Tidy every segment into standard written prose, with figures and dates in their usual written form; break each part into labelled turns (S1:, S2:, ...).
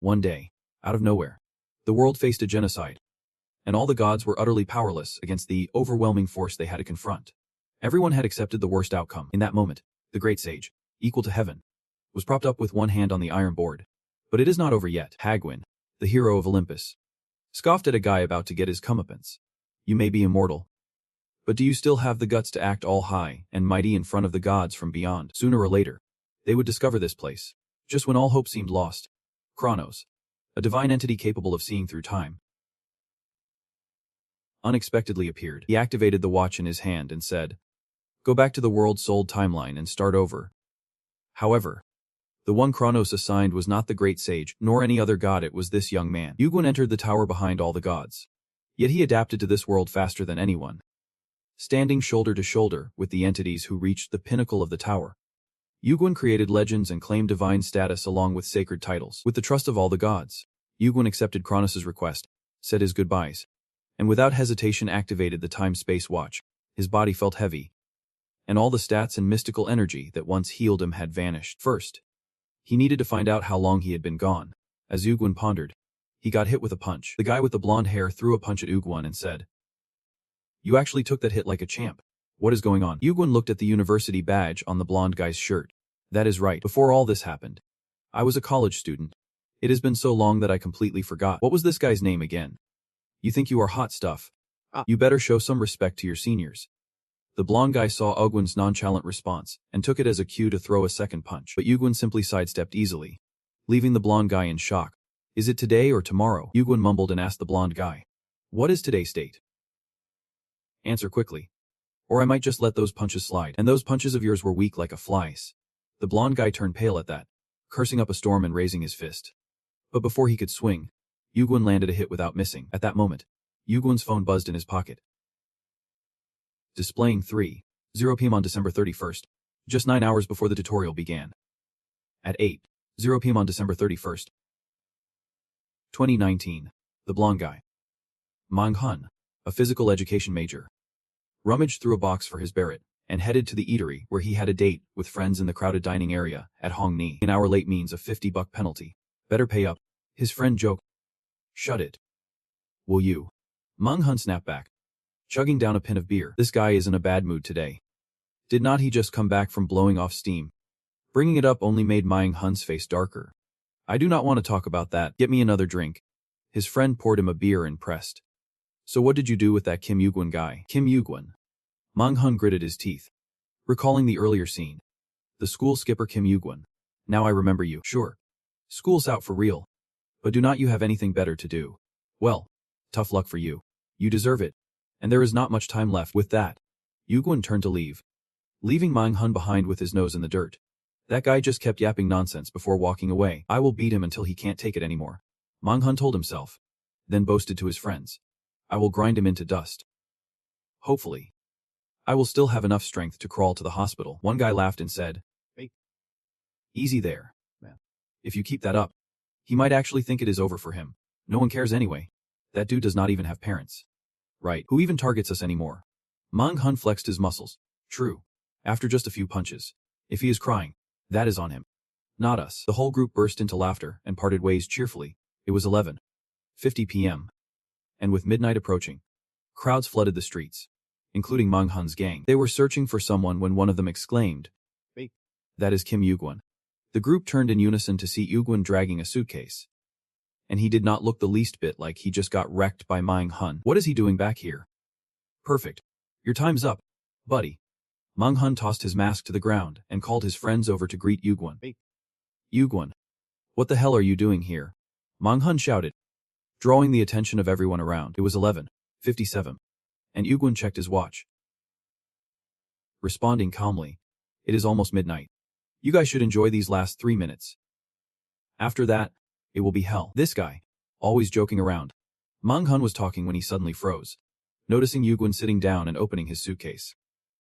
S1: One day, out of nowhere, the world faced a genocide, and all the gods were utterly powerless against the overwhelming force they had to confront. Everyone had accepted the worst outcome. In that moment, the great sage, equal to heaven, was propped up with one hand on the iron board. But it is not over yet. Hagwin, the hero of Olympus, scoffed at a guy about to get his comeuppance. You may be immortal, but do you still have the guts to act all high and mighty in front of the gods from beyond? Sooner or later, they would discover this place, just when all hope seemed lost. Kronos, a divine entity capable of seeing through time, unexpectedly appeared. He activated the watch in his hand and said, "Go back to the world's sold timeline and start over." However, the one Kronos assigned was not the great sage, nor any other god. It was this young man. Hugwin entered the tower behind all the gods. Yet he adapted to this world faster than anyone. Standing shoulder to shoulder with the entities who reached the pinnacle of the tower, Hugwin created legends and claimed divine status along with sacred titles. With the trust of all the gods, Hugwin accepted Kronos' request, said his goodbyes, and without hesitation activated the time-space watch. His body felt heavy, and all the stats and mystical energy that once healed him had vanished. First, he needed to find out how long he had been gone. As Hugwin pondered, he got hit with a punch. The guy with the blonde hair threw a punch at Hugwin and said, "You actually took that hit like a champ. What is going on?" Hugwin looked at the university badge on the blonde guy's shirt. "That is right. Before all this happened, I was a college student. It has been so long that I completely forgot. What was this guy's name again? You think you are hot stuff? You better show some respect to your seniors." The blonde guy saw Hugwin's nonchalant response and took it as a cue to throw a second punch, but Hugwin simply sidestepped easily, leaving the blonde guy in shock. "Is it today or tomorrow?" Hugwin mumbled and asked the blonde guy. "What is today's date? Answer quickly, or I might just let those punches slide." "And those punches of yours were weak like a fly's." The blonde guy turned pale at that, cursing up a storm and raising his fist. But before he could swing, Hugwin landed a hit without missing. At that moment, Hugwin's phone buzzed in his pocket. Displaying 3:0 p.m. on December 31st, just 9 hours before the tutorial began. At 8:0 p.m. on December 31st, 2019, the blonde guy, Manghun, a physical education major, rummaged through a box for his beret and headed to the eatery where he had a date with friends in the crowded dining area at Hongni. "An hour late means a $50 penalty. Better pay up," his friend joked. "Shut it. Will you?" Manghun snapped back, chugging down a pint of beer. This guy is in a bad mood today. Did not he just come back from blowing off steam? Bringing it up only made Manghun's face darker. "I do not want to talk about that. Get me another drink." His friend poured him a beer and pressed, "So what did you do with that Kim Hugwin guy?" "Kim Hugwin?" Manghun gritted his teeth, recalling the earlier scene. "The school skipper Kim Hugwin. Now I remember you." "Sure. School's out for real. But do not you have anything better to do?" "Well, tough luck for you. You deserve it. And there is not much time left." With that, Hugwin turned to leave, leaving Manghun behind with his nose in the dirt. That guy just kept yapping nonsense before walking away. "I will beat him until he can't take it anymore," Manghun told himself, then boasted to his friends. "I will grind him into dust. Hopefully, I will still have enough strength to crawl to the hospital." One guy laughed and said, "Hey, easy there, man. If you keep that up, he might actually think it is over for him. No one cares anyway. That dude does not even have parents. Right, who even targets us anymore?" Manghun flexed his muscles. "True. After just a few punches. If he is crying, that is on him. Not us." The whole group burst into laughter and parted ways cheerfully. It was 11:50 p.m. and with midnight approaching, crowds flooded the streets, including Manghun's gang. They were searching for someone when one of them exclaimed, "Hey, that is Kim Hugwin." The group turned in unison to see Hugwin dragging a suitcase, and he did not look the least bit like he just got wrecked by Manghun. "What is he doing back here?" "Perfect. Your time's up, buddy." Manghun tossed his mask to the ground and called his friends over to greet Hugwin. "Hey, Hugwin, what the hell are you doing here?" Manghun shouted, drawing the attention of everyone around. It was 11:57, and Hugwin checked his watch, responding calmly, "It is almost midnight. You guys should enjoy these last 3 minutes. After that, it will be hell." This guy, always joking around. Manghun was talking when he suddenly froze, noticing Hugwin sitting down and opening his suitcase,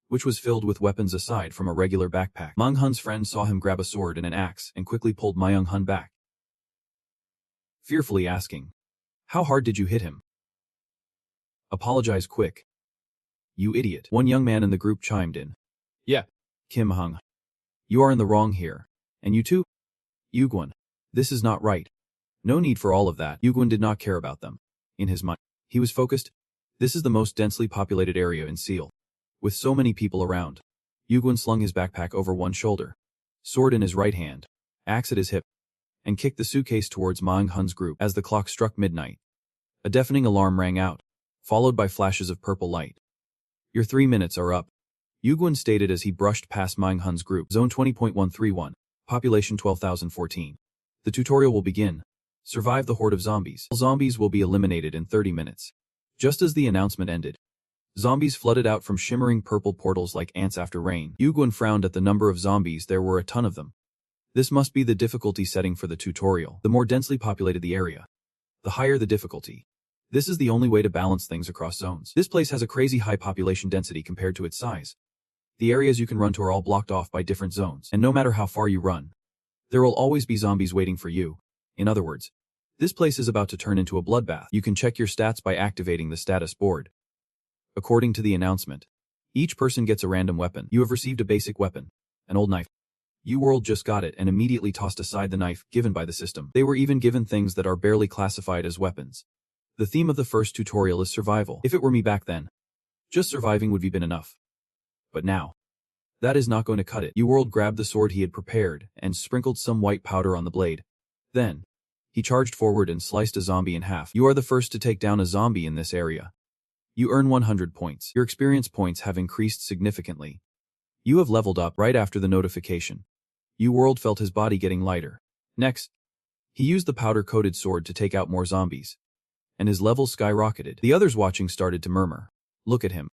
S1: which was filled with weapons aside from a regular backpack. Manghun's friend saw him grab a sword and an axe and quickly pulled Manghun back, fearfully asking, "How hard did you hit him? Apologize quick, you idiot." One young man in the group chimed in. "Yeah, Kim Hung. You are in the wrong here. And you too? Hugwin. This is not right." No need for all of that. Yuguan did not care about them. In his mind, he was focused. This is the most densely populated area in Seal. With so many people around, Yuguan slung his backpack over one shoulder, sword in his right hand, axe at his hip, and kicked the suitcase towards Mang Hun's group. As the clock struck midnight, a deafening alarm rang out, followed by flashes of purple light. Your 3 minutes are up, Yuguan stated as he brushed past Mang Hun's group. Zone 20.131, population 12,014. The tutorial will begin. Survive the horde of zombies. All zombies will be eliminated in 30 minutes. Just as the announcement ended, zombies flooded out from shimmering purple portals like ants after rain. Yuguan frowned at the number of zombies. There were a ton of them. This must be the difficulty setting for the tutorial. The more densely populated the area, the higher the difficulty. This is the only way to balance things across zones. This place has a crazy high population density compared to its size. The areas you can run to are all blocked off by different zones, and no matter how far you run, there will always be zombies waiting for you. In other words, this place is about to turn into a bloodbath. You can check your stats by activating the status board. According to the announcement, each person gets a random weapon. You have received a basic weapon, an old knife. UWorld just got it and immediately tossed aside the knife given by the system. They were even given things that are barely classified as weapons. The theme of the first tutorial is survival. If it were me back then, just surviving would have been enough. But now, that is not going to cut it. UWorld grabbed the sword he had prepared and sprinkled some white powder on the blade. Then, he charged forward and sliced a zombie in half. You are the first to take down a zombie in this area. You earn 100 points. Your experience points have increased significantly. You have leveled up right after the notification. UWorld felt his body getting lighter. Next, he used the powder-coated sword to take out more zombies, and his levels skyrocketed. The others watching started to murmur. Look at him.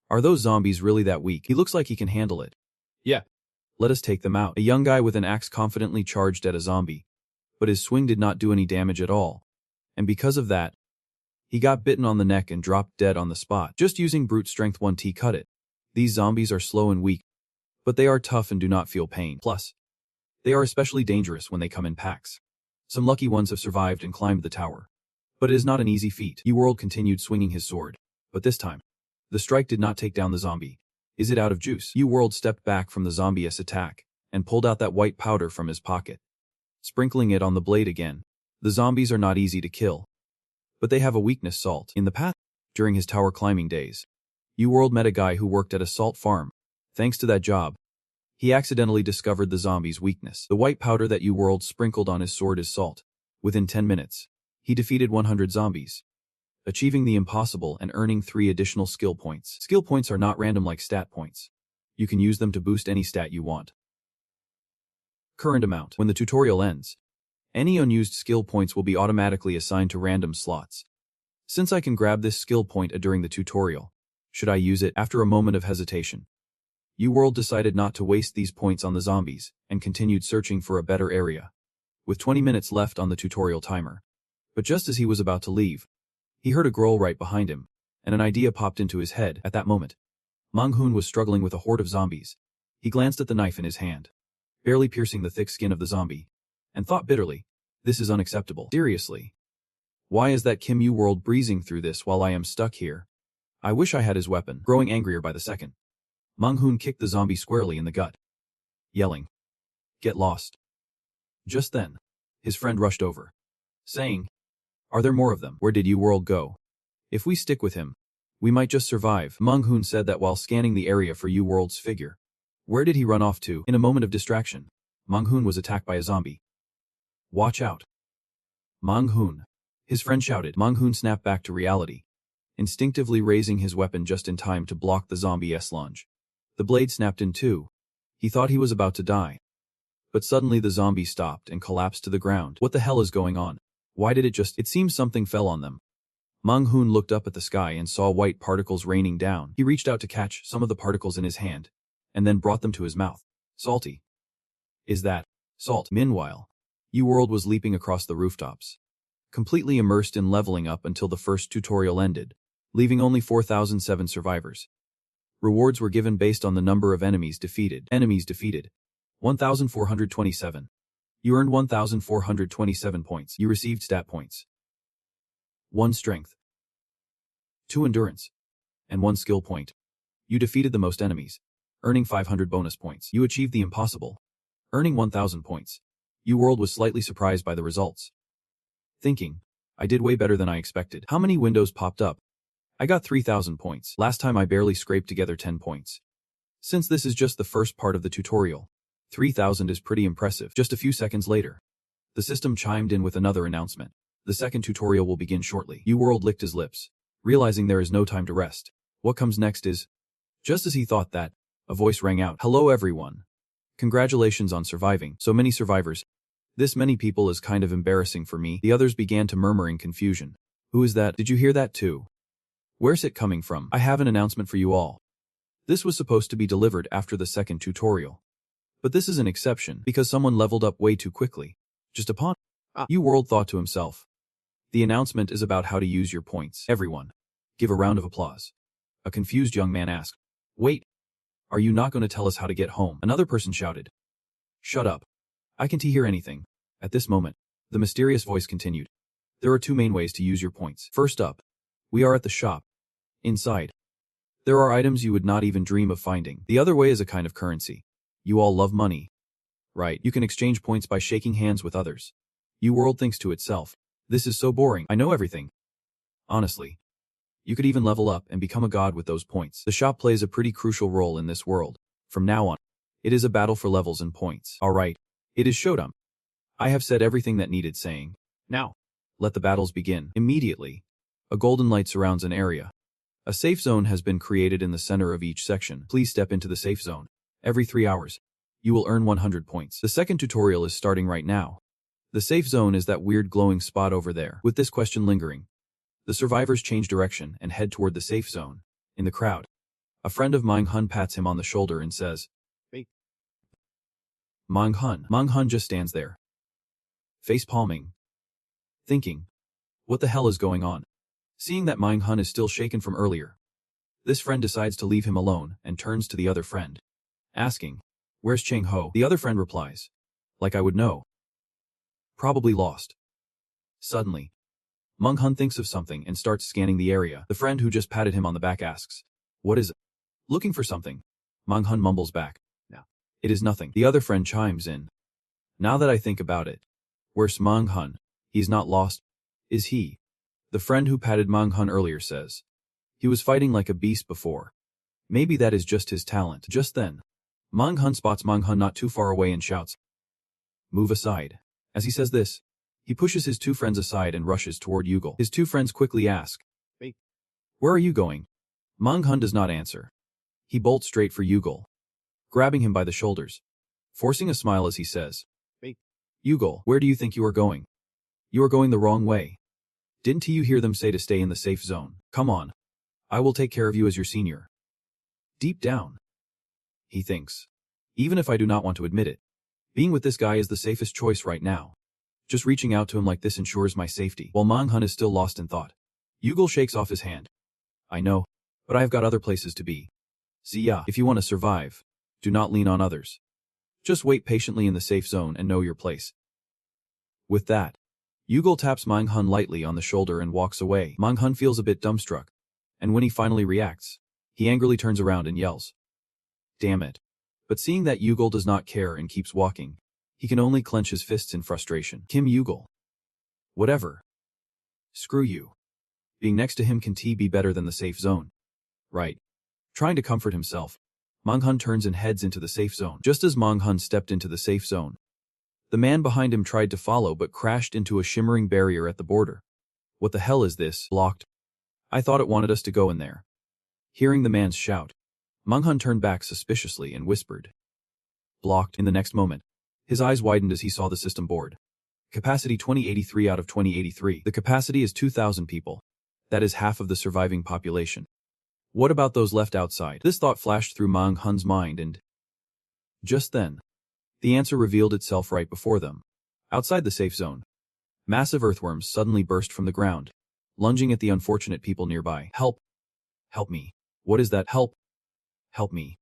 S1: Are those zombies really that weak? He looks like he can handle it. Yeah. Let us take them out. A young guy with an axe confidently charged at a zombie, but his swing did not do any damage at all. And because of that, he got bitten on the neck and dropped dead on the spot. Just using brute strength 1T cut it. These zombies are slow and weak, but they are tough and do not feel pain. Plus, they are especially dangerous when they come in packs. Some lucky ones have survived and climbed the tower. But it is not an easy feat. UWorld continued swinging his sword, but this time, the strike did not take down the zombie. Is it out of juice? UWorld stepped back from the zombie-s attack and pulled out that white powder from his pocket, sprinkling it on the blade again. The zombies are not easy to kill, but they have a weakness: salt. In the past, during his tower climbing days, UWorld met a guy who worked at a salt farm. Thanks to that job, he accidentally discovered the zombie's weakness. The white powder that UWorld sprinkled on his sword is salt. Within 10 minutes, he defeated 100 zombies, achieving the impossible and earning 3 additional skill points. Skill points are not random like stat points. You can use them to boost any stat you want. Current amount. When the tutorial ends, any unused skill points will be automatically assigned to random slots. Since I can grab this skill point during the tutorial, should I use it? After a moment of hesitation, UWorld decided not to waste these points on the zombies and continued searching for a better area, with 20 minutes left on the tutorial timer. But just as he was about to leave, he heard a growl right behind him, and an idea popped into his head. At that moment, Mang Hun was struggling with a horde of zombies. He glanced at the knife in his hand, barely piercing the thick skin of the zombie, and thought bitterly, this is unacceptable. Seriously. Why is that Kim UWorld breezing through this while I am stuck here? I wish I had his weapon. Growing angrier by the second, Mang Hun kicked the zombie squarely in the gut, yelling, "Get lost." Just then, his friend rushed over, saying, "Are there more of them? Where did UWorld go? If we stick with him, we might just survive." Mang Hun said that while scanning the area for UWorld's figure. Where did he run off to? In a moment of distraction, Mang Hun was attacked by a zombie. Watch out. Mang Hun. His friend shouted. Mang Hun snapped back to reality, instinctively raising his weapon just in time to block the zombie's lunge. The blade snapped in two. He thought he was about to die. But suddenly the zombie stopped and collapsed to the ground. What the hell is going on? Why did it seemed something fell on them. Mang Hun looked up at the sky and saw white particles raining down. He reached out to catch some of the particles in his hand, and then brought them to his mouth. Salty. Is that salt? Meanwhile, UWorld was leaping across the rooftops, completely immersed in leveling up until the first tutorial ended, leaving only 4,007 survivors. Rewards were given based on the number of enemies defeated. 1,427. You earned 1,427 points. You received stat points. 1 strength, 2 endurance, and 1 skill point. You defeated the most enemies, earning 500 bonus points. You achieved the impossible, earning 1,000 points. UWorld was slightly surprised by the results. Thinking, I did way better than I expected. How many windows popped up? I got 3,000 points. Last time I barely scraped together 10 points. Since this is just the first part of the tutorial, 3,000 is pretty impressive. Just a few seconds later, the system chimed in with another announcement. The second tutorial will begin shortly. U-World licked his lips, realizing there is no time to rest. What comes next is... Just as he thought that, a voice rang out. Hello everyone. Congratulations on surviving. So many survivors. This many people is kind of embarrassing for me. The others began to murmur in confusion. Who is that? Did you hear that too? Where's it coming from? I have an announcement for you all. This was supposed to be delivered after the second tutorial. But this is an exception because someone leveled up way too quickly. Just upon... U-World thought to himself. The announcement is about how to use your points. Everyone, give a round of applause. A confused young man asked. Wait. Are you not going to tell us how to get home? Another person shouted. Shut up. I can't hear anything. At this moment, the mysterious voice continued. There are two main ways to use your points. First up, we are at the shop. Inside, there are items you would not even dream of finding. The other way is a kind of currency. You all love money. Right, you can exchange points by shaking hands with others. U-World thinks to itself. This is so boring. I know everything. Honestly. You could even level up and become a god with those points. The shop plays a pretty crucial role in this world. From now on, it is a battle for levels and points. Alright, it is showdown. I have said everything that needed saying. Now, let the battles begin. Immediately, a golden light surrounds an area. A safe zone has been created in the center of each section. Please step into the safe zone. Every 3 hours, you will earn 100 points. The second tutorial is starting right now. The safe zone is that weird glowing spot over there. With this question lingering, the survivors change direction and head toward the safe zone. In the crowd, a friend of Manghun pats him on the shoulder and says, Hey. Manghun just stands there, face palming, thinking, what the hell is going on? Seeing that Manghun is still shaken from earlier, this friend decides to leave him alone and turns to the other friend, asking, Where's Cheng Ho? The other friend replies, Like I would know. Probably lost. Suddenly, Manghun thinks of something and starts scanning the area. The friend who just patted him on the back asks, What is it? Looking for something. Manghun mumbles back. No. It is nothing. The other friend chimes in. Now that I think about it, where's Manghun? He's not lost, is he? The friend who patted Manghun earlier says. He was fighting like a beast before. Maybe that is just his talent. Just then, Manghun spots Manghun not too far away and shouts, Move aside. As he says this, he pushes his two friends aside and rushes toward Yugal. His two friends quickly ask, Hey, where are you going? Manghun does not answer. He bolts straight for Yugal, grabbing him by the shoulders, forcing a smile as he says, Hey, Yugal, where do you think you are going? You are going the wrong way. Didn't you hear them say to stay in the safe zone? Come on. I will take care of you as your senior. Deep down, he thinks. Even if I do not want to admit it, being with this guy is the safest choice right now. Just reaching out to him like this ensures my safety. While Manghun is still lost in thought, Yugal shakes off his hand. I know, but I have got other places to be. See ya. If you want to survive, do not lean on others. Just wait patiently in the safe zone and know your place. With that, Yugal taps Manghun lightly on the shoulder and walks away. Manghun feels a bit dumbstruck, and when he finally reacts, he angrily turns around and yells. Damn it. But seeing that Yugal does not care and keeps walking, he can only clench his fists in frustration. Kim Yugal. Whatever. Screw you. Being next to him can be better than the safe zone. Right. Trying to comfort himself, Manghun turns and heads into the safe zone. Just as Manghun stepped into the safe zone, the man behind him tried to follow but crashed into a shimmering barrier at the border. What the hell is this? Blocked. I thought it wanted us to go in there. Hearing the man's shout, Manghun turned back suspiciously and whispered. Blocked. In the next moment, his eyes widened as he saw the system board. Capacity 2083 out of 2083. The capacity is 2,000 people. That is half of the surviving population. What about those left outside? This thought flashed through Manghun's mind and... Just then, the answer revealed itself right before them. Outside the safe zone, massive earthworms suddenly burst from the ground, lunging at the unfortunate people nearby. Help! Help me. What is that? Help! Help me.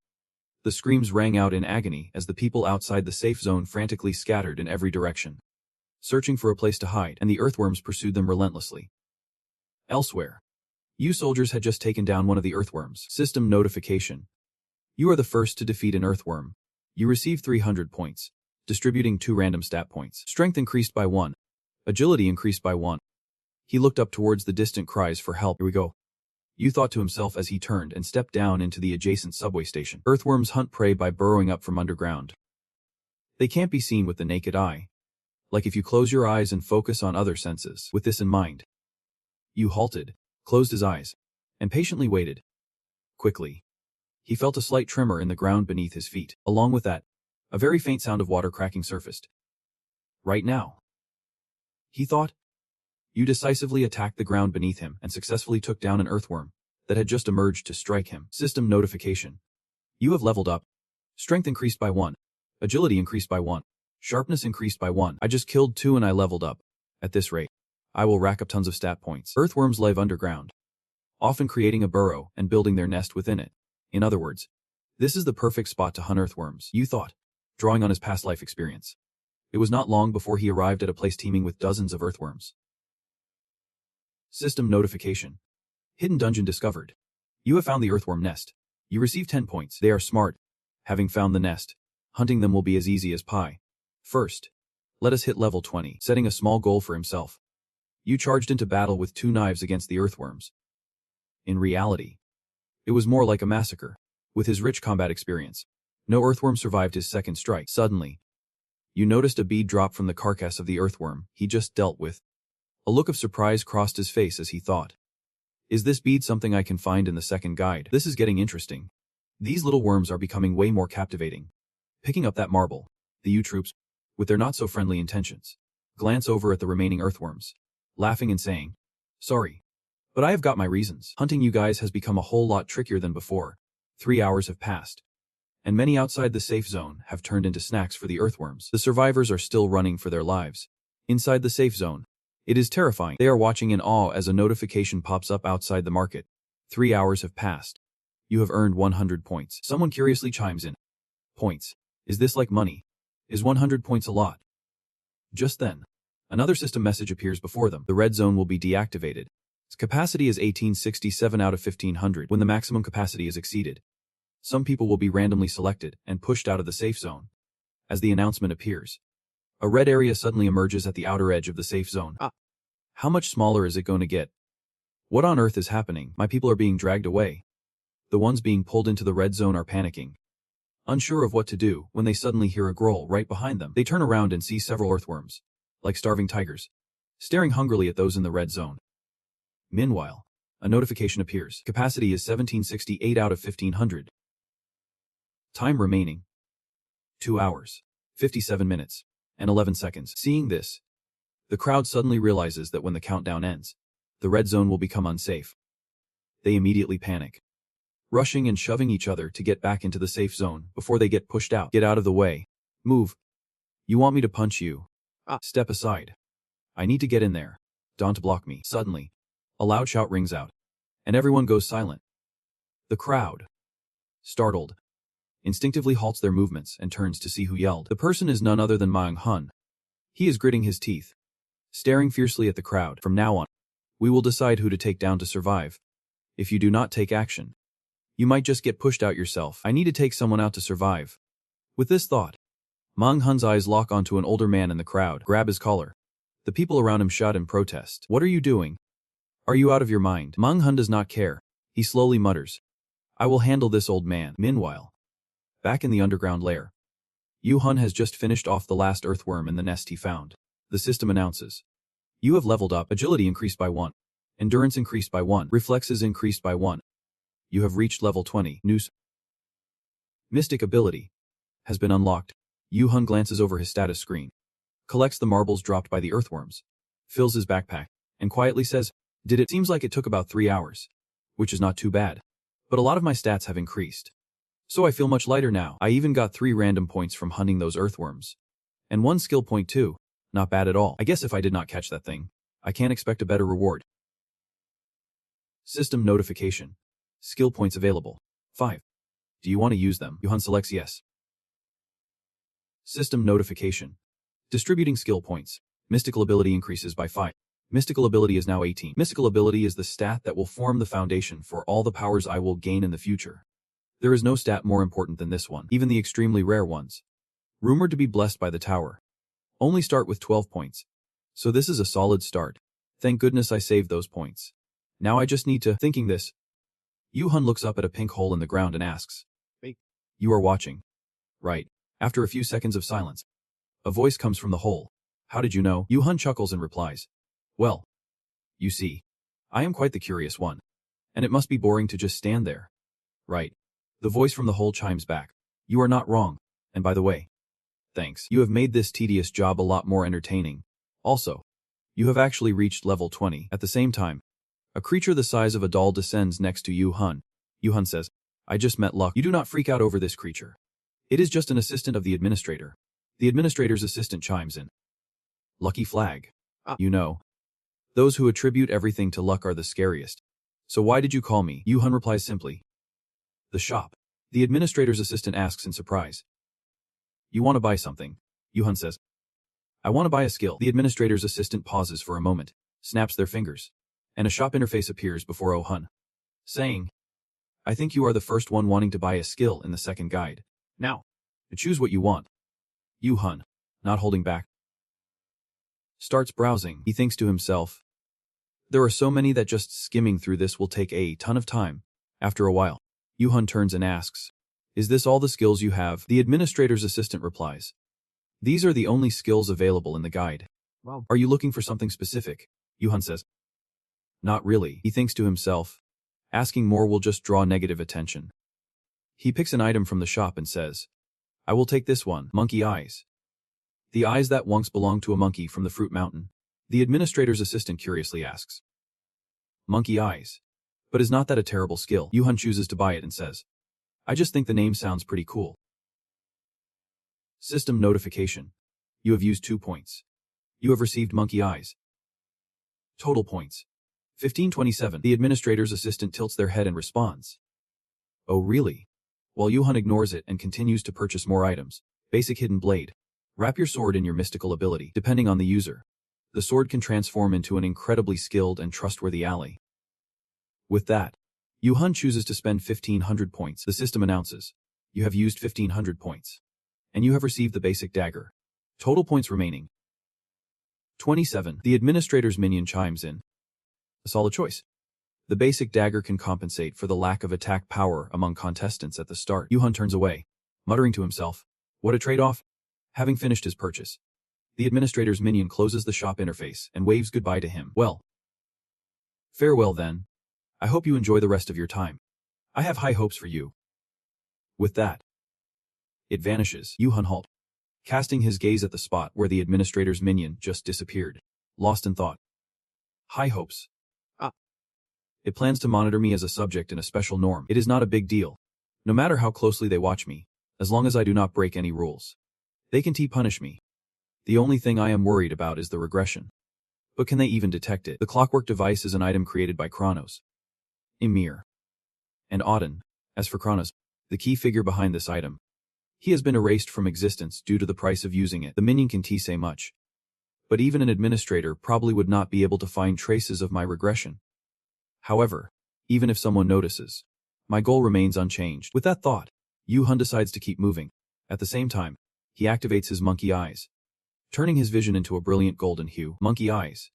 S1: The screams rang out in agony as the people outside the safe zone frantically scattered in every direction, searching for a place to hide, and the earthworms pursued them relentlessly. Elsewhere, you soldiers had just taken down one of the earthworms. System notification. You are the first to defeat an earthworm. You receive 300 points, distributing 2 random stat points. Strength increased by 1. Agility increased by 1. He looked up towards the distant cries for help. Here we go. Yu thought to himself as he turned and stepped down into the adjacent subway station. Earthworms hunt prey by burrowing up from underground. They can't be seen with the naked eye. Like if you close your eyes and focus on other senses. With this in mind, Yu halted, closed his eyes, and patiently waited. Quickly, he felt a slight tremor in the ground beneath his feet. Along with that, a very faint sound of water cracking surfaced. Right now, he thought. Yu decisively attacked the ground beneath him and successfully took down an earthworm that had just emerged to strike him. System notification. You have leveled up. Strength increased by 1. Agility increased by 1. Sharpness increased by 1. I just killed 2 and I leveled up. At this rate, I will rack up tons of stat points. Earthworms live underground, often creating a burrow and building their nest within it. In other words, this is the perfect spot to hunt earthworms, Yu thought, drawing on his past life experience. It was not long before he arrived at a place teeming with dozens of earthworms. System notification. Hidden dungeon discovered. You have found the earthworm nest. You receive 10 points. They are smart. Having found the nest, hunting them will be as easy as pie. First, let us hit level 20. Setting a small goal for himself, Yu charged into battle with 2 knives against the earthworms. In reality, it was more like a massacre. With his rich combat experience, no earthworm survived his second strike. Suddenly, Yu noticed a bead drop from the carcass of the earthworm he just dealt with. A look of surprise crossed his face as he thought, is this bead something I can find in the second guide? This is getting interesting. These little worms are becoming way more captivating. Picking up that marble, the Yu troops, with their not-so-friendly intentions, glance over at the remaining earthworms, laughing and saying, sorry, but I have got my reasons. Hunting you guys has become a whole lot trickier than before. 3 hours have passed, and many outside the safe zone have turned into snacks for the earthworms. The survivors are still running for their lives. Inside the safe zone, it is terrifying. They are watching in awe as a notification pops up outside the market. 3 hours have passed. You have earned 100 points. Someone curiously chimes in. Points. Is this like money? Is 100 points a lot? Just then, another system message appears before them. The red zone will be deactivated. Its capacity is 1867 out of 1500. When the maximum capacity is exceeded, some people will be randomly selected and pushed out of the safe zone. As the announcement appears, a red area suddenly emerges at the outer edge of the safe zone. How much smaller is it going to get? What on earth is happening? My people are being dragged away. The ones being pulled into the red zone are panicking, unsure of what to do when they suddenly hear a growl right behind them. They turn around and see several earthworms, like starving tigers, staring hungrily at those in the red zone. Meanwhile, a notification appears. Capacity is 1768 out of 1500. Time remaining: 2 hours, 57 minutes, and 11 seconds. Seeing this, the crowd suddenly realizes that when the countdown ends, the red zone will become unsafe. They immediately panic, rushing and shoving each other to get back into the safe zone before they get pushed out. Get out of the way. Move. You want me to punch you? Step aside. I need to get in there. Don't block me. Suddenly, a loud shout rings out, and everyone goes silent. The crowd, startled, instinctively halts their movements and turns to see who yelled. The person is none other than Manhwa. He is gritting his teeth, staring fiercely at the crowd. From now on, we will decide who to take down to survive. If you do not take action, you might just get pushed out yourself. I need to take someone out to survive. With this thought, Manghun's eyes lock onto an older man in the crowd. Grab his collar. The people around him shout in protest. What are you doing? Are you out of your mind? Manghun does not care. He slowly mutters, I will handle this old man. Meanwhile, back in the underground lair, Yu-hun has just finished off the last earthworm in the nest he found. The system announces, you have leveled up. Agility increased by 1. Endurance increased by 1. Reflexes increased by 1. You have reached level 20. News. Mystic ability has been unlocked. Yu-hun glances over his status screen, collects the marbles dropped by the earthworms, fills his backpack, and quietly says, it seems like it took about 3 hours, which is not too bad, but a lot of my stats have increased. So I feel much lighter now. I even got 3 random points from hunting those earthworms. And 1 skill point too. Not bad at all. I guess if I did not catch that thing, I can't expect a better reward. System notification. Skill points available. 5. Do you want to use them? Yu-hun selects yes. System notification. Distributing skill points. Mystical ability increases by 5. Mystical ability is now 18. Mystical ability is the stat that will form the foundation for all the powers I will gain in the future. There is no stat more important than this one, even the extremely rare ones, rumored to be blessed by the tower, only start with 12 points. So this is a solid start. Thank goodness I saved those points. Now I just need to thinking this. Yu-hun looks up at a pink hole in the ground and asks, "Wait, you are watching, right?" After a few seconds of silence, a voice comes from the hole. "How did you know?" Yu-hun chuckles and replies, "Well, you see, I am quite the curious one. And it must be boring to just stand there. Right?" The voice from the hole chimes back, "You are not wrong. And by the way, thanks. You have made this tedious job a lot more entertaining. Also, you have actually reached level 20. At the same time, a creature the size of a doll descends next to Yu-hun. Yu-hun says, "I just met luck." You do not freak out over this creature. It is just an assistant of the administrator. The administrator's assistant chimes in. "Lucky flag. You know, those who attribute everything to luck are the scariest. So why did you call me?" Yu-hun replies simply, "The shop." The administrator's assistant asks in surprise, "You want to buy something?" Yu-hun says, "I want to buy a skill." The administrator's assistant pauses for a moment, snaps their fingers, and a shop interface appears before Yu-hun, saying, "I think you are the first one wanting to buy a skill in the second guide. Now, choose what you want." Yu-hun, not holding back, starts browsing. He thinks to himself, "There are so many that just skimming through this will take a ton of time." After a while, Yu-hun turns and asks, "Is this all the skills you have?" The administrator's assistant replies, "These are the only skills available in the guide." "Wow. Are you looking for something specific?" Yu-hun says, "Not really." He thinks to himself, "Asking more will just draw negative attention." He picks an item from the shop and says, "I will take this one." Monkey eyes. The eyes that once belonged to a monkey from the fruit mountain. The administrator's assistant curiously asks, "Monkey eyes? But is not that a terrible skill?" Yu-hun chooses to buy it and says, "I just think the name sounds pretty cool." System notification. You have used 2 points. You have received monkey eyes. Total points, 1527. The administrator's assistant tilts their head and responds, "Oh really?" While Yu-hun ignores it and continues to purchase more items. Basic hidden blade. Wrap your sword in your mystical ability. Depending on the user, the sword can transform into an incredibly skilled and trustworthy ally. With that, Yu-hun chooses to spend 1500 points. The system announces, "You have used 1500 points. And you have received the basic dagger. Total points remaining, 27. The administrator's minion chimes in. A solid choice. The basic dagger can compensate for the lack of attack power among contestants at the start. Yu-hun turns away, muttering to himself, "What a trade-off." Having finished his purchase, the administrator's minion closes the shop interface and waves goodbye to him. "Well, farewell then. I hope you enjoy the rest of your time. I have high hopes for you." With that, it vanishes. Yu-hun halt, casting his gaze at the spot where the administrator's minion just disappeared, lost in thought. High hopes. It plans to monitor me as a subject in a special norm. It is not a big deal. No matter how closely they watch me, as long as I do not break any rules, they can punish me. The only thing I am worried about is the regression. But can they even detect it? The clockwork device is an item created by Kronos, Emir, and Auden. As for Kronos, the key figure behind this item, he has been erased from existence due to the price of using it. The minion can say much, but even an administrator probably would not be able to find traces of my regression. However, even if someone notices, my goal remains unchanged. With that thought, Yu-hun decides to keep moving. At the same time, he activates his monkey eyes, turning his vision into a brilliant golden hue. Monkey eyes.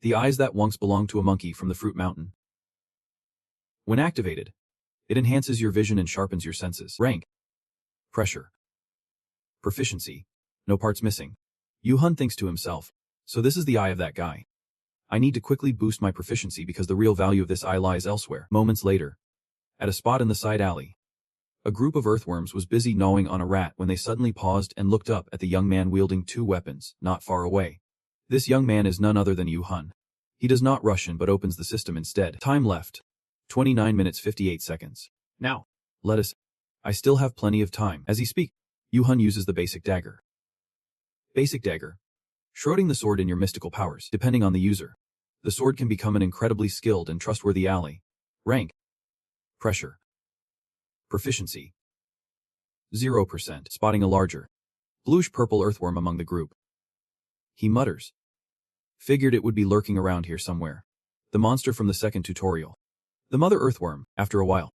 S1: The eyes that once belonged to a monkey from the fruit mountain. When activated, it enhances your vision and sharpens your senses. Rank. Pressure. Proficiency. No parts missing. Yu-hun thinks to himself, so this is the eye of that guy. I need to quickly boost my proficiency because the real value of this eye lies elsewhere. Moments later, at a spot in the side alley, a group of earthworms was busy gnawing on a rat when they suddenly paused and looked up at the young man wielding 2 weapons, not far away. This young man is none other than Yu-hun. He does not rush in but opens the system instead. Time left, 29 minutes 58 seconds. Now, let us. I still have plenty of time. As he speaks, Yu-hun uses the basic dagger. Basic dagger. Shrouding the sword in your mystical powers. Depending on the user, the sword can become an incredibly skilled and trustworthy ally. Rank. Pressure. Proficiency. 0%. Spotting a larger, bluish-purple earthworm among the group, he mutters. Figured it would be lurking around here somewhere. The monster from the second tutorial. The mother earthworm. After a while,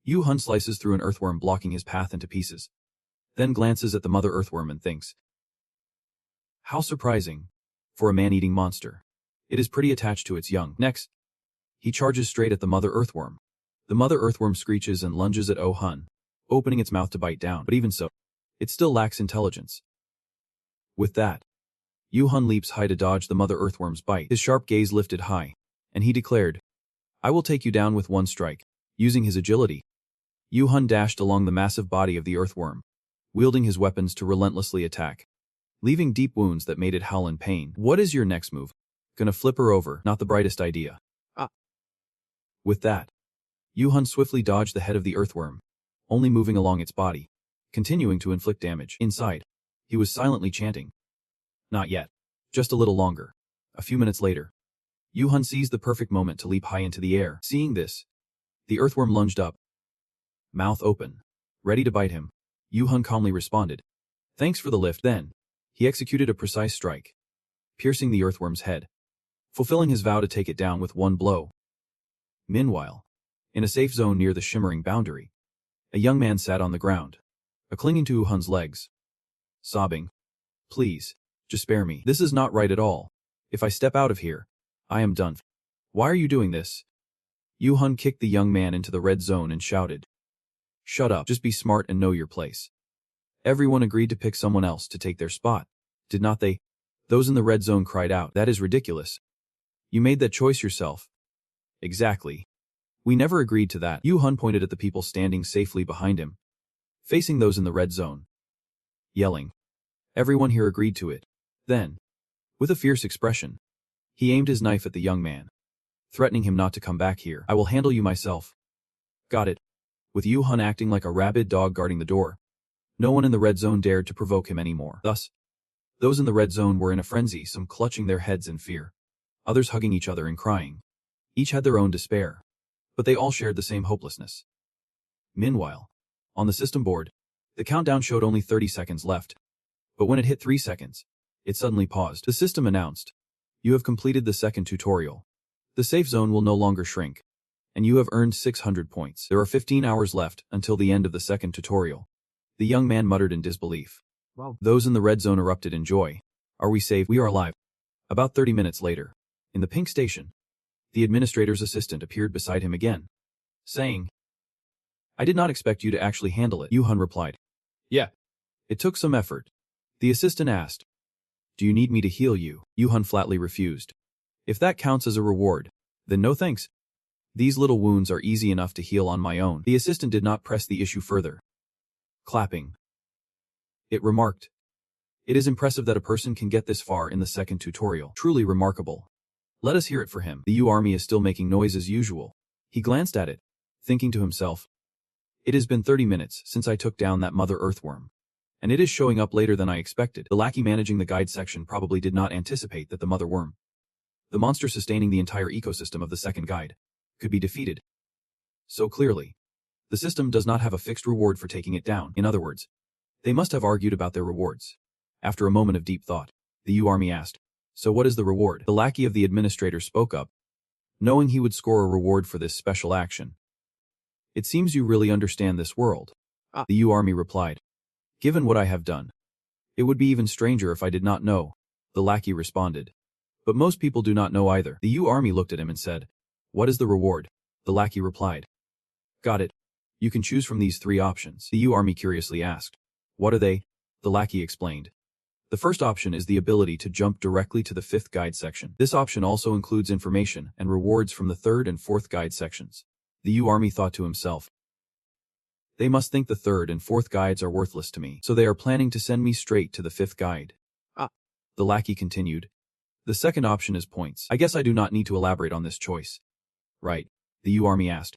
S1: Yu-hun slices through an earthworm blocking his path into pieces, then glances at the mother earthworm and thinks, how surprising. For a man-eating monster, it is pretty attached to its young. Next, he charges straight at the mother earthworm. The mother earthworm screeches and lunges at Oh-hun, opening its mouth to bite down, but even so, it still lacks intelligence. With that, Yoo-hun leaps high to dodge the mother earthworm's bite. His sharp gaze lifted high, and he declared, "I will take you down with one strike." Using his agility, Yoo-hun dashed along the massive body of the earthworm, wielding his weapons to relentlessly attack, leaving deep wounds that made it howl in pain. "What is your next move? Gonna flip her over?" Not the brightest idea. With that, Yoo-hun swiftly dodged the head of the earthworm, only moving along its body, continuing to inflict damage. Inside, he was silently chanting, "Not yet. Just a little longer." A few minutes later, Yoo-hun seized the perfect moment to leap high into the air. Seeing this, the earthworm lunged up, mouth open, ready to bite him. Yoo-hun calmly responded, "Thanks for the lift." Then, he executed a precise strike, piercing the earthworm's head, fulfilling his vow to take it down with one blow. Meanwhile, in a safe zone near the shimmering boundary, a young man sat on the ground, clinging to Yoo-hun's legs, sobbing, "Please, just spare me. This is not right at all. If I step out of here, I am done." "Why are you doing this?" Yoo-hun kicked the young man into the red zone and shouted, "Shut up, just be smart and know your place." Everyone agreed to pick someone else to take their spot, did not they? Those in the red zone cried out, "That is ridiculous. You made that choice yourself." "Exactly. We never agreed to that." Yoo-hun pointed at the people standing safely behind him, facing those in the red zone, yelling, "Everyone here agreed to it." Then, with a fierce expression, he aimed his knife at the young man, threatening him not to come back here. "I will handle you myself." Got it. With Yoo-hun acting like a rabid dog guarding the door, no one in the red zone dared to provoke him anymore. Thus, those in the red zone were in a frenzy, some clutching their heads in fear, others hugging each other and crying. Each had their own despair, but they all shared the same hopelessness. Meanwhile, on the system board, the countdown showed only 30 seconds left, but when it hit 3 seconds, it suddenly paused. The system announced, "You have completed the second tutorial. The safe zone will no longer shrink, and you have earned 600 points. There are 15 hours left until the end of the second tutorial." The young man muttered in disbelief.
S2: Wow.
S1: Those in the red zone erupted in joy. "Are we safe? We are alive." About 30 minutes later, in the pink station, the administrator's assistant appeared beside him again, saying, "I did not expect you to actually handle it." Yoo-hun replied, "Yeah, it took some effort." The assistant asked, "Do you need me to heal you?" Yoo-hun flatly refused. "If that counts as a reward, then no thanks. These little wounds are easy enough to heal on my own." The assistant did not press the issue further. Clapping, it remarked, "It is impressive that a person can get this far in the second tutorial. Truly remarkable. Let us hear it for him." The U army is still making noise as usual. He glanced at it, thinking to himself, "It has been 30 minutes since I took down that mother earthworm, and it is showing up later than I expected." The lackey managing the guide section probably did not anticipate that the mother worm, the monster sustaining the entire ecosystem of the second guide, could be defeated so clearly. The system does not have a fixed reward for taking it down. In other words, they must have argued about their rewards. After a moment of deep thought, the U army asked, "So what is the reward?" The lackey of the administrator spoke up, knowing he would score a reward for this special action. "It seems you really understand this world." The U army replied, "Given what I have done, it would be even stranger if I did not know." The lackey responded, "But most people do not know either." The U army looked at him and said, "What is the reward?" The lackey replied, "Got it. You can choose from these 3 options." The U army curiously asked, "What are they?" The lackey explained. The first option is the ability to jump directly to the 5th guide section. This option also includes information and rewards from the 3rd and 4th guide sections. The U army thought to himself, "They must think the 3rd and 4th guides are worthless to me, so they are planning to send me straight to the 5th guide." The lackey continued, "The second option is points. I guess I do not need to elaborate on this choice." "Right," the U army asked.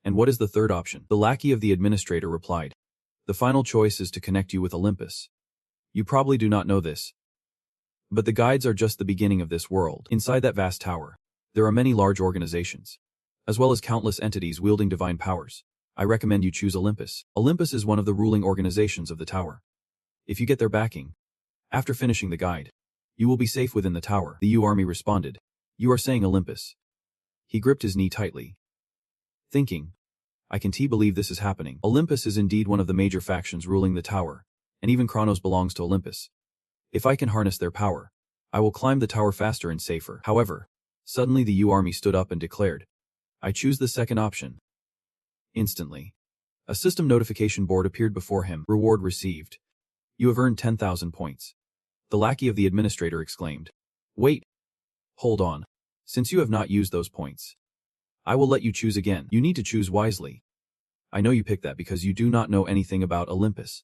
S1: "And what is the third option?" The lackey of the administrator replied, "The final choice is to connect you with Olympus. You probably do not know this, but the guides are just the beginning of this world. Inside that vast tower, there are many large organizations, as well as countless entities wielding divine powers. I recommend you choose Olympus. Olympus is one of the ruling organizations of the tower. If you get their backing, after finishing the guide, you will be safe within the tower." The U army responded, "You are saying Olympus." He gripped his knee tightly, thinking, "I can't believe this is happening." Olympus is indeed one of the major factions ruling the tower, and even Kronos belongs to Olympus. If I can harness their power, I will climb the tower faster and safer. However, suddenly the U army stood up and declared, I choose the second option. Instantly, a system notification board appeared before him. Reward received. You have earned 10,000 points. The lackey of the administrator exclaimed. Wait. Hold on. Since you have not used those points, I will let you choose again. You need to choose wisely. I know you picked that because you do not know anything about Olympus.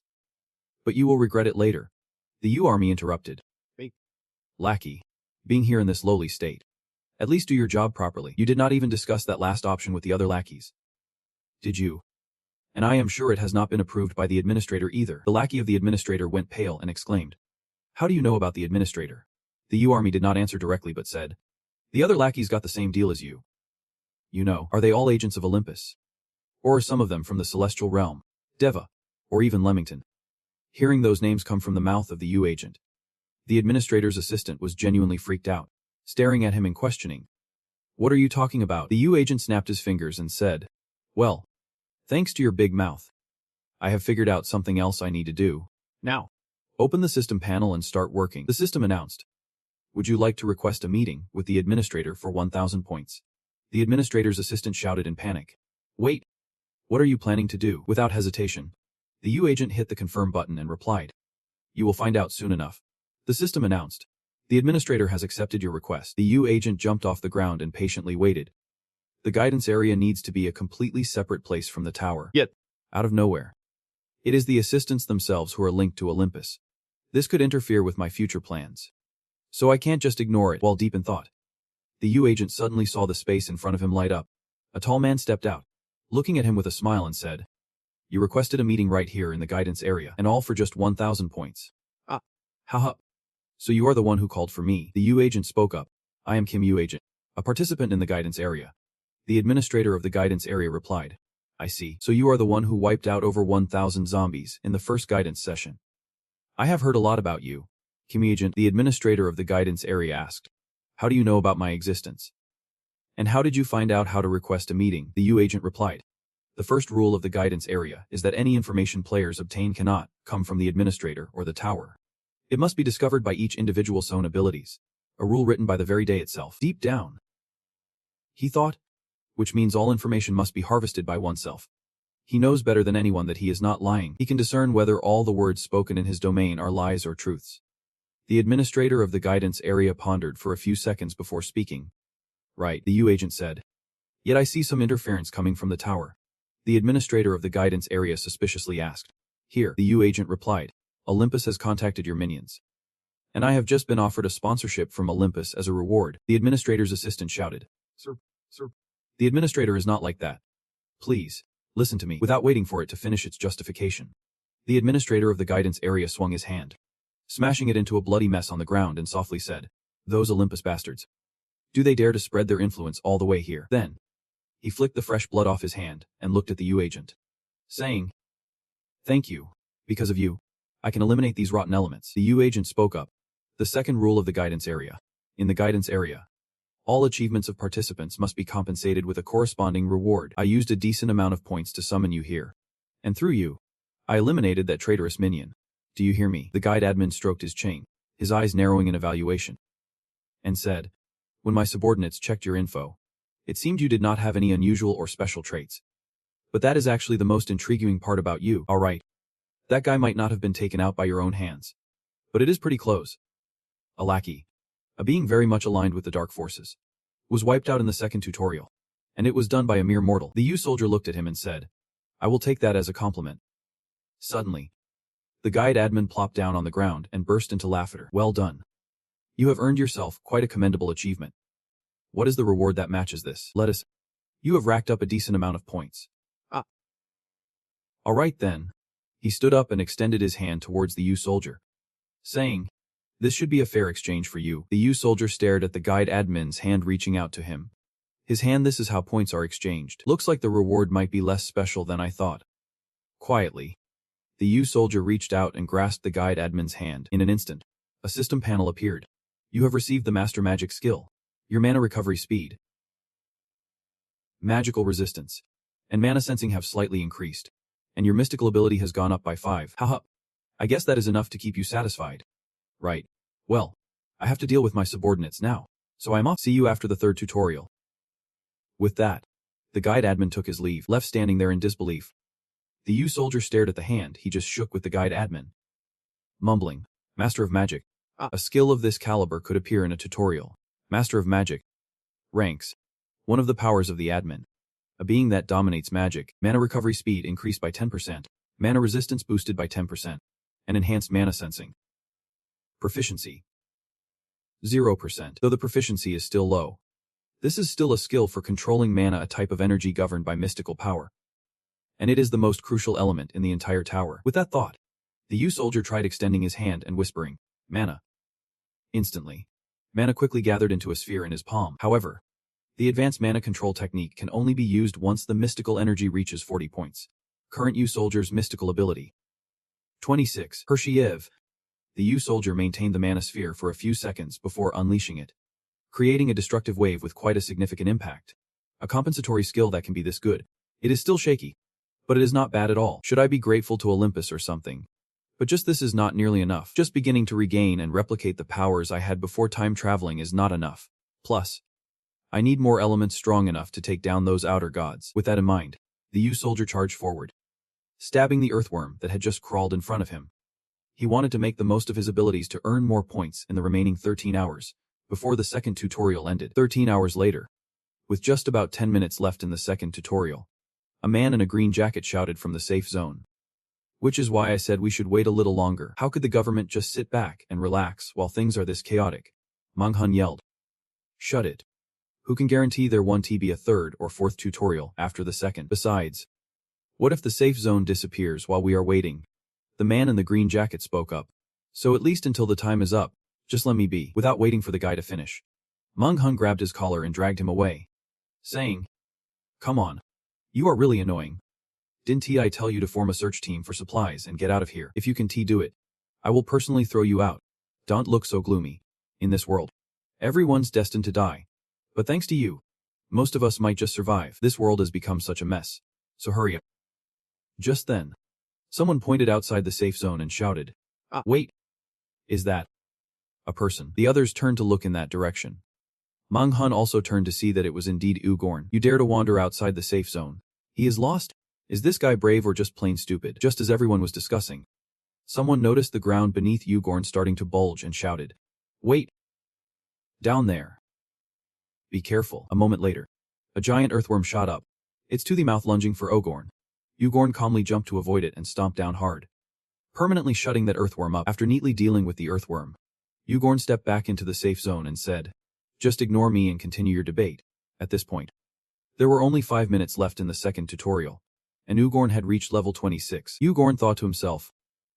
S1: But you will regret it later. The U army interrupted. Wait. Lackey. Being here in this lowly state. At least do your job properly. You did not even discuss that last option with the other lackeys. Did you? And I am sure it has not been approved by the administrator either. The lackey of the administrator went pale and exclaimed. How do you know about the administrator? The U army did not answer directly but said. The other lackeys got the same deal as you. You know, are they all agents of Olympus? Or are some of them from the celestial realm, Deva, or even Leamington? Hearing those names come from the mouth of the U agent, the administrator's assistant was genuinely freaked out, staring at him and questioning. What are you talking about? The U agent snapped his fingers and said, well, thanks to your big mouth, I have figured out something else I need to do. Now, open the system panel and start working. The system announced. Would you like to request a meeting with the administrator for 1,000 points? The administrator's assistant shouted in panic. Wait. What are you planning to do? Without hesitation, the U agent hit the confirm button and replied. You will find out soon enough. The system announced. The administrator has accepted your request. The U agent jumped off the ground and patiently waited. The guidance area needs to be a completely separate place from the tower. Yet, out of nowhere, it is the assistants themselves who are linked to Olympus. This could interfere with my future plans. So I can't just ignore it. While deep in thought, the U agent suddenly saw the space in front of him light up. A tall man stepped out, looking at him with a smile and said, You requested a meeting right here in the guidance area, and all for just 1,000 points. Haha. So you are the one who called for me. The U agent spoke up. I am Kim U agent, a participant in the guidance area. The administrator of the guidance area replied. I see. So you are the one who wiped out over 1,000 zombies in the first guidance session. I have heard a lot about you, Kim agent. The administrator of the guidance area asked. How do you know about my existence? And how did you find out how to request a meeting? The U agent replied. The first rule of the guidance area is that any information players obtain cannot come from the administrator or the tower. It must be discovered by each individual's own abilities, a rule written by the very day itself. Deep down, he thought, which means all information must be harvested by oneself. He knows better than anyone that he is not lying. He can discern whether all the words spoken in his domain are lies or truths. The administrator of the guidance area pondered for a few seconds before speaking. Right, the U agent said. Yet I see some interference coming from the tower. The administrator of the guidance area suspiciously asked. Here, the U agent replied. Olympus has contacted your minions. And I have just been offered a sponsorship from Olympus as a reward. The administrator's assistant shouted. Sir. The administrator is not like that. Please, listen to me. Without waiting for it to finish its justification, the administrator of the guidance area swung his hand, smashing it into a bloody mess on the ground and softly said, Those Olympus bastards. Do they dare to spread their influence all the way here? Then, he flicked the fresh blood off his hand and looked at the U agent, saying, Thank you. Because of you, I can eliminate these rotten elements. The U agent spoke up. The second rule of the guidance area. In the guidance area, all achievements of participants must be compensated with a corresponding reward. I used a decent amount of points to summon you here. And through you, I eliminated that traitorous minion. Do you hear me? The guide admin stroked his chain, his eyes narrowing in evaluation, and said, When my subordinates checked your info, it seemed you did not have any unusual or special traits. But that is actually the most intriguing part about you. All right. That guy might not have been taken out by your own hands, but it is pretty close. A lackey, a being very much aligned with the dark forces, was wiped out in the second tutorial, and it was done by a mere mortal. The U soldier looked at him and said, I will take that as a compliment. Suddenly, the guide admin plopped down on the ground and burst into laughter. Well done. You have earned yourself quite a commendable achievement. What is the reward that matches this? You have racked up a decent amount of points. All right then. He stood up and extended his hand towards the U soldier, saying, This should be a fair exchange for you. The U soldier stared at the guide admin's hand reaching out to him. His hand. This is how points are exchanged. Looks like the reward might be less special than I thought. Quietly, the U soldier reached out and grasped the guide admin's hand. In an instant, a system panel appeared. You have received the master magic skill. Your mana recovery speed, magical resistance, and mana sensing have slightly increased. And your mystical ability has gone up by 5. Haha. I guess that is enough to keep you satisfied. Right. Well, I have to deal with my subordinates now, so I'm off. See you after the third tutorial. With that, the guide admin took his leave, left standing there in disbelief. The U-soldier stared at the hand he just shook with the guide admin. Mumbling, Master of Magic. A skill of this caliber could appear in a tutorial. Master of Magic. Ranks. One of the powers of the admin. A being that dominates magic. Mana recovery speed increased by 10%. Mana resistance boosted by 10%. And enhanced mana sensing. Proficiency. 0%. Though the proficiency is still low. This is still a skill for controlling mana, a type of energy governed by mystical power. And it is the most crucial element in the entire tower. With that thought, the U-soldier tried extending his hand and whispering, "Mana." Instantly, mana quickly gathered into a sphere in his palm. However, the advanced mana control technique can only be used once the mystical energy reaches 40 points. Current U-soldier's mystical ability. 26. Hershiev. The U-soldier maintained the mana sphere for a few seconds before unleashing it, creating a destructive wave with quite a significant impact. A compensatory skill that can be this good. It is still shaky, but it is not bad at all. Should I be grateful to Olympus or something? But just this is not nearly enough. Just beginning to regain and replicate the powers I had before time traveling is not enough. Plus, I need more elements strong enough to take down those outer gods. With that in mind, the U-soldier charged forward, stabbing the earthworm that had just crawled in front of him. He wanted to make the most of his abilities to earn more points in the remaining 13 hours, before the second tutorial ended. 13 hours later, with just about 10 minutes left in the second tutorial, a man in a green jacket shouted from the safe zone. Which is why I said we should wait a little longer. How could the government just sit back and relax while things are this chaotic? Manghun yelled. Shut it. Who can guarantee there won't be a third or fourth tutorial after the second? Besides, what if the safe zone disappears while we are waiting? The man in the green jacket spoke up. So at least until the time is up, just let me be. Without waiting for the guy to finish, Manghun grabbed his collar and dragged him away, saying, "Come on. You are really annoying. Didn't I tell you to form a search team for supplies and get out of here? If you can do it, I will personally throw you out. Don't look so gloomy. In this world, everyone's destined to die. But thanks to you, most of us might just survive. This world has become such a mess. So hurry up." Just then, someone pointed outside the safe zone and shouted, "Wait. Is that a person?" The others turned to look in that direction. Manghun also turned to see that it was indeed Ugorn. "You dare to wander outside the safe zone? He is lost? Is this guy brave or just plain stupid?" Just as everyone was discussing, someone noticed the ground beneath Ugorn starting to bulge and shouted, "Wait! Down there! Be careful." A moment later, a giant earthworm shot up, its toothy mouth lunging for Ugorn. Ugorn calmly jumped to avoid it and stomped down hard, permanently shutting that earthworm up. After neatly dealing with the earthworm, Ugorn stepped back into the safe zone and said, "Just ignore me and continue your debate." At this point, there were only 5 minutes left in the second tutorial, and Ugorn had reached level 26. Ugorn thought to himself,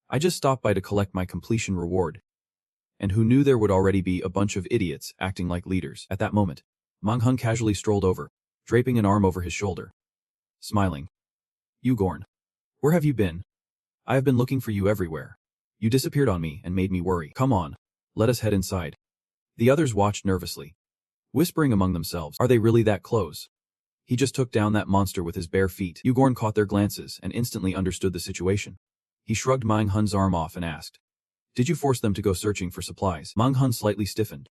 S1: "I just stopped by to collect my completion reward." And who knew there would already be a bunch of idiots acting like leaders. At that moment, Manghun casually strolled over, draping an arm over his shoulder, smiling. "Ugorn, where have you been? I have been looking for you everywhere. You disappeared on me and made me worry. Come on, let us head inside." The others watched nervously, whispering among themselves, "Are they really that close? He just took down that monster with his bare feet." Ugorn caught their glances and instantly understood the situation. He shrugged Manghun's arm off and asked, "Did you force them to go searching for supplies?" Manghun slightly stiffened,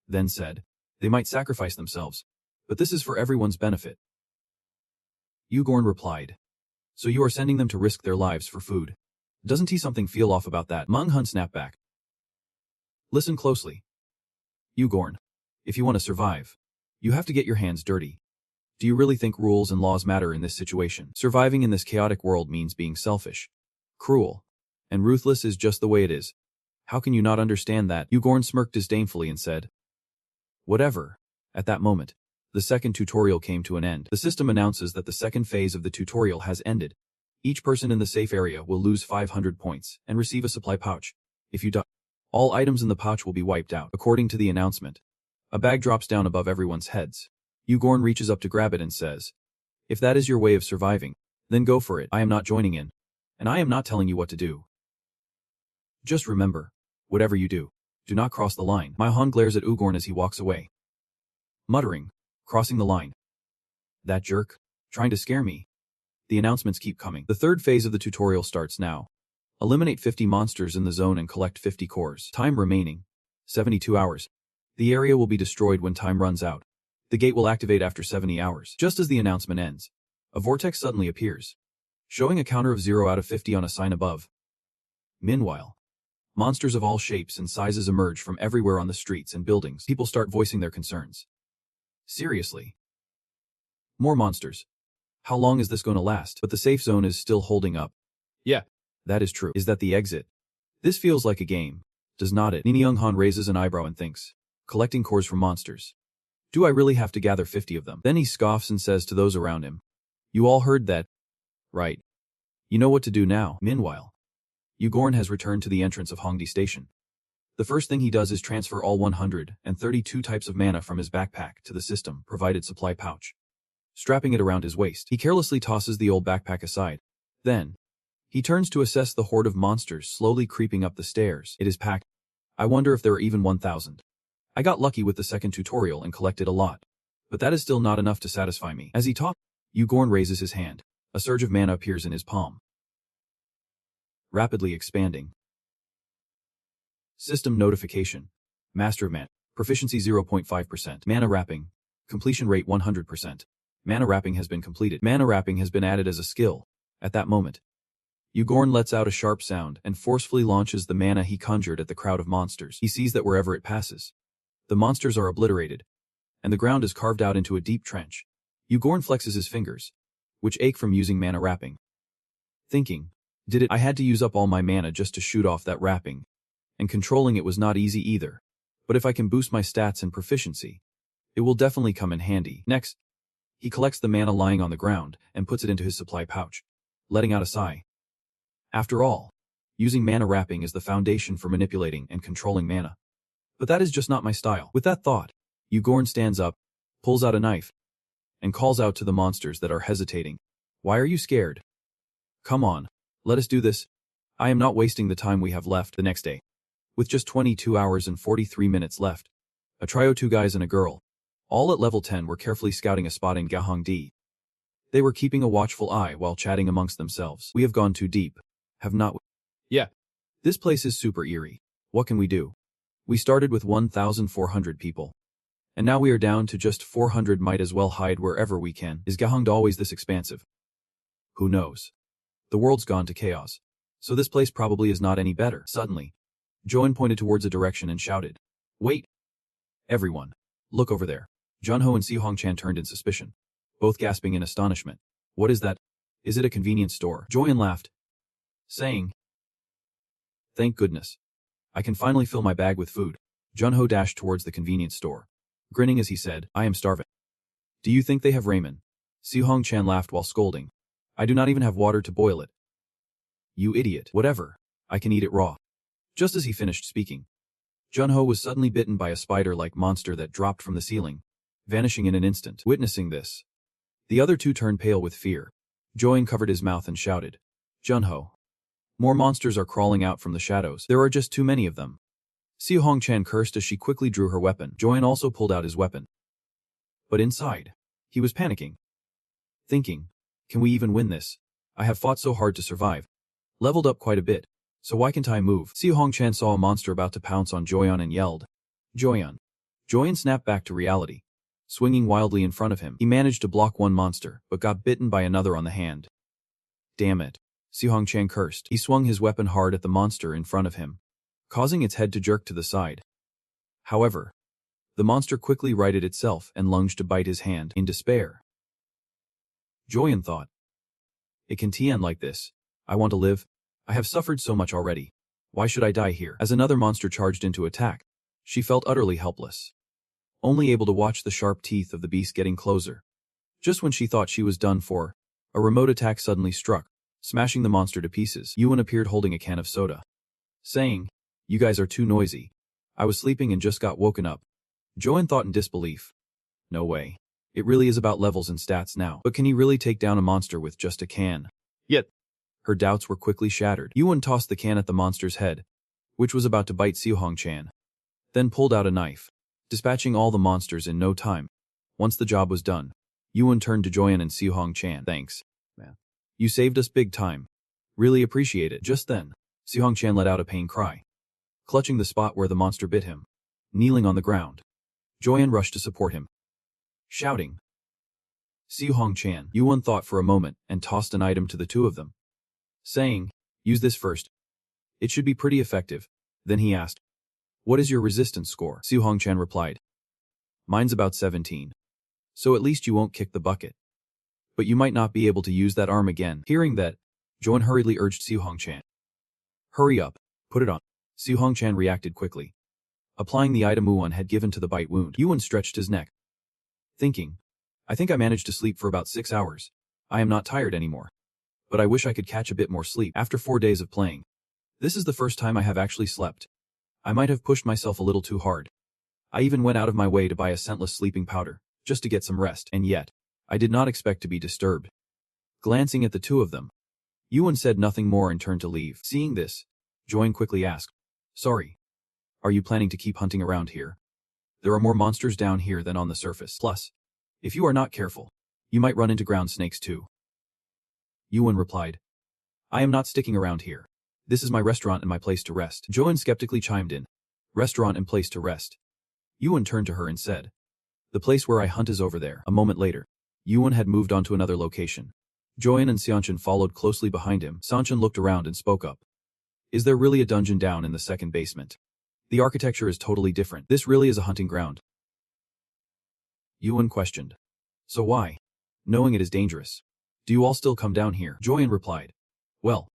S1: then said, "They might sacrifice themselves, but this is for everyone's benefit." Ugorn replied, "So you are sending them to risk their lives for food? Doesn't he something feel off about that?" Manghun snapped back. "Listen closely. Ugorn, if you want to survive, you have to get your hands dirty. Do you really think rules and laws matter in this situation? Surviving in this chaotic world means being selfish, cruel, and ruthless is just the way it is. How can you not understand that?" Ugorn smirked disdainfully and said, "Whatever." At that moment, the second tutorial came to an end. The system announces that the second phase of the tutorial has ended. Each person in the safe area will lose 500 points and receive a supply pouch. If you die, all items in the pouch will be wiped out. According to the announcement, a bag drops down above everyone's heads. Ugorn reaches up to grab it and says, "If that is your way of surviving, then go for it. I am not joining in, and I am not telling you what to do. Just remember, whatever you do, do not cross the line." Manghun glares at Ugorn as he walks away, muttering, "Crossing the line. That jerk, trying to scare me." The announcements keep coming. The third phase of the tutorial starts now. Eliminate 50 monsters in the zone and collect 50 cores. Time remaining, 72 hours. The area will be destroyed when time runs out. The gate will activate after 70 hours. Just as the announcement ends, a vortex suddenly appears, showing a counter of 0 out of 50 on a sign above. Meanwhile, monsters of all shapes and sizes emerge from everywhere on the streets and buildings. People start voicing their concerns. Seriously? More monsters. How long is this going to last? But the safe zone is still holding up. Yeah, that is true. Is that the exit? This feels like a game, does not it? Nini Young-han raises an eyebrow and thinks, collecting cores from monsters. Do I really have to gather 50 of them? Then he scoffs and says to those around him, you all heard that, right? You know what to do now. Meanwhile, Ugorn has returned to the entrance of Hongdae Station. The first thing he does is transfer all 132 types of mana from his backpack to the system-provided supply pouch. Strapping it around his waist, he carelessly tosses the old backpack aside. Then, he turns to assess the horde of monsters slowly creeping up the stairs. It is packed. I wonder if there are even 1,000. I got lucky with the second tutorial and collected a lot. But that is still not enough to satisfy me. As he talks, Ugorn raises his hand. A surge of mana appears in his palm. Rapidly expanding. System notification. Master of Mana. Proficiency 0.5%. Mana wrapping. Completion rate 100%. Mana wrapping has been completed. Mana wrapping has been added as a skill. At that moment, Ugorn lets out a sharp sound and forcefully launches the mana he conjured at the crowd of monsters. He sees that wherever it passes, the monsters are obliterated, and the ground is carved out into a deep trench. Ugorn flexes his fingers, which ache from using mana wrapping. Thinking, I had to use up all my mana just to shoot off that wrapping, and controlling it was not easy either. But if I can boost my stats and proficiency, it will definitely come in handy. Next, he collects the mana lying on the ground and puts it into his supply pouch, letting out a sigh. After all, using mana wrapping is the foundation for manipulating and controlling mana. But that is just not my style. With that thought, Ugorn stands up, pulls out a knife, and calls out to the monsters that are hesitating. Why are you scared? Come on, let us do this. I am not wasting the time we have left. The next day, with just 22 hours and 43 minutes left, a trio, 2 guys and a girl, all at level 10, were carefully scouting a spot in Gahongdae. They were keeping a watchful eye while chatting amongst themselves. We have gone too deep, have not we? Yeah. This place is super eerie. What can we do? We started with 1,400 people. And now we are down to just 400. Might as well hide wherever we can. Is Gahongdae always this expansive? Who knows? The world's gone to chaos, so this place probably is not any better. Suddenly, Joan pointed towards a direction and shouted, wait! Everyone, look over there. Junho and Si-Hong-chan turned in suspicion, both gasping in astonishment. What is that? Is it a convenience store? Joyan laughed, saying, thank goodness. I can finally fill my bag with food. Junho dashed towards the convenience store, grinning as he said, I am starving. Do you think they have ramen? Si-Hong-chan laughed while scolding. I do not even have water to boil it. You idiot. Whatever. I can eat it raw. Just as he finished speaking, Junho was suddenly bitten by a spider-like monster that dropped from the ceiling, vanishing in an instant. Witnessing this, the other two turned pale with fear. Joyan covered his mouth and shouted, Junho. More monsters are crawling out from the shadows. There are just too many of them. Si-Hong-chan cursed as she quickly drew her weapon. Joyan also pulled out his weapon. But inside, he was panicking, thinking, can we even win this? I have fought so hard to survive. Leveled up quite a bit, so why can't I move? Si-Hong-chan saw a monster about to pounce on Joyan and yelled, Joyan. Joyan snapped back to reality, swinging wildly in front of him. He managed to block one monster, but got bitten by another on the hand. Damn it. Si-Hong-chan cursed. He swung his weapon hard at the monster in front of him, causing its head to jerk to the side. However, the monster quickly righted itself and lunged to bite his hand. In despair, Joyan thought, it can't end like this. I want to live. I have suffered so much already. Why should I die here? As another monster charged into attack, she felt utterly helpless, only able to watch the sharp teeth of the beast getting closer. Just when she thought she was done for, a remote attack suddenly struck, smashing the monster to pieces. Yuan appeared holding a can of soda, saying, you guys are too noisy. I was sleeping and just got woken up. Joan thought in disbelief. No way. It really is about levels and stats now. But can he really take down a monster with just a can? Yet, her doubts were quickly shattered. Yuan tossed the can at the monster's head, which was about to bite Si-Hong-chan, then pulled out a knife, dispatching all the monsters in no time. Once the job was done, Yuan turned to Joyan and Si-Hong-chan. Thanks, man. You saved us big time. Really appreciate it. Just then, Si-Hong-chan let out a pain cry, clutching the spot where the monster bit him. kneeling on the ground. Joyan rushed to support him, shouting, "Siu Hong-chan." Yuan thought for a moment and tossed an item to the two of them, saying, "Use this first. It should be pretty effective." Then he asked, "What is your resistance score?" Siu Hong-chan replied, "Mine's about 17. So at least you won't kick the bucket. But you might not be able to use that arm again." Hearing that, Joan hurriedly urged Siu Hong-chan, "Hurry up, put it on." Siu Hong-chan reacted quickly, applying the item Yuan had given to the bite wound. Yuan stretched his neck, thinking, "I think I managed to sleep for about 6 hours. I am not tired anymore. But I wish I could catch a bit more sleep after 4 days of playing. This is the first time I have actually slept. I might have pushed myself a little too hard. I even went out of my way to buy a scentless sleeping powder, just to get some rest, and yet, I did not expect to be disturbed." Glancing at the two of them, Yuan said nothing more and turned to leave. Seeing this, Join quickly asked, "Sorry. Are you planning to keep hunting around here? There are more monsters down here than on the surface. Plus, if you are not careful, you might run into ground snakes too." Yuan replied, "I am not sticking around here. This is my restaurant and my place to rest." Joan skeptically chimed in, "Restaurant and place to rest?" Yuan turned to her and said, "The place where I hunt is over there." A moment later, Yuan had moved on to another location. Joyan and Xianchen followed closely behind him. Xianchen looked around and spoke up. "Is there really a dungeon down in the second basement? The architecture is totally different. This really is a hunting ground." Yuan questioned, "So why, knowing it is dangerous, do you all still come down here?" Joyan replied, "Well,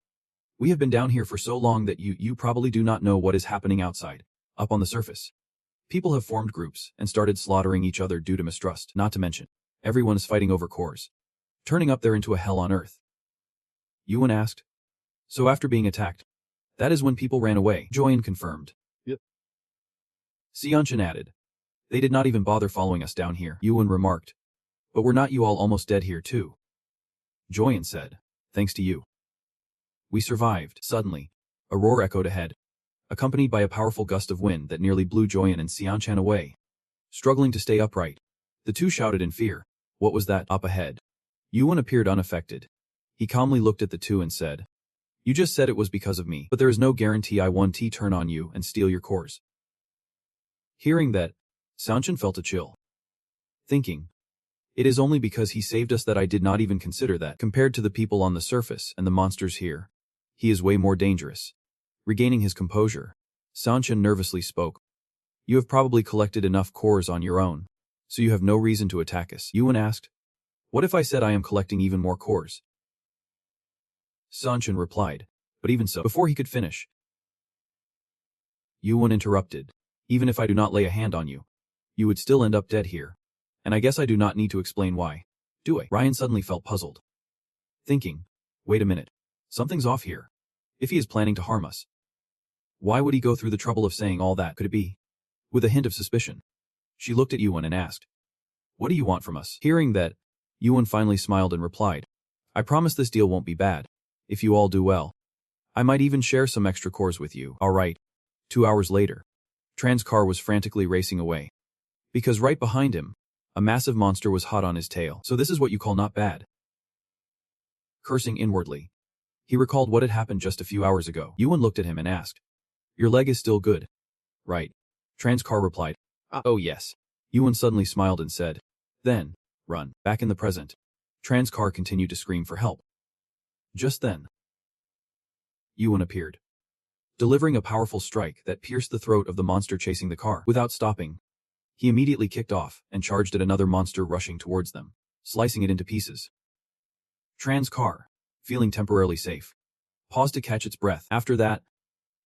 S1: we have been down here for so long that you probably do not know what is happening outside, up on the surface. People have formed groups and started slaughtering each other due to mistrust, not to mention, everyone is fighting over cores, turning up there into a hell on earth." Yuan asked, "So after being attacked, that is when people ran away?" Joyan confirmed.
S2: Yep.
S1: Xianchen added, "They did not even bother following us down here." Yuan remarked, "But were not you all almost dead here too?" Joyan said, "Thanks to you, we survived." Suddenly, a roar echoed ahead, accompanied by a powerful gust of wind that nearly blew Joyan and Xianchen away. Struggling to stay upright, the two shouted in fear, "What was that up ahead?" Yuan appeared unaffected. He calmly looked at the two and said, "You just said it was because of me, but there is no guarantee I won't turn on you and steal your cores." Hearing that, Xianchen felt a chill, thinking, "It is only because he saved us that I did not even consider that. Compared to the people on the surface and the monsters here, he is way more dangerous." Regaining his composure, Xianchen nervously spoke, "You have probably collected enough cores on your own, so you have no reason to attack us." Yuan asked, "What if I said I am collecting even more cores?" Xianchen replied, "But even so." Before he could finish, Yuan interrupted, "Even if I do not lay a hand on you, you would still end up dead here. And I guess I do not need to explain why, do I?" Ryan suddenly felt puzzled, thinking, "Wait a minute. Something's off here. If he is planning to harm us, why would he go through the trouble of saying all that? Could it be?" With a hint of suspicion, she looked at Yuan and asked, "What do you want from us?" Hearing that, Yuan finally smiled and replied, "I promise this deal won't be bad. If you all do well, I might even share some extra cores with you." All right. 2 hours later, Tran's car was frantically racing away, because right behind him, a massive monster was hot on his tail. "So this is what you call not bad?" Cursing inwardly, he recalled what had happened just a few hours ago. Yuan looked at him and asked, "Your leg is still good, right?" Tran's car replied, "Oh yes." Yuan suddenly smiled and said, "Then, run." Back in the present, Tran's car continued to scream for help. Just then, Yuan appeared, delivering a powerful strike that pierced the throat of the monster chasing the car. Without stopping, he immediately kicked off and charged at another monster rushing towards them, slicing it into pieces. Tran's car, feeling temporarily safe, paused to catch its breath. After that,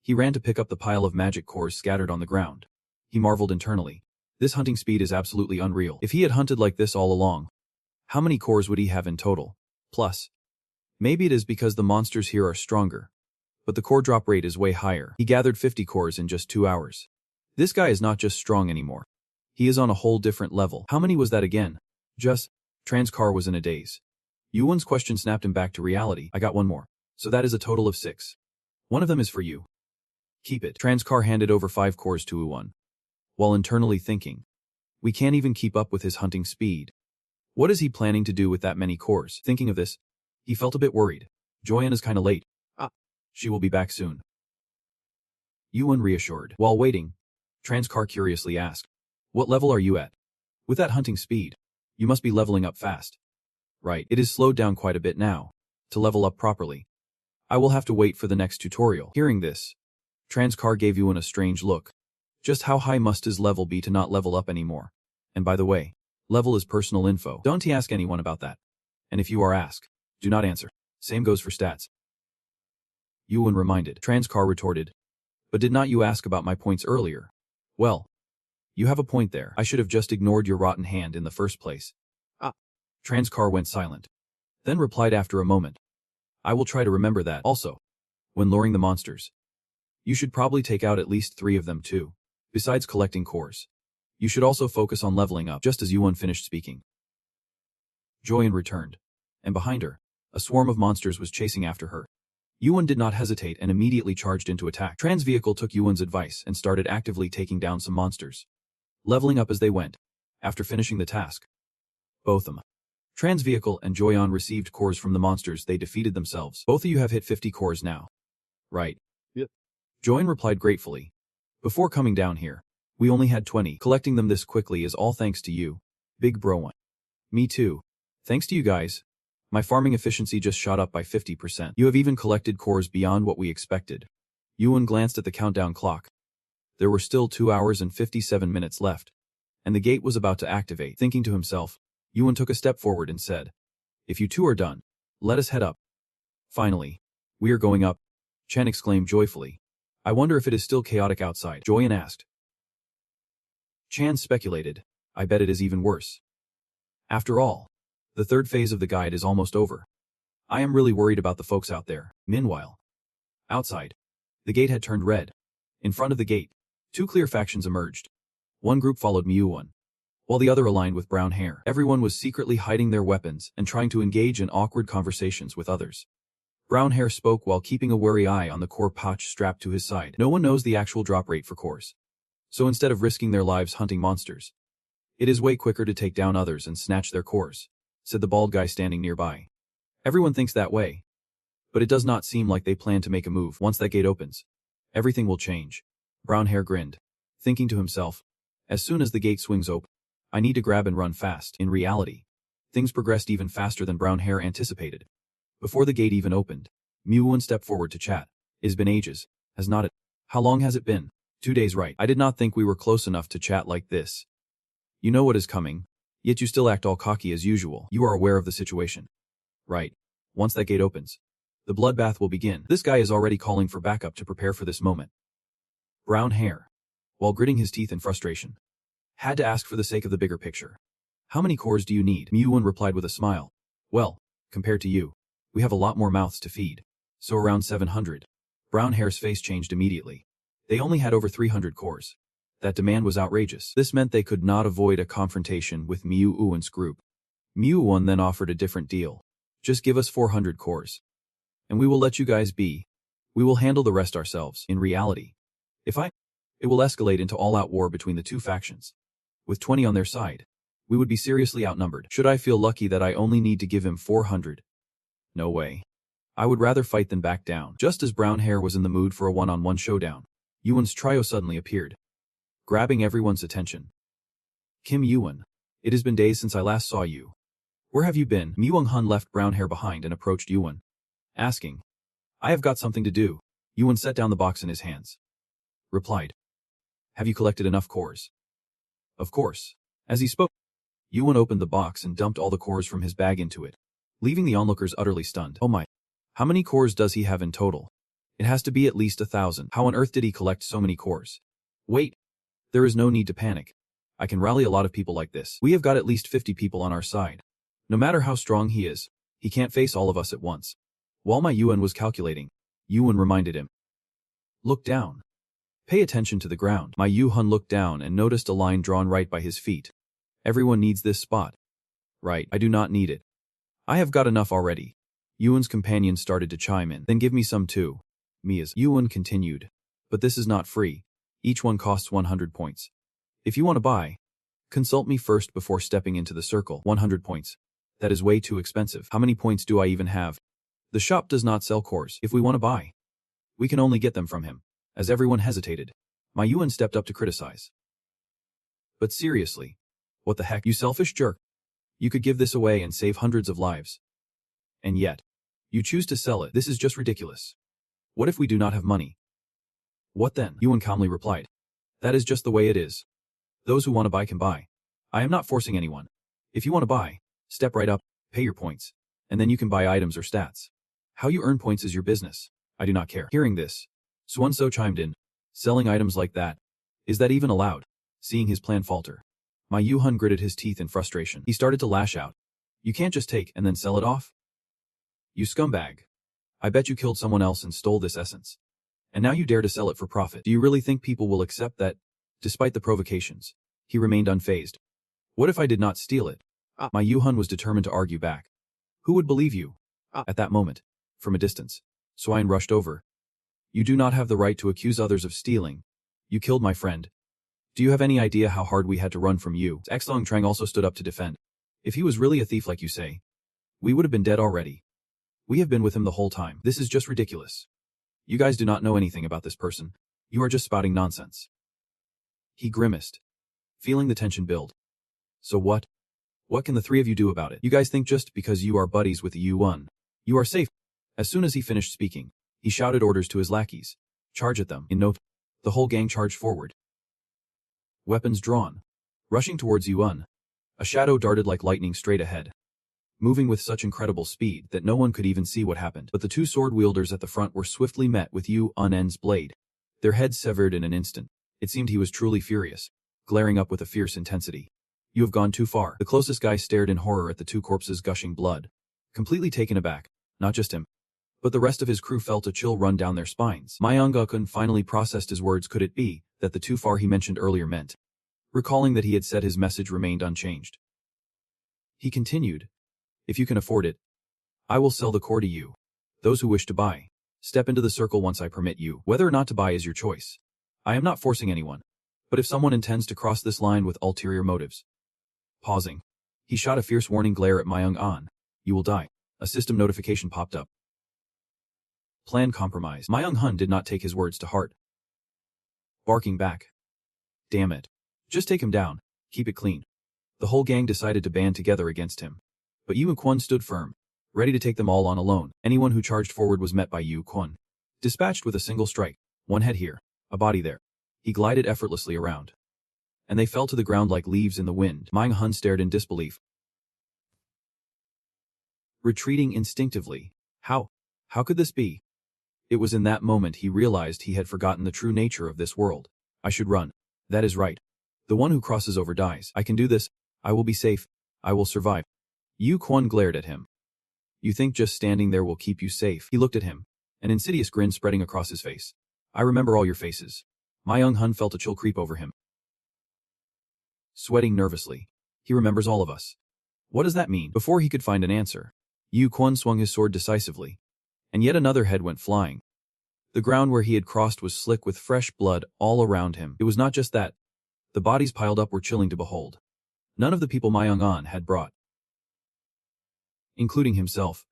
S1: he ran to pick up the pile of magic cores scattered on the ground. He marveled internally. This hunting speed is absolutely unreal. If he had hunted like this all along, how many cores would he have in total? Plus, maybe it is because the monsters here are stronger, but the core drop rate is way higher. He gathered 50 cores in just 2 hours. This guy is not just strong anymore. He is on a whole different level. How many was that again? Just, Tran's car was in a daze. Yuan's question snapped him back to reality. "I got one more. So that is a total of 6. One of them is for you. Keep it." Tran's car handed over 5 cores to Yuan, while internally thinking, "We can't even keep up with his hunting speed. What is he planning to do with that many cores?" Thinking of this, he felt a bit worried. Joyan is kinda late. She will be back soon. Yuan reassured. While waiting, Transcar curiously asked. What level are you at? With that hunting speed, you must be leveling up fast. Right, it is slowed down quite a bit now. To level up properly, I will have to wait for the next tutorial. Hearing this, Transcar gave Yuan a strange look. Just how high must his level be to not level up anymore? And by the way, level is personal info. Don't ask anyone about that. And if you are asked, do not answer. Same goes for stats. Yuan reminded. Transcar retorted. But did not you ask about my points earlier? Well, you have a point there. I should have just ignored your rotten hand in the first place. Transcar went silent. Then replied after a moment. I will try to remember that. Also, when luring the monsters, you should probably take out at least 3 of them too. Besides collecting cores, you should also focus on leveling up. Just as Yuan finished speaking, Joyan returned, and behind her, a swarm of monsters was chasing after her. Yuan did not hesitate and immediately charged into attack. Transvehicle took Yuan's advice and started actively taking down some monsters, leveling up as they went. After finishing the task, both them, Transvehicle and Joyan, received cores from the monsters they defeated themselves. Both of you have hit 50 cores now. Right.
S2: Yep.
S1: Joyan replied gratefully. Before coming down here, we only had 20. Collecting them this quickly is all thanks to you, big bro one. Me too. Thanks to you guys, my farming efficiency just shot up by 50%. You have even collected cores beyond what we expected. Yuan glanced at the countdown clock. There were still 2 hours and 57 minutes left, and the gate was about to activate. Thinking to himself, Yuan took a step forward and said, if you two are done, let us head up. Finally, we are going up, Chen exclaimed joyfully. I wonder if it is still chaotic outside, Joyan asked. Chan speculated, I bet it is even worse. After all, the third phase of the guide is almost over. I am really worried about the folks out there. Meanwhile, outside, the gate had turned red. In front of the gate, 2 clear factions emerged. One group followed Miu-1, while the other aligned with brown hair. Everyone was secretly hiding their weapons and trying to engage in awkward conversations with others. Brown hair spoke while keeping a wary eye on the core pouch strapped to his side. No one knows the actual drop rate for cores. So instead of risking their lives hunting monsters, it is way quicker to take down others and snatch their cores, said the bald guy standing nearby. Everyone thinks that way, but it does not seem like they plan to make a move. Once that gate opens, everything will change. Brown hair grinned, thinking to himself, as soon as the gate swings open, I need to grab and run fast. In reality, things progressed even faster than brown hair anticipated. Before the gate even opened, Miu-1 stepped forward to chat. It's been ages, has not it? How long has it been? 2 days, right? I did not think we were close enough to chat like this. You know what is coming, yet you still act all cocky as usual. You are aware of the situation. Right. Once that gate opens, the bloodbath will begin. This guy is already calling for backup to prepare for this moment. Brown hair, while gritting his teeth in frustration, had to ask for the sake of the bigger picture. How many cores do you need? Miu-1 replied with a smile. Well, compared to you, we have a lot more mouths to feed. So around 700. Brown hair's face changed immediately. They only had over 300 cores. That demand was outrageous. This meant they could not avoid a confrontation with Miu-1's group. Miu-1 then offered a different deal. Just give us 400 cores, and we will let you guys be. We will handle the rest ourselves. In reality, it will escalate into all-out war between the 2 factions. With 20 on their side, we would be seriously outnumbered. Should I feel lucky that I only need to give him 400? No way. I would rather fight than back down. Just as brown hair was in the mood for a one-on-one showdown, Yuan's trio suddenly appeared, grabbing everyone's attention. Kim Yuan, it has been days since I last saw you. Where have you been? Miu-1 left brown hair behind and approached Yuan, asking. I have got something to do. Yuan set down the box in his hands. Replied. Have you collected enough cores? Of course. As he spoke, Yuan opened the box and dumped all the cores from his bag into it, leaving the onlookers utterly stunned. Oh my. How many cores does he have in total? It has to be at least 1,000. How on earth did he collect so many cores? Wait. There is no need to panic. I can rally a lot of people like this. We have got at least 50 people on our side. No matter how strong he is, he can't face all of us at once. While my Yuan was calculating, Yuan reminded him. Look down. Pay attention to the ground. My Yuan looked down and noticed a line drawn right by his feet. Everyone needs this spot. Right, I do not need it. I have got enough already. Yuan's companions started to chime in. Then give me some too. Mia's. Yuan continued. But this is not free. Each one costs 100 points. If you want to buy, consult me first before stepping into the circle. 100 points. That is way too expensive. How many points do I even have? The shop does not sell cores. If we want to buy, we can only get them from him. As everyone hesitated, My Yuan stepped up to criticize. But seriously, what the heck, you selfish jerk? You could give this away and save hundreds of lives. And yet, you choose to sell it. This is just ridiculous. What if we do not have money? What then? Yuan calmly replied. That is just the way it is. Those who want to buy can buy. I am not forcing anyone. If you want to buy, step right up, pay your points, and then you can buy items or stats. How you earn points is your business. I do not care. Hearing this, Suan-so chimed in. Selling items like that? Is that even allowed? Seeing his plan falter, my Yuhun gritted his teeth in frustration. He started to lash out. You can't just take and then sell it off? You scumbag. I bet you killed someone else and stole this essence. And now you dare to sell it for profit. Do you really think people will accept that? Despite the provocations, he remained unfazed. What if I did not steal it? My Yuhun was determined to argue back. Who would believe you? At that moment, from a distance, Swine rushed over. You do not have the right to accuse others of stealing. You killed my friend. Do you have any idea how hard we had to run from you? Xlong Trang also stood up to defend. If he was really a thief like you say, we would have been dead already. We have been with him the whole time. This is just ridiculous. You guys do not know anything about this person. You are just spouting nonsense. He grimaced, feeling the tension build. So what? What can the three of you do about it? You guys think just because you are buddies with Yuan, you are safe. As soon as he finished speaking, he shouted orders to his lackeys. Charge at them. In no time, the whole gang charged forward. Weapons drawn. Rushing towards Yuan. A shadow darted like lightning straight ahead, moving with such incredible speed that no one could even see what happened. But the two sword wielders at the front were swiftly met with Yuan's blade. Their heads severed in an instant. It seemed he was truly furious, glaring up with a fierce intensity. You have gone too far. The closest guy stared in horror at the two corpses gushing blood, completely taken aback. Not just him, but the rest of his crew felt a chill run down their spines. Manga-kun finally processed his words. Could it be that the too far he mentioned earlier meant? Recalling that he had said his message remained unchanged, he continued, if you can afford it, I will sell the core to you. Those who wish to buy, step into the circle once I permit you. Whether or not to buy is your choice. I am not forcing anyone. But if someone intends to cross this line with ulterior motives. Pausing, he shot a fierce warning glare at Myung-an. You will die. A system notification popped up. Plan compromised. Myung-hun did not take his words to heart, barking back. Damn it. Just take him down. Keep it clean. The whole gang decided to band together against him. But Yu Kwon stood firm, ready to take them all on alone. Anyone who charged forward was met by Yu Kwon, dispatched with a single strike. One head here, a body there. He glided effortlessly around, and they fell to the ground like leaves in the wind. Myung-hun stared in disbelief, retreating instinctively. How could this be? It was in that moment he realized he had forgotten the true nature of this world. I should run. That is right. The one who crosses over dies. I can do this. I will be safe. I will survive. Yu Kwon glared at him. You think just standing there will keep you safe? He looked at him, an insidious grin spreading across his face. I remember all your faces. Myung-hun felt a chill creep over him. Sweating nervously, he remembers all of us. What does that mean? Before he could find an answer, Yu Kwon swung his sword decisively, and yet another head went flying. The ground where he had crossed was slick with fresh blood all around him. It was not just that. The bodies piled up were chilling to behold. None of the people Myung-an had brought, including himself,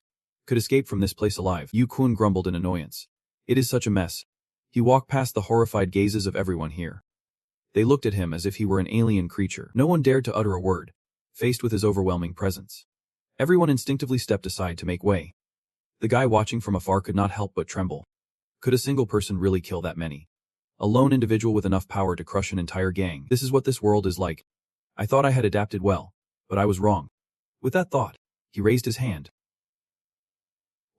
S1: could escape from this place alive. Yu Kwon grumbled in annoyance. It is such a mess. He walked past the horrified gazes of everyone here. They looked at him as if he were an alien creature. No one dared to utter a word, faced with his overwhelming presence. Everyone instinctively stepped aside to make way. The guy watching from afar could not help but tremble. Could a single person really kill that many? A lone individual with enough power to crush an entire gang. This is what this world is like. I thought I had adapted well, but I was wrong. With that thought, he raised his hand,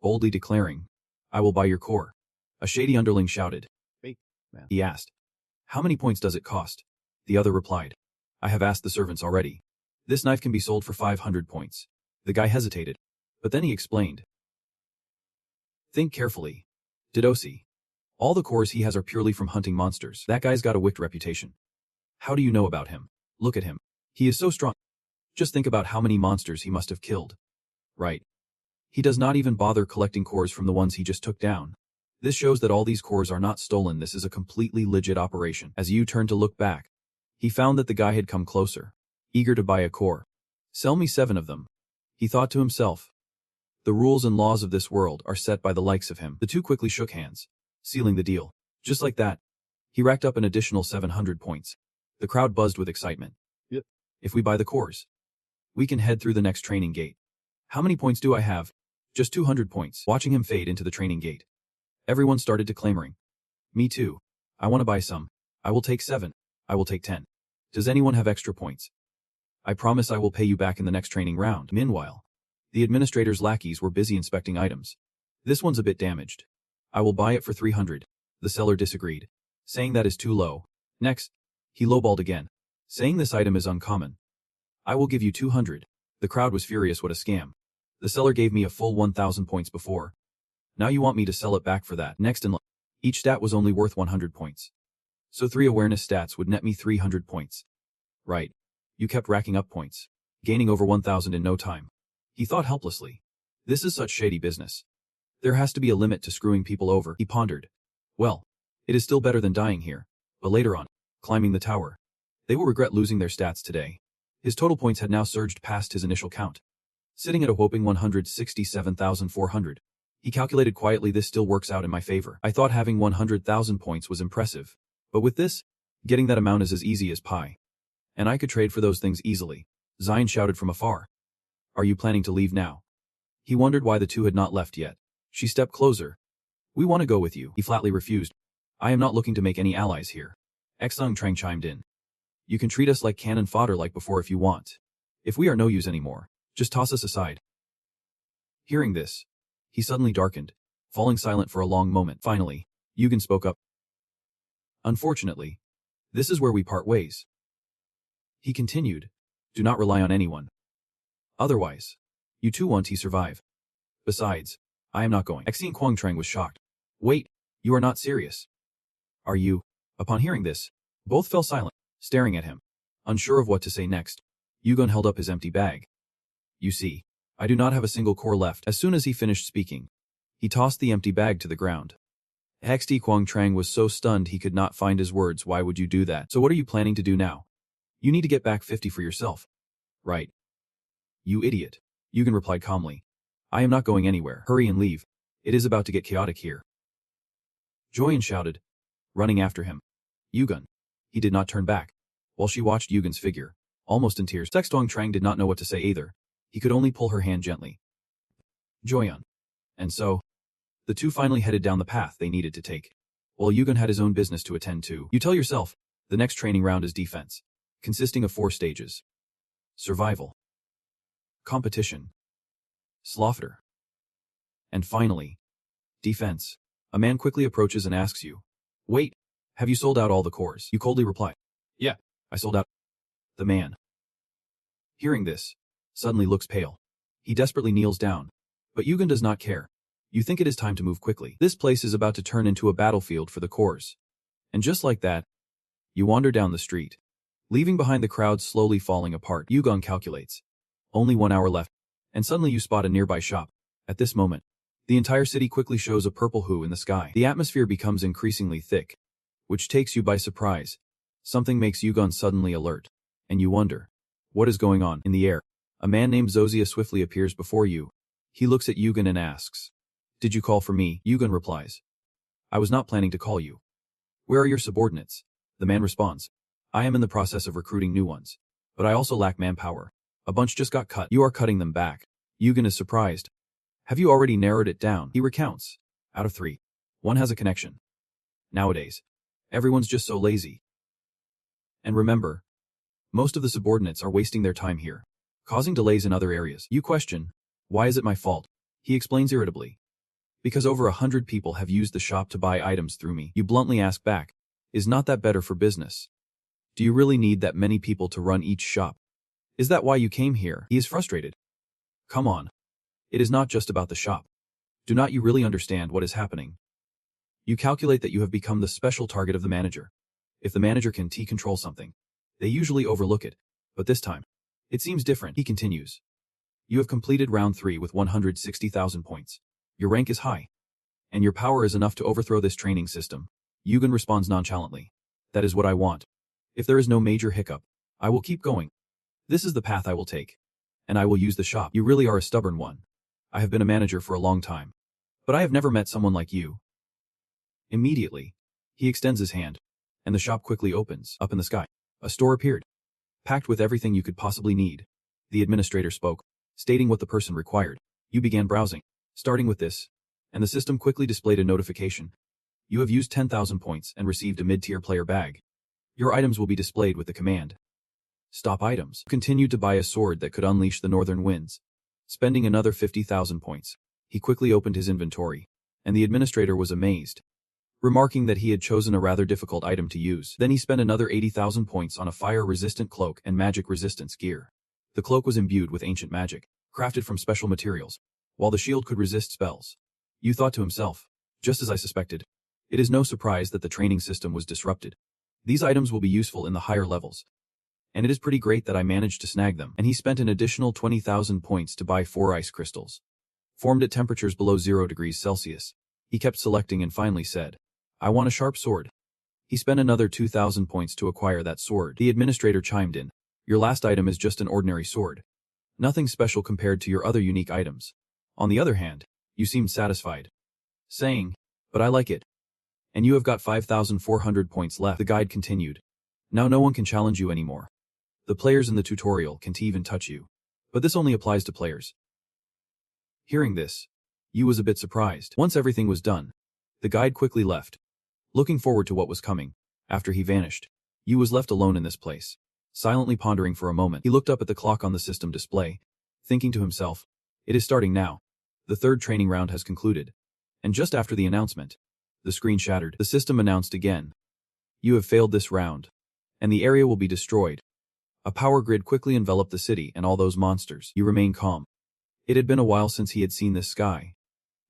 S1: boldly declaring, I will buy your core. A shady underling shouted. Hey, man. He asked, how many points does it cost? The other replied, I have asked the servants already. This knife can be sold for 500 points. The guy hesitated, but then he explained. Think carefully. Didosi. All the cores he has are purely from hunting monsters. That guy's got a wicked reputation. How do you know about him? Look at him. He is so strong. Just think about how many monsters he must have killed. Right. He does not even bother collecting cores from the ones he just took down. This shows that all these cores are not stolen. This is a completely legit operation. As Yu turned to look back, he found that the guy had come closer, eager to buy a core. Sell me 7 of them. He thought to himself. The rules and laws of this world are set by the likes of him. The two quickly shook hands, sealing the deal. Just like that, He racked up an additional 700 points. The crowd buzzed with excitement.
S2: Yep.
S1: If we buy the cores, we can head through the next training gate. How many points do I have? Just 200 points. Watching him fade into the training gate, everyone started to clamoring. Me too. I want to buy some. I will take 7. I will take 10. Does anyone have extra points? I promise I will pay you back in the next training round. Meanwhile, the administrator's lackeys were busy inspecting items. This one's a bit damaged. I will buy it for 300. The seller disagreed, saying that is too low. Next, he lowballed again, saying this item is uncommon. I will give you 200. The crowd was furious. What a scam. The seller gave me a full 1,000 points before. Now you want me to sell it back for that. Next in line, each stat was only worth 100 points. So 3 awareness stats would net me 300 points. Right. You kept racking up points, gaining over 1,000 in no time. He thought helplessly. This is such shady business. There has to be a limit to screwing people over, he pondered. Well, it is still better than dying here, but later on, climbing the tower, they will regret losing their stats today. His total points had now surged past his initial count, sitting at a whopping 167,400. He calculated quietly, this still works out in my favor. I thought having 100,000 points was impressive, but with this, getting that amount is as easy as pie. And I could trade for those things easily. Zion shouted from afar. Are you planning to leave now? He wondered why the two had not left yet. She stepped closer. We want to go with you. He flatly refused. I am not looking to make any allies here. Xung Trang chimed in. You can treat us like cannon fodder like before if you want. If we are no use anymore, just toss us aside. Hearing this, he suddenly darkened, falling silent for a long moment. Finally, Yugen spoke up. Unfortunately, this is where we part ways. He continued, do not rely on anyone. Otherwise, you too won't survive. Besides, I am not going. Xing Quangtrang was shocked. Wait, you are not serious. Are you? Upon hearing this, both fell silent, staring at him, unsure of what to say next. Yugen held up his empty bag. You see, I do not have a single core left. As soon as he finished speaking, he tossed the empty bag to the ground. XT Quangtrang was so stunned he could not find his words. Why would you do that? So what are you planning to do now? You need to get back 50 for yourself. Right. You idiot. Yugen replied calmly. I am not going anywhere. Hurry and leave. It is about to get chaotic here. Joyen shouted, running after him. Yugen. He did not turn back, while she watched Yugen's figure, almost in tears. Sextong Trang did not know what to say either. He could only pull her hand gently. Joyen. And so, the two finally headed down the path they needed to take, while Yugen had his own business to attend to. You tell yourself, the next training round is defense, consisting of 4 stages. Survival. Competition. Slaughter. And finally, defense. A man quickly approaches and asks you, wait, have you sold out all the cores? You coldly reply, yeah, I sold out. The man, hearing this, suddenly looks pale. He desperately kneels down, but Yugen does not care. You think it is time to move quickly. This place is about to turn into a battlefield for the cores. And just like that, you wander down the street, leaving behind the crowd slowly falling apart. Yugen calculates. Only 1 hour left, and suddenly you spot a nearby shop. At this moment, the entire city quickly shows a purple hue in the sky. The atmosphere becomes increasingly thick, which takes you by surprise. Something makes Yugen suddenly alert, and you wonder, what is going on? In the air, a man named Zozia swiftly appears before you. He looks at Yugen and asks, did you call for me? Yugen replies, I was not planning to call you. Where are your subordinates? The man responds, I am in the process of recruiting new ones, but I also lack manpower. A bunch just got cut. You are cutting them back. Yugen is surprised. Have you already narrowed it down? He recounts. Out of 3, 1 has a connection. Nowadays, everyone's just so lazy. And remember, most of the subordinates are wasting their time here, causing delays in other areas. You question, why is it my fault? He explains irritably. Because over 100 people have used the shop to buy items through me. You bluntly ask back, is not that better for business? Do you really need that many people to run each shop? Is that why you came here? He is frustrated. Come on. It is not just about the shop. Do not you really understand what is happening? You calculate that you have become the special target of the manager. If the manager can control something, they usually overlook it, but this time, it seems different. He continues. You have completed round 3 with 160,000 points. Your rank is high, and your power is enough to overthrow this training system. Yugen responds nonchalantly. That is what I want. If there is no major hiccup, I will keep going. This is the path I will take, and I will use the shop. You really are a stubborn one. I have been a manager for a long time, but I have never met someone like you. Immediately, he extends his hand, and the shop quickly opens. Up in the sky, a store appeared, packed with everything you could possibly need. The administrator spoke, stating what the person required. You began browsing, starting with this, and the system quickly displayed a notification. You have used 10,000 points and received a mid-tier player bag. Your items will be displayed with the command. Stop items. Continued to buy a sword that could unleash the northern winds. Spending another 50,000 points, he quickly opened his inventory, and the administrator was amazed, remarking that he had chosen a rather difficult item to use. Then he spent another 80,000 points on a fire-resistant cloak and magic resistance gear. The cloak was imbued with ancient magic, crafted from special materials, while the shield could resist spells. Yu thought to himself, just as I suspected. It is no surprise that the training system was disrupted. These items will be useful in the higher levels, and it is pretty great that I managed to snag them. And he spent an additional 20,000 points to buy 4 ice crystals, formed at temperatures below 0 degrees Celsius. He kept selecting and finally said, I want a sharp sword. He spent another 2,000 points to acquire that sword. The administrator chimed in, your last item is just an ordinary sword. Nothing special compared to your other unique items. On the other hand, you seemed satisfied, saying, but I like it. And you have got 5,400 points left. The guide continued. Now no one can challenge you anymore. The players in the tutorial can't even touch you. But this only applies to players. Hearing this, Yu was a bit surprised. Once everything was done, the guide quickly left, looking forward to what was coming. After he vanished, Yu was left alone in this place. Silently pondering for a moment, he looked up at the clock on the system display, thinking to himself, it is starting now. The third training round has concluded. And just after the announcement, the screen shattered. The system announced again, you have failed this round, and the area will be destroyed. A power grid quickly enveloped the city and all those monsters. You remain calm. It had been a while since he had seen this sky.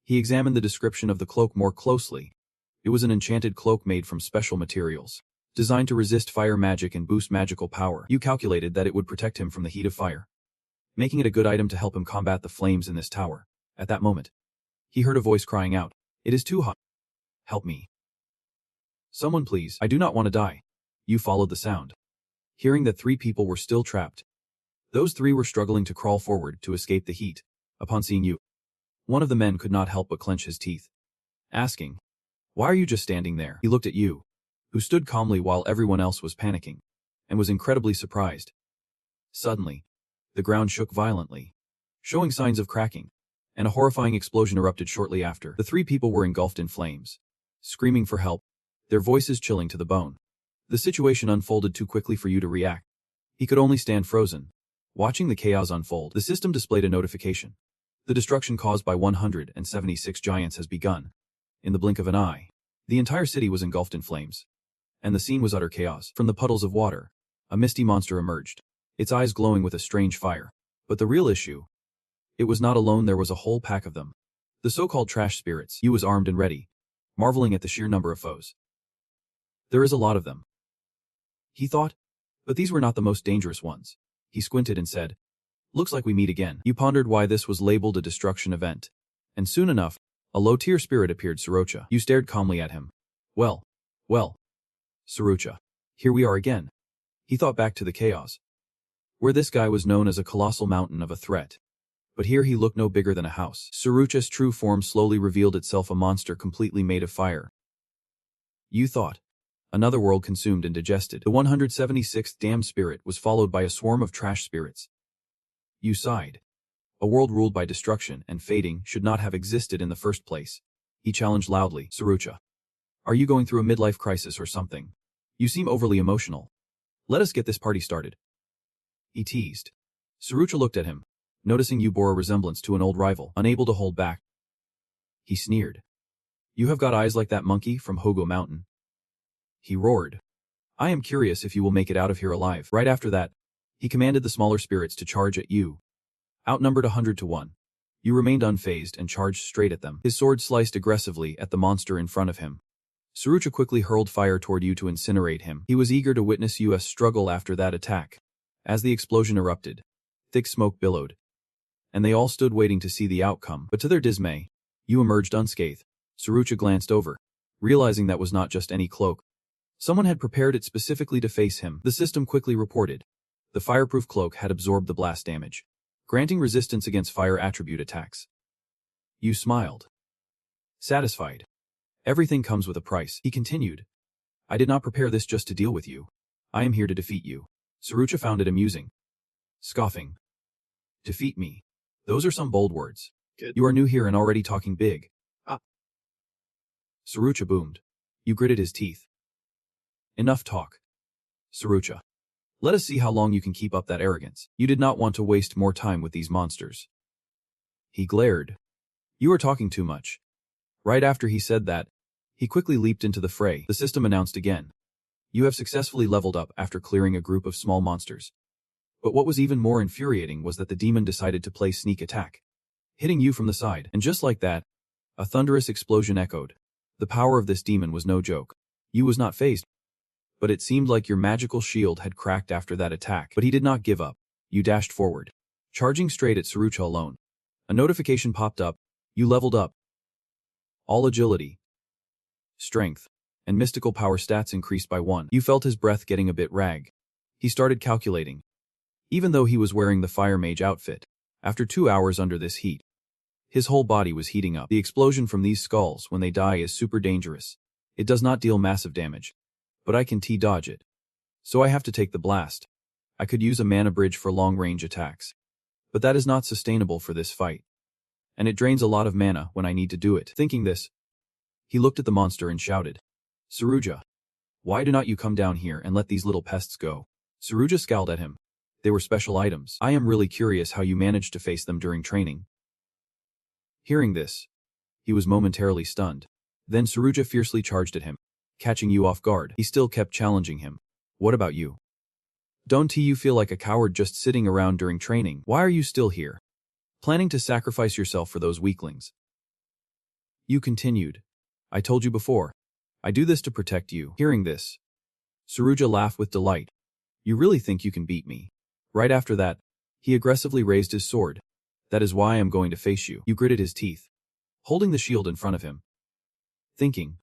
S1: He examined the description of the cloak more closely. It was an enchanted cloak made from special materials, designed to resist fire magic and boost magical power. You calculated that it would protect him from the heat of fire, making it a good item to help him combat the flames in this tower. At that moment, he heard a voice crying out, it is too hot. Help me. Someone please, I do not want to die. You followed the sound, hearing that 3 people were still trapped. Those 3 were struggling to crawl forward to escape the heat. Upon seeing you, one of the men could not help but clench his teeth, asking, why are you just standing there? He looked at you, who stood calmly while everyone else was panicking, and was incredibly surprised. Suddenly, the ground shook violently, showing signs of cracking, and a horrifying explosion erupted shortly after. The 3 people were engulfed in flames, screaming for help, their voices chilling to the bone. The situation unfolded too quickly for you to react. He could only stand frozen, watching the chaos unfold. The system displayed a notification. The destruction caused by 176 giants has begun. In the blink of an eye, the entire city was engulfed in flames, and the scene was utter chaos. From the puddles of water, a misty monster emerged, its eyes glowing with a strange fire. But the real issue, it was not alone, there was a whole pack of them. The so-called trash spirits. Yu was armed and ready, marveling at the sheer number of foes. There is a lot of them, he thought, but these were not the most dangerous ones. He squinted and said, looks like we meet again. You pondered why this was labeled a destruction event, and soon enough, a low-tier spirit appeared. Sucha. You stared calmly at him. Well, Sucha, here we are again. He thought back to the chaos, where this guy was known as a colossal mountain of a threat. But here he looked no bigger than a house. Surucha's true form slowly revealed itself, a monster completely made of fire. You thought. Another world consumed and digested. The 176th damned spirit was followed by a swarm of trash spirits. You sighed. A world ruled by destruction and fading should not have existed in the first place. He challenged loudly. Sucha, are you going through a midlife crisis or something? You seem overly emotional. Let us get this party started. He teased. Sucha looked at him, noticing you bore a resemblance to an old rival. Unable to hold back, he sneered. You have got eyes like that monkey from Hogo Mountain. He roared. I am curious if you will make it out of here alive. Right after that, he commanded the smaller spirits to charge at you. Outnumbered 100 to 1. You remained unfazed and charged straight at them. His sword sliced aggressively at the monster in front of him. Sucha quickly hurled fire toward you to incinerate him. He was eager to witness Yu's struggle after that attack. As the explosion erupted, thick smoke billowed, and they all stood waiting to see the outcome. But to their dismay, you emerged unscathed. Sucha glanced over, realizing that was not just any cloak. Someone had prepared it specifically to face him. The system quickly reported. The fireproof cloak had absorbed the blast damage, granting resistance against fire attribute attacks. You smiled, satisfied. Everything comes with a price, he continued. I did not prepare this just to deal with you. I am here to defeat you. Sucha found it amusing. Scoffing. Defeat me. Those are some bold words.
S2: Good.
S1: You are new here and already talking big.
S2: Ah.
S1: Sucha boomed. You gritted his teeth. Enough talk. Sucha. Let us see how long you can keep up that arrogance. You did not want to waste more time with these monsters. He glared. You are talking too much. Right after he said that, he quickly leaped into the fray. The system announced again. You have successfully leveled up after clearing a group of small monsters. But what was even more infuriating was that the demon decided to play sneak attack, hitting you from the side. And just like that, a thunderous explosion echoed. The power of this demon was no joke. You was not phased. But it seemed like your magical shield had cracked after that attack. But he did not give up. You dashed forward, charging straight at Sucha alone. A notification popped up. You leveled up. All agility, strength, and mystical power stats increased by 1. You felt his breath getting a bit rag. He started calculating. Even though he was wearing the fire mage outfit, after 2 hours under this heat, his whole body was heating up. The explosion from these skulls when they die is super dangerous. It does not deal massive damage, but I can T-dodge it. So I have to take the blast. I could use a mana bridge for long-range attacks, but that is not sustainable for this fight. And it drains a lot of mana when I need to do it. Thinking this, he looked at the monster and shouted, Sucha, why do not you come down here and let these little pests go? Sucha scowled at him. They were special items. I am really curious how you managed to face them during training. Hearing this, he was momentarily stunned. Then Sucha fiercely charged at him, catching you off guard. He still kept challenging him. What about you? Don't you feel like a coward just sitting around during training? Why are you still here? Planning to sacrifice yourself for those weaklings? You continued. I told you before. I do this to protect you. Hearing this, Sucha laughed with delight. You really think you can beat me? Right after that, he aggressively raised his sword. That is why I am going to face you. You gritted his teeth, holding the shield in front of him. Thinking,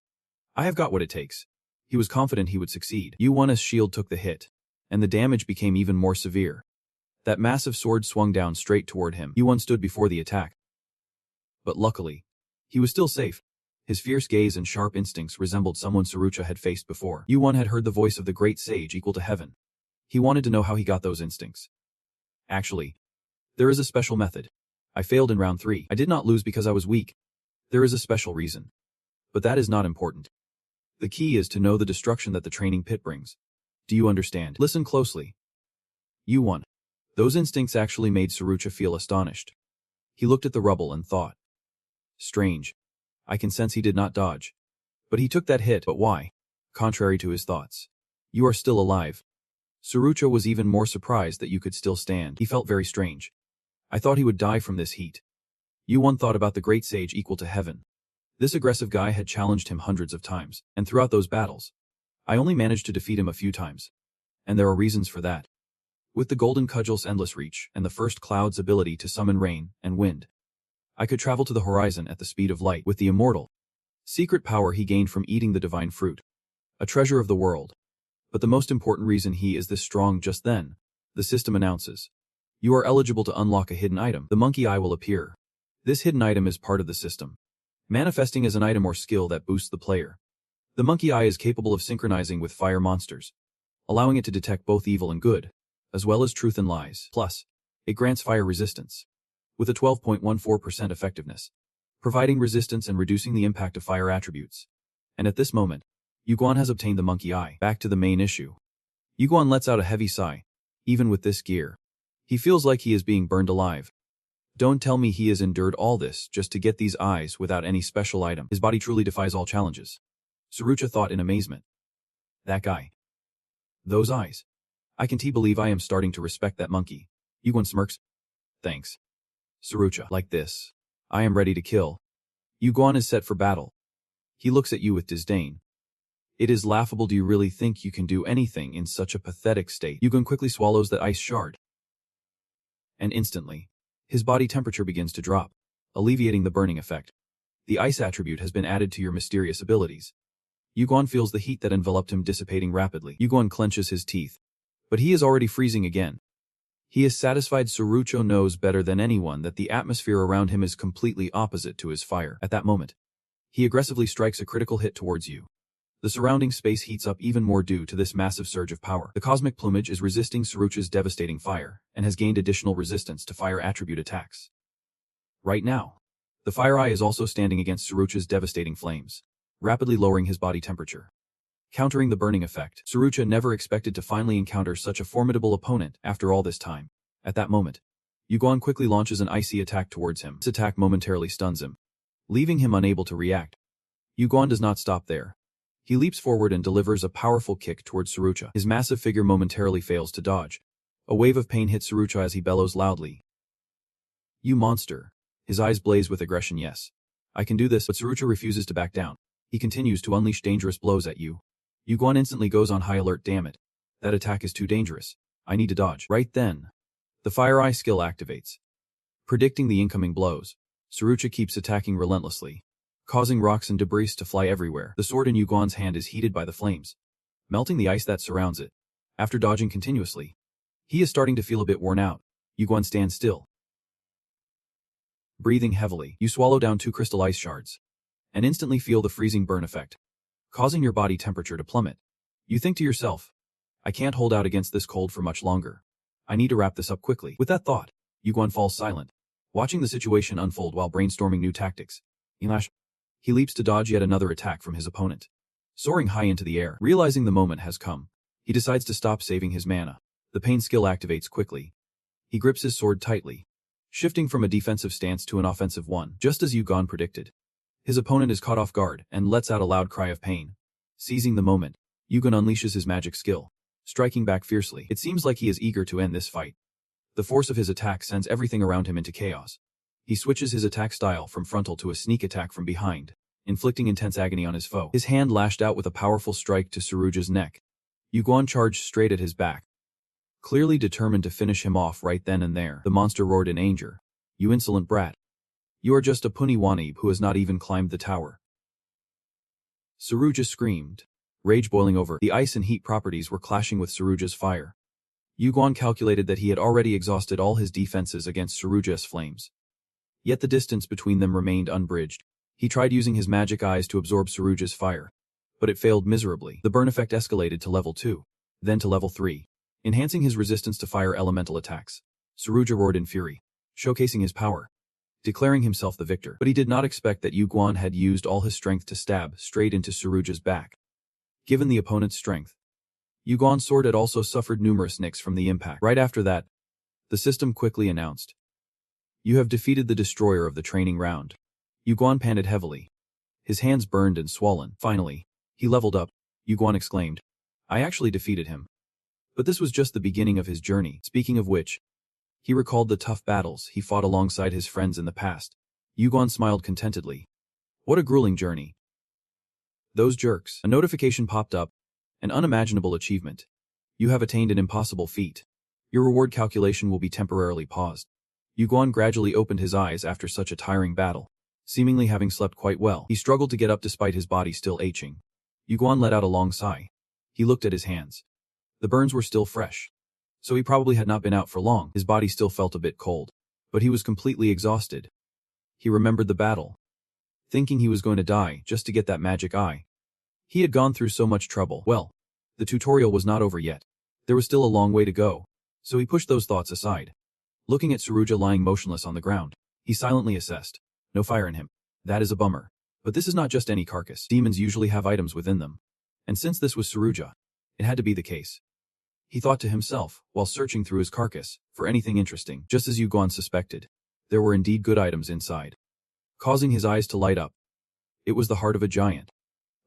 S1: I have got what it takes. He was confident he would succeed. Yuana's shield took the hit, and the damage became even more severe. That massive sword swung down straight toward him. Yuan stood before the attack. But luckily, he was still safe. His fierce gaze and sharp instincts resembled someone Sucha had faced before. Yuan had heard the voice of the great sage equal to heaven. He wanted to know how he got those instincts. Actually, there is a special method. I failed in round 3. I did not lose because I was weak. There is a special reason. But that is not important. The key is to know the destruction that the training pit brings. Do you understand? Listen closely. Yuan. Those instincts actually made Sucha feel astonished. He looked at the rubble and thought. Strange. I can sense he did not dodge. But he took that hit. But why? Contrary to his thoughts. You are still alive. Sucha was even more surprised that you could still stand. He felt very strange. I thought he would die from this heat. Yuan thought about the great sage equal to heaven. This aggressive guy had challenged him hundreds of times, and throughout those battles, I only managed to defeat him a few times. And there are reasons for that. With the golden cudgel's endless reach and the first cloud's ability to summon rain and wind, I could travel to the horizon at the speed of light. With the immortal secret power he gained from eating the divine fruit, a treasure of the world. But the most important reason he is this strong just then, the system announces. You are eligible to unlock a hidden item. The monkey eye will appear. This hidden item is part of the system, manifesting as an item or skill that boosts the player. The monkey eye is capable of synchronizing with fire monsters, allowing it to detect both evil and good, as well as truth and lies. Plus, it grants fire resistance, with a 12.14% effectiveness, providing resistance and reducing the impact of fire attributes. And at this moment, Yuan has obtained the monkey eye. Back to the main issue. Yuan lets out a heavy sigh. Even with this gear, he feels like he is being burned alive. Don't tell me he has endured all this just to get these eyes without any special item. His body truly defies all challenges. Sucha thought in amazement. That guy. Those eyes. I can't believe I am starting to respect that monkey. Yuan smirks. Thanks. Sucha. Like this. I am ready to kill. Yuan is set for battle. He looks at you with disdain. It is laughable. Do you really think you can do anything in such a pathetic state? Yuan quickly swallows that ice shard. And instantly, his body temperature begins to drop, alleviating the burning effect. The ice attribute has been added to your mysterious abilities. Yuan feels the heat that enveloped him dissipating rapidly. Yuan clenches his teeth. But he is already freezing again. He is satisfied. Sucha knows better than anyone that the atmosphere around him is completely opposite to his fire. At that moment, he aggressively strikes a critical hit towards you. The surrounding space heats up even more due to this massive surge of power. The cosmic plumage is resisting Sucha's devastating fire, and has gained additional resistance to fire attribute attacks. Right now, the fire eye is also standing against Sucha's devastating flames, rapidly lowering his body temperature. Countering the burning effect, Sucha never expected to finally encounter such a formidable opponent after all this time. At that moment, Yuguan quickly launches an icy attack towards him. This attack momentarily stuns him, leaving him unable to react. Yuguan does not stop there. He leaps forward and delivers a powerful kick towards Sucha. His massive figure momentarily fails to dodge. A wave of pain hits Sucha as he bellows loudly. "You monster." His eyes blaze with aggression. "Yes, I can do this," but Sucha refuses to back down. He continues to unleash dangerous blows at you. Yuguan instantly goes on high alert. "Damn it. That attack is too dangerous. I need to dodge." Right then, the Fire Eye skill activates. Predicting the incoming blows, Sucha keeps attacking relentlessly, causing rocks and debris to fly everywhere. The sword in Yuguan's hand is heated by the flames, melting the ice that surrounds it. After dodging continuously, he is starting to feel a bit worn out. Yuguan stands still, breathing heavily. You swallow down 2 crystal ice shards, and instantly feel the freezing burn effect, causing your body temperature to plummet. You think to yourself, "I can't hold out against this cold for much longer. I need to wrap this up quickly." With that thought, Yuguan falls silent, watching the situation unfold while brainstorming new tactics. He leaps to dodge yet another attack from his opponent. Soaring high into the air, realizing the moment has come, he decides to stop saving his mana. The pain skill activates quickly. He grips his sword tightly, shifting from a defensive stance to an offensive one, just as Yuguan predicted. His opponent is caught off guard and lets out a loud cry of pain. Seizing the moment, Yuguan unleashes his magic skill, striking back fiercely. It seems like he is eager to end this fight. The force of his attack sends everything around him into chaos. He switches his attack style from frontal to a sneak attack from behind, inflicting intense agony on his foe. His hand lashed out with a powerful strike to Sucha's neck. Yuguan charged straight at his back, clearly determined to finish him off right then and there. The monster roared in anger. "You insolent brat. You are just a puny wannabe who has not even climbed the tower." Sucha screamed, rage boiling over. The ice and heat properties were clashing with Sucha's fire. Yuguan calculated that he had already exhausted all his defenses against Sucha's flames. Yet the distance between them remained unbridged. He tried using his magic eyes to absorb Sucha's fire, but it failed miserably. The burn effect escalated to level 2, then to level 3, enhancing his resistance to fire elemental attacks. Sucha roared in fury, showcasing his power, declaring himself the victor. But he did not expect that Yuguan had used all his strength to stab straight into Sucha's back. Given the opponent's strength, Yuguan's sword had also suffered numerous nicks from the impact. Right after that, the system quickly announced, "You have defeated the destroyer of the training round." Yuguan panted heavily, his hands burned and swollen. Finally, he leveled up. Yuguan exclaimed, "I actually defeated him." But this was just the beginning of his journey. Speaking of which, he recalled the tough battles he fought alongside his friends in the past. Yuguan smiled contentedly. What a grueling journey. Those jerks. A notification popped up. An unimaginable achievement. You have attained an impossible feat. Your reward calculation will be temporarily paused. Yuguan gradually opened his eyes after such a tiring battle. Seemingly having slept quite well, he struggled to get up despite his body still aching. Yuguan let out a long sigh. He looked at his hands. The burns were still fresh, so he probably had not been out for long. His body still felt a bit cold, but he was completely exhausted. He remembered the battle, thinking he was going to die just to get that magic eye. He had gone through so much trouble. Well, the tutorial was not over yet. There was still a long way to go, so he pushed those thoughts aside. Looking at Sucha lying motionless on the ground, he silently assessed. No fire in him. That is a bummer. But this is not just any carcass. Demons usually have items within them. And since this was Sucha, it had to be the case. He thought to himself, while searching through his carcass, for anything interesting. Just as Yuguan suspected, there were indeed good items inside, causing his eyes to light up. It was the heart of a giant.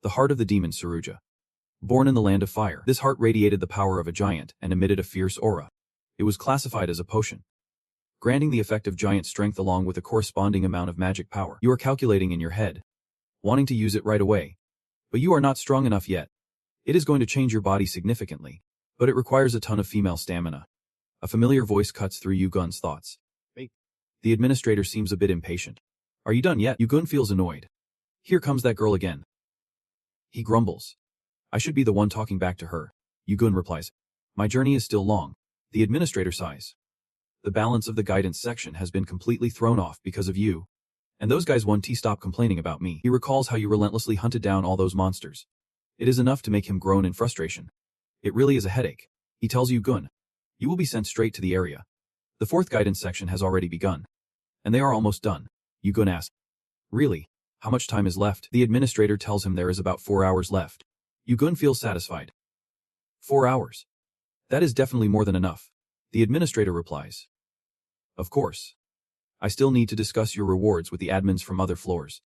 S1: The heart of the demon Sucha. Born in the land of fire, this heart radiated the power of a giant and emitted a fierce aura. It was classified as a potion, granting the effect of giant strength along with a corresponding amount of magic power. You are calculating in your head, wanting to use it right away, but you are not strong enough yet. It is going to change your body significantly, but it requires a ton of female stamina. A familiar voice cuts through Yugun's thoughts. Wait. The administrator seems a bit impatient. Are you done yet? Yugun feels annoyed. Here comes that girl again. He grumbles. I should be the one talking back to her. Yugun replies. My journey is still long. The administrator sighs. The balance of the guidance section has been completely thrown off because of you. And those guys won't stop complaining about me. He recalls how you relentlessly hunted down all those monsters. It is enough to make him groan in frustration. It really is a headache. He tells Gun. You will be sent straight to the area. The fourth guidance section has already begun. And they are almost done. Gun asks. Really? How much time is left? The administrator tells him there is about 4 hours left. Gun feels satisfied. 4 hours. That is definitely more than enough. The administrator replies. Of course. I still need to discuss your rewards with the admins from other floors.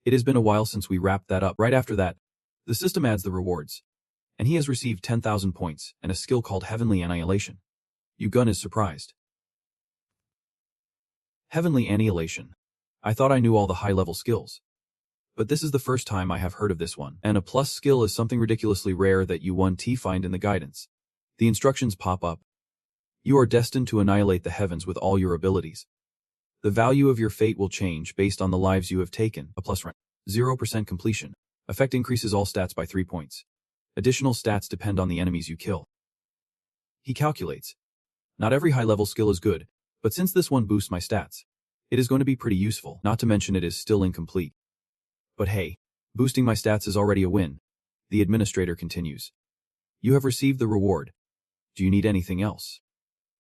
S1: It has been a while since we wrapped that up. Right after that, the system adds the rewards. And he has received 10,000 points and a skill called Heavenly Annihilation. Gun is surprised. Heavenly Annihilation. I thought I knew all the high-level skills. But this is the first time I have heard of this one. And a plus skill is something ridiculously rare that you find in the guidance. The instructions pop up. You are destined to annihilate the heavens with all your abilities. The value of your fate will change based on the lives you have taken. A plus rank. 0% completion. Effect increases all stats by 3 points. Additional stats depend on the enemies you kill. He calculates. Not every high-level skill is good, but since this one boosts my stats, it is going to be pretty useful, not to mention it is still incomplete. But hey, boosting my stats is already a win. The administrator continues. You have received the reward. Do you need anything else?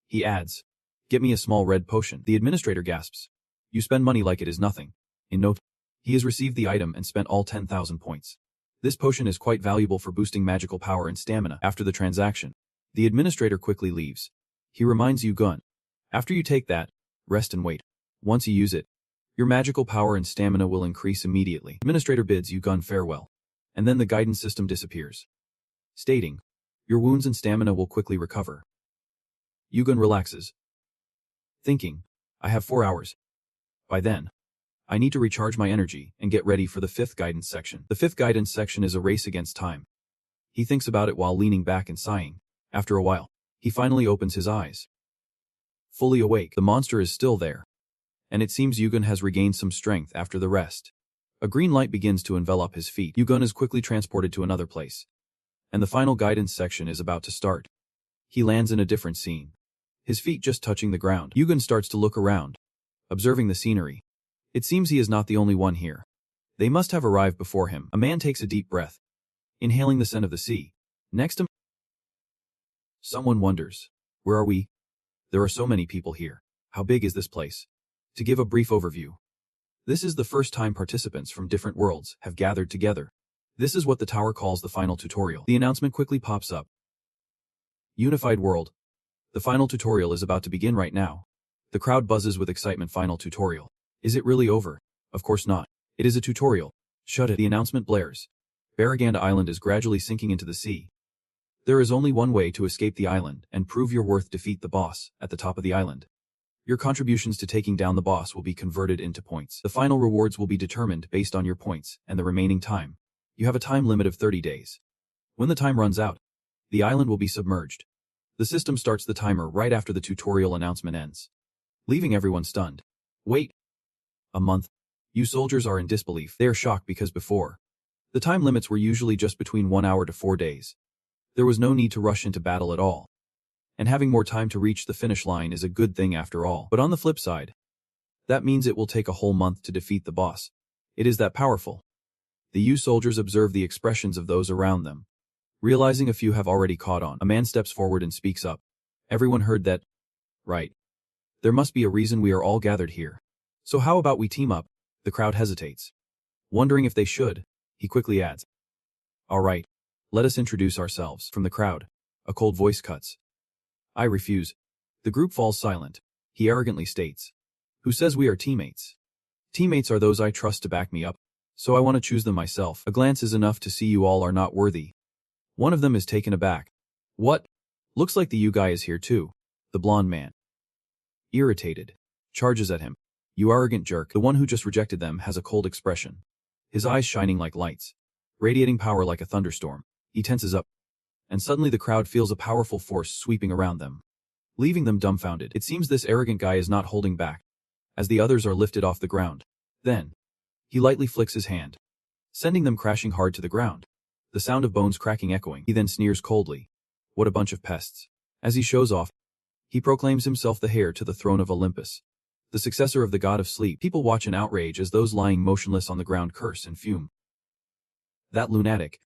S1: He adds. Get me a small red potion. The administrator gasps. You spend money like it is nothing. In no time, he has received the item and spent all 10,000 points. This potion is quite valuable for boosting magical power and stamina. After the transaction, the administrator quickly leaves. He reminds Gun. After you take that, rest and wait. Once you use it, your magical power and stamina will increase immediately. Administrator bids Gun farewell. And then the guidance system disappears. Stating, your wounds and stamina will quickly recover. Gun relaxes. Thinking, I have 4 hours. By then, I need to recharge my energy and get ready for the fifth guidance section. The fifth guidance section is a race against time. He thinks about it while leaning back and sighing. After a while, he finally opens his eyes. Fully awake, the monster is still there. And it seems Gun has regained some strength after the rest. A green light begins to envelop his feet. Gun is quickly transported to another place. And the final guidance section is about to start. He lands in a different scene. His feet just touching the ground. Gun starts to look around, observing the scenery. It seems he is not the only one here. They must have arrived before him. A man takes a deep breath, inhaling the scent of the sea. Next to him, someone wonders, where are we? There are so many people here. How big is this place? To give a brief overview. This is the first time participants from different worlds have gathered together. This is what the tower calls the final tutorial. The announcement quickly pops up. Unified world. The final tutorial is about to begin right now. The crowd buzzes with excitement. Final tutorial. Is it really over? Of course not. It is a tutorial. Shut it. The announcement blares. Barraganda Island is gradually sinking into the sea. There is only one way to escape the island and prove your worth. Defeat the boss at the top of the island. Your contributions to taking down the boss will be converted into points. The final rewards will be determined based on your points and the remaining time. You have a time limit of 30 days. When the time runs out, the island will be submerged. The system starts the timer right after the tutorial announcement ends, leaving everyone stunned. Wait. A month? You soldiers are in disbelief. They are shocked because before, the time limits were usually just between 1 hour to 4 days. There was no need to rush into battle at all. And having more time to reach the finish line is a good thing after all. But on the flip side, that means it will take a whole month to defeat the boss. It is that powerful. The U soldiers observe the expressions of those around them. Realizing a few have already caught on, a man steps forward and speaks up. Everyone heard that. Right. There must be a reason we are all gathered here. So how about we team up? The crowd hesitates. Wondering if they should, he quickly adds. All right. Let us introduce ourselves. From the crowd, a cold voice cuts. I refuse. The group falls silent. He arrogantly states. Who says we are teammates? Teammates are those I trust to back me up. So I want to choose them myself. A glance is enough to see you all are not worthy. One of them is taken aback. What? Looks like the U guy is here too. The blonde man, irritated, charges at him. You arrogant jerk. The one who just rejected them has a cold expression. His eyes shining like lights, radiating power like a thunderstorm. He tenses up. And suddenly the crowd feels a powerful force sweeping around them, leaving them dumbfounded. It seems this arrogant guy is not holding back, as the others are lifted off the ground. Then, he lightly flicks his hand, sending them crashing hard to the ground. The sound of bones cracking echoing. He then sneers coldly. What a bunch of pests. As he shows off, he proclaims himself the heir to the throne of Olympus, the successor of the god of sleep. People watch in outrage as those lying motionless on the ground curse and fume. That lunatic.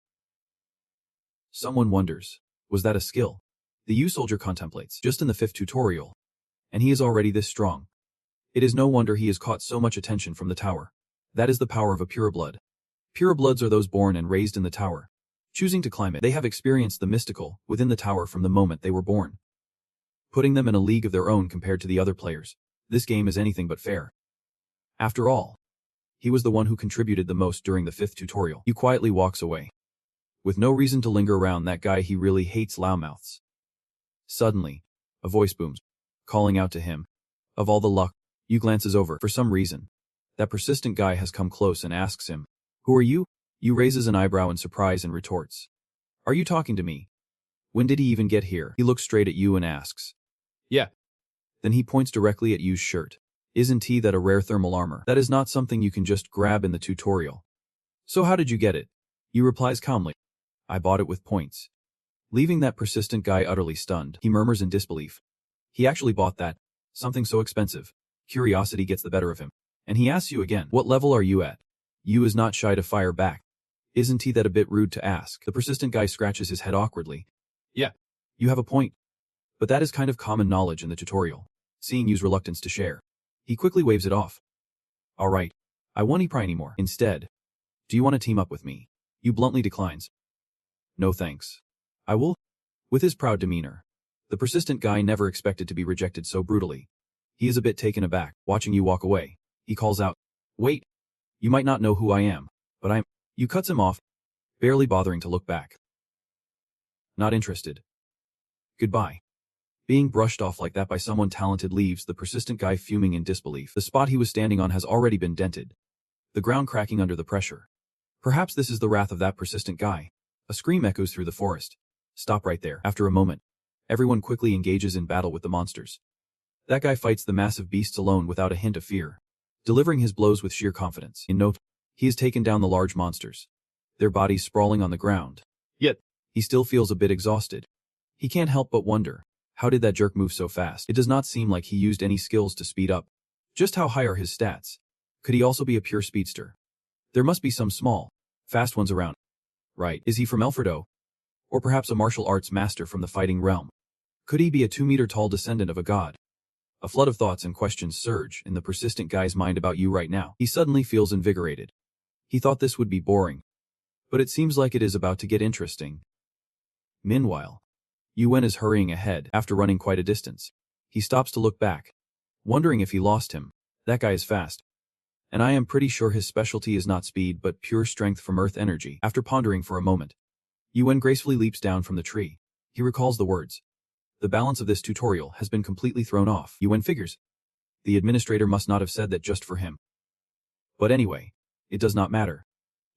S1: Someone wonders, was that a skill? The U-soldier contemplates, just in the 5th tutorial. And he is already this strong. It is no wonder he has caught so much attention from the tower. That is the power of a pureblood. Purebloods are those born and raised in the tower. Choosing to climb it, they have experienced the mystical within the tower from the moment they were born, putting them in a league of their own compared to the other players. This game is anything but fair. After all, he was the one who contributed the most during the 5th tutorial. He quietly walks away. With no reason to linger around that guy, he really hates loudmouths. Suddenly, a voice booms, calling out to him. Of all the luck, Yu glances over. For some reason, that persistent guy has come close and asks him, "Who are you?" Yu raises an eyebrow in surprise and retorts, "Are you talking to me? When did he even get here?" He looks straight at Yu and asks, "Yeah." Then he points directly at Yu's shirt. "Isn't he that a rare thermal armor? That is not something you can just grab in the tutorial." "So how did you get it?" Yu replies calmly, "I bought it with points." Leaving that persistent guy utterly stunned, he murmurs in disbelief, "He actually bought that? Something so expensive?" Curiosity gets the better of him, and he asks Yu again, "What level are you at?" Yu is not shy to fire back. "Isn't he that a bit rude to ask?" The persistent guy scratches his head awkwardly. "Yeah, you have a point. But that is kind of common knowledge in the tutorial." Seeing Yu's reluctance to share, he quickly waves it off. "Alright, I won't pry anymore. Instead, do you want to team up with me?" Yu bluntly declines. "No thanks. I will." With his proud demeanor, the persistent guy never expected to be rejected so brutally. He is a bit taken aback, watching Yu walk away. He calls out, "Wait, you might not know who I am, but I'm..." Yu cuts him off, barely bothering to look back. "Not interested. Goodbye." Being brushed off like that by someone talented leaves the persistent guy fuming in disbelief. The spot he was standing on has already been dented, the ground cracking under the pressure. Perhaps this is the wrath of that persistent guy. A scream echoes through the forest. Stop right there. After a moment, everyone quickly engages in battle with the monsters. That guy fights the massive beasts alone without a hint of fear, delivering his blows with sheer confidence. In no time, he has taken down the large monsters, their bodies sprawling on the ground. Yet, he still feels a bit exhausted. He can't help but wonder, how did that jerk move so fast? It does not seem like he used any skills to speed up. Just how high are his stats? Could he also be a pure speedster? There must be some small, fast ones around. Right, is he from Elfredo? Or perhaps a martial arts master from the fighting realm? Could he be a 2-meter-tall descendant of a god? A flood of thoughts and questions surge in the persistent guy's mind about Yu right now. He suddenly feels invigorated. He thought this would be boring, but it seems like it is about to get interesting. Meanwhile, Yuen is hurrying ahead after running quite a distance. He stops to look back, wondering if he lost him. That guy is fast, and I am pretty sure his specialty is not speed but pure strength from earth energy. After pondering for a moment, Yuen gracefully leaps down from the tree. He recalls the words. The balance of this tutorial has been completely thrown off. Yuen figures, the administrator must not have said that just for him. But anyway, it does not matter.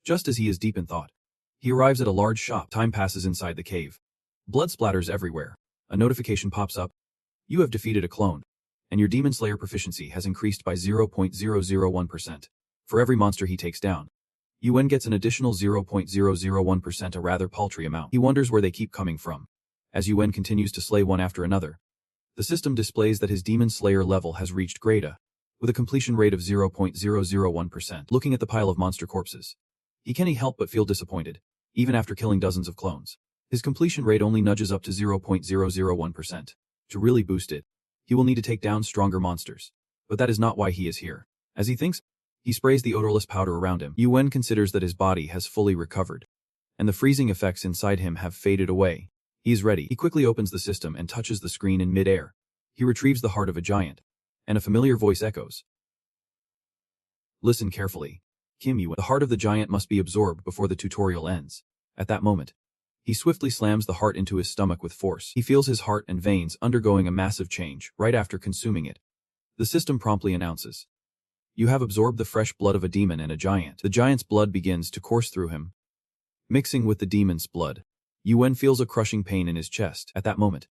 S1: Just as he is deep in thought, he arrives at a large shop. Time passes inside the cave. Blood splatters everywhere. A notification pops up. You have defeated a clone, and your Demon Slayer proficiency has increased by 0.001%. For every monster he takes down, Yuen gets an additional 0.001%, a rather paltry amount. He wonders where they keep coming from. As Yuen continues to slay one after another, the system displays that his Demon Slayer level has reached grade A, with a completion rate of 0.001%. Looking at the pile of monster corpses, he can't help but feel disappointed. Even after killing dozens of clones, his completion rate only nudges up to 0.001%. To really boost it, he will need to take down stronger monsters. But that is not why he is here. As he thinks, he sprays the odorless powder around him. Yuen considers that his body has fully recovered, and the freezing effects inside him have faded away. He is ready. He quickly opens the system and touches the screen in mid-air. He retrieves the heart of a giant, and a familiar voice echoes. Listen carefully. Kim Yuen. The heart of the giant must be absorbed before the tutorial ends. At that moment, he swiftly slams the heart into his stomach with force. He feels his heart and veins undergoing a massive change right after consuming it. The system promptly announces, you have absorbed the fresh blood of a demon and a giant. The giant's blood begins to course through him, mixing with the demon's blood. Yuen feels a crushing pain in his chest. At that moment,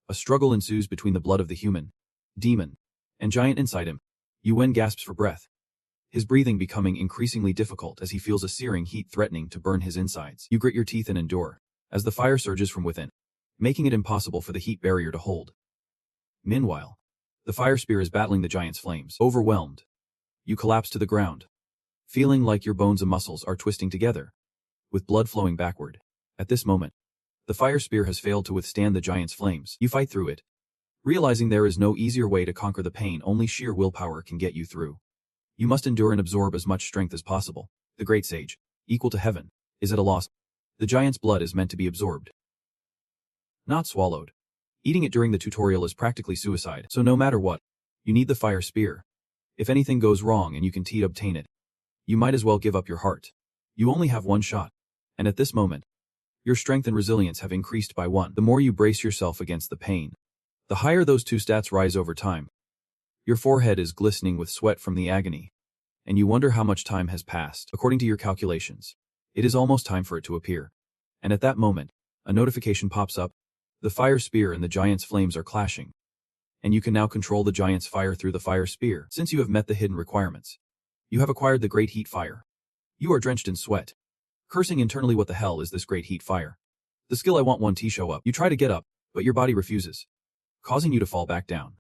S1: a struggle ensues between the blood of the human, demon, and giant inside him. Yuen gasps for breath, his breathing becoming increasingly difficult as he feels a searing heat threatening to burn his insides. You grit your teeth and endure, as the fire surges from within, making it impossible for the heat barrier to hold. Meanwhile, the fire spear is battling the giant's flames. Overwhelmed, you collapse to the ground, feeling like your bones and muscles are twisting together, with blood flowing backward. At this moment, The fire spear has failed to withstand the giant's flames. You fight through it, realizing there is no easier way to conquer the pain. Only sheer willpower can get you through. You must endure and absorb as much strength as possible. The great sage, equal to heaven, is at a loss. The giant's blood is meant to be absorbed, not swallowed. Eating it during the tutorial is practically suicide, so no matter what, you need the fire spear. If anything goes wrong and you can obtain it, you might as well give up your heart. You only have one shot, and at this moment, your strength and resilience have increased by 1. The more you brace yourself against the pain, the higher those two stats rise over time. Your forehead is glistening with sweat from the agony, and you wonder how much time has passed. According to your calculations, it is almost time for it to appear. And at that moment, a notification pops up. The fire spear and the giant's flames are clashing, and you can now control the giant's fire through the fire spear. Since you have met the hidden requirements, you have acquired the great heat fire. You are drenched in sweat, cursing internally, what the hell is this great heat fire? The skill I want 1T show up. You try to get up, but your body refuses, causing you to fall back down.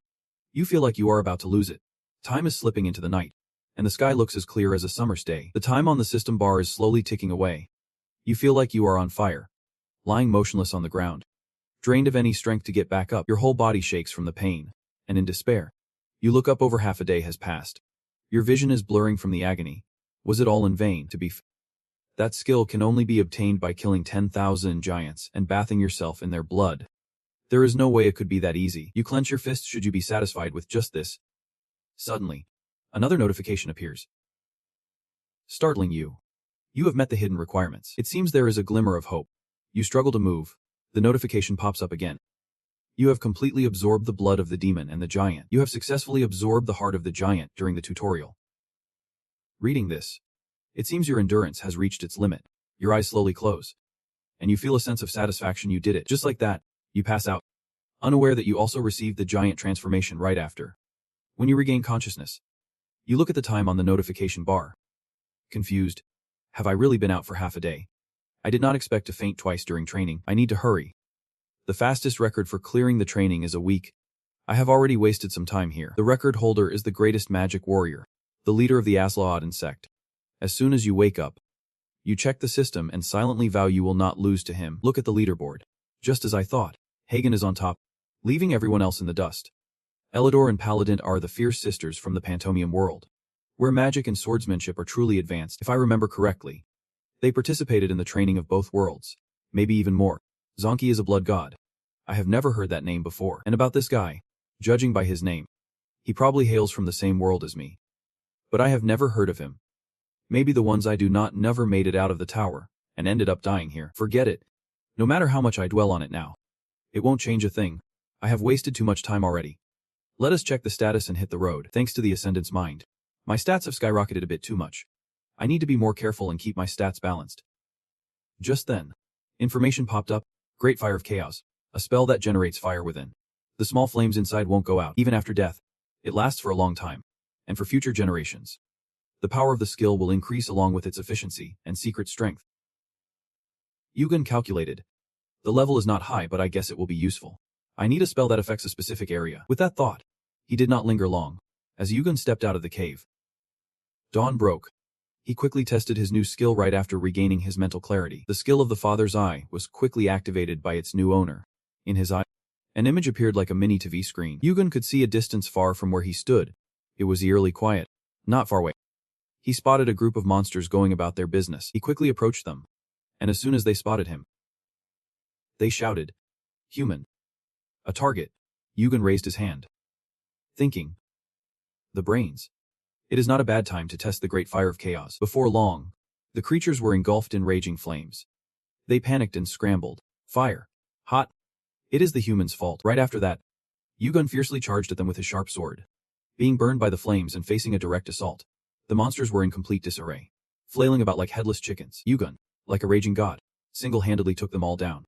S1: You feel like you are about to lose it. Time is slipping into the night, and the sky looks as clear as a summer's day. The time on the system bar is slowly ticking away. You feel like you are on fire, lying motionless on the ground, drained of any strength to get back up. Your whole body shakes from the pain, and in despair, you look up. Over half a day has passed. Your vision is blurring from the agony. Was it all in vain? That skill can only be obtained by killing 10,000 giants and bathing yourself in their blood. There is no way it could be that easy. You clench your fists. Should you be satisfied with just this? Suddenly, another notification appears, startling you. You have met the hidden requirements. It seems there is a glimmer of hope. You struggle to move. The notification pops up again. You have completely absorbed the blood of the demon and the giant. You have successfully absorbed the heart of the giant during the tutorial. Reading this, it seems your endurance has reached its limit. Your eyes slowly close, and you feel a sense of satisfaction. You did it. Just like that, you pass out, unaware that you also received the giant transformation right after. When you regain consciousness, you look at the time on the notification bar. Confused. Have I really been out for half a day? I did not expect to faint twice during training. I need to hurry. The fastest record for clearing the training is a week. I have already wasted some time here. The record holder is the greatest magic warrior, the leader of the Asloadan sect. As soon as you wake up, you check the system and silently vow you will not lose to him. Look at the leaderboard. Just as I thought, Hagen is on top, leaving everyone else in the dust. Elidor and Paladin are the fierce sisters from the Pantomium world, where magic and swordsmanship are truly advanced. If I remember correctly, they participated in the training of both worlds, maybe even more. Zonky is a blood god. I have never heard that name before. And about this guy, judging by his name, he probably hails from the same world as me. But I have never heard of him. Maybe the ones I do not never made it out of the tower, and ended up dying here. Forget it. No matter how much I dwell on it now, it won't change a thing. I have wasted too much time already. Let us check the status and hit the road. Thanks to the Ascendant's mind, my stats have skyrocketed a bit too much. I need to be more careful and keep my stats balanced. Just then, information popped up. Great Fire of Chaos, a spell that generates fire within. The small flames inside won't go out, even after death. It lasts for a long time, and for future generations. The power of the skill will increase along with its efficiency and secret strength. Yugen calculated. The level is not high, but I guess it will be useful. I need a spell that affects a specific area. With that thought, he did not linger long, as Yugen stepped out of the cave. Dawn broke. He quickly tested his new skill right after regaining his mental clarity. The skill of the Father's Eye was quickly activated by its new owner. In his eye, an image appeared like a mini TV screen. Yugen could see a distance far from where he stood. It was eerily quiet. Not far away, he spotted a group of monsters going about their business. He quickly approached them, and as soon as they spotted him, they shouted, "Human! A target!" Yugen raised his hand, thinking, the brains. It is not a bad time to test the Great Fire of Chaos. Before long, the creatures were engulfed in raging flames. They panicked and scrambled. Fire! Hot! It is the humans' fault. Right after that, Yugen fiercely charged at them with his sharp sword. Being burned by the flames and facing a direct assault, the monsters were in complete disarray, flailing about like headless chickens. Yugen, like a raging god, single-handedly took them all down.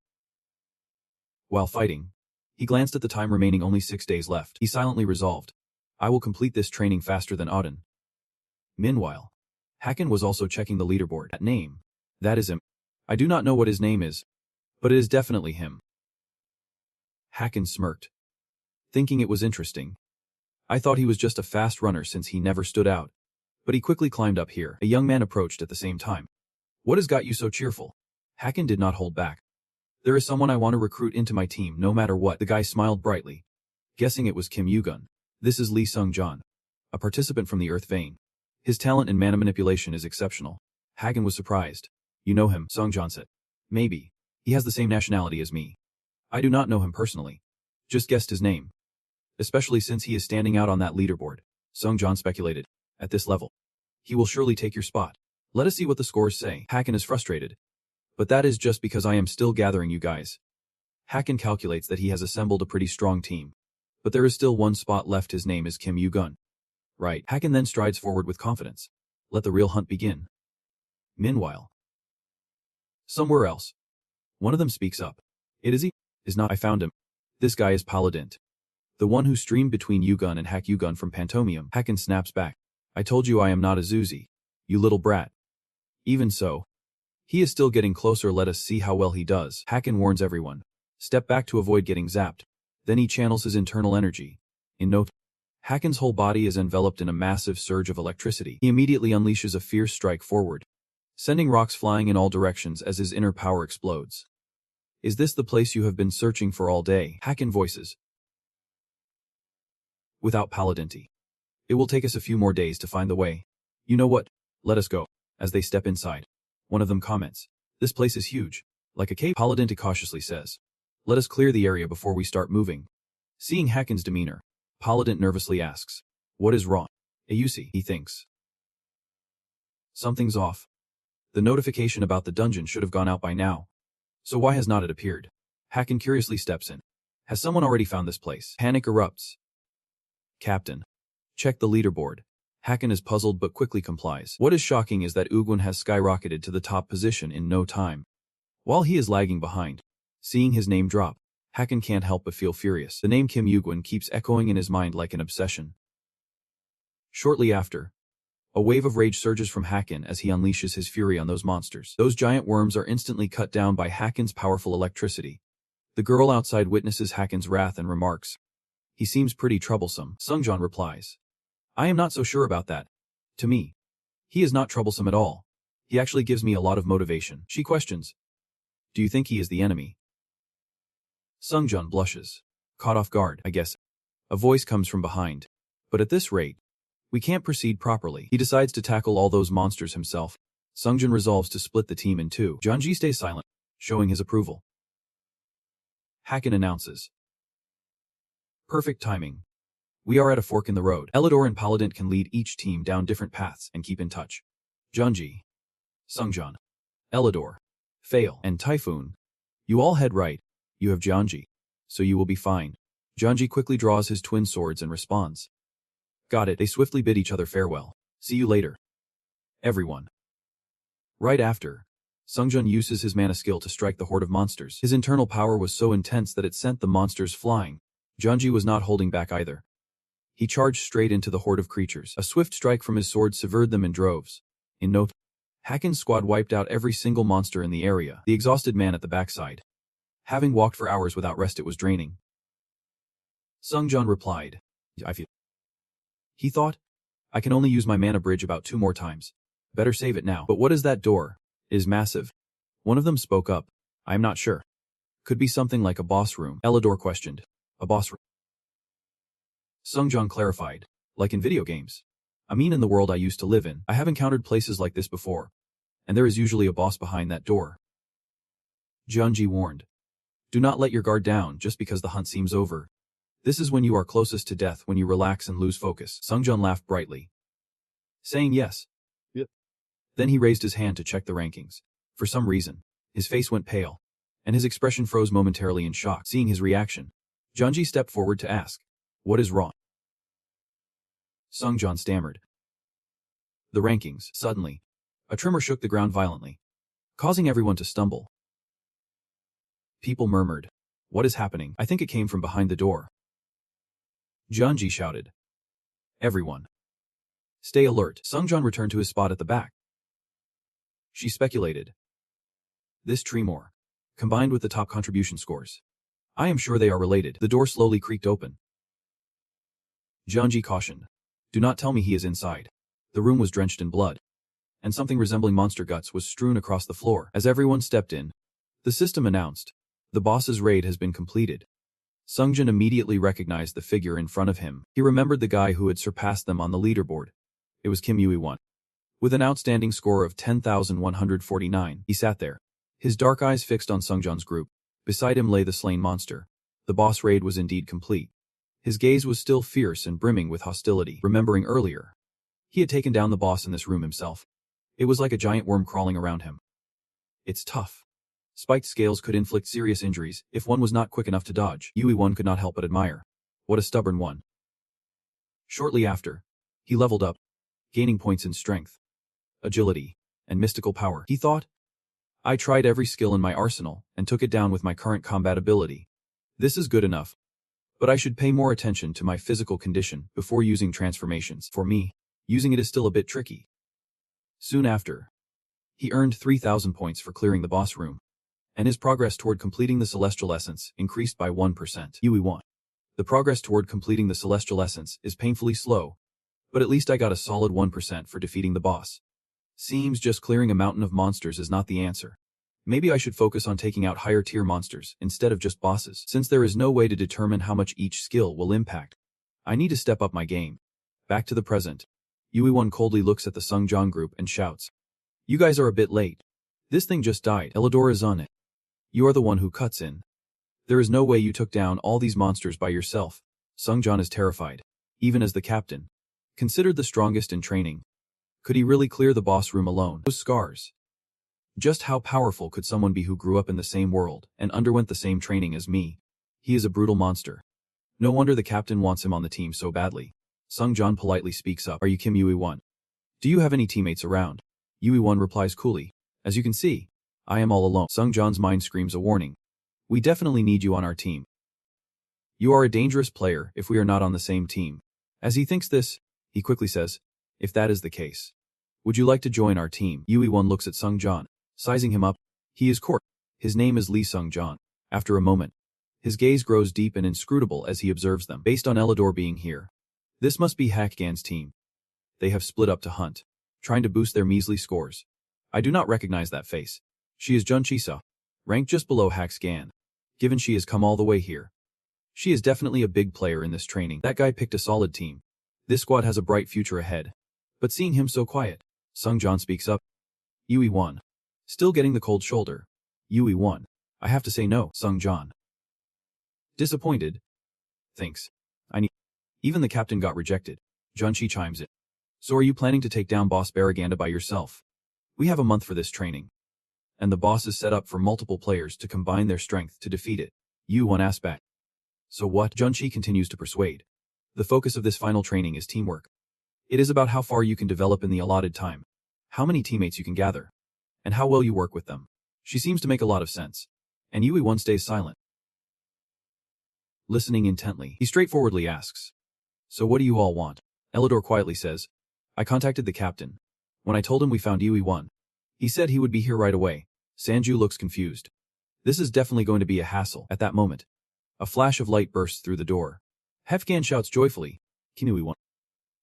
S1: While fighting, he glanced at the time, remaining only 6 days left. He silently resolved, I will complete this training faster than Auden. Meanwhile, Haken was also checking the leaderboard. That name. That is him. I do not know what his name is, but it is definitely him. Haken smirked, thinking it was interesting. I thought he was just a fast runner since he never stood out. But he quickly climbed up here. A young man approached at the same time. What has got you so cheerful? Haken did not hold back. There is someone I want to recruit into my team no matter what. The guy smiled brightly, guessing it was Kim Yugun. This is Lee Sung-jan, a participant from the Earth vein. His talent in mana manipulation is exceptional. Hagen was surprised. You know him, Sung-jan said. Maybe. He has the same nationality as me. I do not know him personally. Just guessed his name. Especially since he is standing out on that leaderboard, Sung-jan speculated. At this level, he will surely take your spot. Let us see what the scores say. Haken is frustrated. But that is just because I am still gathering you guys. Haken calculates that he has assembled a pretty strong team. But there is still one spot left. His name is Kim Yugun. Right. Haken then strides forward with confidence. Let the real hunt begin. Meanwhile, somewhere else, one of them speaks up. It is he. Is not. I found him. This guy is Paladin. The one who streamed between Yugun and Hack Yugun from Pantomium. Haken snaps back. I told you I am not a Zuzi. You little brat. Even so, he is still getting closer. Let us see how well he does. Haken warns everyone. Step back to avoid getting zapped. Then he channels his internal energy. In no time, Haken's whole body is enveloped in a massive surge of electricity. He immediately unleashes a fierce strike forward, sending rocks flying in all directions as his inner power explodes. Is this the place you have been searching for all day? Haken voices. Without Paladinity, it will take us a few more days to find the way. You know what? Let us go. As they step inside, one of them comments. This place is huge. Like a cave. Paladinity cautiously says. Let us clear the area before we start moving. Seeing Haken's demeanor, Paladin nervously asks. What is wrong? Ayusi, he thinks. Something's off. The notification about the dungeon should have gone out by now. So why has not it appeared? Haken curiously steps in. Has someone already found this place? Panic erupts. Captain. Check the leaderboard. Haken is puzzled but quickly complies. What is shocking is that Ugwin has skyrocketed to the top position in no time. While he is lagging behind, seeing his name drop, Haken can't help but feel furious. The name Kim Ugwin keeps echoing in his mind like an obsession. Shortly after, a wave of rage surges from Haken as he unleashes his fury on those monsters. Those giant worms are instantly cut down by Haken's powerful electricity. The girl outside witnesses Haken's wrath and remarks. He seems pretty troublesome. Sungjan replies. I am not so sure about that. To me, he is not troublesome at all. He actually gives me a lot of motivation. She questions. Do you think he is the enemy? Sungjan blushes. Caught off guard, I guess. A voice comes from behind. But at this rate, we can't proceed properly. He decides to tackle all those monsters himself. Sungjan resolves to split the team in two. Janji stays silent, showing his approval. Haken announces. Perfect timing. We are at a fork in the road. Elidor and Paladin can lead each team down different paths and keep in touch. Janji, Sungjan, Elidor, Fail, and Typhoon. You all head right. You have Janji, so you will be fine. Janji quickly draws his twin swords and responds. Got it. They swiftly bid each other farewell. See you later. Everyone. Right after, Sungjan uses his mana skill to strike the horde of monsters. His internal power was so intense that it sent the monsters flying. Janji was not holding back either. He charged straight into the horde of creatures. A swift strike from his sword severed them in droves. In no time, Haken's squad wiped out every single monster in the area. The exhausted man at the backside. Having walked for hours without rest, it was draining. Sungjan replied. I feel. He thought. I can only use my mana bridge about 2 more times. Better save it now. But what is that door? It is massive. One of them spoke up. I am not sure. Could be something like a boss room. Elidor questioned. A boss room. Sungjan clarified. Like in video games. I mean in the world I used to live in, I have encountered places like this before. And there is usually a boss behind that door. Janji warned. Do not let your guard down just because the hunt seems over. This is when you are closest to death, when you relax and lose focus. Sungjan laughed brightly. Saying yes. Yep. Then he raised his hand to check the rankings. For some reason, his face went pale, and his expression froze momentarily in shock. Seeing his reaction, Janji stepped forward to ask, what is wrong? Sungjan stammered. The rankings. Suddenly, a tremor shook the ground violently, causing everyone to stumble. People murmured. What is happening? I think it came from behind the door. Janji shouted. Everyone. Stay alert. Sungjan returned to his spot at the back. She speculated. This tremor, combined with the top contribution scores. I am sure they are related. The door slowly creaked open. Janji cautioned. Do not tell me he is inside. The room was drenched in blood, and something resembling monster guts was strewn across the floor. As everyone stepped in, the system announced, The boss's raid has been completed. Sungjin immediately recognized the figure in front of him. He remembered the guy who had surpassed them on the leaderboard. It was Kim Yui-won. With an outstanding score of 10,149, he sat there, his dark eyes fixed on Sungjin's group. Beside him lay the slain monster. The boss raid was indeed complete. His gaze was still fierce and brimming with hostility, remembering earlier. He had taken down the boss in this room himself. It was like a giant worm crawling around him. It's tough. Spiked scales could inflict serious injuries if one was not quick enough to dodge. Yui-won could not help but admire. What a stubborn one. Shortly after, he leveled up, gaining points in strength, agility, and mystical power. He thought, I tried every skill in my arsenal and took it down with my current combat ability. This is good enough. But I should pay more attention to my physical condition before using transformations. For me, using it is still a bit tricky. Soon after, he earned 3,000 points for clearing the boss room, and his progress toward completing the Celestial Essence increased by 1%. Yui-won. The progress toward completing the Celestial Essence is painfully slow, but at least I got a solid 1% for defeating the boss. Seems just clearing a mountain of monsters is not the answer. Maybe I should focus on taking out higher tier monsters instead of just bosses. Since there is no way to determine how much each skill will impact, I need to step up my game. Back to the present. Yui-won coldly looks at the Sungjin group and shouts, You guys are a bit late. This thing just died. Elidor is on it. You are the one who cuts in. There is no way you took down all these monsters by yourself. Sungjin is terrified, even as the captain. Considered the strongest in training. Could he really clear the boss room alone? Those scars. Just how powerful could someone be who grew up in the same world and underwent the same training as me? He is a brutal monster. No wonder the captain wants him on the team so badly. Sungjin politely speaks up. Are you Kim Yui-won? Do you have any teammates around? Yui-won replies coolly. As you can see, I am all alone. Sungjin's mind screams a warning. We definitely need you on our team. You are a dangerous player if we are not on the same team. As he thinks this, he quickly says, If that is the case, would you like to join our team? Yui-won looks at Sungjin, sizing him up. He is Court. His name is Lee Sungjin. After a moment, his gaze grows deep and inscrutable as he observes them. Based on Elidor being here, this must be Hakgan's team. They have split up to hunt, trying to boost their measly scores. I do not recognize that face. She is Jun Chisa, ranked just below Hakgan. Given she has come all the way here, she is definitely a big player in this training. That guy picked a solid team. This squad has a bright future ahead. But seeing him so quiet, Sungjin speaks up. Yui-won. Still getting the cold shoulder. Yui-won. I have to say no. Sungjin. Disappointed. Thinks. Even the captain got rejected. Junchi chimes in. So are you planning to take down Boss Baraganda by yourself? We have a month for this training. And the boss is set up for multiple players to combine their strength to defeat it. Yu-won asks back. So what? Junchi continues to persuade. The focus of this final training is teamwork. It is about how far you can develop in the allotted time, how many teammates you can gather, and how well you work with them. She seems to make a lot of sense. And Yui-won stays silent. Listening intently, he straightforwardly asks. So what do you all want? Elidor quietly says. I contacted the captain. When I told him we found Yui-won, he said he would be here right away. Sanju looks confused. This is definitely going to be a hassle. At that moment, a flash of light bursts through the door. Hefgan shouts joyfully. Kinui-won.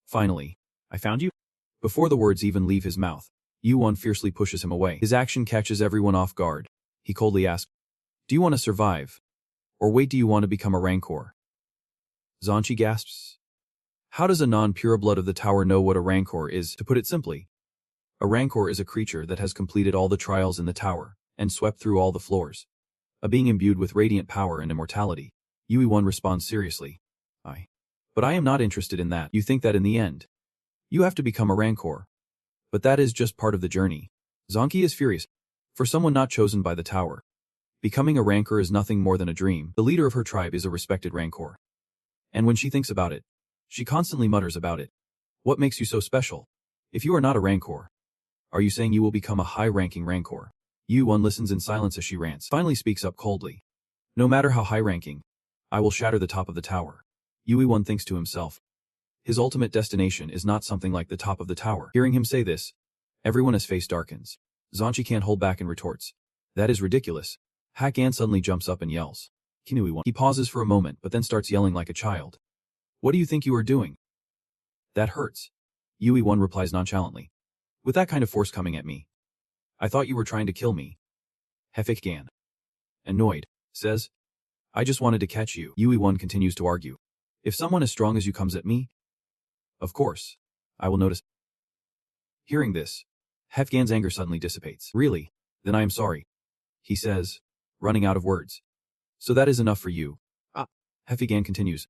S1: Finally, I found you? Before the words even leave his mouth, Yu-won fiercely pushes him away. His action catches everyone off guard. He coldly asks, Do you want to survive? Or wait, do you want to become a rancor? Zanchi gasps. How does a non-pureblood of the tower know what a rancor is? To put it simply, a rancor is a creature that has completed all the trials in the tower and swept through all the floors. A being imbued with radiant power and immortality. Yui-won responds seriously. But I am not interested in that. You think that in the end, you have to become a rancor. But that is just part of the journey. Zonki is furious. For someone not chosen by the tower, becoming a rancor is nothing more than a dream. The leader of her tribe is a respected rancor. And when she thinks about it, she constantly mutters about it. What makes you so special? If you are not a rancor, are you saying you will become a high-ranking rancor? Yu-won listens in silence as she rants. Finally speaks up coldly. No matter how high-ranking, I will shatter the top of the tower. Yui-won thinks to himself. His ultimate destination is not something like the top of the tower. Hearing him say this, everyone's face darkens. Zanchi can't hold back and retorts. That is ridiculous. Hakgan suddenly jumps up and yells. Kinui-won. He pauses for a moment but then starts yelling like a child. What do you think you are doing? That hurts. Yui-won replies nonchalantly. With that kind of force coming at me, I thought you were trying to kill me. Hakgan. Annoyed, says. I just wanted to catch you. Yui-1 continues to argue. If someone as strong as you comes at me, of course, I will notice. Hearing this, Hefgan's anger suddenly dissipates. Really? Then I am sorry, he says, running out of words. So that is enough for you. Hefgan continues.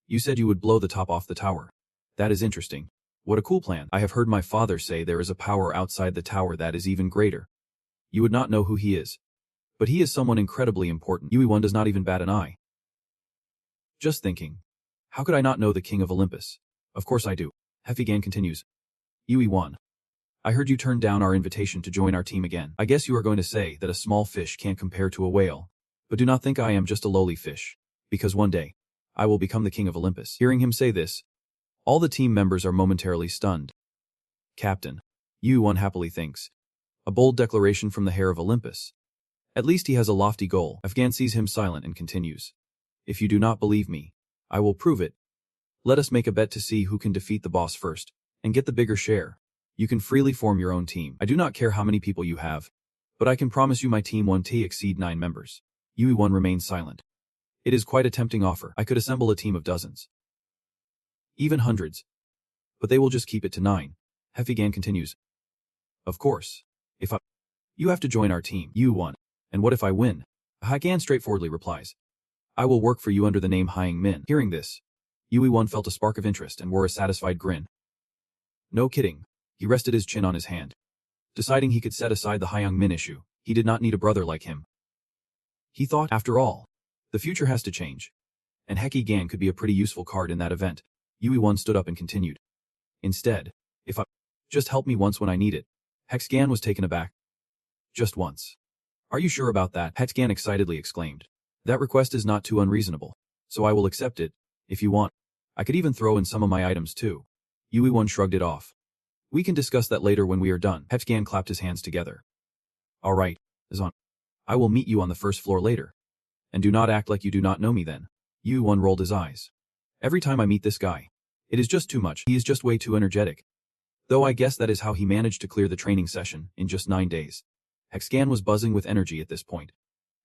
S1: You said you would blow the top off the tower. That is interesting. What a cool plan. I have heard my father say there is a power outside the tower that is even greater. You would not know who he is. But he is someone incredibly important. Yui-1 does not even bat an eye. Just thinking. How could I not know the king of Olympus? Of course I do. Hefgan continues. Yui-1. I heard you turned down our invitation to join our team again. I guess you are going to say that a small fish can't compare to a whale. But do not think I am just a lowly fish. Because one day, I will become the king of Olympus. Hearing him say this, all the team members are momentarily stunned. Captain, Yui-1 happily thinks. A bold declaration from the heir of Olympus. At least he has a lofty goal. Hefgan sees him silent and continues. If you do not believe me, I will prove it. Let us make a bet to see who can defeat the boss first, and get the bigger share. You can freely form your own team. I do not care how many people you have, but I can promise you my team won't exceed 9 members. Yui-1 remains silent. It is quite a tempting offer. I could assemble a team of dozens. Even hundreds. But they will just keep it to 9. Hefgan continues. Of course. You have to join our team. Yui-1. And what if I win? Hefgan straightforwardly replies. I will work for you under the name Hyang Min. Hearing this, Yui-1 felt a spark of interest and wore a satisfied grin. No kidding. He rested his chin on his hand. Deciding he could set aside the Hyang Min issue, he did not need a brother like him. He thought, after all, the future has to change. And Hefgan could be a pretty useful card in that event. Yui-1 stood up and continued. Instead, just help me once when I need it. Hefgan was taken aback. Just once. Are you sure about that? Hefgan excitedly exclaimed. That request is not too unreasonable, so I will accept it, if you want. I could even throw in some of my items too. Yui-1 shrugged it off. We can discuss that later when we are done. Hefgan clapped his hands together. All right, Zon. I will meet you on the first floor later. And do not act like you do not know me then. Yui-1 rolled his eyes. Every time I meet this guy, it is just too much. He is just way too energetic. Though I guess that is how he managed to clear the training session in just 9 days. Hefgan was buzzing with energy at this point.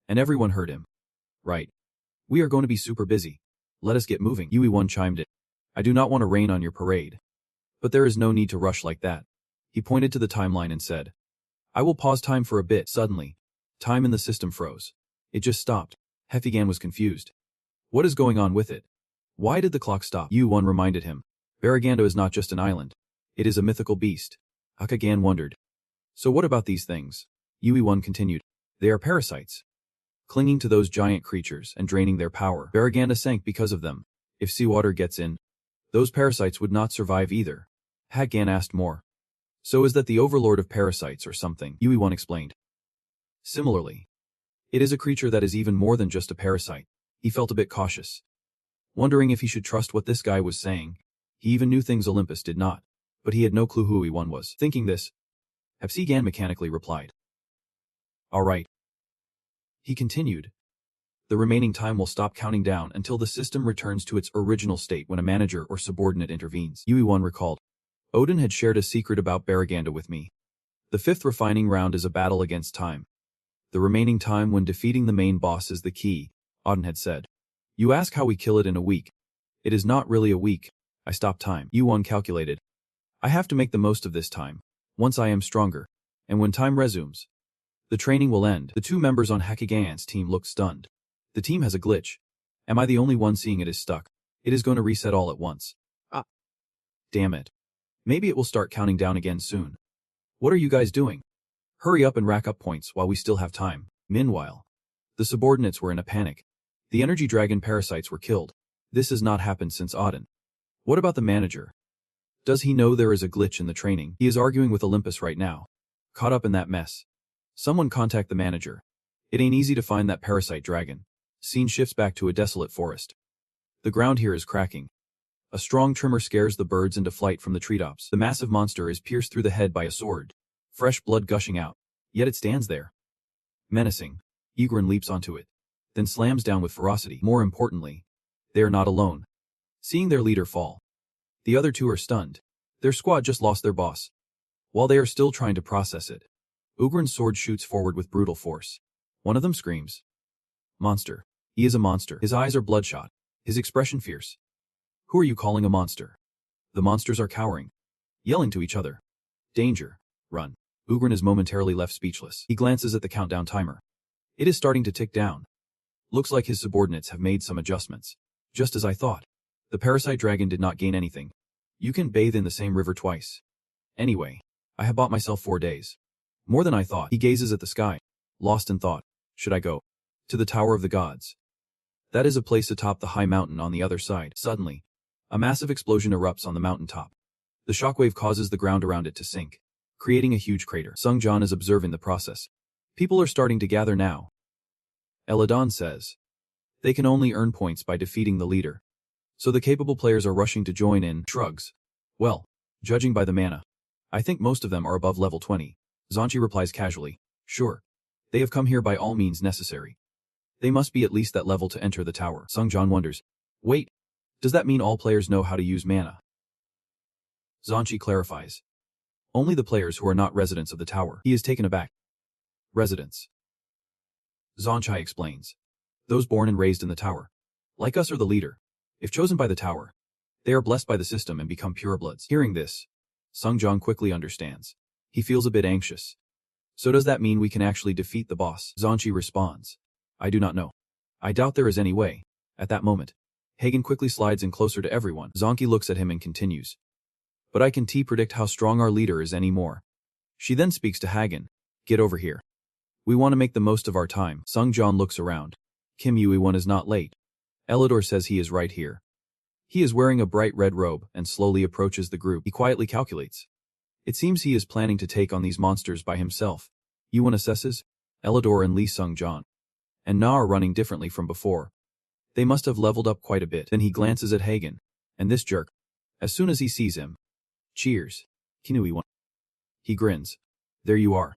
S1: And everyone heard him. Right. We are going to be super busy. Let us get moving. Yui-1 chimed in. I do not want to rain on your parade. But there is no need to rush like that. He pointed to the timeline and said. I will pause time for a bit. Suddenly, time in the system froze. It just stopped. Hefgan was confused. What is going on with it? Why did the clock stop? Yui-1 reminded him. Baragando is not just an island. It is a mythical beast. Hefgan wondered. So what about these things? Yui-1 continued. They are parasites. Clinging to those giant creatures and draining their power. Baraganda sank because of them. If seawater gets in, those parasites would not survive either. Hefgan asked more. So is that the overlord of parasites or something? Yui-1 explained. Similarly, it is a creature that is even more than just a parasite. He felt a bit cautious. Wondering if he should trust what this guy was saying. He even knew things Olympus did not. But he had no clue who Yui-1 was. Thinking this, Hefgan mechanically replied. All right. He continued. The remaining time will stop counting down until the system returns to its original state when a manager or subordinate intervenes. Yui-1 recalled. Odin had shared a secret about Baraganda with me. The 5th refining round is a battle against time. The remaining time when defeating the main boss is the key, Odin had said. You ask how we kill it in a week. It is not really a week. I stopped time. Yui-1 calculated. I have to make the most of this time, once I am stronger, and when time resumes, the training will end. The 2 members on Hefgan's team looked stunned. The team has a glitch. Am I the only one seeing it is stuck? It is going to reset all at once. Damn it. Maybe it will start counting down again soon. What are you guys doing? Hurry up and rack up points while we still have time. Meanwhile, the subordinates were in a panic. The energy dragon parasites were killed. This has not happened since Odin. What about the manager? Does he know there is a glitch in the training? He is arguing with Olympus right now. Caught up in that mess. Someone contact the manager. It ain't easy to find that parasite dragon. Scene shifts back to a desolate forest. The ground here is cracking. A strong tremor scares the birds into flight from the treetops. The massive monster is pierced through the head by a sword. Fresh blood gushing out. Yet it stands there. Menacing. Egron leaps onto it. Then slams down with ferocity. More importantly, they are not alone. Seeing their leader fall, the other 2 are stunned. Their squad just lost their boss. While they are still trying to process it, Ugrin's sword shoots forward with brutal force. One of them screams. Monster. He is a monster. His eyes are bloodshot. His expression fierce. Who are you calling a monster? The monsters are cowering, yelling to each other. Danger. Run. Ugrin is momentarily left speechless. He glances at the countdown timer. It is starting to tick down. Looks like his subordinates have made some adjustments. Just as I thought. The parasite dragon did not gain anything. You can bathe in the same river twice. Anyway, I have bought myself 4 days. More than I thought. He gazes at the sky, lost in thought. Should I go to the Tower of the Gods? That is a place atop the high mountain on the other side. Suddenly, a massive explosion erupts on the mountaintop. The shockwave causes the ground around it to sink, creating a huge crater. Sung Jan is observing the process. People are starting to gather now. Eladon says. They can only earn points by defeating the leader. So the capable players are rushing to join in. Shrugs. Well, judging by the mana, I think most of them are above level 20. Zanchi replies casually. Sure. They have come here by all means necessary. They must be at least that level to enter the tower. Sung Jan wonders. Wait. Does that mean all players know how to use mana? Zanchi clarifies. Only the players who are not residents of the tower. He is taken aback. Residents. Zanchi explains. Those born and raised in the tower. Like us or the leader. If chosen by the tower, they are blessed by the system and become purebloods. Hearing this, Sung Jan quickly understands. He feels a bit anxious. So does that mean we can actually defeat the boss? Zanchi responds. I do not know. I doubt there is any way. At that moment, Hagen quickly slides in closer to everyone. Zanchi looks at him and continues. But I can predict how strong our leader is anymore. She then speaks to Hagen. Get over here. We want to make the most of our time. Sung Jan looks around. Kim Yui-won is not late. Elidor says he is right here. He is wearing a bright red robe and slowly approaches the group. He quietly calculates. It seems he is planning to take on these monsters by himself. Yuan assesses. Elidor and Lee Sung Jan and Na are running differently from before. They must have leveled up quite a bit. Then he glances at Hagen. And this jerk. As soon as he sees him. Cheers. Kinui-won. He grins. There you are.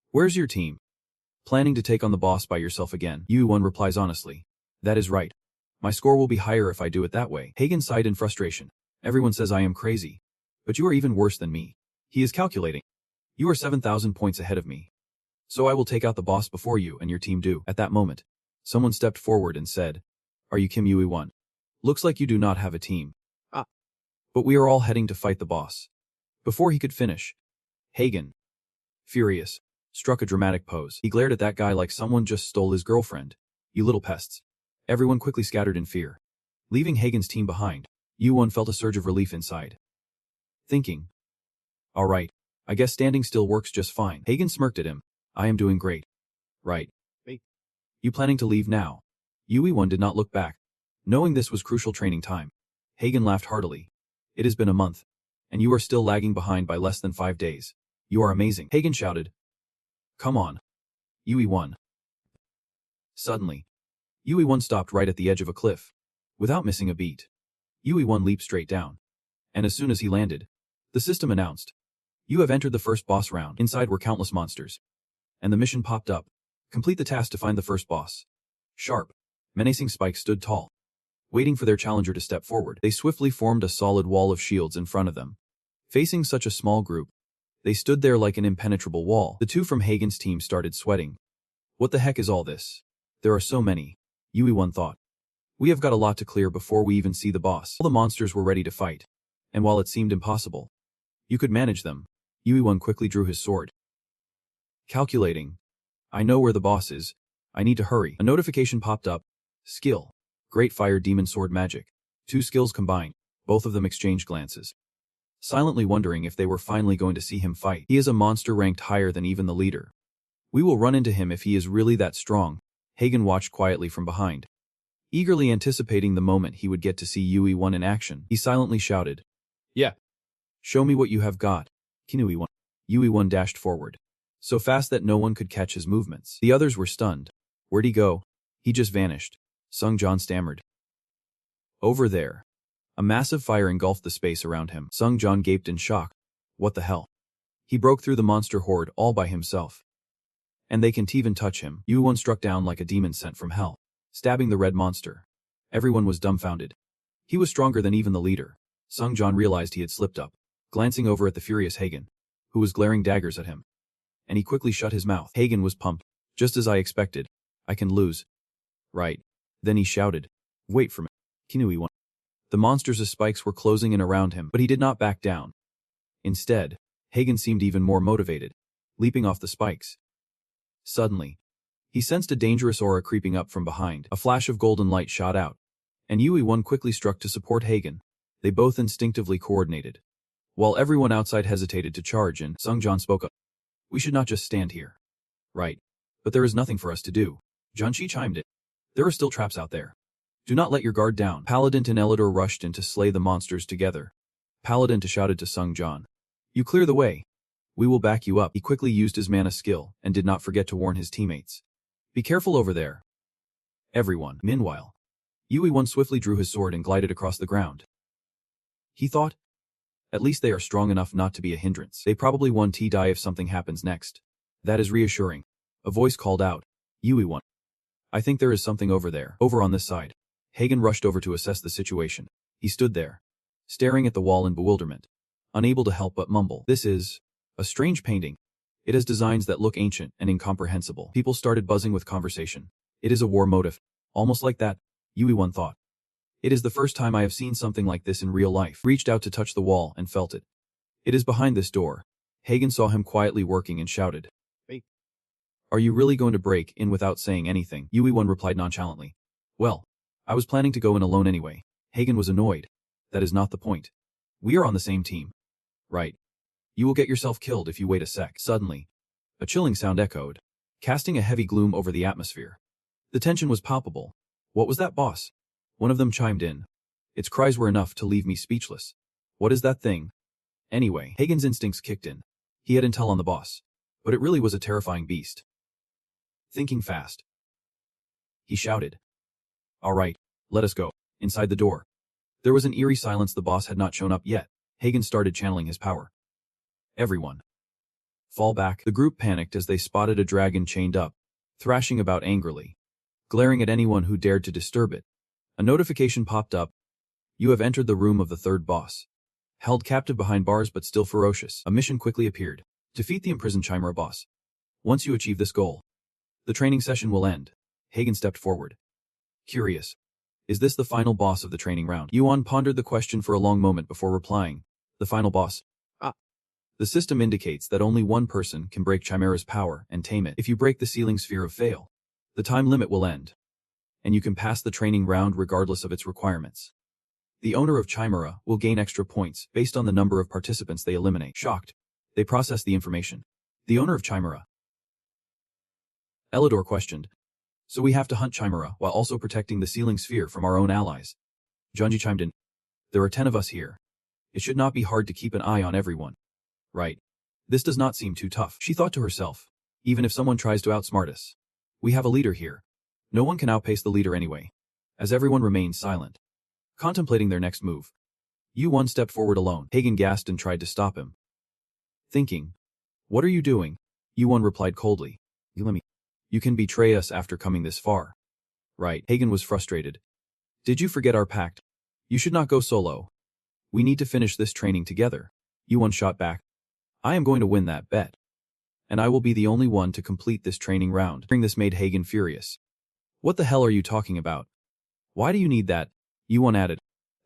S1: Where's your team? Planning to take on the boss by yourself again? Yu-won replies honestly. That is right. My score will be higher if I do it that way. Hagen sighed in frustration. Everyone says I am crazy. But you are even worse than me. He is calculating. You are 7,000 points ahead of me. So I will take out the boss before you and your team do. At that moment, someone stepped forward and said, Are you Kim Yui-won? Looks like you do not have a team. But we are all heading to fight the boss. Before he could finish, Hagen, furious, struck a dramatic pose. He glared at that guy like someone just stole his girlfriend. You little pests. Everyone quickly scattered in fear. Leaving Hagen's team behind, Yu-won felt a surge of relief inside. Thinking. Alright, I guess standing still works just fine. Hagen smirked at him. I am doing great. Right. You planning to leave now? Yui-won did not look back. Knowing this was crucial training time, Hagen laughed heartily. It has been a month, and you are still lagging behind by less than 5 days. You are amazing. Hagen shouted. Come on. Yui-won. Suddenly, Yui-won stopped right at the edge of a cliff. Without missing a beat, Yui-won leaped straight down. And as soon as he landed, the system announced. You have entered the first boss round. Inside were countless monsters. And the mission popped up. Complete the task to find the first boss. Sharp, menacing spikes stood tall, waiting for their challenger to step forward. They swiftly formed a solid wall of shields in front of them. Facing such a small group, they stood there like an impenetrable wall. The two from Hagen's team started sweating. What the heck is all this? There are so many. Yui-won thought. We have got a lot to clear before we even see the boss. All the monsters were ready to fight. And while it seemed impossible, you could manage them. Yui-won quickly drew his sword. Calculating. I know where the boss is. I need to hurry. A notification popped up. Skill. Great Fire Demon Sword Magic. 2 skills combined. Both of them exchanged glances. Silently wondering if they were finally going to see him fight. He is a monster ranked higher than even the leader. We will run into him if he is really that strong. Hagen watched quietly from behind. Eagerly anticipating the moment he would get to see Yui-won in action, he silently shouted. Yeah. Show me what you have got. Kinui-won. Yui-won dashed forward. So fast that no one could catch his movements. The others were stunned. Where'd he go? He just vanished. Sung Jan stammered. Over there. A massive fire engulfed the space around him. Sung Jan gaped in shock. What the hell? He broke through the monster horde all by himself. And they can't even touch him. Yu-won struck down like a demon sent from hell, stabbing the red monster. Everyone was dumbfounded. He was stronger than even the leader. Sung Jan realized he had slipped up, glancing over at the furious Hagen, who was glaring daggers at him. And he quickly shut his mouth. Hagen was pumped. Just as I expected. I can lose. Right. Then he shouted, "Wait for me." Kinui-wan. The monsters' spikes were closing in around him, but he did not back down. Instead, Hagen seemed even more motivated, leaping off the spikes. Suddenly, he sensed a dangerous aura creeping up from behind. A flash of golden light shot out, and Yui-wan quickly struck to support Hagen. They both instinctively coordinated. While everyone outside hesitated to charge in, Sung-jan spoke up. "We should not just stand here." "Right. But there is nothing for us to do." Junshi chimed in. "There are still traps out there. Do not let your guard down." Paladin and Elidor rushed in to slay the monsters together. Paladin shouted to Sung-jan, "You clear the way. We will back you up." He quickly used his mana skill and did not forget to warn his teammates. "Be careful over there." Everyone. Meanwhile, Yui-wan swiftly drew his sword and glided across the ground. He thought, "At least they are strong enough not to be a hindrance. They probably won't die if something happens next." "That is reassuring." A voice called out, "Yui-wan. I think there is something over there. Over on this side." Hagen rushed over to assess the situation. He stood there, staring at the wall in bewilderment, unable to help but mumble, "This is a strange painting. It has designs that look ancient and incomprehensible." People started buzzing with conversation. "It is a war motif. Almost like that," Yui-wan thought. "It is the first time I have seen something like this in real life." Reached out to touch the wall and felt it. "It is behind this door." Hagen saw him quietly working and shouted, "Hey, are you really going to break in without saying anything?" Yui-wan replied nonchalantly, "Well, I was planning to go in alone anyway." Hagen was annoyed. "That is not the point. We are on the same team." "Right. You will get yourself killed if you wait a sec." Suddenly, a chilling sound echoed, casting a heavy gloom over the atmosphere. The tension was palpable. "What was that, boss?" One of them chimed in. Its cries were enough to leave me speechless. "What is that thing?" Anyway, Hagen's instincts kicked in. He had intel on the boss, but it really was a terrifying beast. Thinking fast, he shouted, "All right, let us go." Inside the door, there was an eerie silence. The boss had not shown up yet. Hagen started channeling his power. "Everyone, fall back." The group panicked as they spotted a dragon chained up, thrashing about angrily, glaring at anyone who dared to disturb it. A notification popped up. "You have entered the room of the third boss. Held captive behind bars but still ferocious." A mission quickly appeared. "Defeat the imprisoned Chimera boss. Once you achieve this goal, the training session will end." Hagen stepped forward, curious. "Is this the final boss of the training round?" Yuan pondered the question for a long moment before replying. "The final boss? The system indicates that only one person can break Chimera's power and tame it. If you break the ceiling sphere of fail, the time limit will end, and you can pass the training round regardless of its requirements. The owner of Chimera will gain extra points based on the number of participants they eliminate." Shocked, they processed the information. "The owner of Chimera?" Elidor questioned. "So we have to hunt Chimera while also protecting the ceiling sphere from our own allies?" Junji chimed in. "There are 10 of us here. It should not be hard to keep an eye on everyone." "Right. This does not seem too tough," she thought to herself. "Even if someone tries to outsmart us, we have a leader here. No one can outpace the leader anyway." As everyone remained silent, contemplating their next move, Yu-1 stepped forward alone. Hagen gasped and tried to stop him. Thinking, "What are you doing?" Yu-1 replied coldly, You can betray us after coming this far." "Right." Hagen was frustrated. "Did you forget our pact? You should not go solo. We need to finish this training together." Yu-1 shot back. "I am going to win that bet. And I will be the only one to complete this training round." This made Hagen furious. "What the hell are you talking about? Why do you need that?" Yu-1 added.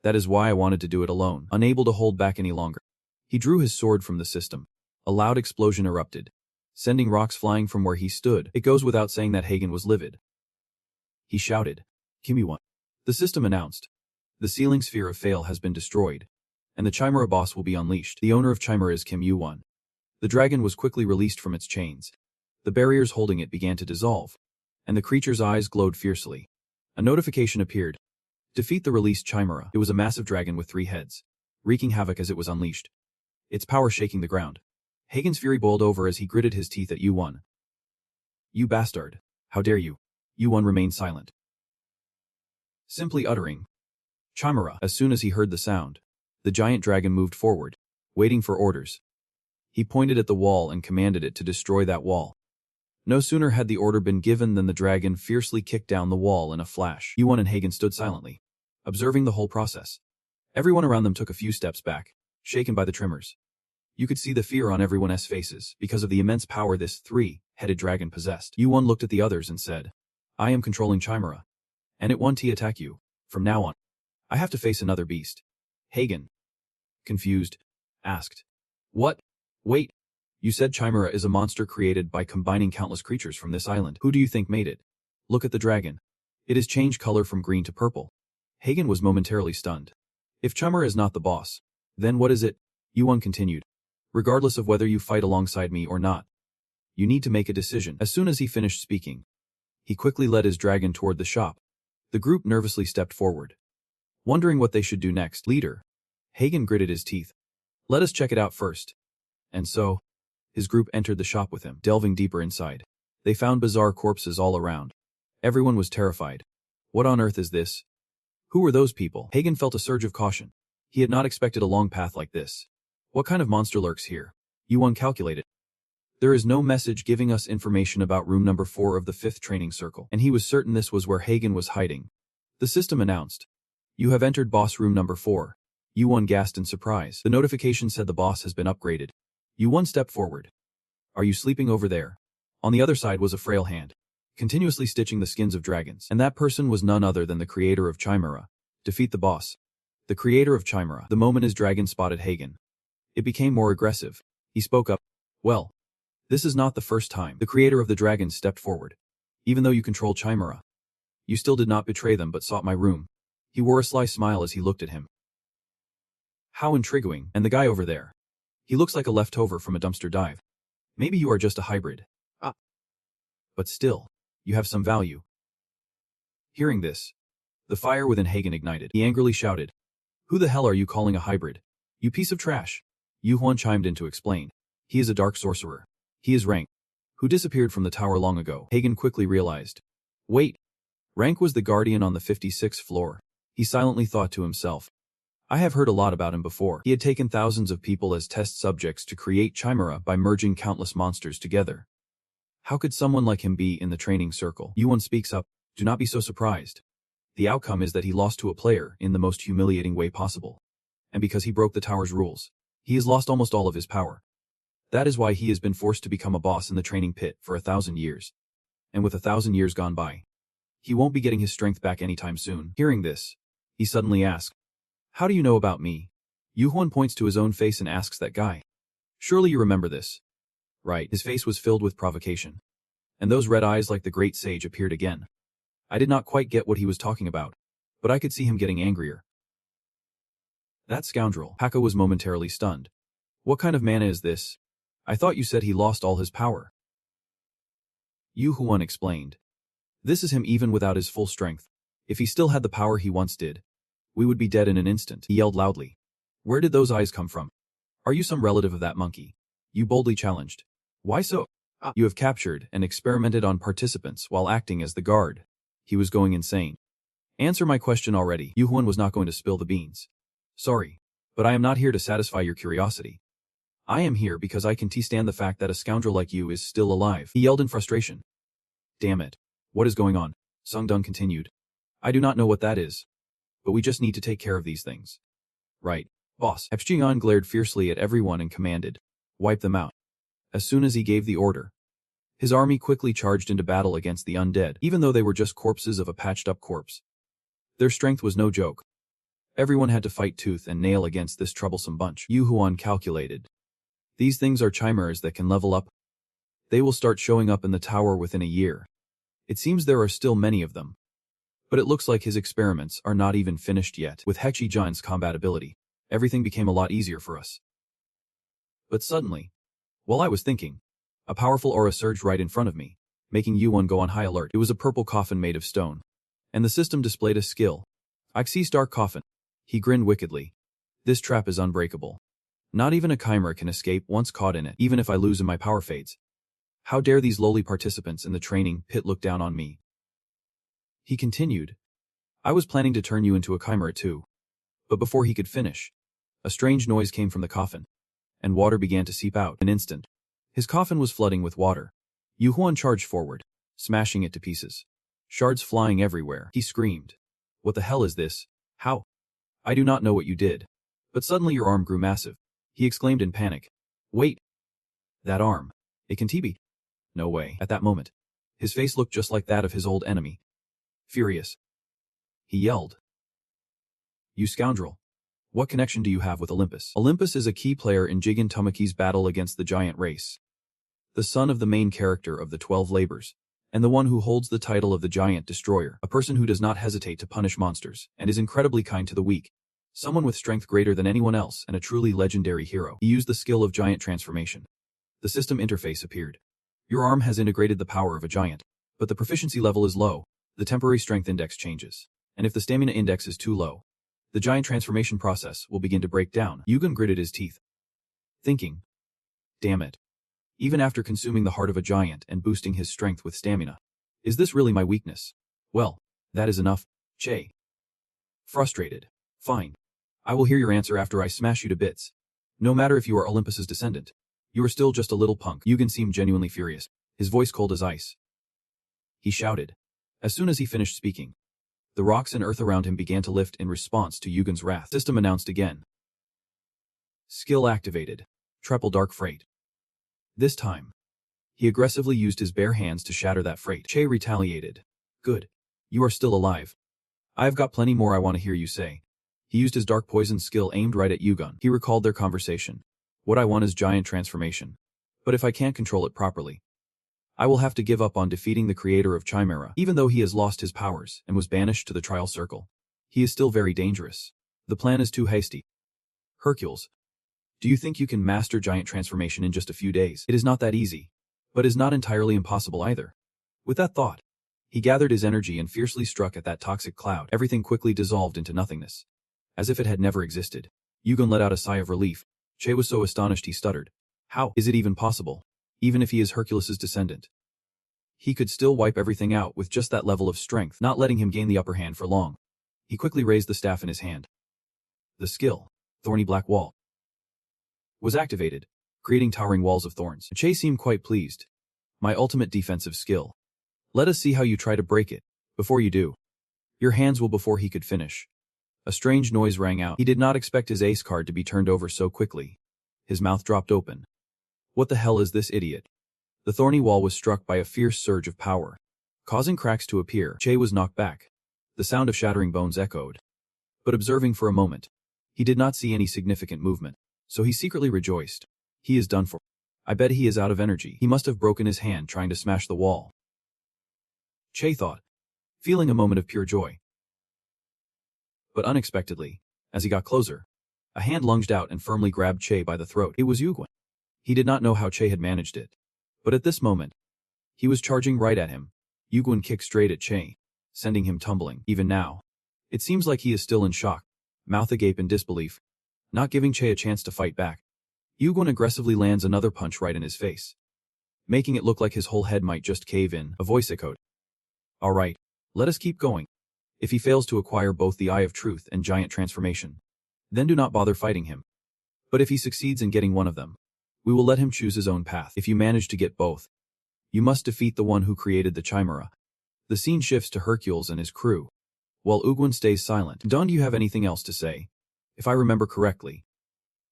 S1: "That is why I wanted to do it alone." Unable to hold back any longer, he drew his sword from the system. A loud explosion erupted, sending rocks flying from where he stood. It goes without saying that Hagen was livid. He shouted, "Kimi-1." The system announced, "The ceiling sphere of fail has been destroyed, and the Chimera boss will be unleashed." The owner of Chimera is Kim Yu-1. The dragon was quickly released from its chains. The barriers holding it began to dissolve, and the creature's eyes glowed fiercely. A notification appeared. Defeat the released Chimera. It was a massive dragon with 3 heads, wreaking havoc as it was unleashed, its power shaking the ground. Hagen's fury boiled over as he gritted his teeth at Yu-1. "You bastard! How dare you!" Yu-1 remained silent, simply uttering, "Chimera." As soon as he heard the sound, the giant dragon moved forward, waiting for orders. He pointed at the wall and commanded it to destroy that wall. No sooner had the order been given than the dragon fiercely kicked down the wall in a flash. Yu-1 and Hagen stood silently, observing the whole process. Everyone around them took a few steps back, shaken by the tremors. You could see the fear on everyone's faces because of the immense power this 3-headed dragon possessed. Yu-1 looked at the others and said, "I am controlling Chimera. and it won't attack you. From now on, I have to face another beast. Hagen, confused, asked. What? Wait. You said Chimera is a monster created by combining countless creatures from this island. Who do you think made it? Look at the dragon. It has changed color from green to purple. Hagen was momentarily stunned. If Chimera is not the boss, then what is it? Yuan continued. Regardless of whether you fight alongside me or not, you need to make a decision. As soon as he finished speaking, he quickly led his dragon toward the shop. The group nervously stepped forward, wondering what they should do next. Leader. Hagen gritted his teeth. Let us check it out first. And so, his group entered the shop with him. Delving deeper inside, they found bizarre corpses all around. Everyone was terrified. What on earth is this? Who were those people? Hagen felt a surge of caution. He had not expected a long path like this. What kind of monster lurks here? Yuan calculated. There is no message giving us information about room number 4 of the 5th training circle, and he was certain this was where Hagen was hiding. The system announced, "You have entered boss room number 4. Yuan gasped in surprise. The notification said the boss has been upgraded. Yuan stepped forward. Are you sleeping over there? On the other side was a frail hand, continuously stitching the skins of dragons, and that person was none other than the creator of Chimera. Defeat the boss. The creator of Chimera. The moment his dragon spotted Hagen, it became more aggressive. He spoke up. Well, this is not the first time. The creator of the dragon stepped forward. Even though you control Chimera, you still did not betray them but sought my room. He wore a sly smile as he looked at him. How intriguing. And the guy over there. He looks like a leftover from a dumpster dive. Maybe you are just a hybrid. But still, you have some value. Hearing this, the fire within Hagen ignited. He angrily shouted, Who the hell are you calling a hybrid? You piece of trash. Yu Huan chimed in to explain. He is a dark sorcerer. He is Rank, who disappeared from the tower long ago. Hagen quickly realized. Wait. Rank was the guardian on the 56th floor. He silently thought to himself. I have heard a lot about him before. He had taken thousands of people as test subjects to create Chimera by merging countless monsters together. How could someone like him be in the training circle? Yuan speaks up. Do not be so surprised. The outcome is that he lost to a player in the most humiliating way possible. And because he broke the tower's rules, he has lost almost all of his power. That is why he has been forced to become a boss in the training pit for 1,000 years. And with 1,000 years gone by, he won't be getting his strength back anytime soon. Hearing this, he suddenly asked, How do you know about me? Yu Huan points to his own face and asks that guy. Surely you remember this. Right. His face was filled with provocation. And those red eyes like the great sage appeared again. I did not quite get what he was talking about, but I could see him getting angrier. That scoundrel. Haka was momentarily stunned. What kind of mana is this? I thought you said he lost all his power. Yu Huan explained. This is him even without his full strength. If he still had the power he once did, we would be dead in an instant. He yelled loudly. Where did those eyes come from? Are you some relative of that monkey? You boldly challenged. Why so? You have captured and experimented on participants while acting as the guard. He was going insane. Answer my question already. Yu Huan was not going to spill the beans. Sorry, but I am not here to satisfy your curiosity. I am here because I can stand the fact that a scoundrel like you is still alive. He yelled in frustration. Damn it. What is going on? Sung Dun continued. I do not know what that is. But we just need to take care of these things. Right, boss. Epchion glared fiercely at everyone and commanded. Wipe them out. As soon as he gave the order, his army quickly charged into battle against the undead, even though they were just corpses of a patched-up corpse. Their strength was no joke. Everyone had to fight tooth and nail against this troublesome bunch. Yu Huan calculated. These things are chimeras that can level up. They will start showing up in the tower within a year. It seems there are still many of them. But it looks like his experiments are not even finished yet. With Hechi Giant's combat ability, everything became a lot easier for us. But suddenly, while I was thinking, a powerful aura surged right in front of me, making Yuan go on high alert. It was a purple coffin made of stone, and the system displayed a skill. Ixi's dark coffin. He grinned wickedly. This trap is unbreakable. Not even a chimera can escape once caught in it, even if I lose and my power fades. How dare these lowly participants in the training pit look down on me? He continued. I was planning to turn you into a chimera too. But before he could finish, a strange noise came from the coffin, and water began to seep out. In an instant, his coffin was flooding with water. Yu Huan charged forward, smashing it to pieces. Shards flying everywhere. He screamed. What the hell is this? How? I do not know what you did. But suddenly your arm grew massive. He exclaimed in panic. Wait. That arm. It can TB. No way. At that moment, his face looked just like that of his old enemy. Furious, he yelled. You scoundrel. What connection do you have with Olympus? Olympus is a key player in Jigen Tamaki's battle against the giant race. The son of the main character of the 12 Labors, and the one who holds the title of the Giant Destroyer, a person who does not hesitate to punish monsters, and is incredibly kind to the weak. Someone with strength greater than anyone else and a truly legendary hero. He used the skill of giant transformation. The system interface appeared. Your arm has integrated the power of a giant, but the proficiency level is low. The temporary strength index changes, and if the stamina index is too low, the giant transformation process will begin to break down. Yugen gritted his teeth, thinking, damn it. Even after consuming the heart of a giant and boosting his strength with stamina, is this really my weakness? Well, that is enough. Che. Frustrated. Fine. I will hear your answer after I smash you to bits. No matter if you are Olympus's descendant, you are still just a little punk. Yugen seemed genuinely furious, his voice cold as ice. He shouted. As soon as he finished speaking, the rocks and earth around him began to lift in response to Yugen's wrath. System announced again. Skill activated. Triple Dark Freight. This time, he aggressively used his bare hands to shatter that freight. Che retaliated. Good. You are still alive. I've got plenty more I want to hear you say. He used his dark poison skill aimed right at Yugen. He recalled their conversation. What I want is giant transformation. But if I can't control it properly, I will have to give up on defeating the creator of Chimera. Even though he has lost his powers and was banished to the trial circle, he is still very dangerous. The plan is too hasty. Hercules, do you think you can master giant transformation in just a few days? It is not that easy, but is not entirely impossible either. With that thought, he gathered his energy and fiercely struck at that toxic cloud. Everything quickly dissolved into nothingness, as if it had never existed. Yugen let out a sigh of relief. Che was so astonished he stuttered. How is it even possible? Even if he is Hercules's descendant, he could still wipe everything out with just that level of strength, not letting him gain the upper hand for long. He quickly raised the staff in his hand. The skill, Thorny Black Wall, was activated, creating towering walls of thorns. Che seemed quite pleased. My ultimate defensive skill. Let us see how you try to break it. Before you do, your hands will. Before he could finish, a strange noise rang out. He did not expect his ace card to be turned over so quickly. His mouth dropped open. What the hell is this idiot? The thorny wall was struck by a fierce surge of power, causing cracks to appear. Che was knocked back. The sound of shattering bones echoed. But observing for a moment, he did not see any significant movement, so he secretly rejoiced. He is done for. I bet he is out of energy. He must have broken his hand trying to smash the wall. Che thought, feeling a moment of pure joy. But unexpectedly, as he got closer, a hand lunged out and firmly grabbed Che by the throat. It was Yugen. He did not know how Che had managed it, but at this moment, he was charging right at him. Yugen kicked straight at Che, sending him tumbling. Even now, it seems like he is still in shock, mouth agape in disbelief, not giving Che a chance to fight back. Yugen aggressively lands another punch right in his face, making it look like his whole head might just cave in. A voice echoed. All right, let us keep going. If he fails to acquire both the Eye of Truth and Giant Transformation, then do not bother fighting him. But if he succeeds in getting one of them, we will let him choose his own path. If you manage to get both, you must defeat the one who created the Chimera. The scene shifts to Hercules and his crew, while Ugwin stays silent. Don, do you have anything else to say? If I remember correctly,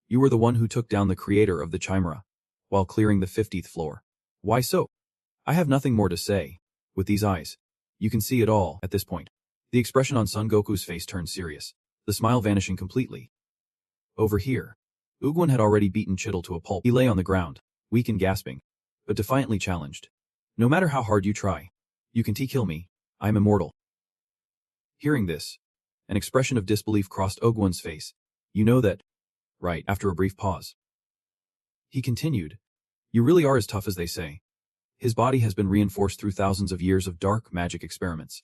S1: you were the one who took down the creator of the Chimera, while clearing the 50th floor. Why so? I have nothing more to say. With these eyes, you can see it all. At this point, the expression on Son Goku's face turned serious, the smile vanishing completely. Over here, Ugwin had already beaten Chittle to a pulp. He lay on the ground, weak and gasping, but defiantly challenged. No matter how hard you try, you can kill me. I am immortal. Hearing this, an expression of disbelief crossed Ugwin's face. You know that, right? After a brief pause, he continued. You really are as tough as they say. His body has been reinforced through thousands of years of dark magic experiments,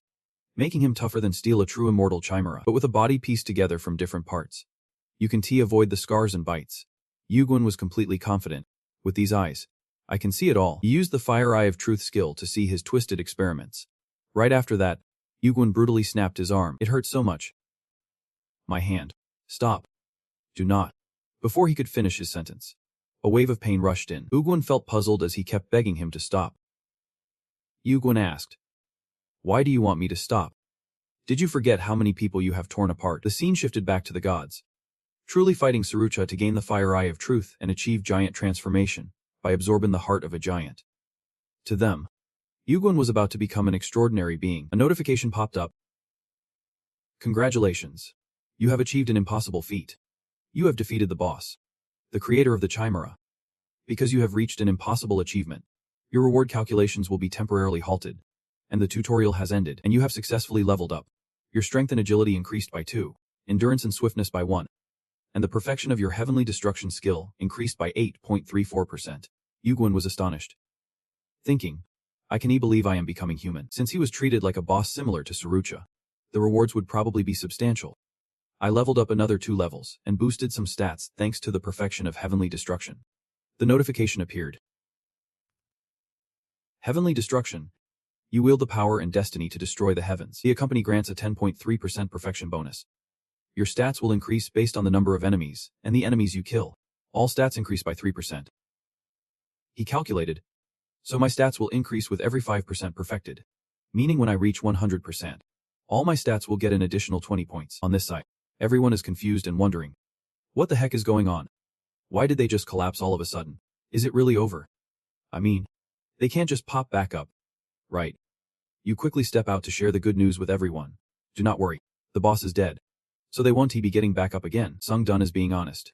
S1: making him tougher than steel, a true immortal Chimera. But with a body pieced together from different parts, you can avoid the scars and bites. Ugwin was completely confident. With these eyes, I can see it all. He used the Fire Eye of Truth skill to see his twisted experiments. Right after that, Ugwin brutally snapped his arm. It hurt so much. My hand. Stop. Do not. Before he could finish his sentence, a wave of pain rushed in. Ugwin felt puzzled as he kept begging him to stop. Ugwin asked, why do you want me to stop? Did you forget how many people you have torn apart? The scene shifted back to the gods, truly fighting Sucha to gain the Fire Eye of Truth and achieve giant transformation by absorbing the heart of a giant. To them, Ugwin was about to become an extraordinary being. A notification popped up. Congratulations. You have achieved an impossible feat. You have defeated the boss, the creator of the chimera. Because you have reached an impossible achievement, your reward calculations will be temporarily halted, and the tutorial has ended, and you have successfully leveled up. Your strength and agility increased by 2, endurance and swiftness by 1, and the perfection of your heavenly destruction skill increased by 8.34%. Yugwin was astonished, thinking, I can believe I am becoming human. Since he was treated like a boss similar to Sucha, the rewards would probably be substantial. I leveled up another 2 levels and boosted some stats thanks to the perfection of heavenly destruction. The notification appeared. Heavenly destruction. You wield the power and destiny to destroy the heavens. The company grants a 10.3% perfection bonus. Your stats will increase based on the number of enemies and the enemies you kill. All stats increase by 3%. He calculated. So my stats will increase with every 5% perfected. Meaning when I reach 100%, all my stats will get an additional 20 points. On this side, everyone is confused and wondering, what the heck is going on? Why did they just collapse all of a sudden? Is it really over? I mean, they can't just pop back up, right? You quickly step out to share the good news with everyone. Do not worry, the boss is dead. So they won't be getting back up again. Sung Dun is being honest.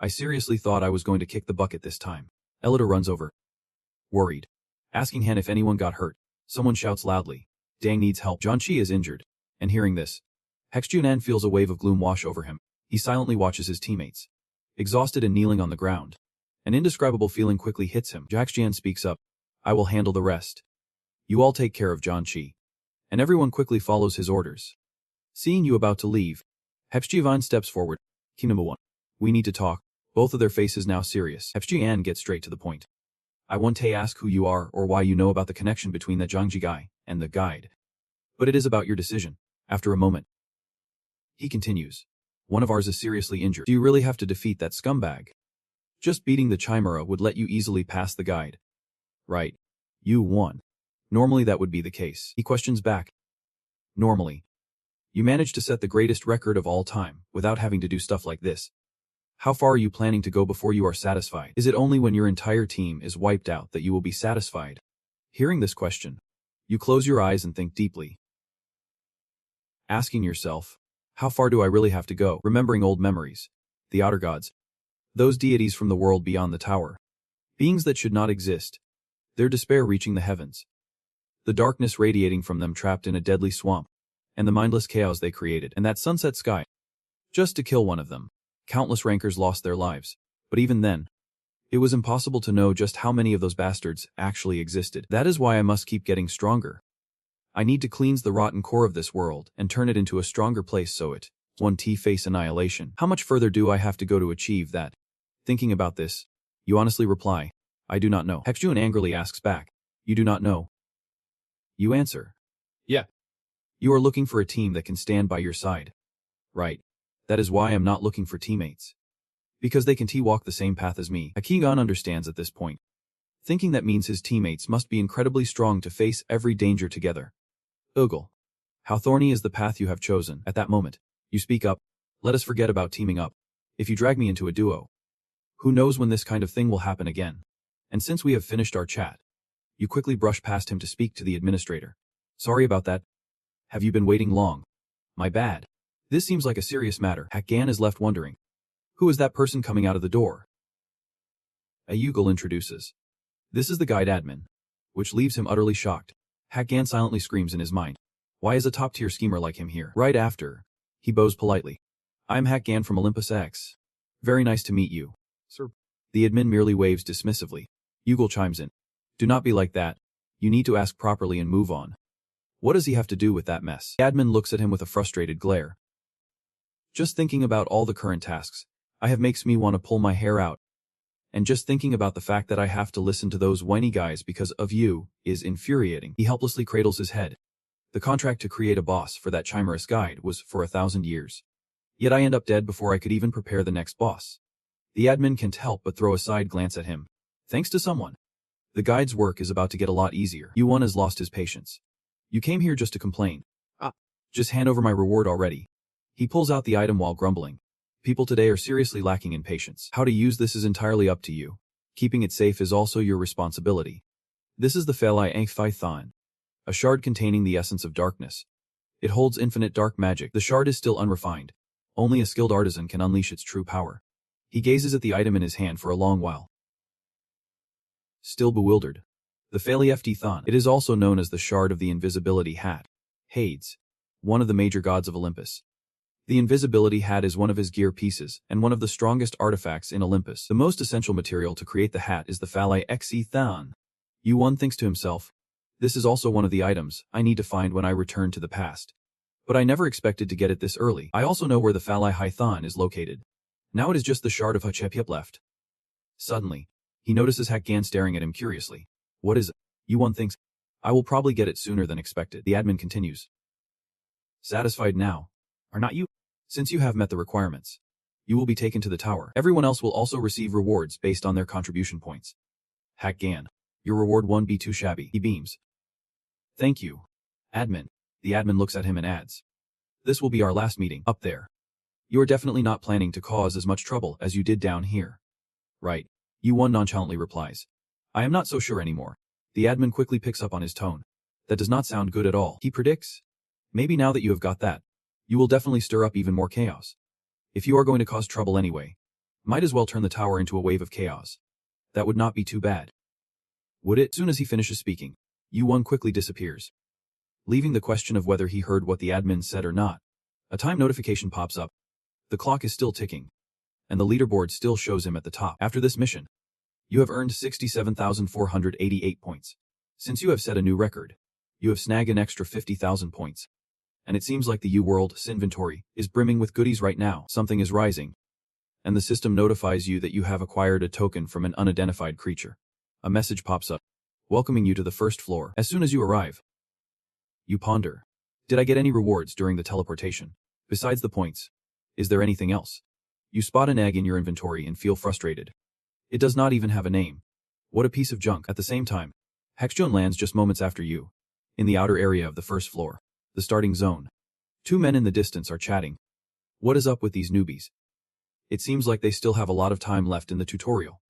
S1: I seriously thought I was going to kick the bucket this time. Elida runs over, worried, asking Han if anyone got hurt. Someone shouts loudly, Dang needs help. Janchi is injured. And hearing this, Hexjunan feels a wave of gloom wash over him. He silently watches his teammates, exhausted and kneeling on the ground. An indescribable feeling quickly hits him. Hexjian speaks up, I will handle the rest. You all take care of Janchi. And everyone quickly follows his orders. Seeing you about to leave, Hexjian steps forward. Key number 1. We need to talk. Both of their faces now serious. Hexjian gets straight to the point. I want to ask who you are or why you know about the connection between the Zhangji guy and the guide. But it is about your decision. After a moment, he continues. One of ours is seriously injured. Do you really have to defeat that scumbag? Just beating the chimera would let you easily pass the guide. Right. You won. Normally that would be the case. He questions back. Normally. You managed to set the greatest record of all time without having to do stuff like this. How far are you planning to go before you are satisfied? Is it only when your entire team is wiped out that you will be satisfied? Hearing this question, you close your eyes and think deeply. Asking yourself, how far do I really have to go? Remembering old memories. The outer gods. Those deities from the world beyond the tower. Beings that should not exist. Their despair reaching the heavens. The darkness radiating from them trapped in a deadly swamp. And the mindless chaos they created. And that sunset sky. Just to kill one of them. Countless rankers lost their lives. But even then, it was impossible to know just how many of those bastards actually existed. That is why I must keep getting stronger. I need to cleanse the rotten core of this world and turn it into a stronger place so it won't face annihilation. How much further do I have to go to achieve that? Thinking about this, you honestly reply, I do not know. Hexjun angrily asks back, you do not know? You answer, yeah. You are looking for a team that can stand by your side. Right. That is why I am not looking for teammates. Because they can walk the same path as me. Akigan understands at this point. Thinking that means his teammates must be incredibly strong to face every danger together. Ugal. How thorny is the path you have chosen. At that moment, you speak up. Let us forget about teaming up. If you drag me into a duo, who knows when this kind of thing will happen again. And since we have finished our chat, you quickly brush past him to speak to the administrator. Sorry about that. Have you been waiting long? My bad. This seems like a serious matter. Hakgan is left wondering. Who is that person coming out of the door? Ayugal introduces. This is the guide admin. Which leaves him utterly shocked. Hakgan silently screams in his mind. Why is a top-tier schemer like him here? Right after, he bows politely. I'm Hakgan from Olympus X. Very nice to meet you, sir. The admin merely waves dismissively. Yugal chimes in. Do not be like that. You need to ask properly and move on. What does he have to do with that mess? The admin looks at him with a frustrated glare. Just thinking about all the current tasks I have makes me want to pull my hair out. And just thinking about the fact that I have to listen to those whiny guys because of you is infuriating. He helplessly cradles his head. The contract to create a boss for that chimerous guide was for 1,000 years. Yet I end up dead before I could even prepare the next boss. The admin can't help but throw a side glance at him. Thanks to someone. The guide's work is about to get a lot easier. Yuan has lost his patience. You came here just to complain. Just hand over my reward already. He pulls out the item while grumbling. People today are seriously lacking in patience. How to use this is entirely up to you. Keeping it safe is also your responsibility. This is the Phalai Ankhphython, a shard containing the essence of darkness. It holds infinite dark magic. The shard is still unrefined. Only a skilled artisan can unleash its true power. He gazes at the item in his hand for a long while. Still bewildered. The Phaleifty Thon. It is also known as the Shard of the Invisibility Hat. Hades, one of the major gods of Olympus. The invisibility hat is one of his gear pieces, and one of the strongest artifacts in Olympus. The most essential material to create the hat is the Phaleifty Thon. Yuan thinks to himself, this is also one of the items I need to find when I return to the past. But I never expected to get it this early. I also know where the Phaleifty Thon is located. Now it is just the Shard of Hatshepsut left. Suddenly, he notices Hakgan staring at him curiously. What is it? Yuan thinks, I will probably get it sooner than expected. The admin continues. Satisfied now? Are not you? Since you have met the requirements, you will be taken to the tower. Everyone else will also receive rewards based on their contribution points. Hakgan, your reward won't be too shabby. He beams. Thank you, admin. The admin looks at him and adds. This will be our last meeting, up there. You are definitely not planning to cause as much trouble as you did down here. Right. Yuan nonchalantly replies. I am not so sure anymore. The admin quickly picks up on his tone. That does not sound good at all. He predicts. Maybe now that you have got that, you will definitely stir up even more chaos. If you are going to cause trouble anyway, might as well turn the tower into a wave of chaos. That would not be too bad. Would it? As soon as he finishes speaking, Yuan quickly disappears. Leaving the question of whether he heard what the admin said or not, a time notification pops up. The clock is still ticking, and the leaderboard still shows him at the top. After this mission, you have earned 67,488 points. Since you have set a new record, you have snagged an extra 50,000 points. And it seems like the U-World's inventory is brimming with goodies right now. Something is rising, and the system notifies you that you have acquired a token from an unidentified creature. A message pops up, welcoming you to the first floor. As soon as you arrive, you ponder. Did I get any rewards during the teleportation? Besides the points, is there anything else? You spot an egg in your inventory and feel frustrated. It does not even have a name. What a piece of junk. At the same time, Hexjun lands just moments after you, in the outer area of the first floor, the starting zone. Two men in the distance are chatting. What is up with these newbies? It seems like they still have a lot of time left in the tutorial.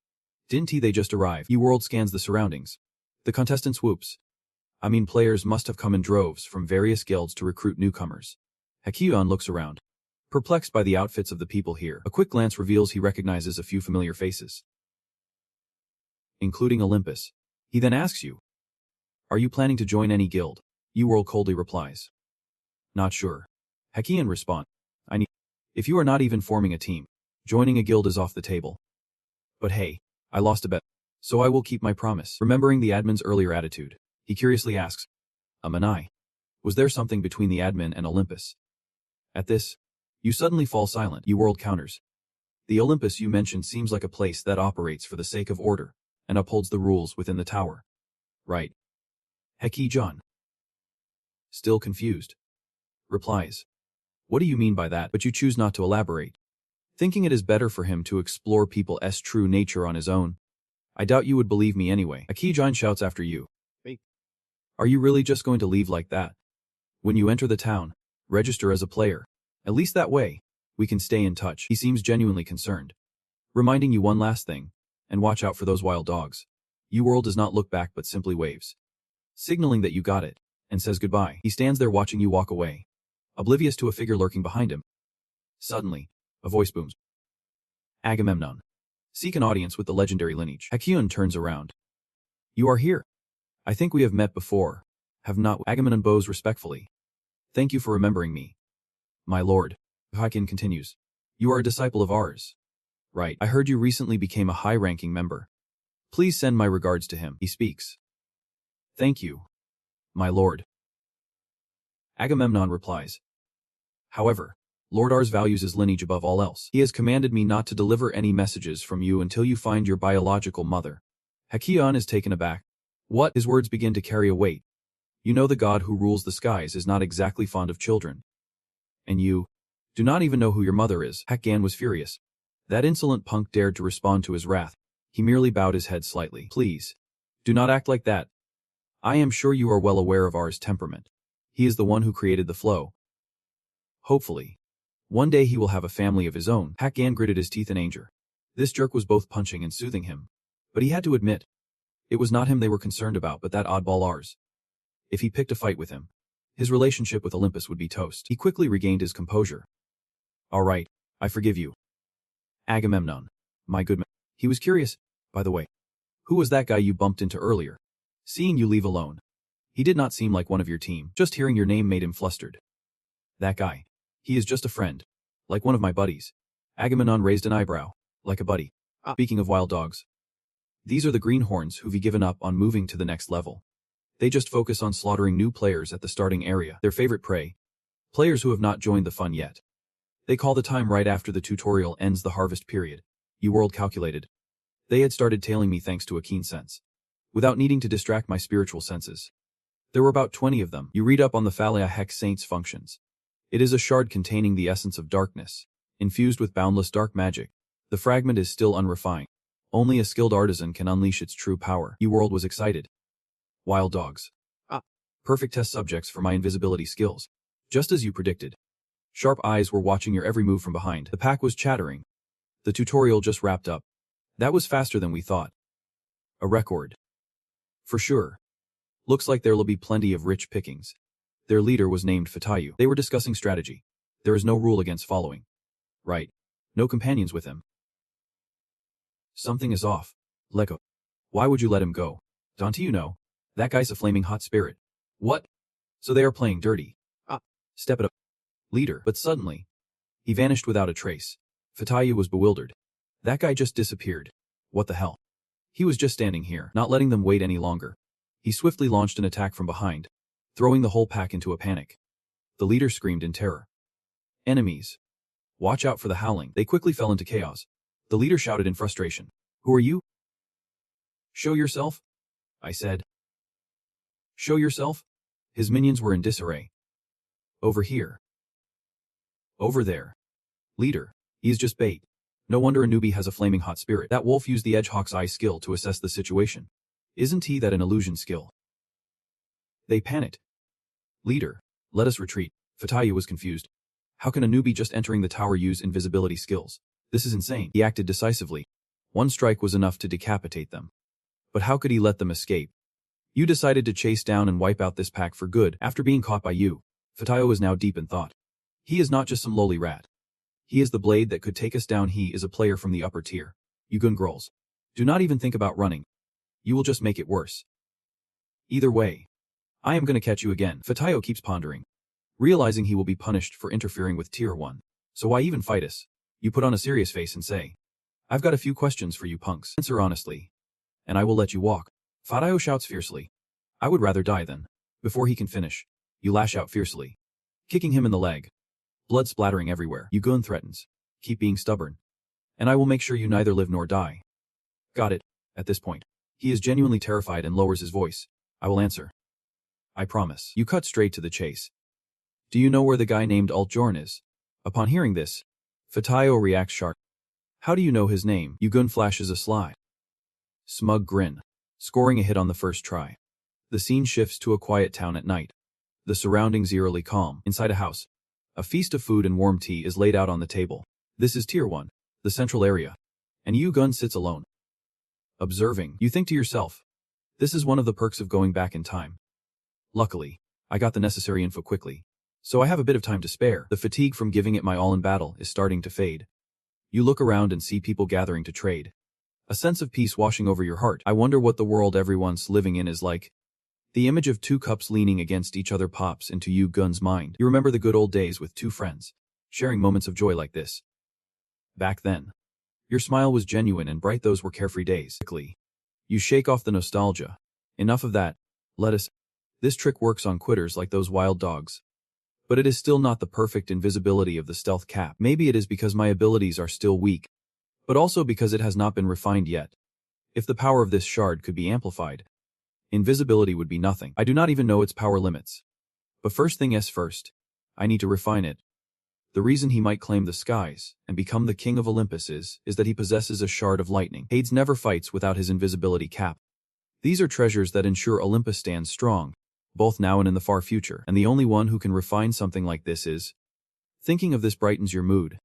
S1: Didn't they just arrive? E-World scans the surroundings. The contestant swoops. Players must have come in droves from various guilds to recruit newcomers. Hakkyun looks around, perplexed by the outfits of the people here. A quick glance reveals he recognizes a few familiar faces, including Olympus. He then asks you, are you planning to join any guild? E-World coldly replies. Not sure. Hakkyun responds. If you are not even forming a team, joining a guild is off the table. But hey, I lost a bet, so I will keep my promise. Remembering the admin's earlier attitude, he curiously asks, Amanai, was there something between the admin and Olympus? At this, you suddenly fall silent. E-World counters. The Olympus you mentioned seems like a place that operates for the sake of order and upholds the rules within the tower. Right. Hakkyun, still confused, replies. What do you mean by that? But you choose not to elaborate, thinking it is better for him to explore people's true nature on his own. I doubt you would believe me anyway. Hakkyun shouts after you. Wait. Are you really just going to leave like that? When you enter the town, register as a player. At least that way, we can stay in touch. He seems genuinely concerned, reminding you one last thing, and watch out for those wild dogs. U-World does not look back but simply waves, signaling that you got it, and says goodbye. He stands there watching you walk away, oblivious to a figure lurking behind him. Suddenly, a voice booms. Agamemnon, seek an audience with the legendary lineage. Hakkyun turns around. You are here. I think we have met before, have not? Agamemnon bows respectfully. Thank you for remembering me. My lord. Hakkyun continues. You are a disciple of ours. Right. I heard you recently became a high-ranking member. Please send my regards to him. He speaks. Thank you, my lord. Agamemnon replies. However, Lord Ars values his lineage above all else. He has commanded me not to deliver any messages from you until you find your biological mother. Hakkyun is taken aback. What? His words begin to carry a weight. You know the god who rules the skies is not exactly fond of children. And you do not even know who your mother is. Hakkyun was furious. That insolent punk dared to respond to his wrath. He merely bowed his head slightly. Please, do not act like that. I am sure you are well aware of Ars' temperament. He is the one who created the flow. Hopefully, one day he will have a family of his own. Hakkyun gritted his teeth in anger. This jerk was both punching and soothing him. But he had to admit, it was not him they were concerned about but that oddball Ars. If he picked a fight with him, His relationship with Olympus would be toast. He quickly regained his composure. All right, I forgive you. Agamemnon, my good man. He was curious, by the way. Who was that guy you bumped into earlier? Seeing you leave alone. He did not seem like one of your team. Just hearing your name made him flustered. That guy. He is just a friend. Like one of my buddies. Agamemnon raised an eyebrow. Like a buddy. Speaking of wild dogs. These are the greenhorns who've given up on moving to the next level. They just focus on slaughtering new players at the starting area. Their favorite prey. Players who have not joined the fun yet. They call the time right after the tutorial ends the harvest period. You world calculated. They had started tailing me thanks to a keen sense. Without needing to distract my spiritual senses. There were about 20 of them. You read up on the Thalia Hex Saints functions. It is a shard containing the essence of darkness, infused with boundless dark magic. The fragment is still unrefined. Only a skilled artisan can unleash its true power. E-World was excited. Wild dogs. Perfect test subjects for my invisibility skills. Just as you predicted. Sharp eyes were watching your every move from behind. The pack was chattering. The tutorial just wrapped up. That was faster than we thought. A record. For sure. Looks like there'll be plenty of rich pickings. Their leader was named Fatayu. They were discussing strategy. There is no rule against following. Right. No companions with him. Something is off. Let go. Why would you let him go? Don't you know? That guy's a flaming hot spirit. What? So they are playing dirty. Step it up. Leader. But suddenly, he vanished without a trace. Fatayu was bewildered. That guy just disappeared. What the hell? He was just standing here, not letting them wait any longer. He swiftly launched an attack from behind, throwing the whole pack into a panic. The leader screamed in terror. Enemies. Watch out for the howling. They quickly fell into chaos. The leader shouted in frustration. Who are you? Show yourself? I said. Show yourself? His minions were in disarray. Over here. Over there. Leader. He is just bait. No wonder a newbie has a flaming hot spirit. That wolf used the Edgehawk's eye skill to assess the situation. Isn't he that an illusion skill? They panicked. Leader. Let us retreat. Fatayu was confused. How can a newbie just entering the tower use invisibility skills? This is insane. He acted decisively. One strike was enough to decapitate them. But how could he let them escape? You decided to chase down and wipe out this pack for good after being caught by you. Fatayu is now deep in thought. He is not just some lowly rat. He is the blade that could take us down. He is a player from the upper tier. You gungrolls. Do not even think about running. You will just make it worse. Either way. I am going to catch you again. Fatayu keeps pondering. Realizing he will be punished for interfering with tier 1. So why even fight us? You put on a serious face and say, I've got a few questions for you punks. Answer honestly. And I will let you walk. Fatayu shouts fiercely. I would rather die than. Before he can finish, you lash out fiercely. Kicking him in the leg. Blood splattering everywhere. Yugun threatens. Keep being stubborn. And I will make sure you neither live nor die. Got it. At this point, he is genuinely terrified and lowers his voice. I will answer. I promise. You cut straight to the chase. Do you know where the guy named Altjorn is? Upon hearing this, Fatayu reacts sharp. How do you know his name? Yugun flashes a sly, smug grin, scoring a hit on the first try. The scene shifts to a quiet town at night. The surroundings eerily calm. Inside a house, a feast of food and warm tea is laid out on the table. This is Tier 1, the central area. And Yugun sits alone. Observing, you think to yourself, this is one of the perks of going back in time. Luckily, I got the necessary info quickly. So I have a bit of time to spare. The fatigue from giving it my all in battle is starting to fade. You look around and see people gathering to trade. A sense of peace washing over your heart. I wonder what the world everyone's living in is like. The image of two cups leaning against each other pops into Yugun's mind. You remember the good old days with two friends, sharing moments of joy like this. Back then, your smile was genuine and bright. Those were carefree days. Quickly, you shake off the nostalgia. Enough of that. Let us. This trick works on quitters like those wild dogs. But it is still not the perfect invisibility of the stealth cap. Maybe it is because my abilities are still weak, but also because it has not been refined yet. If the power of this shard could be amplified, invisibility would be nothing. I do not even know its power limits. But first thing first, I need to refine it. The reason he might claim the skies and become the king of Olympus is that he possesses a shard of lightning. Hades never fights without his invisibility cap. These are treasures that ensure Olympus stands strong, both now and in the far future, and the only one who can refine something like this is. Thinking of this brightens your mood.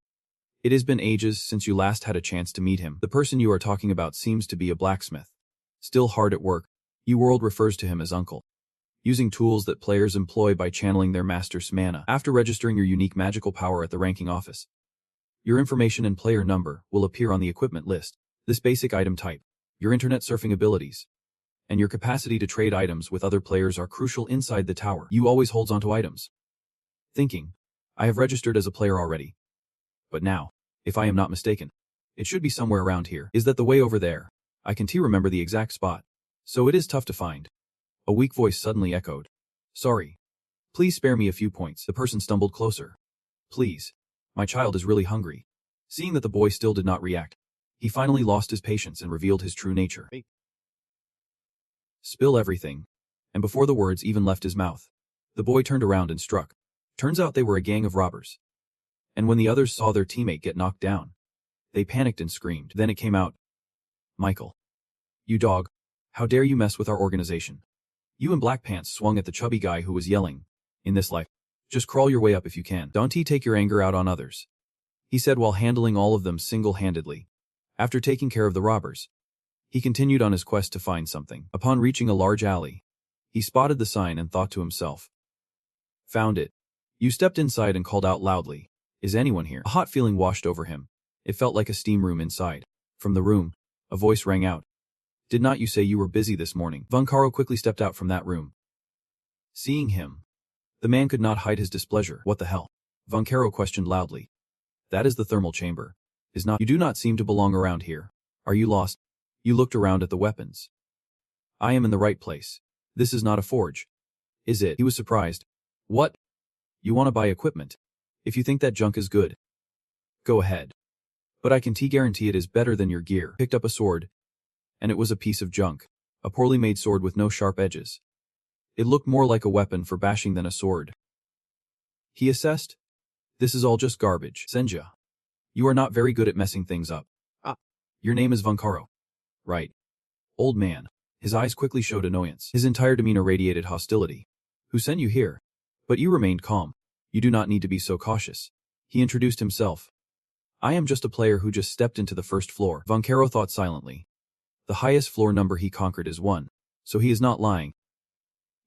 S1: It has been ages since you last had a chance to meet him. The person you are talking about seems to be a blacksmith. Still hard at work. E-World refers to him as Uncle. using tools that players employ by channeling their master's mana. After registering your unique magical power at the ranking office, your information and player number will appear on the equipment list. This basic item type, your internet surfing abilities, and your capacity to trade items with other players are crucial inside the tower. You always holds onto items, thinking, I have registered as a player already. But now, if I am not mistaken, it should be somewhere around here. Is that the way over there? I can't remember the exact spot, so it is tough to find. A weak voice suddenly echoed. Sorry. Please spare me a few points. The person stumbled closer. Please. My child is really hungry. Seeing that the boy still did not react, he finally lost his patience and revealed his true nature. Spill everything. And before the words even left his mouth, the boy turned around and struck. Turns out they were a gang of robbers. And when the others saw their teammate get knocked down, they panicked and screamed. Then it came out. Michael. You dog. How dare you mess with our organization? You in black pants swung at the chubby guy who was yelling, in this life, just crawl your way up if you can. Don't take your anger out on others, he said while handling all of them single-handedly. After taking care of the robbers, he continued on his quest to find something. Upon reaching a large alley, he spotted the sign and thought to himself. Found it. You stepped inside and called out loudly, is anyone here? A hot feeling washed over him. It felt like a steam room inside. From the room, a voice rang out. Did not you say you were busy this morning? Vancaro quickly stepped out from that room. Seeing him, the man could not hide his displeasure. What the hell? Vancaro questioned loudly. That is the thermal chamber. Is not. You do not seem to belong around here. Are you lost? You looked around at the weapons. I am in the right place. This is not a forge. Is it? He was surprised. What? You want to buy equipment? If you think that junk is good, go ahead. But I can guarantee it is better than your gear. Picked up a sword, and it was a piece of junk. A poorly made sword with no sharp edges. It looked more like a weapon for bashing than a sword. He assessed. This is all just garbage. Senja. You are not very good at messing things up. Your name is Vancaro. Right. Old man. His eyes quickly showed annoyance. His entire demeanor radiated hostility. Who sent you here? But you remained calm. You do not need to be so cautious. He introduced himself. I am just a player who just stepped into the first floor. Vancaro thought silently. The highest floor number he conquered is 1, so he is not lying.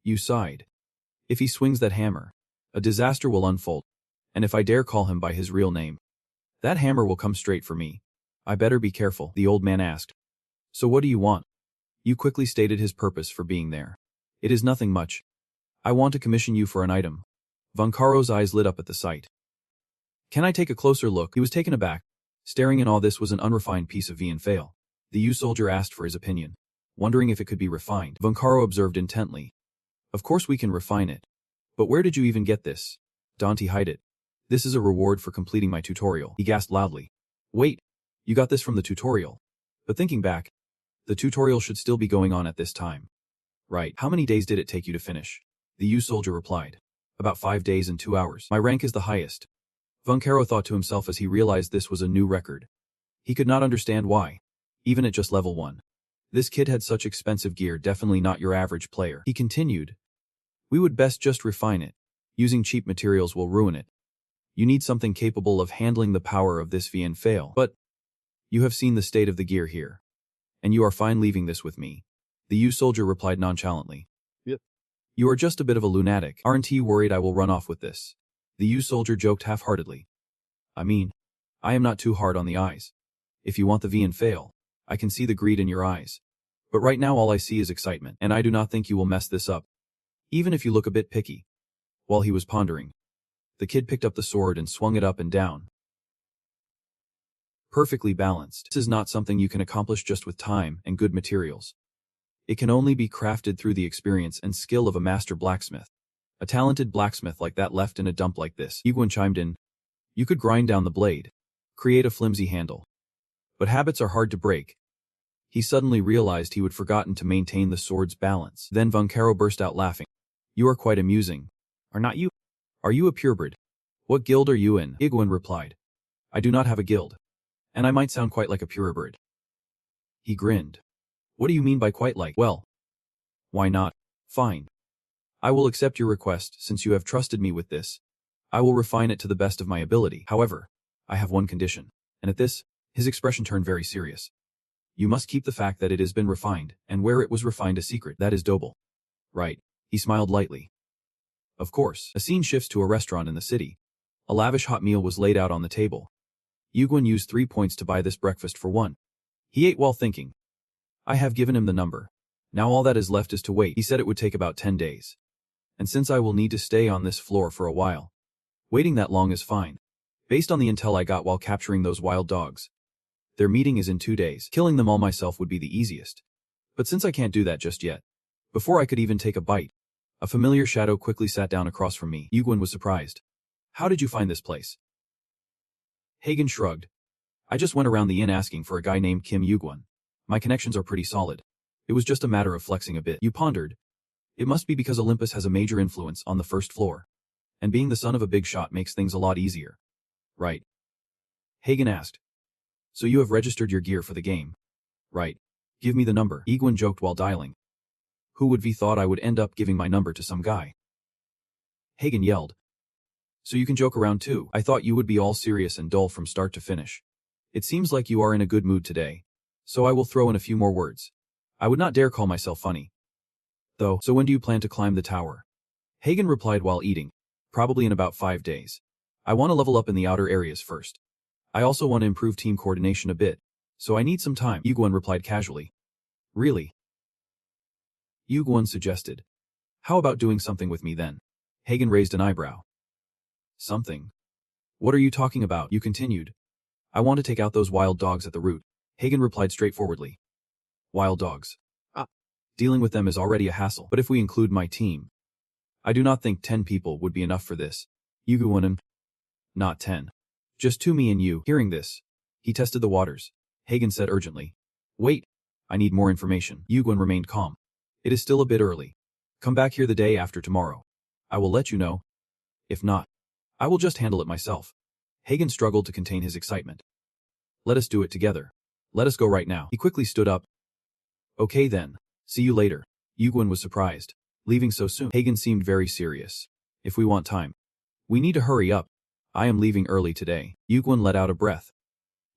S1: You sighed. If he swings that hammer, a disaster will unfold, and if I dare call him by his real name, that hammer will come straight for me. I better be careful, the old man asked. So what do you want? You quickly stated his purpose for being there. It is nothing much. I want to commission you for an item. Vancaro's eyes lit up at the sight. Can I take a closer look? He was taken aback. Staring in awe, this was an unrefined piece of Vian fail. The U-soldier asked for his opinion, wondering if it could be refined. Vancaro observed intently. Of course we can refine it. But where did you even get this? Dante hide it. This is a reward for completing my tutorial. He gasped loudly. Wait, you got this from the tutorial. But thinking back, the tutorial should still be going on at this time. Right. How many days did it take you to finish? The U-soldier replied. About 5 days and 2 hours. My rank is the highest. Vancaro thought to himself as he realized this was a new record. He could not understand why, even at just level 1. This kid had such expensive gear, definitely not your average player. He continued. We would best just refine it. Using cheap materials will ruin it. You need something capable of handling the power of this Vian fail. But you have seen the state of the gear here, and you are fine leaving this with me. The U-soldier replied nonchalantly. Yep. You are just a bit of a lunatic. Aren't you worried I will run off with this? The U-soldier joked half-heartedly. I mean, I am not too hard on the eyes. If you want the Vian fail, I can see the greed in your eyes. But right now all I see is excitement, and I do not think you will mess this up. Even if you look a bit picky. While he was pondering, the kid picked up the sword and swung it up and down. Perfectly balanced. This is not something you can accomplish just with time and good materials. It can only be crafted through the experience and skill of a master blacksmith. A talented blacksmith like that left in a dump like this. Iguan chimed in. You could grind down the blade, create a flimsy handle. But habits are hard to break. He suddenly realized he had forgotten to maintain the sword's balance. Then Vancaro burst out laughing. You are quite amusing. Are not you? Are you a purebred? What guild are you in? Iguan replied. I do not have a guild. And I might sound quite like a purebred. He grinned. What do you mean by quite like? Well, why not? Fine. I will accept your request since you have trusted me with this. I will refine it to the best of my ability. However, I have one condition. And at this, his expression turned very serious. You must keep the fact that it has been refined, and where it was refined a secret. That is double. Right. He smiled lightly. Of course, a scene shifts to a restaurant in the city. A lavish hot meal was laid out on the table. Yugwon used 3 points to buy this breakfast for 1. He ate while thinking. I have given him the number. Now all that is left is to wait. He said it would take about 10 days. And since I will need to stay on this floor for a while, waiting that long is fine. Based on the intel I got while capturing those wild dogs. Their meeting is in 2 days. Killing them all myself would be the easiest. But since I can't do that just yet, before I could even take a bite, a familiar shadow quickly sat down across from me. Yugwon was surprised. How did you find this place? Hagen shrugged. I just went around the inn asking for a guy named Kim Yugwon. My connections are pretty solid. It was just a matter of flexing a bit. You pondered. It must be because Olympus has a major influence on the first floor. And being the son of a big shot makes things a lot easier. Right. Hagen asked. So you have registered your gear for the game. Right. Give me the number. Yugwon joked while dialing. Who would have thought I would end up giving my number to some guy? Hagen yelled. So you can joke around too. I thought you would be all serious and dull from start to finish. It seems like you are in a good mood today. So I will throw in a few more words. I would not dare call myself funny. Though, so when do you plan to climb the tower? Hagen replied while eating. Probably in about 5 days. I want to level up in the outer areas first. I also want to improve team coordination a bit. So I need some time. Yugwon replied casually. Really? Yugwon suggested. How about doing something with me then? Hagen raised an eyebrow. Something? What are you talking about? You continued. I want to take out those wild dogs at the root. Hagen replied straightforwardly. Wild dogs. Dealing with them is already a hassle, but if we include my team, I do not think 10 people would be enough for this. Yugwon. Not 10. Just 2 me and you. Hearing this, he tested the waters. Hagen said urgently. Wait. I need more information. Yugwon remained calm. It is still a bit early. Come back here the day after tomorrow. I will let you know. If not, I will just handle it myself. Hagen struggled to contain his excitement. Let us do it together. Let us go right now. He quickly stood up. Okay then. See you later. Yugwon was surprised. Leaving so soon. Hagen seemed very serious. If we want time, we need to hurry up. I am leaving early today. Yugwon let out a breath.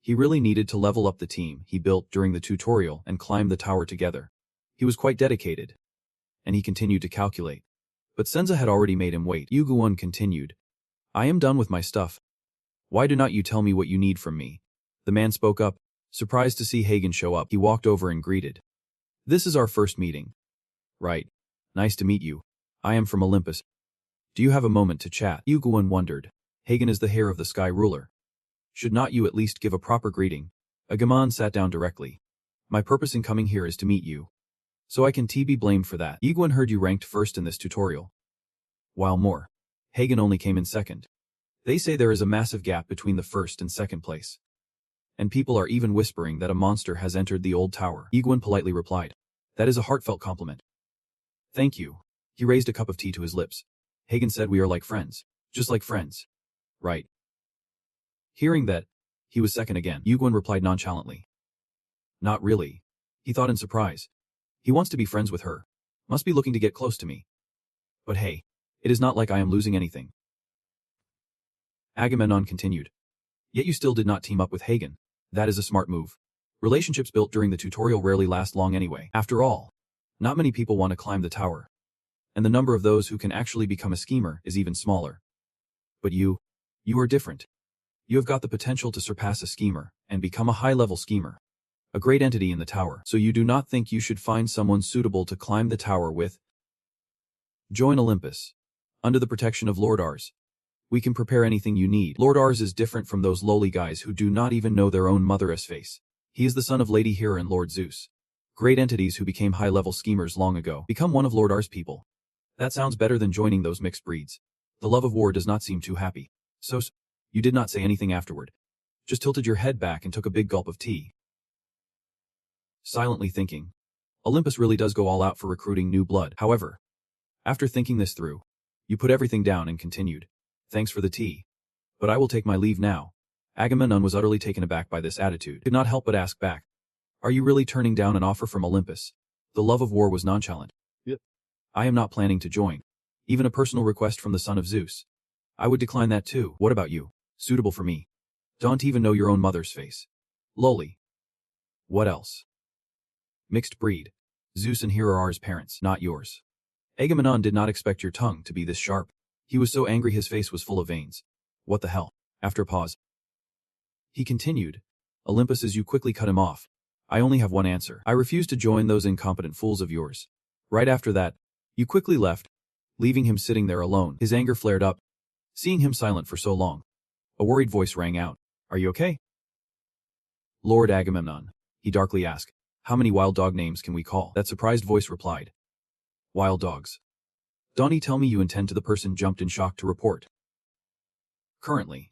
S1: He really needed to level up the team he built during the tutorial and climb the tower together. He was quite dedicated. And he continued to calculate. But Senza had already made him wait. Yugwon continued. I am done with my stuff. Why do not you tell me what you need from me? The man spoke up. Surprised to see Hagen show up, he walked over and greeted. This is our first meeting. Right. Nice to meet you. I am from Olympus. Do you have a moment to chat? Yugwon wondered. Hagen is the heir of the Sky Ruler. Should not you at least give a proper greeting? Agamemnon sat down directly. My purpose in coming here is to meet you. So I can be blamed for that. Yugwon heard you ranked first in this tutorial. While more. Hagen only came in second. They say there is a massive gap between the first and second place. And people are even whispering that a monster has entered the old tower. Yugwon politely replied. That is a heartfelt compliment. Thank you. He raised a cup of tea to his lips. Hagen said we are like friends. Just like friends. Right. Hearing that, he was second again. Yugwon replied nonchalantly. Not really. He thought in surprise. He wants to be friends with her. Must be looking to get close to me. But hey, it is not like I am losing anything. Agamemnon continued. Yet you still did not team up with Hagen. That is a smart move. Relationships built during the tutorial rarely last long anyway. After all, not many people want to climb the tower. And the number of those who can actually become a schemer is even smaller. But you are different. You have got the potential to surpass a schemer and become a high-level schemer. A great entity in the tower. So you do not think you should find someone suitable to climb the tower with? Join Olympus. Under the protection of Lord Ars. We can prepare anything you need. Lord Ars is different from those lowly guys who do not even know their own mother's face. He is the son of Lady Hera and Lord Zeus. Great entities who became high-level schemers long ago. Become one of Lord Ars' people. That sounds better than joining those mixed breeds. The love of war does not seem too happy. So, you did not say anything afterward. Just tilted your head back and took a big gulp of tea. Silently thinking. Olympus really does go all out for recruiting new blood. However, after thinking this through, you put everything down and continued. Thanks for the tea. But I will take my leave now. Agamemnon was utterly taken aback by this attitude. Could not help but ask back. Are you really turning down an offer from Olympus? The love of war was nonchalant. Yep. I am not planning to join. Even a personal request from the son of Zeus. I would decline that too. What about you? Suitable for me. Don't even know your own mother's face. Lowly. What else? Mixed breed. Zeus and Hera are his parents, not yours. Agamemnon did not expect your tongue to be this sharp. He was so angry his face was full of veins. What the hell? After a pause, he continued. Olympus, as you quickly cut him off. I only have one answer. I refuse to join those incompetent fools of yours. Right after that, you quickly left, leaving him sitting there alone. His anger flared up, seeing him silent for so long. A worried voice rang out. Are you okay? Lord Agamemnon, he darkly asked. How many wild dog names can we call? That surprised voice replied. Wild dogs. Donnie, tell me you intend to. The person jumped in shock to report. Currently,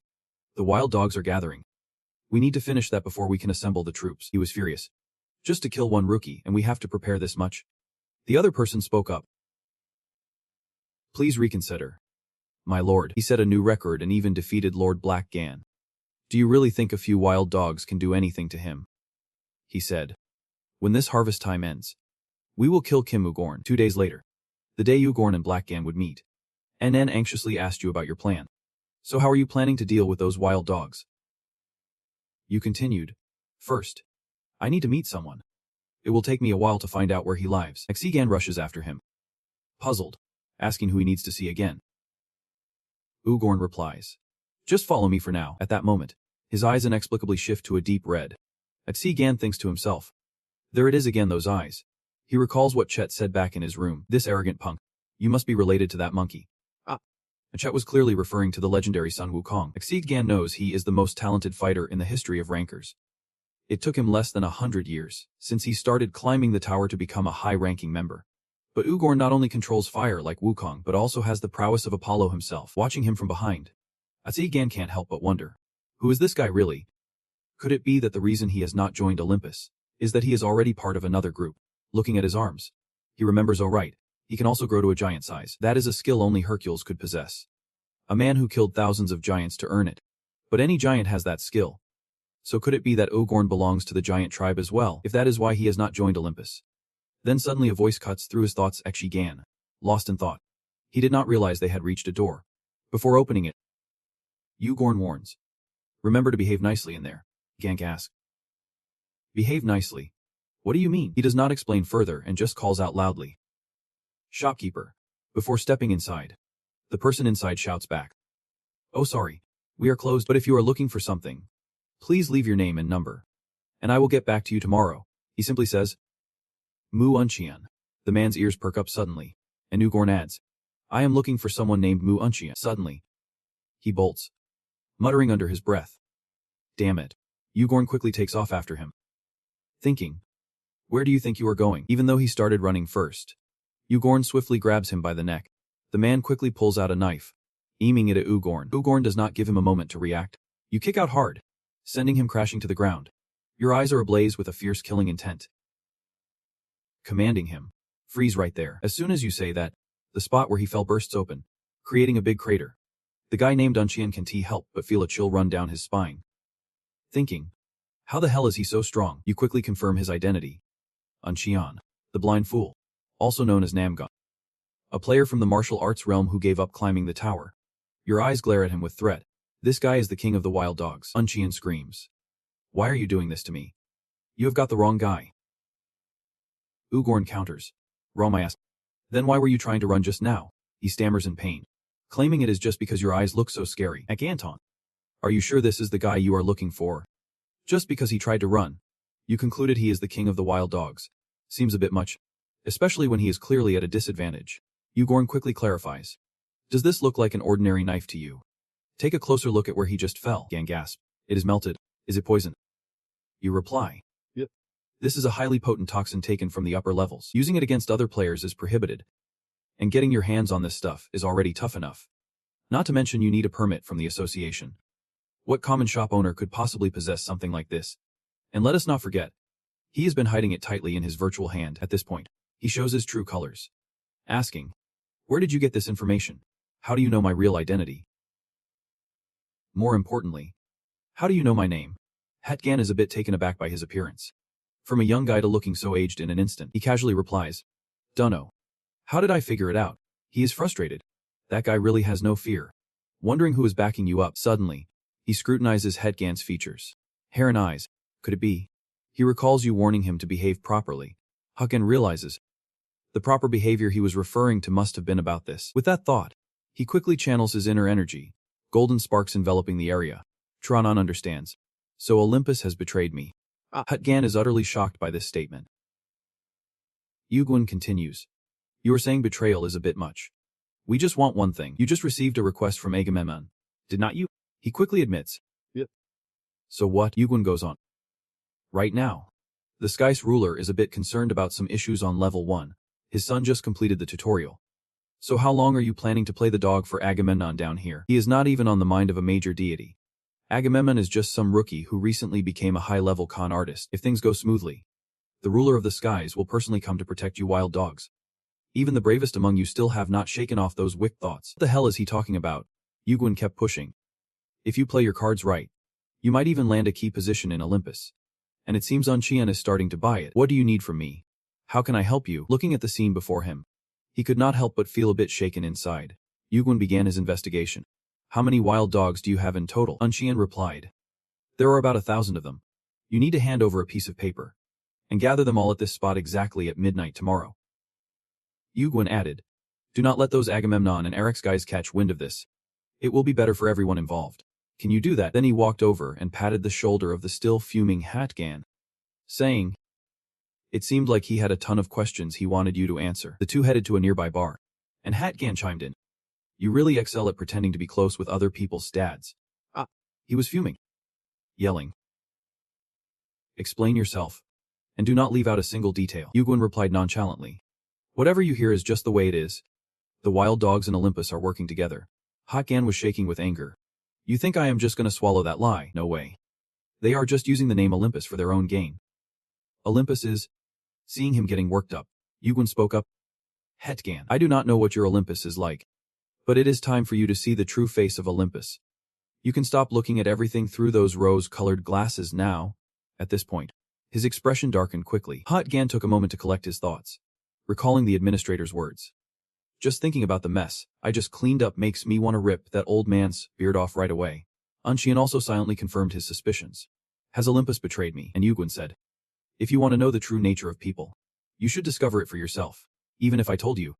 S1: the wild dogs are gathering. We need to finish that before we can assemble the troops. He was furious. Just to kill one rookie, and we have to prepare this much? The other person spoke up. Please reconsider. My lord, he set a new record and even defeated Lord Blackgan. Do you really think a few wild dogs can do anything to him? He said. When this harvest time ends, we will kill Kim Ugorn. 2 days later, the day Ugorn and Blackgan would meet. NN anxiously asked you about your plan. So how are you planning to deal with those wild dogs? You continued. First, I need to meet someone. It will take me a while to find out where he lives. Exigan rushes after him, puzzled, asking who he needs to see again. Ugorn replies. Just follow me for now. At that moment, his eyes inexplicably shift to a deep red. Exigan thinks to himself. There it is again, those eyes. He recalls what Chet said back in his room. This arrogant punk. You must be related to that monkey. And Chet was clearly referring to the legendary Sun Wukong. Exigan knows he is the most talented fighter in the history of rankers. It took him less than 100 years since he started climbing the tower to become a high-ranking member. But Ugorn not only controls fire like Wukong but also has the prowess of Apollo himself. Watching him from behind, Exigan can't help but wonder. Who is this guy really? Could it be that the reason he has not joined Olympus is that he is already part of another group? Looking at his arms, he remembers, oh right, he can also grow to a giant size. That is a skill only Hercules could possess. A man who killed thousands of giants to earn it. But any giant has that skill. So could it be that Ugorn belongs to the giant tribe as well, if that is why he has not joined Olympus? Then suddenly a voice cuts through his thoughts. Exigan, lost in thought. He did not realize they had reached a door. Before opening it, Ugorn warns. Remember to behave nicely in there. Gank asks. Behave nicely? What do you mean? He does not explain further and just calls out loudly. Shopkeeper. Before stepping inside, the person inside shouts back. Oh sorry, we are closed, but if you are looking for something, please leave your name and number, and I will get back to you tomorrow. He simply says. Mu Unchian. The man's ears perk up suddenly, and Ugorn adds. I am looking for someone named Mu Unchian. Suddenly, he bolts, muttering under his breath. Damn it. Ugorn quickly takes off after him, thinking. Where do you think you are going? Even though he started running first, Ugorn swiftly grabs him by the neck. The man quickly pulls out a knife, aiming it at Ugorn. Ugorn does not give him a moment to react. You kick out hard, sending him crashing to the ground. Your eyes are ablaze with a fierce killing intent. Commanding him, freeze right there. As soon as you say that, the spot where he fell bursts open, creating a big crater. The guy named Unchian can't help but feel a chill run down his spine. Thinking, how the hell is he so strong? You quickly confirm his identity. Unchian, the blind fool, also known as Namgun. A player from the martial arts realm who gave up climbing the tower. Your eyes glare at him with threat. This guy is the king of the wild dogs. Unchian screams. Why are you doing this to me? You have got the wrong guy. Ugorn counters. Roma asks. Then why were you trying to run just now? He stammers in pain, claiming it is just because your eyes look so scary. Anton. Are you sure this is the guy you are looking for? Just because he tried to run, you concluded he is the king of the wild dogs. Seems a bit much, especially when he is clearly at a disadvantage. Ugorn quickly clarifies. Does this look like an ordinary knife to you? Take a closer look at where he just fell. Gang gasp. It is melted. Is it poison? You reply. Yep. This is a highly potent toxin taken from the upper levels. Using it against other players is prohibited. And getting your hands on this stuff is already tough enough. Not to mention you need a permit from the association. What common shop owner could possibly possess something like this? And let us not forget, he has been hiding it tightly in his virtual hand. At this point, he shows his true colors, asking, where did you get this information? How do you know my real identity? More importantly, how do you know my name? Hetgan is a bit taken aback by his appearance. From a young guy to looking so aged in an instant, he casually replies, Dunno. How did I figure it out? He is frustrated. That guy really has no fear. Wondering who is backing you up. Suddenly, he scrutinizes Hetgan's features. Hair and eyes. Could it be? He recalls you warning him to behave properly. Hetgan realizes. The proper behavior he was referring to must have been about this. With that thought, he quickly channels his inner energy, golden sparks enveloping the area. Tronon understands. So Olympus has betrayed me. Hutgan is utterly shocked by this statement. Yugwin continues. You are saying betrayal is a bit much. We just want one thing. You just received a request from Agamemnon, did not you? He quickly admits. Yep. So what? Yugwin goes on. Right now, the Sky's ruler is a bit concerned about some issues on level 1. His son just completed the tutorial. So how long are you planning to play the dog for Agamemnon down here? He is not even on the mind of a major deity. Agamemnon is just some rookie who recently became a high-level con artist. If things go smoothly, the ruler of the skies will personally come to protect you wild dogs. Even the bravest among you still have not shaken off those wicked thoughts. What the hell is he talking about? Yugwin kept pushing. If you play your cards right, you might even land a key position in Olympus. And it seems Anqian is starting to buy it. What do you need from me? How can I help you? Looking at the scene before him, he could not help but feel a bit shaken inside. Yugwin began his investigation. How many wild dogs do you have in total? Anqian replied. There are about 1,000 of them. You need to hand over a piece of paper and gather them all at this spot exactly at midnight tomorrow. Yugwin added, do not let those Agamemnon and Eric's guys catch wind of this. It will be better for everyone involved. Can you do that? Then he walked over and patted the shoulder of the still fuming Hatgan, saying, it seemed like he had a ton of questions he wanted you to answer. The two headed to a nearby bar, and Hatgan chimed in. You really excel at pretending to be close with other people's dads. He was fuming, yelling. Explain yourself, and do not leave out a single detail. Yugwin replied nonchalantly. Whatever you hear is just the way it is. The wild dogs in Olympus are working together. Hatgan was shaking with anger. You think I am just going to swallow that lie? No way. They are just using the name Olympus for their own gain. Olympus is... Seeing him getting worked up, Yugwin spoke up. Hetgan, I do not know what your Olympus is like, but it is time for you to see the true face of Olympus. You can stop looking at everything through those rose-colored glasses now. At this point, his expression darkened quickly. Hatgan took a moment to collect his thoughts, recalling the administrator's words. Just thinking about the mess I just cleaned up makes me want to rip that old man's beard off right away. Anqian also silently confirmed his suspicions. Has Olympus betrayed me? And Yugwin said, if you want to know the true nature of people, you should discover it for yourself. Even if I told you,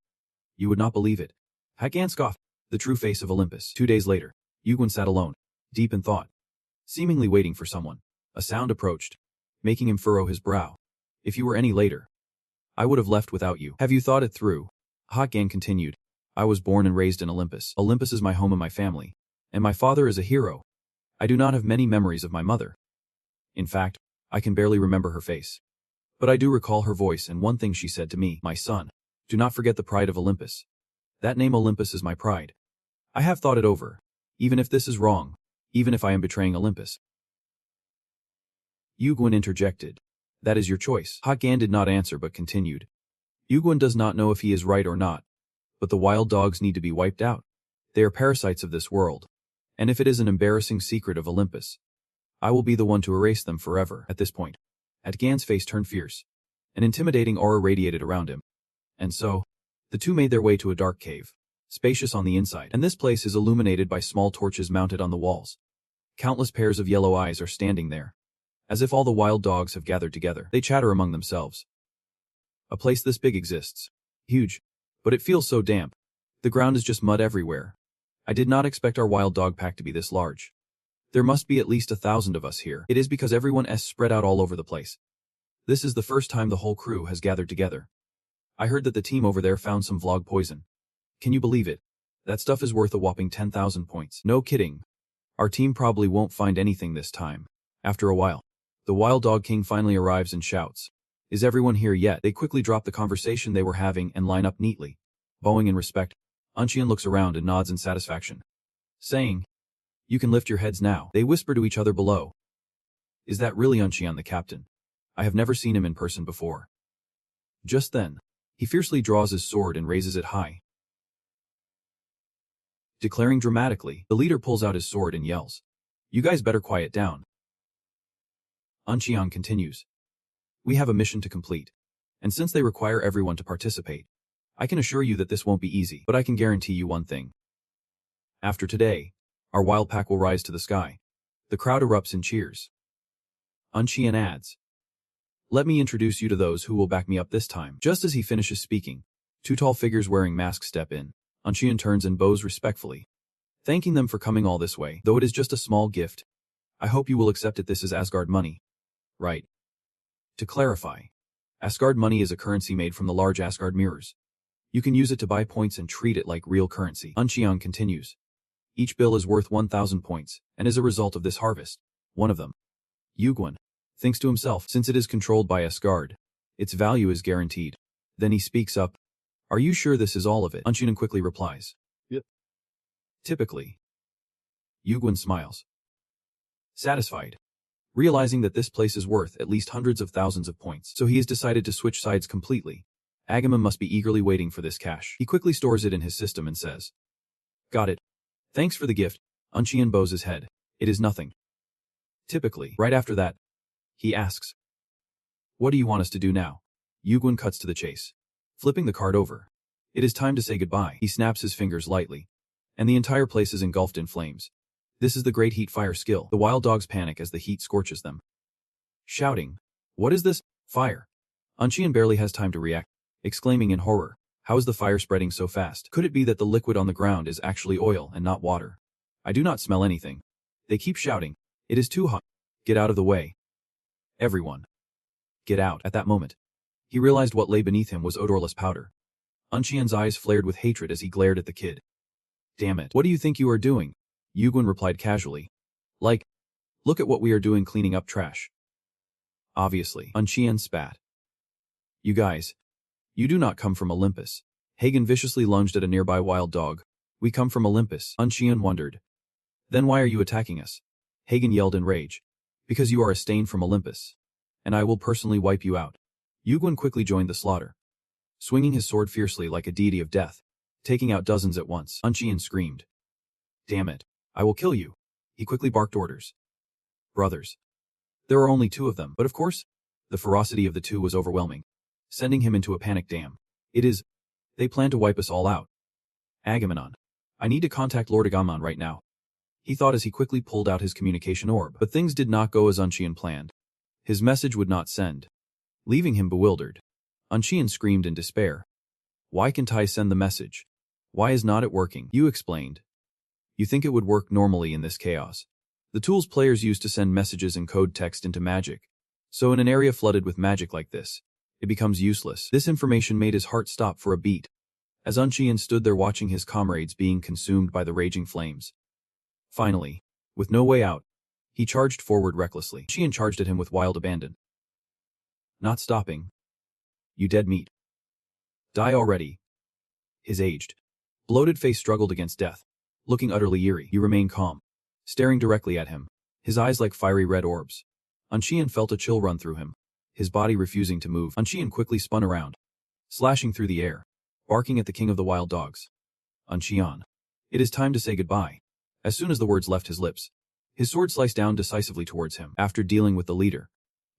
S1: you would not believe it. Hatgan scoffed. The true face of Olympus. 2 days later, Yugwin sat alone, deep in thought, seemingly waiting for someone. A sound approached, making him furrow his brow. If you were any later, I would have left without you. Have you thought it through? Hatgan continued. I was born and raised in Olympus. Olympus is my home and my family, and my father is a hero. I do not have many memories of my mother. In fact, I can barely remember her face. But I do recall her voice and one thing she said to me. My son, do not forget the pride of Olympus. That name Olympus is my pride. I have thought it over. Even if this is wrong, even if I am betraying Olympus. Yugwin interjected. That is your choice. Hatgan did not answer but continued. Yugwin does not know if he is right or not, but the wild dogs need to be wiped out. They are parasites of this world. And if it is an embarrassing secret of Olympus, I will be the one to erase them forever. At this point, Hatgan's face turned fierce. An intimidating aura radiated around him. And so, the two made their way to a dark cave, spacious on the inside. And this place is illuminated by small torches mounted on the walls. Countless pairs of yellow eyes are standing there. As if all the wild dogs have gathered together. They chatter among themselves. A place this big exists. Huge. But it feels so damp. The ground is just mud everywhere. I did not expect our wild dog pack to be this large. There must be at least 1,000 of us here. It is because everyone is spread out all over the place. This is the first time the whole crew has gathered together. I heard that the team over there found some vlog poison. Can you believe it? That stuff is worth a whopping 10,000 points. No kidding. Our team probably won't find anything this time. After a while, the Wild Dog King finally arrives and shouts, is everyone here yet? They quickly drop the conversation they were having and line up neatly. Bowing in respect, Anqian looks around and nods in satisfaction, saying, you can lift your heads now. They whisper to each other below. Is that really Anqian the captain? I have never seen him in person before. Just then, he fiercely draws his sword and raises it high. Declaring dramatically, the leader pulls out his sword and yells, you guys better quiet down. Anqian continues. We have a mission to complete, and since they require everyone to participate, I can assure you that this won't be easy, but I can guarantee you one thing. After today, our wild pack will rise to the sky. The crowd erupts in cheers. Anqian adds, Let me introduce you to those who will back me up this time. Just as he finishes speaking, two tall figures wearing masks step in. Anqian turns and bows respectfully, thanking them for coming all this way, though it is just a small gift. I hope you will accept it. This is Asgard money. Right. To clarify, Asgard money is a currency made from the large Asgard mirrors. You can use it to buy points and treat it like real currency. Anqian continues. Each bill is worth 1,000 points, and is a result of this harvest. One of them, Yugwin, thinks to himself, since it is controlled by Asgard, its value is guaranteed. Then he speaks up. Are you sure this is all of it? Anqian quickly replies. Yep. Typically. Yugwin smiles, satisfied, realizing that this place is worth at least hundreds of thousands of points, so he has decided to switch sides completely. Agamemnon must be eagerly waiting for this cash. He quickly stores it in his system and says, got it. Thanks for the gift. Anqian bows his head. It is nothing. Typically, right after that, he asks, what do you want us to do now? Yugwin cuts to the chase, flipping the card over. It is time to say goodbye. He snaps his fingers lightly, and the entire place is engulfed in flames. This is the great heat fire skill. The wild dogs panic as the heat scorches them, shouting, what is this? Fire. Anqian barely has time to react, exclaiming in horror, how is the fire spreading so fast? Could it be that the liquid on the ground is actually oil and not water? I do not smell anything. They keep shouting, it is too hot. Get out of the way. Everyone. Get out. At that moment, he realized what lay beneath him was odorless powder. Anqian's eyes flared with hatred as he glared at the kid. Damn it. What do you think you are doing? Yugwin replied casually. Like, look at what we are doing cleaning up trash. Obviously. Anqian spat. You guys. You do not come from Olympus. Hagen viciously lunged at a nearby wild dog. We come from Olympus. Anqian wondered. Then why are you attacking us? Hagen yelled in rage. Because you are a stain from Olympus. And I will personally wipe you out. Yugwin quickly joined the slaughter, swinging his sword fiercely like a deity of death, taking out dozens at once. Anqian screamed. Damn it. I will kill you. He quickly barked orders. Brothers. There are only two of them, but of course, the ferocity of the two was overwhelming, sending him into a panic. Damn. It is. They plan to wipe us all out. Agamemnon. I need to contact Lord Agamemnon right now. He thought as he quickly pulled out his communication orb, but things did not go as Anqian planned. His message would not send, leaving him bewildered. Anqian screamed in despair. Why can't I send the message? Why is not it working? You explained. You think it would work normally in this chaos. The tools players use to send messages and code text into magic. So in an area flooded with magic like this, it becomes useless. This information made his heart stop for a beat, as Anqian stood there watching his comrades being consumed by the raging flames. Finally, with no way out, he charged forward recklessly. Anqian charged at him with wild abandon. Not stopping. You dead meat. Die already. His aged, bloated face struggled against death, looking utterly eerie. You remain calm, staring directly at him, his eyes like fiery red orbs. Anqian felt a chill run through him, his body refusing to move. Anqian quickly spun around, slashing through the air, barking at the king of the wild dogs. Anqian. It is time to say goodbye. As soon as the words left his lips, his sword sliced down decisively towards him. After dealing with the leader,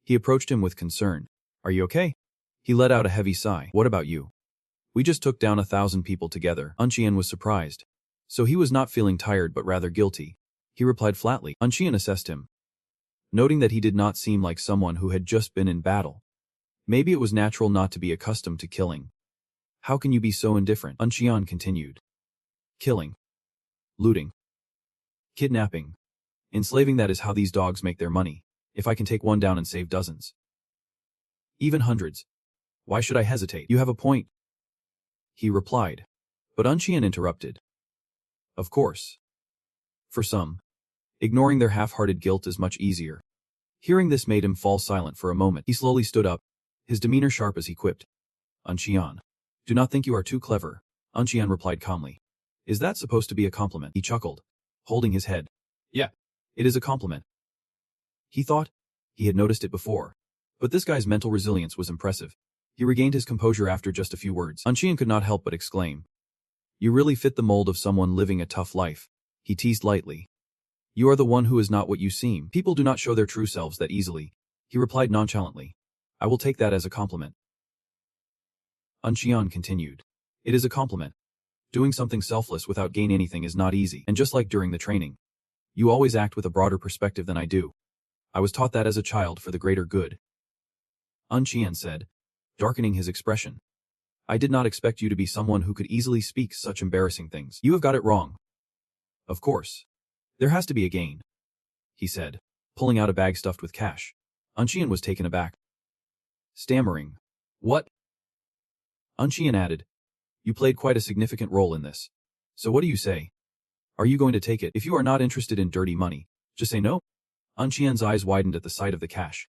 S1: he approached him with concern. Are you okay? He let out a heavy sigh. What about you? We just took down 1,000 people together. Anqian was surprised. So he was not feeling tired but rather guilty. He replied flatly. Anqian assessed him, noting that he did not seem like someone who had just been in battle. Maybe it was natural not to be accustomed to killing. How can you be so indifferent? Anqian continued. Killing. Looting. Kidnapping. Enslaving, that is how these dogs make their money. If I can take one down and save dozens, even hundreds, why should I hesitate? You have a point, he replied. But Anqian interrupted. Of course. For some, ignoring their half-hearted guilt is much easier. Hearing this made him fall silent for a moment. He slowly stood up, his demeanor sharp as he quipped. Anqian. Do not think you are too clever. Anqian replied calmly. Is that supposed to be a compliment? He chuckled, holding his head. Yeah, it is a compliment. He thought he had noticed it before, but this guy's mental resilience was impressive. He regained his composure after just a few words. Anqian could not help but exclaim. You really fit the mold of someone living a tough life. He teased lightly. You are the one who is not what you seem. People do not show their true selves that easily, he replied nonchalantly. I will take that as a compliment. Anqian continued. It is a compliment. Doing something selfless without gain anything is not easy, and just like during the training, you always act with a broader perspective than I do. I was taught that as a child for the greater good. Qian said, darkening his expression. I did not expect you to be someone who could easily speak such embarrassing things. You have got it wrong. Of course. There has to be a gain, he said, pulling out a bag stuffed with cash. Qian was taken aback. Stammering. What? Qian added, you played quite a significant role in this. So what do you say? Are you going to take it? If you are not interested in dirty money, just say no. Qian's eyes widened at the sight of the cash.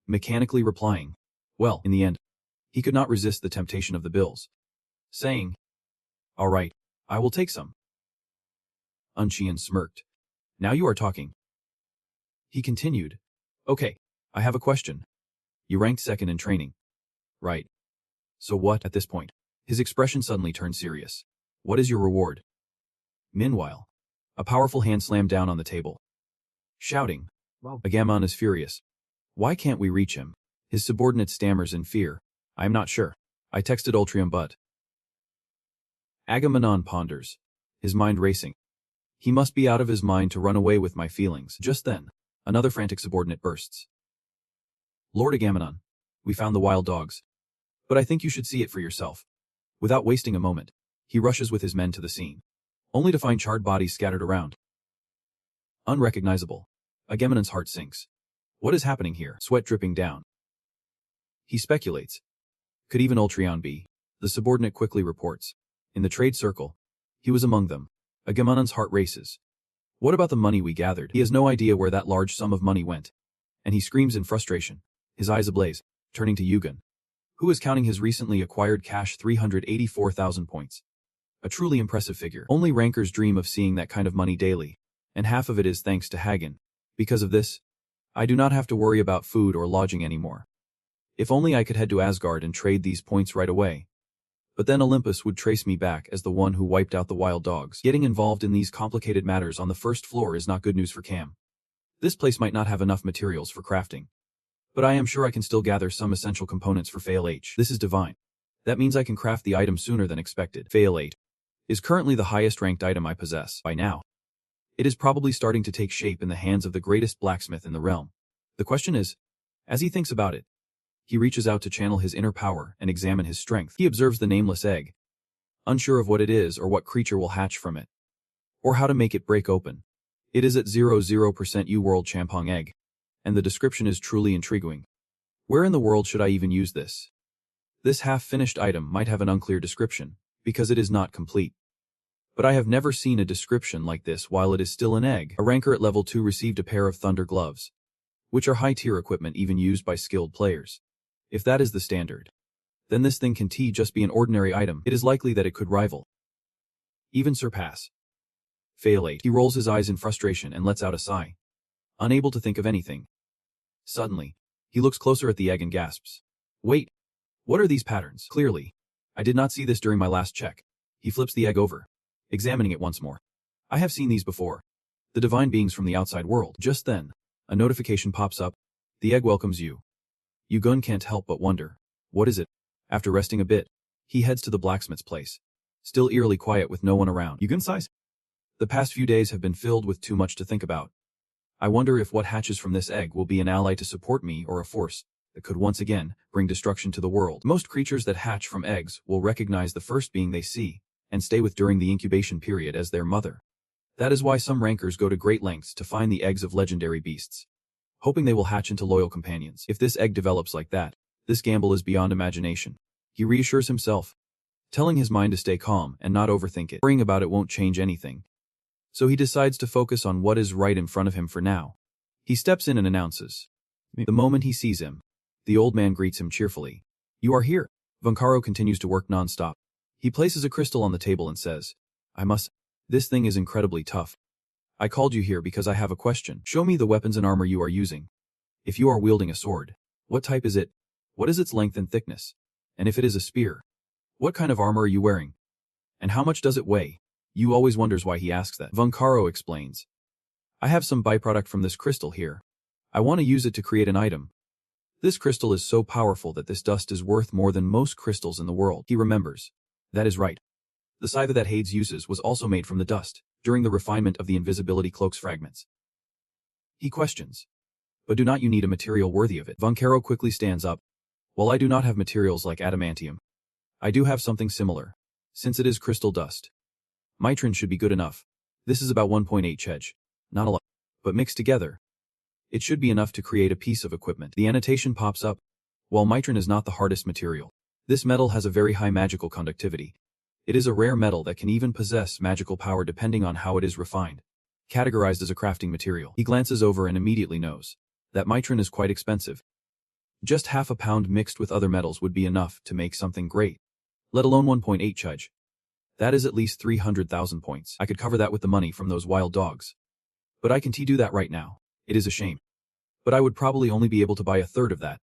S1: Mechanically replying, well, in the end, he could not resist the temptation of the bills, saying, all right, I will take some. Qian smirked. Now you are talking. He continued, okay, I have a question. You ranked second in training. Right. So what, at this point? His expression suddenly turned serious. What is your reward? Meanwhile, a powerful hand slammed down on the table. Shouting, wow. Agamemnon is furious. Why can't we reach him? His subordinate stammers in fear. I'm not sure. I texted Ultrium but... Agamemnon ponders, his mind racing. He must be out of his mind to run away with my feelings. Just then, another frantic subordinate bursts. Lord Agamemnon, we found the wild dogs. But I think you should see it for yourself. Without wasting a moment, he rushes with his men to the scene, only to find charred bodies scattered around. Unrecognizable. Agamemnon's heart sinks. What is happening here? Sweat dripping down. He speculates. Could even Ultrion be? The subordinate quickly reports. In the trade circle, he was among them. Agamemnon's heart races. What about the money we gathered? He has no idea where that large sum of money went. And he screams in frustration, his eyes ablaze, turning to Yugen, who is counting his recently acquired cash 384,000 points. A truly impressive figure. Only rankers dream of seeing that kind of money daily, and half of it is thanks to Hagen. Because of this, I do not have to worry about food or lodging anymore. If only I could head to Asgard and trade these points right away. But then Olympus would trace me back as the one who wiped out the wild dogs. Getting involved in these complicated matters on the first floor is not good news for Cam. This place might not have enough materials for crafting. But I am sure I can still gather some essential components for Fail H. This is divine. That means I can craft the item sooner than expected. Fail 8 is currently the highest ranked item I possess by now. It is probably starting to take shape in the hands of the greatest blacksmith in the realm. The question is, as he thinks about it, he reaches out to channel his inner power and examine his strength. He observes the nameless egg, unsure of what it is or what creature will hatch from it, or how to make it break open. It is at 00% U-World Champong egg, and the description is truly intriguing. Where in the world should I even use this? This half-finished item might have an unclear description, because it is not complete. But I have never seen a description like this while it is still an egg. A ranker at level 2 received a pair of thunder gloves, which are high-tier equipment even used by skilled players. If that is the standard, then this thing can just be an ordinary item. It is likely that it could rival, even surpass, Fail 8. He rolls his eyes in frustration and lets out a sigh, unable to think of anything. Suddenly, he looks closer at the egg and gasps. Wait, what are these patterns? Clearly, I did not see this during my last check. He flips the egg over, examining it once more. I have seen these before. The divine beings from the outside world. Just then, a notification pops up. The egg welcomes you. Yugen can't help but wonder, what is it? After resting a bit, he heads to the blacksmith's place, still eerily quiet with no one around. Yugen sighs. The past few days have been filled with too much to think about. I wonder if what hatches from this egg will be an ally to support me or a force that could once again bring destruction to the world. Most creatures that hatch from eggs will recognize the first being they see and stay with during the incubation period as their mother. That is why some rankers go to great lengths to find the eggs of legendary beasts, hoping they will hatch into loyal companions. If this egg develops like that, this gamble is beyond imagination. He reassures himself, telling his mind to stay calm and not overthink it. Worrying about it won't change anything. So he decides to focus on what is right in front of him for now. He steps in and announces. The moment he sees him, the old man greets him cheerfully. You are here. Vancaro continues to work non-stop. He places a crystal on the table and says, This thing is incredibly tough. I called you here because I have a question. Show me the weapons and armor you are using. If you are wielding a sword, what type is it? What is its length and thickness? And if it is a spear, what kind of armor are you wearing? And how much does it weigh? You always wonders why he asks that. Vancaro explains. I have some byproduct from this crystal here. I want to use it to create an item. This crystal is so powerful that this dust is worth more than most crystals in the world. He remembers. That is right. The scythe that Hades uses was also made from the dust, during the refinement of the invisibility cloak's fragments. He questions. But do not you need a material worthy of it? Vancaro quickly stands up. While I do not have materials like adamantium, I do have something similar, since it is crystal dust. Mitrin should be good enough. This is about 1.8 chej. Not a lot. But mixed together, it should be enough to create a piece of equipment. The annotation pops up. While mitrin is not the hardest material, this metal has a very high magical conductivity. It is a rare metal that can even possess magical power depending on how it is refined. Categorized as a crafting material. He glances over and immediately knows that mitrin is quite expensive. Just half a pound mixed with other metals would be enough to make something great, let alone 1.8 chej. That is at least 300,000 points. I could cover that with the money from those wild dogs. But I can't do that right now. It is a shame. But I would probably only be able to buy a third of that.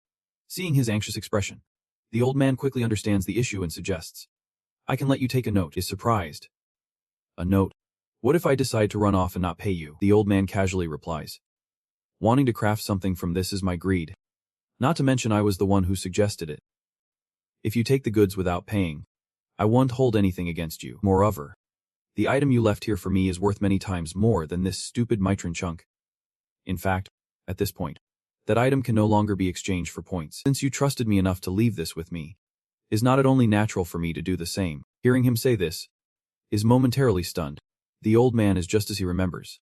S1: Seeing his anxious expression, the old man quickly understands the issue and suggests, I can let you take a note. Is surprised. A note? What if I decide to run off and not pay you? The old man casually replies. Wanting to craft something from this is my greed. Not to mention I was the one who suggested it. If you take the goods without paying, I won't hold anything against you. Moreover, the item you left here for me is worth many times more than this stupid mitrin chunk. In fact, at this point, that item can no longer be exchanged for points. Since you trusted me enough to leave this with me, is not it only natural for me to do the same? Hearing him say this, is momentarily stunned. The old man is just as he remembers.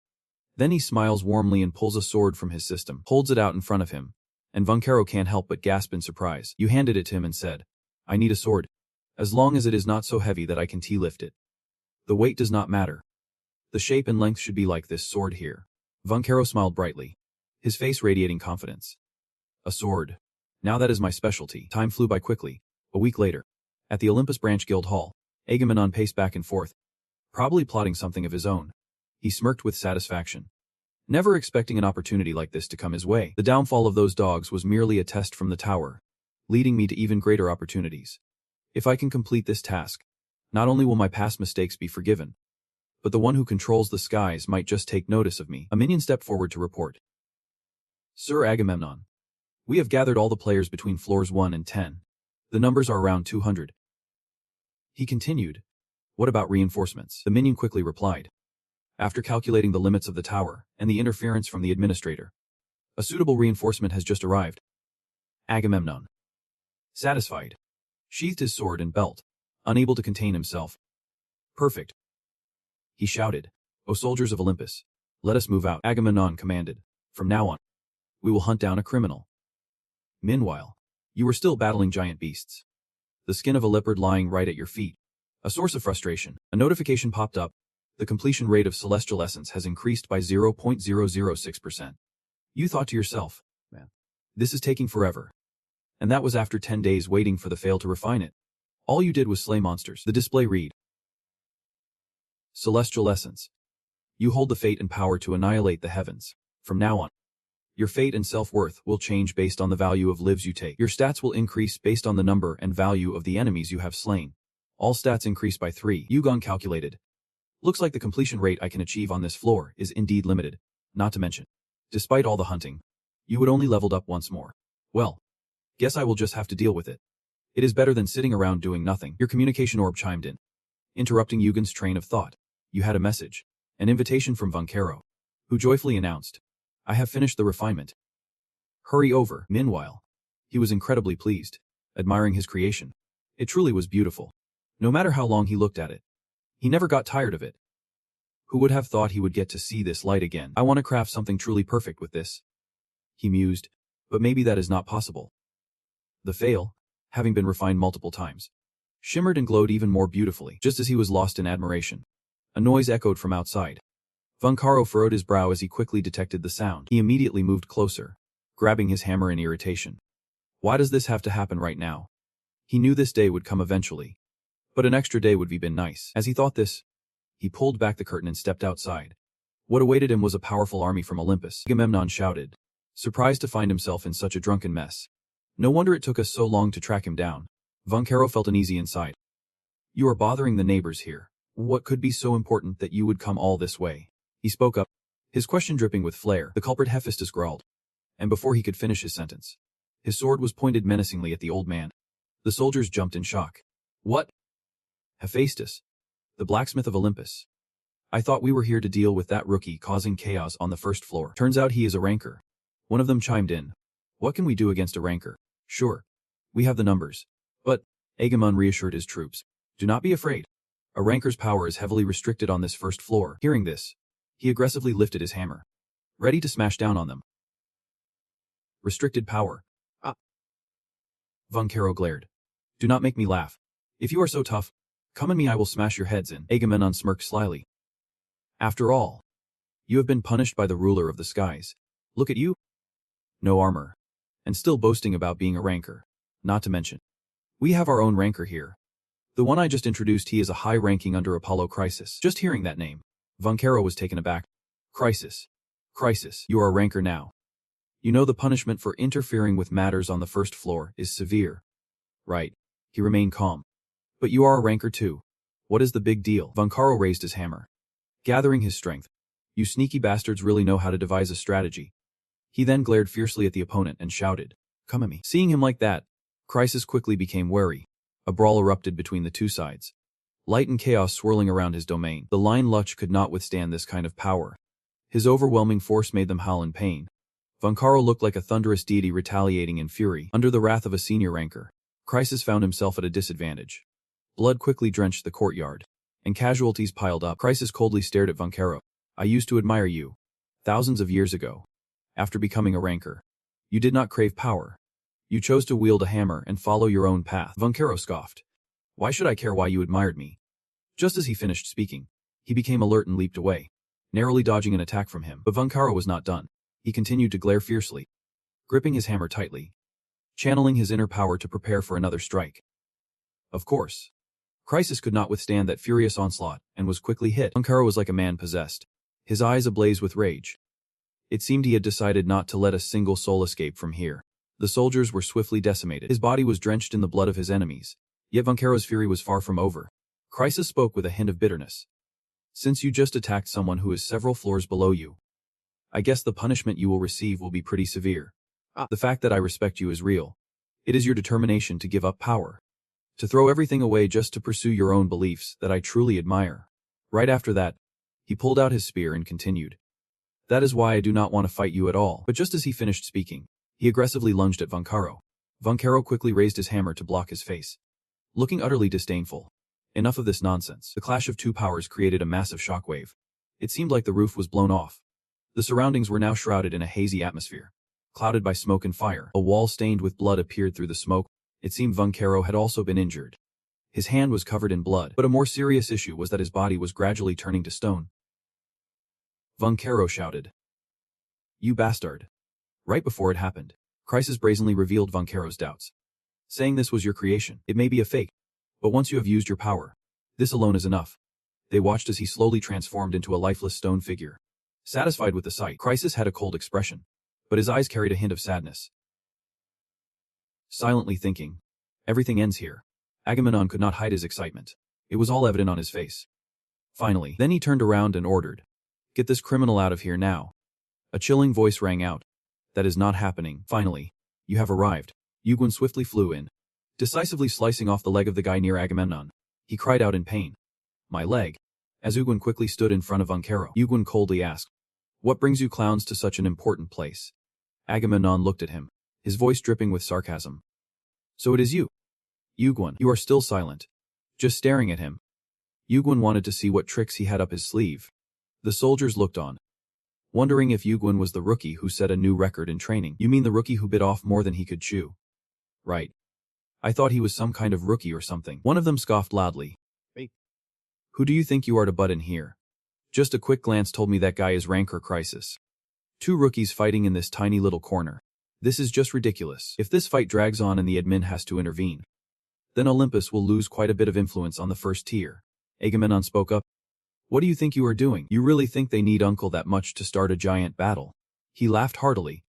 S1: Then he smiles warmly and pulls a sword from his system, holds it out in front of him, and Vancaro can't help but gasp in surprise. You handed it to him and said, I need a sword. As long as it is not so heavy that I can lift it. The weight does not matter. The shape and length should be like this sword here. Vancaro smiled brightly, his face radiating confidence. A sword. Now that is my specialty. Time flew by quickly. A week later, at the Olympus Branch Guild Hall, Agamemnon paced back and forth, probably plotting something of his own. He smirked with satisfaction, never expecting an opportunity like this to come his way. The downfall of those dogs was merely a test from the tower, leading me to even greater opportunities. If I can complete this task, not only will my past mistakes be forgiven, but the one who controls the skies might just take notice of me. A minion stepped forward to report. Sir Agamemnon, we have gathered all the players between floors 1 and 10. The numbers are around 200. He continued. What about reinforcements? The minion quickly replied. After calculating the limits of the tower and the interference from the administrator, a suitable reinforcement has just arrived. Agamemnon, satisfied, sheathed his sword and belt, unable to contain himself. Perfect. He shouted. O soldiers of Olympus, let us move out. Agamemnon commanded. From now on, we will hunt down a criminal. Meanwhile, you were still battling giant beasts. The skin of a leopard lying right at your feet. A source of frustration. A notification popped up. The completion rate of celestial essence has increased by 0.006%. You thought to yourself, man, this is taking forever. And that was after 10 days waiting for the fail to refine it. All you did was slay monsters. The display read. Celestial essence. You hold the fate and power to annihilate the heavens. From now on, your fate and self-worth will change based on the value of lives you take. Your stats will increase based on the number and value of the enemies you have slain. All stats increase by 3. Yugon calculated. Looks like the completion rate I can achieve on this floor is indeed limited. Not to mention, despite all the hunting, you would only leveled up once more. Well, guess I will just have to deal with it. It is better than sitting around doing nothing. Your communication orb chimed in, interrupting Yugon's train of thought. You had a message, an invitation from Vancaro, who joyfully announced, I have finished the refinement. Hurry over. Meanwhile, he was incredibly pleased, admiring his creation. It truly was beautiful. No matter how long he looked at it, he never got tired of it. Who would have thought he would get to see this light again? I want to craft something truly perfect with this. He mused, but maybe that is not possible. The fail, having been refined multiple times, shimmered and glowed even more beautifully. Just as he was lost in admiration, a noise echoed from outside. Vancaro furrowed his brow as he quickly detected the sound. He immediately moved closer, grabbing his hammer in irritation. Why does this have to happen right now? He knew this day would come eventually, but an extra day would have been nice. As he thought this, he pulled back the curtain and stepped outside. What awaited him was a powerful army from Olympus. Agamemnon shouted, surprised to find himself in such a drunken mess. No wonder it took us so long to track him down. Vancaro felt uneasy inside. You are bothering the neighbors here. What could be so important that you would come all this way? He spoke up, his question dripping with flair. The culprit Hephaestus growled, and before he could finish his sentence, his sword was pointed menacingly at the old man. The soldiers jumped in shock. What? Hephaestus, the blacksmith of Olympus. I thought we were here to deal with that rookie causing chaos on the first floor. Turns out he is a rancor. One of them chimed in. What can we do against a rancor? Sure. We have the numbers. But, Agamemnon reassured his troops. Do not be afraid. A rancor's power is heavily restricted on this first floor. Hearing this, he aggressively lifted his hammer, ready to smash down on them. Restricted power. Ah. Von Caro glared. Do not make me laugh. If you are so tough, come at me, I will smash your heads in. Agamemnon smirked slyly. After all, you have been punished by the ruler of the skies. Look at you. No armor. And still boasting about being a rancor. Not to mention, we have our own rancor here. The one I just introduced, he is a high ranking under Apollo Crisis. Just hearing that name, Von Caro was taken aback. Crisis. Crisis, you are a rancor now. You know the punishment for interfering with matters on the first floor is severe. Right. He remained calm. But you are a rancor too. What is the big deal? Von Caro raised his hammer, gathering his strength. You sneaky bastards really know how to devise a strategy. He then glared fiercely at the opponent and shouted, come at me. Seeing him like that, Crisis quickly became wary. A brawl erupted between the two sides. Light and chaos swirling around his domain. The Lion Luch could not withstand this kind of power. His overwhelming force made them howl in pain. Von Caro looked like a thunderous deity retaliating in fury. Under the wrath of a senior rancor, Crisis found himself at a disadvantage. Blood quickly drenched the courtyard, and casualties piled up. Crisis coldly stared at Von Caro. I used to admire you. Thousands of years ago. After becoming a rancor, you did not crave power. You chose to wield a hammer and follow your own path. Von Caro scoffed. Why should I care why you admired me? Just as he finished speaking, he became alert and leaped away, narrowly dodging an attack from him. But Von Caro was not done. He continued to glare fiercely, gripping his hammer tightly, channeling his inner power to prepare for another strike. Of course, Crisis could not withstand that furious onslaught and was quickly hit. Von Caro was like a man possessed, his eyes ablaze with rage. It seemed he had decided not to let a single soul escape from here. The soldiers were swiftly decimated. His body was drenched in the blood of his enemies. Yet Von Caro's fury was far from over. Crisis spoke with a hint of bitterness. Since you just attacked someone who is several floors below you, I guess the punishment you will receive will be pretty severe. The fact that I respect you is real. It is your determination to give up power, to throw everything away just to pursue your own beliefs that I truly admire. Right after that, he pulled out his spear and continued. That is why I do not want to fight you at all. But just as he finished speaking, he aggressively lunged at Von Caro. Von Caro quickly raised his hammer to block his face, looking utterly disdainful. Enough of this nonsense. The clash of two powers created a massive shockwave. It seemed like the roof was blown off. The surroundings were now shrouded in a hazy atmosphere, clouded by smoke and fire. A wall stained with blood appeared through the smoke. It seemed Von Caro had also been injured. His hand was covered in blood, but a more serious issue was that his body was gradually turning to stone. Von Caro shouted. You bastard. Right before it happened, Crisis brazenly revealed Von Caro's doubts, saying this was your creation. It may be a fake, but once you have used your power, this alone is enough. They watched as he slowly transformed into a lifeless stone figure. Satisfied with the sight, Crisis had a cold expression, but his eyes carried a hint of sadness. Silently thinking, everything ends here. Agamemnon could not hide his excitement. It was all evident on his face. Finally, then he turned around and ordered, get this criminal out of here now. A chilling voice rang out. That is not happening. Finally, you have arrived. Ugwin swiftly flew in, decisively slicing off the leg of the guy near Agamemnon. He cried out in pain. My leg. As Ugwin quickly stood in front of Von Caro, Ugwin coldly asked, what brings you clowns to such an important place? Agamemnon looked at him, his voice dripping with sarcasm. So it is you. Ugwin, you are still silent, just staring at him. Ugwin wanted to see what tricks he had up his sleeve. The soldiers looked on, wondering if Ugwin was the rookie who set a new record in training. You mean the rookie who bit off more than he could chew? Right. I thought he was some kind of rookie or something. One of them scoffed loudly. Hey. Who do you think you are to butt in here? Just a quick glance told me that guy is Rancor Crisis. Two rookies fighting in this tiny little corner. This is just ridiculous. If this fight drags on and the admin has to intervene, then Olympus will lose quite a bit of influence on the first tier. Agamemnon spoke up. What do you think you are doing? You really think they need Uncle that much to start a giant battle? He laughed heartily.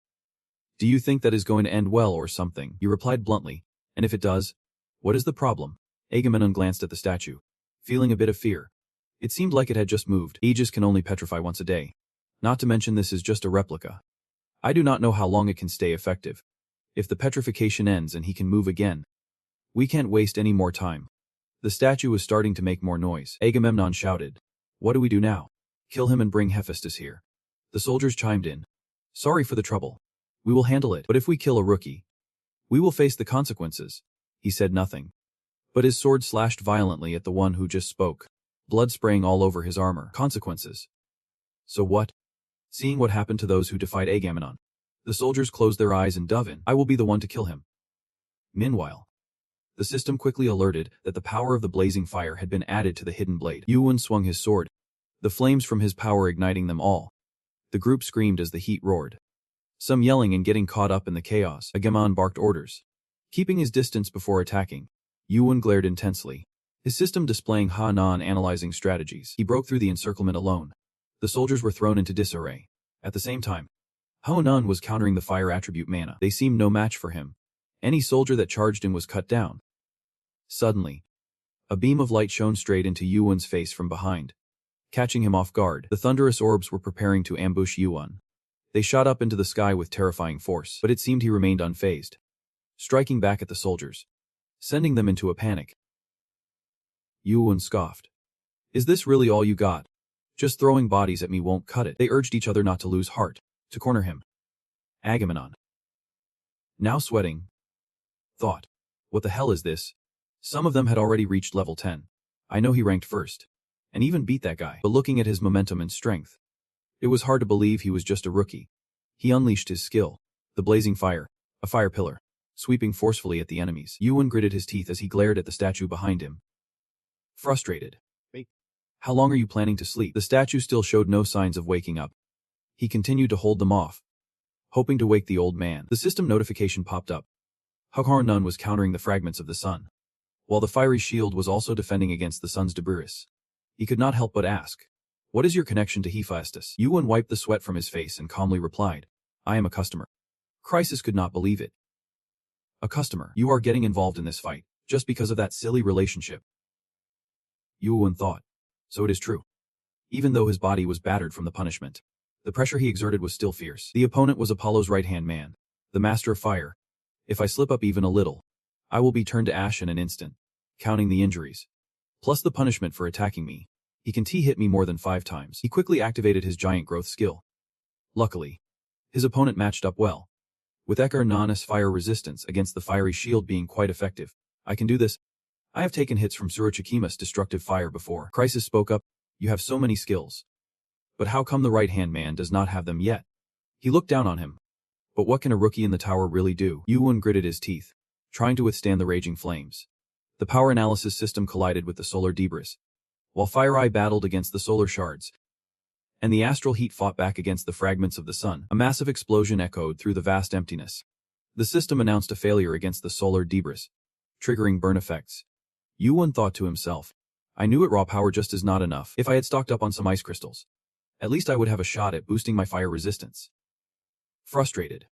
S1: Do you think that is going to end well or something? You replied bluntly. And if it does, what is the problem? Agamemnon glanced at the statue, feeling a bit of fear. It seemed like it had just moved. Aegis can only petrify once a day. Not to mention this is just a replica. I do not know how long it can stay effective. If the petrification ends and he can move again, we can't waste any more time. The statue was starting to make more noise. Agamemnon shouted. What do we do now? Kill him and bring Hephaestus here. The soldiers chimed in. Sorry for the trouble. We will handle it, but if we kill a rookie, we will face the consequences. He said nothing. But his sword slashed violently at the one who just spoke, blood spraying all over his armor. Consequences. So what? Seeing what happened to those who defied Agamemnon, the soldiers closed their eyes and dove in. I will be the one to kill him. Meanwhile, the system quickly alerted that the power of the blazing fire had been added to the hidden blade. Yuan swung his sword, the flames from his power igniting them all. The group screamed as the heat roared, some yelling and getting caught up in the chaos. Agamemnon barked orders, keeping his distance before attacking. Yuan glared intensely, his system displaying Ha-nan analyzing strategies. He broke through the encirclement alone. The soldiers were thrown into disarray. At the same time, Ha-nan was countering the fire attribute mana. They seemed no match for him. Any soldier that charged in was cut down. Suddenly, a beam of light shone straight into Yuan's face from behind, catching him off guard. The thunderous orbs were preparing to ambush Yuan. They shot up into the sky with terrifying force, but it seemed he remained unfazed, striking back at the soldiers, sending them into a panic. Yuan scoffed. Is this really all you got? Just throwing bodies at me won't cut it. They urged each other not to lose heart, to corner him. Agamemnon, now sweating, thought, what the hell is this? Some of them had already reached level 10. I know he ranked first, and even beat that guy. But looking at his momentum and strength, it was hard to believe he was just a rookie. He unleashed his skill, the blazing fire, a fire pillar, sweeping forcefully at the enemies. Yuan gritted his teeth as he glared at the statue behind him. Frustrated. How long are you planning to sleep? The statue still showed no signs of waking up. He continued to hold them off, hoping to wake the old man. The system notification popped up. Ha-nan was countering the fragments of the sun, while the fiery shield was also defending against the sun's debris. He could not help but ask, what is your connection to Hephaestus? Yuan wiped the sweat from his face and calmly replied, I am a customer. Crisis could not believe it. A customer? You are getting involved in this fight, just because of that silly relationship. Yuan thought. So it is true. Even though his body was battered from the punishment, the pressure he exerted was still fierce. The opponent was Apollo's right-hand man, the master of fire. If I slip up even a little, I will be turned to ash in an instant, counting the injuries, plus the punishment for attacking me. He can hit me more than 5 times. He quickly activated his giant growth skill. Luckily, his opponent matched up well, with Earthworm's fire resistance against the fiery shield being quite effective. I can do this. I have taken hits from Sucha's destructive fire before. Crisis spoke up, you have so many skills. But how come the right-hand man does not have them yet? He looked down on him. But what can a rookie in the tower really do? Yuan gritted his teeth, trying to withstand the raging flames. The power analysis system collided with the solar debris, while Fire Eye battled against the solar shards, and the astral heat fought back against the fragments of the sun. A massive explosion echoed through the vast emptiness. The system announced a failure against the solar debris, triggering burn effects. Yuan thought to himself, I knew it, raw power just is not enough. If I had stocked up on some ice crystals, at least I would have a shot at boosting my fire resistance. Frustrated,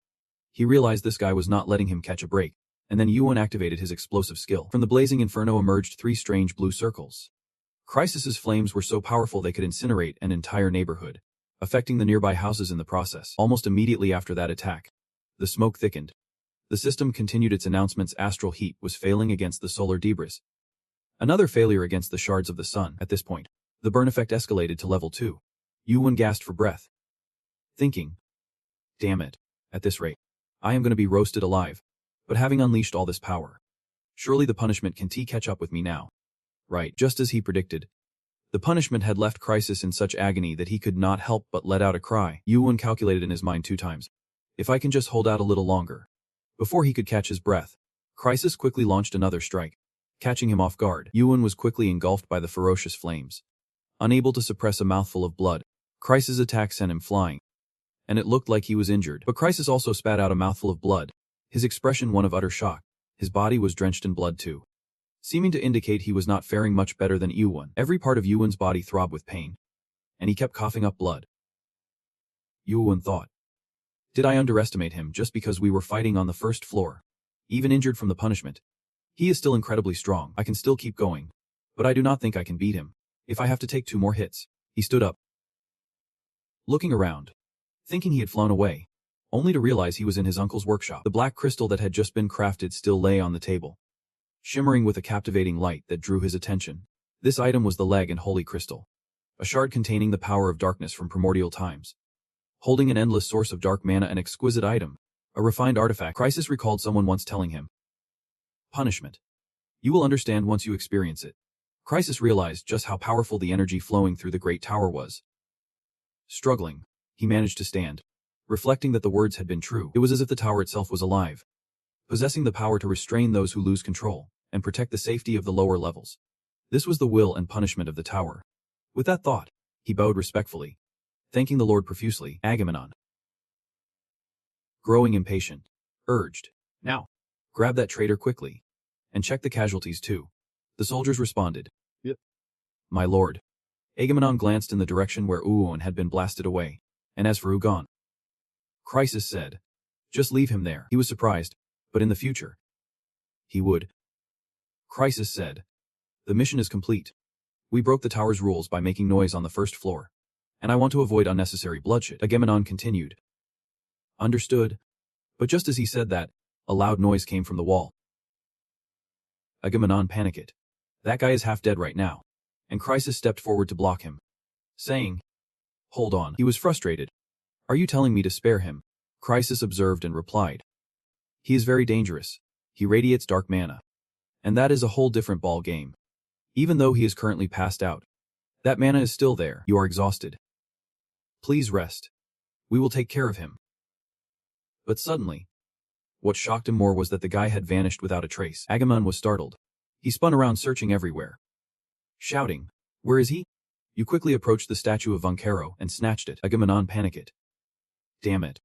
S1: he realized this guy was not letting him catch a break, and then Yuan activated his explosive skill. From the blazing inferno emerged 3 strange blue circles. Crisis's flames were so powerful they could incinerate an entire neighborhood, affecting the nearby houses in the process. Almost immediately after that attack, the smoke thickened. The system continued its announcements. Astral heat was failing against the solar debris. Another failure against the shards of the sun. At this point, the burn effect escalated to level 2. Yuan gasped for breath, thinking, damn it, at this rate, I am going to be roasted alive. But having unleashed all this power, surely the punishment can catch up with me now. Right, just as he predicted. The punishment had left Crisis in such agony that he could not help but let out a cry. Yuan calculated in his mind 2 times. If I can just hold out a little longer. Before he could catch his breath, Crisis quickly launched another strike, catching him off guard. Yuan was quickly engulfed by the ferocious flames. Unable to suppress a mouthful of blood, Crisis' attack sent him flying, and it looked like he was injured. But Crisis also spat out a mouthful of blood, his expression one of utter shock. His body was drenched in blood too, seeming to indicate he was not faring much better than Yuan. Every part of Yuan's body throbbed with pain, and he kept coughing up blood. Yuan thought, did I underestimate him just because we were fighting on the first floor? Even injured from the punishment, he is still incredibly strong. I can still keep going, but I do not think I can beat him. If I have to take 2 more hits. He stood up, looking around, thinking he had flown away, only to realize he was in his uncle's workshop. The black crystal that had just been crafted still lay on the table, shimmering with a captivating light that drew his attention. This item was the leg and holy crystal, a shard containing the power of darkness from primordial times. Holding an endless source of dark mana, an exquisite item, A refined artifact. Crisis recalled someone once telling him. Punishment. You will understand once you experience it. Crisis realized just how powerful the energy flowing through the great tower was. Struggling, he managed to stand. Reflecting that the words had been true, it was as if the tower itself was alive, possessing the power to restrain those who lose control, and protect the safety of the lower levels. This was the will and punishment of the tower. With that thought, he bowed respectfully, thanking the Lord profusely. Agamemnon, growing impatient, urged, "Now, grab that traitor quickly, and check the casualties too." The soldiers responded, "Yep, my lord." Agamemnon glanced in the direction where Uon had been blasted away, and as for Ugon, Crisis said, "Just leave him there." He was surprised, but in the future, he would. Crisis said, "The mission is complete. We broke the tower's rules by making noise on the first floor, and I want to avoid unnecessary bloodshed." Agamemnon continued, "Understood." But just as he said that, a loud noise came from the wall. Agamemnon panicked. That guy is half dead right now. And Crisis stepped forward to block him, saying, "Hold on." He was frustrated. "Are you telling me to spare him?" Crisis observed and replied, "He is very dangerous. He radiates dark mana. And that is a whole different ball game. Even though he is currently passed out, that mana is still there. You are exhausted. Please rest. We will take care of him." But suddenly, what shocked him more was that the guy had vanished without a trace. Agamemnon was startled. He spun around searching everywhere, shouting, "Where is he?" You quickly approached the statue of Vankero and snatched it. Agamemnon panicked. "Damn it.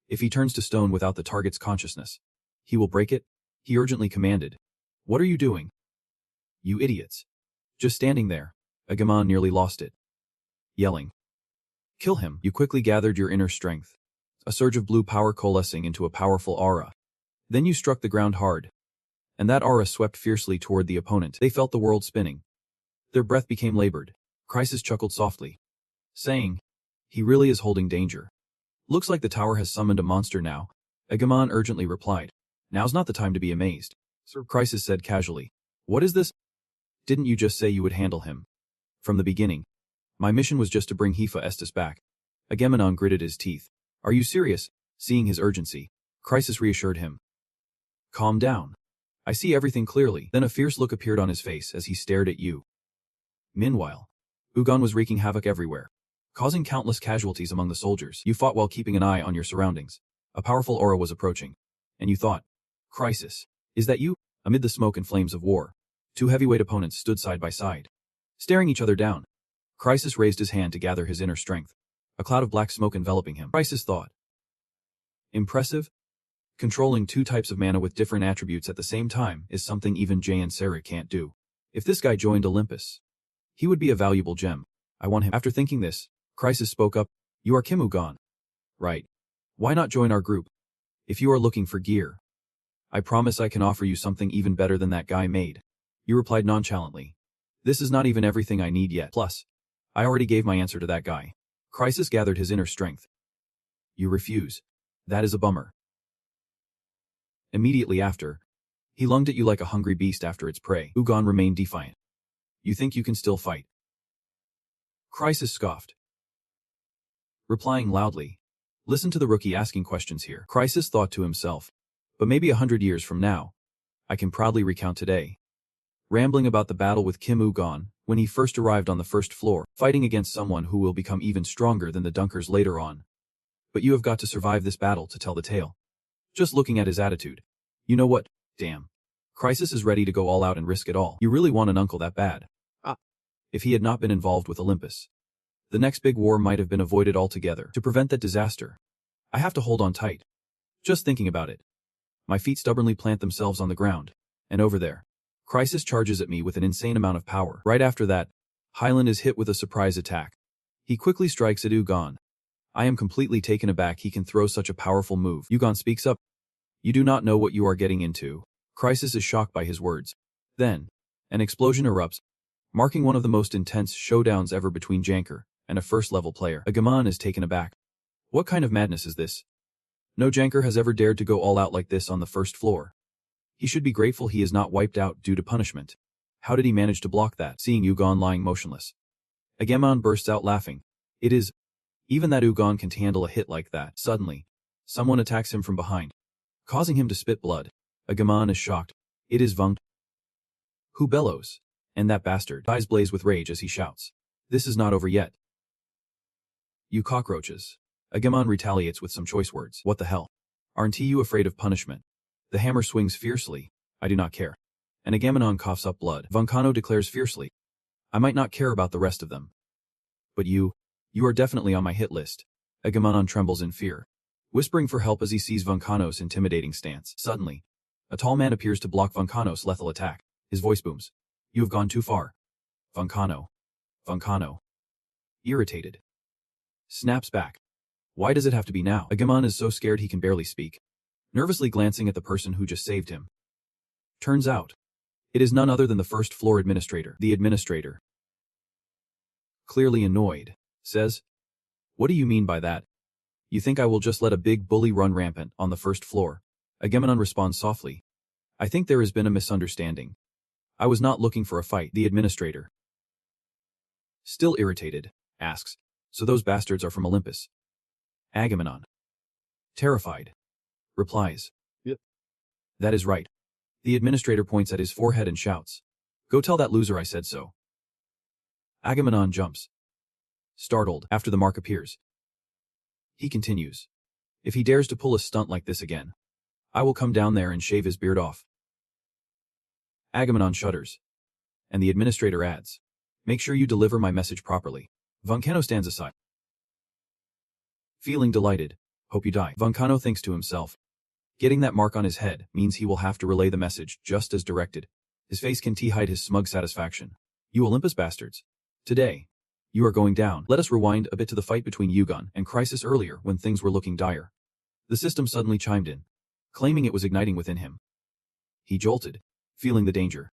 S1: If he turns to stone without the target's consciousness, he will break it," he urgently commanded. "What are you doing? You idiots. Just standing there." Agamemnon nearly lost it, yelling, "Kill him." You quickly gathered your inner strength, a surge of blue power coalescing into a powerful aura. Then you struck the ground hard, and that aura swept fiercely toward the opponent. They felt the world spinning. Their breath became labored. Crisis chuckled softly, saying, "He really is holding danger. Looks like the tower has summoned a monster now." Agamemnon urgently replied, "Now's not the time to be amazed." Sir, Crisis said casually, "What is this? Didn't you just say you would handle him? From the beginning, my mission was just to bring Hephaestus back." Agamemnon gritted his teeth. "Are you serious?" Seeing his urgency, Crisis reassured him. "Calm down. I see everything clearly." Then a fierce look appeared on his face as he stared at you. Meanwhile, Ugon was wreaking havoc everywhere, causing countless casualties among the soldiers. You fought while keeping an eye on your surroundings. A powerful aura was approaching, and you thought, "Crisis, is that you?" Amid the smoke and flames of war, two heavyweight opponents stood side by side, staring each other down. Crisis raised his hand to gather his inner strength, a cloud of black smoke enveloping him. Crisis thought, "Impressive? Controlling two types of mana with different attributes at the same time is something even Jay and Sarah can't do. If this guy joined Olympus, he would be a valuable gem. I want him." After thinking this, Crisis spoke up, "You are Kim Ugon, right? Why not join our group? If you are looking for gear, I promise I can offer you something even better than that guy made." You replied nonchalantly, "This is not even everything I need yet. Plus, I already gave my answer to that guy." Crisis gathered his inner strength. "You refuse. That is a bummer." Immediately after, he lunged at you like a hungry beast after its prey. Ugon remained defiant. "You think you can still fight?" Crisis scoffed, replying loudly, "Listen to the rookie asking questions here." Crisis thought to himself, "But maybe 100 years from now, I can proudly recount today." Rambling about the battle with Kim Ugon, when he first arrived on the first floor, fighting against someone who will become even stronger than the Dunkers later on. But you have got to survive this battle to tell the tale. Just looking at his attitude. You know what? Damn. Crisis is ready to go all out and risk it all. You really want an uncle that bad. If he had not been involved with Olympus, the next big war might have been avoided altogether. To prevent that disaster, I have to hold on tight. Just thinking about it, my feet stubbornly plant themselves on the ground, and over there, Crisis charges at me with an insane amount of power. Right after that, Hyland is hit with a surprise attack. He quickly strikes at Ugon. I am completely taken aback he can throw such a powerful move. Ugon speaks up. "You do not know what you are getting into." Crisis is shocked by his words. Then, an explosion erupts, marking one of the most intense showdowns ever between Janker and a first-level player. Agamemnon is taken aback. What kind of madness is this? No Janker has ever dared to go all out like this on the first floor. He should be grateful he is not wiped out due to punishment. How did he manage to block that? Seeing Ugon lying motionless, Agamemnon bursts out laughing. It is even that Ugon can handle a hit like that. Suddenly, Someone attacks him from behind, causing him to spit blood. Agamemnon is shocked. It is Vung, who bellows, and that bastard. Eyes blaze with rage as he shouts. This is not over yet. You cockroaches. Agamemnon retaliates with some choice words. What the hell? Aren't you afraid of punishment? The hammer swings fiercely. I do not care. And Agamemnon coughs up blood. Vulcano declares fiercely. I might not care about the rest of them. But you are definitely on my hit list. Agamemnon trembles in fear, whispering for help as he sees Vulcano's intimidating stance. Suddenly, a tall man appears to block Vulcano's lethal attack. His voice booms. You have gone too far. Vulcano. Irritated, snaps back. Why does it have to be now? Agamemnon is so scared he can barely speak, nervously glancing at the person who just saved him. Turns out, it is none other than the first floor administrator. The administrator, clearly annoyed, says, What do you mean by that? You think I will just let a big bully run rampant on the first floor? Agamemnon responds softly. I think there has been a misunderstanding. I was not looking for a fight. The administrator, still irritated, asks, So those bastards are from Olympus? Agamemnon, terrified, replies, Yep. That is right. The administrator points at his forehead and shouts, Go tell that loser I said so. Agamemnon jumps, startled, after the mark appears. He continues, If he dares to pull a stunt like this again, I will come down there and shave his beard off. Agamemnon shudders, and the administrator adds, Make sure you deliver my message properly. Vulcano stands aside, feeling delighted. Hope you die. Vulcano thinks to himself. Getting that mark on his head means he will have to relay the message just as directed. His face can hide his smug satisfaction. You Olympus bastards. Today, you are going down. Let us rewind a bit to the fight between Yugon and Chrysis earlier when things were looking dire. The system suddenly chimed in, claiming it was igniting within him. He jolted, feeling the danger.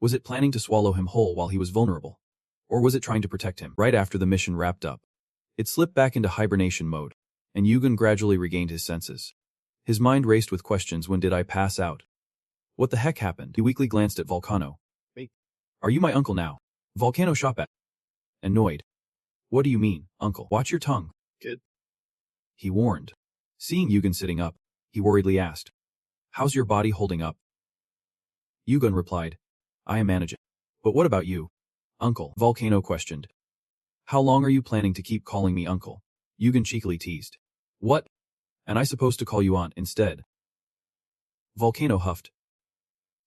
S1: Was it planning to swallow him whole while he was vulnerable? Or was it trying to protect him? Right after the mission wrapped up, it slipped back into hibernation mode, and Yugon gradually regained his senses. His mind raced with questions. When did I pass out? What the heck happened? He weakly glanced at Vulcano. Wait. Are you my uncle now? Vulcano shot back, annoyed. What do you mean, uncle? Watch your tongue, kid. He warned. Seeing Yugon sitting up, he worriedly asked, How's your body holding up? Yugon replied, I am managing. But what about you, uncle? Vulcano questioned. How long are you planning to keep calling me uncle? Yugon cheekily teased. What? And I supposed to call you aunt instead? Vulcano huffed.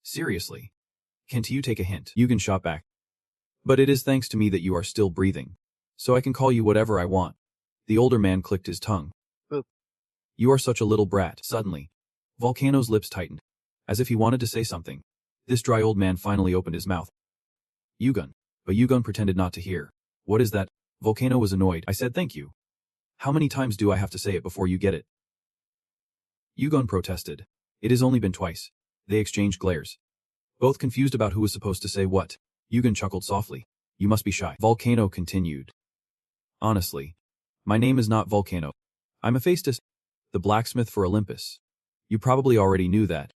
S1: Seriously? Can't you take a hint? Yugon shot back. But it is thanks to me that you are still breathing, so I can call you whatever I want. The older man clicked his tongue. You are such a little brat. Suddenly, Vulcano's lips tightened, as if he wanted to say something. This dry old man finally opened his mouth. Yugon. But Yugon pretended not to hear. What is that? Vulcano was annoyed. I said thank you. How many times do I have to say it before you get it? Yugon protested. It has only been twice. They exchanged glares, both confused about who was supposed to say what. Yugon chuckled softly. You must be shy. Vulcano continued. Honestly, my name is not Vulcano. I'm Hephaestus, the blacksmith for Olympus. You probably already knew that.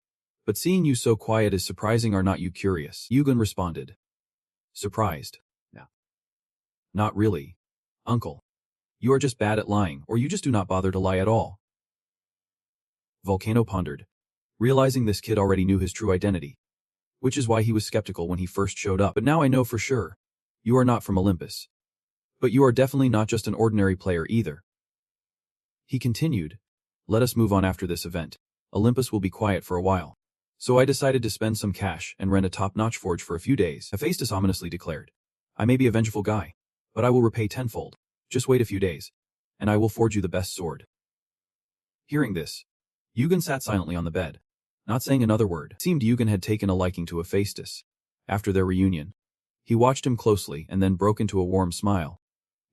S1: But seeing you so quiet is surprising. Are not you curious? Yugon responded. Surprised? No. Not really, uncle. You are just bad at lying, or you just do not bother to lie at all. Vulcano pondered, realizing this kid already knew his true identity, which is why he was skeptical when he first showed up. But now I know for sure, you are not from Olympus. But you are definitely not just an ordinary player either. He continued, let us move on after this event. Olympus will be quiet for a while. So I decided to spend some cash and rent a top-notch forge for a few days. Hephaestus ominously declared, I may be a vengeful guy, but I will repay tenfold. Just wait a few days, and I will forge you the best sword. Hearing this, Yugon sat silently on the bed, not saying another word. It seemed Yugon had taken a liking to Hephaestus. After their reunion, he watched him closely and then broke into a warm smile.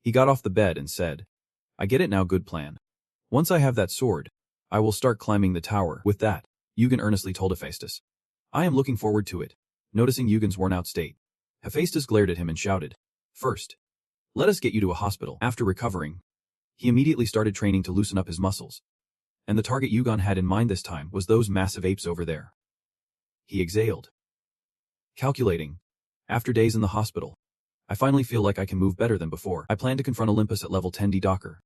S1: He got off the bed and said, I get it now. Good plan. Once I have that sword, I will start climbing the tower. With that, Yugon earnestly told Hephaestus, I am looking forward to it. Noticing Yugon's worn-out state, Hephaestus glared at him and shouted, First, let us get you to a hospital. After recovering, he immediately started training to loosen up his muscles. And the target Yugon had in mind this time was those massive apes over there. He exhaled, calculating, after days in the hospital, I finally feel like I can move better than before. I plan to confront Olympus at level 10D Docker.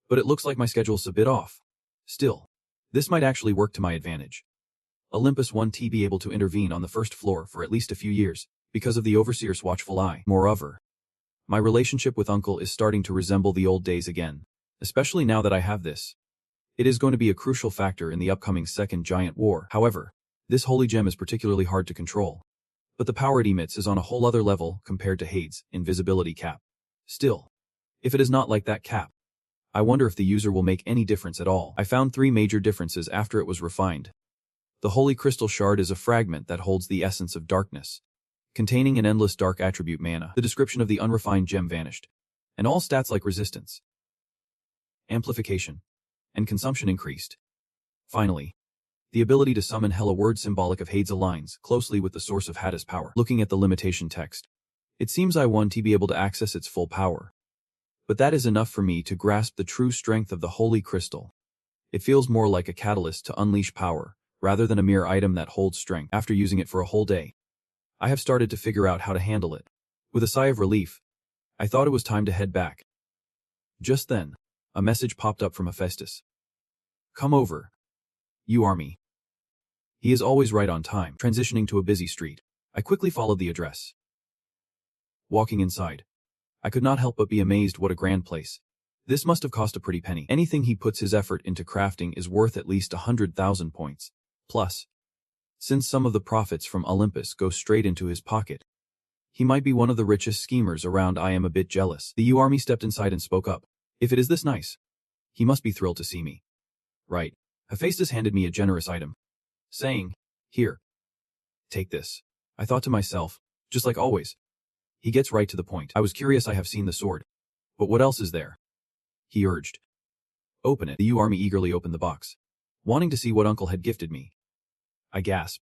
S1: But it looks like my schedule's a bit off. Still, this might actually work to my advantage. Olympus won't be able to intervene on the first floor for at least a few years, because of the overseer's watchful eye. Moreover, my relationship with Uncle is starting to resemble the old days again, especially now that I have this. It is going to be a crucial factor in the upcoming second giant war. However, this holy gem is particularly hard to control. But the power it emits is on a whole other level compared to Hade's invisibility cap. Still, if it is not like that cap, I wonder if the user will make any difference at all. I found 3 major differences after it was refined. The Holy Crystal Shard is a fragment that holds the essence of darkness, containing an endless dark attribute mana. The description of the unrefined gem vanished, and all stats like resistance, amplification, and consumption increased. Finally, the ability to summon hell, a word symbolic of Hades, aligns closely with the source of Hades' power. Looking at the limitation text, it seems I want to be able to access its full power. But that is enough for me to grasp the true strength of the Holy Crystal. It feels more like a catalyst to unleash power, rather than a mere item that holds strength. After using it for a whole day, I have started to figure out how to handle it. With a sigh of relief, I thought it was time to head back. Just then, a message popped up from Hephaestus. Come over. You army. He is always right on time. Transitioning to a busy street, I quickly followed the address. Walking inside, I could not help but be amazed. What a grand place. This must have cost a pretty penny. Anything he puts his effort into crafting is worth at least 100,000 points. Plus, since some of the profits from Olympus go straight into his pocket, he might be one of the richest schemers around. I am a bit jealous. The U army stepped inside and spoke up. If it is this nice, he must be thrilled to see me. Right. Hephaestus handed me a generous item, saying, here, take this. I thought to myself, just like always, he gets right to the point. I was curious. I have seen the sword, but what else is there? He urged. Open it. The U army eagerly opened the box, wanting to see what Uncle had gifted me. I gasped.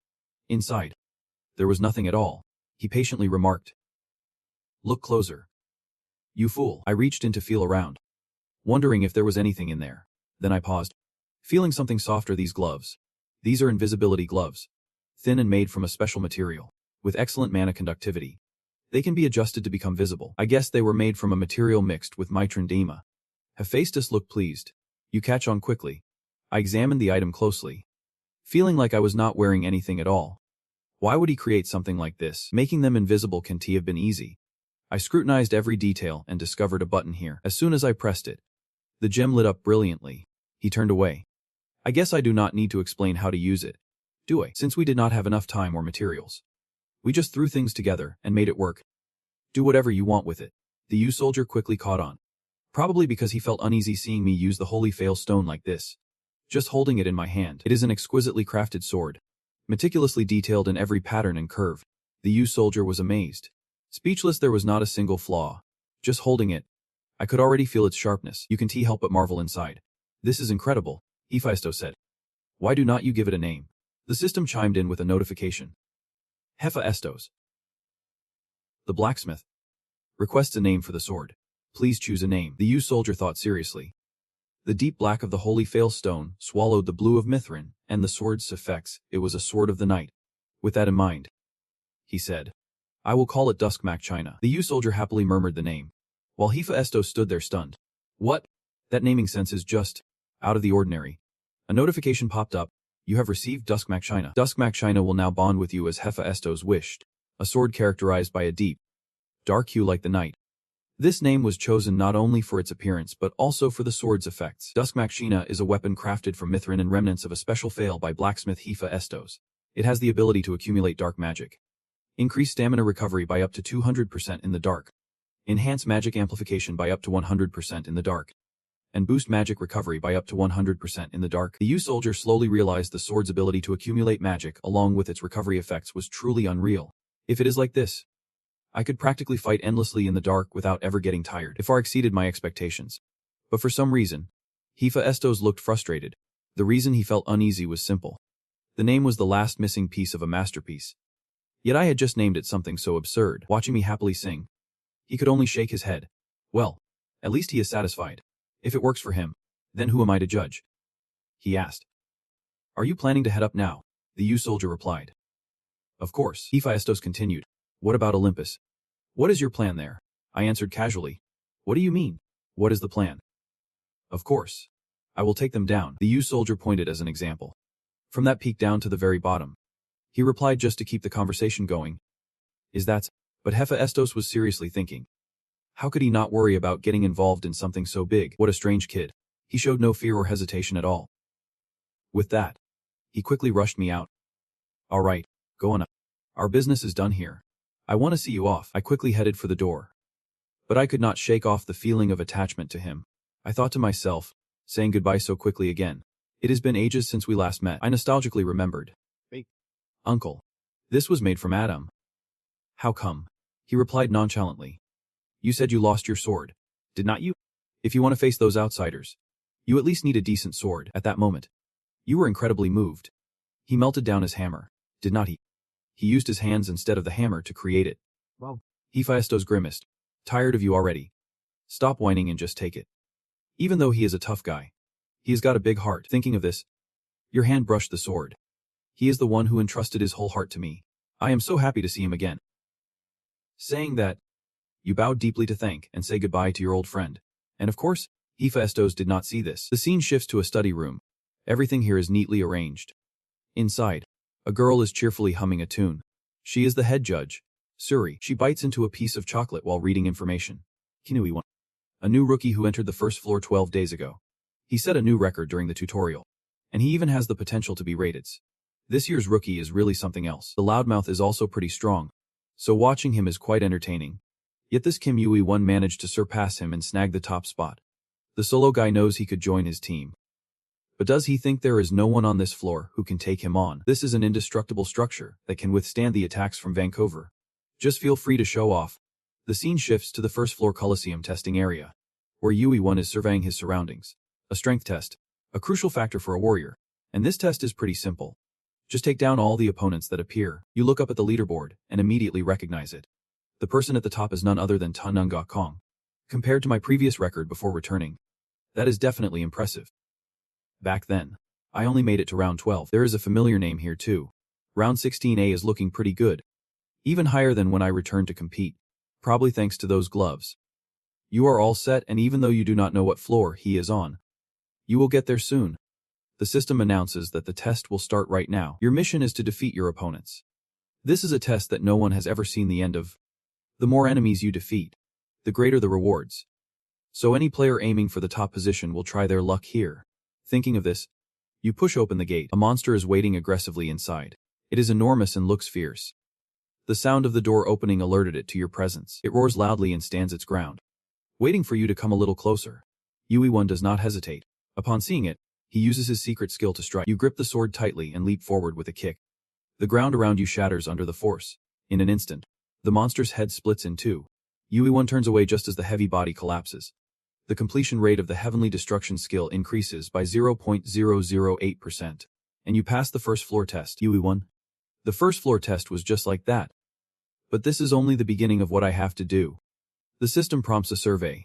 S1: Inside, there was nothing at all. He patiently remarked. Look closer. You fool. I reached in to feel around, wondering if there was anything in there. Then I paused, feeling something softer. These gloves. These are invisibility gloves, thin and made from a special material, with excellent mana conductivity. They can be adjusted to become visible. I guess they were made from a material mixed with mitrandema. Hephaestus looked pleased. You catch on quickly. I examined the item closely, feeling like I was not wearing anything at all. Why would he create something like this? Making them invisible can't have been easy. I scrutinized every detail and discovered a button here. As soon as I pressed it, the gem lit up brilliantly. He turned away. I guess I do not need to explain how to use it, do I? Since we did not have enough time or materials, we just threw things together and made it work. Do whatever you want with it. The U-soldier quickly caught on, probably because he felt uneasy seeing me use the holy fail stone like this. Just holding it in my hand. It is an exquisitely crafted sword, meticulously detailed in every pattern and curve. The U-soldier was amazed. Speechless. There was not a single flaw. Just holding it, I could already feel its sharpness. You can't help but marvel inside. This is incredible, Hephaestus said. Why do not you give it a name? The system chimed in with a notification. Hephaestus, the blacksmith, requests a name for the sword. Please choose a name. The U-soldier thought seriously. The deep black of the holy fail stone swallowed the blue of Mithrin and the sword's effects. It was a sword of the night. With that in mind, he said, I will call it Duskmak China. The U-soldier happily murmured the name, while Hephaestus stood there stunned. What? That naming sense is just out of the ordinary. A notification popped up. You have received Duskmak China. Duskmak China will now bond with you as Hephaestus wished. A sword characterized by a deep, dark hue like the night. This name was chosen not only for its appearance but also for the sword's effects. Duskmak China is a weapon crafted from Mithrin and remnants of a special fail by blacksmith Hephaestus. It has the ability to accumulate dark magic, increase stamina recovery by up to 200% in the dark, enhance magic amplification by up to 100% in the dark, and boost magic recovery by up to 100% in the dark. The U-soldier slowly realized the sword's ability to accumulate magic along with its recovery effects was truly unreal. If it is like this, I could practically fight endlessly in the dark without ever getting tired. It far exceeded my expectations. But for some reason, Hephaestus looked frustrated. The reason he felt uneasy was simple. The name was the last missing piece of a masterpiece. Yet I had just named it something so absurd. Watching me happily sing, he could only shake his head. Well, at least he is satisfied. If it works for him, then who am I to judge? He asked. Are you planning to head up now? The U-soldier replied. Of course. Hephaestus continued. What about Olympus? What is your plan there? I answered casually. What do you mean? What is the plan? Of course. I will take them down. The used soldier pointed as an example. From that peak down to the very bottom. He replied just to keep the conversation going. Is that? But Hephaestus was seriously thinking. How could he not worry about getting involved in something so big? What a strange kid. He showed no fear or hesitation at all. With that, he quickly rushed me out. All right, go on up. Our business is done here. I want to see you off. I quickly headed for the door. But I could not shake off the feeling of attachment to him. I thought to myself, saying goodbye so quickly again. It has been ages since we last met. I nostalgically remembered. Hey, Uncle. This was made from Adam. How come? He replied nonchalantly. You said you lost your sword, did not you? If you want to face those outsiders, you at least need a decent sword. At that moment, you were incredibly moved. He melted down his hammer, did not he? He used his hands instead of the hammer to create it. Wow. Hephaestus grimaced. Tired of you already. Stop whining and just take it. Even though he is a tough guy, he has got a big heart. Thinking of this, your hand brushed the sword. He is the one who entrusted his whole heart to me. I am so happy to see him again. Saying that, you bowed deeply to thank and say goodbye to your old friend. And of course, Hephaestus did not see this. The scene shifts to a study room. Everything here is neatly arranged. Inside, a girl is cheerfully humming a tune. She is the head judge, Suri. She bites into a piece of chocolate while reading information. Kinui one. A new rookie who entered the first floor 12 days ago. He set a new record during the tutorial. And he even has the potential to be rated. This year's rookie is really something else. The loudmouth is also pretty strong. So watching him is quite entertaining. Yet this Kim Yui-1 managed to surpass him and snag the top spot. The solo guy knows he could join his team. But does he think there is no one on this floor who can take him on? This is an indestructible structure that can withstand the attacks from Vancouver. Just feel free to show off. The scene shifts to the first floor Coliseum testing area, where Yui-1 is surveying his surroundings. A strength test, a crucial factor for a warrior. And this test is pretty simple. Just take down all the opponents that appear. You look up at the leaderboard and immediately recognize it. The person at the top is none other than Tununga Kong. Compared to my previous record before returning, that is definitely impressive. Back then, I only made it to round 12. There is a familiar name here too. Round 16A is looking pretty good. Even higher than when I returned to compete. Probably thanks to those gloves. You are all set, and even though you do not know what floor he is on, you will get there soon. The system announces that the test will start right now. Your mission is to defeat your opponents. This is a test that no one has ever seen the end of. The more enemies you defeat, the greater the rewards. So any player aiming for the top position will try their luck here. Thinking of this, you push open the gate. A monster is waiting aggressively inside. It is enormous and looks fierce. The sound of the door opening alerted it to your presence. It roars loudly and stands its ground, waiting for you to come a little closer. Yui-1 does not hesitate. Upon seeing it, he uses his secret skill to strike. You grip the sword tightly and leap forward with a kick. The ground around you shatters under the force. In an instant, the monster's head splits in two. Yui-1 turns away just as the heavy body collapses. The completion rate of the Heavenly Destruction skill increases by 0.008%. And you pass the first floor test. Yui-1. The first floor test was just like that. But this is only the beginning of what I have to do. The system prompts a survey.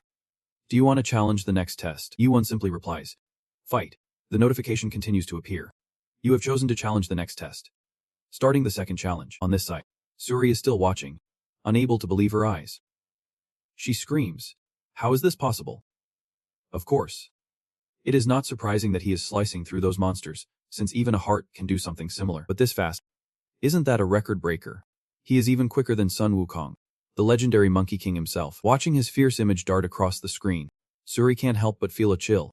S1: Do you want to challenge the next test? Yui-1 simply replies. Fight. The notification continues to appear. You have chosen to challenge the next test. Starting the second challenge. On this side, Suri is still watching, unable to believe her eyes. She screams. How is this possible? Of course. It is not surprising that he is slicing through those monsters, since even a heart can do something similar. But this fast. Isn't that a record breaker? He is even quicker than Sun Wukong, the legendary Monkey King himself. Watching his fierce image dart across the screen, Suri can't help but feel a chill.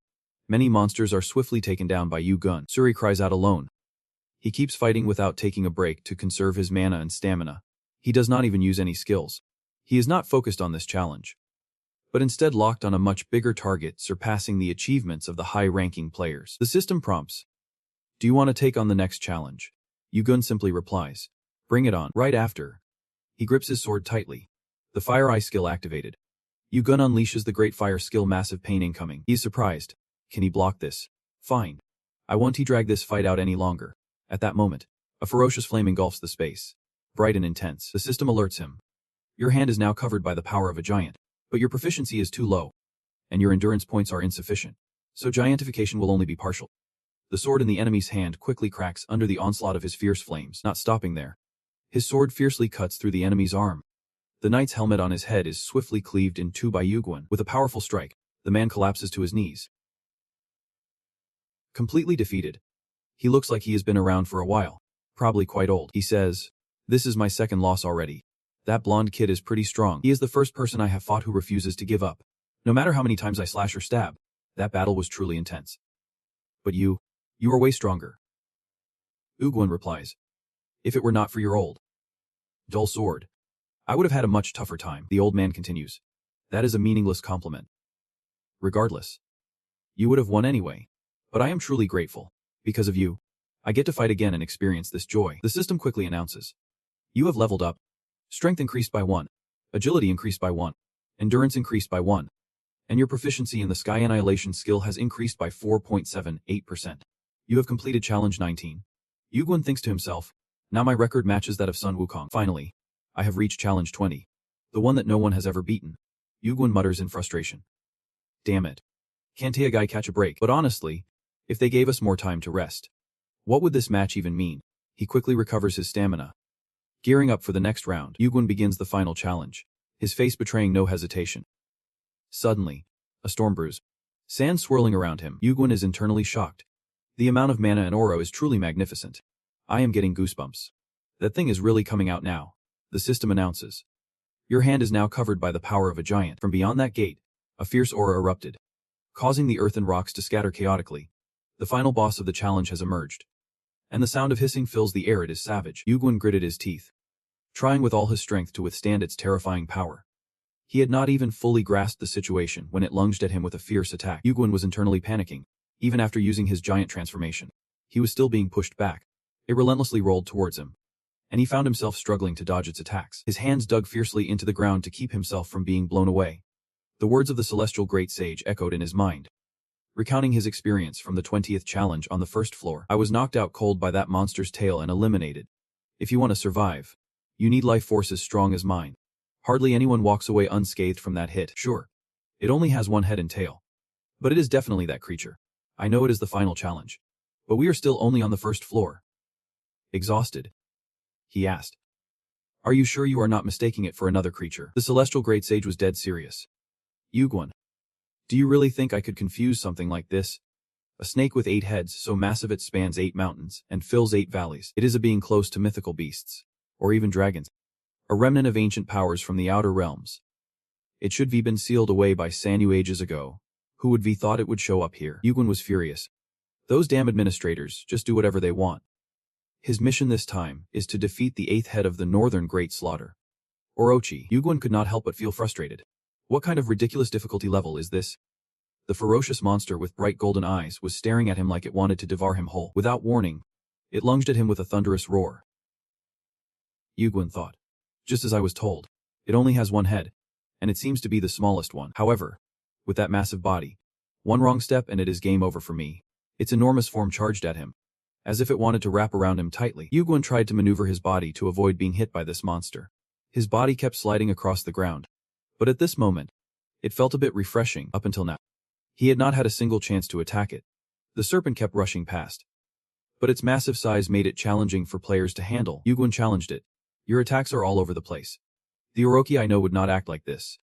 S1: Many monsters are swiftly taken down by Yu-Gun. Suri cries out alone. He keeps fighting without taking a break to conserve his mana and stamina. He does not even use any skills. He is not focused on this challenge, but instead locked on a much bigger target, surpassing the achievements of the high-ranking players. The system prompts. Do you want to take on the next challenge? Yu-Gun simply replies. Bring it on. Right after, he grips his sword tightly. The Fire Eye skill activated. Yu-Gun unleashes the Great Fire skill. Massive pain incoming. He is surprised. Can he block this? Fine. I won't drag this fight out any longer. At that moment, a ferocious flame engulfs the space. Bright and intense. The system alerts him. Your hand is now covered by the power of a giant, but your proficiency is too low, and your endurance points are insufficient, so giantification will only be partial. The sword in the enemy's hand quickly cracks under the onslaught of his fierce flames. Not stopping there, his sword fiercely cuts through the enemy's arm. The knight's helmet on his head is swiftly cleaved in two by Yu-Gun. With a powerful strike, the man collapses to his knees. Completely defeated. He looks like he has been around for a while. Probably quite old. He says, "This is my second loss already. That blonde kid is pretty strong. He is the first person I have fought who refuses to give up. No matter how many times I slash or stab, that battle was truly intense. But you are way stronger." Ugwon replies, "If it were not for your old dull sword, I would have had a much tougher time." The old man continues, "That is a meaningless compliment. Regardless, you would have won anyway. But I am truly grateful. Because of you, I get to fight again and experience this joy." The system quickly announces, "You have leveled up. Strength increased by 1. Agility increased by 1. Endurance increased by 1. And your proficiency in the Sky Annihilation skill has increased by 4.78%. You have completed Challenge 19. Ugwon thinks to himself, now my record matches that of Sun Wukong. Finally, I have reached Challenge 20. The one that no one has ever beaten. Ugwon mutters in frustration. Damn it. Can't a guy catch a break? But honestly, if they gave us more time to rest, what would this match even mean? He quickly recovers his stamina. Gearing up for the next round, Ugwon begins the final challenge, his face betraying no hesitation. Suddenly, a storm brews. Sand swirling around him, Ugwon is internally shocked. The amount of mana and aura is truly magnificent. I am getting goosebumps. That thing is really coming out now. The system announces. Your hand is now covered by the power of a giant. From beyond that gate, a fierce aura erupted, causing the earth and rocks to scatter chaotically. The final boss of the challenge has emerged. And the sound of hissing fills the air. It is savage. Ugwon gritted his teeth, trying with all his strength to withstand its terrifying power. He had not even fully grasped the situation when it lunged at him with a fierce attack. Ugwon was internally panicking. Even after using his giant transformation, he was still being pushed back. It relentlessly rolled towards him, and he found himself struggling to dodge its attacks. His hands dug fiercely into the ground to keep himself from being blown away. The words of the celestial great sage echoed in his mind, recounting his experience from the 20th challenge on the first floor. I was knocked out cold by that monster's tail and eliminated. If you want to survive, you need life force as strong as mine. Hardly anyone walks away unscathed from that hit. Sure, it only has one head and tail, but it is definitely that creature. I know it is the final challenge, but we are still only on the first floor. Exhausted? He asked. Are you sure you are not mistaking it for another creature? The celestial great sage was dead serious. Ugwon, do you really think I could confuse something like this? A snake with 8 heads so massive it spans 8 mountains and fills 8 valleys. It is a being close to mythical beasts, or even dragons. A remnant of ancient powers from the outer realms. It should be been sealed away by Sanu ages ago. Who would be thought it would show up here? Ugwon was furious. Those damn administrators just do whatever they want. His mission this time is to defeat the 8th head of the Northern Great Slaughter, Orochi. Ugwon could not help but feel frustrated. What kind of ridiculous difficulty level is this? The ferocious monster with bright golden eyes was staring at him like it wanted to devour him whole. Without warning, it lunged at him with a thunderous roar. Ugwon thought. Just as I was told, it only has one head, and it seems to be the smallest one. However, with that massive body, one wrong step and it is game over for me. Its enormous form charged at him, as if it wanted to wrap around him tightly. Ugwon tried to maneuver his body to avoid being hit by this monster. His body kept sliding across the ground, but at this moment, it felt a bit refreshing. Up until now, he had not had a single chance to attack it. The serpent kept rushing past, but its massive size made it challenging for players to handle. Ugwon challenged it. Your attacks are all over the place. The Orochi I know would not act like this.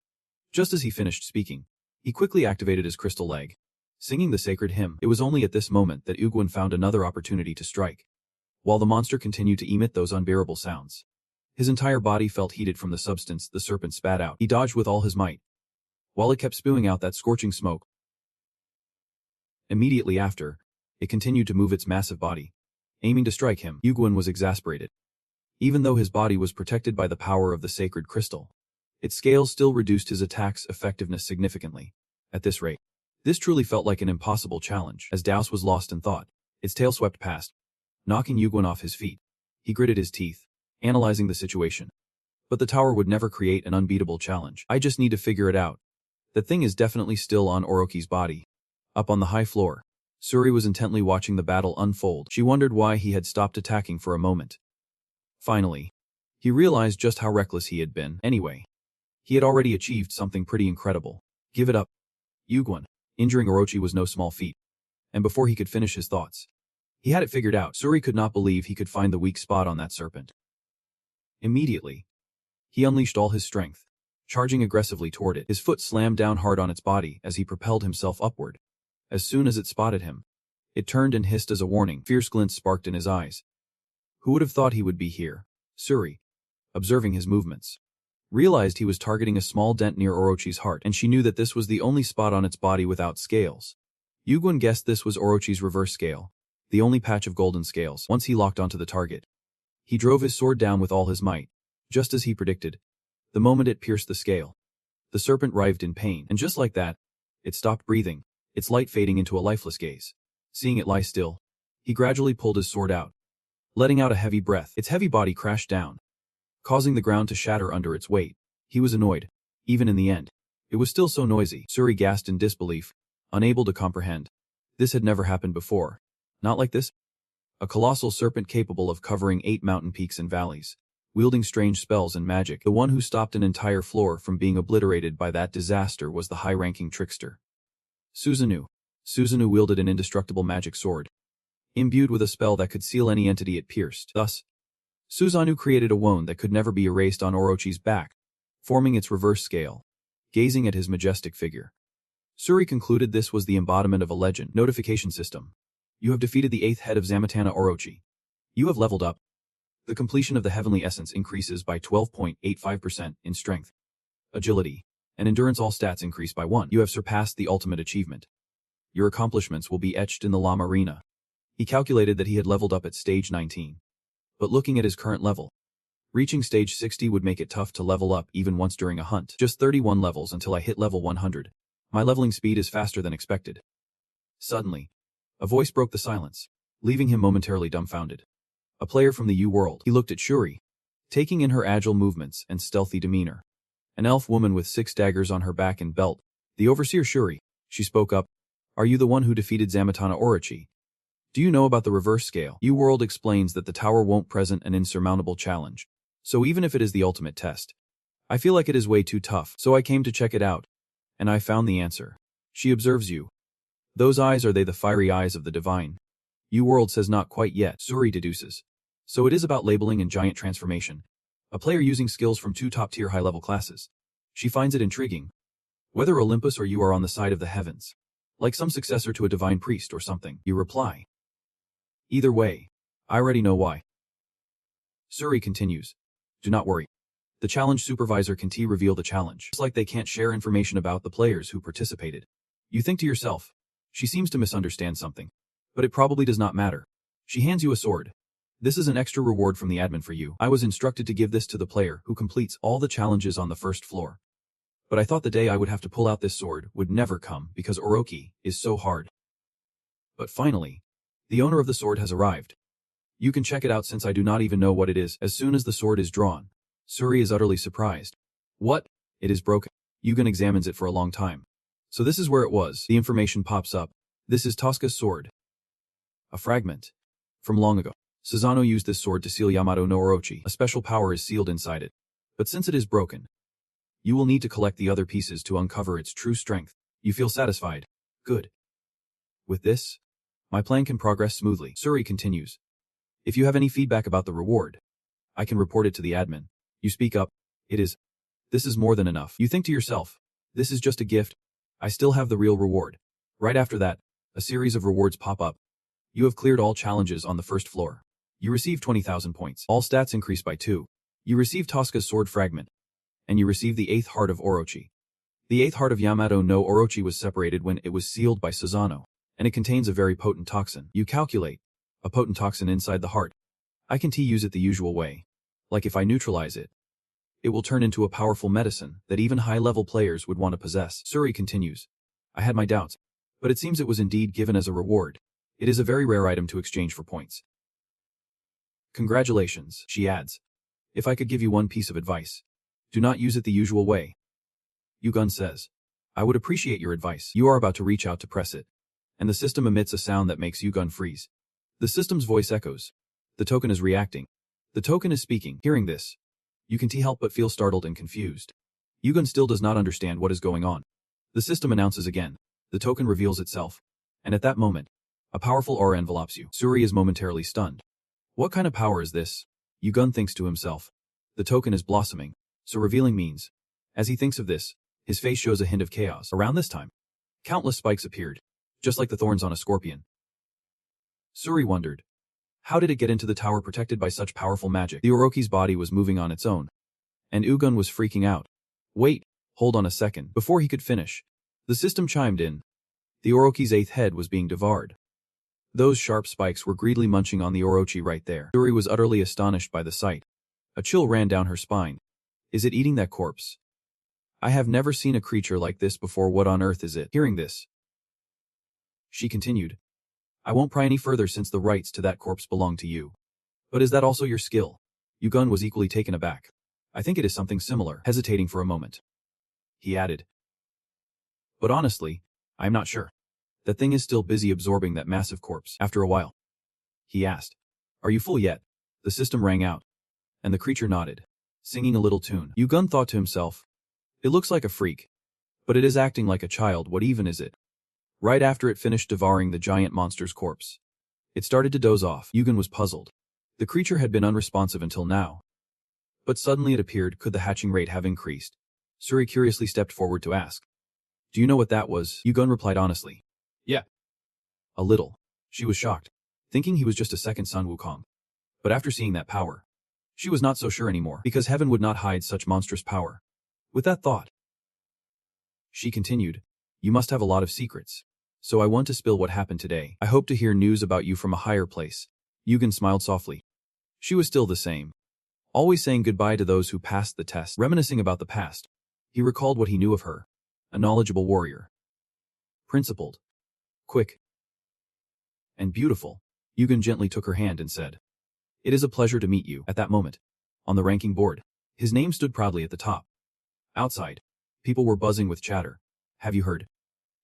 S1: Just as he finished speaking, he quickly activated his crystal leg, singing the sacred hymn. It was only at this moment that Ugwon found another opportunity to strike. While the monster continued to emit those unbearable sounds, his entire body felt heated from the substance the serpent spat out. He dodged with all his might, while it kept spewing out that scorching smoke. Immediately after, it continued to move its massive body, aiming to strike him. Ugwon was exasperated. Even though his body was protected by the power of the sacred crystal, its scales still reduced his attack's effectiveness significantly. At this rate, this truly felt like an impossible challenge. As Daos was lost in thought, its tail swept past, knocking Ugwon off his feet. He gritted his teeth, analyzing the situation. But the tower would never create an unbeatable challenge. I just need to figure it out. The thing is definitely still on Orochi's body. Up on the high floor, Suri was intently watching the battle unfold. She wondered why he had stopped attacking for a moment. Finally, he realized just how reckless he had been. Anyway, he had already achieved something pretty incredible. Give it up. Ugwon. Injuring Orochi was no small feat. And before he could finish his thoughts, he had it figured out. Suri could not believe he could find the weak spot on that serpent. Immediately, he unleashed all his strength, charging aggressively toward it. His foot slammed down hard on its body as he propelled himself upward. As soon as it spotted him, It turned and hissed as a warning. Fierce glints sparked in his eyes. Who would have thought he would be here? Suri, observing his movements, realized he was targeting a small dent near Orochi's heart, and she knew that this was the only spot on its body without scales. Yugun guessed this was Orochi's reverse scale, the only patch of golden scales. Once he locked onto the target, he drove his sword down with all his might, just as he predicted. The moment it pierced the scale, the serpent writhed in pain, and just like that, it stopped breathing, its light fading into a lifeless gaze. Seeing it lie still, he gradually pulled his sword out, letting out a heavy breath. Its heavy body crashed down, causing the ground to shatter under its weight. He was annoyed. Even in the end, it was still so noisy. Suri gasped in disbelief, unable to comprehend. This had never happened before. Not like this. A colossal serpent capable of covering 8 mountain peaks and valleys, wielding strange spells and magic. The one who stopped an entire floor from being obliterated by that disaster was the high-ranking trickster, Susanoo. Susanoo wielded an indestructible magic sword, imbued with a spell that could seal any entity it pierced. Thus, Susanoo created a wound that could never be erased on Orochi's back, forming its reverse scale. Gazing at his majestic figure, Suri concluded this was the embodiment of a legend. Notification system. You have defeated the 8th head of Zamatana Orochi. You have leveled up. The completion of the heavenly essence increases by 12.85% in strength, agility, and endurance. All stats increase by 1. You have surpassed the ultimate achievement. Your accomplishments will be etched in the Llama Arena. He calculated that he had leveled up at stage 19. But looking at his current level, reaching stage 60 would make it tough to level up even once during a hunt. Just 31 levels until I hit level 100. My leveling speed is faster than expected. Suddenly, a voice broke the silence, leaving him momentarily dumbfounded. A player from the U-World. He looked at Shuri, taking in her agile movements and stealthy demeanor. An elf woman with 6 daggers on her back and belt. The overseer Shuri. She spoke up. Are you the one who defeated Zamatana Orochi? Do you know about the reverse scale? U-World explains that the tower won't present an insurmountable challenge. So even if it is the ultimate test, I feel like it is way too tough. So I came to check it out. And I found the answer. She observes you. Those eyes, are they the fiery eyes of the divine? U-World says not quite yet. Suri deduces. So it is about labeling and giant transformation. A player using skills from 2 top-tier high-level classes. She finds it intriguing. Whether Olympus or you are on the side of the heavens, like some successor to a divine priest or something, you reply. Either way, I already know why. Suri continues. Do not worry. The challenge supervisor can reveal the challenge. Just like they can't share information about the players who participated. You think to yourself, she seems to misunderstand something. But it probably does not matter. She hands you a sword. This is an extra reward from the admin for you. I was instructed to give this to the player who completes all the challenges on the first floor. But I thought the day I would have to pull out this sword would never come because Orochi is so hard. But finally, the owner of the sword has arrived. You can check it out since I do not even know what it is. As soon as the sword is drawn, Suri is utterly surprised. What? It is broken. Yugen examines it for a long time. So this is where it was. The information pops up. This is Tosca's sword. A fragment. From long ago. Susanoo used this sword to seal Yamato no Orochi. A special power is sealed inside it. But since it is broken, you will need to collect the other pieces to uncover its true strength. You feel satisfied. Good. With this, my plan can progress smoothly. Suri continues. If you have any feedback about the reward, I can report it to the admin. You speak up. This is more than enough. You think to yourself, this is just a gift. I still have the real reward. Right after that, a series of rewards pop up. You have cleared all challenges on the first floor. You receive 20,000 points. All stats increase by 2. You receive Tosca's sword fragment. And you receive the 8th heart of Orochi. The 8th heart of Yamato no Orochi was separated when it was sealed by Susanoo, and it contains a very potent toxin. You calculate. A potent toxin inside the heart. I can use it the usual way. Like if I neutralize it, it will turn into a powerful medicine that even high-level players would want to possess. Suri continues. I had my doubts, but it seems it was indeed given as a reward. It is a very rare item to exchange for points. Congratulations, she adds. If I could give you one piece of advice, do not use it the usual way. Yugun says. I would appreciate your advice. You are about to reach out to press it, and the system emits a sound that makes Yugun freeze. The system's voice echoes. The token is reacting. The token is speaking. Hearing this, you can help but feel startled and confused. Yugun still does not understand what is going on. The system announces again. The token reveals itself. And at that moment, a powerful aura envelopes you. Suri is momentarily stunned. What kind of power is this? Yugun thinks to himself. The token is blossoming, so revealing means. As he thinks of this, his face shows a hint of chaos. Around this time, countless spikes appeared, just like the thorns on a scorpion. Suri wondered. How did it get into the tower protected by such powerful magic? The Orochi's body was moving on its own. And Ugun was freaking out. Wait, hold on a second. Before he could finish, the system chimed in. The Orochi's 8th head was being devoured. Those sharp spikes were greedily munching on the Orochi right there. Suri was utterly astonished by the sight. A chill ran down her spine. Is it eating that corpse? I have never seen a creature like this before. What on earth is it? Hearing this, she continued. I won't pry any further since the rights to that corpse belong to you. But is that also your skill? Ugun was equally taken aback. I think it is something similar. Hesitating for a moment, he added. But honestly, I am not sure. That thing is still busy absorbing that massive corpse. After a while, he asked, Are you full yet? The system rang out. And the creature nodded, singing a little tune. Ugun thought to himself, it looks like a freak. But it is acting like a child. What even is it? Right after it finished devouring the giant monster's corpse, it started to doze off. Ugun was puzzled. The creature had been unresponsive until now. But suddenly it appeared. Could the hatching rate have increased? Suri curiously stepped forward to ask. Do you know what that was? Ugun replied honestly. Yeah. A little. She was shocked, thinking he was just a second Sun Wukong. But after seeing that power, she was not so sure anymore, because heaven would not hide such monstrous power. With that thought, she continued, You must have a lot of secrets. So I want to spill what happened today. I hope to hear news about you from a higher place. Ugun smiled softly. She was still the same, always saying goodbye to those who passed the test. Reminiscing about the past, he recalled what he knew of her. A knowledgeable warrior. Principled. Quick. And beautiful. Ugun gently took her hand and said, It is a pleasure to meet you. At that moment, on the ranking board, his name stood proudly at the top. Outside, people were buzzing with chatter. Have you heard?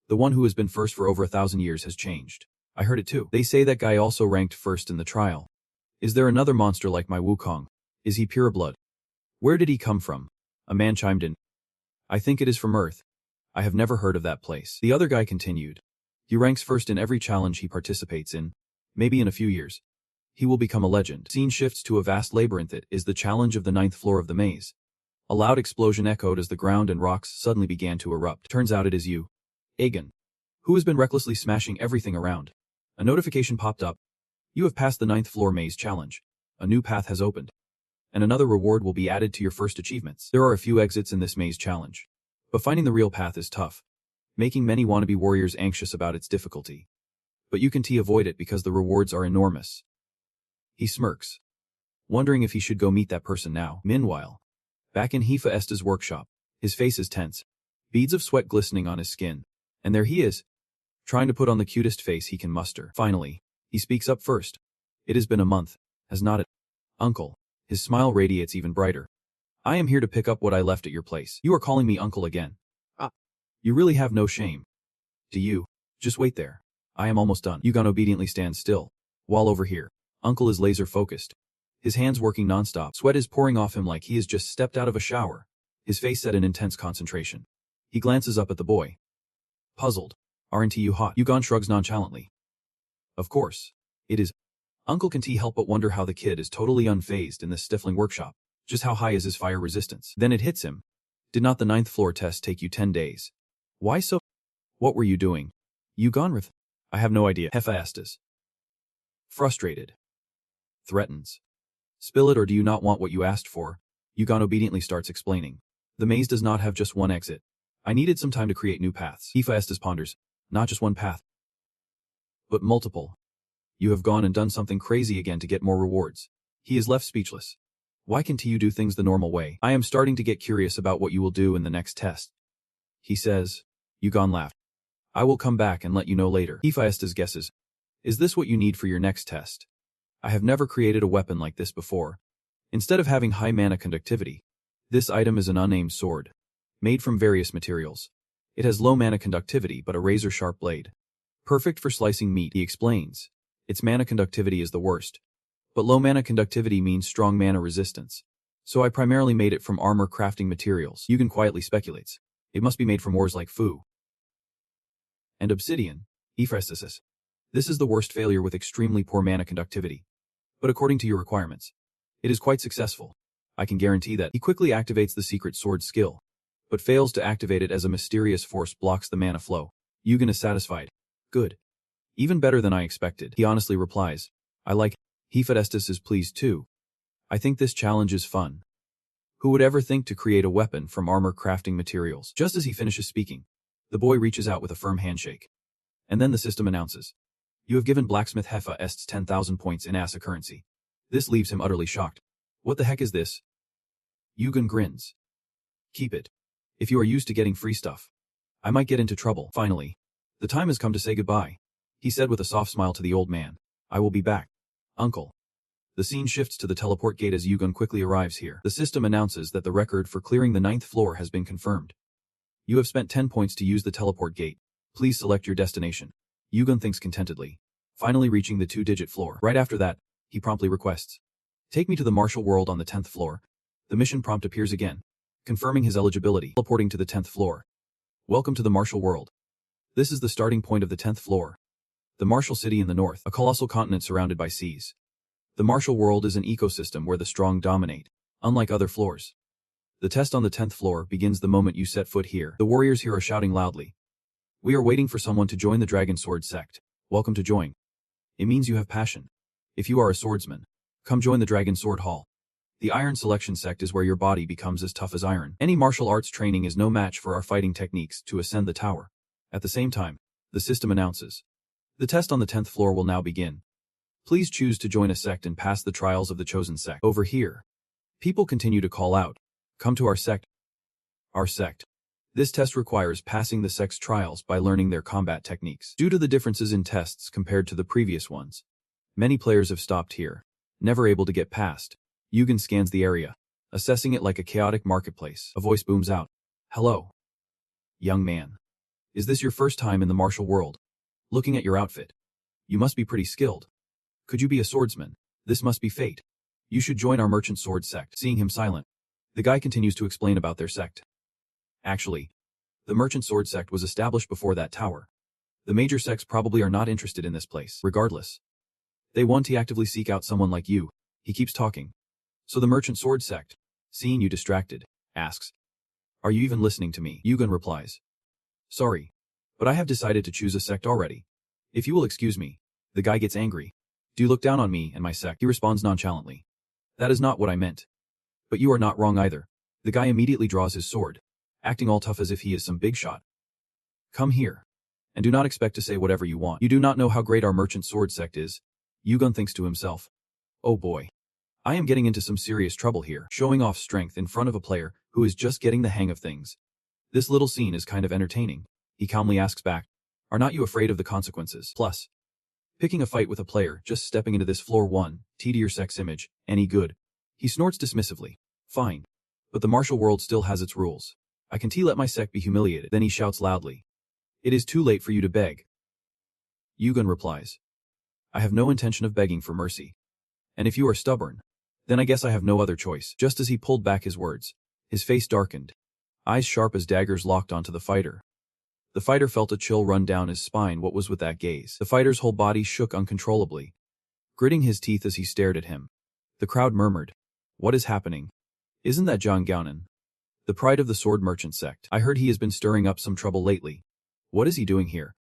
S1: The one who has been first for over 1,000 years has changed. I heard it too. They say that guy also ranked first in the trial. Is there another monster like my Wukong? Is he pure blood? Where did he come from? A man chimed in. I think it is from Earth. I have never heard of that place. The other guy continued. He ranks first in every challenge he participates in. Maybe in a few years, he will become a legend. Scene shifts to a vast labyrinth. It is the challenge of the 9th floor of the maze. A loud explosion echoed as the ground and rocks suddenly began to erupt. Turns out it is you, Aegon, who has been recklessly smashing everything around. A notification popped up. You have passed the 9th floor maze challenge. A new path has opened. And another reward will be added to your first achievements. There are a few exits in this maze challenge, but finding the real path is tough, making many wannabe warriors anxious about its difficulty. But you can avoid it because the rewards are enormous. He smirks, wondering if he should go meet that person now. Meanwhile, back in Hephaestus' workshop, his face is tense, beads of sweat glistening on his skin. And there he is, trying to put on the cutest face he can muster. Finally, he speaks up first. It has been a month, has not it? Uncle. His smile radiates even brighter. I am here to pick up what I left at your place. You are calling me uncle again. You really have no shame. Do you? Just wait there. I am almost done. Ugun obediently stands still, while over here, Uncle is laser focused. His hands working nonstop. Sweat is pouring off him like he has just stepped out of a shower. His face set in intense concentration. He glances up at the boy. Puzzled. Aren't you hot? Ugun shrugs nonchalantly. Of course. It is. Uncle can't help but wonder how the kid is totally unfazed in this stifling workshop. Just how high is his fire resistance? Then it hits him. Did not the 9th floor test take you 10 days? Why so? What were you doing? Ugun? I have no idea. Hephaestus. Frustrated. Threatens. Spill it, or do you not want what you asked for? Ugun obediently starts explaining. The maze does not have just one exit. I needed some time to create new paths. Hephaestus ponders. Not just one path, but multiple. You have gone and done something crazy again to get more rewards. He is left speechless. Why can't you do things the normal way? I am starting to get curious about what you will do in the next test. He says. Ugun laughed. I will come back and let you know later. Hephaestus guesses. Is this what you need for your next test? I have never created a weapon like this before. Instead of having high mana conductivity, this item is an unnamed sword, made from various materials. It has low mana conductivity but a razor-sharp blade. Perfect for slicing meat, he explains. Its mana conductivity is the worst. But low mana conductivity means strong mana resistance. So I primarily made it from armor crafting materials. Ugun quietly speculates. It must be made from ores like Fu and obsidian. Hephaestus. This is the worst failure with extremely poor mana conductivity. But according to your requirements, it is quite successful. I can guarantee that. He quickly activates the secret sword skill, but fails to activate it as a mysterious force blocks the mana flow. Ugun is satisfied. Good. Even better than I expected, he honestly replies. I like it. Hephaestus is pleased too. I think this challenge is fun. Who would ever think to create a weapon from armor crafting materials? Just as he finishes speaking, the boy reaches out with a firm handshake. And then the system announces. You have given blacksmith Hephaestus 10,000 points in Asa currency. This leaves him utterly shocked. What the heck is this? Yugen grins. Keep it. If you are used to getting free stuff, I might get into trouble. Finally, the time has come to say goodbye, he said with a soft smile to the old man. I will be back, uncle. The scene shifts to the teleport gate as Yugen quickly arrives here. The system announces that the record for clearing the 9th floor has been confirmed. You have spent 10 points to use the teleport gate. Please select your destination. Yugen thinks contentedly, finally reaching the 2-digit floor. Right after that, he promptly requests. Take me to the martial world on the 10th floor. The mission prompt appears again, confirming his eligibility, teleporting to the 10th floor. Welcome to the martial world. This is the starting point of the 10th floor. The martial city in the north, a colossal continent surrounded by seas. The martial world is an ecosystem where the strong dominate, unlike other floors. The test on the 10th floor begins the moment you set foot here. The warriors here are shouting loudly. We are waiting for someone to join the Dragon Sword sect. Welcome to join. It means you have passion. If you are a swordsman, come join the Dragon Sword Hall. The Iron Selection sect is where your body becomes as tough as iron. Any martial arts training is no match for our fighting techniques to ascend the tower. At the same time, the system announces. The test on the 10th floor will now begin. Please choose to join a sect and pass the trials of the chosen sect. Over here, people continue to call out. Come to our sect. Our sect. This test requires passing the sect's trials by learning their combat techniques. Due to the differences in tests compared to the previous ones, many players have stopped here, never able to get past. Yugen scans the area, assessing it like a chaotic marketplace. A voice booms out. Hello. Young man. Is this your first time in the martial world? Looking at your outfit, you must be pretty skilled. Could you be a swordsman? This must be fate. You should join our merchant sword sect. Seeing him silent, the guy continues to explain about their sect. Actually, the merchant sword sect was established before that tower. The major sects probably are not interested in this place. Regardless, they want to actively seek out someone like you. He keeps talking. So the merchant sword sect, seeing you distracted, asks, are you even listening to me? Yugen replies, sorry, but I have decided to choose a sect already. If you will excuse me. The guy gets angry. Do you look down on me and my sect? He responds nonchalantly. That is not what I meant. But you are not wrong either. The guy immediately draws his sword, acting all tough as if he is some big shot. Come here. And do not expect to say whatever you want. You do not know how great our merchant sword sect is. Yugen thinks to himself. Oh boy. I am getting into some serious trouble here, showing off strength in front of a player who is just getting the hang of things. This little scene is kind of entertaining. He calmly asks back. Are not you afraid of the consequences? Plus, picking a fight with a player just stepping into this floor 1, to your sex image, any good? He snorts dismissively. Fine. But the martial world still has its rules. I can let my sect be humiliated. Then he shouts loudly. It is too late for you to beg. Yugen replies. I have no intention of begging for mercy. And if you are stubborn, then I guess I have no other choice. Just as he pulled back his words, his face darkened. Eyes sharp as daggers locked onto the fighter. The fighter felt a chill run down his spine. What was with that gaze? The fighter's whole body shook uncontrollably, gritting his teeth as he stared at him. The crowd murmured. What is happening? Isn't that John Gaunan, the pride of the sword merchant sect? I heard he has been stirring up some trouble lately. What is he doing here?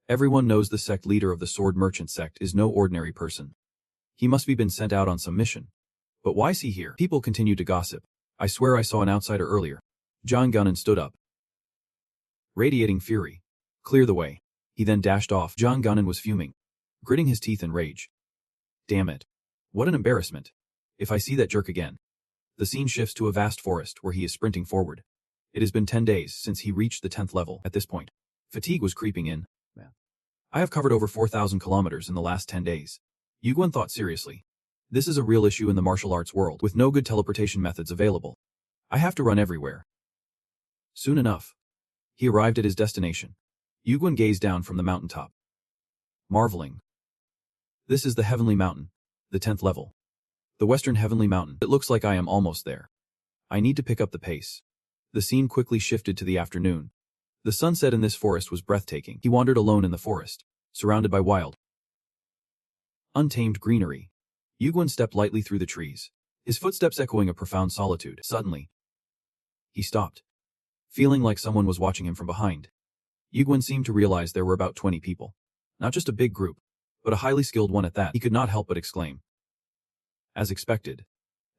S1: Everyone knows the sect leader of the sword merchant sect is no ordinary person. He must be been sent out on some mission. But why is he here? People continued to gossip. I swear I saw an outsider earlier. John Gaunan stood up, radiating fury. Clear the way. He then dashed off. John Gaunan was fuming, gritting his teeth in rage. Damn it. What an embarrassment. If I see that jerk again. The scene shifts to a vast forest where he is sprinting forward. It has been 10 days since he reached the 10th level. At this point, fatigue was creeping in. I have covered over 4,000 kilometers in the last 10 days. Yugen thought seriously. This is a real issue in the martial arts world with no good teleportation methods available. I have to run everywhere. Soon enough, he arrived at his destination. Yugen gazed down from the mountaintop, marveling. This is the Heavenly Mountain, the 10th level. The Western Heavenly Mountain. It looks like I am almost there. I need to pick up the pace. The scene quickly shifted to the afternoon. The sunset in this forest was breathtaking. He wandered alone in the forest, surrounded by wild, untamed greenery. Yugen stepped lightly through the trees, his footsteps echoing a profound solitude. Suddenly, he stopped, feeling like someone was watching him from behind. Yugen seemed to realize there were about 20 people. Not just a big group, but a highly skilled one at that. He could not help but exclaim. As expected,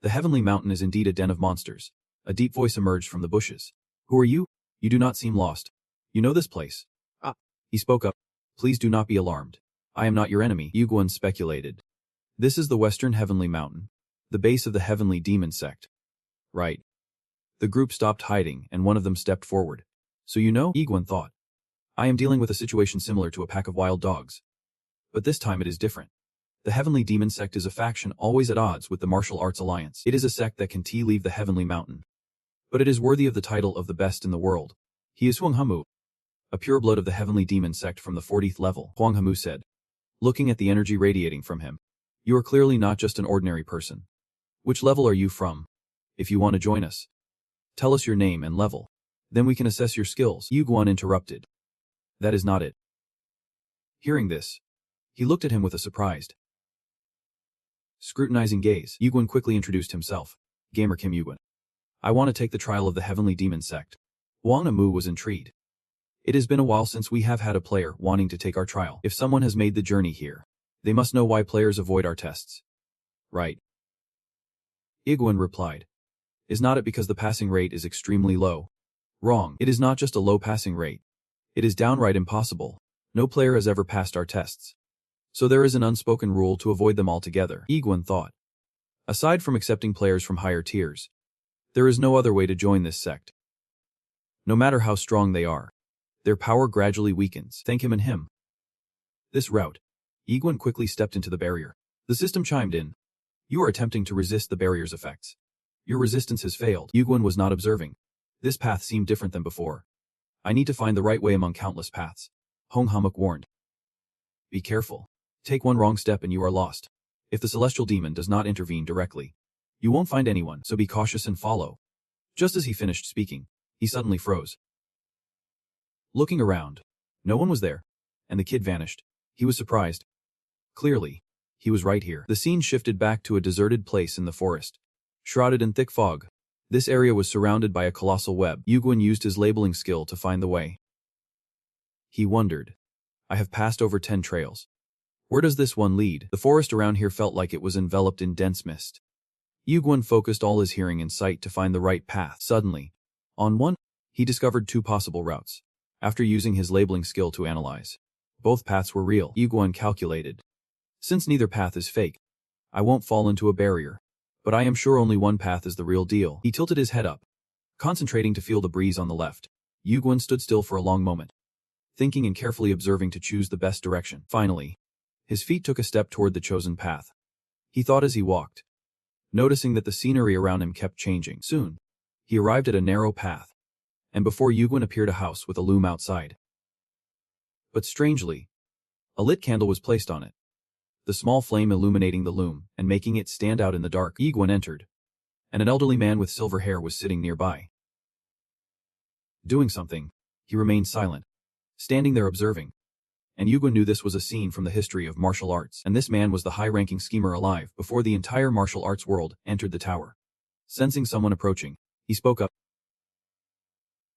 S1: the heavenly mountain is indeed a den of monsters. A deep voice emerged from the bushes. Who are you? You do not seem lost. You know this place. Ah. He spoke up. Please do not be alarmed. I am not your enemy, Yuguan speculated. This is the Western Heavenly Mountain, the base of the Heavenly Demon sect. Right. The group stopped hiding and one of them stepped forward. So you know, Yuguan thought. I am dealing with a situation similar to a pack of wild dogs. But this time it is different. The Heavenly Demon sect is a faction always at odds with the Martial Arts Alliance. It is a sect that can leave the Heavenly Mountain. But it is worthy of the title of the best in the world. He is Huang Hamu, a pureblood of the Heavenly Demon sect from the 40th level, Huang Hamu said, looking at the energy radiating from him. You are clearly not just an ordinary person. Which level are you from? If you want to join us, tell us your name and level. Then we can assess your skills, Yuguan interrupted. That is not it. Hearing this, he looked at him with a surprised, scrutinizing gaze. Yuguan quickly introduced himself. Gamer Kim Yuguan. I want to take the trial of the Heavenly Demon sect. Wang Amu was intrigued. It has been a while since we have had a player wanting to take our trial. If someone has made the journey here, they must know why players avoid our tests. Right. Yuguan replied. Is not it because the passing rate is extremely low? Wrong. It is not just a low passing rate. It is downright impossible. No player has ever passed our tests. So there is an unspoken rule to avoid them altogether, Yuguan thought. Aside from accepting players from higher tiers, there is no other way to join this sect. No matter how strong they are, their power gradually weakens. Thank him and him. This route. Yuguan quickly stepped into the barrier. The system chimed in. You are attempting to resist the barrier's effects. Your resistance has failed. Yuguan was not observing. This path seemed different than before. I need to find the right way among countless paths. Hong Hamuk warned. Be careful. Take one wrong step and you are lost. If the celestial demon does not intervene directly, you won't find anyone, so be cautious and follow. Just as he finished speaking, he suddenly froze. Looking around, no one was there, and the kid vanished. He was surprised. Clearly, he was right here. The scene shifted back to a deserted place in the forest, shrouded in thick fog. This area was surrounded by a colossal web. Yuguan used his labeling skill to find the way. He wondered. I have passed over 10 trails. Where does this one lead? The forest around here felt like it was enveloped in dense mist. Yuguan focused all his hearing and sight to find the right path. Suddenly, on one, he discovered 2 possible routes. After using his labeling skill to analyze, both paths were real. Yuguan calculated. Since neither path is fake, I won't fall into a barrier. But I am sure only one path is the real deal. He tilted his head up, concentrating to feel the breeze on the left. Yuguan stood still for a long moment, thinking and carefully observing to choose the best direction. Finally, his feet took a step toward the chosen path. He thought as he walked, noticing that the scenery around him kept changing. Soon, he arrived at a narrow path, and before Yuguan appeared a house with a loom outside. But strangely, a lit candle was placed on it, the small flame illuminating the loom and making it stand out in the dark. Yuguan entered, and an elderly man with silver hair was sitting nearby. Doing something, he remained silent, standing there observing. And Yuguan knew this was a scene from the history of martial arts, and this man was the high-ranking schemer alive before the entire martial arts world entered the tower. Sensing someone approaching, he spoke up.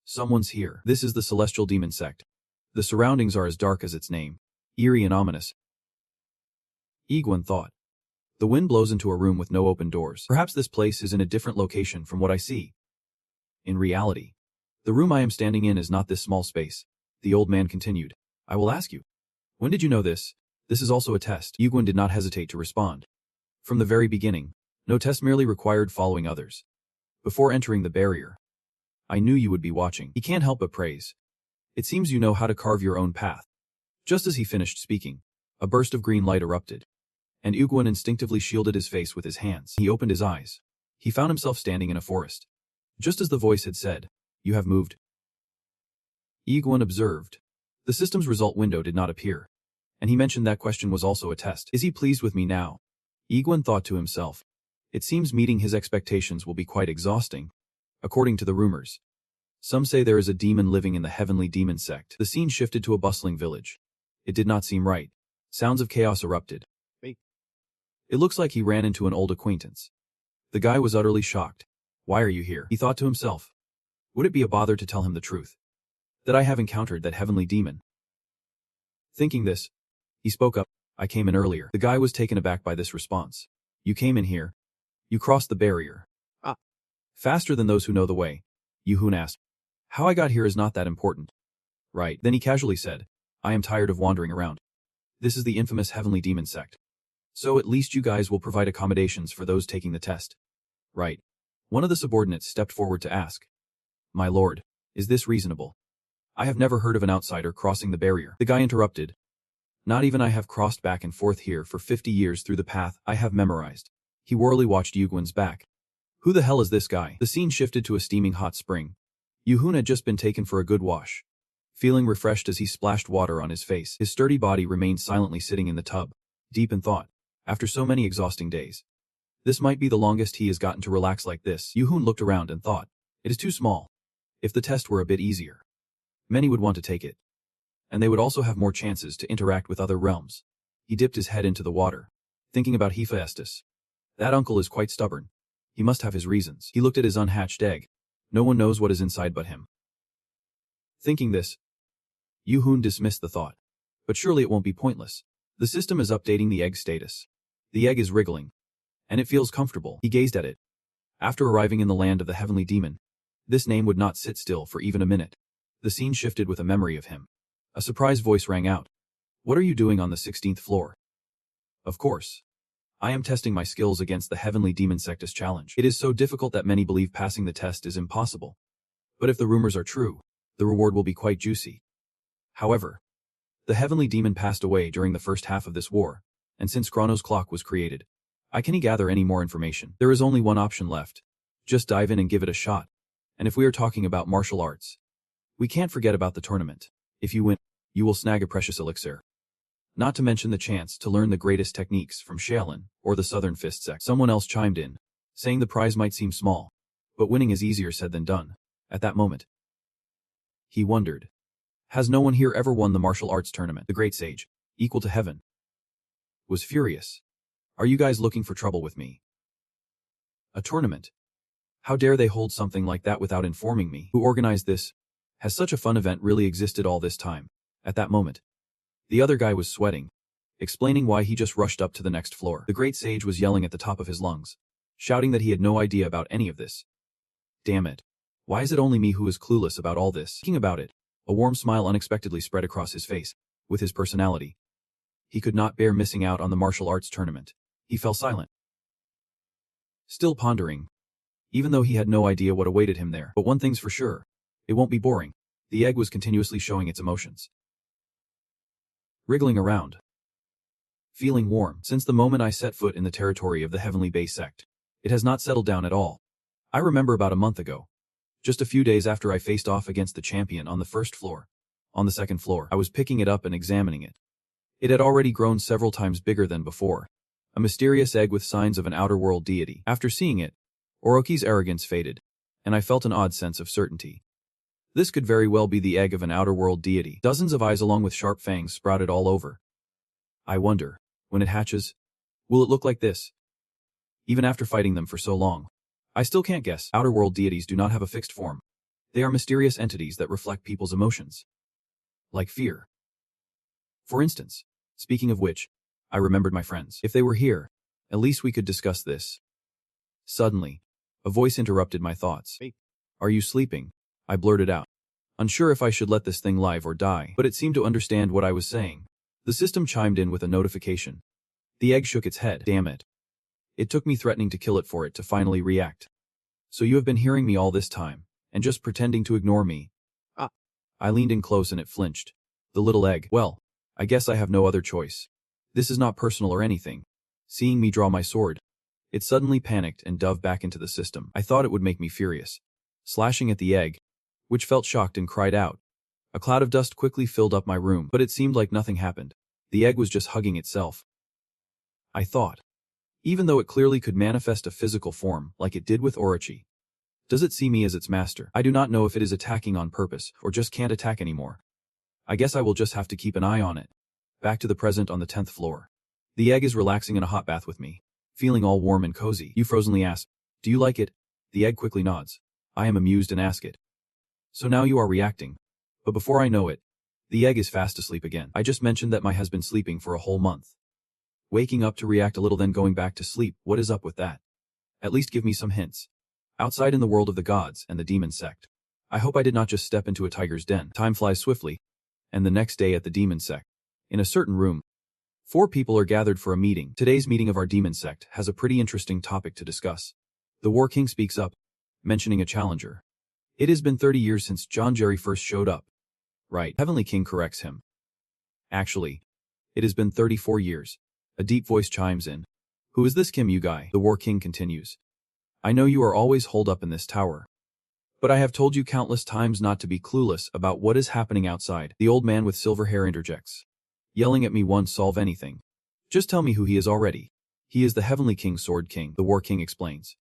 S1: Someone's here. This is the Celestial Demon sect. The surroundings are as dark as its name, eerie and ominous. Yuguan thought. The wind blows into a room with no open doors. Perhaps this place is in a different location from what I see. In reality, the room I am standing in is not this small space. The old man continued. I will ask you. When did you know this? This is also a test. Yuguan did not hesitate to respond. From the very beginning, no test merely required following others. Before entering the barrier, I knew you would be watching. He can't help but praise. It seems you know how to carve your own path. Just as he finished speaking, a burst of green light erupted, and Yuguan instinctively shielded his face with his hands. He opened his eyes. He found himself standing in a forest. Just as the voice had said, you have moved. Yuguan observed. The system's result window did not appear, and he mentioned that question was also a test. Is he pleased with me now? Yuguan thought to himself. It seems meeting his expectations will be quite exhausting. According to the rumors, some say there is a demon living in the Heavenly Demon sect. The scene shifted to a bustling village. It did not seem right. Sounds of chaos erupted. It looks like he ran into an old acquaintance. The guy was utterly shocked. Why are you here? He thought to himself. Would it be a bother to tell him the truth? That I have encountered that heavenly demon? Thinking this, He spoke up. I came in earlier. The guy was taken aback by this response. You came in here. You crossed the barrier. Faster than those who know the way. Yuhun asked. How I got here is not that important. Right. Then he casually said, I am tired of wandering around. This is the infamous Heavenly Demon sect. So at least you guys will provide accommodations for those taking the test. Right. One of the subordinates stepped forward to ask. My lord, is this reasonable? I have never heard of an outsider crossing the barrier. The guy interrupted. Not even I have crossed back and forth here for 50 years through the path I have memorized. He warily watched Yugun's back. Who the hell is this guy? The scene shifted to a steaming hot spring. Yuhun had just been taken for a good wash. Feeling refreshed as he splashed water on his face, his sturdy body remained silently sitting in the tub, deep in thought, after so many exhausting days. This might be the longest he has gotten to relax like this. Yuhun looked around and thought, it is too small. If the test were a bit easier, many would want to take it. And they would also have more chances to interact with other realms. He dipped his head into the water, thinking about Hephaestus. That uncle is quite stubborn. He must have his reasons. He looked at his unhatched egg. No one knows what is inside but him. Thinking this, Yuhun dismissed the thought. But surely it won't be pointless. The system is updating the egg status. The egg is wriggling. And it feels comfortable. He gazed at it. After arriving in the land of the Heavenly Demon, this name would not sit still for even a minute. The scene shifted with a memory of him. A surprised voice rang out. What are you doing on the 16th floor? Of course. I am testing my skills against the Heavenly Demon Sectus challenge. It is so difficult that many believe passing the test is impossible. But if the rumors are true, the reward will be quite juicy. However, the Heavenly Demon passed away during the first half of this war, and since Chronos' clock was created, I can't gather any more information. There is only one option left. Just dive in and give it a shot. And if we are talking about martial arts, we can't forget about the tournament. If you win, you will snag a precious elixir. Not to mention the chance to learn the greatest techniques from Shaolin or the Southern Fist sect. Someone else chimed in, saying the prize might seem small, but winning is easier said than done. At that moment, he wondered, has no one here ever won the martial arts tournament? The great sage, equal to heaven, was furious. Are you guys looking for trouble with me? A tournament? How dare they hold something like that without informing me? Who organized this? Has such a fun event really existed all this time? At that moment, the other guy was sweating, explaining why he just rushed up to the next floor. The great sage was yelling at the top of his lungs, shouting that he had no idea about any of this. Damn it. Why is it only me who is clueless about all this? Thinking about it, a warm smile unexpectedly spread across his face. With his personality, he could not bear missing out on the martial arts tournament. He fell silent, still pondering, even though he had no idea what awaited him there. But one thing's for sure, it won't be boring. The egg was continuously showing its emotions, wriggling around, feeling warm. Since the moment I set foot in the territory of the Heavenly Base sect, it has not settled down at all. I remember about a month ago, just a few days after I faced off against the champion on the first floor. On the second floor, I was picking it up and examining it. It had already grown several times bigger than before. A mysterious egg with signs of an outer world deity. After seeing it, Orochi's arrogance faded, and I felt an odd sense of certainty. This could very well be the egg of an outer world deity. Dozens of eyes along with sharp fangs sprouted all over. I wonder, when it hatches, will it look like this? Even after fighting them for so long, I still can't guess. Outer world deities do not have a fixed form. They are mysterious entities that reflect people's emotions, like fear. For instance, speaking of which, I remembered my friends. If they were here, at least we could discuss this. Suddenly, a voice interrupted my thoughts. Hey. Are you sleeping? I blurted out, unsure if I should let this thing live or die, but it seemed to understand what I was saying. The system chimed in with a notification. The egg shook its head. Damn it. It took me threatening to kill it for it to finally react. So you have been hearing me all this time, and just pretending to ignore me? I leaned in close and it flinched. The little egg. Well, I guess I have no other choice. This is not personal or anything. Seeing me draw my sword, it suddenly panicked and dove back into the system. I thought it would make me furious, slashing at the egg, which felt shocked and cried out. A cloud of dust quickly filled up my room, but it seemed like nothing happened. The egg was just hugging itself. I thought, even though it clearly could manifest a physical form like it did with Orochi, does it see me as its master? I do not know if it is attacking on purpose or just can't attack anymore. I guess I will just have to keep an eye on it. Back to the present on the 10th floor. The egg is relaxing in a hot bath with me, feeling all warm and cozy. You frozenly ask, do you like it? The egg quickly nods. I am amused and ask it. So now you are reacting. But before I know it, The egg is fast asleep again. I just mentioned that my has been sleeping for a whole month. Waking up to react a little then going back to sleep, what is up with that? At least give me some hints. Outside in the world of the gods and the demon sect. I hope I did not just step into a tiger's den. Time flies swiftly. And the next day at the demon sect. In a certain room. 4 people are gathered for a meeting. Today's meeting of our demon sect has a pretty interesting topic to discuss. The War King speaks up, mentioning a challenger. It has been 30 years since John Jerry first showed up. Right. Heavenly King corrects him. Actually, it has been 34 years. A deep voice chimes in. Who is this Kim you guy? The War King continues. I know you are always holed up in this tower. But I have told you countless times not to be clueless about what is happening outside. The old man with silver hair interjects. Yelling at me won't solve anything. Just tell me who he is already. He is the Heavenly King Sword King, the War King explains.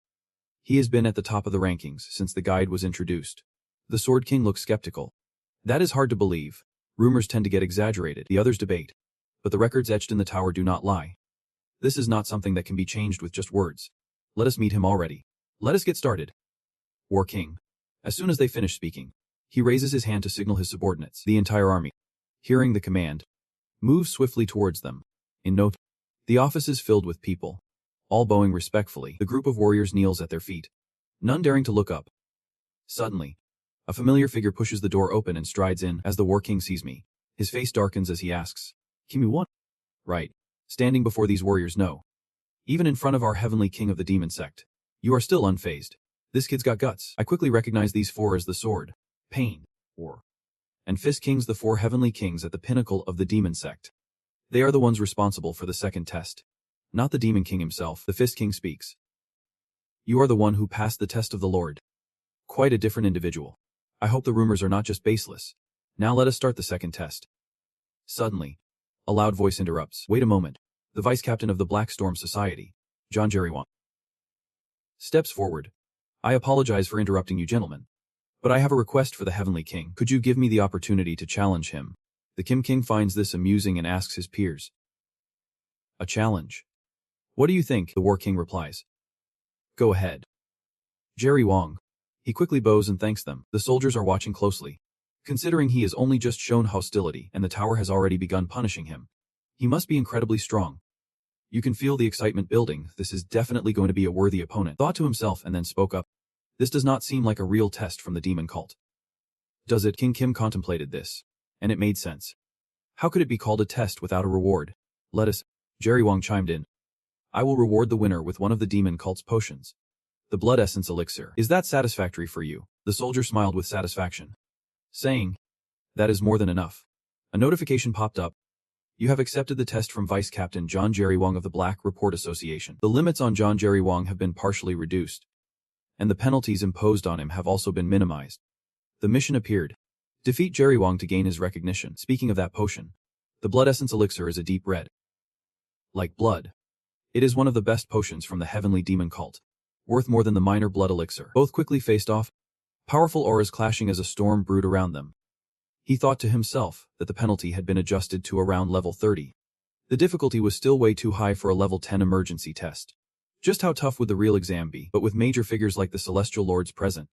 S1: He has been at the top of the rankings since the guide was introduced. The Sword King looks skeptical. That is hard to believe. Rumors tend to get exaggerated, the others debate. But the records etched in the tower do not lie. This is not something that can be changed with just words. Let us meet him already. Let us get started. War King. As soon as they finish speaking, he raises his hand to signal his subordinates. The entire army, hearing the command, moves swiftly towards them. In no time, the office is filled with people. All bowing respectfully, the group of warriors kneels at their feet, none daring to look up. Suddenly, a familiar figure pushes the door open and strides in. As the War King sees me, his face darkens as he asks, Kimi what? Right. Standing before these warriors no. Even in front of our Heavenly King of the Demon Sect. You are still unfazed. This kid's got guts. I quickly recognize these 4 as the Sword, Pain, War, and Fist Kings, the 4 Heavenly Kings at the pinnacle of the Demon Sect. They are the ones responsible for the second test. Not the Demon King himself. The Fist King speaks. You are the one who passed the test of the Lord. Quite a different individual. I hope the rumors are not just baseless. Now let us start the second test. Suddenly, a loud voice interrupts. Wait a moment. The Vice Captain of the Black Storm Society, John Jerry Wong, steps forward. I apologize for interrupting you gentlemen. But I have a request for the Heavenly King. Could you give me the opportunity to challenge him? The Kim King finds this amusing and asks his peers. A challenge? What do you think? The War King replies. Go ahead. Jerry Wong. He quickly bows and thanks them. The soldiers are watching closely. Considering he has only just shown hostility and the tower has already begun punishing him, he must be incredibly strong. You can feel the excitement building. This is definitely going to be a worthy opponent. Thought to himself and then spoke up. This does not seem like a real test from the demon cult. Does it? King Kim contemplated this. And it made sense. How could it be called a test without a reward? Let us. Jerry Wong chimed in. I will reward the winner with one of the demon cult's potions. The blood essence elixir. Is that satisfactory for you? The soldier smiled with satisfaction, saying, that is more than enough. A notification popped up. You have accepted the test from Vice Captain John Jerry Wong of the Black Report Association. The limits on John Jerry Wong have been partially reduced, and the penalties imposed on him have also been minimized. The mission appeared. Defeat Jerry Wong to gain his recognition. Speaking of that potion, the blood essence elixir is a deep red. Like blood. It is one of the best potions from the heavenly demon cult, worth more than the minor blood elixir. Both quickly faced off, powerful auras clashing as a storm brewed around them. He thought to himself that the penalty had been adjusted to around level 30. The difficulty was still way too high for a level 10 emergency test. Just how tough would the real exam be? But with major figures like the Celestial Lords present,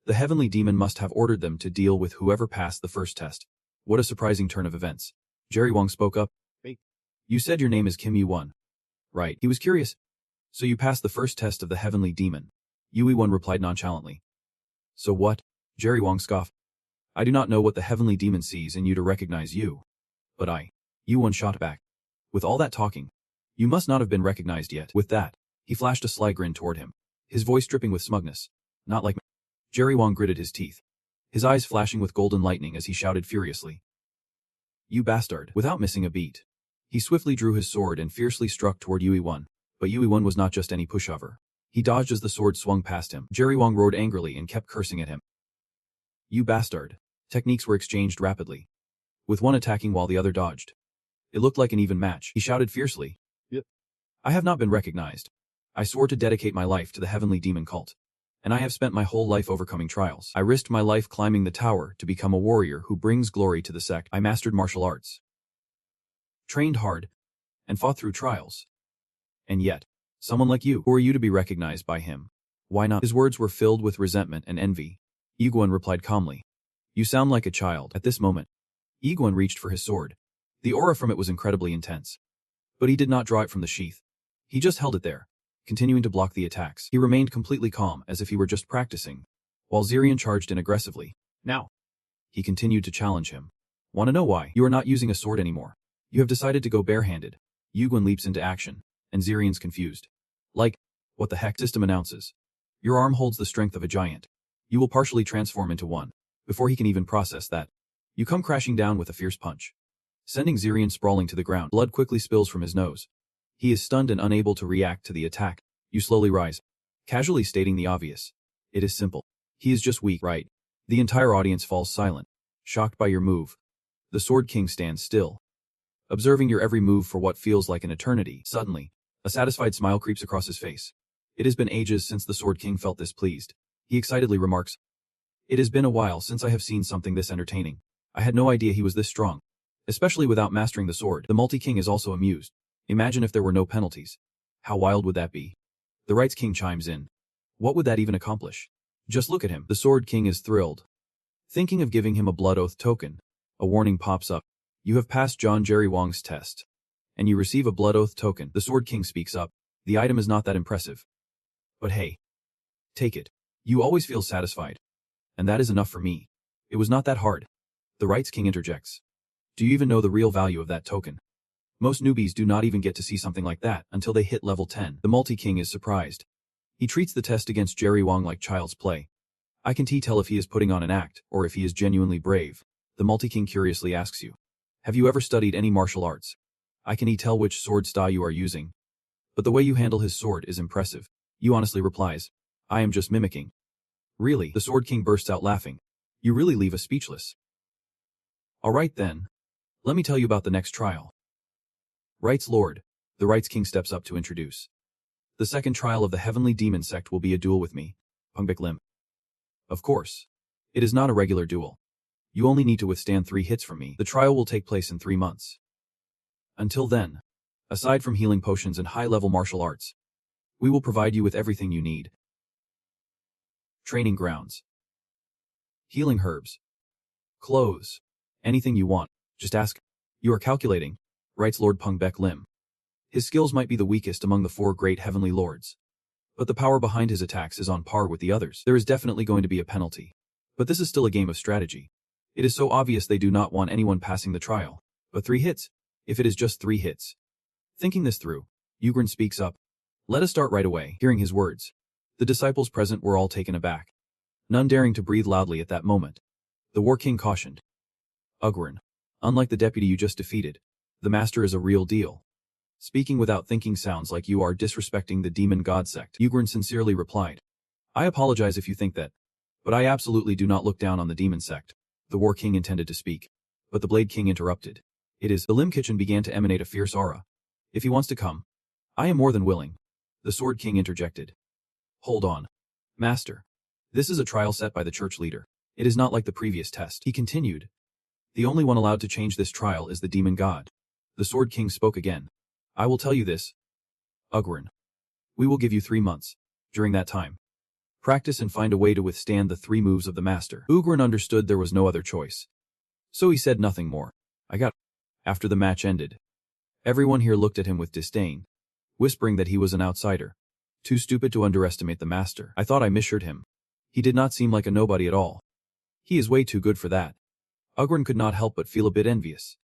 S1: the heavenly demon must have ordered them to deal with whoever passed the first test. What a surprising turn of events. Jerry Wong spoke up. Hey, you said your name is Kim Yi-won. Right. He was curious. So you passed the first test of the heavenly demon. Yi-won replied nonchalantly. So what? Jerry Wong scoffed. I do not know what the heavenly demon sees in you to recognize you. But Yi-won shot back. With all that talking, you must not have been recognized yet. With that, he flashed a sly grin toward him, his voice dripping with smugness. Not like me. Jerry Wong gritted his teeth, his eyes flashing with golden lightning as he shouted furiously. You bastard. Without missing a beat, he swiftly drew his sword and fiercely struck toward Yi-won. But Yi-won was not just any pushover. He dodged as the sword swung past him. Jerry Wong roared angrily and kept cursing at him. You bastard. Techniques were exchanged rapidly, with one attacking while the other dodged. It looked like an even match. He shouted fiercely. Yep. I have not been recognized. I swore to dedicate my life to the heavenly demon cult. And I have spent my whole life overcoming trials. I risked my life climbing the tower to become a warrior who brings glory to the sect. I mastered martial arts, trained hard, and fought through trials. And yet, someone like you, who are you to be recognized by him? Why not? His words were filled with resentment and envy. Yi-won replied calmly. You sound like a child. At this moment, Iguan reached for his sword. The aura from it was incredibly intense. But he did not draw it from the sheath. He just held it there, continuing to block the attacks. He remained completely calm as if he were just practicing, while Zirian charged in aggressively. Now, he continued to challenge him. Want to know why? You are not using a sword anymore. You have decided to go barehanded. Iguan leaps into action, and Zirian's confused. Like, what the heck? System announces. Your arm holds the strength of a giant. You will partially transform into one. Before he can even process that, you come crashing down with a fierce punch, sending Zirian sprawling to the ground. Blood quickly spills from his nose. He is stunned and unable to react to the attack. You slowly rise, casually stating the obvious. It is simple. He is just weak, right? The entire audience falls silent, shocked by your move. The Sword King stands still, observing your every move for what feels like an eternity. Suddenly, a satisfied smile creeps across his face. It has been ages since the Sword King felt this pleased. He excitedly remarks, "It has been a while since I have seen something this entertaining. I had no idea he was this strong, especially without mastering the sword." The Multi-King is also amused. Imagine if there were no penalties. How wild would that be? The Rights King chimes in. What would that even accomplish? Just look at him. The Sword King is thrilled, thinking of giving him a blood oath token. A warning pops up. You have passed John Jerry Wong's test, and you receive a blood oath token. The Sword King speaks up. The item is not that impressive. But hey, take it. You always feel satisfied. And that is enough for me. It was not that hard. The Rights King interjects. Do you even know the real value of that token? Most newbies do not even get to see something like that until they hit level 10. The Multi-King is surprised. He treats the test against Jerry Wong like child's play. I can tell if he is putting on an act or if he is genuinely brave. The Multi-King curiously asks you, have you ever studied any martial arts? I can tell which sword style you are using. But the way you handle his sword is impressive. You honestly replies, I am just mimicking. Really? The Sword King bursts out laughing. You really leave us speechless. Alright then. Let me tell you about the next trial. Rights Lord. The Rights King steps up to introduce. The second trial of the Heavenly Demon Sect will be a duel with me, Pungbek Lim. Of course. It is not a regular duel. You only need to withstand 3 hits from me. The trial will take place in 3 months. Until then, aside from healing potions and high-level martial arts, we will provide you with everything you need. Training grounds, healing herbs, clothes, anything you want, just ask. You are calculating, writes Lord Pungbek Lim. His skills might be the weakest among the 4 great heavenly lords, but the power behind his attacks is on par with the others. There is definitely going to be a penalty, but this is still a game of strategy. It is so obvious they do not want anyone passing the trial. But 3 hits? If it is just 3 hits. Thinking this through, Ugrin speaks up. Let us start right away. Hearing his words, the disciples present were all taken aback, none daring to breathe loudly at that moment. The War King cautioned. Ugrin, unlike the deputy you just defeated, the master is a real deal. Speaking without thinking sounds like you are disrespecting the demon god sect. Ugrin sincerely replied. I apologize if you think that, but I absolutely do not look down on the demon sect. The War King intended to speak, but the Blade King interrupted. It is. The Limb Kitchen began to emanate a fierce aura. If he wants to come, I am more than willing. The Sword King interjected. Hold on. Master. This is a trial set by the church leader. It is not like the previous test. He continued. The only one allowed to change this trial is the demon god. The Sword King spoke again. I will tell you this. Ugrin. We will give you 3 months. During that time, practice and find a way to withstand the 3 moves of the master. Ugrin understood there was no other choice, so he said nothing more. I got. After the match ended, everyone here looked at him with disdain, whispering that he was an outsider, too stupid to underestimate the master. I thought I misheard him. He did not seem like a nobody at all. He is way too good for that. Ugrin could not help but feel a bit envious,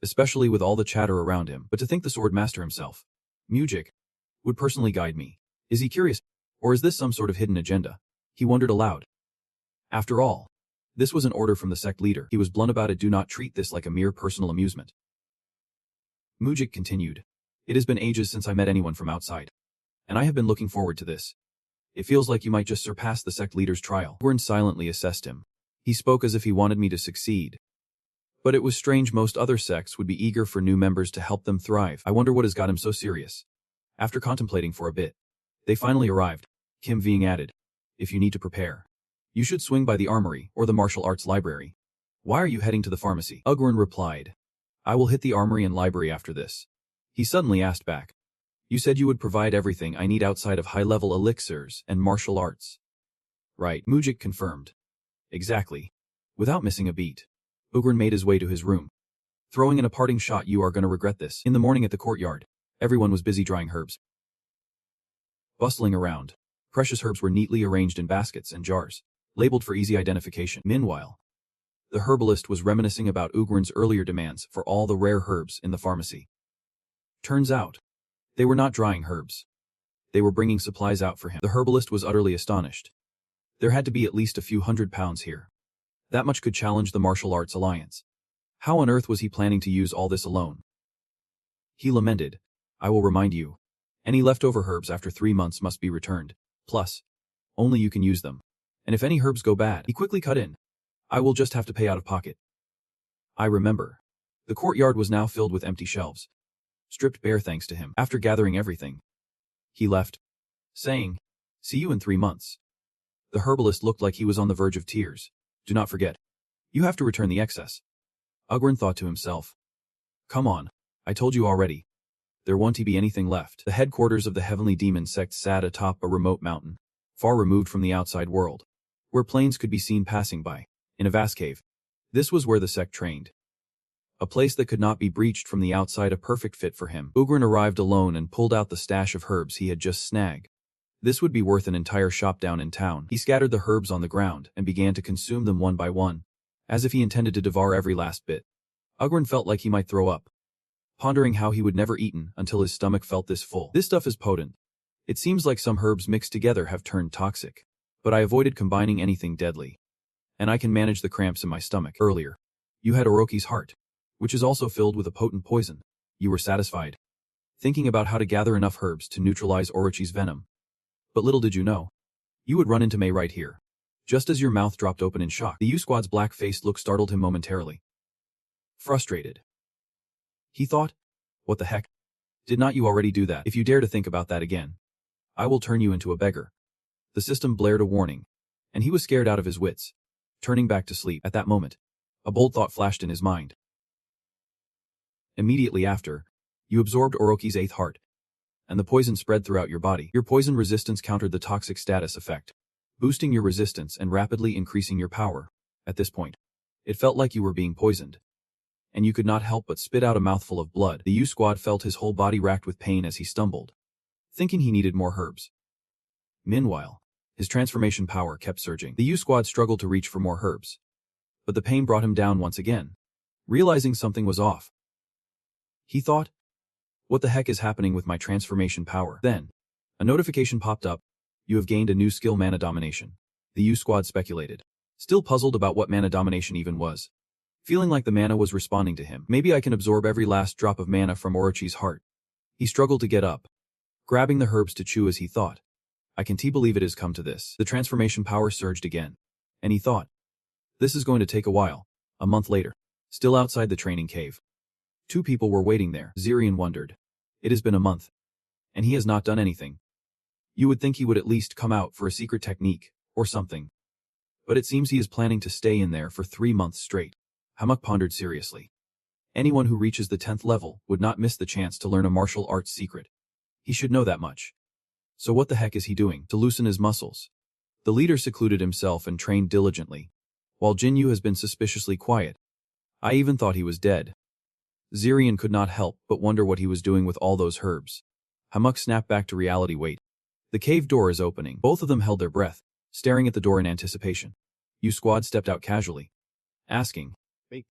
S1: especially with all the chatter around him. But to think the sword master himself, Mujik, would personally guide me. Is he curious? Or is this some sort of hidden agenda? He wondered aloud. After all, this was an order from the sect leader. He was blunt about it. Do not treat this like a mere personal amusement. Mujik continued. It has been ages since I met anyone from outside, and I have been looking forward to this. It feels like you might just surpass the sect leader's trial. Gurn silently assessed him. He spoke as if he wanted me to succeed. But it was strange, most other sects would be eager for new members to help them thrive. I wonder what has got him so serious. After contemplating for a bit, they finally arrived. Kim Ving added, if you need to prepare, you should swing by the armory or the martial arts library. Why are you heading to the pharmacy? Ugrin replied, I will hit the armory and library after this. He suddenly asked back, you said you would provide everything I need outside of high-level elixirs and martial arts. Right, Mujik confirmed. Exactly. Without missing a beat. Ugrin made his way to his room, throwing in a parting shot, "You are gonna regret this." In the morning at the courtyard, everyone was busy drying herbs. Bustling around, precious herbs were neatly arranged in baskets and jars, labeled for easy identification. Meanwhile, the herbalist was reminiscing about Ugrin's earlier demands for all the rare herbs in the pharmacy. Turns out, they were not drying herbs. They were bringing supplies out for him. The herbalist was utterly astonished. There had to be at least a few £100 here. That much could challenge the martial arts alliance. How on earth was he planning to use all this alone? He lamented, "I will remind you. Any leftover herbs after 3 months must be returned. Plus, only you can use them. And if any herbs go bad," he quickly cut in, "I will just have to pay out of pocket." I remember. The courtyard was now filled with empty shelves, stripped bare thanks to him. After gathering everything, he left, saying, "See you in 3 months." The herbalist looked like he was on the verge of tears. "Do not forget. You have to return the excess." Ugrin thought to himself, "Come on, I told you already. There won't be anything left." The headquarters of the Heavenly Demon sect sat atop a remote mountain, far removed from the outside world, where planes could be seen passing by, in a vast cave. This was where the sect trained. A place that could not be breached from the outside, a perfect fit for him. Ugrin arrived alone and pulled out the stash of herbs he had just snagged. This would be worth an entire shop down in town. He scattered the herbs on the ground and began to consume them one by one, as if he intended to devour every last bit. Ugrin felt like he might throw up, pondering how he would never eaten until his stomach felt this full. "This stuff is potent. It seems like some herbs mixed together have turned toxic, but I avoided combining anything deadly. And I can manage the cramps in my stomach. Earlier, you had Orochi's heart, which is also filled with a potent poison. You were satisfied, thinking about how to gather enough herbs to neutralize Orochi's venom. But little did you know, you would run into Mei right here." Just as your mouth dropped open in shock, the U-Squad's black-faced look startled him momentarily. Frustrated, he thought, "What the heck? Did not you already do that? If you dare to think about that again, I will turn you into a beggar." The system blared a warning, and he was scared out of his wits, turning back to sleep. At that moment, a bold thought flashed in his mind. Immediately after, you absorbed Orochi's 8th heart, and the poison spread throughout your body. Your poison resistance countered the toxic status effect, boosting your resistance and rapidly increasing your power. At this point, it felt like you were being poisoned, and you could not help but spit out a mouthful of blood. The U-Squad felt his whole body racked with pain as he stumbled, thinking he needed more herbs. Meanwhile, his transformation power kept surging. The U-Squad struggled to reach for more herbs, but the pain brought him down once again. Realizing something was off, he thought, "What the heck is happening with my transformation power?" Then, a notification popped up. "You have gained a new skill, Mana Domination." The U-Squad speculated, still puzzled about what Mana Domination even was. Feeling like the mana was responding to him. "Maybe I can absorb every last drop of mana from Orochi's heart." He struggled to get up, grabbing the herbs to chew as he thought, "I can't believe it has come to this." The transformation power surged again, and he thought, "This is going to take a while." A month later, still outside the training cave, 2 people were waiting there. Zirian wondered. It has been a month, and he has not done anything. You would think he would at least come out for a secret technique, or something. But it seems he is planning to stay in there for 3 months straight. Hamuk pondered seriously. Anyone who reaches the 10th level would not miss the chance to learn a martial arts secret. He should know that much. So what the heck is he doing to loosen his muscles? The leader secluded himself and trained diligently, while Jinyu has been suspiciously quiet. I even thought he was dead. Zirian could not help but wonder what he was doing with all those herbs. Hamuk snapped back to reality. Wait. The cave door is opening. Both of them held their breath, staring at the door in anticipation. U-Squad stepped out casually, asking, "Hey,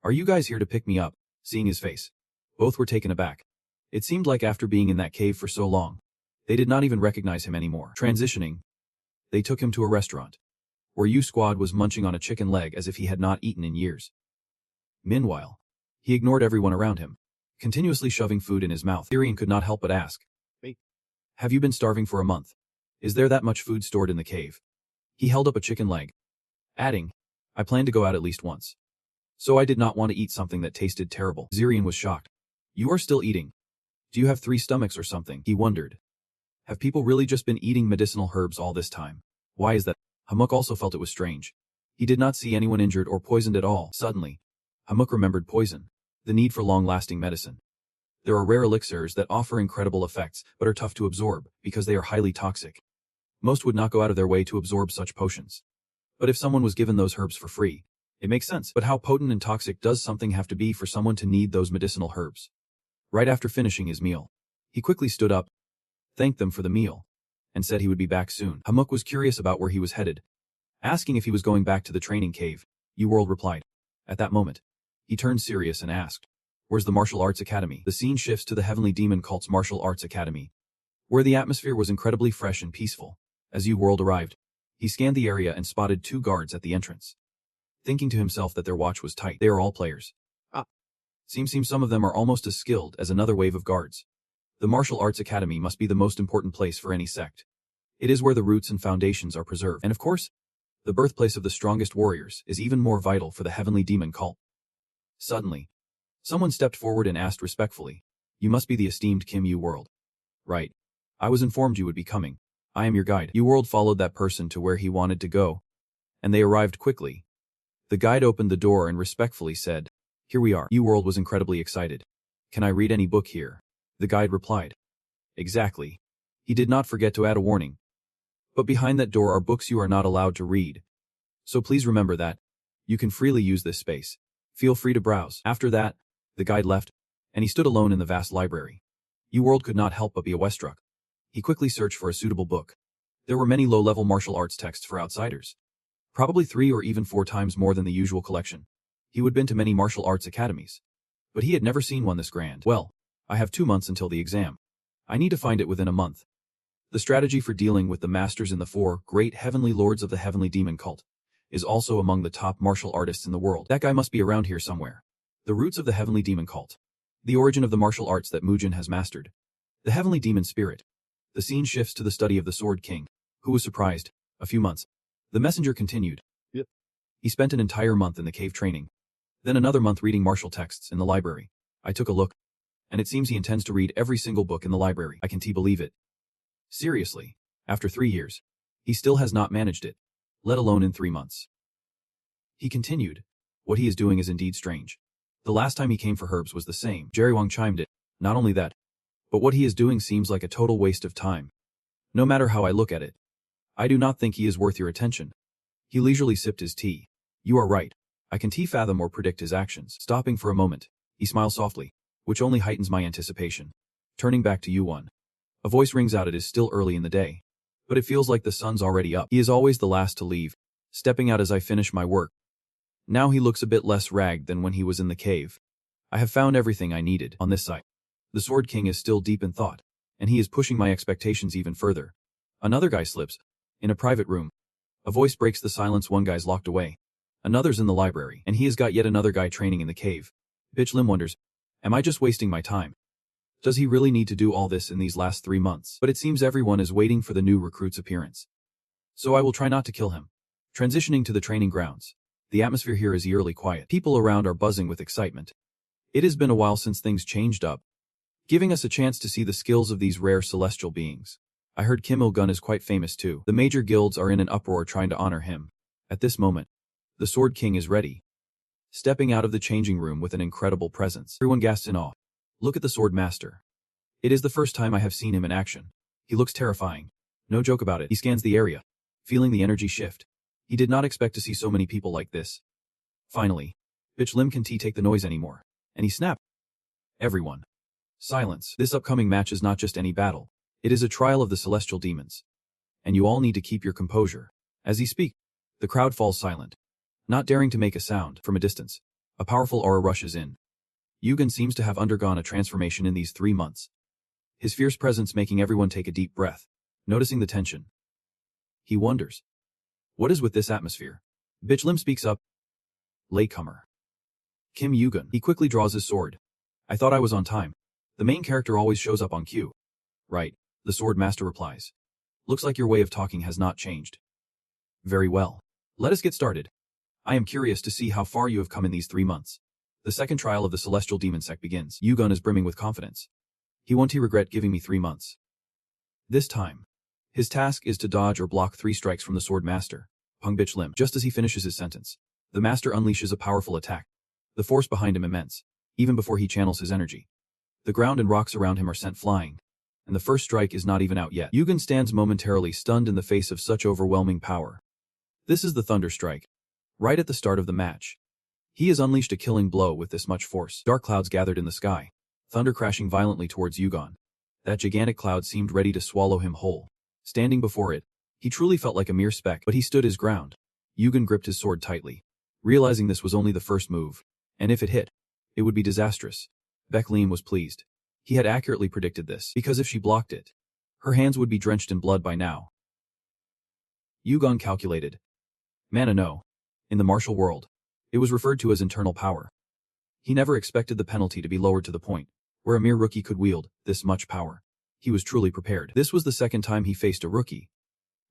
S1: are you guys here to pick me up?" Seeing his face, both were taken aback. It seemed like after being in that cave for so long, they did not even recognize him anymore. Transitioning, they took him to a restaurant, where U-Squad was munching on a chicken leg as if he had not eaten in years. Meanwhile, he ignored everyone around him, continuously shoving food in his mouth. Tyrion could not help but ask, "Hey, have you been starving for a month? Is there that much food stored in the cave?" He held up a chicken leg, adding, "I plan to go out at least once, so I did not want to eat something that tasted terrible." Zirian was shocked. "You are still eating? Do you have 3 stomachs or something?" he wondered. Have people really just been eating medicinal herbs all this time? Why is that? Hamuk also felt it was strange. He did not see anyone injured or poisoned at all. Suddenly, Hamuk remembered poison, the need for long-lasting medicine. There are rare elixirs that offer incredible effects but are tough to absorb because they are highly toxic. Most would not go out of their way to absorb such potions. But if someone was given those herbs for free, It makes sense, but how potent and toxic does something have to be for someone to need those medicinal herbs? Right after finishing his meal, he quickly stood up, thanked them for the meal, and said he would be back soon. Hamuk was curious about where he was headed, asking if he was going back to the training cave. U-World replied. At that moment, he turned serious and asked, "Where's the martial arts academy?" The scene shifts to the Heavenly Demon Cult's martial arts academy, where the atmosphere was incredibly fresh and peaceful. As U-World arrived, he scanned the area and spotted 2 guards at the entrance. Thinking to himself that their watch was tight, they are all players. Seems some of them are almost as skilled as another wave of guards. The martial arts academy must be the most important place for any sect. It is where the roots and foundations are preserved, and of course, the birthplace of the strongest warriors is even more vital for the Heavenly Demon Cult. Suddenly, someone stepped forward and asked respectfully, "You must be the esteemed Kim U-World." "Right. I was informed you would be coming. I am your guide." U-World followed that person to where he wanted to go, and they arrived quickly. The guide opened the door and respectfully said, "Here we are." U-World was incredibly excited. "Can I read any book here?" The guide replied. "Exactly." He did not forget to add a warning. "But behind that door are books you are not allowed to read. So please remember that. You can freely use this space. Feel free to browse." After that, the guide left, and he stood alone in the vast library. U-World could not help but be awestruck. He quickly searched for a suitable book. There were many low-level martial arts texts for outsiders. Probably 3 or even 4 times more than the usual collection. He would been to many martial arts academies, but he had never seen one this grand. "Well, I have 2 months until the exam. I need to find it within a month." The strategy for dealing with the masters in the 4 great heavenly lords of the Heavenly Demon Cult is also among the top martial artists in the world. That guy must be around here somewhere. The roots of the Heavenly Demon Cult. The origin of the martial arts that Mujin has mastered. The Heavenly Demon Spirit. The scene shifts to the study of the Sword King, who was surprised. A few months. The messenger continued. He spent an entire month in the cave training. Then another month reading martial texts in the library. I took a look, and it seems he intends to read every single book in the library. I can't believe it. Seriously, after 3 years, he still has not managed it, let alone in 3 months. He continued. What he is doing is indeed strange. The last time he came for herbs was the same. Jerry Wang chimed in. Not only that, but what he is doing seems like a total waste of time. No matter how I look at it, I do not think he is worth your attention. He leisurely sipped his tea. You are right. I can fathom or predict his actions. Stopping for a moment, he smiles softly, which only heightens my anticipation. Turning back to Yuan. A voice rings out. It is still early in the day, but it feels like the sun's already up. He is always the last to leave, stepping out as I finish my work. Now he looks a bit less ragged than when he was in the cave. I have found everything I needed. On this side, the Sword King is still deep in thought, and he is pushing my expectations even further. Another guy slips. In a private room. A voice breaks the silence. One guy's locked away. Another's in the library, and he has got yet another guy training in the cave. Bitch Lim wonders, am I just wasting my time? Does he really need to do all this in these last 3 months? But it seems everyone is waiting for the new recruit's appearance. So I will try not to kill him. Transitioning to the training grounds. The atmosphere here is eerily quiet. People around are buzzing with excitement. It has been a while since things changed up, giving us a chance to see the skills of these rare celestial beings. I heard Kim Il-gun is quite famous too. The major guilds are in an uproar trying to honor him. At this moment, the Sword King is ready, stepping out of the changing room with an incredible presence. Everyone gasps in awe. Look at the Sword Master. It is the first time I have seen him in action. He looks terrifying. No joke about it. He scans the area, feeling the energy shift. He did not expect to see so many people like this. Finally, bitch Lim can take the noise anymore. And he snapped. Everyone. Silence. This upcoming match is not just any battle. It is a trial of the celestial demons. And you all need to keep your composure. As he speaks, the crowd falls silent, not daring to make a sound. From a distance, a powerful aura rushes in. Yugen seems to have undergone a transformation in these 3 months. His fierce presence making everyone take a deep breath. Noticing the tension, he wonders, what is with this atmosphere? Bitch Lim speaks up. Latecomer. Kim Yugen. He quickly draws his sword. I thought I was on time. The main character always shows up on cue. Right, the Sword Master replies. Looks like your way of talking has not changed. Very well. Let us get started. I am curious to see how far you have come in these 3 months. The second trial of the celestial demon sect begins. Yugen is brimming with confidence. He won't regret giving me 3 months. This time, his task is to dodge or block 3 strikes from the Sword Master. Pung bitch Lim. Just as he finishes his sentence, the Master unleashes a powerful attack. The force behind him immense, even before he channels his energy. The ground and rocks around him are sent flying, and the first strike is not even out yet. Yugen stands momentarily stunned in the face of such overwhelming power. This is the Thunder Strike. right at the start of the match. He has unleashed a killing blow with this much force. Dark clouds gathered in the sky, thunder crashing violently towards Yugon. That gigantic cloud seemed ready to swallow him whole. Standing before it, he truly felt like a mere speck, but he stood his ground. Yugon gripped his sword tightly, realizing this was only the first move, and if it hit, it would be disastrous. Beklim was pleased. He had accurately predicted this, because if she blocked it, her hands would be drenched in blood by now. Yugon calculated. Mana no. In the martial world, it was referred to as internal power. He never expected the penalty to be lowered to the point where a mere rookie could wield this much power. He was truly prepared. This was the second time he faced a rookie,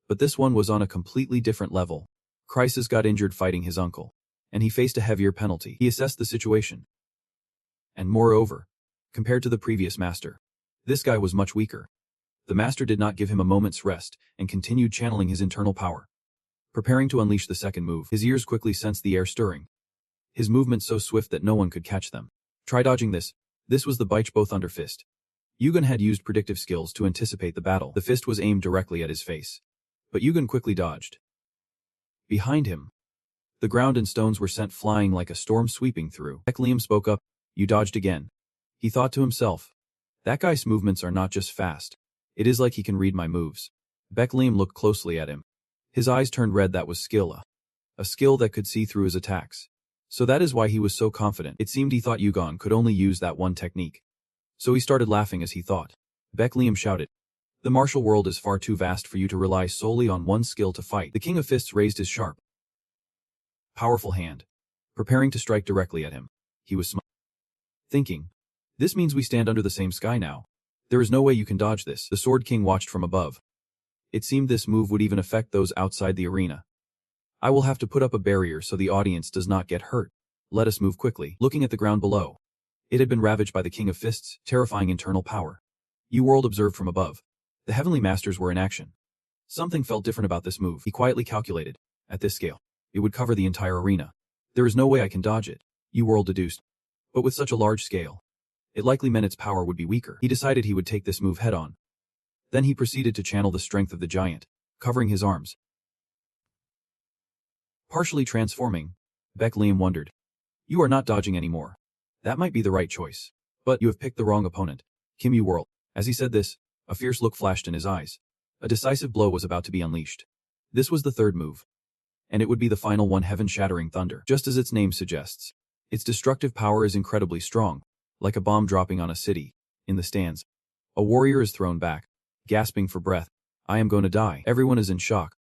S1: but this one was on a completely different level. Chrysis got injured fighting his uncle, and he faced a heavier penalty. He assessed the situation. And moreover, compared to the previous master, this guy was much weaker. The master did not give him a moment's rest and continued channeling his internal power. Preparing to unleash the second move, his ears quickly sensed the air stirring. His movements so swift that no one could catch them. Try dodging this. This was the bite both under fist. Yugon had used predictive skills to anticipate the battle. The fist was aimed directly at his face, but Yugon quickly dodged. Behind him, the ground and stones were sent flying like a storm sweeping through. Beklim spoke up. You dodged again. He thought to himself. That guy's movements are not just fast. It is like he can read my moves. Beklim looked closely at him. His eyes turned red. That was skill. A skill that could see through his attacks. So that is why he was so confident. It seemed he thought Yugon could only use that one technique. So he started laughing as he thought. Beklim shouted. The martial world is far too vast for you to rely solely on one skill to fight. The King of Fists raised his sharp, powerful hand, preparing to strike directly at him. He was thinking. This means we stand under the same sky now. There is no way you can dodge this. The Sword King watched from above. It seemed this move would even affect those outside the arena. I will have to put up a barrier so the audience does not get hurt. Let us move quickly. Looking at the ground below, it had been ravaged by the King of Fists' terrifying internal power. U-World observed from above. The Heavenly Masters were in action. Something felt different about this move. He quietly calculated. At this scale, it would cover the entire arena. There is no way I can dodge it, U-World deduced. But with such a large scale, it likely meant its power would be weaker. He decided he would take this move head-on. Then he proceeded to channel the strength of the giant, covering his arms. Partially transforming, Beklim wondered. You are not dodging anymore. That might be the right choice. But you have picked the wrong opponent. Kim U-World. As he said this, a fierce look flashed in his eyes. A decisive blow was about to be unleashed. This was the third move. And it would be the final one, heaven-shattering thunder. Just as its name suggests. Its destructive power is incredibly strong, like a bomb dropping on a city. In the stands, a warrior is thrown back, gasping for breath. I am going to die. Everyone is in shock.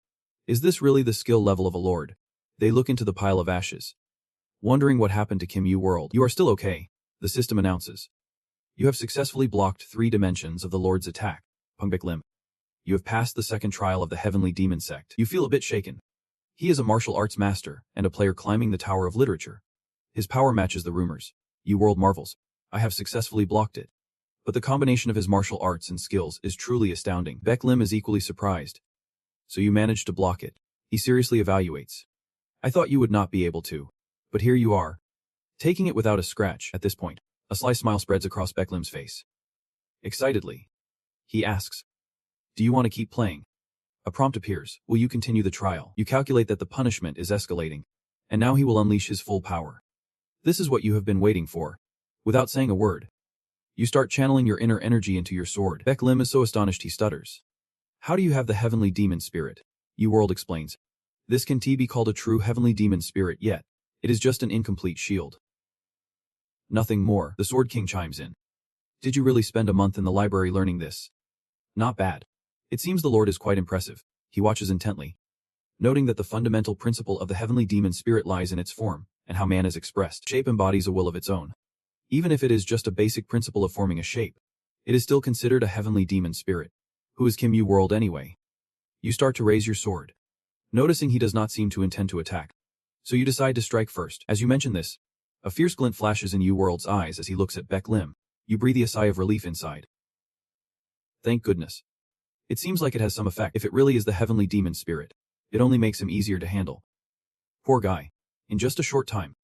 S1: Is this really the skill level of a lord? They look into the pile of ashes, wondering what happened to Kim U-World. You are still okay, the system announces. You have successfully blocked 3 dimensions of the Lord's attack, Beklim. You have passed the second trial of the Heavenly Demon Sect. You feel a bit shaken. He is a martial arts master and a player climbing the Tower of Literature. His power matches the rumors. U-World marvels. I have successfully blocked it. But the combination of his martial arts and skills is truly astounding. Beklim is equally surprised. So you managed to block it. He seriously evaluates. I thought you would not be able to. But here you are. Taking it without a scratch. At this point, a sly smile spreads across Beklim's face. Excitedly, he asks, do you want to keep playing? A prompt appears. Will you continue the trial? You calculate that the punishment is escalating, and now he will unleash his full power. This is what you have been waiting for. Without saying a word, you start channeling your inner energy into your sword. Beklim is so astonished he stutters. How do you have the heavenly demon spirit? U-World explains. This can be called a true heavenly demon spirit, yet it is just an incomplete shield. Nothing more, the Sword King chimes in. Did you really spend a month in the library learning this? Not bad. It seems the Lord is quite impressive. He watches intently, noting that the fundamental principle of the heavenly demon spirit lies in its form, and how man is expressed. Shape embodies a will of its own. Even if it is just a basic principle of forming a shape, it is still considered a heavenly demon spirit. Who is Kim U-World anyway? You start to raise your sword, noticing he does not seem to intend to attack. So you decide to strike first. As you mention this, a fierce glint flashes in U-World's eyes as he looks at Beklim. You breathe a sigh of relief inside. Thank goodness. It seems like it has some effect. If it really is the heavenly demon spirit, it only makes him easier to handle. Poor guy. In just a short time,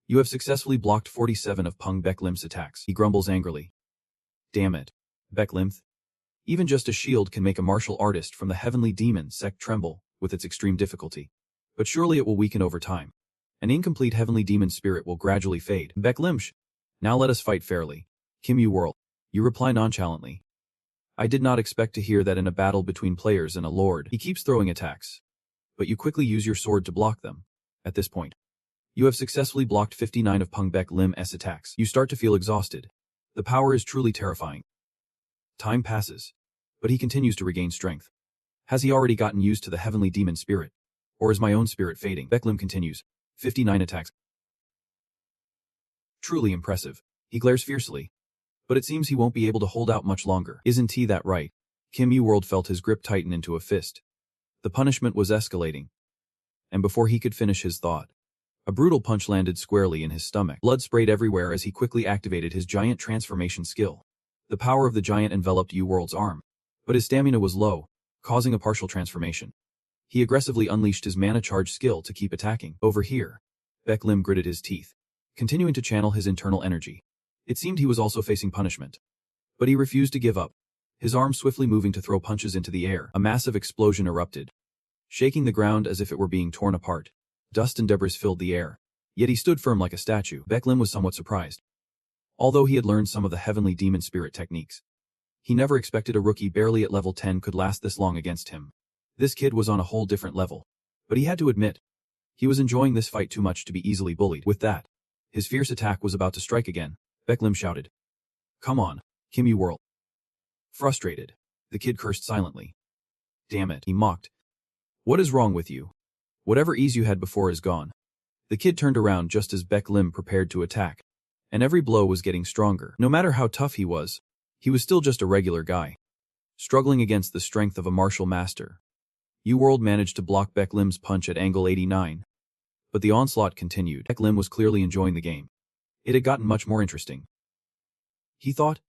S1: you have successfully blocked 47 of Beklim's attacks. He grumbles angrily. Damn it. Beklim. Even just a shield can make a martial artist from the heavenly demon sect tremble with its extreme difficulty. But surely it will weaken over time. An incomplete heavenly demon spirit will gradually fade. Baek Limsh. Now let us fight fairly. Kim Yu World. You reply nonchalantly. I did not expect to hear that in a battle between players and a lord, he keeps throwing attacks. But you quickly use your sword to block them. At this point, you have successfully blocked 59 of Pung Baek Lim's attacks. You start to feel exhausted. The power is truly terrifying. Time passes, but he continues to regain strength. Has he already gotten used to the heavenly demon spirit? Or is my own spirit fading? Baek Lim continues. 59 attacks. Truly impressive. He glares fiercely. But it seems he won't be able to hold out much longer. Isn't he that right? Kim Yu World felt his grip tighten into a fist. The punishment was escalating. And before he could finish his thought, a brutal punch landed squarely in his stomach. Blood sprayed everywhere as he quickly activated his giant transformation skill. The power of the giant enveloped Yu World's arm, but his stamina was low, causing a partial transformation. He aggressively unleashed his mana charge skill to keep attacking. Over here, Baek Lim gritted his teeth, continuing to channel his internal energy. It seemed he was also facing punishment. But he refused to give up. His arm swiftly moving to throw punches into the air. A massive explosion erupted, shaking the ground as if it were being torn apart. Dust and debris filled the air. Yet he stood firm like a statue. Baek Lim was somewhat surprised. Although he had learned some of the heavenly demon spirit techniques, he never expected a rookie barely at level 10 could last this long against him. This kid was on a whole different level. But he had to admit, he was enjoying this fight too much to be easily bullied. With that, his fierce attack was about to strike again. Baek Lim shouted. Come on, Kim Yu World. Frustrated, the kid cursed silently. Damn it, he mocked. What is wrong with you? Whatever ease you had before is gone. The kid turned around just as Baek Lim prepared to attack, and every blow was getting stronger. No matter how tough he was still just a regular guy, struggling against the strength of a martial master. Yu World managed to block Baek Lim's punch at angle 89. But the onslaught continued. Baek Lim was clearly enjoying the game. It had gotten much more interesting. He thought,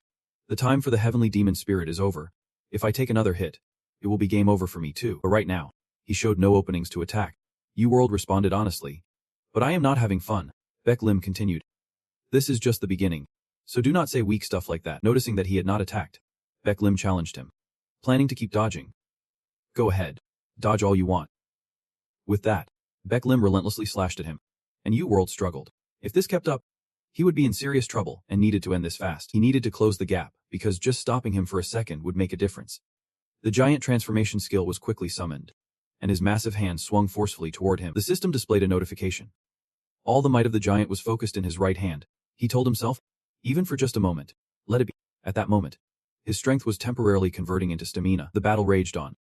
S1: the time for the heavenly demon spirit is over. If I take another hit, it will be game over for me too. But right now, he showed no openings to attack. Yu World responded honestly. But I am not having fun. Baek Lim continued. This is just the beginning. So do not say weak stuff like that. Noticing that he had not attacked, Baek Lim challenged him, planning to keep dodging. Go ahead. Dodge all you want. With that, Baek Lim relentlessly slashed at him, and Yu World struggled. If this kept up, he would be in serious trouble and needed to end this fast. He needed to close the gap, because just stopping him for a second would make a difference. The giant transformation skill was quickly summoned, and his massive hand swung forcefully toward him. The system displayed a notification. All the might of the giant was focused in his right hand. He told himself, even for just a moment, let it be. At that moment, his strength was temporarily converting into stamina. The battle raged on,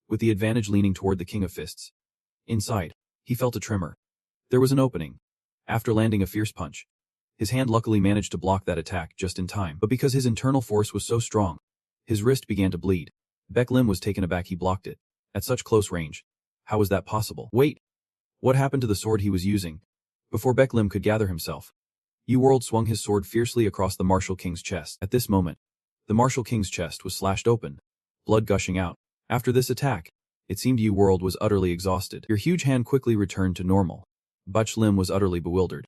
S1: with the advantage leaning toward the King of Fists. Inside, he felt a tremor. There was an opening. After landing a fierce punch, his hand luckily managed to block that attack just in time. But because his internal force was so strong, his wrist began to bleed. Baek Lim was taken aback. He blocked it. At such close range. How was that possible? Wait! What happened to the sword he was using? Before Baek Lim could gather himself, Yu World swung his sword fiercely across the Martial King's chest. At this moment, the Martial King's chest was slashed open, blood gushing out. After this attack, it seemed Yu World was utterly exhausted. Your huge hand quickly returned to normal. Baek Lim was utterly bewildered.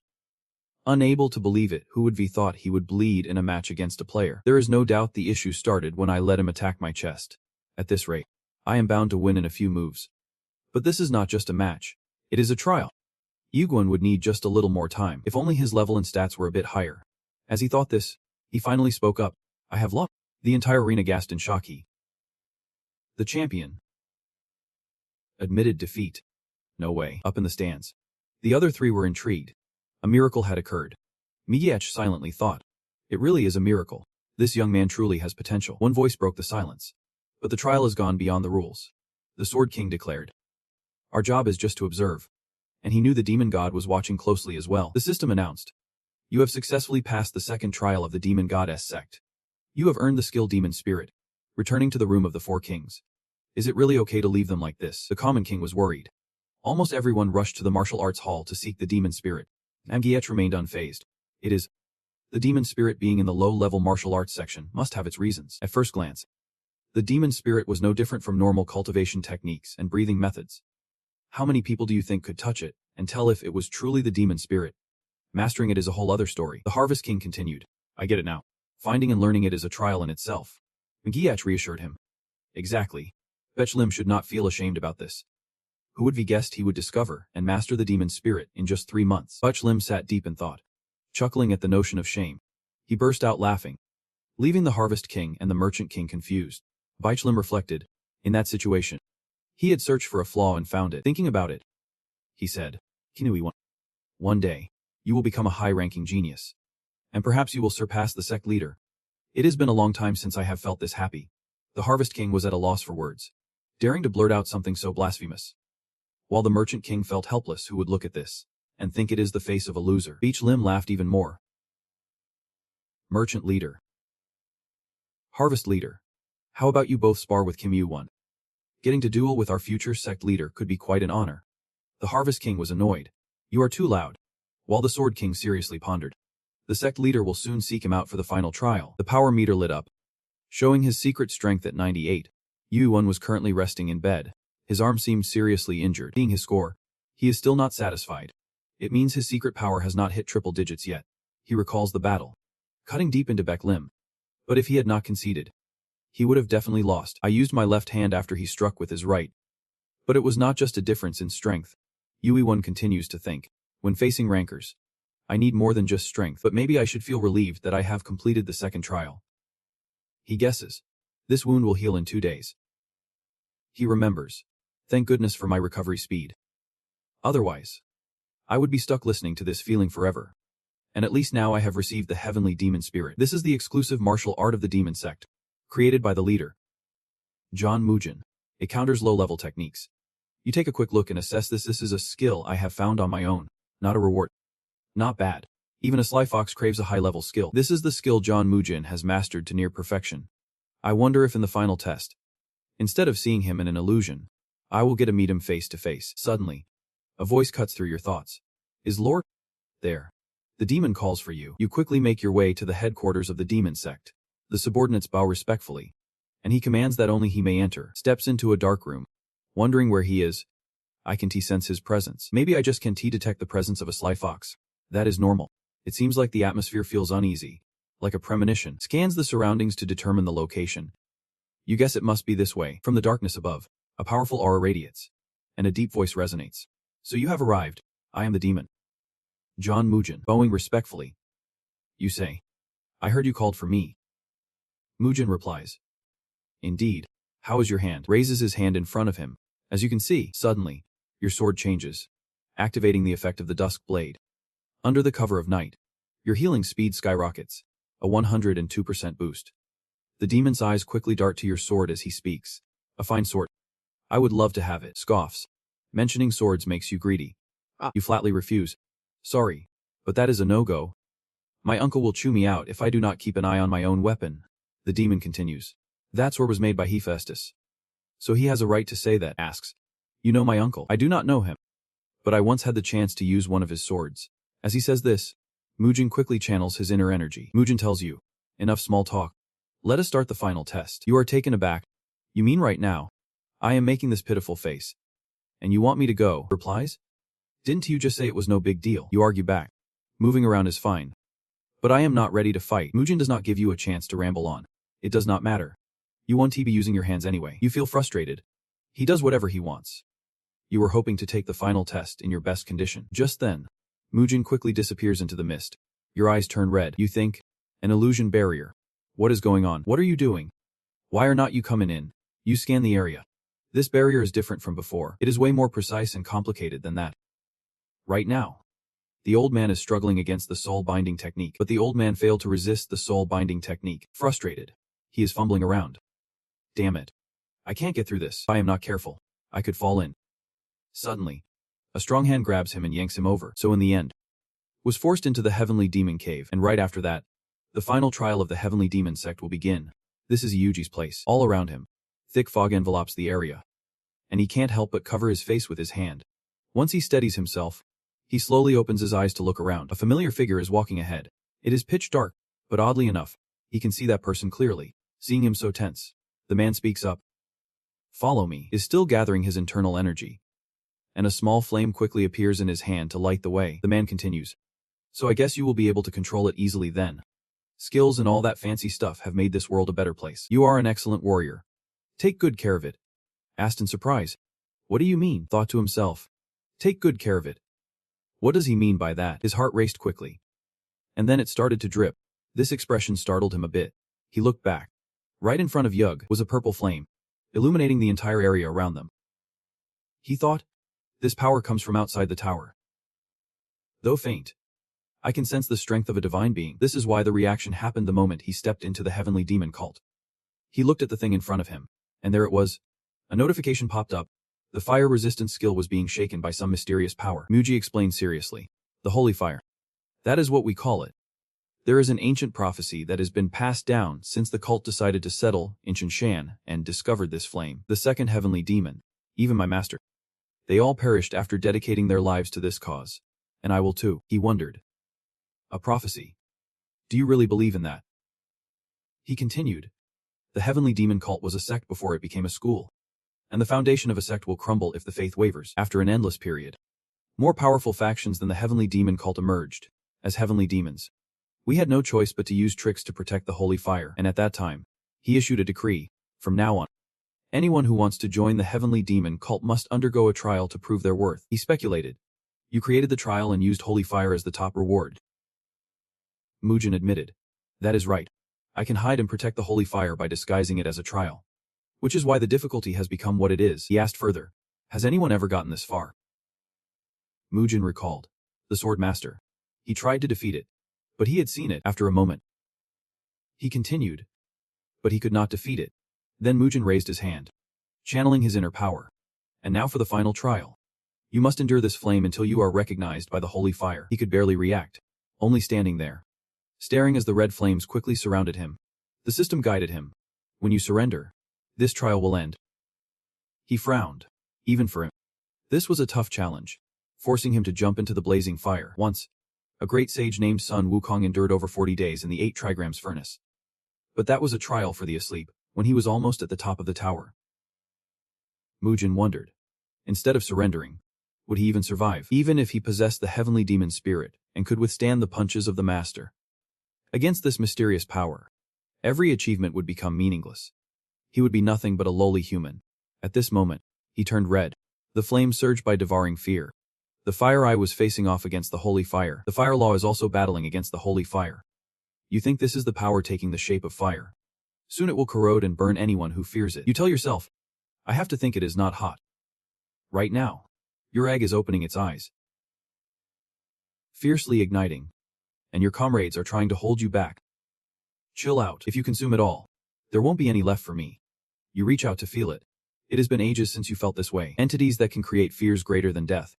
S1: Unable to believe it, who would have thought he would bleed in a match against a player? There is no doubt the issue started when I let him attack my chest. At this rate, I am bound to win in a few moves. But this is not just a match. It is a trial. Yuguan would need just a little more time, if only his level and stats were a bit higher. As he thought this, he finally spoke up. I have lost. The entire arena gasped in shock. The champion admitted defeat. No way. Up in the stands, the other three were intrigued. A miracle had occurred. Miech silently thought. It really is a miracle. This young man truly has potential. One voice broke the silence. But the trial has gone beyond the rules. The Sword King declared. Our job is just to observe. And he knew the demon god was watching closely as well. The system announced. You have successfully passed the second trial of the demon goddess sect. You have earned the skill demon spirit. Returning to the room of the four kings. Is it really okay to leave them like this? The common king was worried. Almost everyone rushed to the martial arts hall to seek the demon spirit. Namgiech remained unfazed. It is. The demon spirit being in the low-level martial arts section must have its reasons. At first glance, the demon spirit was no different from normal cultivation techniques and breathing methods. How many people do you think could touch it and tell if it was truly the demon spirit? Mastering it is a whole other story. The Harvest King continued. I get it now. Finding and learning it is a trial in itself. Mangiach reassured him. Exactly. Baek Lim should not feel ashamed about this. Who would have guessed he would discover and master the demon spirit in just 3 months? Bach Lim sat deep in thought. Chuckling at the notion of shame, he burst out laughing, leaving the Harvest King and the Merchant King confused. Bach Lim reflected. In that situation, he had searched for a flaw and found it. Thinking about it, he said, Kinui, one day, you will become a high-ranking genius. And perhaps you will surpass the sect leader. It has been a long time since I have felt this happy. The Harvest King was at a loss for words, daring to blurt out something so blasphemous. While the Merchant King felt helpless, who would look at this and think it is the face of a loser. Bach Lim laughed even more. Merchant leader. Harvest leader. How about you both spar with Kim Yu-won? Getting to duel with our future sect leader could be quite an honor. The Harvest King was annoyed. You are too loud. While the Sword King seriously pondered. The sect leader will soon seek him out for the final trial. The power meter lit up, showing his secret strength at 98. Yu-won was currently resting in bed. His arm seemed seriously injured. Seeing his score, he is still not satisfied. It means his secret power has not hit triple digits yet. He recalls the battle, cutting deep into Bach Lim. But if he had not conceded, he would have definitely lost. I used my left hand after he struck with his right. But it was not just a difference in strength. Yu-won continues to think. When facing rankers, I need more than just strength, but maybe I should feel relieved that I have completed the second trial. He guesses. This wound will heal in 2 days. He remembers. Thank goodness for my recovery speed. Otherwise, I would be stuck listening to this feeling forever. And at least now I have received the heavenly demon spirit. This is the exclusive martial art of the demon sect, created by the leader, John Mujin. It counters low-level techniques. You take a quick look and assess this. This is a skill I have found on my own, not a reward. Not bad. Even a sly fox craves a high-level skill. This is the skill John Mujin has mastered to near perfection. I wonder if in the final test, instead of seeing him in an illusion, I will get to meet him face to face. Suddenly, a voice cuts through your thoughts. Is Lord there? The demon calls for you. You quickly make your way to the headquarters of the demon sect. The subordinates bow respectfully, and he commands that only he may enter. Steps into a dark room, wondering where he is. I can sense his presence. Maybe I just can detect the presence of a sly fox. That is normal. It seems like the atmosphere feels uneasy, like a premonition. Scans the surroundings to determine the location. You guess it must be this way. From the darkness above, a powerful aura radiates, and a deep voice resonates. So you have arrived. I am the demon. John Mujin, bowing respectfully. You say, I heard you called for me. Mujin replies, Indeed. How is your hand? Raises his hand in front of him. As you can see, suddenly, your sword changes, activating the effect of the dusk blade. Under the cover of night, your healing speed skyrockets, a 102% boost. The demon's eyes quickly dart to your sword as he speaks. A fine sword. I would love to have it. Scoffs. Mentioning swords makes you greedy. You flatly refuse. Sorry, but that is a no-go. My uncle will chew me out if I do not keep an eye on my own weapon. The demon continues. That sword was made by Hephaestus. So he has a right to say that. Asks. You know my uncle? I do not know him, but I once had the chance to use one of his swords. As he says this, Mujin quickly channels his inner energy. Mujin tells you, enough small talk. Let us start the final test. You are taken aback. You mean right now? I am making this pitiful face. And you want me to go? Replies. Didn't you just say it was no big deal? You argue back. Moving around is fine. But I am not ready to fight. Mujin does not give you a chance to ramble on. It does not matter. You want to be using your hands anyway. You feel frustrated. He does whatever he wants. You were hoping to take the final test in your best condition. Just then, Mujin quickly disappears into the mist. Your eyes turn red. You think, an illusion barrier. What is going on? What are you doing? Why are not you coming in? You scan the area. This barrier is different from before. It is way more precise and complicated than that. Right now, the old man is struggling against the soul binding technique, but the old man failed to resist the soul binding technique. Frustrated, he is fumbling around. Damn it. I can't get through this. If I am not careful, I could fall in. Suddenly, a strong hand grabs him and yanks him over. So in the end, was forced into the heavenly demon cave, and right after that, the final trial of the heavenly demon sect will begin. This is Yuji's place. All around him, thick fog envelops the area, and he can't help but cover his face with his hand. Once he steadies himself, he slowly opens his eyes to look around. A familiar figure is walking ahead. It is pitch dark, but oddly enough, he can see that person clearly. Seeing him so tense, the man speaks up. Follow me. Is still gathering his internal energy, and a small flame quickly appears in his hand to light the way. The man continues. So I guess you will be able to control it easily then. Skills and all that fancy stuff have made this world a better place. You are an excellent warrior. Take good care of it. Asked in surprise. What do you mean? Thought to himself. Take good care of it. What does he mean by that? His heart raced quickly. And then it started to drip. This expression startled him a bit. He looked back. Right in front of Yug was a purple flame, illuminating the entire area around them. He thought, this power comes from outside the tower. Though faint, I can sense the strength of a divine being. This is why the reaction happened the moment he stepped into the heavenly demon cult. He looked at the thing in front of him, and there it was. A notification popped up. The fire resistance skill was being shaken by some mysterious power. Muji explained seriously. The holy fire. That is what we call it. There is an ancient prophecy that has been passed down since the cult decided to settle in Qinshan and discovered this flame. The second heavenly demon, even my master. They all perished after dedicating their lives to this cause. And I will too. He wondered. A prophecy. Do you really believe in that? He continued. The heavenly demon cult was a sect before it became a school. And the foundation of a sect will crumble if the faith wavers. After an endless period, more powerful factions than the heavenly demon cult emerged as heavenly demons. We had no choice but to use tricks to protect the holy fire, and at that time, he issued a decree. From now on, anyone who wants to join the heavenly demon cult must undergo a trial to prove their worth. He speculated. You created the trial and used holy fire as the top reward. Mujin admitted. That is right. I can hide and protect the holy fire by disguising it as a trial. Which is why the difficulty has become what it is. He asked further. Has anyone ever gotten this far? Mujin recalled. The sword master. He tried to defeat it. But he had seen it after a moment. He continued. But he could not defeat it. Then Mujin raised his hand, channeling his inner power. And now for the final trial. You must endure this flame until you are recognized by the holy fire. He could barely react, only standing there, staring as the red flames quickly surrounded him. The system guided him. When you surrender, this trial will end. He frowned, even for him. This was a tough challenge, forcing him to jump into the blazing fire. Once, a great sage named Sun Wukong endured over 40 days in the 8 trigrams furnace. But that was a trial for the asleep, when he was almost at the top of the tower. Mujin wondered. Instead of surrendering, would he even survive? Even if he possessed the heavenly demon spirit and could withstand the punches of the master. Against this mysterious power, every achievement would become meaningless. He would be nothing but a lowly human. At this moment, he turned red. The flame surged by devouring fear. The fire eye was facing off against the holy fire. The fire law is also battling against the holy fire. You think this is the power taking the shape of fire? Soon it will corrode and burn anyone who fears it. You tell yourself, I have to think it is not hot. Right now, your egg is opening its eyes, fiercely igniting, and your comrades are trying to hold you back. Chill out. If you consume it all, there won't be any left for me. You reach out to feel it. It has been ages since you felt this way. Entities that can create fears greater than death.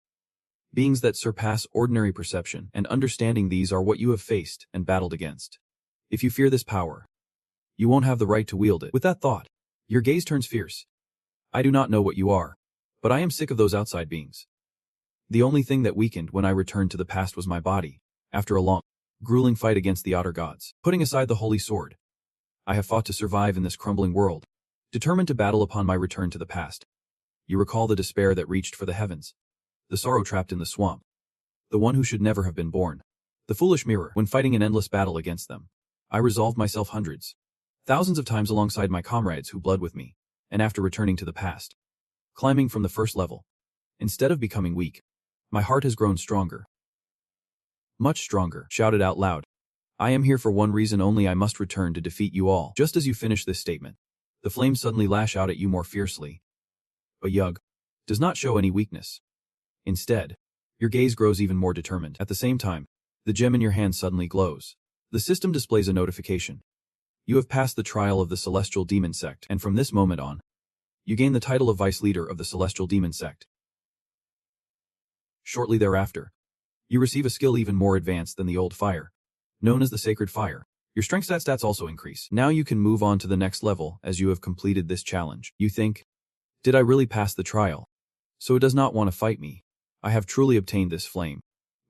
S1: Beings that surpass ordinary perception and understanding, these are what you have faced and battled against. If you fear this power, you won't have the right to wield it. With that thought, your gaze turns fierce. I do not know what you are, but I am sick of those outside beings. The only thing that weakened when I returned to the past was my body, after a long, grueling fight against the otter gods. Putting aside the holy sword, I have fought to survive in this crumbling world, determined to battle upon my return to the past. You recall the despair that reached for the heavens, the sorrow trapped in the swamp, the one who should never have been born, the foolish mirror. When fighting an endless battle against them, I resolved myself hundreds, thousands of times alongside my comrades who bled with me, and after returning to the past, climbing from the first level, instead of becoming weak, my heart has grown stronger. Much stronger. Shouted out loud. I am here for one reason only. I must return to defeat you all. Just as you finish this statement, the flames suddenly lash out at you more fiercely. But Yug does not show any weakness. Instead, your gaze grows even more determined. At the same time, the gem in your hand suddenly glows. The system displays a notification. You have passed the trial of the Celestial Demon Sect, and from this moment on, you gain the title of Vice Leader of the Celestial Demon Sect. Shortly thereafter, you receive a skill even more advanced than the old fire, known as the Sacred Fire. Your strength stats also increase. Now you can move on to the next level as you have completed this challenge. You think, did I really pass the trial? So it does not want to fight me. I have truly obtained this flame.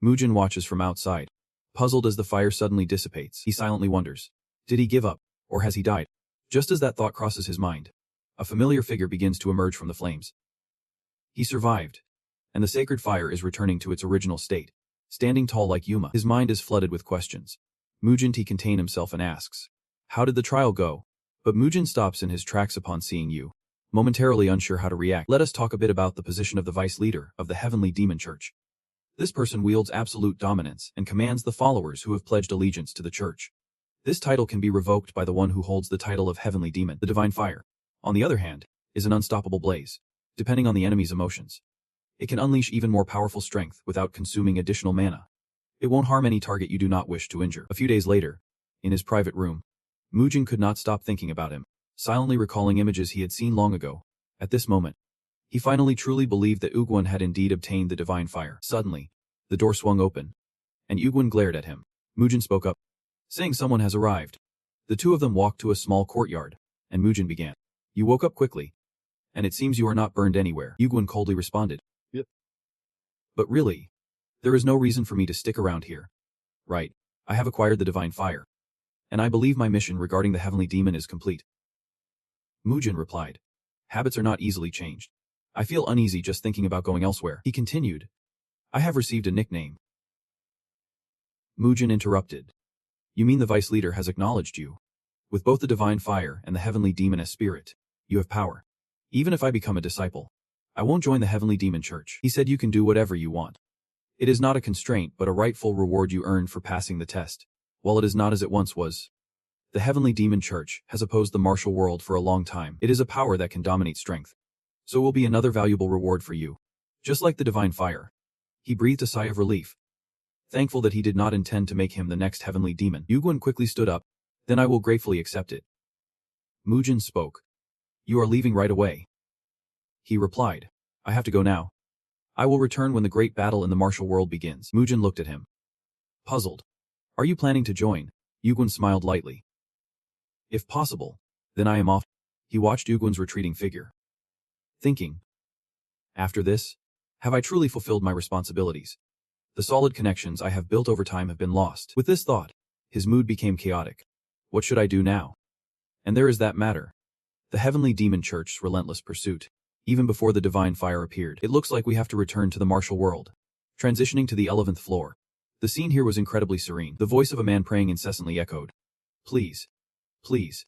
S1: Mujin watches from outside, puzzled as the fire suddenly dissipates. He silently wonders, did he give up, or has he died? Just as that thought crosses his mind, a familiar figure begins to emerge from the flames. He survived, and the sacred fire is returning to its original state, standing tall like Yuma. His mind is flooded with questions. Mujin can't contain himself and asks, how did the trial go? But Mujin stops in his tracks upon seeing you. momentarily unsure how to react. Let us talk a bit about the position of the vice leader of the Heavenly Demon Church. This person wields absolute dominance and commands the followers who have pledged allegiance to the church. This title can be revoked by the one who holds the title of Heavenly Demon. The Divine Fire, on the other hand, is an unstoppable blaze, depending on the enemy's emotions. It can unleash even more powerful strength without consuming additional mana. It won't harm any target you do not wish to injure. A few days later, in his private room, Mujin could not stop thinking about him, silently recalling images he had seen long ago. At this moment, he finally truly believed that Ugwon had indeed obtained the Divine Fire. Suddenly, the door swung open, and Ugwon glared at him. Mujin spoke up, saying someone has arrived. The two of them walked to a small courtyard, and Mujin began. You woke up quickly, and it seems you are not burned anywhere. Ugwon coldly responded. Yep. But really, there is no reason for me to stick around here. Right, I have acquired the Divine Fire, and I believe my mission regarding the Heavenly Demon is complete. Mujin replied. Habits are not easily changed. I feel uneasy just thinking about going elsewhere. He continued. I have received a nickname. Mujin interrupted. You mean the vice leader has acknowledged you? With both the Divine Fire and the Heavenly Demon as spirit, you have power. Even if I become a disciple, I won't join the Heavenly Demon Church. He said you can do whatever you want. It is not a constraint but a rightful reward you earned for passing the test. While it is not as it once was. The Heavenly Demon Church has opposed the martial world for a long time. It is a power that can dominate strength. So it will be another valuable reward for you. Just like the Divine Fire. He breathed a sigh of relief, thankful that he did not intend to make him the next Heavenly Demon. Ugwon quickly stood up. Then I will gratefully accept it. Mujin spoke. You are leaving right away. He replied. I have to go now. I will return when the great battle in the martial world begins. Mujin looked at him, puzzled. Are you planning to join? Ugwon smiled lightly. If possible, then I am off. He watched Ugwon's retreating figure, thinking. After this, have I truly fulfilled my responsibilities? The solid connections I have built over time have been lost. With this thought, his mood became chaotic. What should I do now? And there is that matter. The Heavenly Demon Church's relentless pursuit. Even before the Divine Fire appeared, it looks like we have to return to the martial world. Transitioning to the 11th floor. The scene here was incredibly serene. The voice of a man praying incessantly echoed. Please. Please.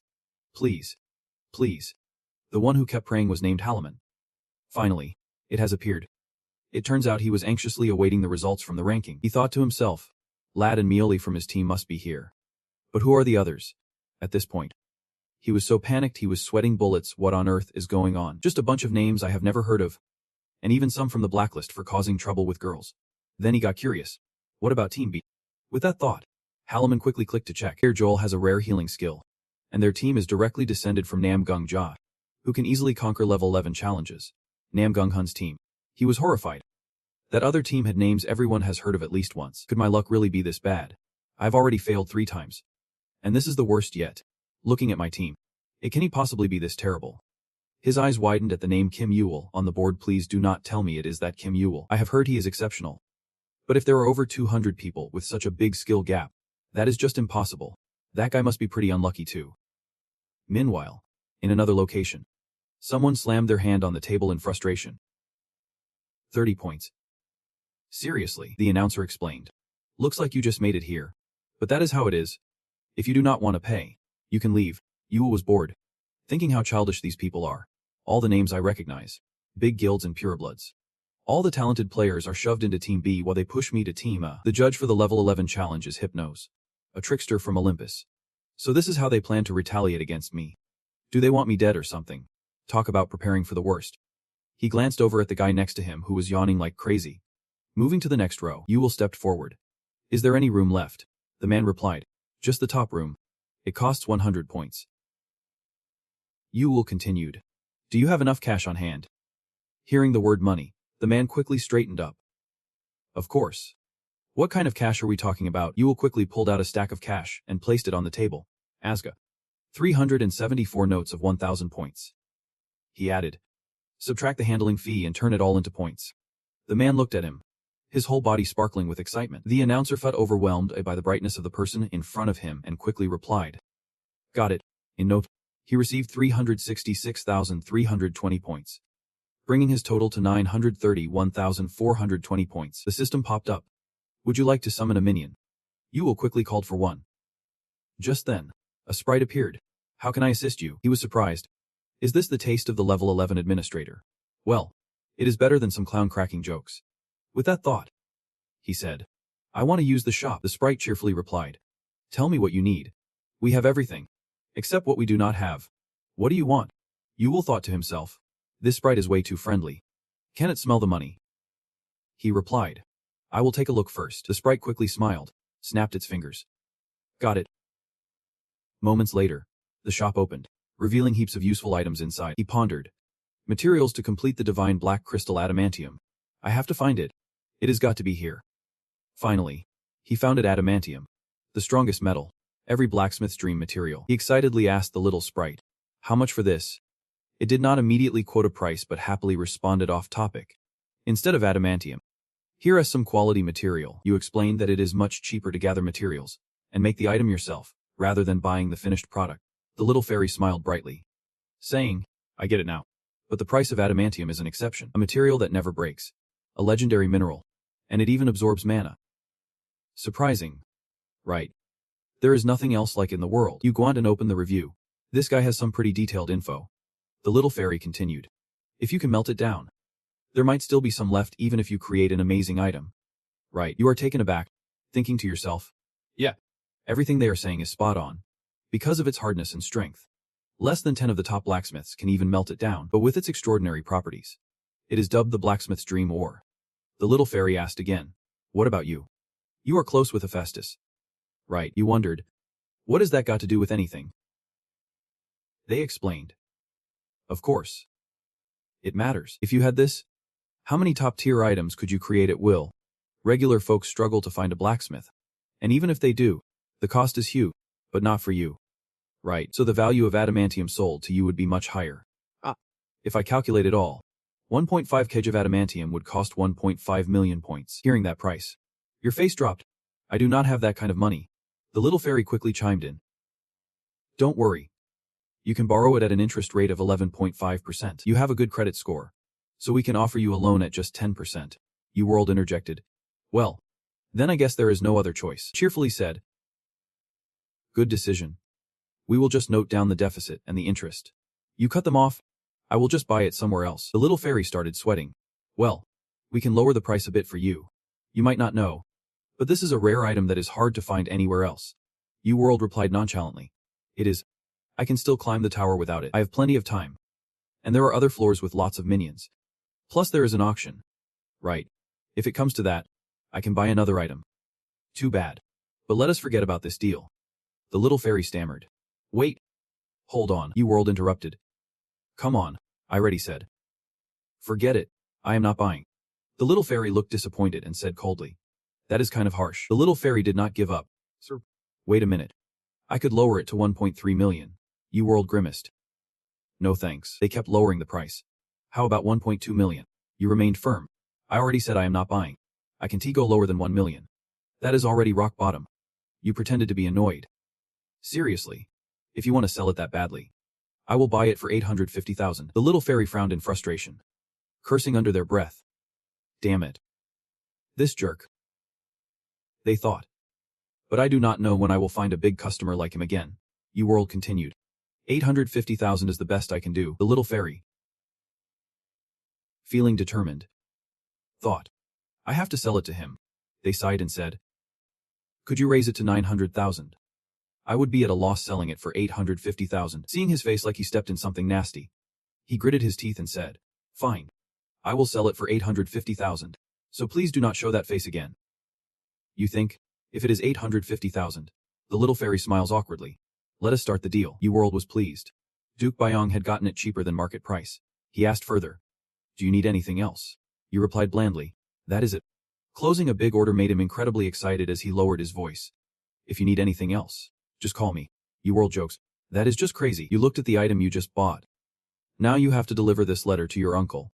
S1: Please. Please. The one who kept praying was named Halaman. Finally, it has appeared. It turns out he was anxiously awaiting the results from the ranking. He thought to himself, Lad and Mioli from his team must be here. But who are the others? At this point, he was so panicked he was sweating bullets. What on earth is going on? Just a bunch of names I have never heard of. And even some from the blacklist for causing trouble with girls. Then he got curious. What about Team B? With that thought, Halaman quickly clicked to check. Here Joel has a rare healing skill. And their team is directly descended from Nam Gung Ja, who can easily conquer level 11 challenges. Nam Gung Hun's team. He was horrified. That other team had names everyone has heard of at least once. Could my luck really be this bad? I've already failed 3 times. And this is the worst yet. Looking at my team. It can he possibly be this terrible? His eyes widened at the name Kim Yule on the board. Please do not tell me it is that Kim Yule. I have heard he is exceptional. But if there are over 200 people with such a big skill gap, that is just impossible. That guy must be pretty unlucky too. Meanwhile, in another location, someone slammed their hand on the table in frustration. 30 points. Seriously, the announcer explained. Looks like you just made it here. But that is how it is. If you do not want to pay, you can leave. Yule was bored, thinking how childish these people are. All the names I recognize. Big guilds and purebloods. All the talented players are shoved into Team B while they push me to Team A. The judge for the level 11 challenge is Hypnos, a trickster from Olympus. So this is how they plan to retaliate against me. Do they want me dead or something? Talk about preparing for the worst. He glanced over at the guy next to him who was yawning like crazy. Moving to the next row, Yule stepped forward. Is there any room left? The man replied. Just the top room. It costs 100 points. Yule continued. Do you have enough cash on hand? Hearing the word money, the man quickly straightened up. Of course. What kind of cash are we talking about? Yule quickly pulled out a stack of cash and placed it on the table. Asga. 374 notes of 1,000 points. He added. Subtract the handling fee and turn it all into points. The man looked at him, his whole body sparkling with excitement. The announcer felt overwhelmed by the brightness of the person in front of him and quickly replied. Got it. In no time, he received 366,320 points, bringing his total to 931,420 points. The system popped up. Would you like to summon a minion? Yule quickly called for one. Just then, a sprite appeared. How can I assist you? He was surprised. Is this the taste of the level 11 administrator? Well, it is better than some clown cracking jokes. With that thought, he said, I want to use the shop. The sprite cheerfully replied. Tell me what you need. We have everything. Except what we do not have. What do you want? Yule thought to himself. This sprite is way too friendly. Can it smell the money? He replied. I will take a look first. The sprite quickly smiled, snapped its fingers. Got it. Moments later, the shop opened, revealing heaps of useful items inside. He pondered. Materials to complete the divine black crystal adamantium. I have to find it. It has got to be here. Finally, he found it adamantium, the strongest metal, every blacksmith's dream material. He excitedly asked the little sprite, how much for this? It did not immediately quote a price but happily responded off topic. Instead of adamantium, here is some quality material. You explained that it is much cheaper to gather materials and make the item yourself, rather than buying the finished product. The little fairy smiled brightly, saying, I get it now. But the price of adamantium is an exception, a material that never breaks, a legendary mineral, and it even absorbs mana. Surprising. Right. There is nothing else like it in the world. You go on and open the review. This guy has some pretty detailed info. The little fairy continued. If you can melt it down, there might still be some left even if you create an amazing item. Right. You are taken aback, thinking to yourself, yeah, everything they are saying is spot on. Because of its hardness and strength. Less than 10 of the top blacksmiths can even melt it down, but with its extraordinary properties. It is dubbed the blacksmith's dream ore. The little fairy asked again, what about you? You are close with Hephaestus. Right, you wondered. What has that got to do with anything? They explained. Of course. It matters. If you had this, how many top-tier items could you create at will? Regular folks struggle to find a blacksmith. And even if they do, the cost is huge, but not for you. Right, so the value of adamantium sold to you would be much higher. If I calculate it all, 1.5 kg of adamantium would cost 1.5 million points. Hearing that price, your face dropped. I do not have that kind of money. The little fairy quickly chimed in. Don't worry. You can borrow it at an interest rate of 11.5%. You have a good credit score, so we can offer you a loan at just 10%. World interjected. Well, then I guess there is no other choice. Cheerfully said. Good decision. We will just note down the deficit and the interest. You cut them off. I will just buy it somewhere else. The little fairy started sweating. Well, we can lower the price a bit for you. You might not know, but this is a rare item that is hard to find anywhere else. World replied nonchalantly. It is. I can still climb the tower without it. I have plenty of time. And there are other floors with lots of minions. Plus there is an auction. Right. If it comes to that, I can buy another item. Too bad. But let us forget about this deal. The little fairy stammered. Wait. Hold on. World interrupted. Come on, I already said. Forget it. I am not buying. The little fairy looked disappointed and said coldly. That is kind of harsh. The little fairy did not give up. Sir. Wait a minute. I could lower it to 1.3 million. World grimaced. No thanks. They kept lowering the price. How about 1.2 million? You remained firm. I already said I am not buying. I can go lower than 1 million. That is already rock bottom. You pretended to be annoyed. Seriously. If you want to sell it that badly, I will buy it for 850,000. The little fairy frowned in frustration, cursing under their breath. Damn it. This jerk. They thought. But I do not know when I will find a big customer like him again. World continued. 850,000 is the best I can do. The little fairy, feeling determined, thought. I have to sell it to him. They sighed and said. Could you raise it to 900,000? I would be at a loss selling it for 850,000. Seeing his face like he stepped in something nasty, he gritted his teeth and said, fine. I will sell it for 850,000. So please do not show that face again. You think? If it is 850,000. The little fairy smiles awkwardly. Let us start the deal. World was pleased. Duke Byong had gotten it cheaper than market price. He asked further. Do you need anything else? You replied blandly. That is it. Closing a big order made him incredibly excited as he lowered his voice. If you need anything else, just call me. World jokes. That is just crazy. You looked at the item you just bought. Now you have to deliver this letter to your uncle.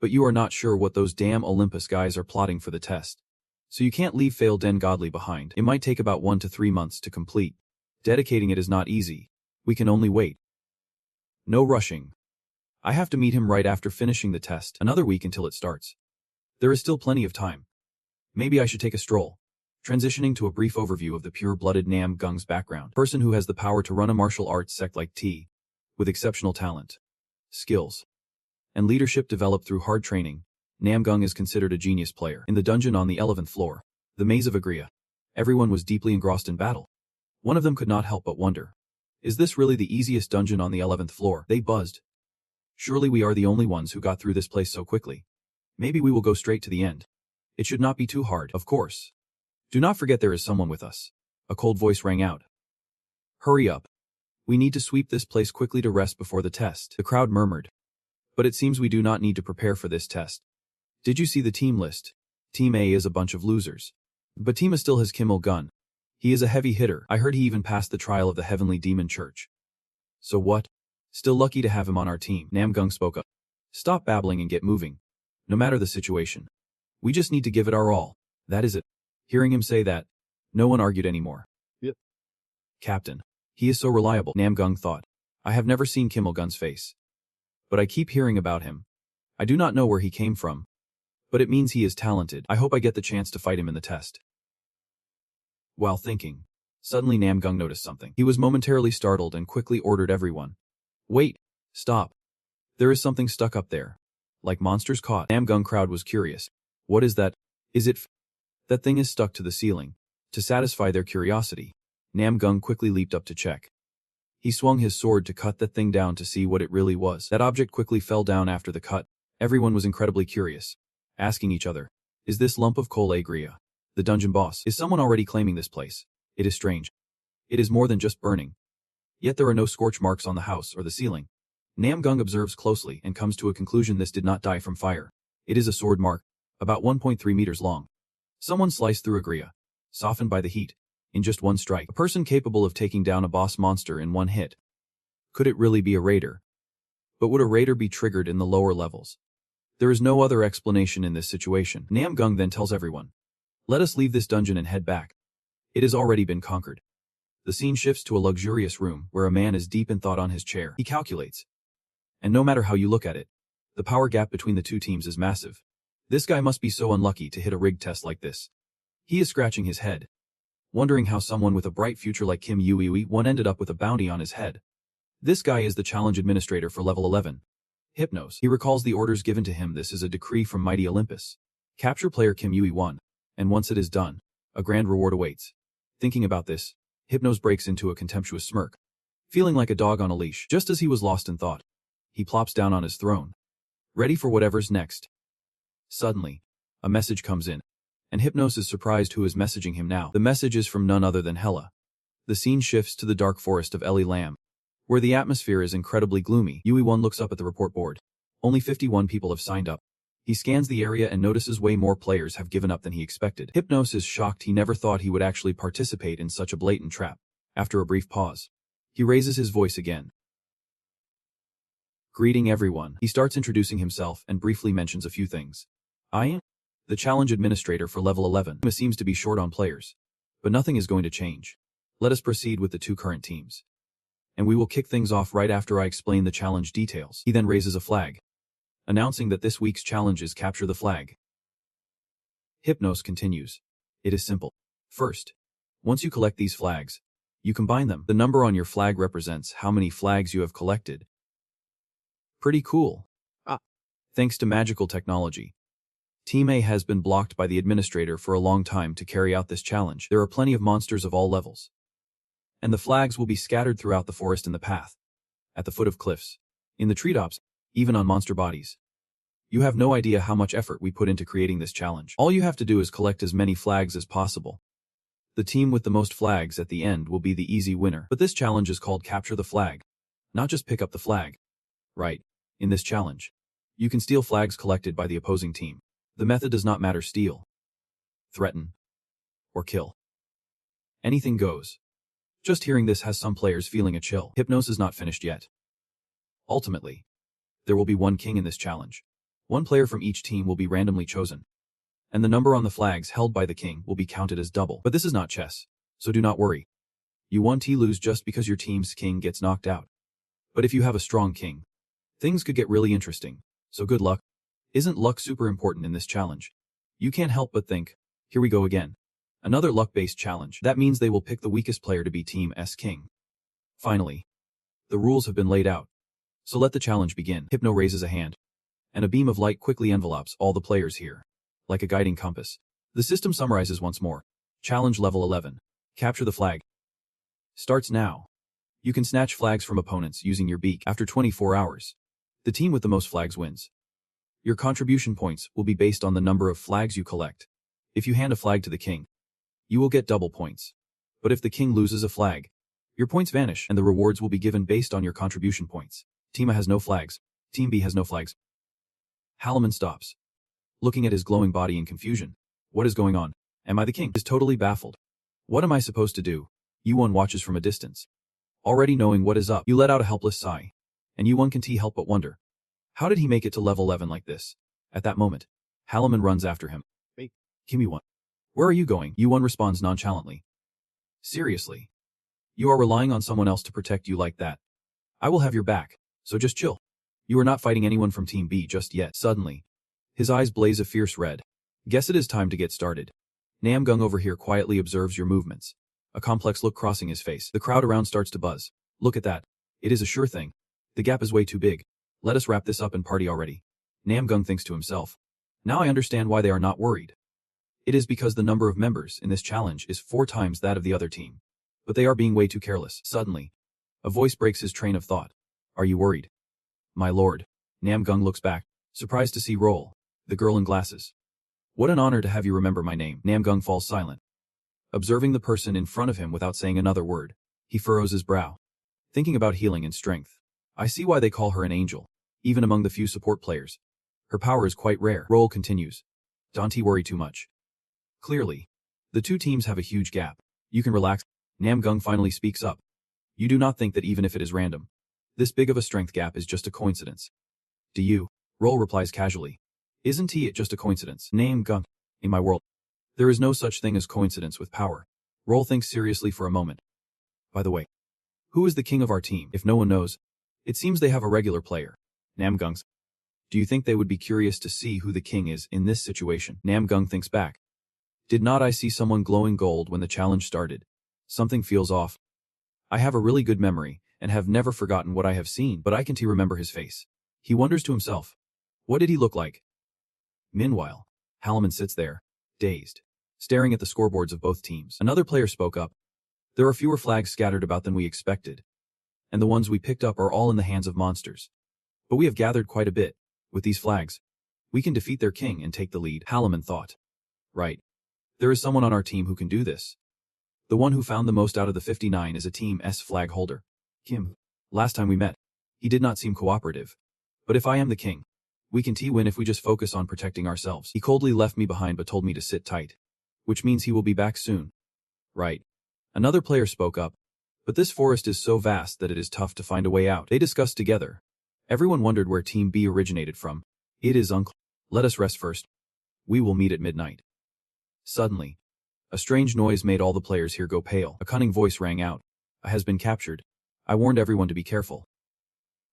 S1: But you are not sure what those damn Olympus guys are plotting for the test. So you can't leave Fail Den Godly behind. It might take about 1 to 3 months to complete. Dedicating it is not easy. We can only wait. No rushing. I have to meet him right after finishing the test, another week until it starts. There is still plenty of time. Maybe I should take a stroll. Transitioning to a brief overview of the pure-blooded Nam Gung's background. Person who has the power to run a martial arts sect like T. with exceptional talent, skills, and leadership developed through hard training. Namgung is considered a genius player. In the dungeon on the 11th floor, the maze of Agria, everyone was deeply engrossed in battle. One of them could not help but wonder, is this really the easiest dungeon on the 11th floor? They buzzed. Surely we are the only ones who got through this place so quickly. Maybe we will go straight to the end. It should not be too hard, of course. Do not forget there is someone with us. A cold voice rang out. Hurry up. We need to sweep this place quickly to rest before the test. The crowd murmured. But it seems we do not need to prepare for this test. Did you see the team list? Team A is a bunch of losers. But Team A still has Kim Il-gun. He is a heavy hitter. I heard he even passed the trial of the Heavenly Demon Church. So what? Still lucky to have him on our team. Namgung spoke up. Stop babbling and get moving. No matter the situation. We just need to give it our all. That is it. Hearing him say that, no one argued anymore.
S2: Yep.
S1: Captain. He is so reliable, Namgung thought. I have never seen Kim Il-gun's face. But I keep hearing about him. I do not know where he came from. But it means he is talented. I hope I get the chance to fight him in the test. While thinking, suddenly Namgung noticed something. He was momentarily startled and quickly ordered everyone. Wait, stop. There is something stuck up there. Like monsters caught. Namgung crowd was curious. What is that? Is it That thing is stuck to the ceiling. To satisfy their curiosity, Namgung quickly leaped up to check. He swung his sword to cut that thing down to see what it really was. That object quickly fell down after the cut. Everyone was incredibly curious, asking each other, is this lump of coal Agria the dungeon boss? Is someone already claiming this place? It is strange. It is more than just burning. Yet there are no scorch marks on the house or the ceiling. Namgung observes closely and comes to a conclusion this did not die from fire. It is a sword mark, about 1.3 meters long. Someone sliced through Agria, softened by the heat, in just one strike. A person capable of taking down a boss monster in one hit. Could it really be a raider? But would a raider be triggered in the lower levels? There is no other explanation in this situation. Namgung then tells everyone, let us leave this dungeon and head back. It has already been conquered. The scene shifts to a luxurious room where a man is deep in thought on his chair. He calculates. And no matter how you look at it, the power gap between the two teams is massive. This guy must be so unlucky to hit a rigged test like this. He is scratching his head, wondering how someone with a bright future like Kim Il-gun ended up with a bounty on his head. This guy is the challenge administrator for level 11. Hypnos. He recalls the orders given to him. This is a decree from mighty Olympus. Capture player Kim Il-gun, and once it is done, a grand reward awaits. Thinking about this, Hypnos breaks into a contemptuous smirk. Feeling like a dog on a leash, just as he was lost in thought, he plops down on his throne, ready for whatever's next. Suddenly, a message comes in, and Hypnos is surprised who is messaging him now. The message is from none other than Hela. The scene shifts to the dark forest of Eli Lam, where the atmosphere is incredibly gloomy. Yui-1 looks up at the report board. Only 51 people have signed up. He scans the area and notices way more players have given up than he expected. Hypnos is shocked. He never thought he would actually participate in such a blatant trap. After a brief pause, he raises his voice again. Greeting everyone. He starts introducing himself and briefly mentions a few things. I am the challenge administrator for level 11. It seems to be short on players, but nothing is going to change. Let us proceed with the two current teams. And we will kick things off right after I explain the challenge details. He then raises a flag, announcing that this week's challenge is capture the flag. Hypnos continues. It is simple. First, once you collect these flags, you combine them. The number on your flag represents how many flags you have collected. Pretty cool. Thanks to magical technology, Team A has been blocked by the administrator for a long time to carry out this challenge. There are plenty of monsters of all levels, and the flags will be scattered throughout the forest in the path, at the foot of cliffs, in the treetops, even on monster bodies. You have no idea how much effort we put into creating this challenge. All you have to do is collect as many flags as possible. The team with the most flags at the end will be the easy winner. But this challenge is called Capture the Flag, not just pick up the flag. Right. In this challenge, you can steal flags collected by the opposing team. The method does not matter: steal, threaten, or kill. Anything goes. Just hearing this has some players feeling a chill. Hypnos is not finished yet. Ultimately, there will be one king in this challenge. One player from each team will be randomly chosen, and the number on the flags held by the king will be counted as double. But this is not chess, so do not worry. You won't lose just because your team's king gets knocked out. But if you have a strong king, things could get really interesting, so good luck. Isn't luck super important in this challenge? You can't help but think, here we go again. Another luck-based challenge. That means they will pick the weakest player to be Team S king. Finally, The rules have been laid out. So let the challenge begin. Hypno raises a hand, and a beam of light quickly envelopes all the players here, like a guiding compass. The system summarizes once more. Challenge level 11. Capture the flag. Starts now. You can snatch flags from opponents using your beak after 24 hours. The team with the most flags wins. Your contribution points will be based on the number of flags you collect. If you hand a flag to the king, you will get double points. But if the king loses a flag, your points vanish and the rewards will be given based on your contribution points. Team A has no flags. Team B has no flags. Halaman stops, looking at his glowing body in confusion. What is going on? Am I the king? He is totally baffled. What am I supposed to do? Yuan watches from a distance. Already knowing what is up, you let out a helpless sigh. And Yuan can't help but wonder. How did he make it to level 11 like this? At that moment, Halaman runs after him. Hey, Kim Yuan. Where are you going? Yuan responds nonchalantly. Seriously? You are relying on someone else to protect you like that? I will have your back, so just chill. You are not fighting anyone from Team B just yet. Suddenly, his eyes blaze a fierce red. Guess it is time to get started. Namgung over here quietly observes your movements, a complex look crossing his face. The crowd around starts to buzz. Look at that. It is a sure thing. The gap is way too big. Let us wrap this up and party already. Namgung thinks to himself. Now I understand why they are not worried. It is because the number of members in this challenge is 4 times that of the other team. But they are being way too careless. Suddenly, a voice breaks his train of thought. Are you worried? My lord. Namgung looks back, surprised to see Roll, the girl in glasses. What an honor to have you remember my name. Namgung falls silent. Observing the person in front of him without saying another word, he furrows his brow. Thinking about healing and strength. I see why they call her an angel, even among the few support players. Her power is quite rare. Roll continues. Don't worry too much. Clearly, the two teams have a huge gap. You can relax. Namgung finally speaks up. You do not think that even if it is random, this big of a strength gap is just a coincidence? Do you? Roll replies casually. Isn't it just a coincidence? Namgung. In my world, there is no such thing as coincidence with power. Roll thinks seriously for a moment. By the way, who is the king of our team? If no one knows, it seems they have a regular player. Namgung's. Do you think they would be curious to see who the king is in this situation? Namgung thinks back. Did not I see someone glowing gold when the challenge started? Something feels off. I have a really good memory, and have never forgotten what I have seen, but I can't remember his face. He wonders to himself. What did he look like? Meanwhile, Halaman sits there, dazed, staring at the scoreboards of both teams. Another player spoke up. There are fewer flags scattered about than we expected, and the ones we picked up are all in the hands of monsters. But we have gathered quite a bit. With these flags, we can defeat their king and take the lead. Halaman thought. Right. There is someone on our team who can do this. The one who found the most out of the 59 is a Team S flag holder. Kim. Last time we met, he did not seem cooperative. But if I am the king, we can win if we just focus on protecting ourselves. He coldly left me behind but told me to sit tight. Which means he will be back soon. Right. Another player spoke up. But this forest is so vast that it is tough to find a way out. They discussed together. Everyone wondered where Team B originated from. It is unclear. Let us rest first. We will meet at midnight. Suddenly, a strange noise made all the players here go pale. A cunning voice rang out. I has been captured. I warned everyone to be careful.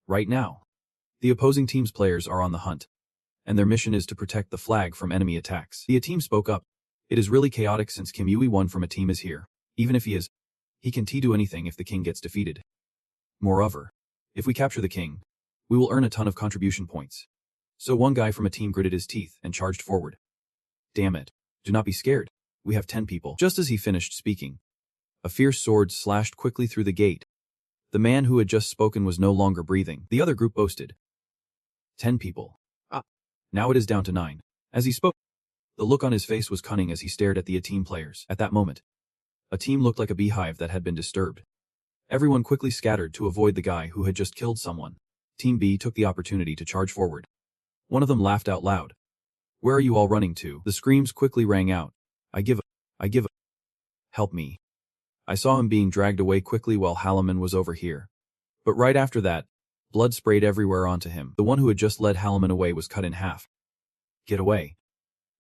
S1: Right now, the opposing team's players are on the hunt, and their mission is to protect the flag from enemy attacks. The A team spoke up. It is really chaotic since Kim Yui one from a team is here. Even if he can do anything if the king gets defeated. Moreover, if we capture the king, we will earn a ton of contribution points. So one guy from a team gritted his teeth and charged forward. Damn it. Do not be scared. We have 10 people. Just as he finished speaking, a fierce sword slashed quickly through the gate. The man who had just spoken was no longer breathing. The other group boasted. 10 people. Now it is down to 9. As he spoke, the look on his face was cunning as he stared at the A team players. At that moment, a team looked like a beehive that had been disturbed. Everyone quickly scattered to avoid the guy who had just killed someone. Team B took the opportunity to charge forward. One of them laughed out loud. Where are you all running to? The screams quickly rang out. I give up. Help me. I saw him being dragged away quickly while Halaman was over here. But right after that, blood sprayed everywhere onto him. The one who had just led Halaman away was cut in half. Get away.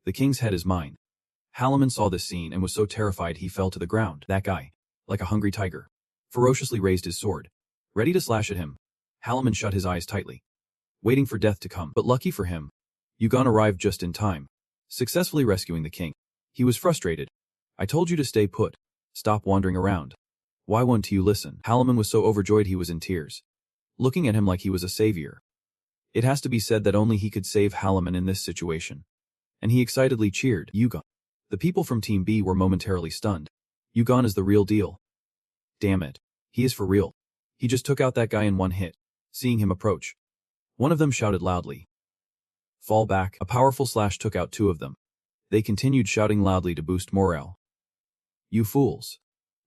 S1: The king's head is mine. Halaman saw this scene and was so terrified he fell to the ground. That guy, like a hungry tiger, ferociously raised his sword, ready to slash at him. Halaman shut his eyes tightly, waiting for death to come. But lucky for him, Yugon arrived just in time, successfully rescuing the king. He was frustrated. I told you to stay put. Stop wandering around. Why won't you listen? Halaman was so overjoyed he was in tears, looking at him like he was a savior. It has to be said that only he could save Halaman in this situation. And he excitedly cheered, Yugon. The people from Team B were momentarily stunned. Yugon is the real deal. Damn it. He is for real. He just took out that guy in one hit. Seeing him approach, one of them shouted loudly, Fall back. A powerful slash took out two of them. They continued shouting loudly to boost morale. You fools.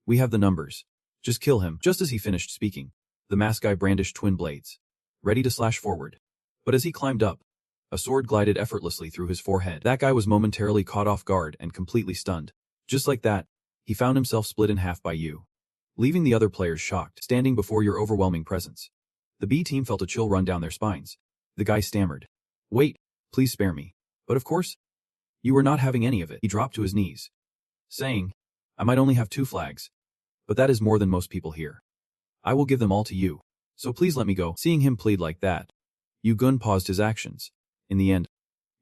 S1: We have the numbers. Just kill him. Just as he finished speaking, the masked guy brandished twin blades, ready to slash forward. But as he climbed up, a sword glided effortlessly through his forehead. That guy was momentarily caught off guard and completely stunned. Just like that, he found himself split in half by you, leaving the other players shocked, standing before your overwhelming presence. The B team felt a chill run down their spines. The guy stammered, Wait, please spare me. But of course, you were not having any of it. He dropped to his knees, saying, I might only have 2 flags, but that is more than most people here. I will give them all to you, so please let me go. Seeing him plead like that, Yugun paused his actions. In the end,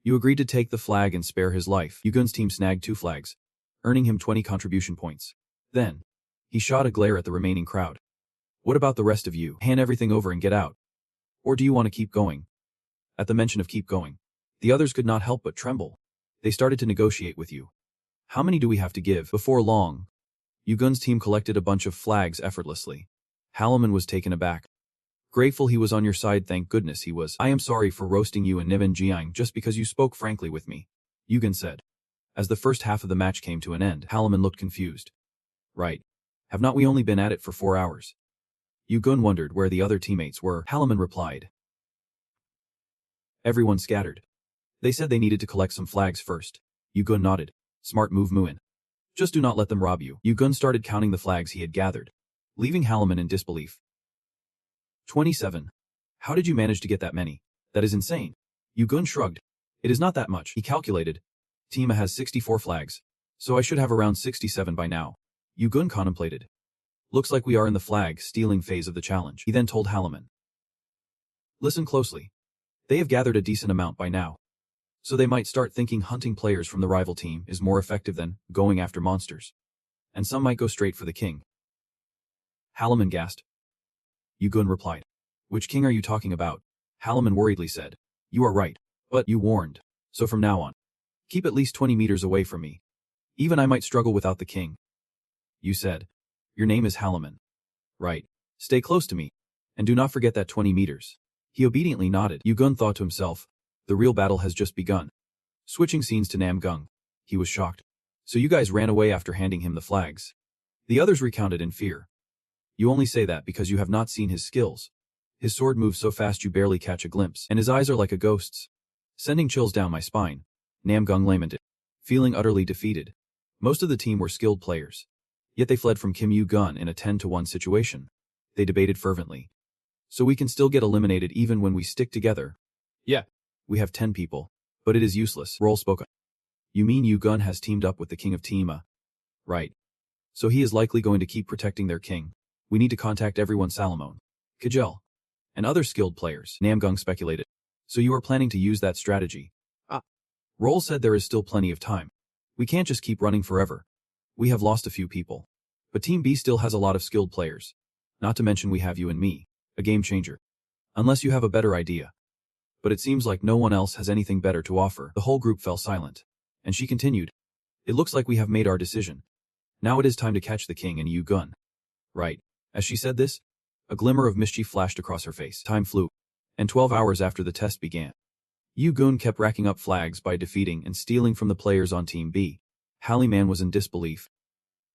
S1: you agreed to take the flag and spare his life. Yugun's team snagged 2 flags, earning him 20 contribution points. Then, he shot a glare at the remaining crowd. What about the rest of you? Hand everything over and get out. Or do you want to keep going? At the mention of keep going, the others could not help but tremble. They started to negotiate with you. How many do we have to give? Before long, Yugun's team collected a bunch of flags effortlessly. Halaman was taken aback. Grateful he was on your side, thank goodness he was. I am sorry for roasting you and Niven Jiang just because you spoke frankly with me, Yugun said. As the first half of the match came to an end, Halaman looked confused. Right. Have not we only been at it for 4 hours? Yugun wondered where the other teammates were. Halaman replied. Everyone scattered. They said they needed to collect some flags first. Yugun nodded. Smart move, Muin. Just do not let them rob you. Yugun started counting the flags he had gathered, leaving Halaman in disbelief. 27. How did you manage to get that many? That is insane. Yugun shrugged. It is not that much. He calculated. Tima has 64 flags, so I should have around 67 by now. Yugun contemplated. Looks like we are in the flag stealing phase of the challenge. He then told Halaman. Listen closely. They have gathered a decent amount by now, so they might start thinking hunting players from the rival team is more effective than going after monsters. And some might go straight for the king. Halaman gasped. Yugun replied. Which king are you talking about? Halaman worriedly said. You are right, but you warned. So from now on, keep at least 20 meters away from me. Even I might struggle without the king. You said. Your name is Halaman. Right. Stay close to me. And do not forget that 20 meters. He obediently nodded. Yugun thought to himself. The real battle has just begun. Switching scenes to Namgung. He was shocked. So you guys ran away after handing him the flags. The others recounted in fear. You only say that because you have not seen his skills. His sword moves so fast you barely catch a glimpse, and his eyes are like a ghost's. Sending chills down my spine. Namgung lamented, feeling utterly defeated. Most of the team were skilled players. Yet they fled from Kim Yu-gun in a 10-to-1 situation. They debated fervently. So we can still get eliminated even when we stick together. Yeah. We have 10 people. But it is useless. Roll spoke. You mean Yu-gun has teamed up with the king of Tima? Right. So he is likely going to keep protecting their king. We need to contact everyone Salomon, Kajel, and other skilled players, Namgung speculated. So you are planning to use that strategy? Roll said there is still plenty of time. We can't just keep running forever. We have lost a few people. But Team B still has a lot of skilled players. Not to mention we have you and me, a game changer. Unless you have a better idea. But it seems like no one else has anything better to offer. The whole group fell silent. And she continued. It looks like we have made our decision. Now it is time to catch the king and Yu-gun. Right. As she said this, a glimmer of mischief flashed across her face. Time flew. And 12 hours after the test began, Yu-gun kept racking up flags by defeating and stealing from the players on Team B. Halliman was in disbelief.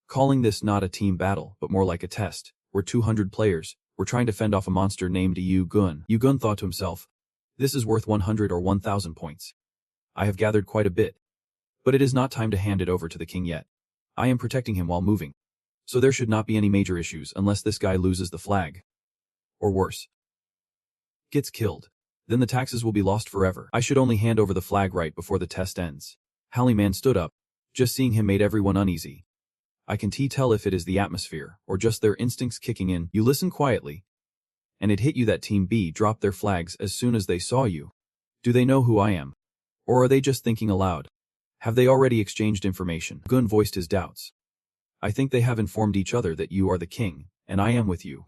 S1: Calling this not a team battle, but more like a test, where 200 players were trying to fend off a monster named Yu-gun. Yu-gun thought to himself, this is worth 100 or 1,000 points. I have gathered quite a bit. But it is not time to hand it over to the king yet. I am protecting him while moving. So there should not be any major issues unless this guy loses the flag. Or worse. Gets killed. Then the taxes will be lost forever. I should only hand over the flag right before the test ends. Halliman stood up. Just seeing him made everyone uneasy. I can tell if it is the atmosphere, or just their instincts kicking in. You listen quietly. And it hit you that Team B dropped their flags as soon as they saw you. Do they know who I am? Or are they just thinking aloud? Have they already exchanged information? Gun voiced his doubts. I think they have informed each other that you are the king, and I am with you.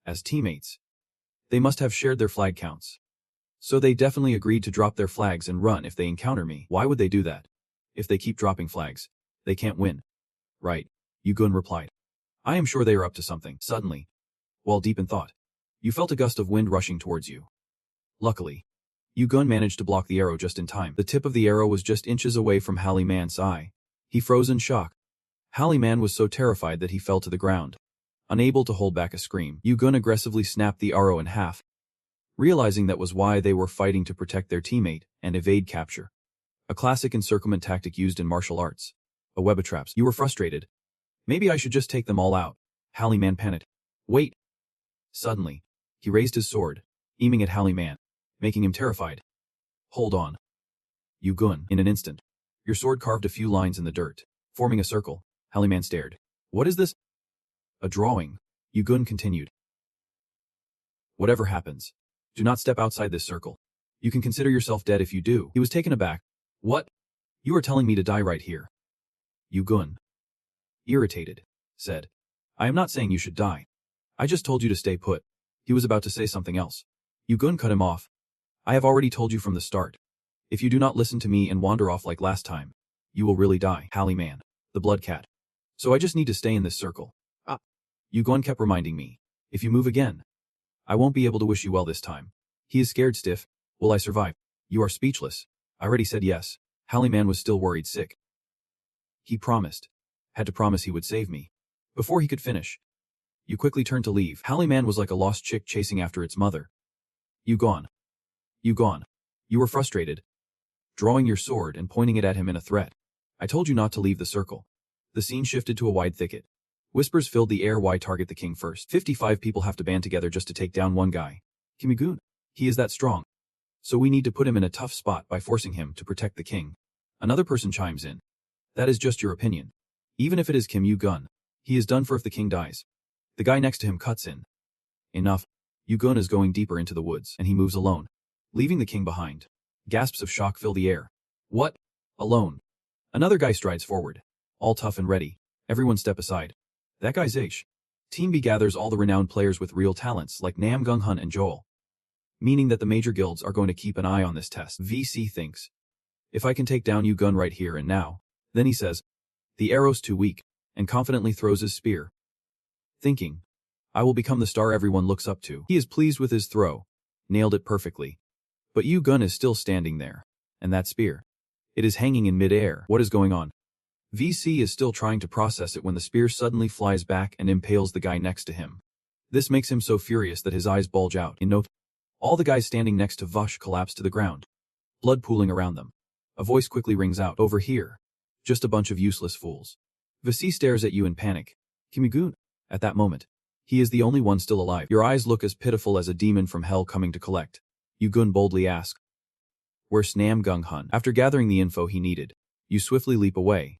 S1: As teammates. They must have shared their flag counts. So they definitely agreed to drop their flags and run if they encounter me. Why would they do that? If they keep dropping flags, they can't win. Right, Yugun replied. I am sure they are up to something. Suddenly, while deep in thought, you felt a gust of wind rushing towards you. Luckily, Yugun managed to block the arrow just in time. The tip of the arrow was just inches away from Hally Man's eye. He froze in shock. Hally Man was so terrified that he fell to the ground. Unable to hold back a scream, Yugun aggressively snapped the arrow in half, realizing that was why they were fighting to protect their teammate and evade capture. A classic encirclement tactic used in martial arts. A web of traps. You were frustrated. Maybe I should just take them all out. Hally Man panicked. Wait. Suddenly, he raised his sword, aiming at Hally Man, making him terrified. Hold on. Yugun, in an instant. Your sword carved a few lines in the dirt, forming a circle. Hally Man stared. What is this? A drawing. Yugun continued. Whatever happens, do not step outside this circle. You can consider yourself dead if you do. He was taken aback. What? You are telling me to die right here? Yugun, irritated, said. I am not saying you should die. I just told you to stay put. He was about to say something else. Yugun cut him off. I have already told you from the start. If you do not listen to me and wander off like last time, you will really die. Hally Man, the blood cat. So I just need to stay in this circle. Yugun kept reminding me. If you move again, I won't be able to wish you well this time. He is scared stiff. Will I survive? You are speechless. I already said yes. Hally Man was still worried sick. He promised. Had to promise he would save me. Before he could finish. You quickly turned to leave. Hally Man was like a lost chick chasing after its mother. You gone. You gone. You were frustrated. Drawing your sword and pointing it at him in a threat. I told you not to leave the circle. The scene shifted to a wide thicket. Whispers filled the air. Why target the king first? 55 people have to band together just to take down one guy. Kim-gun. He is that strong. So we need to put him in a tough spot by forcing him to protect the king. Another person chimes in. That is just your opinion. Even if it is Kim-gun, he is done for if the king dies. The guy next to him cuts in. Enough. Yugun is going deeper into the woods, and he moves alone, leaving the king behind. Gasps of shock fill the air. What? Alone? Another guy strides forward, all tough and ready. Everyone step aside. That guy's Aish. Team B gathers all the renowned players with real talents like Nam Gung-hun and Joel. Meaning that the major guilds are going to keep an eye on this test. VC thinks. If I can take down Yugun right here and now. Then he says. The arrow's too weak, and confidently throws his spear. Thinking. I will become the star everyone looks up to. He is pleased with his throw. Nailed it perfectly. But Yugun is still standing there. And that spear. It is hanging in mid-air. What is going on? VC is still trying to process it when the spear suddenly flies back and impales the guy next to him. This makes him so furious that his eyes bulge out. In note, all the guys standing next to Vush collapse to the ground. Blood pooling around them. A voice quickly rings out. Over here. Just a bunch of useless fools. VC stares at you in panic. Kim-gun. At that moment, he is the only one still alive. Your eyes look as pitiful as a demon from hell coming to collect. Yugun boldly asks. Where's Nam Gung-hun? After gathering the info he needed, you swiftly leap away.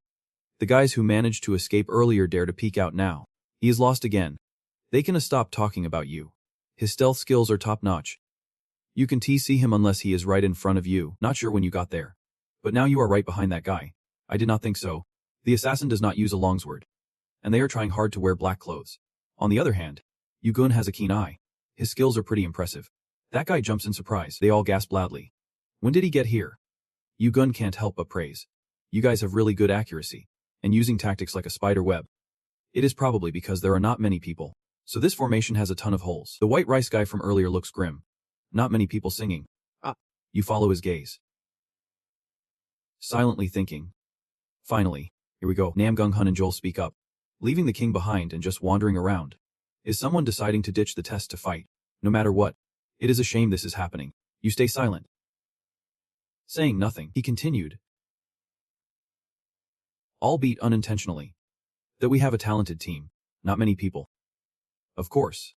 S1: The guys who managed to escape earlier dare to peek out now. He is lost again. They can stop talking about you. His stealth skills are top-notch. You can see him unless he is right in front of you. Not sure when you got there. But now you are right behind that guy. I did not think so. The assassin does not use a longsword. And they are trying hard to wear black clothes. On the other hand, Yugun has a keen eye. His skills are pretty impressive. That guy jumps in surprise. They all gasp loudly. When did he get here? Yugun can't help but praise. You guys have really good accuracy. And using tactics like a spider web. It is probably because there are not many people. So this formation has a ton of holes. The white rice guy from earlier looks grim. Not many people singing. You follow his gaze. Silently thinking. Finally, here we go. Nam Gung-hun and Joel speak up. Leaving the king behind and just wandering around. Is someone deciding to ditch the test to fight? No matter what. It is a shame this is happening. You stay silent. Saying nothing, he continued. Albeit unintentionally. That we have a talented team. Not many people. Of course.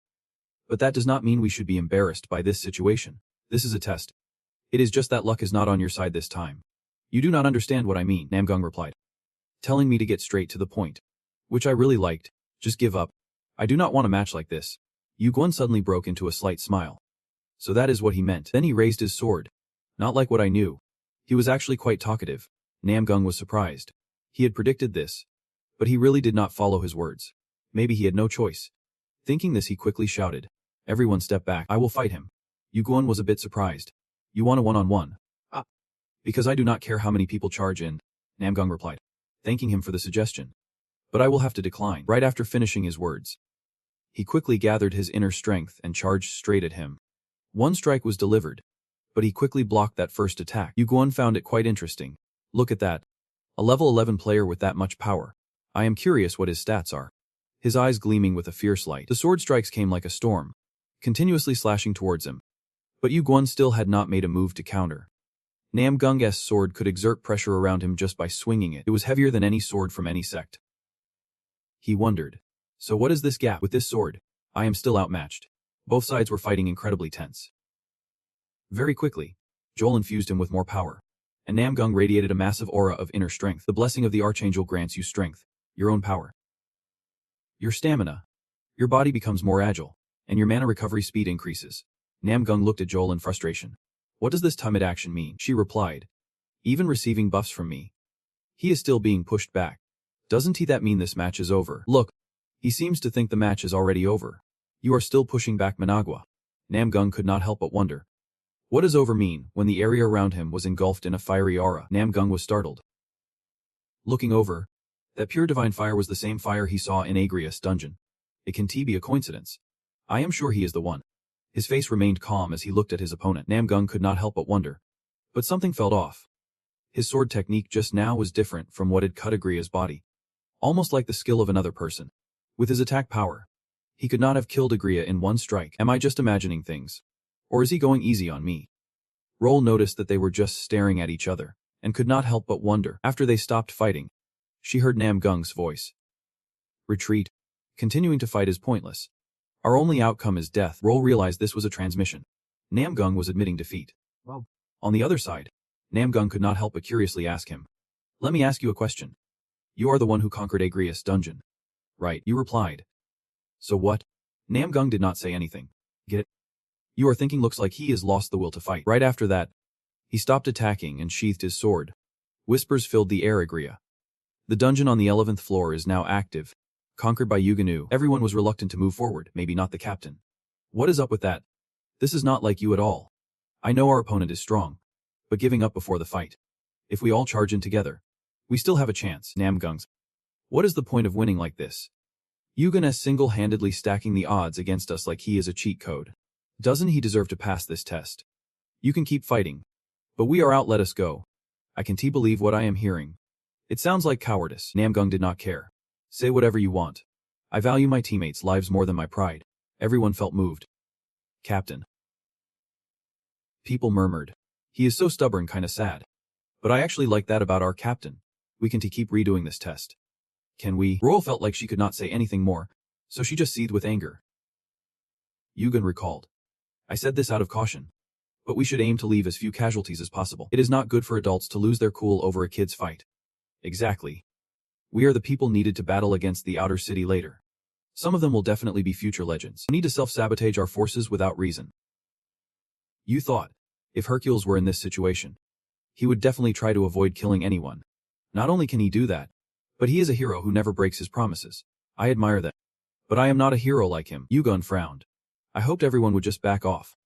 S1: But that does not mean we should be embarrassed by this situation. This is a test. It is just that luck is not on your side this time. You do not understand what I mean, Namgung replied. Telling me to get straight to the point. Which I really liked. Just give up. I do not want a match like this. Yugun suddenly broke into a slight smile. So that is what he meant. Then he raised his sword. Not like what I knew. He was actually quite talkative. Namgung was surprised. He had predicted this. But he really did not follow his words. Maybe he had no choice. Thinking this, he quickly shouted. Everyone step back. I will fight him. Yuguan was a bit surprised. You want a one-on-one? Ah. Because I do not care how many people charge in, Namgung replied, thanking him for the suggestion. But I will have to decline. Right after finishing his words, he quickly gathered his inner strength and charged straight at him. One strike was delivered, but he quickly blocked that first attack. Yuguan found it quite interesting. Look at that. A level 11 player with that much power. I am curious what his stats are. His eyes gleaming with a fierce light. The sword strikes came like a storm, continuously slashing towards him. But Yuguan still had not made a move to counter. Namgung's sword could exert pressure around him just by swinging it. It was heavier than any sword from any sect. He wondered. So what is this gap? With this sword, I am still outmatched. Both sides were fighting incredibly tense. Very quickly, Joel infused him with more power, and Namgung radiated a massive aura of inner strength. The blessing of the Archangel grants you strength, your own power, your stamina. Your body becomes more agile, and your mana recovery speed increases. Namgung looked at Joel in frustration. What does this timid action mean? She replied. Even receiving buffs from me. He is still being pushed back. Doesn't he that mean this match is over? Look, he seems to think the match is already over. You are still pushing back Managua. Namgung could not help but wonder. What does over mean? When the area around him was engulfed in a fiery aura, Namgung was startled. Looking over, that pure divine fire was the same fire he saw in Agrias' dungeon. It can be a coincidence. I am sure he is the one. His face remained calm as he looked at his opponent. Namgung could not help but wonder. But something felt off. His sword technique just now was different from what had cut Agrias' body. Almost like the skill of another person. With his attack power, he could not have killed Agria in one strike. Am I just imagining things? Or is he going easy on me? Roll noticed that they were just staring at each other, and could not help but wonder. After they stopped fighting, she heard Namgung's voice. Retreat. Continuing to fight is pointless. Our only outcome is death. Roll realized this was a transmission. Namgung was admitting defeat. Well, on the other side, Namgung could not help but curiously ask him. Let me ask you a question. You are the one who conquered Agrias' dungeon. Right, you replied. So what? Namgung did not say anything. Get it? You are thinking looks like he has lost the will to fight. Right after that, he stopped attacking and sheathed his sword. Whispers filled the air. Agria. The dungeon on the 11th floor is now active. Conquered by Yuganu. Everyone was reluctant to move forward, maybe not the captain. What is up with that? This is not like you at all. I know our opponent is strong, but giving up before the fight. If we all charge in together, we still have a chance. Namgung's. What is the point of winning like this? Yugen is single-handedly stacking the odds against us like he is a cheat code. Doesn't he deserve to pass this test? You can keep fighting. But we are out, let us go. I can't believe what I am hearing. It sounds like cowardice. Namgung did not care. Say whatever you want. I value my teammates' lives more than my pride. Everyone felt moved. Captain. People murmured. He is so stubborn, kinda sad. But I actually like that about our captain. We can keep redoing this test. Can we? Royal felt like she could not say anything more, so she just seethed with anger. Yugen recalled. I said this out of caution. But we should aim to leave as few casualties as possible. It is not good for adults to lose their cool over a kid's fight. Exactly. We are the people needed to battle against the outer city later. Some of them will definitely be future legends. We need to self-sabotage our forces without reason. You thought, if Hercules were in this situation, he would definitely try to avoid killing anyone. Not only can he do that, but he is a hero who never breaks his promises. I admire that. But I am not a hero like him. Yugen frowned. I hoped everyone would just back off.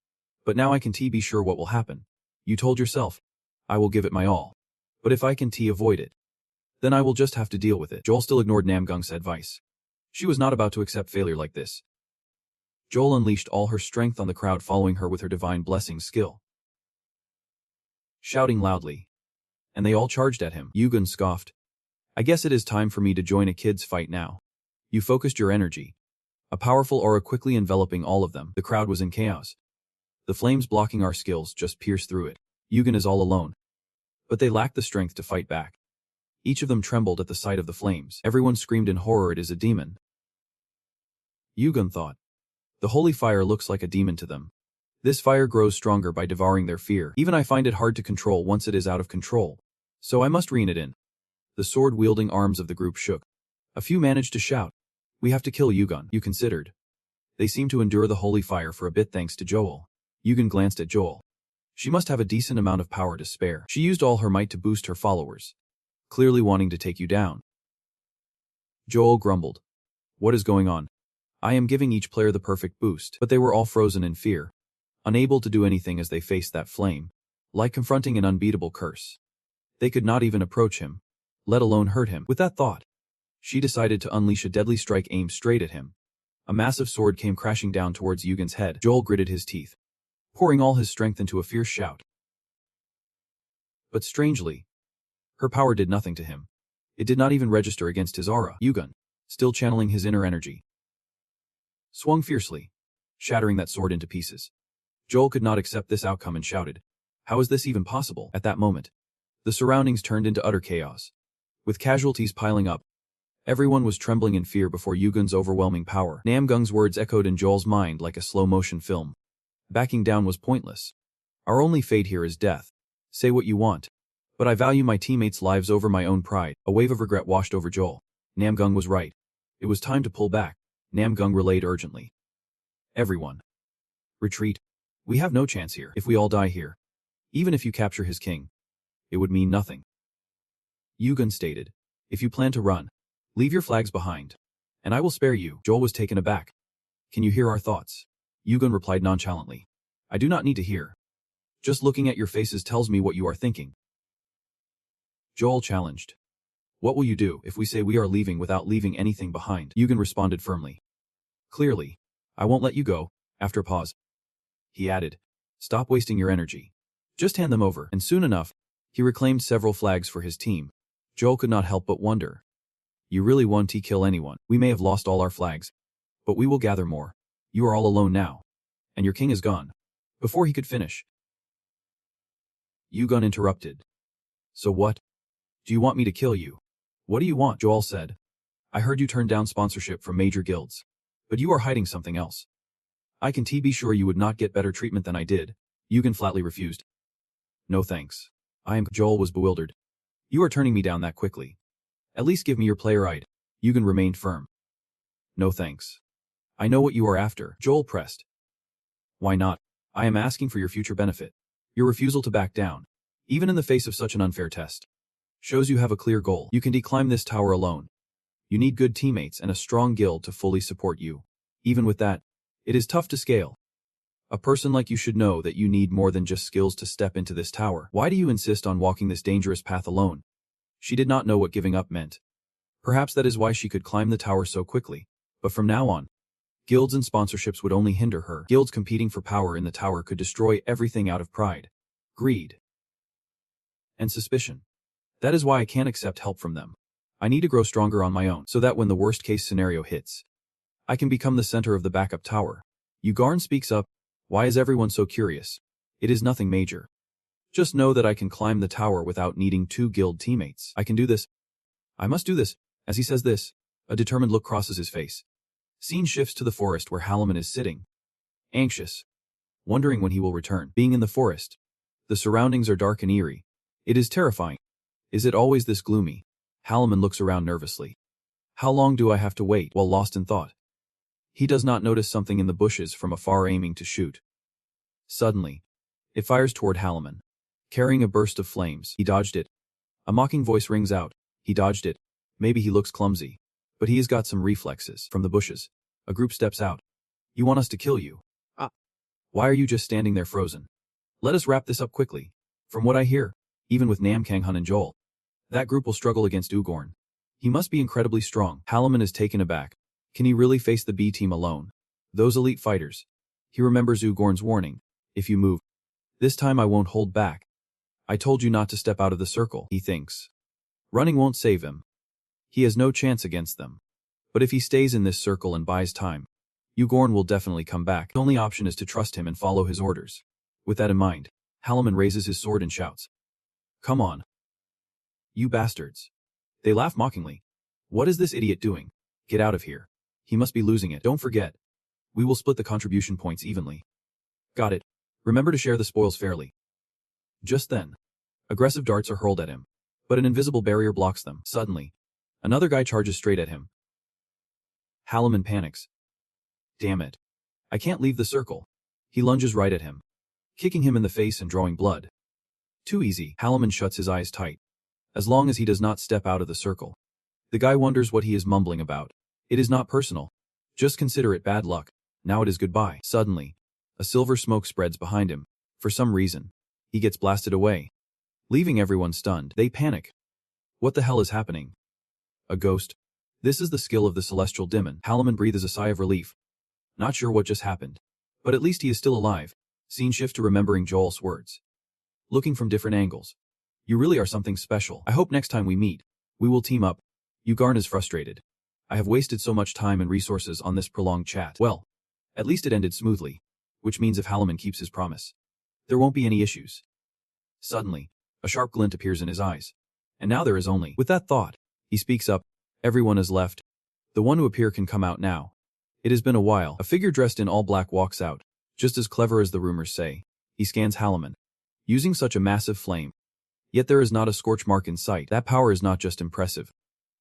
S1: But now I can be sure what will happen. You told yourself. I will give it my all. But if I can avoid it, then I will just have to deal with it. Joel still ignored Namgung's advice. She was not about to accept failure like this. Joel unleashed all her strength on the crowd, following her with her divine blessing skill, shouting loudly. And they all charged at him. Yugen scoffed. I guess it is time for me to join a kid's fight now. You focused your energy. A powerful aura quickly enveloping all of them. The crowd was in chaos. The flames blocking our skills just pierced through it. Yugen is all alone. But they lacked the strength to fight back. Each of them trembled at the sight of the flames. Everyone screamed in horror. It is a demon. Yugen thought. The holy fire looks like a demon to them. This fire grows stronger by devouring their fear. Even I find it hard to control once it is out of control. So I must rein it in. The sword-wielding arms of the group shook. A few managed to shout. We have to kill Yugen. You considered. They seemed to endure the holy fire for a bit thanks to Joel. Yugen glanced at Joel. She must have a decent amount of power to spare. She used all her might to boost her followers. Clearly wanting to take you down. Joel grumbled. What is going on? I am giving each player the perfect boost, but they were all frozen in fear, unable to do anything as they faced that flame, like confronting an unbeatable curse. They could not even approach him, let alone hurt him. With that thought, she decided to unleash a deadly strike aimed straight at him. A massive sword came crashing down towards Yugen's head. Joel gritted his teeth, pouring all his strength into a fierce shout. But strangely, her power did nothing to him. It did not even register against his aura. Yugen, still channeling his inner energy, swung fiercely, shattering that sword into pieces. Joel could not accept this outcome and shouted, "How is this even possible?" At that moment, the surroundings turned into utter chaos. With casualties piling up, everyone was trembling in fear before Yugen's overwhelming power. Namgung's words echoed in Joel's mind like a slow-motion film. Backing down was pointless. Our only fate here is death. Say what you want, but I value my teammates' lives over my own pride. A wave of regret washed over Joel. Namgung was right. It was time to pull back. Namgung relayed urgently. Everyone, retreat. We have no chance here. If we all die here, even if you capture his king, it would mean nothing. Yugen stated, if you plan to run, leave your flags behind, and I will spare you. Joel was taken aback. Can you hear our thoughts? Yugen replied nonchalantly. I do not need to hear. Just looking at your faces tells me what you are thinking. Joel challenged. What will you do if we say we are leaving without leaving anything behind? Yugen responded firmly. Clearly, I won't let you go. After a pause, he added, stop wasting your energy. Just hand them over. And soon enough, he reclaimed several flags for his team. Joel could not help but wonder. You really won't kill anyone. We may have lost all our flags, but we will gather more. You are all alone now, and your king is gone. Before he could finish, Yugen interrupted. So what? Do you want me to kill you? What do you want? Joel said. I heard you turned down sponsorship from major guilds, but you are hiding something else. I can be sure you would not get better treatment than I did. Yugen flatly refused. No thanks. Joel was bewildered. You are turning me down that quickly. At least give me your player ID. Yugen remained firm. No thanks. I know what you are after. Joel pressed. Why not? I am asking for your future benefit. Your refusal to back down, even in the face of such an unfair test, shows you have a clear goal. You can declimb this tower alone. You need good teammates and a strong guild to fully support you. Even with that, it is tough to scale. A person like you should know that you need more than just skills to step into this tower. Why do you insist on walking this dangerous path alone? She did not know what giving up meant. Perhaps that is why she could climb the tower so quickly. But from now on, guilds and sponsorships would only hinder her. Guilds competing for power in the tower could destroy everything out of pride, greed, and suspicion. That is why I can't accept help from them. I need to grow stronger on my own, so that when the worst-case scenario hits, I can become the center of the backup tower. Yugarn speaks up. Why is everyone so curious? It is nothing major. Just know that I can climb the tower without needing 2 guild teammates. I can do this. I must do this. As he says this, a determined look crosses his face. Scene shifts to the forest where Halaman is sitting, anxious, wondering when he will return. Being in the forest, the surroundings are dark and eerie. It is terrifying. Is it always this gloomy? Halaman looks around nervously. How long do I have to wait? While lost in thought, he does not notice something in the bushes from afar aiming to shoot. Suddenly, it fires toward Halaman, carrying a burst of flames. He dodged it. A mocking voice rings out. He dodged it. Maybe he looks clumsy, but he has got some reflexes. From the bushes, a group steps out. You want us to kill you? Why are you just standing there frozen? Let us wrap this up quickly. From what I hear, even with Namkanghan and Joel, that group will struggle against Ugorn. He must be incredibly strong. Halaman is taken aback. Can he really face the B team alone? Those elite fighters. He remembers Ugorn's warning. If you move, this time I won't hold back. I told you not to step out of the circle, he thinks. Running won't save him. He has no chance against them. But if he stays in this circle and buys time, Ugorn will definitely come back. The only option is to trust him and follow his orders. With that in mind, Halaman raises his sword and shouts. Come on. You bastards. They laugh mockingly. What is this idiot doing? Get out of here. He must be losing it. Don't forget. We will split the contribution points evenly. Got it. Remember to share the spoils fairly. Just then, aggressive darts are hurled at him, but an invisible barrier blocks them. Suddenly, another guy charges straight at him. Halaman panics. Damn it. I can't leave the circle. He lunges right at him, kicking him in the face and drawing blood. Too easy. Halaman shuts his eyes tight. As long as he does not step out of the circle, The guy wonders what he is mumbling about. It is not personal. Just consider it bad luck. Now it is goodbye. Suddenly, a silver smoke spreads behind him. For some reason, he gets blasted away, leaving everyone stunned. They panic. What the hell is happening? A ghost? This is the skill of the celestial demon. Halloman breathes a sigh of relief. Not sure what just happened, but at least he is still alive. Scene shift to remembering Joel's words. Looking from different angles. You really are something special. I hope next time we meet, we will team up. Yugarn is frustrated. I have wasted so much time and resources on this prolonged chat. Well, at least it ended smoothly, which means if Halloman keeps his promise, there won't be any issues. Suddenly, a sharp glint appears in his eyes. And now there is only. With that thought, he speaks up. Everyone is left. The one who appear can come out now. It has been a while. A figure dressed in all black walks out, just as clever as the rumors say. He scans Halloman, using such a massive flame. Yet there is not a scorch mark in sight. That power is not just impressive.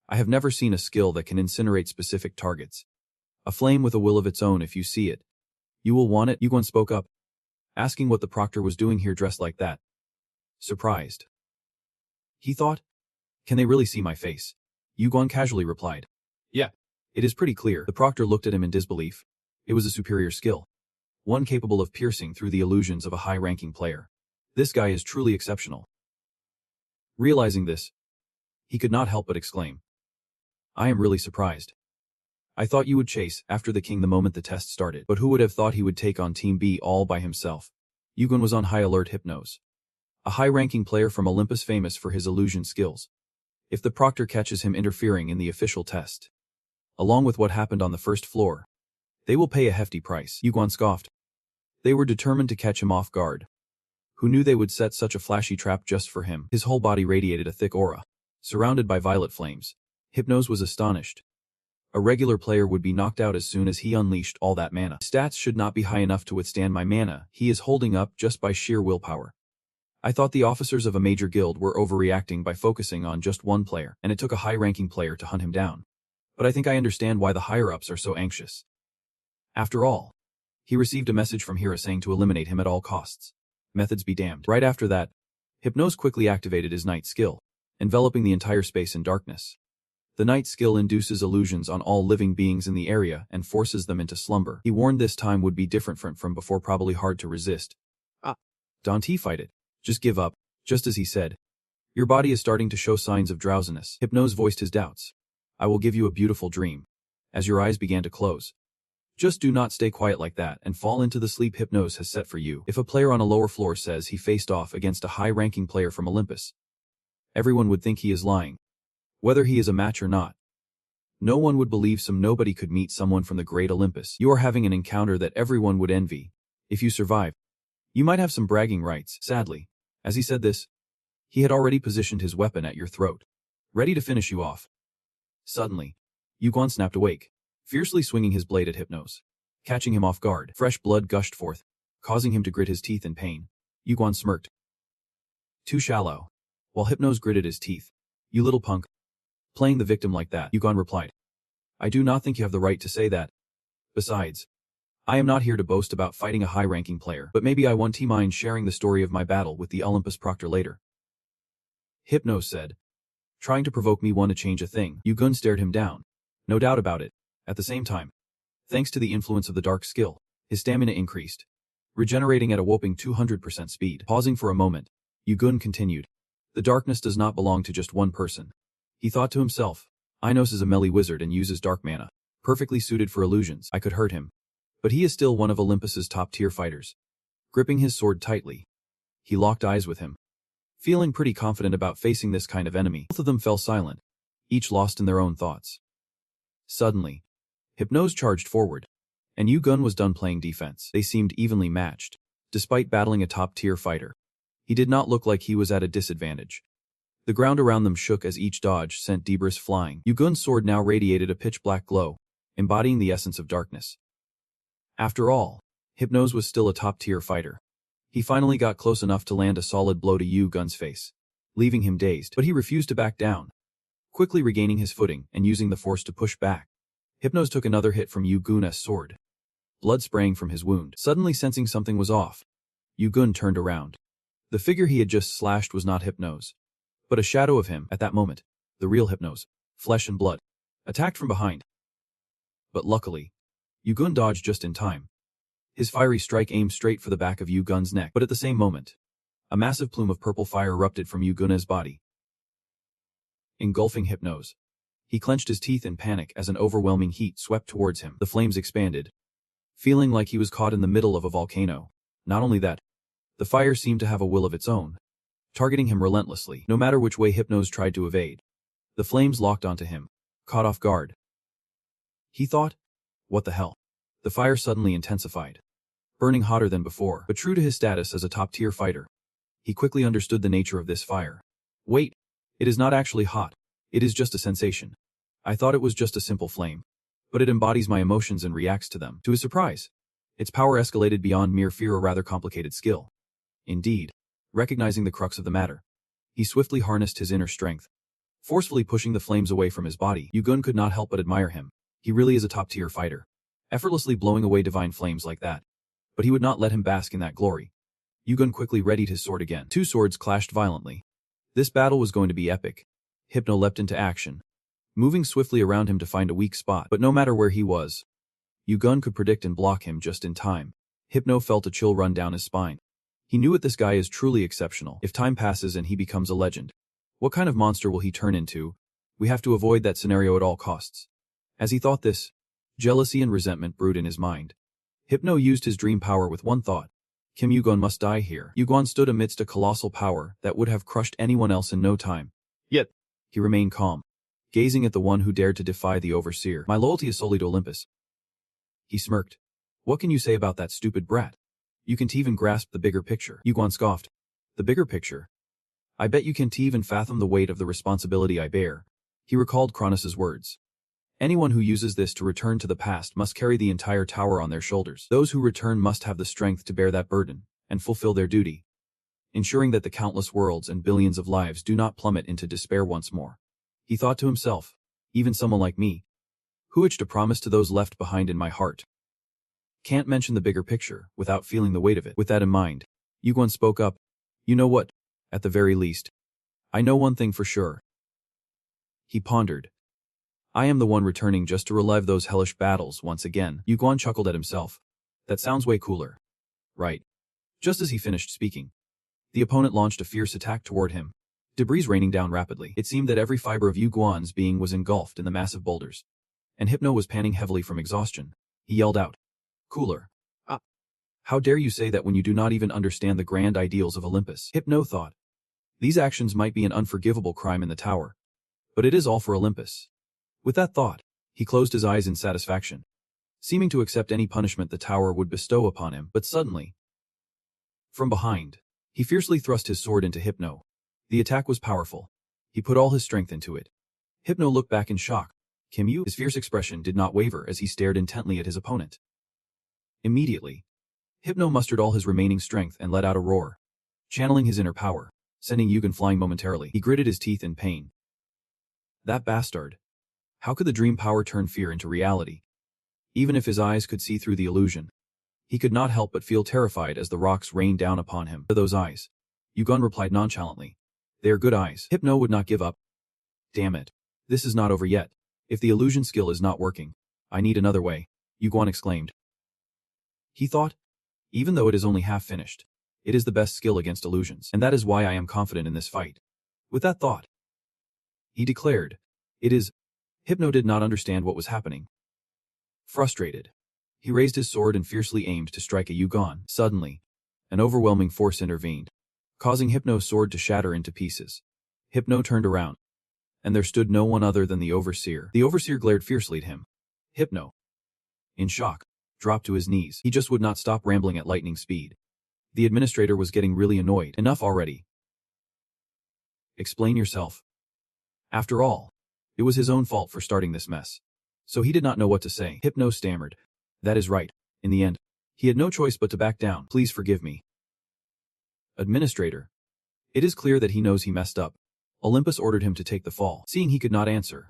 S1: I have never seen a skill that can incinerate specific targets. A flame with a will of its own. If you see it, you will want it. Yugon spoke up, asking what the proctor was doing here dressed like that. Surprised, he thought. Can they really see my face? Yugon casually replied. Yeah, it is pretty clear. The proctor looked at him in disbelief. It was a superior skill, one capable of piercing through the illusions of a high-ranking player. This guy is truly exceptional. Realizing this, he could not help but exclaim. I am really surprised. I thought you would chase after the king the moment the test started, but who would have thought he would take on Team B all by himself? Yugon was on high alert. Hypnos, a high-ranking player from Olympus famous for his illusion skills. If the proctor catches him interfering in the official test, along with what happened on the first floor, they will pay a hefty price. Yugon scoffed. They were determined to catch him off guard. Who knew they would set such a flashy trap just for him? His whole body radiated a thick aura, surrounded by violet flames. Hypnos was astonished. A regular player would be knocked out as soon as he unleashed all that mana. Stats should not be high enough to withstand my mana he is holding up just by sheer willpower. I thought the officers of a major guild were overreacting by focusing on just one player, and it took a high-ranking player to hunt him down. But I think I understand why the higher-ups are so anxious. After all, he received a message from Hira saying to eliminate him at all costs. Methods be damned. Right after that, Hypnos quickly activated his night skill, enveloping the entire space in darkness. The night skill induces illusions on all living beings in the area and forces them into slumber. He warned this time would be different from before, probably hard to resist. Don't fight it. Just give up. Just as he said. Your body is starting to show signs of drowsiness. Hypnos voiced his doubts. I will give you a beautiful dream. As your eyes began to close. Just do not stay quiet like that and fall into the sleep Hypnos has set for you. If a player on a lower floor says he faced off against a high-ranking player from Olympus, everyone would think he is lying. Whether he is a match or not. No one would believe nobody could meet someone from the great Olympus. You are having an encounter that everyone would envy. If you survive, you might have some bragging rights. Sadly, as he said this, he had already positioned his weapon at your throat, ready to finish you off. Suddenly, Yugon snapped awake, fiercely swinging his blade at Hypnos, catching him off guard. Fresh blood gushed forth, causing him to grit his teeth in pain. Yugon smirked. Too shallow. While Hypnos gritted his teeth. You little punk. Playing the victim like that, Yugon replied. I do not think you have the right to say that. Besides, I am not here to boast about fighting a high-ranking player, but maybe I won't mind sharing the story of my battle with the Olympus Proctor later. Hypnos said, trying to provoke me to change a thing. Yugon stared him down. No doubt about it. At the same time, thanks to the influence of the dark skill, his stamina increased, regenerating at a whopping 200% speed. Pausing for a moment, Yugon continued. The darkness does not belong to just one person. He thought to himself, Inos is a melee wizard and uses dark mana, perfectly suited for illusions. I could hurt him. But he is still one of Olympus's top-tier fighters. Gripping his sword tightly, he locked eyes with him, feeling pretty confident about facing this kind of enemy. Both of them fell silent, each lost in their own thoughts. Suddenly, Hypnos charged forward, and Yugon was done playing defense. They seemed evenly matched, despite battling a top-tier fighter. He did not look like he was at a disadvantage. The ground around them shook as each dodge sent debris flying. Yugon's sword now radiated a pitch-black glow, embodying the essence of darkness. After all, Hypnos was still a top-tier fighter. He finally got close enough to land a solid blow to Yugon's face, leaving him dazed. But he refused to back down. Quickly regaining his footing and using the force to push back, Hypnos took another hit from Yugon's sword, blood spraying from his wound. Suddenly sensing something was off, Yugon turned around. The figure he had just slashed was not Hypnos, but a shadow of him at that moment, the real Hypnos. flesh and blood, attacked from behind. But luckily, Yugun dodged just in time. His fiery strike aimed straight for the back of Yugun's neck, but at the same moment, a massive plume of purple fire erupted from Yugun's body, engulfing Hypno's. He clenched his teeth in panic as an overwhelming heat swept towards him. The flames expanded, feeling like he was caught in the middle of a volcano. Not only that, the fire seemed to have a will of its own, targeting him relentlessly, no matter which way Hypnos tried to evade. The flames locked onto him, caught off guard. He thought, what the hell? The fire suddenly intensified, burning hotter than before, but true to his status as a top-tier fighter, he quickly understood the nature of this fire. Wait, it is not actually hot. It is just a sensation. I thought it was just a simple flame, but it embodies my emotions and reacts to them. To his surprise, its power escalated beyond mere fear or rather complicated skill. Indeed, recognizing the crux of the matter, he swiftly harnessed his inner strength, forcefully pushing the flames away from his body. Yugun could not help but admire him. He really is a top-tier fighter, effortlessly blowing away divine flames like that. But he would not let him bask in that glory. Yugun quickly readied his sword again. Two swords clashed violently. This battle was going to be epic. Hypno leapt into action, moving swiftly around him to find a weak spot. But no matter where he was, Yugun could predict and block him just in time. Hypno felt a chill run down his spine. He knew that this guy is truly exceptional. If time passes and he becomes a legend, what kind of monster will he turn into? We have to avoid that scenario at all costs. As he thought this, jealousy and resentment brewed in his mind. Hypno used his dream power with one thought. Kim Yugun must die here. Yugun stood amidst a colossal power that would have crushed anyone else in no time. Yet, he remained calm, gazing at the one who dared to defy the Overseer. My loyalty is solely to Olympus. He smirked. What can you say about that stupid brat? You can't even grasp the bigger picture. Yugun scoffed. The bigger picture? I bet you can't even fathom the weight of the responsibility I bear. He recalled Kronos' words. Anyone who uses this to return to the past must carry the entire tower on their shoulders. Those who return must have the strength to bear that burden and fulfill their duty, ensuring that the countless worlds and billions of lives do not plummet into despair once more. He thought to himself, even someone like me, who itched a promise to those left behind in my heart, can't mention the bigger picture without feeling the weight of it. With that in mind, Yugun spoke up. You know what? At the very least, I know one thing for sure. He pondered. I am the one returning just to relive those hellish battles once again. Yugun chuckled at himself. That sounds way cooler. Right. Just as he finished speaking, the opponent launched a fierce attack toward him, debris raining down rapidly. It seemed that every fiber of Yugun's being was engulfed in the massive boulders, and Hypno was panting heavily from exhaustion. He yelled out, cooler. Ah! How dare you say that when you do not even understand the grand ideals of Olympus? Hypno thought. These actions might be an unforgivable crime in the tower, but it is all for Olympus. With that thought, he closed his eyes in satisfaction, seeming to accept any punishment the tower would bestow upon him. But suddenly, from behind, he fiercely thrust his sword into Hypno. The attack was powerful. He put all his strength into it. Hypno looked back in shock. Kim Yu? His fierce expression did not waver as he stared intently at his opponent. Immediately, Hypno mustered all his remaining strength and let out a roar, channeling his inner power, sending Yugun flying momentarily. He gritted his teeth in pain. That bastard. How could the dream power turn fear into reality? Even if his eyes could see through the illusion, he could not help but feel terrified as the rocks rained down upon him. To those eyes, Yugun replied nonchalantly. They are good eyes. Hypno would not give up. Damn it. This is not over yet. If the illusion skill is not working, I need another way, Yugun exclaimed. He thought, even though it is only half finished, it is the best skill against illusions, and that is why I am confident in this fight. With that thought, he declared, it is. Hypno did not understand what was happening. Frustrated, he raised his sword and fiercely aimed to strike at Yugun. Suddenly, an overwhelming force intervened, causing Hypno's sword to shatter into pieces. Hypno turned around, and there stood no one other than the Overseer. The Overseer glared fiercely at him. Hypno, in shock, dropped to his knees. He just would not stop rambling at lightning speed. The administrator was getting really annoyed. Enough already. Explain yourself. After all, it was his own fault for starting this mess. So he did not know what to say. Hypno stammered. That is right. In the end, he had no choice but to back down. Please forgive me. Administrator. It is clear that he knows he messed up. Olympus ordered him to take the fall. Seeing he could not answer,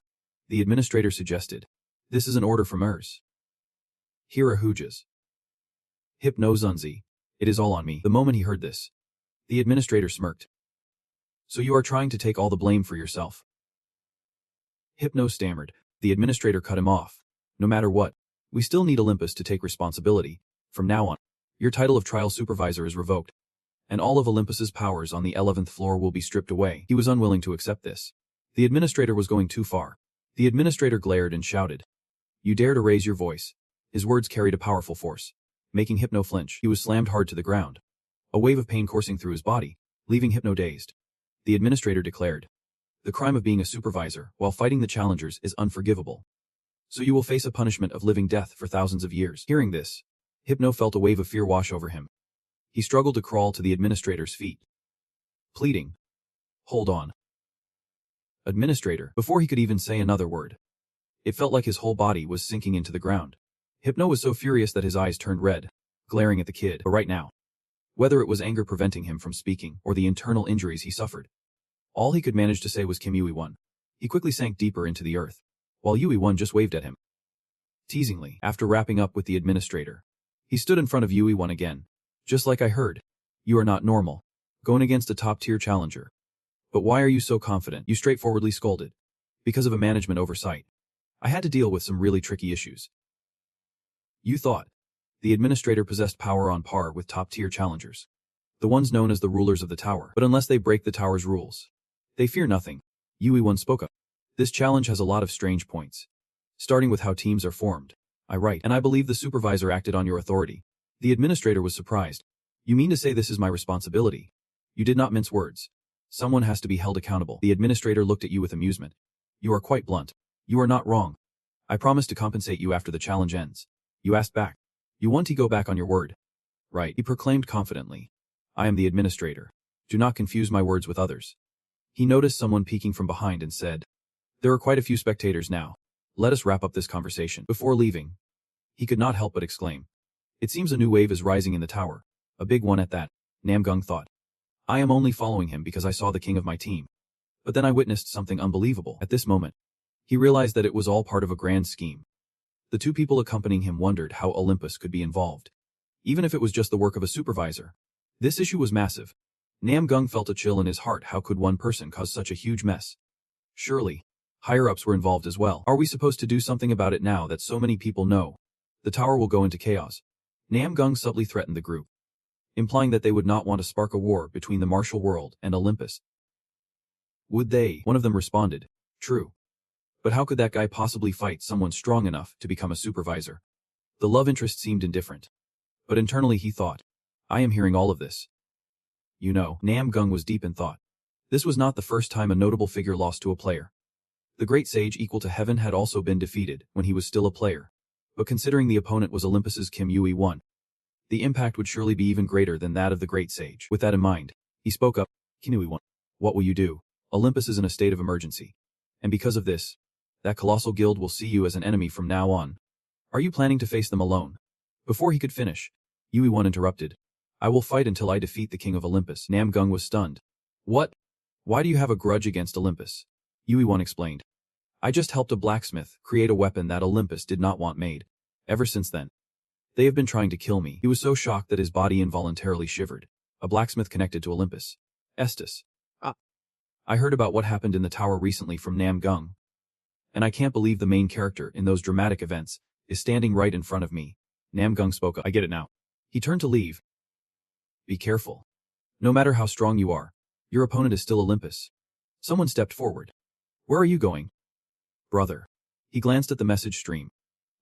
S1: the administrator suggested. This is an order from Urs. Here are Hoojas. Hypno Zunzi. It is all on me. The moment he heard this, the administrator smirked. So you are trying to take all the blame for yourself. Hypno stammered. The administrator cut him off. No matter what, we still need Olympus to take responsibility. From now on, your title of trial supervisor is revoked, and all of Olympus's powers on the 11th floor will be stripped away. He was unwilling to accept this. The administrator was going too far. The administrator glared and shouted, "You dare to raise your voice." His words carried a powerful force, making Hypno flinch. He was slammed hard to the ground, a wave of pain coursing through his body, leaving Hypno dazed. The administrator declared, "The crime of being a supervisor while fighting the challengers is unforgivable. So you will face a punishment of living death for thousands of years." Hearing this, Hypno felt a wave of fear wash over him. He struggled to crawl to the administrator's feet, pleading, "Hold on." Administrator, before he could even say another word. It felt like his whole body was sinking into the ground. Hypno was so furious that his eyes turned red, glaring at the kid. But right now, whether it was anger preventing him from speaking or the internal injuries he suffered, all he could manage to say was Kim Yui-won. He quickly sank deeper into the earth, while Yui-won just waved at him. Teasingly, after wrapping up with the administrator, he stood in front of Yui-won again. "Just like I heard, you are not normal, going against a top-tier challenger. But why are you so confident?" You straightforwardly scolded. "Because of a management oversight. I had to deal with some really tricky issues." You thought the administrator possessed power on par with top-tier challengers, the ones known as the rulers of the tower. But unless they break the tower's rules, they fear nothing. Yui-won spoke up. "This challenge has a lot of strange points, starting with how teams are formed. I write, and I believe the supervisor acted on your authority." The administrator was surprised. "You mean to say this is my responsibility?" You did not mince words. "Someone has to be held accountable." The administrator looked at you with amusement. "You are quite blunt. You are not wrong. I promise to compensate you after the challenge ends." You asked back. "You want to go back on your word?" "Right," he proclaimed confidently. "I am the administrator. Do not confuse my words with others." He noticed someone peeking from behind and said, "There are quite a few spectators now. Let us wrap up this conversation." Before leaving, he could not help but exclaim, "It seems a new wave is rising in the tower. A big one at that." Namgung thought, "I am only following him because I saw the king of my team. But then I witnessed something unbelievable." At this moment, he realized that it was all part of a grand scheme. The two people accompanying him wondered how Olympus could be involved, even if it was just the work of a supervisor. This issue was massive. Namgung felt a chill in his heart. How could one person cause such a huge mess? Surely, higher-ups were involved as well. Are we supposed to do something about it now that so many people know? The tower will go into chaos. Namgung subtly threatened the group, implying that they would not want to spark a war between the martial world and Olympus. Would they? One of them responded, "True. But how could that guy possibly fight someone strong enough to become a supervisor?" The love interest seemed indifferent. But internally he thought, "I am hearing all of this." You know, Namgung was deep in thought. This was not the first time a notable figure lost to a player. The great sage equal to heaven had also been defeated when he was still a player. But considering the opponent was Olympus's Kim Yui-won, the impact would surely be even greater than that of the great sage. With that in mind, he spoke up, "Kim Yui-won, what will you do? Olympus is in a state of emergency. And because of this, that colossal guild will see you as an enemy from now on. Are you planning to face them alone?" Before he could finish, Yui-won interrupted, "I will fight until I defeat the king of Olympus." Namgung was stunned. "What? Why do you have a grudge against Olympus?" Yui-won explained, "I just helped a blacksmith create a weapon that Olympus did not want made. Ever since then, they have been trying to kill me." He was so shocked that his body involuntarily shivered. A blacksmith connected to Olympus. Estes. I heard about what happened in the tower recently from Namgung. And I can't believe the main character in those dramatic events is standing right in front of me." Namgung spoke up. "I get it now." He turned to leave. "Be careful. No matter how strong you are, your opponent is still Olympus." Someone stepped forward. "Where are you going?" "Brother." He glanced at the message stream.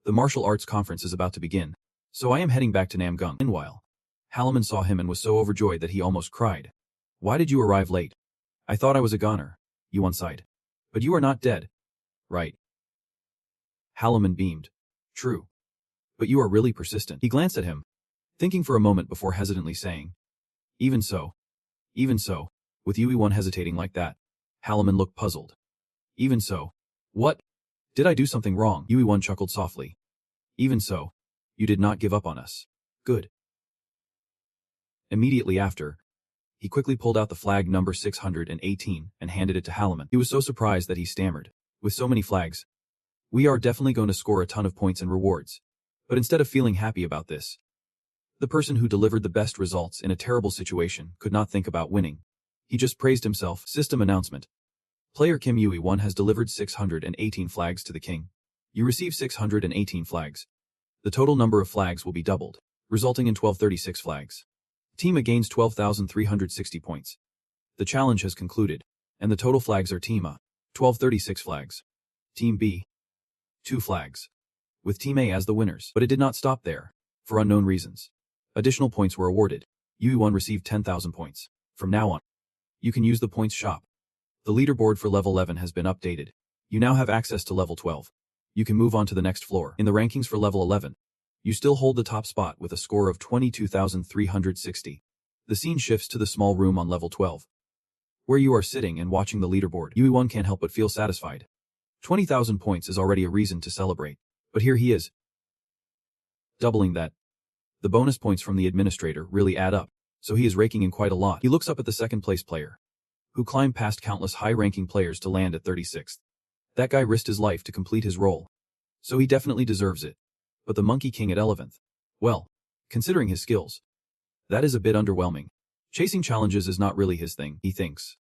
S1: "The martial arts conference is about to begin, so I am heading back to Namgung." Meanwhile, Halaman saw him and was so overjoyed that he almost cried. "Why did you arrive late?" "I thought I was a goner," Yuan sighed. "But you are not dead, right?" Halaman beamed. "True. But you are really persistent." He glanced at him, thinking for a moment before hesitantly saying, Even so. Even so." With Yui-won hesitating like that, Halaman looked puzzled. "Even so. What? Did I do something wrong?" Yui-won chuckled softly. "Even so. You did not give up on us. Good." Immediately after, he quickly pulled out the flag number 618 and handed it to Halaman. He was so surprised that he stammered, "With so many flags, we are definitely going to score a ton of points and rewards." But instead of feeling happy about this, the person who delivered the best results in a terrible situation could not think about winning. He just praised himself. System announcement. Player Kim Yui-1 has delivered 618 flags to the king. You receive 618 flags. The total number of flags will be doubled, resulting in 1236 flags. Team A gains 12,360 points. The challenge has concluded, and the total flags are Team A, 1236 flags. Team B, 2 flags, with Team A as the winners. But it did not stop there, for unknown reasons. Additional points were awarded. Yui-1 received 10,000 points. From now on, you can use the points shop. The leaderboard for level 11 has been updated. You now have access to level 12. You can move on to the next floor. In the rankings for level 11, you still hold the top spot with a score of 22,360. The scene shifts to the small room on level 12, where you are sitting and watching the leaderboard. Yui-1 can't help but feel satisfied. 20,000 points is already a reason to celebrate. But here he is, doubling that. The bonus points from the administrator really add up, so he is raking in quite a lot. He looks up at the second place player, who climbed past countless high-ranking players to land at 36th. That guy risked his life to complete his role, so he definitely deserves it. But the Monkey King at 11th, well, considering his skills, that is a bit underwhelming. Chasing challenges is not really his thing, he thinks.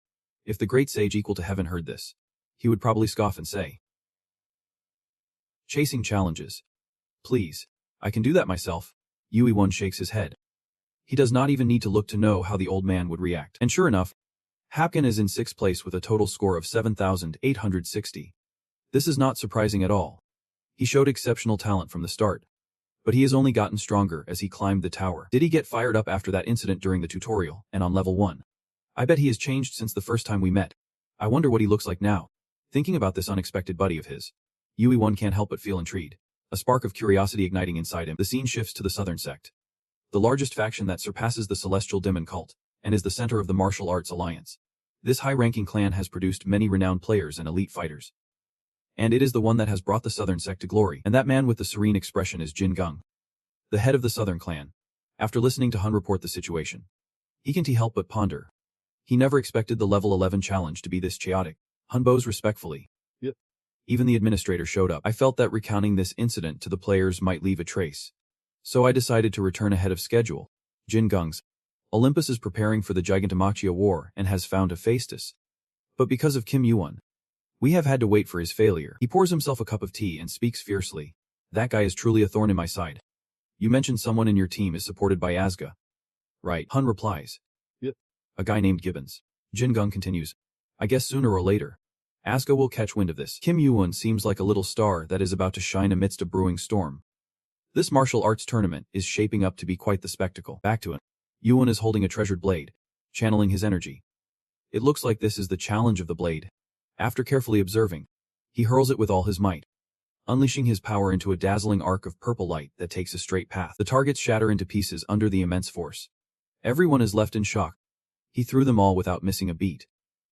S1: If the great sage equal to heaven heard this, he would probably scoff and say, "Chasing challenges? Please, I can do that myself." Yui-1 shakes his head. He does not even need to look to know how the old man would react. And sure enough, Hapkin is in 6th place with a total score of 7,860. This is not surprising at all. He showed exceptional talent from the start, but he has only gotten stronger as he climbed the tower. Did he get fired up after that incident during the tutorial and on level 1? I bet he has changed since the first time we met. I wonder what he looks like now. Thinking about this unexpected buddy of his, Yui-1 can't help but feel intrigued. A spark of curiosity igniting inside him. The scene shifts to the Southern Sect, the largest faction that surpasses the Celestial Demon cult, and is the center of the martial arts alliance. This high-ranking clan has produced many renowned players and elite fighters, and it is the one that has brought the Southern Sect to glory. And that man with the serene expression is Jin Gung, the head of the Southern clan. After listening to Hun report the situation, he can't help but ponder. He never expected the level 11 challenge to be this chaotic. Hun bows respectfully. Yep. Even the administrator showed up. I felt that recounting this incident to the players might leave a trace, so I decided to return ahead of schedule. Jin Gung's Olympus is preparing for the Gigantomachia War and has found Hephaestus. But because of Kim Yui-1, we have had to wait for his failure. He pours himself a cup of tea and speaks fiercely. That guy is truly a thorn in my side. You mentioned someone in your team is supported by Asga. Right, Hun replies. Yep. A guy named Gibbons. Jin Gung continues. I guess sooner or later, Asga will catch wind of this. Kim Yui-1 seems like a little star that is about to shine amidst a brewing storm. This martial arts tournament is shaping up to be quite the spectacle. Back to it. Yui-1 is holding a treasured blade, channeling his energy. It looks like this is the challenge of the blade. After carefully observing, he hurls it with all his might, unleashing his power into a dazzling arc of purple light that takes a straight path. The targets shatter into pieces under the immense force. Everyone is left in shock. He threw them all without missing a beat.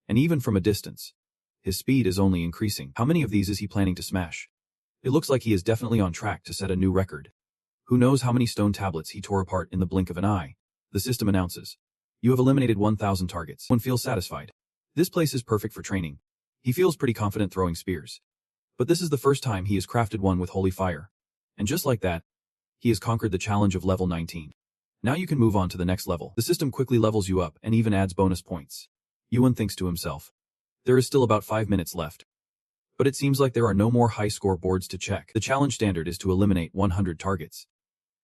S1: And even from a distance, his speed is only increasing. How many of these is he planning to smash? It looks like he is definitely on track to set a new record. Who knows how many stone tablets he tore apart in the blink of an eye. The system announces. You have eliminated 1,000 targets. One feels satisfied. This place is perfect for training. He feels pretty confident throwing spears. But this is the first time he has crafted one with holy fire. And just like that, he has conquered the challenge of level 19. Now you can move on to the next level. The system quickly levels you up and even adds bonus points. Yui-1 thinks to himself. There is still about 5 minutes left. But it seems like there are no more high score boards to check. The challenge standard is to eliminate 100 targets.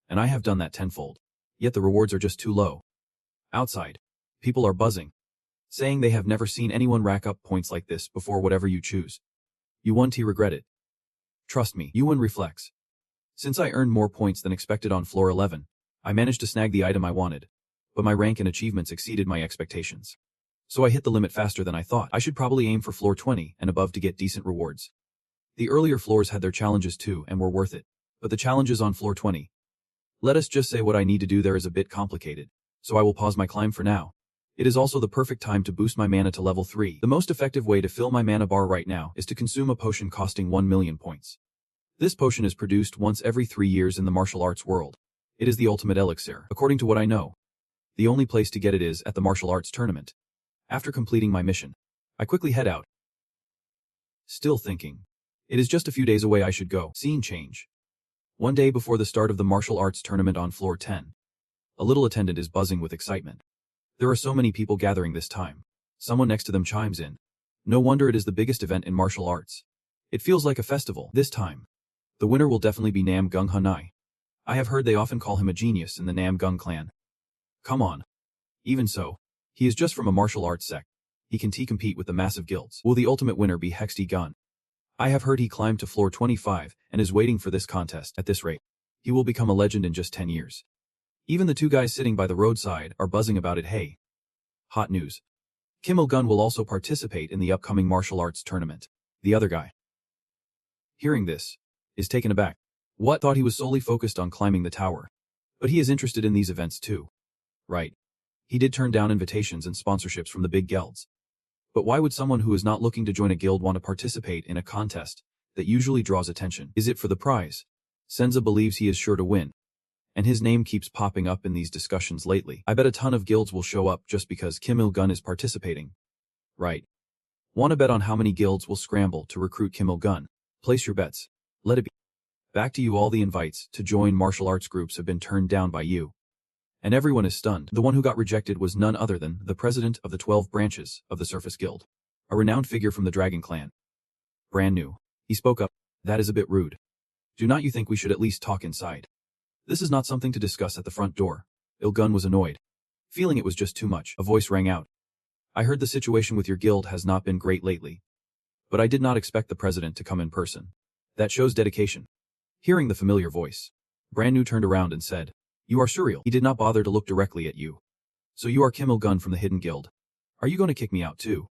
S1: And I have done that tenfold. Yet the rewards are just too low. Outside, people are buzzing, saying they have never seen anyone rack up points like this before. Whatever you choose, you won't regret it. Trust me. Yui-1 reflects. Since I earned more points than expected on floor 11, I managed to snag the item I wanted, but my rank and achievements exceeded my expectations. So I hit the limit faster than I thought. I should probably aim for floor 20 and above to get decent rewards. The earlier floors had their challenges too and were worth it, but the challenges on floor 20, let us just say what I need to do there is a bit complicated, so I will pause my climb for now. It is also the perfect time to boost my mana to level 3. The most effective way to fill my mana bar right now is to consume a potion costing 1 million points. This potion is produced once every 3 years in the martial arts world. It is the ultimate elixir. According to what I know, the only place to get it is at the martial arts tournament. After completing my mission, I quickly head out. Still thinking. It is just a few days away. I should go. Scene change. One day before the start of the martial arts tournament on floor 10. A little attendant is buzzing with excitement. There are so many people gathering this time. Someone next to them chimes in. No wonder it is the biggest event in martial arts. It feels like a festival. This time, the winner will definitely be Nam Gung Hanai. I have heard they often call him a genius in the Nam Gung clan. Come on. Even so, he is just from a martial arts sect. He can compete with the massive guilds. Will the ultimate winner be Hexti Gun? I have heard he climbed to floor 25 and is waiting for this contest. At this rate, he will become a legend in just 10 years. Even the two guys sitting by the roadside are buzzing about it. Hey. Hot news. Kim Il-gun will also participate in the upcoming martial arts tournament. The other guy, hearing this, is taken aback. What? Thought he was solely focused on climbing the tower. But he is interested in these events too. Right. He did turn down invitations and sponsorships from the big guilds. But why would someone who is not looking to join a guild want to participate in a contest that usually draws attention? Is it for the prize? Senza believes he is sure to win. And his name keeps popping up in these discussions lately. I bet a ton of guilds will show up just because Kim Il-gun is participating. Right. Want to bet on how many guilds will scramble to recruit Kim Il-gun? Place your bets. Let it be. Back to you. All the invites to join martial arts groups have been turned down by you. And everyone is stunned. The one who got rejected was none other than the president of the 12 branches of the Surface Guild. A renowned figure from the Dragon Clan. Brand new. He spoke up. That is a bit rude. Do not you think we should at least talk inside? This is not something to discuss at the front door. Il-gun was annoyed. Feeling it was just too much, a voice rang out. I heard the situation with your guild has not been great lately. But I did not expect the president to come in person. That shows dedication. Hearing the familiar voice, Brand New turned around and said, You are surreal. He did not bother to look directly at you. So you are Kim Il-gun from the Hidden Guild. Are you going to kick me out too?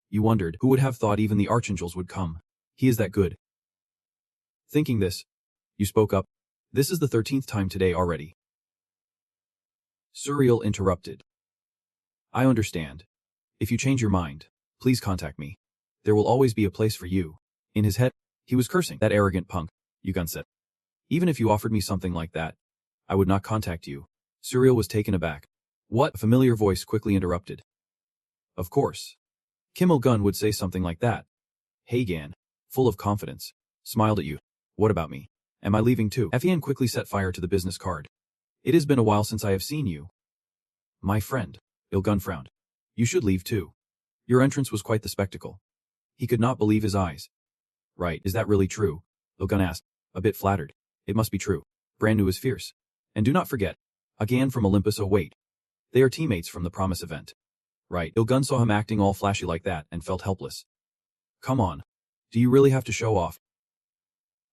S1: You wondered, who would have thought even the archangels would come? He is that good. Thinking this, you spoke up. This is the 13th time today already. Surreal interrupted. I understand. If you change your mind, please contact me. There will always be a place for you. In his head, he was cursing. That arrogant punk, Yugun said. Even if you offered me something like that, I would not contact you. Surreal was taken aback. What? A familiar voice quickly interrupted. Of course. Kim Il-gun would say something like that. Hagan, full of confidence, smiled at you. What about me? Am I leaving too? Fian quickly set fire to the business card. It has been a while since I have seen you. My friend, Il-gun frowned. You should leave too. Your entrance was quite the spectacle. He could not believe his eyes. Right, is that really true? Il-gun asked, a bit flattered. It must be true. Brand New is fierce. And do not forget, Hagan from Olympus. Oh wait. They are teammates from the Promise event. Right, Il-gun saw him acting all flashy like that and felt helpless. Come on. Do you really have to show off?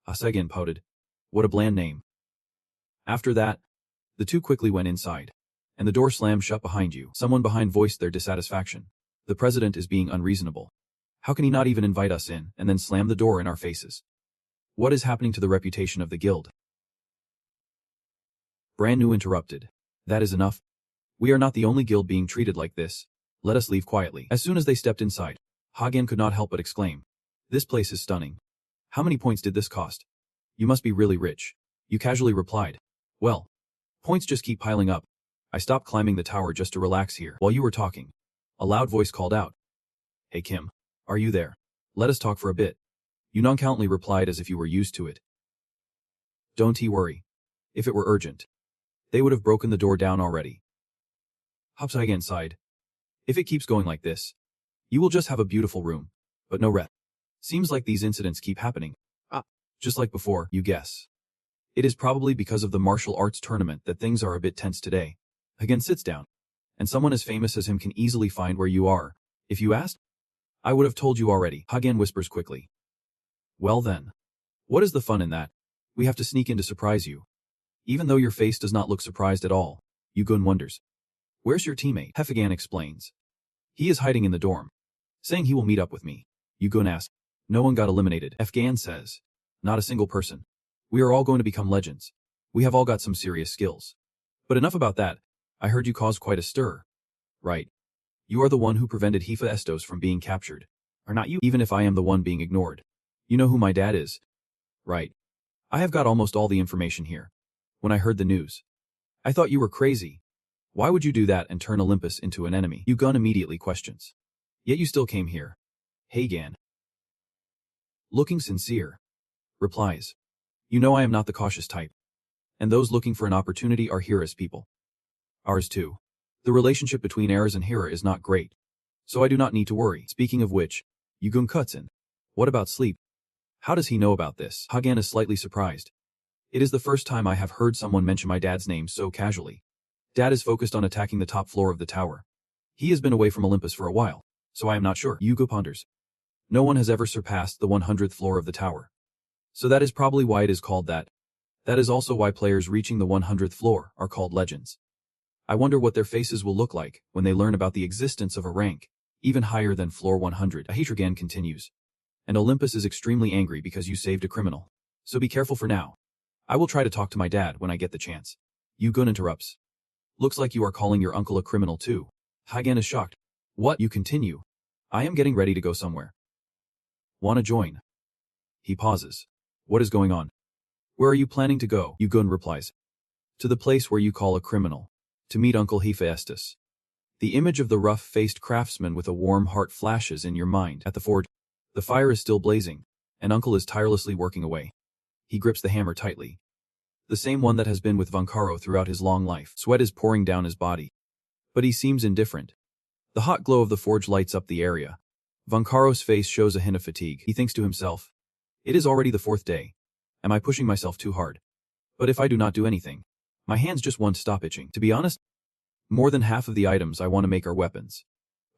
S1: Hasegan pouted. What a bland name. After that, the two quickly went inside, and the door slammed shut behind you. Someone behind voiced their dissatisfaction. The president is being unreasonable. How can he not even invite us in and then slam the door in our faces? What is happening to the reputation of the guild? Brand New interrupted. That is enough. We are not the only guild being treated like this. Let us leave quietly. As soon as they stepped inside, Hagan could not help but exclaim. This place is stunning. How many points did this cost? You must be really rich. You casually replied. Well, points just keep piling up. I stopped climbing the tower just to relax here. While you were talking, a loud voice called out. Hey Kim, are you there? Let us talk for a bit. You nonchalantly replied as if you were used to it. Don't worry. If it were urgent, they would have broken the door down already. Hopsaigan sighed. If it keeps going like this, you will just have a beautiful room, but no rest. Seems like these incidents keep happening. Just like before, you guess. It is probably because of the martial arts tournament that things are a bit tense today. Hagan sits down. And someone as famous as him can easily find where you are. If you asked, I would have told you already. Hagan whispers quickly. Well then. What is the fun in that? We have to sneak in to surprise you. Even though your face does not look surprised at all, Yugun wonders. Where's your teammate? Hefegan explains. He is hiding in the dorm. Saying he will meet up with me. Yugun asks. No one got eliminated. Hefgan says. Not a single person. We are all going to become legends. We have all got some serious skills. But enough about that. I heard you caused quite a stir. Right. You are the one who prevented Hifa Estos from being captured. Are not you? Even if I am the one being ignored. You know who my dad is. Right. I have got almost all the information here. When I heard the news, I thought you were crazy. Why would you do that and turn Olympus into an enemy? Yugun immediately questions. Yet you still came here. Hagan, looking sincere, replies. You know I am not the cautious type. And those looking for an opportunity are Hira's people. Ours too. The relationship between Ares and Hira is not great. so I do not need to worry. Speaking of which, Yugun cuts in. What about sleep? How does he know about this? Hagan is slightly surprised. It is the first time I have heard someone mention my dad's name so casually. Dad is focused on attacking the top floor of the tower. He has been away from Olympus for a while, so I am not sure. Yugo ponders. No one has ever surpassed the 100th floor of the tower. So that is probably why it is called that. That is also why players reaching the 100th floor are called legends. I wonder what their faces will look like when they learn about the existence of a rank even higher than floor 100. Ahitragan continues. And Olympus is extremely angry because you saved a criminal. So be careful for now. I will try to talk to my dad when I get the chance. Yugun interrupts. Looks like you are calling your uncle a criminal too. Hagan is shocked. What? You continue. I am getting ready to go somewhere. Wanna join? He pauses. What is going on? Where are you planning to go? Yugun replies. To the place where you call a criminal. To meet Uncle Hephaestus. The image of the rough-faced craftsman with a warm heart flashes in your mind. At the forge, the fire is still blazing, and Uncle is tirelessly working away. He grips the hammer tightly. The same one that has been with Vancaro throughout his long life. Sweat is pouring down his body. But he seems indifferent. The hot glow of the forge lights up the area. Vancaro's face shows a hint of fatigue. He thinks to himself, it is already the 4th day. Am I pushing myself too hard? But if I do not do anything, my hands just won't stop itching. To be honest, more than half of the items I want to make are weapons.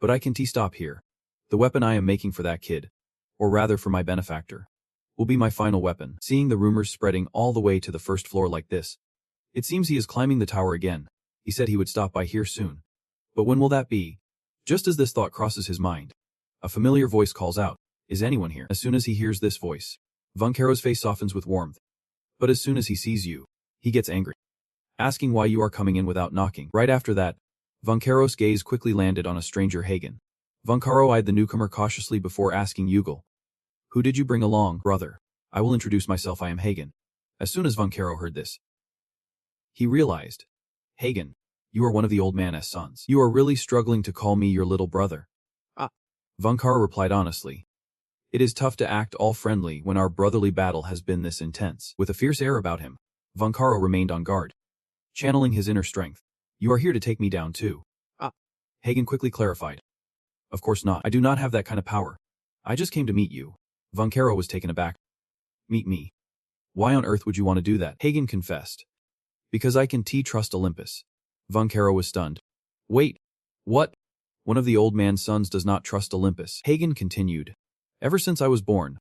S1: But I can stop here. The weapon I am making for that kid, or rather for my benefactor, will be my final weapon. Seeing the rumors spreading all the way to the 1st floor like this, it seems he is climbing the tower again. He said he would stop by here soon. But when will that be? Just as this thought crosses his mind, a familiar voice calls out, is anyone here? As soon as he hears this voice, Vancaro's face softens with warmth. But as soon as he sees you, he gets angry, asking why you are coming in without knocking. Right after that, Vancaro's gaze quickly landed on a stranger Hagen. Vancaro eyed the newcomer cautiously before asking Yugal, who did you bring along, brother? I will introduce myself, I am Hagen. As soon as Vancaro heard this, he realized, Hagen, you are one of the old man's sons. You are really struggling to call me your little brother. Vancaro replied honestly. It is tough to act all friendly when our brotherly battle has been this intense. With a fierce air about him, Vancaro remained on guard, channeling his inner strength. You are here to take me down too. Hagen quickly clarified. Of course not. I do not have that kind of power. I just came to meet you. Vancaro was taken aback. Meet me? Why on earth would you want to do that? Hagen confessed. Because I can trust Olympus. Vancaro was stunned. Wait. What? One of the old man's sons does not trust Olympus. Hagen continued. Ever since I was born,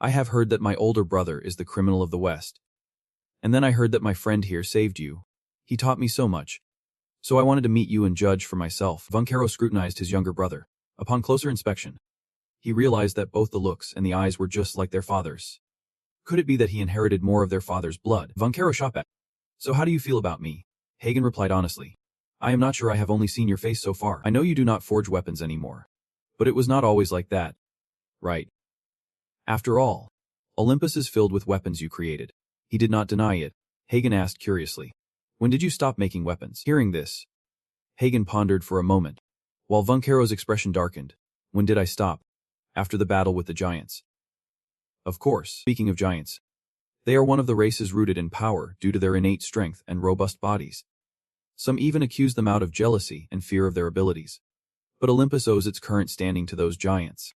S1: I have heard that my older brother is the criminal of the West. And then I heard that my friend here saved you. He taught me so much. So I wanted to meet you and judge for myself. Vancaro scrutinized his younger brother. Upon closer inspection, he realized that both the looks and the eyes were just like their father's. Could it be that he inherited more of their father's blood? Vancaro shot back. So how do you feel about me? Hagen replied honestly. I am not sure, I have only seen your face so far. I know you do not forge weapons anymore. But it was not always like that. Right. After all, Olympus is filled with weapons you created. He did not deny it. Hagen asked curiously. When did you stop making weapons? Hearing this, Hagen pondered for a moment, while Vancaro's expression darkened. When did I stop? After the battle with the giants. Of course, speaking of giants, they are one of the races rooted in power due to their innate strength and robust bodies. Some even accuse them out of jealousy and fear of their abilities. But Olympus owes its current standing to those giants,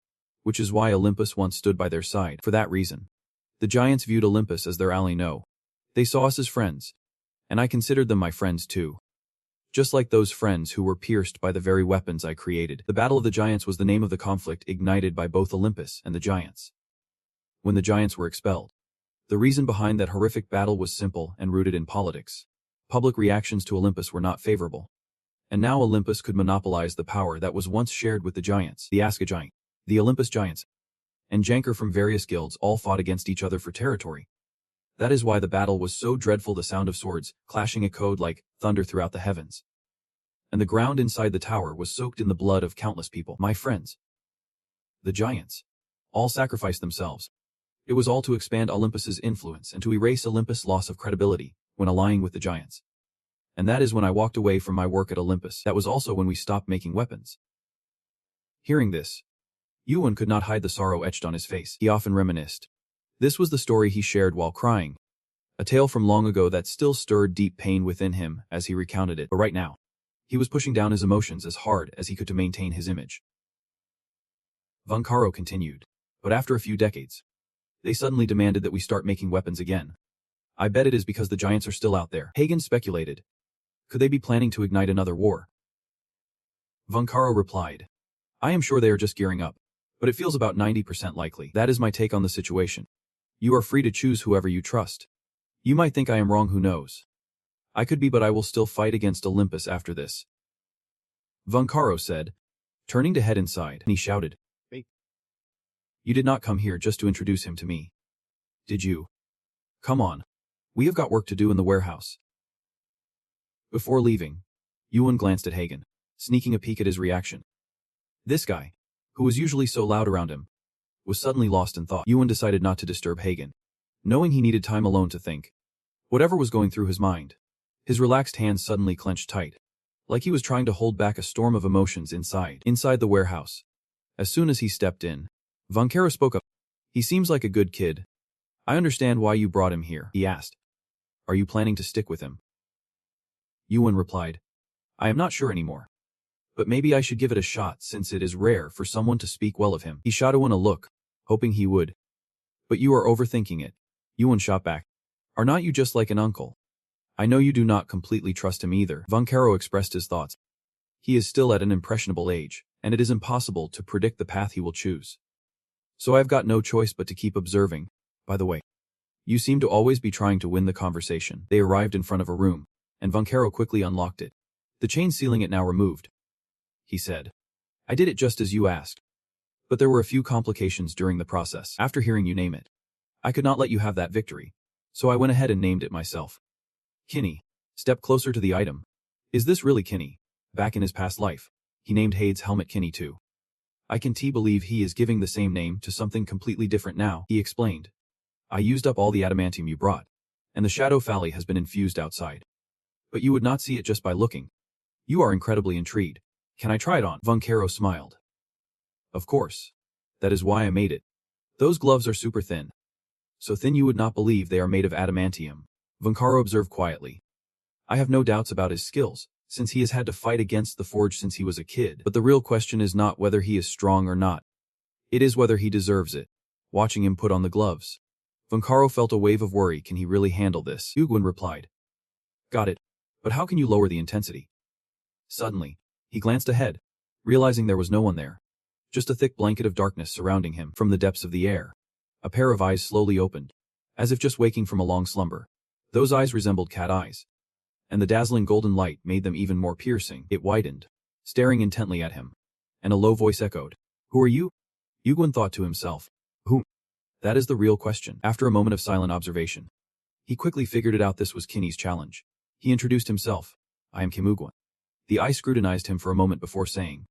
S1: which is why Olympus once stood by their side. For that reason, the giants viewed Olympus as their ally. No, they saw us as friends, and I considered them my friends too. Just like those friends who were pierced by the very weapons I created. The Battle of the Giants was the name of the conflict ignited by both Olympus and the giants. When the giants were expelled, the reason behind that horrific battle was simple and rooted in politics. Public reactions to Olympus were not favorable. And now Olympus could monopolize the power that was once shared with the giants. The Aska giant, the Olympus giants, and Janker from various guilds all fought against each other for territory. That is why the battle was so dreadful. The sound of swords clashing echoed like thunder throughout the heavens. And the ground inside the tower was soaked in the blood of countless people. My friends, the giants, all sacrificed themselves. It was all to expand Olympus's influence and to erase Olympus' loss of credibility when allying with the giants. And that is when I walked away from my work at Olympus. That was also when we stopped making weapons. Hearing this, Yuan could not hide the sorrow etched on his face. He often reminisced. This was the story he shared while crying, a tale from long ago that still stirred deep pain within him as he recounted it. But right now, He was pushing down his emotions as hard as he could to maintain his image. Von Caro continued. But after a few decades, they suddenly demanded that we start making weapons again. I bet it is because the giants are still out there. Hagen speculated. Could they be planning to ignite another war? Von Caro replied. I am sure they are just gearing up, but it feels about 90% likely. That is my take on the situation. You are free to choose whoever you trust. You might think I am wrong, who knows. I could be, but I will still fight against Olympus after this. Von Caro said, turning to head inside, and he shouted. You did not come here just to introduce him to me. Did you? Come on. We have got work to do in the warehouse. Before leaving, Yuan glanced at Hagen, sneaking a peek at his reaction. This guy, who was usually so loud around him, was suddenly lost in thought. Yuan decided not to disturb Hagen, knowing he needed time alone to think. Whatever was going through his mind, his relaxed hands suddenly clenched tight, like he was trying to hold back a storm of emotions inside the warehouse. As soon as he stepped in, Von Caro spoke up. He seems like a good kid. I understand why you brought him here, he asked. Are you planning to stick with him? Yuan replied. I am not sure anymore. But maybe I should give it a shot since it is rare for someone to speak well of him. He shot Yuan a look, hoping he would. But you are overthinking it. Yuan shot back. Are not you just like an uncle? I know you do not completely trust him either. Von Caro expressed his thoughts. He is still at an impressionable age, and it is impossible to predict the path he will choose. So I've got no choice but to keep observing. By the way, you seem to always be trying to win the conversation. They arrived in front of a room, and Von Caro quickly unlocked it. The chain sealing it now removed. He said. I did it just as you asked. But there were a few complications during the process. After hearing you name it, I could not let you have that victory, so I went ahead and named it myself. Kinney. Step closer to the item. Is this really Kinney? Back in his past life, he named Hade's helmet Kinney too. I can believe he is giving the same name to something completely different now, he explained. I used up all the adamantium you brought, and the shadow phalli has been infused outside. But you would not see it just by looking. You are incredibly intrigued. Can I try it on? Von Caro smiled. Of course. That is why I made it. Those gloves are super thin. So thin you would not believe they are made of adamantium, Von Caro observed quietly. I have no doubts about his skills, since he has had to fight against the Forge since he was a kid. But the real question is not whether he is strong or not. It is whether he deserves it. Watching him put on the gloves, Von Caro felt a wave of worry. Can he really handle this? Yuan replied. Got it. But how can you lower the intensity? Suddenly, he glanced ahead, realizing there was no one there. Just a thick blanket of darkness surrounding him. From the depths of the air, a pair of eyes slowly opened, as if just waking from a long slumber. Those eyes resembled cat eyes, and the dazzling golden light made them even more piercing. It widened, staring intently at him, and a low voice echoed. Who are you? Yuan thought to himself. Whom? That is the real question. After a moment of silent observation, he quickly figured it out. This was Kinney's challenge. He introduced himself. I am Kim Uguan. The eye scrutinized him for a moment before saying,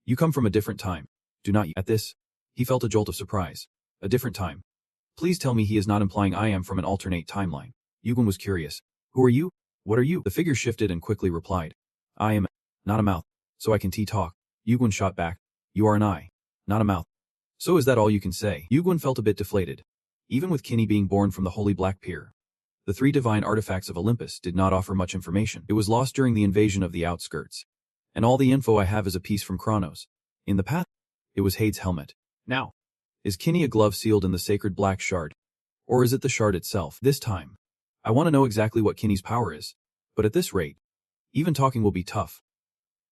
S1: You come from a different time, do not you? At this, he felt a jolt of surprise. A different time. Please tell me he is not implying I am from an alternate timeline. Yuan was curious. Who are you? What are you? The figure shifted and quickly replied. I am not a mouth, so I can talk. Yuan shot back. You are an eye, not a mouth. So is that all you can say? Yuan felt a bit deflated. Even with Kinney being born from the Holy Black Pier, the 3 divine artifacts of Olympus did not offer much information. It was lost during the invasion of the outskirts. And all the info I have is a piece from Kronos. In the past, it was Hade's helmet. Now, is Kinney a glove sealed in the sacred black shard? Or is it the shard itself? This time, I want to know exactly what Kinney's power is. But at this rate, even talking will be tough.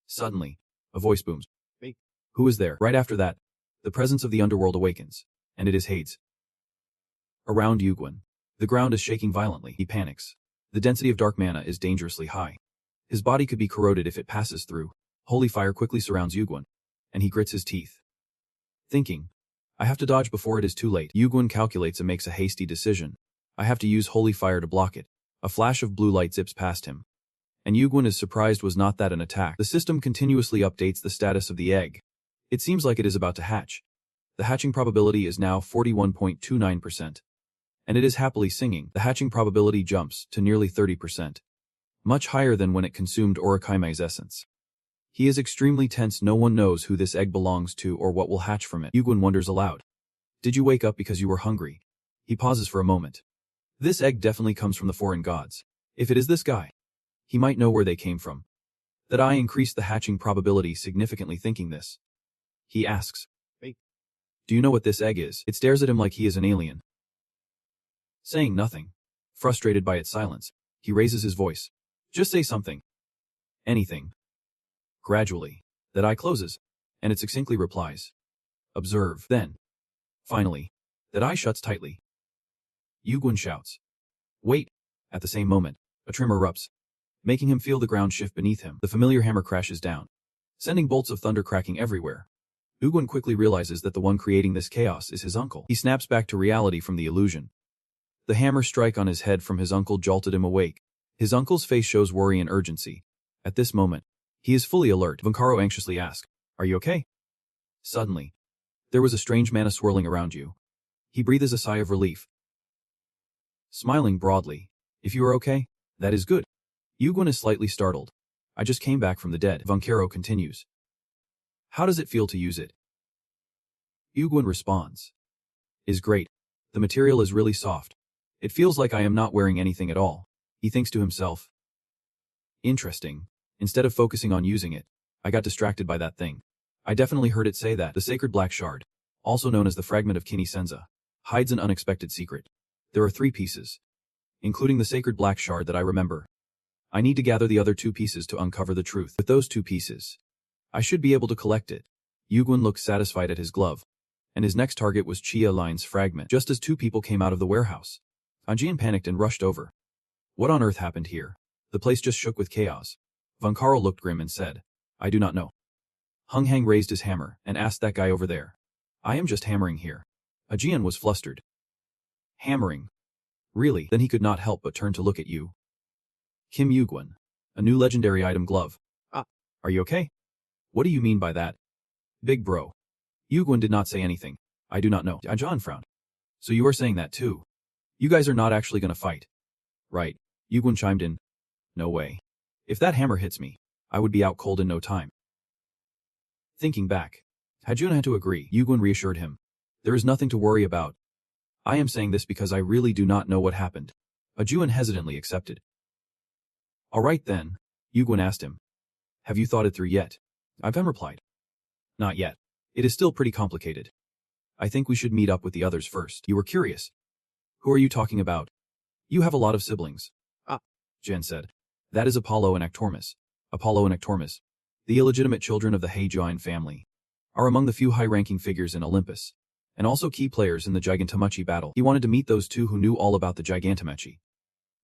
S1: Suddenly, a voice booms. Hey. Who is there? Right after that, the presence of the underworld awakens, and it is Hade's. Around Yuan, the ground is shaking violently. He panics. The density of dark mana is dangerously high. His body could be corroded if it passes through. Holy fire quickly surrounds Yuan, and he grits his teeth. Thinking, I have to dodge before it is too late. Yuan calculates and makes a hasty decision. I have to use holy fire to block it. A flash of blue light zips past him. And Yuan is surprised. Was not that an attack? The system continuously updates the status of the egg. It seems like it is about to hatch. The hatching probability is now 41.29%. And it is happily singing. The hatching probability jumps to nearly 30%. Much higher than when it consumed Orikaime's essence. He is extremely tense. No one knows who this egg belongs to or what will hatch from it. Yuan wonders aloud. Did you wake up because you were hungry? He pauses for a moment. This egg definitely comes from the foreign gods. If it is this guy, he might know where they came from. That eye increased the hatching probability significantly. Thinking this, he asks, "Hey, do you know what this egg is?" It stares at him like he is an alien. Saying nothing, frustrated by its silence, he raises his voice. "Just say something. Anything." Gradually, that eye closes, and it succinctly replies, "Observe." Then, finally, that eye shuts tightly. Yuguan shouts, "Wait!" At the same moment, a tremor erupts, making him feel the ground shift beneath him. The familiar hammer crashes down, sending bolts of thunder cracking everywhere. Yuguan quickly realizes that the one creating this chaos is his uncle. He snaps back to reality from the illusion. The hammer strike on his head from his uncle jolted him awake. His uncle's face shows worry and urgency. At this moment, he is fully alert. Vancaro anxiously asks, "Are you okay?" Suddenly, there was a strange mana swirling around you. He breathes a sigh of relief, smiling broadly. "If you are okay, that is good." Yuguan is slightly startled. "I just came back from the dead." Vancaro continues, "How does it feel to use it?" Yuguan responds, "Is great. The material is really soft. It feels like I am not wearing anything at all." He thinks to himself, "Interesting. Instead of focusing on using it, I got distracted by that thing. I definitely heard it say that the sacred black shard, also known as the fragment of Kini Senza, hides an unexpected secret. There are 3 pieces, including the sacred black shard that I remember. I need to gather the other 2 pieces to uncover the truth. With those 2 pieces, I should be able to collect it." Yuguan looked satisfied at his glove, and his next target was Chia Line's fragment. Just as 2 people came out of the warehouse, Anjian panicked and rushed over. "What on earth happened here?" The place just shook with chaos. Vancaro looked grim and said, "I do not know." Hung Hang raised his hammer and asked that guy over there, "I am just hammering here." Ajian was flustered. "Hammering? Really?" Then he could not help but turn to look at you. Kim Yuguan, a new legendary item glove. "Ah, are you okay?" "What do you mean by that?" "Big bro." Yuguan did not say anything. "I do not know." Ajan frowned. "So you are saying that too? You guys are not actually gonna fight?" "Right." Yuguan chimed in. "No way. If that hammer hits me, I would be out cold in no time." Thinking back, Hajun had to agree. Yuguan reassured him, "There is nothing to worry about. I am saying this because I really do not know what happened." Ajuan hesitantly accepted. "All right then," Yuguan asked him. "Have you thought it through yet?" Ivan replied. "Not yet. It is still pretty complicated. I think we should meet up with the others first." "You were curious. Who are you talking about?" "You have a lot of siblings." "Ah," Jen said. "That is Apollo and Actormus." Apollo and Actormus, the illegitimate children of the Heijuan family, are among the few high-ranking figures in Olympus, and also key players in the Gigantomachi battle. He wanted to meet those 2 who knew all about the Gigantomachi,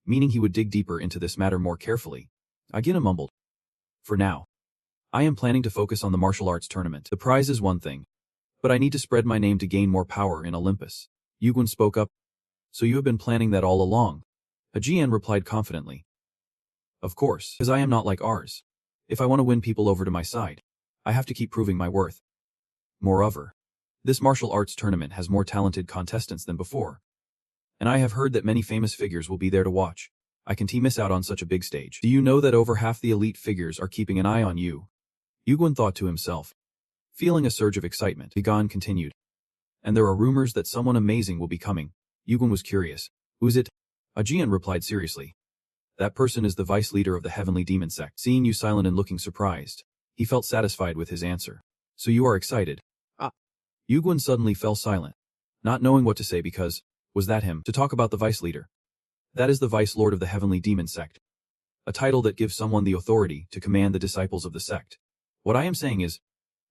S1: meaning he would dig deeper into this matter more carefully. Agina mumbled, "For now, I am planning to focus on the martial arts tournament. The prize is one thing, but I need to spread my name to gain more power in Olympus." Yuguan spoke up. "So you have been planning that all along?" Ajian replied confidently. "Of course, because I am not like ours. If I want to win people over to my side, I have to keep proving my worth. Moreover, this martial arts tournament has more talented contestants than before, and I have heard that many famous figures will be there to watch. I can't miss out on such a big stage. Do you know that over half the elite figures are keeping an eye on you?" Yuguan thought to himself. Feeling a surge of excitement, Bigan continued. "And there are rumors that someone amazing will be coming." Yuguan was curious. "Who's it?" Ajian replied seriously. "That person is the vice leader of the heavenly demon sect." Seeing you silent and looking surprised, he felt satisfied with his answer. "So you are excited?" "Ah." Yuguan suddenly fell silent, not knowing what to say because, was that him to talk about the vice leader? That is the vice lord of the heavenly demon sect, a title that gives someone the authority to command the disciples of the sect. What I am saying is,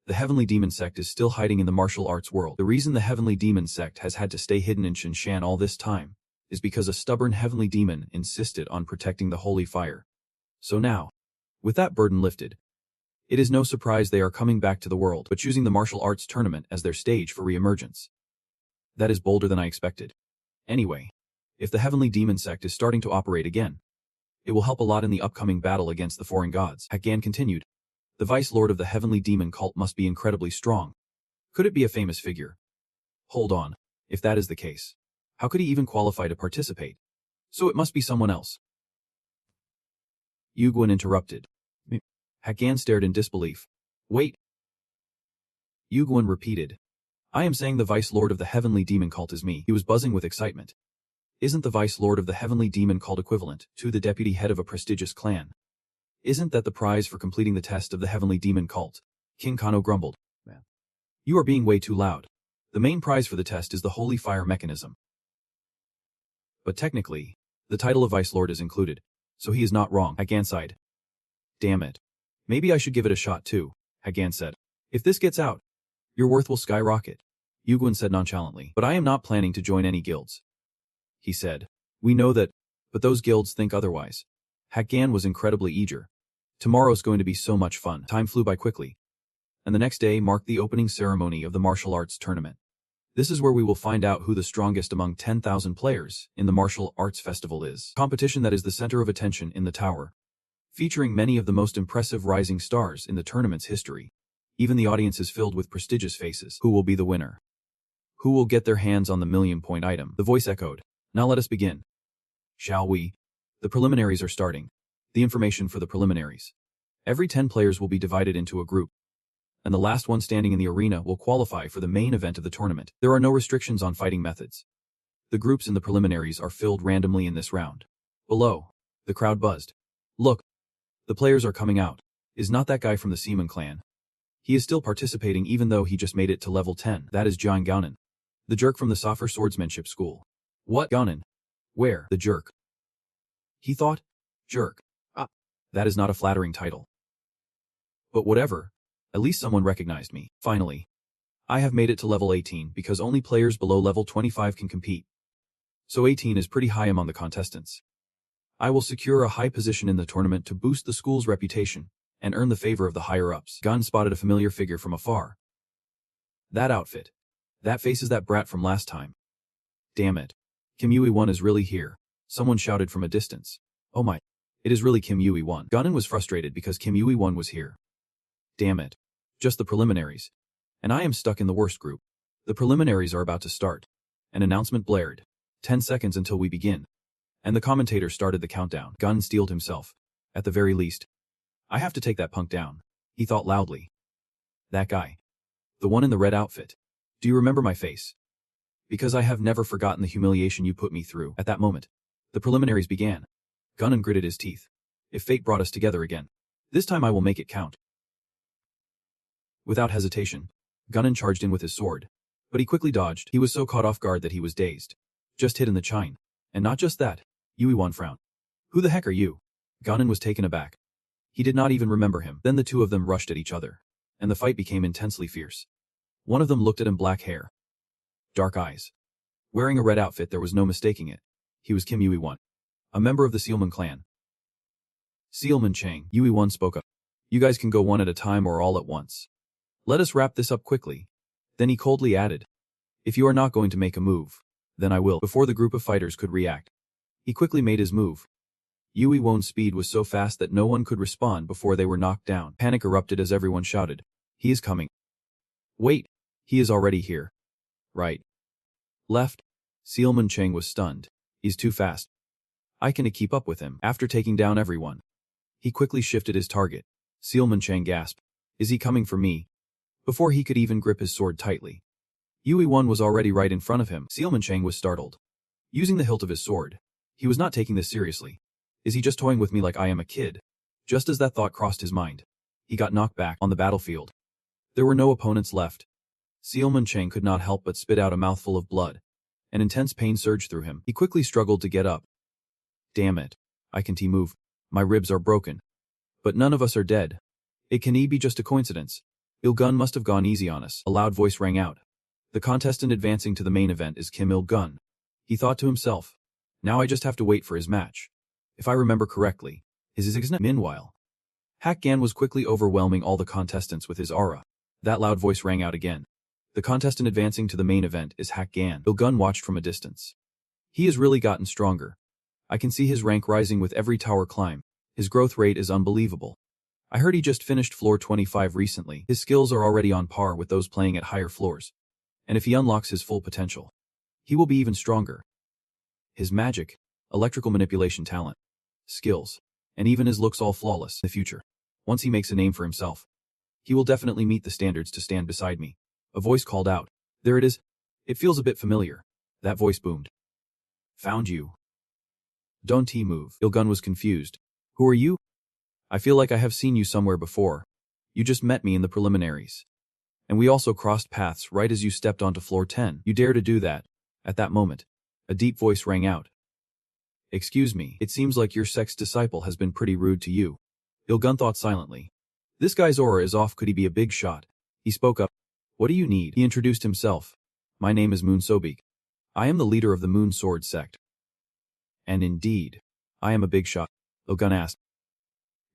S1: the heavenly demon sect is still hiding in the martial arts world. The reason the heavenly demon sect has had to stay hidden in Shinshan all this time is because a stubborn heavenly demon insisted on protecting the holy fire. So now, with that burden lifted, it is no surprise they are coming back to the world, but choosing the martial arts tournament as their stage for re-emergence. That is bolder than I expected. Anyway, if the heavenly demon sect is starting to operate again, it will help a lot in the upcoming battle against the foreign gods." Hagan continued. "The vice lord of the heavenly demon cult must be incredibly strong. Could it be a famous figure?" "Hold on. If that is the case, how could he even qualify to participate? So it must be someone else." Yuguan interrupted. Hagan stared in disbelief. "Wait." Yuguan repeated. "I am saying the vice lord of the heavenly demon cult is me." He was buzzing with excitement. "Isn't the vice lord of the heavenly demon cult equivalent to the deputy head of a prestigious clan? Isn't that the prize for completing the test of the heavenly demon cult? King Kano grumbled. Man, you are being way too loud. The main prize for the test is the holy fire mechanism. But technically, the title of Vice Lord is included, so he is not wrong, Hagan sighed. Damn it. Maybe I should give it a shot too, Hagan said. If this gets out, your worth will skyrocket, Yuguan said nonchalantly. But I am not planning to join any guilds. He said. We know that, but those guilds think otherwise. Hagan was incredibly eager. Tomorrow's going to be so much fun. Time flew by quickly. And the next day marked the opening ceremony of the martial arts tournament. This is where we will find out who the strongest among 10,000 players in the martial arts festival is. Competition that is the center of attention in the tower, featuring many of the most impressive rising stars in the tournament's history. Even the audience is filled with prestigious faces. Who will be the winner? Who will get their hands on the million-point item? The voice echoed. Now let us begin. Shall we? The preliminaries are starting. The information for the preliminaries. Every 10 players will be divided into a group, and the last one standing in the arena will qualify for the main event of the tournament. There are no restrictions on fighting methods. The groups in the preliminaries are filled randomly in this round. Below, the crowd buzzed. Look, the players are coming out. Is not that guy from the Seaman clan? He is still participating even though he just made it to level 10. That is Jian Gaonan, the jerk from the Soffer Swordsmanship School. What? Gaonan? Where? The jerk. He thought? Jerk. Ah, that is not a flattering title. But whatever. At least someone recognized me. Finally, I have made it to level 18 because only players below level 25 can compete. So 18 is pretty high among the contestants. I will secure a high position in the tournament to boost the school's reputation and earn the favor of the higher-ups. Gun spotted a familiar figure from afar. That outfit. That face is that brat from last time. Damn it. Kim Yui-1 is really here. Someone shouted from a distance. Oh my. It is really Kim Yui-1. Gunnan was frustrated because Kim Yui-1 was here. Damn it. Just the preliminaries. And I am stuck in the worst group. The preliminaries are about to start. An announcement blared. 10 seconds until we begin. And the commentator started the countdown. Gunn steeled himself. At the very least, I have to take that punk down, he thought loudly. That guy. The one in the red outfit. Do you remember my face? Because I have never forgotten the humiliation you put me through. At that moment, the preliminaries began. Gunnan gritted his teeth. If fate brought us together again, this time I will make it count. Without hesitation, Gunnan charged in with his sword. But he quickly dodged. He was so caught off guard that he was dazed. Just hit in the chine. And not just that, Yui-1 frowned. Who the heck are you? Gunnan was taken aback. He did not even remember him. Then the two of them rushed at each other, and the fight became intensely fierce. One of them looked at him, black hair, dark eyes. Wearing a red outfit, there was no mistaking it. He was Kim Yui-1, a member of the Sealman clan. Sealman Chang, Yui-1 spoke up. You guys can go one at a time or all at once. Let us wrap this up quickly. Then he coldly added. If you are not going to make a move, then I will. Before the group of fighters could react, he quickly made his move. Yui-1's speed was so fast that no one could respond before they were knocked down. Panic erupted as everyone shouted. He is coming. Wait, he is already here. Right. Left. Sealman Chang was stunned. He's too fast. I can't keep up with him. After taking down everyone, he quickly shifted his target. Sealman Chang gasped. Is he coming for me? Before he could even grip his sword tightly, Yui-1 was already right in front of him. Sealman Chang was startled. Using the hilt of his sword, he was not taking this seriously. Is he just toying with me like I am a kid? Just as that thought crossed his mind, he got knocked back on the battlefield. There were no opponents left. Sealman Chang could not help but spit out a mouthful of blood. An intense pain surged through him. He quickly struggled to get up. Damn it. I can't move. My ribs are broken. But none of us are dead. It can be just a coincidence. Il-gun must have gone easy on us. A loud voice rang out. The contestant advancing to the main event is Kim Il-gun. He thought to himself. Now I just have to wait for his match. If I remember correctly, his exit. Meanwhile, Hak Gan was quickly overwhelming all the contestants with his aura. That loud voice rang out again. The contestant advancing to the main event is Hak Gan. Il-gun watched from a distance. He has really gotten stronger. I can see his rank rising with every tower climb. His growth rate is unbelievable. I heard he just finished floor 25 recently. His skills are already on par with those playing at higher floors. And if he unlocks his full potential, he will be even stronger. His magic, electrical manipulation talent, skills, and even his looks all flawless in the future. Once he makes a name for himself, he will definitely meet the standards to stand beside me. A voice called out. There it is. It feels a bit familiar. That voice boomed. Found you. Don't move. Il-gun was confused. Who are you? I feel like I have seen you somewhere before. You just met me in the preliminaries. And we also crossed paths right as you stepped onto floor 10. You dare to do that. At that moment, a deep voice rang out. Excuse me, it seems like your sex disciple has been pretty rude to you. Ilgun thought silently. This guy's aura is off, could he be a big shot? He spoke up. What do you need? He introduced himself. My name is Moon Sobik. I am the leader of the Moon Sword sect. And indeed, I am a big shot. Ilgun asked.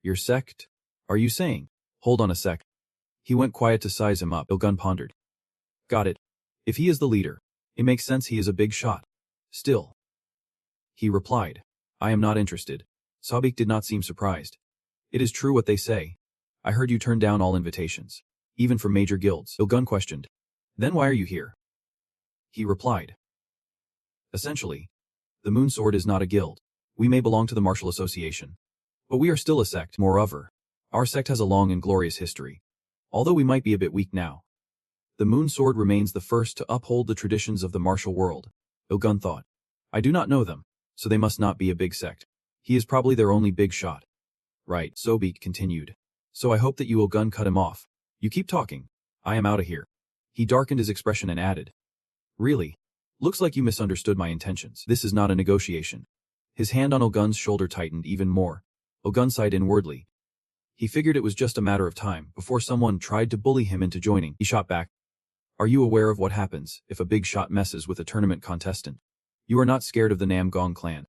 S1: Your sect? Are you saying? Hold on a sec. He went quiet to size him up. Ilgun pondered. Got it. If he is the leader, it makes sense he is a big shot. Still. He replied. I am not interested. Sobik did not seem surprised. It is true what they say. I heard you turn down all invitations. Even from major guilds. Ilgun questioned. Then why are you here? He replied. Essentially, the Moon Sword is not a guild. We may belong to the Martial Association, but we are still a sect. Moreover, our sect has a long and glorious history. Although we might be a bit weak now, the Moon Sword remains the first to uphold the traditions of the martial world. Ilgun thought. I do not know them, so they must not be a big sect. He is probably their only big shot. Right, Sobik continued. So I hope that you will cut him off. You keep talking. I am out of here. He darkened his expression and added. Really? Looks like you misunderstood my intentions. This is not a negotiation. His hand on Ilgun's shoulder tightened even more. Ilgun sighed inwardly. He figured it was just a matter of time before someone tried to bully him into joining. He shot back. Are you aware of what happens if a big shot messes with a tournament contestant? You are not scared of the Namgong clan.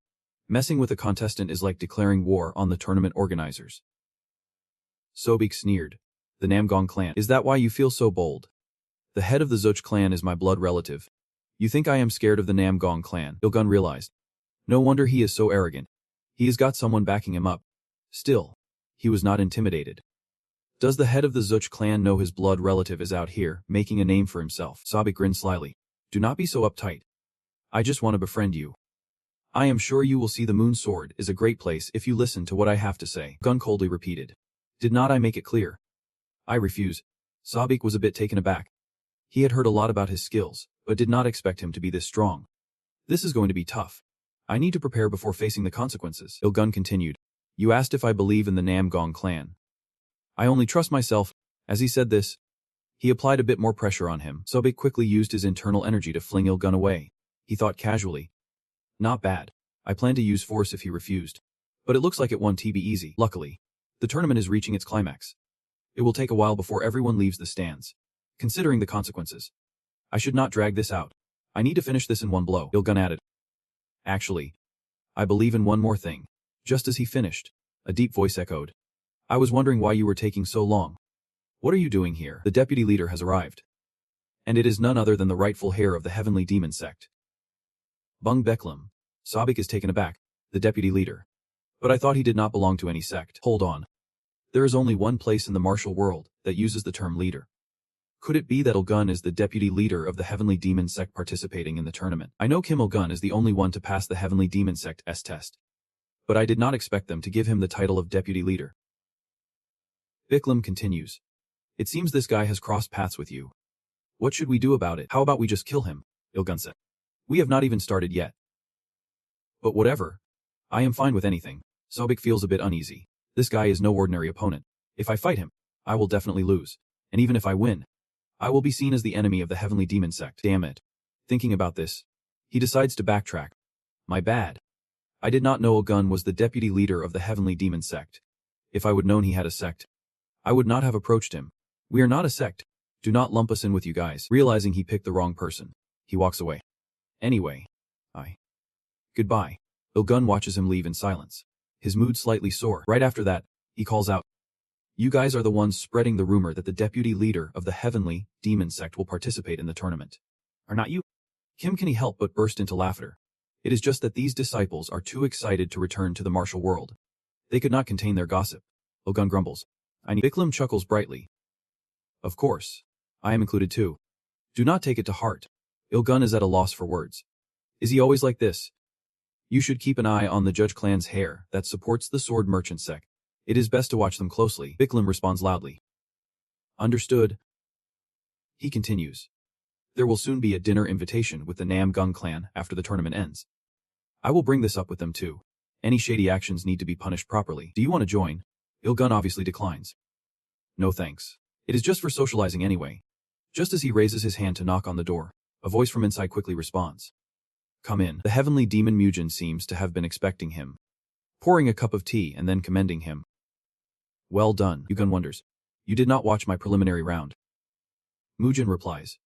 S1: Messing with a contestant is like declaring war on the tournament organizers. Sobik sneered. The Namgong clan. Is that why you feel so bold? The head of the Sucha clan is my blood relative. You think I am scared of the Namgong clan? Ilgun realized. No wonder he is so arrogant. He has got someone backing him up. Still, he was not intimidated. Does the head of the Sucha clan know his blood relative is out here, making a name for himself? Sobik grinned slyly. Do not be so uptight. I just want to befriend you. I am sure you will see the Moon Sword is a great place if you listen to what I have to say. Ilgun coldly repeated. Did not I make it clear? I refuse. Sobik was a bit taken aback. He had heard a lot about his skills, but did not expect him to be this strong. This is going to be tough. I need to prepare before facing the consequences. Ilgun continued. You asked if I believe in the Namgong clan. I only trust myself. As he said this, he applied a bit more pressure on him. Sobik quickly used his internal energy to fling Ilgun away. He thought casually. Not bad. I plan to use force if he refused. But it looks like it won't be easy. Luckily, the tournament is reaching its climax. It will take a while before everyone leaves the stands. Considering the consequences, I should not drag this out. I need to finish this in one blow. Ilgun added. Actually, I believe in one more thing. Just as he finished, a deep voice echoed. I was wondering why you were taking so long. What are you doing here? The deputy leader has arrived. And it is none other than the rightful heir of the heavenly demon sect. Bung Beklim. Sobik is taken aback. The deputy leader. But I thought he did not belong to any sect. Hold on. There is only one place in the martial world that uses the term leader. Could it be that Ilgun is the deputy leader of the heavenly demon sect participating in the tournament? I know Kim Ilgun is the only one to pass the heavenly demon sect's test. But I did not expect them to give him the title of deputy leader. Biklam continues. It seems this guy has crossed paths with you. What should we do about it? How about we just kill him? Ilgun said. We have not even started yet. But whatever. I am fine with anything. Sobik feels a bit uneasy. This guy is no ordinary opponent. If I fight him, I will definitely lose. And even if I win, I will be seen as the enemy of the heavenly demon sect. Damn it. Thinking about this, he decides to backtrack. My bad. I did not know Ilgun was the deputy leader of the heavenly demon sect. If I would known he had a sect, I would not have approached him. We are not a sect. Do not lump us in with you guys. Realizing he picked the wrong person, he walks away. Anyway, Goodbye. Ilgun watches him leave in silence. His mood slightly sore. Right after that, he calls out. You guys are the ones spreading the rumor that the deputy leader of the heavenly demon sect will participate in the tournament. Are not you? Kim can he help but burst into laughter. It is just that these disciples are too excited to return to the martial world. They could not contain their gossip. Ilgun grumbles. Biklam chuckles brightly. Of course. I am included too. Do not take it to heart. Ilgun is at a loss for words. Is he always like this? You should keep an eye on the Judge clan's hair that supports the sword merchant sect. It is best to watch them closely. Biklam responds loudly. Understood. He continues. There will soon be a dinner invitation with the Namgong clan after the tournament ends. I will bring this up with them too. Any shady actions need to be punished properly. Do you want to join? Il-gun obviously declines. No thanks. It is just for socializing anyway. Just as he raises his hand to knock on the door, a voice from inside quickly responds. Come in. The heavenly demon Mujin seems to have been expecting him, pouring a cup of tea and then commending him. Well done, Il-gun wonders. You did not watch my preliminary round. Mujin replies.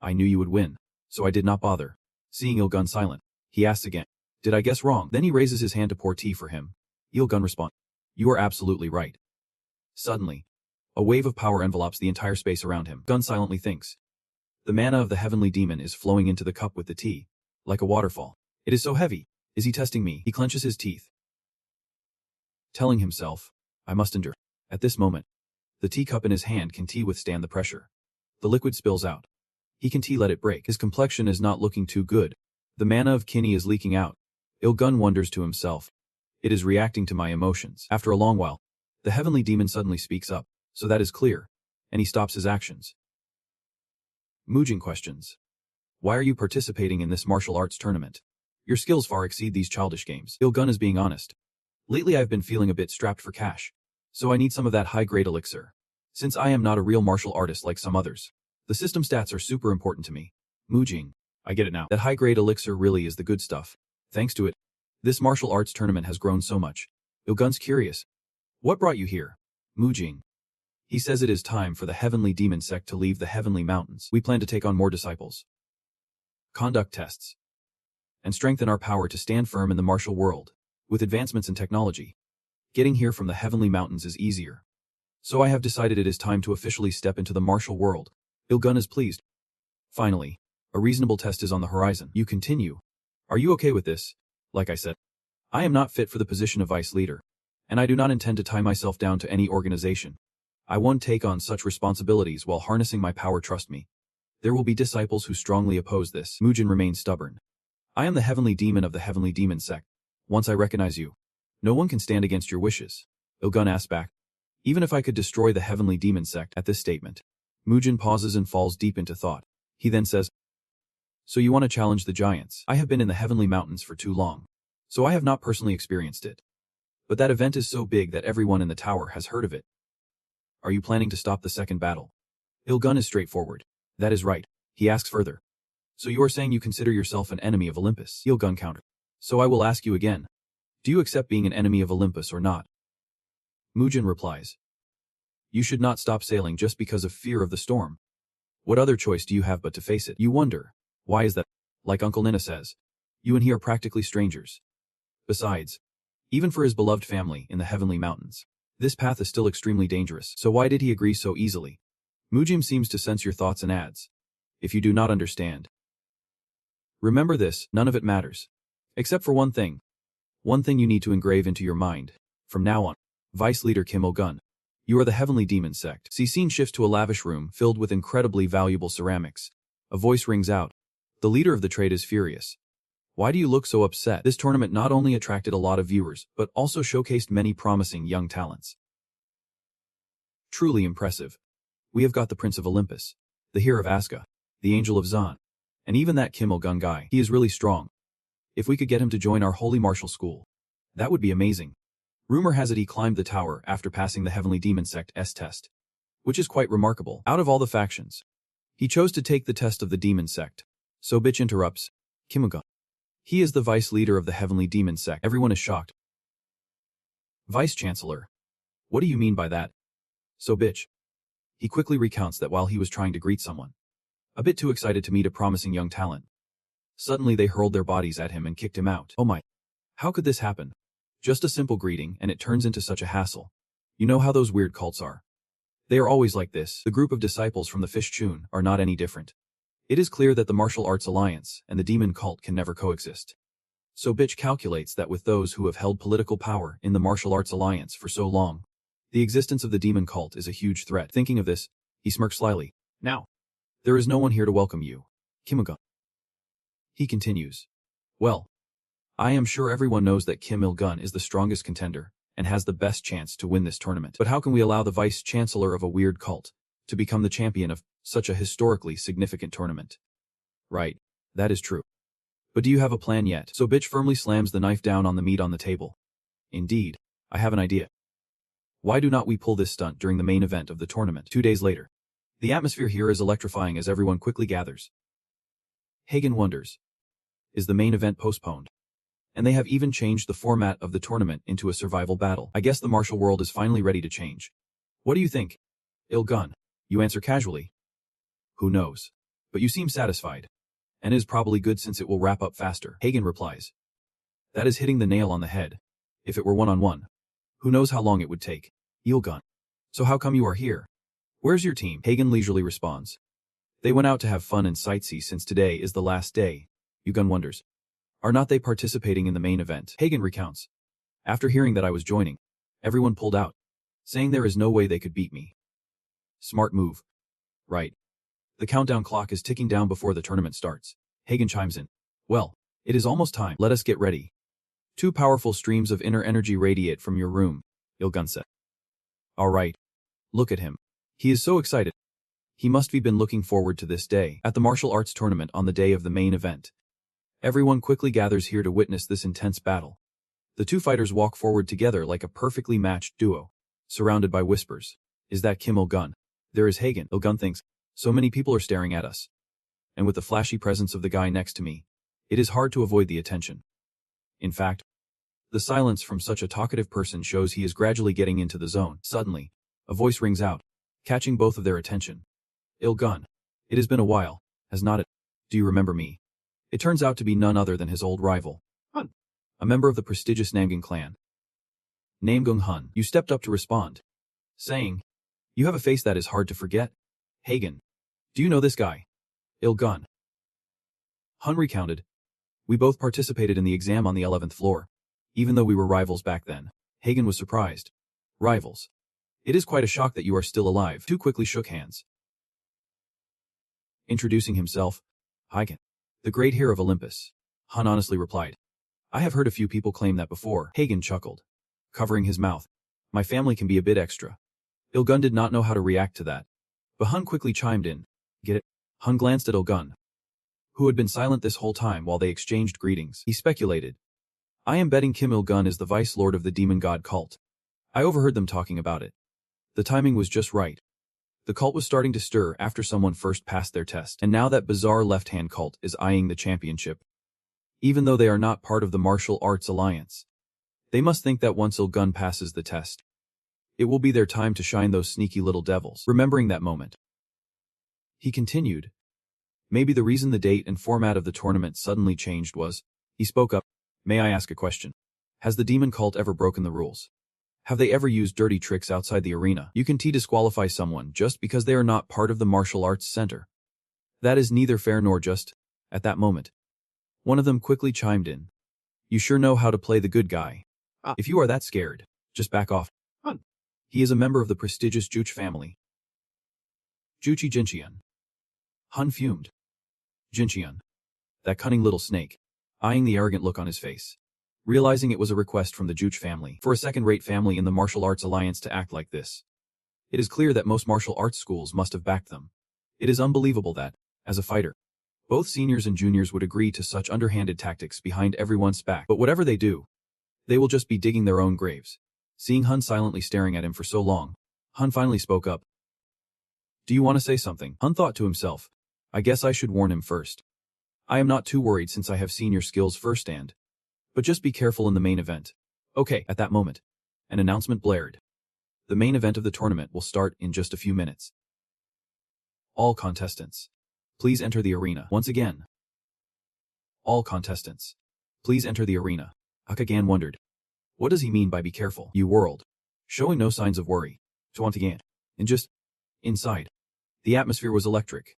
S1: I knew you would win, so I did not bother. Seeing Il-gun silent, he asks again. Did I guess wrong? Then he raises his hand to pour tea for him. Il-gun responds. You are absolutely right. Suddenly, a wave of power envelops the entire space around him. Gun silently thinks. The mana of the heavenly demon is flowing into the cup with the tea, like a waterfall. It is so heavy. Is he testing me? He clenches his teeth, telling himself, I must endure. At this moment, the teacup in his hand can withstand the pressure. The liquid spills out. He can let it break. His complexion is not looking too good. The mana of Kinney is leaking out. Il-gun wonders to himself. It is reacting to my emotions. After a long while, the heavenly demon suddenly speaks up, so that is clear, and he stops his actions. Mujin questions. Why are you participating in this martial arts tournament? Your skills far exceed these childish games. Il-gun is being honest. Lately I've been feeling a bit strapped for cash, so I need some of that high-grade elixir. Since I am not a real martial artist like some others, the system stats are super important to me. Mujin, I get it now. That high-grade elixir really is the good stuff. Thanks to it, this martial arts tournament has grown so much. Il-gun's curious. What brought you here? Mujin. He says it is time for the heavenly demon sect to leave the heavenly mountains. We plan to take on more disciples, conduct tests, and strengthen our power to stand firm in the martial world. With advancements in technology, getting here from the heavenly mountains is easier. So I have decided it is time to officially step into the martial world. Il-gun is pleased. Finally, a reasonable test is on the horizon. You continue. Are you okay with this? Like I said, I am not fit for the position of vice leader, and I do not intend to tie myself down to any organization. I won't take on such responsibilities while harnessing my power, trust me. There will be disciples who strongly oppose this. Mujin remains stubborn. I am the heavenly demon of the heavenly demon sect. Once I recognize you, no one can stand against your wishes. Il-gun asks back. Even if I could destroy the heavenly demon sect. At this statement, Mujin pauses and falls deep into thought. He then says, So you want to challenge the giants? I have been in the heavenly mountains for too long, so I have not personally experienced it. But that event is so big that everyone in the tower has heard of it. Are you planning to stop the second battle? Il-gun is straightforward. That is right. He asks further. So you are saying you consider yourself an enemy of Olympus? Il-gun countered. So I will ask you again. Do you accept being an enemy of Olympus or not? Mujin replies. You should not stop sailing just because of fear of the storm. What other choice do you have but to face it? You wonder. Why is that? Like Uncle Nina says, you and he are practically strangers. Besides, even for his beloved family in the heavenly mountains, this path is still extremely dangerous. So why did he agree so easily? Mujin seems to sense your thoughts and adds. If you do not understand, remember this, none of it matters. Except for one thing. One thing you need to engrave into your mind. From now on, Vice Leader Kim Il-gun, you are the heavenly demon sect. See, scene shifts to a lavish room filled with incredibly valuable ceramics. A voice rings out. The leader of the trade is furious. Why do you look so upset? This tournament not only attracted a lot of viewers, but also showcased many promising young talents. Truly impressive. We have got the Prince of Olympus, the Hero of Aska, the Angel of Zan, and even that Kim Il-gun guy. He is really strong. If we could get him to join our holy martial school, that would be amazing. Rumor has it he climbed the tower after passing the Heavenly Demon Sect's test, which is quite remarkable. Out of all the factions, he chose to take the test of the Demon Sect. So bitch interrupts. Kim Il-gun. He is the vice leader of the Heavenly Demon Sect. Everyone is shocked. Vice Chancellor. What do you mean by that? So bitch. He quickly recounts that while he was trying to greet someone, a bit too excited to meet a promising young talent, suddenly they hurled their bodies at him and kicked him out. Oh my. How could this happen? Just a simple greeting and it turns into such a hassle. You know how those weird cults are. They are always like this. The group of disciples from the Fish Chun are not any different. It is clear that the Martial Arts Alliance and the demon cult can never coexist. So bitch calculates that with those who have held political power in the Martial Arts Alliance for so long, the existence of the demon cult is a huge threat. Thinking of this, he smirks slyly. Now, there is no one here to welcome you, Kim Il-gun. He continues. Well, I am sure everyone knows that Kim Il-gun is the strongest contender and has the best chance to win this tournament. But how can we allow the vice-chancellor of a weird cult to become the champion of such a historically significant tournament? Right, that is true. But do you have a plan yet? So bitch firmly slams the knife down on the meat on the table. Indeed, I have an idea. Why do not we pull this stunt during the main event of the tournament? 2 days later. The atmosphere here is electrifying as everyone quickly gathers. Hagen wonders. Is the main event postponed? And they have even changed the format of the tournament into a survival battle. I guess the martial world is finally ready to change. What do you think? Ilgun. You answer casually. Who knows? But you seem satisfied. And is probably good since it will wrap up faster. Hagen replies. That is hitting the nail on the head. If it were one-on-one. Who knows how long it would take? Ilgun. So how come you are here? Where's your team? Hagen leisurely responds. They went out to have fun and sightsee since today is the last day. Ilgun wonders. Are not they participating in the main event? Hagen recounts. After hearing that I was joining, everyone pulled out, saying there is no way they could beat me. Smart move. Right. The countdown clock is ticking down before the tournament starts. Hagen chimes in. Well, it is almost time. Let us get ready. 2 powerful streams of inner energy radiate from your room, Ilgun said. All right. Look at him. He is so excited. He must have been looking forward to this day. At the martial arts tournament on the day of the main event. Everyone quickly gathers here to witness this intense battle. The 2 fighters walk forward together like a perfectly matched duo, surrounded by whispers. Is that Kim Ilgun? There is Hagen. Ilgun thinks, so many people are staring at us. And with the flashy presence of the guy next to me, it is hard to avoid the attention. In fact, the silence from such a talkative person shows he is gradually getting into the zone. Suddenly, a voice rings out, catching both of their attention. Ilgun. It has been a while, has not it? Do you remember me? It turns out to be none other than his old rival, Hun, a member of the prestigious Namgung clan. Namgung Hun, you stepped up to respond, saying, you have a face that is hard to forget. Hagen. Do you know this guy? Ilgun. Hun recounted. We both participated in the exam on the 11th floor. Even though we were rivals back then. Hagen was surprised. Rivals. It is quite a shock that you are still alive. 2 quickly shook hands. Introducing himself. Hagen. The great hero of Olympus. Hun honestly replied. I have heard a few people claim that before. Hagen chuckled, covering his mouth. My family can be a bit extra. Ilgun did not know how to react to that. But Hun quickly chimed in. Get it? Hun glanced at Ilgun, who had been silent this whole time while they exchanged greetings. He speculated. I am betting Kim Ilgun is the vice lord of the demon god cult. I overheard them talking about it. The timing was just right. The cult was starting to stir after someone first passed their test, and now that bizarre left-hand cult is eyeing the championship. Even though they are not part of the martial arts alliance, they must think that once Ilgun passes the test, it will be their time to shine those sneaky little devils. Remembering that moment, he continued. Maybe the reason the date and format of the tournament suddenly changed was, he spoke up, may I ask a question? Has the demon cult ever broken the rules? Have they ever used dirty tricks outside the arena? You can disqualify someone just because they are not part of the martial arts center. That is neither fair nor just. At that moment, one of them quickly chimed in. You sure know how to play the good guy. If you are that scared, just back off. Hun. He is a member of the prestigious Juch family. Juchi Jinchian. Hun fumed. Jinchian. That cunning little snake. Eyeing the arrogant look on his face. Realizing it was a request from the Juch family for a second-rate family in the martial arts alliance to act like this. It is clear that most martial arts schools must have backed them. It is unbelievable that, as a fighter, both seniors and juniors would agree to such underhanded tactics behind everyone's back. But whatever they do, they will just be digging their own graves. Seeing Hun silently staring at him for so long, Hun finally spoke up. Do you want to say something? Hun thought to himself. I guess I should warn him first. I am not too worried since I have seen your skills firsthand. But just be careful in the main event. Okay, at that moment, an announcement blared. The main event of the tournament will start in just a few minutes. All contestants, please enter the arena. Once again. All contestants, please enter the arena. Akagan wondered. What does he mean by be careful? You whirled, showing no signs of worry. Once again, and just inside, the atmosphere was electric,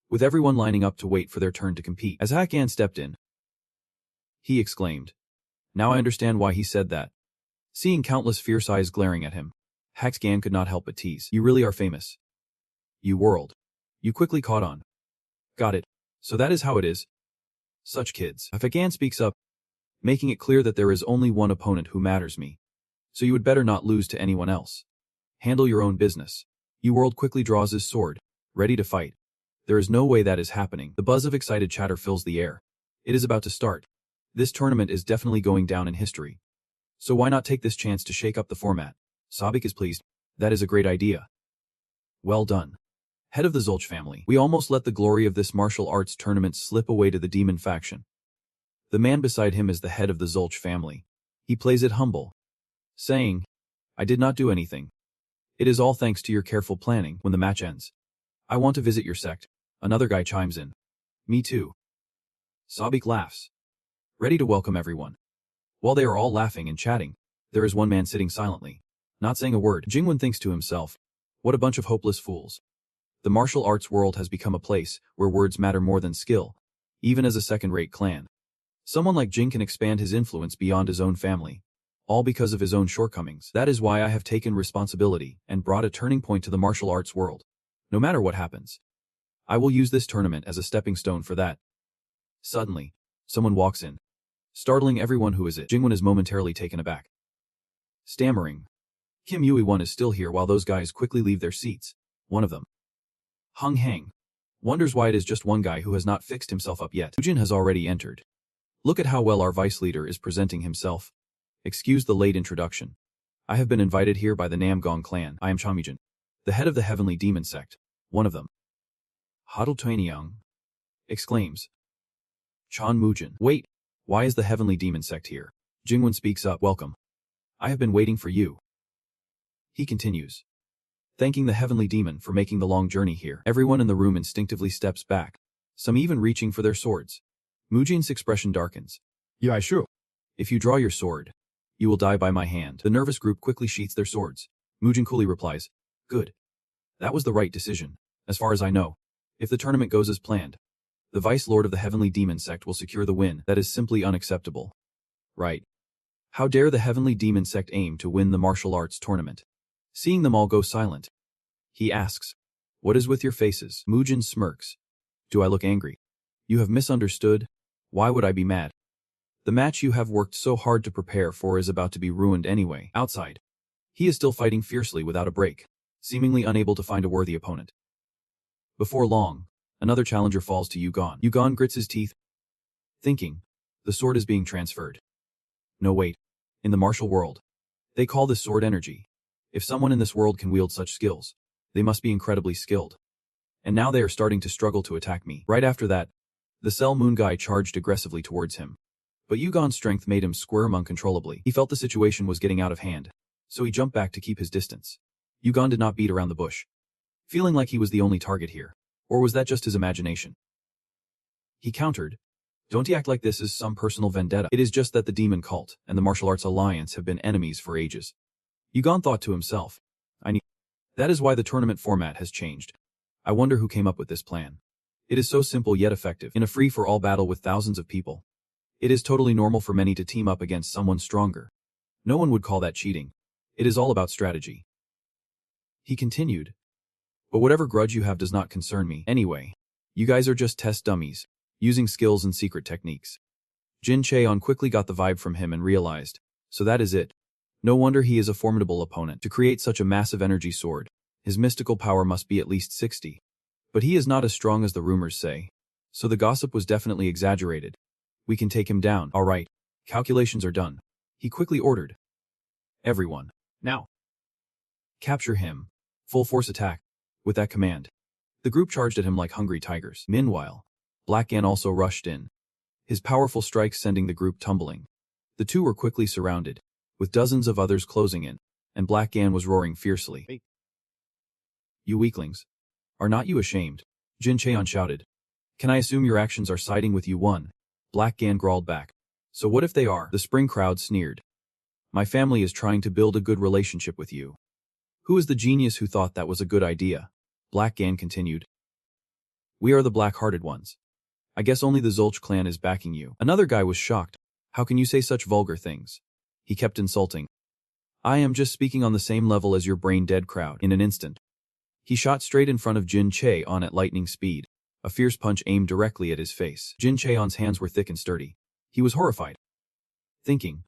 S1: with everyone lining up to wait for their turn to compete. As Hakan stepped in, he exclaimed. Now I understand why he said that. Seeing countless fierce eyes glaring at him, Hakan could not help but tease. You really are famous. You whirled. You quickly caught on. Got it. So that is how it is. Such kids. Hakan speaks up, making it clear that there is only one opponent who matters me. So you would better not lose to anyone else. Handle your own business. You whirled quickly draws his sword, ready to fight. There is no way that is happening. The buzz of excited chatter fills the air. It is about to start. This tournament is definitely going down in history. So why not take this chance to shake up the format? Sabik is pleased. That is a great idea. Well done. Head of the Zulch family. We almost let the glory of this martial arts tournament slip away to the demon faction. The man beside him is the head of the Zulch family. He plays it humble, saying, I did not do anything. It is all thanks to your careful planning. When the match ends, I want to visit your sect. Another guy chimes in. Me too. Sabik laughs, ready to welcome everyone. While they are all laughing and chatting, there is one man sitting silently, not saying a word. Jingwen thinks to himself, what a bunch of hopeless fools. The martial arts world has become a place where words matter more than skill, even as a second-rate clan. Someone like Jing can expand his influence beyond his own family, all because of his own shortcomings. That is why I have taken responsibility and brought a turning point to the martial arts world. No matter what happens, I will use this tournament as a stepping stone for that. Suddenly, someone walks in, startling everyone. Who is it? Jingwen is momentarily taken aback. Stammering, Kim Yui-won is still here while those guys quickly leave their seats. One of them, Hung Hang, wonders why it is just one guy who has not fixed himself up yet. Ujin has already entered. Look at how well our vice leader is presenting himself. Excuse the late introduction. I have been invited here by the Namgong clan. I am Chamijin, the head of the Heavenly Demon sect. One of them, Hadal Tuanyang, exclaims. Chan Mujin. Wait, why is the Heavenly Demon sect here? Jingwen speaks up. Welcome. I have been waiting for you. He continues, thanking the Heavenly Demon for making the long journey here. Everyone in the room instinctively steps back, some even reaching for their swords. Mujin's expression darkens.
S2: Yeah, sure.
S1: If you draw your sword, you will die by my hand. The nervous group quickly sheaths their swords. Mujin coolly replies, good. That was the right decision, as far as I know. If the tournament goes as planned, the Vice Lord of the Heavenly Demon sect will secure the win. That is simply unacceptable. Right. How dare the Heavenly Demon sect aim to win the martial arts tournament? Seeing them all go silent, he asks, what is with your faces? Mujin smirks. Do I look angry? You have misunderstood. Why would I be mad? The match you have worked so hard to prepare for is about to be ruined anyway. Outside, he is still fighting fiercely without a break, seemingly unable to find a worthy opponent. Before long, another challenger falls to Yugon. Yugon grits his teeth, thinking, the sword is being transferred. No wait. In the martial world, they call this sword energy. If someone in this world can wield such skills, they must be incredibly skilled. And now they are starting to struggle to attack me. Right after that, the Cell Moon guy charged aggressively towards him. But Yugon's strength made him squirm uncontrollably. He felt the situation was getting out of hand, so he jumped back to keep his distance. Yugon did not beat around the bush, feeling like he was the only target here. Or was that just his imagination? He countered, don't act like this is some personal vendetta. It is just that the demon cult and the martial arts alliance have been enemies for ages. Yugon thought to himself, that is why the tournament format has changed. I wonder who came up with this plan. It is so simple yet effective. In a free-for-all battle with thousands of people, it is totally normal for many to team up against someone stronger. No one would call that cheating. It is all about strategy. He continued, but whatever grudge you have does not concern me. Anyway, you guys are just test dummies, using skills and secret techniques. Jin Cheon quickly got the vibe from him and realized, so that is it. No wonder he is a formidable opponent. To create such a massive energy sword, his mystical power must be at least 60. But he is not as strong as the rumors say, so the gossip was definitely exaggerated. We can take him down. All right. Calculations are done. He quickly ordered. Everyone, now. Capture him. Full force attack. With that command, the group charged at him like hungry tigers. Meanwhile, Black Gan also rushed in, his powerful strikes sending the group tumbling. The two were quickly surrounded, with dozens of others closing in, and Black Gan was roaring fiercely. Hey. You weaklings. Are not you ashamed? Jin Cheon shouted. Can I assume your actions are siding with you? One. Black Gan growled back. So what if they are? The spring crowd sneered. My family is trying to build a good relationship with you. Who is the genius who thought that was a good idea? Black Gan continued. We are the black-hearted ones. I guess only the Zulch clan is backing you. Another guy was shocked. How can you say such vulgar things? He kept insulting. I am just speaking on the same level as your brain-dead crowd. In an instant, he shot straight in front of Jin Cheon at lightning speed. A fierce punch aimed directly at his face. Jin Cheon's hands were thick and sturdy. He was horrified, thinking,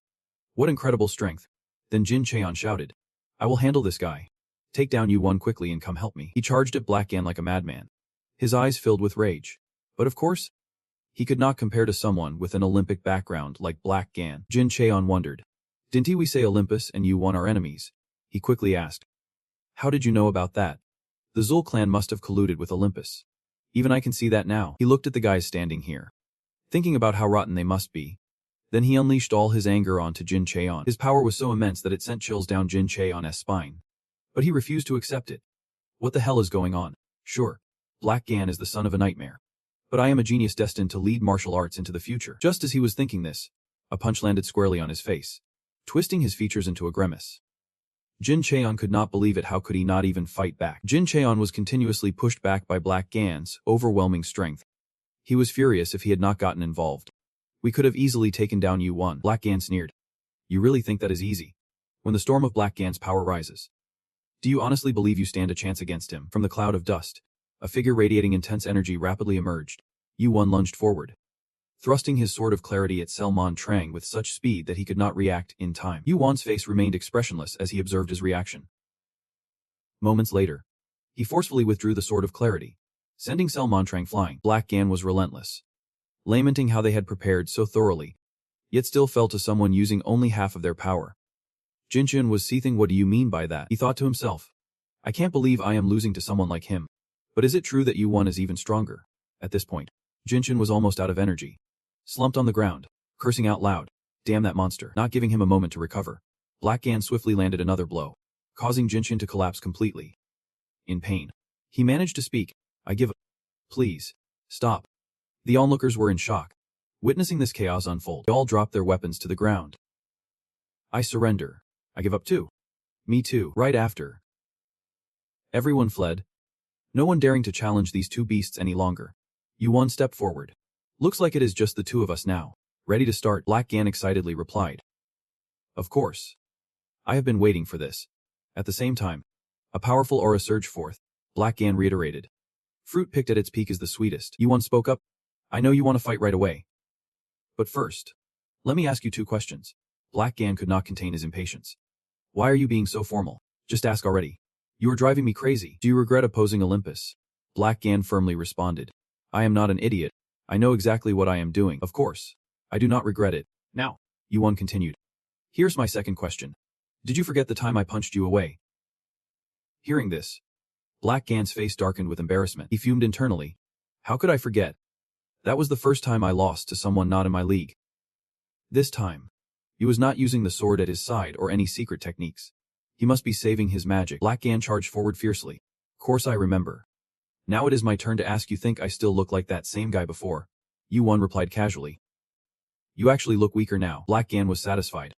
S1: what incredible strength. Then Jin Cheon shouted, I will handle this guy. Take down you one quickly and come help me. He charged at Black Gan like a madman, his eyes filled with rage. But of course, he could not compare to someone with an Olympic background like Black Gan. Jin Cheon wondered, didn't we say Olympus and you one are enemies? he quickly asked. How did you know about that? The Zul clan must have colluded with Olympus. Even I can see that now. He looked at the guys standing here, thinking about how rotten they must be. Then he unleashed all his anger onto Jin Cheon. His power was so immense that it sent chills down Jin Cheon's spine. But he refused to accept it. What the hell is going on? Sure, Black Gan is the son of a nightmare. But I am a genius destined to lead martial arts into the future. Just as he was thinking this, a punch landed squarely on his face, twisting his features into a grimace. Jin Cheon could not believe it. How could he not even fight back? Jin Cheon was continuously pushed back by Black Gan's overwhelming strength. He was furious if he had not gotten involved. We could have easily taken down you one. Black Gan sneered. You really think that is easy? When the storm of Black Gan's power rises, do you honestly believe you stand a chance against him? From the cloud of dust, a figure radiating intense energy rapidly emerged. Yu-Wan lunged forward, thrusting his sword of clarity at Selman Trang with such speed that he could not react in time. Yu-Wan's face remained expressionless as he observed his reaction. Moments later, he forcefully withdrew the sword of clarity, sending Selman Trang flying. Black Gan was relentless, lamenting how they had prepared so thoroughly, yet still fell to someone using only half of their power. Jinchun was seething. What do you mean by that? He thought to himself. I can't believe I am losing to someone like him. But is it true that Yu-Wan is even stronger? At this point, Jinchun was almost out of energy, slumped on the ground, cursing out loud. Damn that monster. Not giving him a moment to recover, Black Gan swiftly landed another blow, causing Jinchun to collapse completely. In pain, he managed to speak. I give up. Please, stop. The onlookers were in shock, witnessing this chaos unfold. They all dropped their weapons to the ground. I surrender. I give up too. Me too. Right after, everyone fled, no one daring to challenge these two beasts any longer. Yu-Wan stepped forward. Looks like it is just the two of us now. Ready to start? Black Gan excitedly replied. Of course. I have been waiting for this. At the same time, a powerful aura surged forth. Black Gan reiterated. Fruit picked at its peak is the sweetest. Yu-Wan spoke up. I know you want to fight right away. But first, let me ask you two questions. Black Gan could not contain his impatience. Why are you being so formal? Just ask already. You are driving me crazy. Do you regret opposing Olympus? Black Gan firmly responded. I am not an idiot. I know exactly what I am doing. Of course, I do not regret it. Now, Yu-Wan continued. Here's my second question. Did you forget the time I punched you away? Hearing this, Black Gan's face darkened with embarrassment. He fumed internally. How could I forget? That was the first time I lost to someone not in my league. This time, he was not using the sword at his side or any secret techniques. He must be saving his magic. Black Gan charged forward fiercely. Course I remember. Now it is my turn to ask. You think I still look like that same guy before? Yu-Wan replied casually. You actually look weaker now. Black Gan was satisfied.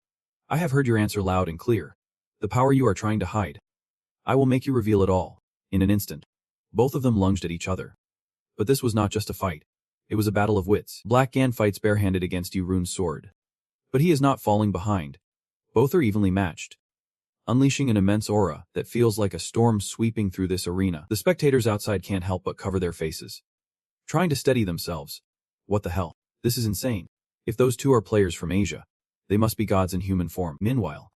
S1: I have heard your answer loud and clear. The power you are trying to hide. I will make you reveal it all. In an instant, both of them lunged at each other. But this was not just a fight. It was a battle of wits. Black Gan fights barehanded against Yu-Run's sword. But he is not falling behind. Both are evenly matched, unleashing an immense aura that feels like a storm sweeping through this arena. The spectators outside can't help but cover their faces, trying to steady themselves. What the hell? This is insane. If those two are players from Asia, they must be gods in human form. Meanwhile,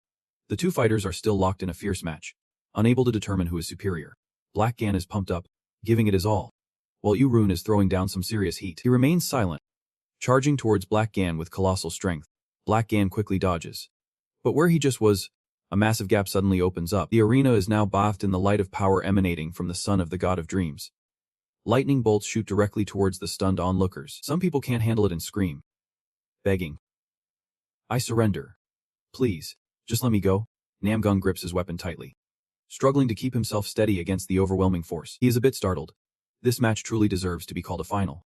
S1: the two fighters are still locked in a fierce match, unable to determine who is superior. Black Gan is pumped up, giving it his all, while Yu-Run is throwing down some serious heat. He remains silent, charging towards Black Gan with colossal strength. Black Gan quickly dodges. But where he just was, a massive gap suddenly opens up. The arena is now bathed in the light of power emanating from the son of the god of dreams. Lightning bolts shoot directly towards the stunned onlookers. Some people can't handle it and scream, begging. I surrender. Please, just let me go. Namgung grips his weapon tightly, struggling to keep himself steady against the overwhelming force. He is a bit startled. This match truly deserves to be called a final.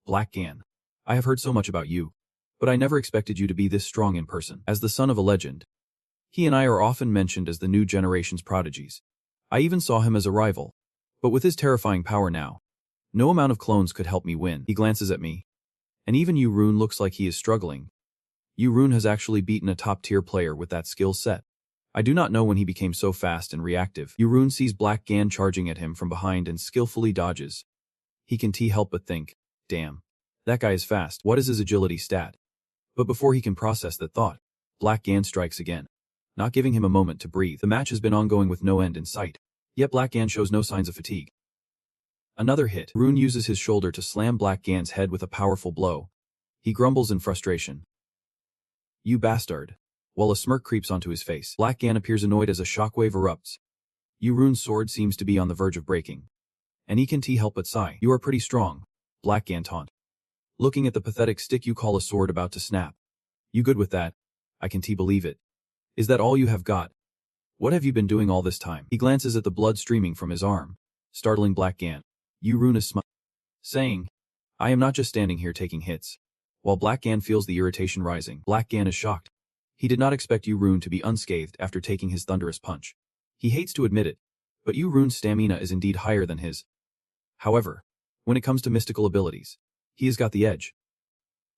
S1: Black Gan, I have heard so much about you, but I never expected you to be this strong in person. As the son of a legend, he and I are often mentioned as the new generation's prodigies. I even saw him as a rival. But with his terrifying power now, no amount of clones could help me win. He glances at me. And even Yu-Run looks like he is struggling. Yu-Run has actually beaten a top-tier player with that skill set. I do not know when he became so fast and reactive. Yu-Run sees Black Gan charging at him from behind and skillfully dodges. He can't help but think, damn, that guy is fast. What is his agility stat? But before he can process that thought, Black Gan strikes again, not giving him a moment to breathe. The match has been ongoing with no end in sight, yet Black Gan shows no signs of fatigue. Another hit. Rune uses his shoulder to slam Black Gan's head with a powerful blow. He grumbles in frustration. You bastard. while a smirk creeps onto his face. Black Gan appears annoyed as a shockwave erupts. Yu Run's sword seems to be on the verge of breaking. And he can't help but sigh. You are pretty strong, Black Gan taunt. Looking at the pathetic stick you call a sword about to snap. You good with that? I can't believe it. Is that all you have got? What have you been doing all this time? He glances at the blood streaming from his arm, startling Black Gan. Yu Run is saying, I am not just standing here taking hits. While Black Gan feels the irritation rising, Black Gan is shocked. He did not expect Yu Run to be unscathed after taking his thunderous punch. He hates to admit it, but Yu Run's stamina is indeed higher than his. However, when it comes to mystical abilities, he has got the edge.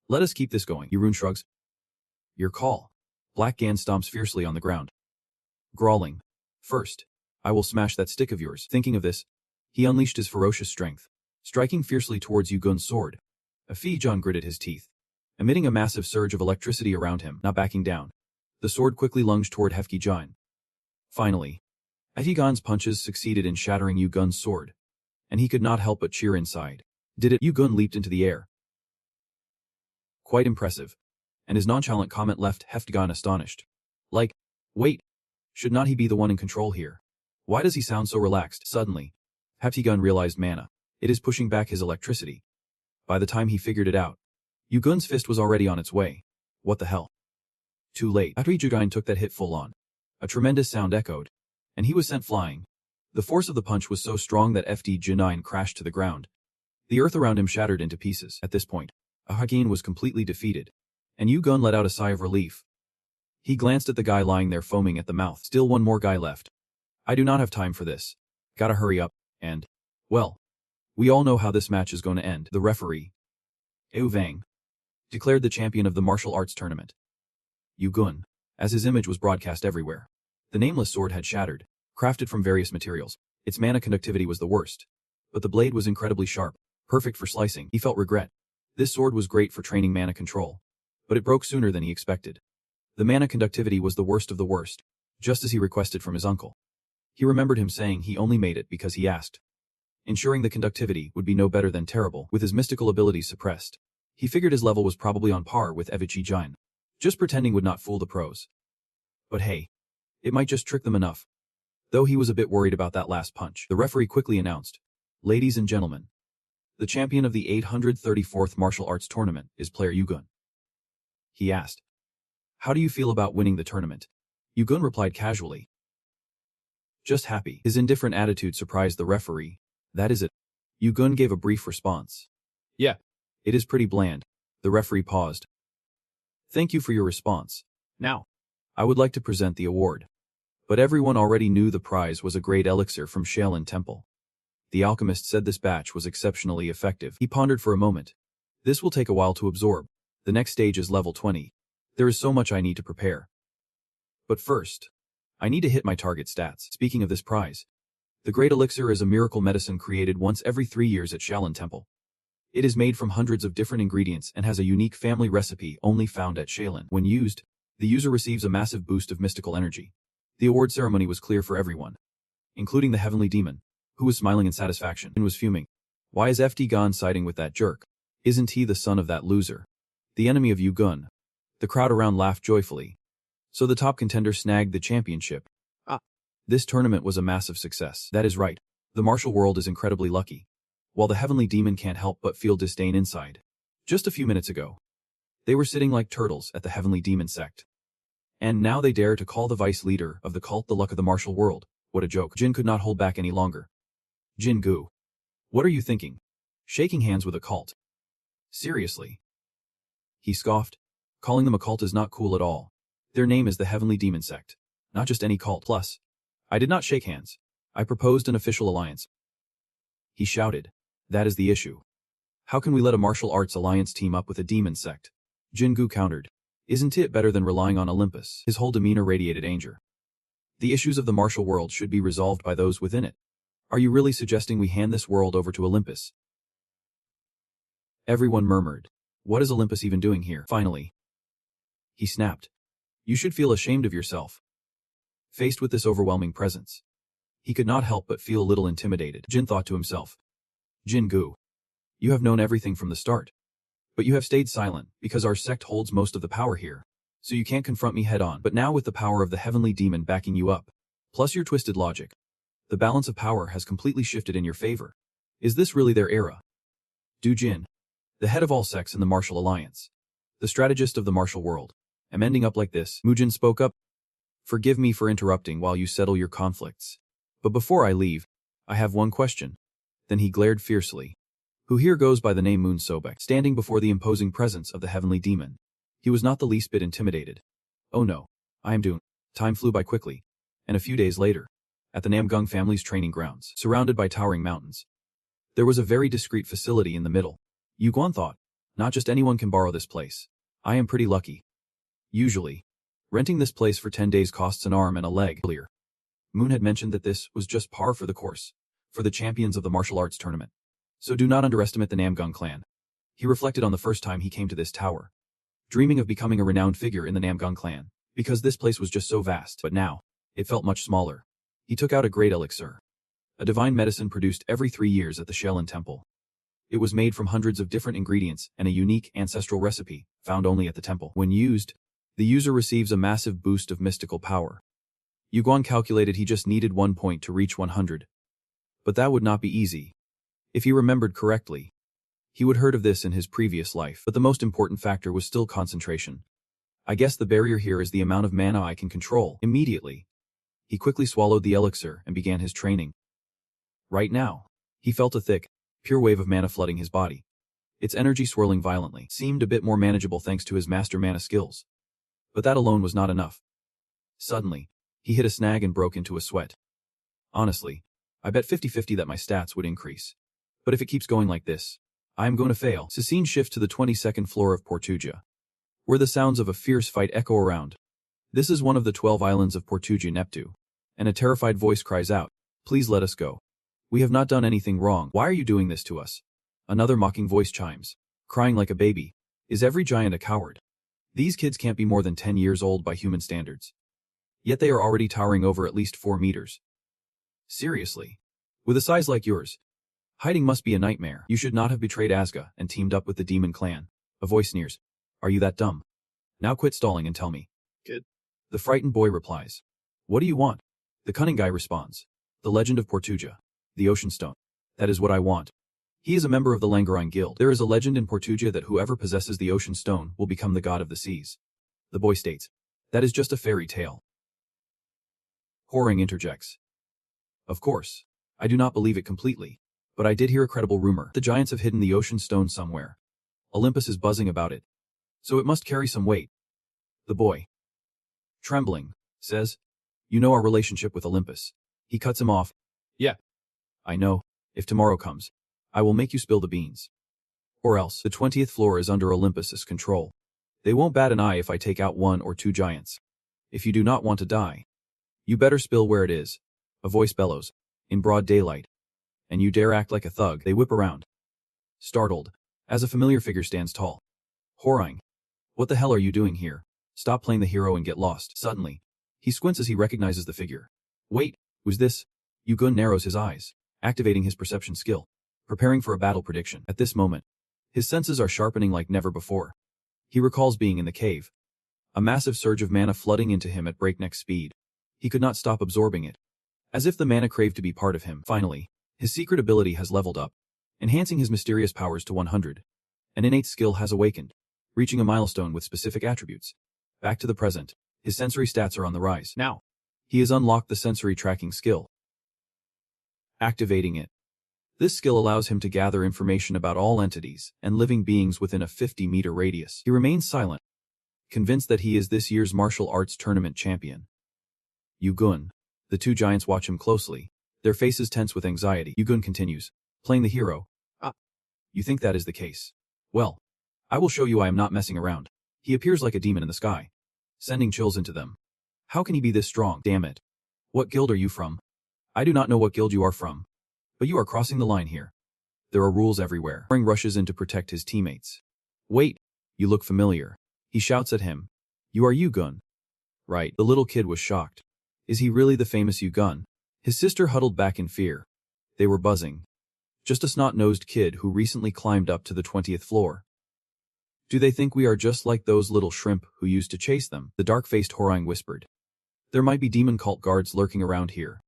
S1: Let us keep this going, Yu Run shrugs. Your call. Black Gan stomps fiercely on the ground, growling. First, I will smash that stick of yours. Thinking of this, he unleashed his ferocious strength, striking fiercely towards Yu Gun's sword. John gritted his teeth, emitting a massive surge of electricity around him, not backing down. The sword quickly lunged toward John. Finally, John's punches succeeded in shattering Yu Gun's sword, and he could not help but cheer inside. Did it? Yu Gun leaped into the air. Quite impressive, and his nonchalant comment left John astonished. Like, wait, should not he be the one in control here? Why does he sound so relaxed? Suddenly, Gun realized mana. It is pushing back his electricity. By the time he figured it out, Yu Gun's fist was already on its way. What the hell? Too late. After Jugine took that hit full on, a tremendous sound echoed, and he was sent flying. The force of the punch was so strong that Jugine crashed to the ground. The earth around him shattered into pieces. At this point, Ahagin was completely defeated, and Yu Gun let out a sigh of relief. He glanced at the guy lying there foaming at the mouth. Still one more guy left. I do not have time for this. Gotta hurry up, and, well, we all know how this match is going to end. The referee, Eu Vang, declared the champion of the martial arts tournament. Yu Gun, as his image was broadcast everywhere. The nameless sword had shattered, crafted from various materials. Its mana conductivity was the worst, but the blade was incredibly sharp, perfect for slicing. He felt regret. This sword was great for training mana control, but it broke sooner than he expected. The mana conductivity was the worst of the worst, just as he requested from his uncle. He remembered him saying he only made it because he asked. Ensuring the conductivity would be no better than terrible. With his mystical abilities suppressed, he figured his level was probably on par with Jin. Just pretending would not fool the pros. But hey, it might just trick them enough. Though he was a bit worried about that last punch, the referee quickly announced, Ladies and gentlemen, the champion of the 834th martial arts tournament is player Yu Gun. He asked, How do you feel about winning the tournament? Yu Gun replied casually. Just happy. His indifferent attitude surprised the referee. That is it. Yu Gun gave a brief response. Yeah, it is pretty bland. The referee paused. Thank you for your response. Now, I would like to present the award. But everyone already knew the prize was a great elixir from Shaolin Temple. The alchemist said this batch was exceptionally effective. He pondered for a moment. This will take a while to absorb. The next stage is level 20. There is so much I need to prepare. But first, I need to hit my target stats. Speaking of this prize, the Great Elixir is a miracle medicine created once every 3 years at Shaolin Temple. It is made from hundreds of different ingredients and has a unique family recipe only found at Shaolin. When used, the user receives a massive boost of mystical energy. The award ceremony was clear for everyone, including the heavenly demon, who was smiling in satisfaction and was fuming. Why is Gon siding with that jerk? Isn't he the son of that loser? The enemy of Yu Gun. The crowd around laughed joyfully. So the top contender snagged the championship. This tournament was a massive success. That is right. The martial world is incredibly lucky. While the heavenly demon can't help but feel disdain inside. Just a few minutes ago, they were sitting like turtles at the heavenly demon sect. And now they dare to call the vice leader of the cult the luck of the martial world. What a joke. Jin could not hold back any longer. Jin Gu. What are you thinking? Shaking hands with a cult. Seriously? He scoffed. Calling them a cult is not cool at all. Their name is the heavenly demon sect. Not just any cult. Plus, I did not shake hands. I proposed an official alliance. He shouted. That is the issue. How can we let a martial arts alliance team up with a demon sect? Jingu countered. Isn't it better than relying on Olympus? His whole demeanor radiated anger. The issues of the martial world should be resolved by those within it. Are you really suggesting we hand this world over to Olympus? Everyone murmured. What is Olympus even doing here? Finally, he snapped. You should feel ashamed of yourself. Faced with this overwhelming presence, he could not help but feel a little intimidated. Jin thought to himself. Jin Gu, you have known everything from the start. But you have stayed silent, because our sect holds most of the power here. so you can't confront me head-on. But now with the power of the heavenly demon backing you up, plus your twisted logic, the balance of power has completely shifted in your favor. Is this really their era? Du Jin, the head of all sects in the martial alliance, the strategist of the martial world, am ending up like this. Mujin spoke up. Forgive me for interrupting while you settle your conflicts. But before I leave, I have one question. Then he glared fiercely. Who here goes by the name Moon Sobek? Standing before the imposing presence of the heavenly demon, he was not the least bit intimidated. Oh no, I am doomed. Time flew by quickly, and a few days later, at the Namgung family's training grounds, surrounded by towering mountains, there was a very discreet facility in the middle. Yu Guan thought, not just anyone can borrow this place. I am pretty lucky. Usually, renting this place for 10 days costs an arm and a leg. Earlier, Moon had mentioned that this was just par for the course, for the champions of the martial arts tournament. So do not underestimate the Namgung clan. He reflected on the first time he came to this tower, dreaming of becoming a renowned figure in the Namgung clan, because this place was just so vast. But now, it felt much smaller. He took out a great elixir, a divine medicine produced every 3 years at the Shaolin Temple. It was made from hundreds of different ingredients and a unique ancestral recipe found only at the temple. When used, the user receives a massive boost of mystical power. Yu Guan calculated he just needed 1 point to reach 100. But that would not be easy. If he remembered correctly, he would heard of this in his previous life. But the most important factor was still concentration. I guess the barrier here is the amount of mana I can control. Immediately, he quickly swallowed the elixir and began his training. Right now, he felt a thick, pure wave of mana flooding his body. Its energy swirling violently seemed a bit more manageable thanks to his master mana skills. But that alone was not enough. Suddenly, he hit a snag and broke into a sweat. Honestly, I bet 50-50 that my stats would increase. But if it keeps going like this, I am going to fail. Scene shift to the 22nd floor of Portugia, where the sounds of a fierce fight echo around. This is one of the 12 islands of Portugia Neptu, and a terrified voice cries out, "Please let us go. We have not done anything wrong. Why are you doing this to us?" Another mocking voice chimes, crying like a baby. Is every giant a coward? These kids can't be more than 10 years old by human standards. Yet they are already towering over at least 4 meters. Seriously? With a size like yours, hiding must be a nightmare. You should not have betrayed Asga and teamed up with the demon clan. A voice sneers. Are you that dumb? Now quit stalling and tell me. Kid. The frightened boy replies. What do you want? The cunning guy responds. The legend of Portugia. The Ocean Stone. That is what I want. He is a member of the Langarine Guild. There is a legend in Portugia that whoever possesses the Ocean Stone will become the god of the seas. The boy states. That is just a fairy tale. Horing interjects. Of course, I do not believe it completely, but I did hear a credible rumor. The giants have hidden the Ocean Stone somewhere. Olympus is buzzing about it, so it must carry some weight. The boy, trembling, says, You know our relationship with Olympus. He cuts him off. Yeah. I know. If tomorrow comes, I will make you spill the beans. Or else, the 20th floor is under Olympus's control. They won't bat an eye if I take out 1 or 2 giants. If you do not want to die, you better spill where it is. A voice bellows, in broad daylight. And you dare act like a thug. They whip around, startled, as a familiar figure stands tall. Horang. What the hell are you doing here? Stop playing the hero and get lost. Suddenly, he squints as he recognizes the figure. Wait, who's this? Yu-gun narrows his eyes, activating his perception skill, preparing for a battle prediction. At this moment, his senses are sharpening like never before. He recalls being in the cave, a massive surge of mana flooding into him at breakneck speed. He could not stop absorbing it, as if the mana craved to be part of him. Finally, his secret ability has leveled up, enhancing his mysterious powers to 100. An innate skill has awakened, reaching a milestone with specific attributes. Back to the present, his sensory stats are on the rise. Now, he has unlocked the sensory tracking skill. Activating it. This skill allows him to gather information about all entities and living beings within a 50-meter radius. He remains silent, convinced that he is this year's martial arts tournament champion. Yu-gun. The 2 giants watch him closely, their faces tense with anxiety. Yu-gun continues, playing the hero. You think that is the case? Well, I will show you I am not messing around. He appears like a demon in the sky, sending chills into them. How can he be this strong? Damn it. What guild are you from? I do not know what guild you are from, but you are crossing the line here. There are rules everywhere. Ring rushes in to protect his teammates. Wait, you look familiar. He shouts at him. You are Yu-gun. Right. The little kid was shocked. Is he really the famous Yu-gun? His sister huddled back in fear. They were buzzing. Just a snot-nosed kid who recently climbed up to the 20th floor. Do they think we are just like those little shrimp who used to chase them? The dark-faced Horang whispered. There might be demon cult guards lurking around here.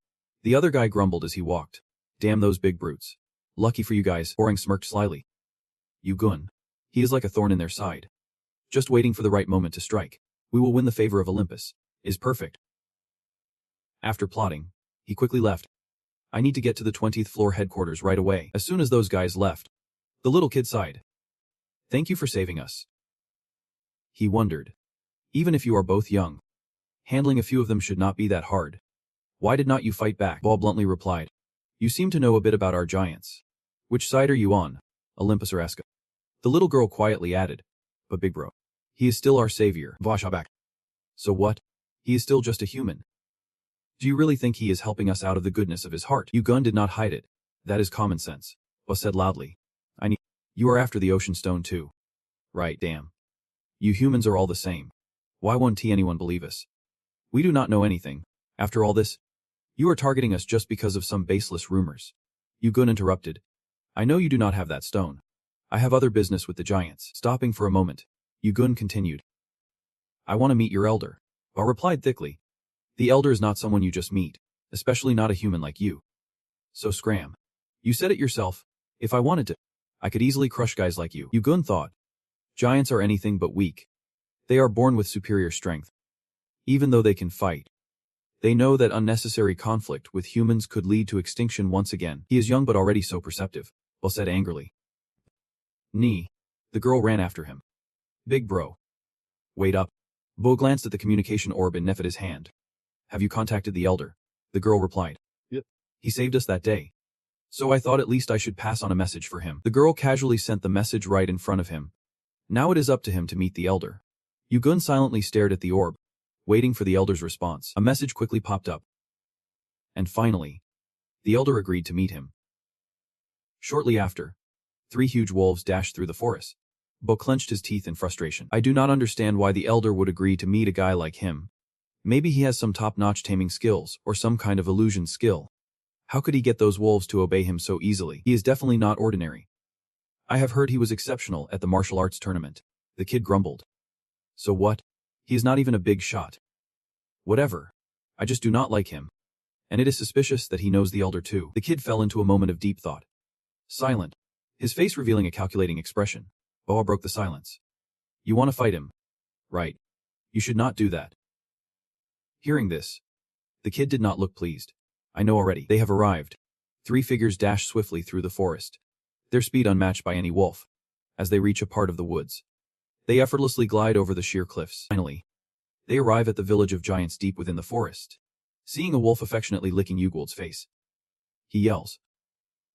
S1: The other guy grumbled as he walked. Damn those big brutes. Lucky for you guys, Horang smirked slyly. Yugun. He is like a thorn in their side. Just waiting for the right moment to strike. We will win the favor of Olympus. Is perfect. After plotting, he quickly left. I need to get to the 20th floor headquarters right away. As soon as those guys left, the little kid sighed. Thank you for saving us. He wondered. Even if you are both young, handling a few of them should not be that hard. Why did not you fight back? Ball bluntly replied. You seem to know a bit about our giants. Which side are you on, Olympus or Aska? The little girl quietly added. But big bro. He is still our savior. Vashabak. So what? He is still just a human. Do you really think he is helping us out of the goodness of his heart? Yugun did not hide it. That is common sense. Ba said loudly. You are after the ocean stone too. Right, damn. You humans are all the same. Why won't anyone believe us? We do not know anything. After all this, you are targeting us just because of some baseless rumors. Yugun interrupted. I know you do not have that stone. I have other business with the giants. Stopping for a moment, Yugun continued. I want to meet your elder. Ba replied thickly. The elder is not someone you just meet, especially not a human like you. So scram. You said it yourself. If I wanted to, I could easily crush guys like you. Yugun thought. Giants are anything but weak. They are born with superior strength. Even though they can fight, they know that unnecessary conflict with humans could lead to extinction once again. He is young but already so perceptive, Bell said angrily. Nee. The girl ran after him. Big bro. Wait up. Bo glanced at the communication orb in Nephita's hand. Have you contacted the elder? The girl replied. Yep. He saved us that day. So I thought at least I should pass on a message for him. The girl casually sent the message right in front of him. Now it is up to him to meet the elder. Yugun silently stared at the orb, waiting for the elder's response. A message quickly popped up. And finally, the elder agreed to meet him. Shortly after, 3 huge wolves dashed through the forest. Bo clenched his teeth in frustration. I do not understand why the elder would agree to meet a guy like him. Maybe he has some top-notch taming skills or some kind of illusion skill. How could he get those wolves to obey him so easily? He is definitely not ordinary. I have heard he was exceptional at the martial arts tournament. The kid grumbled. So what? He is not even a big shot. Whatever. I just do not like him. And it is suspicious that he knows the elder too. The kid fell into a moment of deep thought. Silent. His face revealing a calculating expression. Boa broke the silence. You want to fight him? Right. You should not do that. Hearing this, the kid did not look pleased. I know already. They have arrived. 3 figures dash swiftly through the forest. Their speed unmatched by any wolf. As they reach a part of the woods, they effortlessly glide over the sheer cliffs. Finally, they arrive at the village of giants deep within the forest. Seeing a wolf affectionately licking Ugold's face, he yells.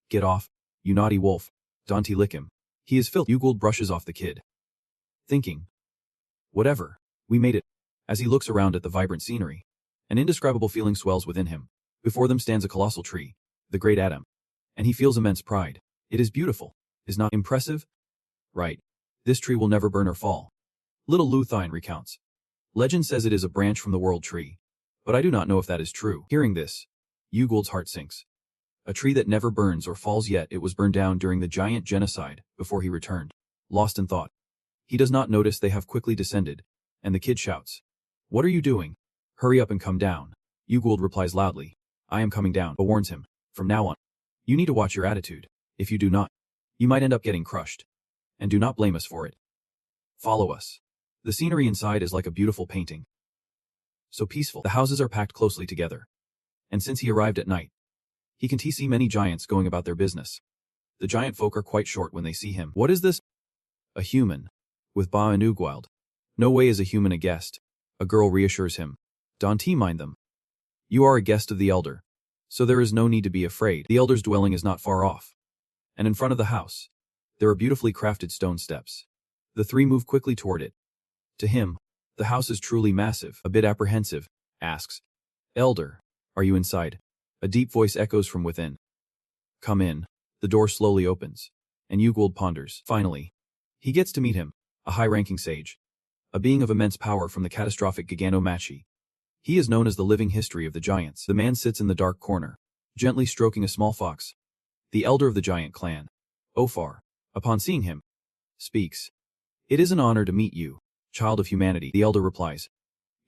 S1: Get off, you naughty wolf. Dante lick him. He is filthy. Ugold brushes off the kid. Thinking. Whatever, we made it. As he looks around at the vibrant scenery, an indescribable feeling swells within him. Before them stands a colossal tree, the great Adam. And he feels immense pride. It is beautiful. Is not impressive? Right. This tree will never burn or fall. Little Luthine recounts. Legend says it is a branch from the world tree. But I do not know if that is true. Hearing this, Ugold's heart sinks. A tree that never burns or falls, yet it was burned down during the giant genocide before he returned. Lost in thought. He does not notice they have quickly descended, and the kid shouts. What are you doing? Hurry up and come down. Ugold replies loudly. I am coming down, but warns him. From now on, you need to watch your attitude. If you do not, you might end up getting crushed. And do not blame us for it. Follow us. The scenery inside is like a beautiful painting. So peaceful. The houses are packed closely together. And since he arrived at night, he can see many giants going about their business. The giant folk are quite short when they see him. What is this? A human. With Ba and Uguild. No way is a human a guest. A girl reassures him. Don't mind them. You are a guest of the elder. So there is no need to be afraid. The elder's dwelling is not far off. And in front of the house, there are beautifully crafted stone steps. The 3 move quickly toward it. To him, the house is truly massive. A bit apprehensive, asks. Elder, are you inside? A deep voice echoes from within. Come in. The door slowly opens. And Ugold ponders. Finally, he gets to meet him, a high-ranking sage. A being of immense power from the catastrophic Giganomachi. He is known as the living history of the giants. The man sits in the dark corner, gently stroking a small fox. The elder of the giant clan, Ofar, upon seeing him, speaks. It is an honor to meet you, child of humanity, the elder replies.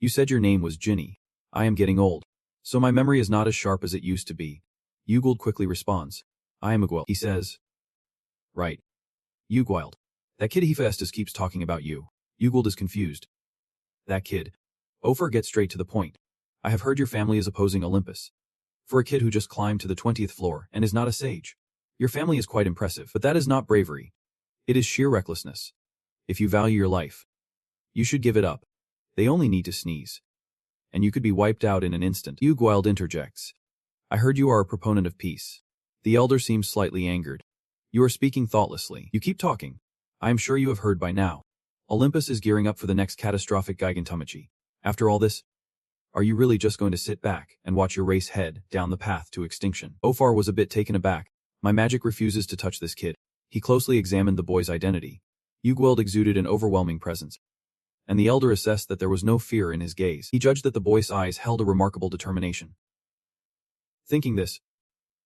S1: You said your name was Ginny. I am getting old, so my memory is not as sharp as it used to be. Ugold quickly responds. I am Ugold, he says. Right. Ugold. That kid Hephaestus keeps talking about you. Ugold is confused. That kid. Ophir gets straight to the point. I have heard your family is opposing Olympus. For a kid who just climbed to the 20th floor and is not a sage. Your family is quite impressive, but that is not bravery. It is sheer recklessness. If you value your life, you should give it up. They only need to sneeze. And you could be wiped out in an instant. Ugold interjects. I heard you are a proponent of peace. The elder seems slightly angered. You are speaking thoughtlessly. You keep talking. I am sure you have heard by now. Olympus is gearing up for the next catastrophic gigantomachy. After all this, are you really just going to sit back and watch your race head down the path to extinction? Ophir was a bit taken aback. My magic refuses to touch this kid. He closely examined the boy's identity. Ugold exuded an overwhelming presence. And the elder assessed that there was no fear in his gaze. He judged that the boy's eyes held a remarkable determination. Thinking this,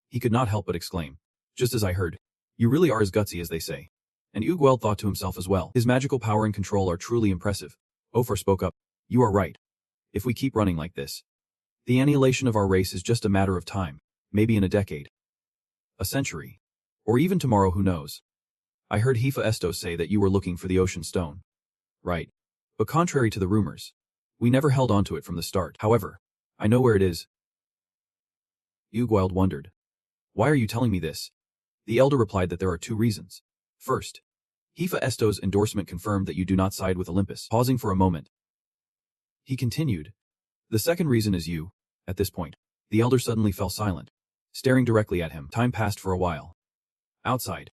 S1: he could not help but exclaim, just as I heard, you really are as gutsy as they say. And Ugold thought to himself as well, his magical power and control are truly impressive. Ophir spoke up, you are right. If we keep running like this, the annihilation of our race is just a matter of time, maybe in a decade, a century, or even tomorrow, who knows. I heard Hephaestus say that you were looking for the ocean stone. Right. But contrary to the rumors, we never held on to it from the start. However, I know where it is. Ugold wondered. Why are you telling me this? The elder replied that there are two reasons. First, Hephaestus' endorsement confirmed that you do not side with Olympus. Pausing for a moment, he continued. The second reason is you. At this point, the elder suddenly fell silent, staring directly at him. Time passed for a while. Outside,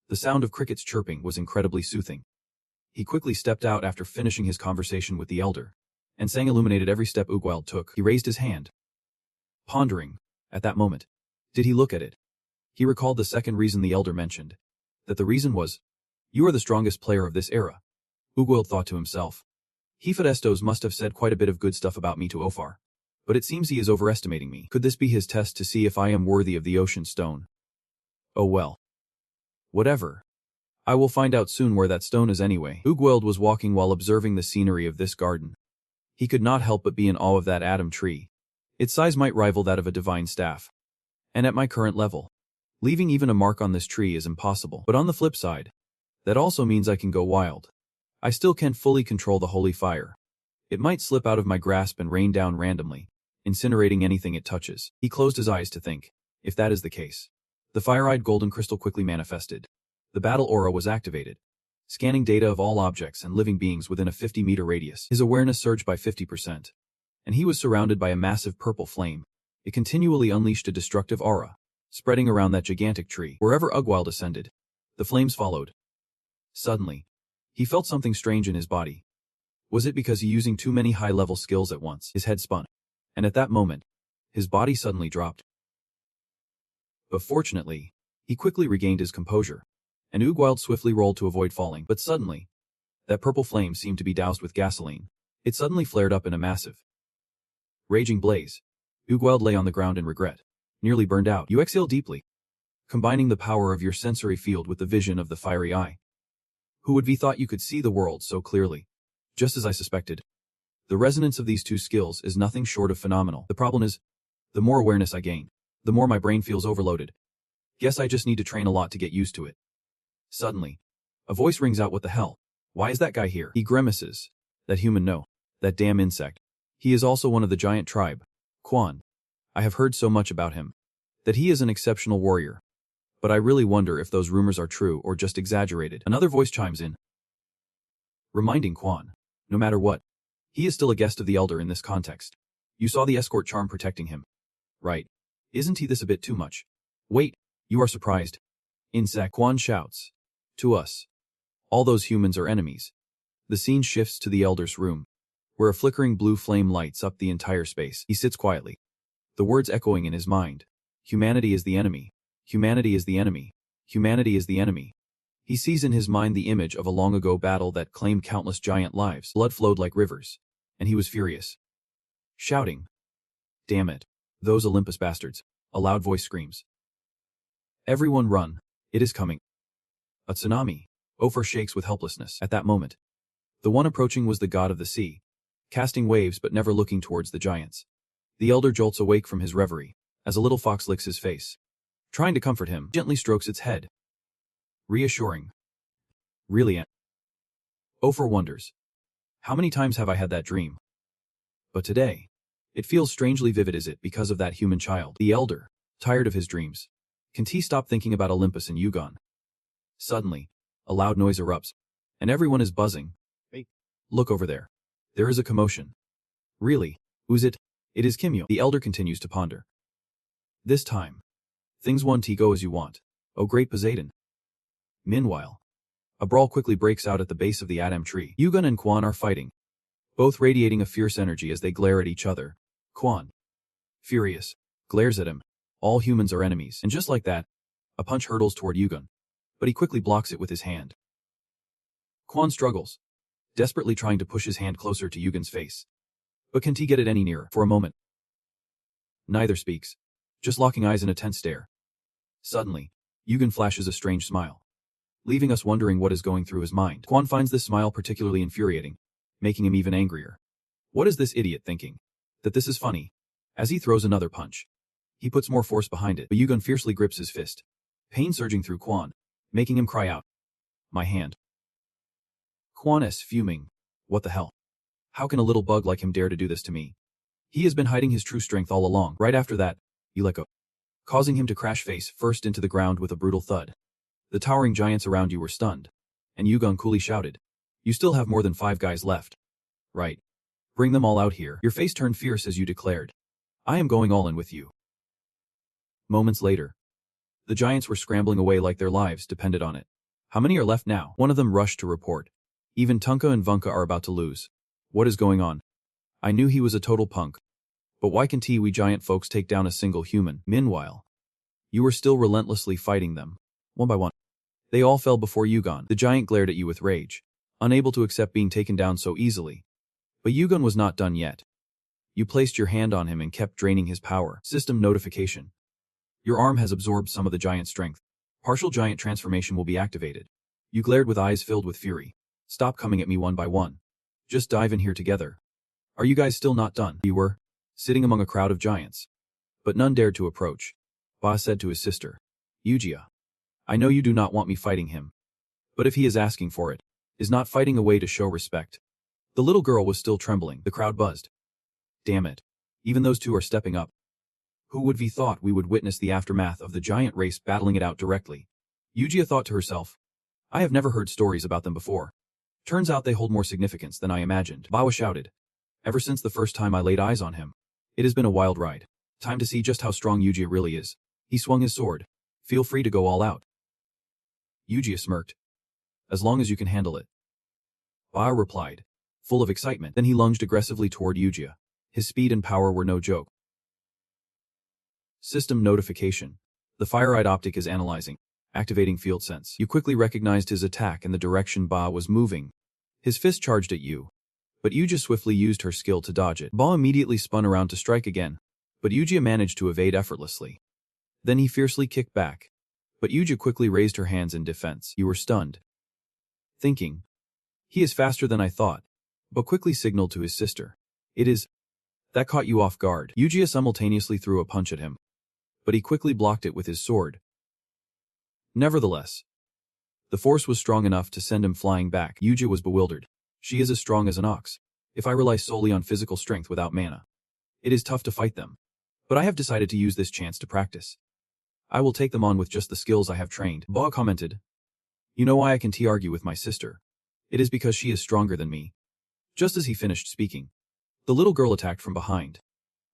S1: the sound of crickets chirping was incredibly soothing. He quickly stepped out after finishing his conversation with the elder, and sang illuminated every step Ugold took. He raised his hand, pondering. At that moment, did he look at it? He recalled the second reason the elder mentioned, that the reason was, you are the strongest player of this era. Ugold thought to himself. Hephaestus must have said quite a bit of good stuff about me to Ophir, but it seems he is overestimating me. Could this be his test to see if I am worthy of the ocean stone? Oh well. Whatever. I will find out soon where that stone is anyway. Ugold was walking while observing the scenery of this garden. He could not help but be in awe of that atom tree. Its size might rival that of a divine staff. And at my current level, leaving even a mark on this tree is impossible. But on the flip side, that also means I can go wild. I still can't fully control the holy fire. It might slip out of my grasp and rain down randomly, incinerating anything it touches. He closed his eyes to think. If that is the case, the fire-eyed golden crystal quickly manifested. The battle aura was activated, scanning data of all objects and living beings within a 50-meter radius. His awareness surged by 50%, and he was surrounded by a massive purple flame. It continually unleashed a destructive aura, spreading around that gigantic tree. Wherever Ugold ascended, the flames followed. Suddenly, he felt something strange in his body. Was it because he using too many high-level skills at once? His head spun, and at that moment, his body suddenly dropped. But fortunately, he quickly regained his composure, and Ugold swiftly rolled to avoid falling. But suddenly, that purple flame seemed to be doused with gasoline. It suddenly flared up in a massive, raging blaze. Ugold lay on the ground in regret, nearly burned out. You exhale deeply, combining the power of your sensory field with the vision of the fiery eye. Who would be thought you could see the world so clearly? Just as I suspected. The resonance of these two skills is nothing short of phenomenal. The problem is, the more awareness I gain, the more my brain feels overloaded. Guess I just need to train a lot to get used to it. Suddenly, a voice rings out, what the hell? Why is that guy here? He grimaces. That human, no. That damn insect. He is also one of the giant tribe. Quan. I have heard so much about him. That he is an exceptional warrior. But I really wonder if those rumors are true or just exaggerated. Another voice chimes in, reminding Quan, no matter what, he is still a guest of the elder in this context. You saw the escort charm protecting him, right? Isn't he this a bit too much? Wait, you are surprised. Insect, Quan shouts. To us. All those humans are enemies. The scene shifts to the elder's room, where a flickering blue flame lights up the entire space. He sits quietly, the words echoing in his mind. Humanity is the enemy. Humanity is the enemy. Humanity is the enemy. He sees in his mind the image of a long-ago battle that claimed countless giant lives. Blood flowed like rivers, and he was furious, shouting, "Damn it! Those Olympus bastards!" A loud voice screams, "Everyone run! It is coming! A tsunami!" Ofer shakes with helplessness at that moment. The one approaching was the god of the sea, casting waves but never looking towards the giants. The elder jolts awake from his reverie, as a little fox licks his face. Trying to comfort him, gently strokes its head. Reassuring. Really? Ofer wonders. How many times have I had that dream? But today, it feels strangely vivid. Is it because of that human child? The elder, tired of his dreams. Can't he stop thinking about Olympus and Yugon? Suddenly, a loud noise erupts, and everyone is buzzing. Hey, look over there. There is a commotion. Really? Who's it? It is Kimyo. The elder continues to ponder. This time, things won't go as you want. Oh great Poseidon. Meanwhile, a brawl quickly breaks out at the base of the Adam tree. Yugon and Quan are fighting, both radiating a fierce energy as they glare at each other. Quan, furious, glares at him. All humans are enemies. And just like that, a punch hurtles toward Yugon, but he quickly blocks it with his hand. Quan struggles, desperately trying to push his hand closer to Yugon's face. But can't he get it any nearer? For a moment, neither speaks, just locking eyes in a tense stare. Suddenly, Yugon flashes a strange smile, leaving us wondering what is going through his mind. Quan finds this smile particularly infuriating, making him even angrier. What is this idiot thinking? That this is funny? As he throws another punch, he puts more force behind it, but Yugon fiercely grips his fist, pain surging through Quan, making him cry out, "My hand." Quan is fuming. What the hell? How can a little bug like him dare to do this to me? He has been hiding his true strength all along. Right after that, you let go, causing him to crash face first into the ground with a brutal thud. The towering giants around you were stunned, and Yugon coolly shouted, "You still have more than 5 guys left. Right. Bring them all out here." Your face turned fierce as you declared, "I am going all in with you." Moments later, the giants were scrambling away like their lives depended on it. How many are left now? One of them rushed to report. Even Tunka and Vunka are about to lose. What is going on? I knew he was a total punk. But why can't we giant folks take down a single human? Meanwhile, you were still relentlessly fighting them, one by one. They all fell before Yugon. The giant glared at you with rage, unable to accept being taken down so easily. But Yugon was not done yet. You placed your hand on him and kept draining his power. System notification. Your arm has absorbed some of the giant strength. Partial giant transformation will be activated. You glared with eyes filled with fury. Stop coming at me one by one. Just dive in here together. Are you guys still not done? You were, sitting among a crowd of giants. But none dared to approach. Ba said to his sister, "Yugia, I know you do not want me fighting him. But if he is asking for it, is not fighting a way to show respect?" The little girl was still trembling. The crowd buzzed. Damn it. Even those two are stepping up. Who would have thought we would witness the aftermath of the giant race battling it out directly? Yugia thought to herself. I have never heard stories about them before. Turns out they hold more significance than I imagined. Bawa shouted. Ever since the first time I laid eyes on him, it has been a wild ride. Time to see just how strong Yugia really is. He swung his sword. Feel free to go all out. Yugia smirked. As long as you can handle it. Bawa replied, full of excitement. Then he lunged aggressively toward Yugia. His speed and power were no joke. System notification. The fire-eyed optic is analyzing, activating field sense. You quickly recognized his attack and the direction Ba was moving. His fist charged at you, but Yugia swiftly used her skill to dodge it. Ba immediately spun around to strike again, but Yugia managed to evade effortlessly. Then he fiercely kicked back, but Yugia quickly raised her hands in defense. You were stunned. Thinking, he is faster than I thought, but quickly signaled to his sister. It is. That caught you off guard. Yugia simultaneously threw a punch at him, but he quickly blocked it with his sword. Nevertheless, the force was strong enough to send him flying back. Yugia was bewildered. She is as strong as an ox. If I rely solely on physical strength without mana, it is tough to fight them. But I have decided to use this chance to practice. I will take them on with just the skills I have trained. Ba commented. You know why I can argue with my sister? It is because she is stronger than me. Just as he finished speaking, the little girl attacked from behind,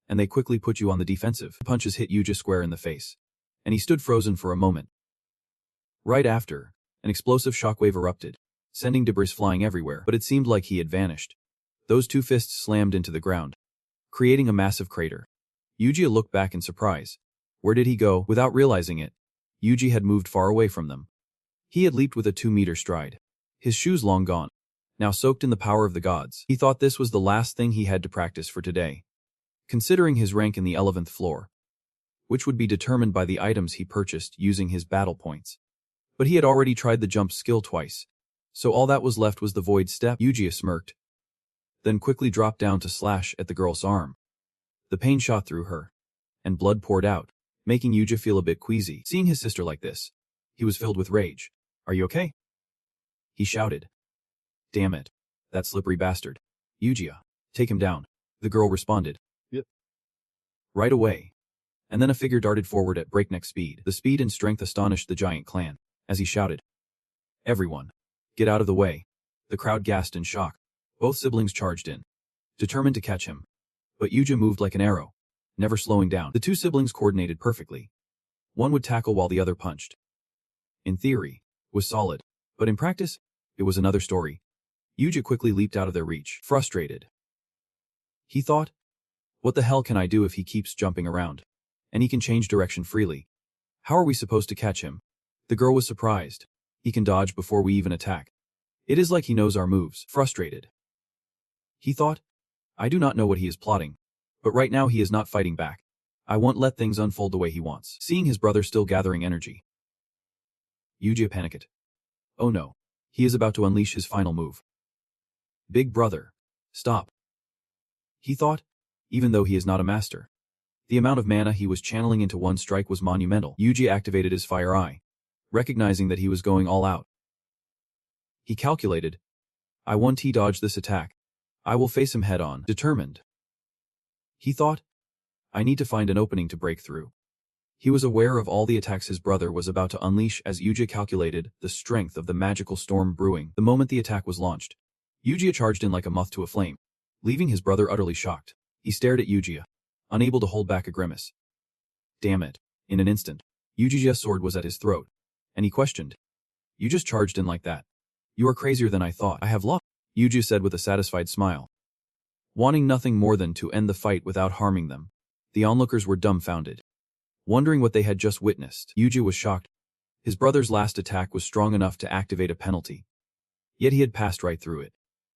S1: and they quickly put you on the defensive. Punches hit Yugia square in the face, and he stood frozen for a moment. Right after, an explosive shockwave erupted, sending debris flying everywhere, but it seemed like he had vanished. Those two fists slammed into the ground, creating a massive crater. Yugia looked back in surprise. Where did he go? Without realizing it, Yuji had moved far away from them. He had leaped with a 2-meter stride, his shoes long gone, now soaked in the power of the gods. He thought this was the last thing he had to practice for today, considering his rank in the 11th floor, which would be determined by the items he purchased using his battle points. But he had already tried the jump skill twice, So all that was left was the void step? Yuji smirked, then quickly dropped down to slash at the girl's arm. The pain shot through her, and blood poured out, making Yuji feel a bit queasy. Seeing his sister like this, he was filled with rage. "Are you okay?" he shouted. "Damn it. That slippery bastard. Yuji, take him down," the girl responded. "Yep." Right away. And then a figure darted forward at breakneck speed. The speed and strength astonished the giant clan, as he shouted, "Everyone, get out of the way." The crowd gasped in shock. Both siblings charged in, determined to catch him. But Yuji moved like an arrow, never slowing down. The two siblings coordinated perfectly. One would tackle while the other punched. In theory, it was solid, but in practice, it was another story. Yuji quickly leaped out of their reach, frustrated. He thought, what the hell can I do if he keeps jumping around? And he can change direction freely. How are we supposed to catch him? The girl was surprised. He can dodge before we even attack. It is like he knows our moves. Frustrated. He thought, I do not know what he is plotting, but right now he is not fighting back. I won't let things unfold the way he wants. Seeing his brother still gathering energy, Yuji panicked. Oh no, he is about to unleash his final move. Big brother, stop. He thought, even though he is not a master. The amount of mana he was channeling into one strike was monumental. Yuji activated his fire eye, recognizing that he was going all out. He calculated, I won't dodge this attack. I will face him head on, determined. He thought, I need to find an opening to break through. He was aware of all the attacks his brother was about to unleash as Yuji calculated the strength of the magical storm brewing. The moment the attack was launched, Yuji charged in like a moth to a flame, leaving his brother utterly shocked. He stared at Yuji, unable to hold back a grimace. Damn it. In an instant, Yuji's sword was at his throat, and he questioned. You just charged in like that. You are crazier than I thought. I have lost, Yuji said with a satisfied smile. Wanting nothing more than to end the fight without harming them, the onlookers were dumbfounded. Wondering what they had just witnessed, Yuji was shocked. His brother's last attack was strong enough to activate a penalty. Yet he had passed right through it.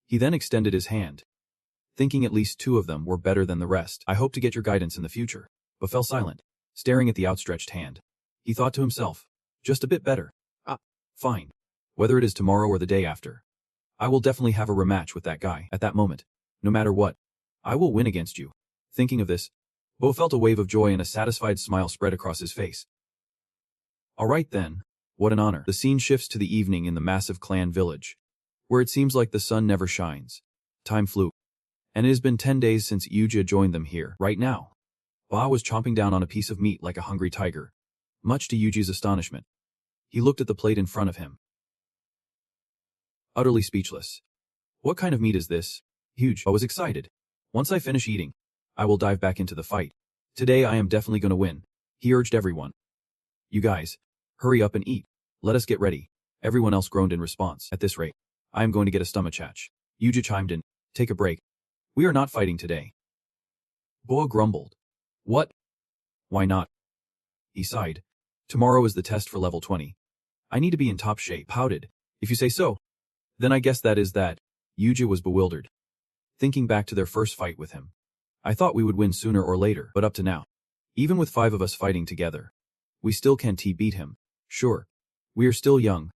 S1: He then extended his hand, thinking at least two of them were better than the rest. I hope to get your guidance in the future, but fell silent, staring at the outstretched hand. He thought to himself, just a bit better. Fine. Whether it is tomorrow or the day after, I will definitely have a rematch with that guy at that moment. No matter what, I will win against you. Thinking of this, Bo felt a wave of joy and a satisfied smile spread across his face. Alright then, what an honor. The scene shifts to the evening in the massive clan village, where it seems like the sun never shines. Time flew, and it has been 10 days since Yuji joined them here. Right now, Ba was chomping down on a piece of meat like a hungry tiger. Much to Yuji's astonishment, he looked at the plate in front of him, utterly speechless. What kind of meat is this? Huge. I was excited. Once I finish eating, I will dive back into the fight. Today I am definitely gonna win, he urged everyone. You guys, hurry up and eat. Let us get ready. Everyone else groaned in response. At this rate, I am going to get a stomachach. Yuji chimed in. Take a break. We are not fighting today. Boa grumbled. What? Why not? He sighed. Tomorrow is the test for level 20. I need to be in top shape. Pouted. If you say so. Then I guess that is that. Yuji was bewildered, thinking back to their first fight with him. I thought we would win sooner or later, but up to now, even with 5 of us fighting together, we still can't beat him. Sure, we are still young,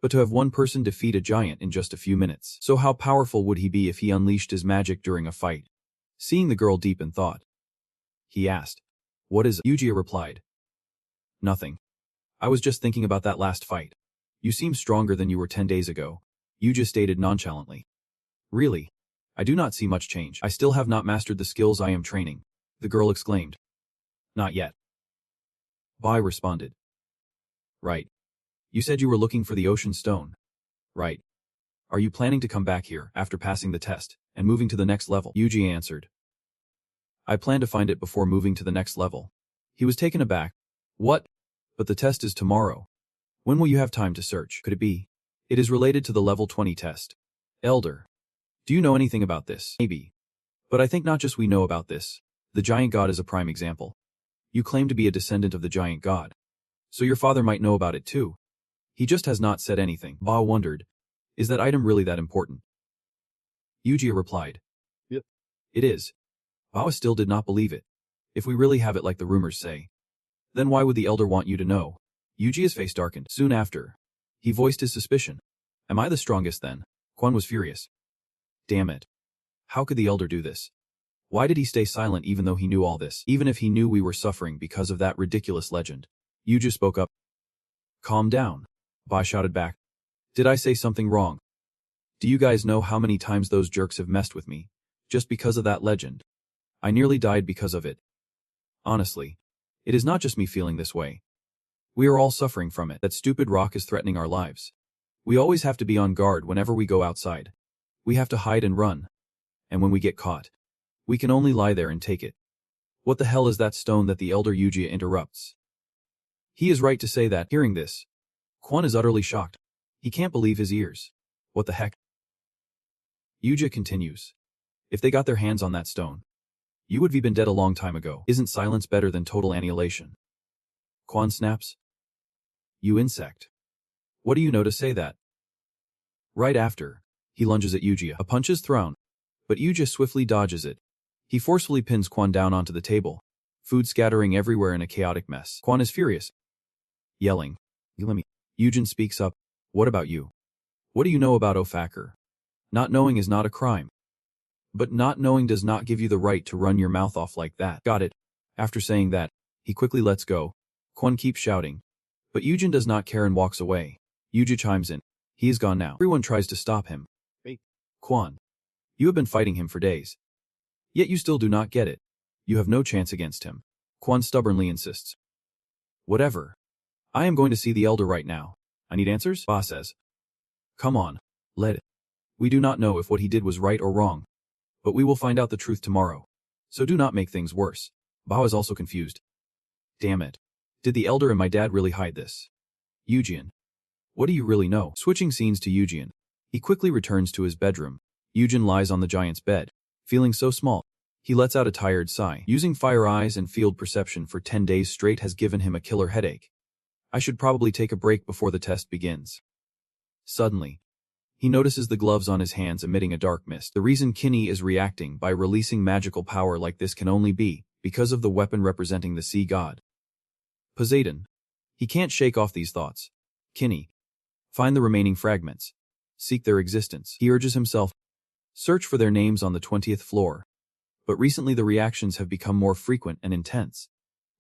S1: but to have one person defeat a giant in just a few minutes. So how powerful would he be if he unleashed his magic during a fight? Seeing the girl deep in thought, he asked, what is it? Yuji replied. Nothing. I was just thinking about that last fight. You seem stronger than you were 10 days ago, Yuji stated nonchalantly. Really? I do not see much change. I still have not mastered the skills I am training, the girl exclaimed. Not yet. Bai responded. Right. You said you were looking for the ocean stone. Right. Are you planning to come back here after passing the test and moving to the next level? Yuji answered. I plan to find it before moving to the next level. He was taken aback. What? But the test is tomorrow. When will you have time to search? Could it be? It is related to the level 20 test. Elder. Do you know anything about this? Maybe. But I think not just we know about this. The giant god is a prime example. You claim to be a descendant of the giant god, so your father might know about it too. He just has not said anything. Ba wondered, is that item really that important? Yuji replied. Yep. It is. Ba still did not believe it. If we really have it like the rumors say, then why would the elder want you to know? Yuji's face darkened. Soon after, he voiced his suspicion. Am I the strongest then? Quan was furious. Damn it. How could the elder do this? Why did he stay silent even though he knew all this, even if he knew we were suffering because of that ridiculous legend? Yuja spoke up. Calm down. Bai shouted back. Did I say something wrong? Do you guys know how many times those jerks have messed with me? Just because of that legend. I nearly died because of it. Honestly, it is not just me feeling this way. We are all suffering from it. That stupid rock is threatening our lives. We always have to be on guard whenever we go outside. We have to hide and run. And when we get caught, we can only lie there and take it. What the hell is that stone that the elder Yuji interrupts? He is right to say that. Hearing this, Quan is utterly shocked. He can't believe his ears. What the heck? Yuja continues. If they got their hands on that stone, you would have been dead a long time ago. Isn't silence better than total annihilation? Quan snaps. You insect. What do you know to say that? Right after, he lunges at Yuji. A punch is thrown, but Yuji swiftly dodges it. He forcefully pins Quan down onto the table, food scattering everywhere in a chaotic mess. Quan is furious, yelling, "You let me." Yujin speaks up. What about you? What do you know about Ofaker? Not knowing is not a crime. But not knowing does not give you the right to run your mouth off like that. Got it. After saying that, he quickly lets go. Quan keeps shouting, but Yujin does not care and walks away. Yuji chimes in. He is gone now. Everyone tries to stop him. Hey, Quan, you have been fighting him for days. Yet you still do not get it. You have no chance against him. Quan stubbornly insists. Whatever. I am going to see the elder right now. I need answers? Ba says. Come on. Let it. We do not know if what he did was right or wrong, but we will find out the truth tomorrow. So do not make things worse. Bao is also confused. Damn it. Did the elder and my dad really hide this? Eugen. What do you really know? Switching scenes to Eugen. He quickly returns to his bedroom. Eugen lies on the giant's bed, feeling so small. He lets out a tired sigh. Using fire eyes and field perception for 10 days straight has given him a killer headache. I should probably take a break before the test begins. Suddenly, he notices the gloves on his hands emitting a dark mist. The reason Kinney is reacting by releasing magical power like this can only be because of the weapon representing the sea god, Poseidon. He can't shake off these thoughts. Kinney, find the remaining fragments. Seek their existence. He urges himself. Search for their names on the 20th floor. But recently the reactions have become more frequent and intense.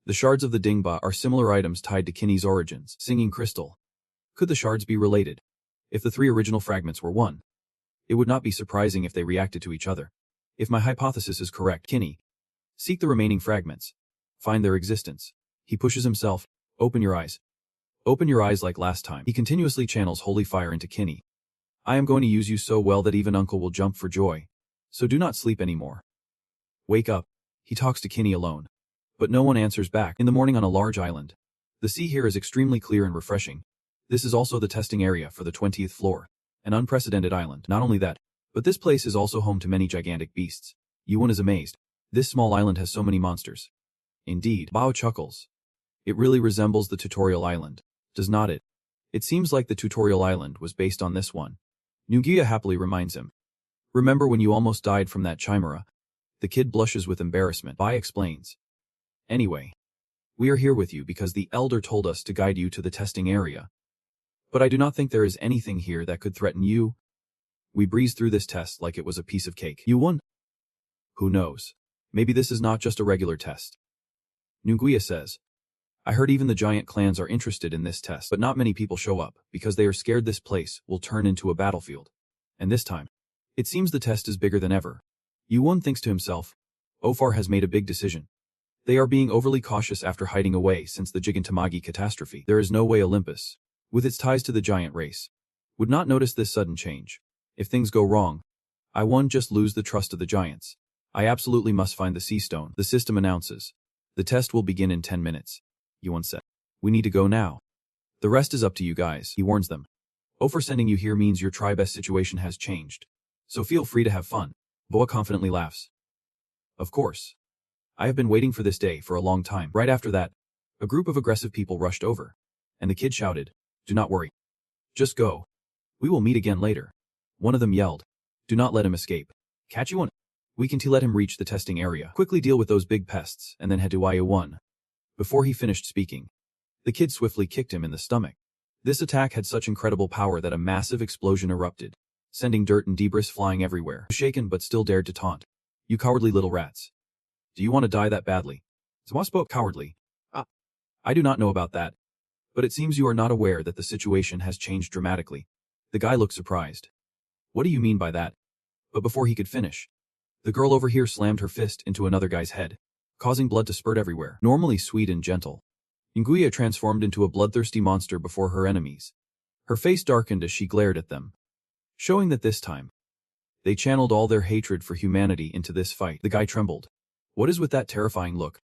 S1: The shards of the Dingba are similar items tied to Kinney's origins. Singing crystal. Could the shards be related? If the 3 original fragments were one, it would not be surprising if they reacted to each other. If my hypothesis is correct, Kinney, seek the remaining fragments. Find their existence. He pushes himself. Open your eyes. Open your eyes like last time. He continuously channels holy fire into Kinney. I am going to use you so well that even Uncle will jump for joy. So do not sleep anymore. Wake up. He talks to Kinney alone. But no one answers back. In the morning on a large island. The sea here is extremely clear and refreshing. This is also the testing area for the 20th floor. An unprecedented island. Not only that, but this place is also home to many gigantic beasts. Yuan is amazed. This small island has so many monsters. Indeed. Bao chuckles. It really resembles the tutorial island, does not it? It seems like the tutorial island was based on this one. Nugia happily reminds him. Remember when you almost died from that chimera? The kid blushes with embarrassment. Bai explains. Anyway, we are here with you because the elder told us to guide you to the testing area. But I do not think there is anything here that could threaten you. We breezed through this test like it was a piece of cake. You won? Who knows? Maybe this is not just a regular test. Nuguya says. I heard even the giant clans are interested in this test, but not many people show up because they are scared this place will turn into a battlefield. And this time, it seems the test is bigger than ever. Yuan thinks to himself, Ofar has made a big decision. They are being overly cautious after hiding away since the Gigantomagi catastrophe. There is no way Olympus, with its ties to the giant race, would not notice this sudden change. If things go wrong, I won't just lose the trust of the giants. I absolutely must find the sea stone. The system announces. The test will begin in 10 minutes. Yuan said. We need to go now. The rest is up to you guys, he warns them. Ofar sending you here means your tribe's situation has changed. So feel free to have fun. Boa confidently laughs. Of course. I have been waiting for this day for a long time. Right after that, a group of aggressive people rushed over, and the kid shouted, Do not worry. Just go. We will meet again later. One of them yelled, Do not let him escape. Catch you one. We can let him reach the testing area. Quickly deal with those big pests and then head to IA1. Before he finished speaking, the kid swiftly kicked him in the stomach. This attack had such incredible power that a massive explosion erupted, sending dirt and debris flying everywhere. Shaken but still dared to taunt. You cowardly little rats. Do you want to die that badly? Zwa spoke cowardly. I do not know about that. But it seems you are not aware that the situation has changed dramatically. The guy looked surprised. What do you mean by that? But before he could finish, the girl over here slammed her fist into another guy's head, causing blood to spurt everywhere. Normally sweet and gentle, Nguya transformed into a bloodthirsty monster before her enemies. Her face darkened as she glared at them, showing that this time, they channeled all their hatred for humanity into this fight. The guy trembled. What is with that terrifying look?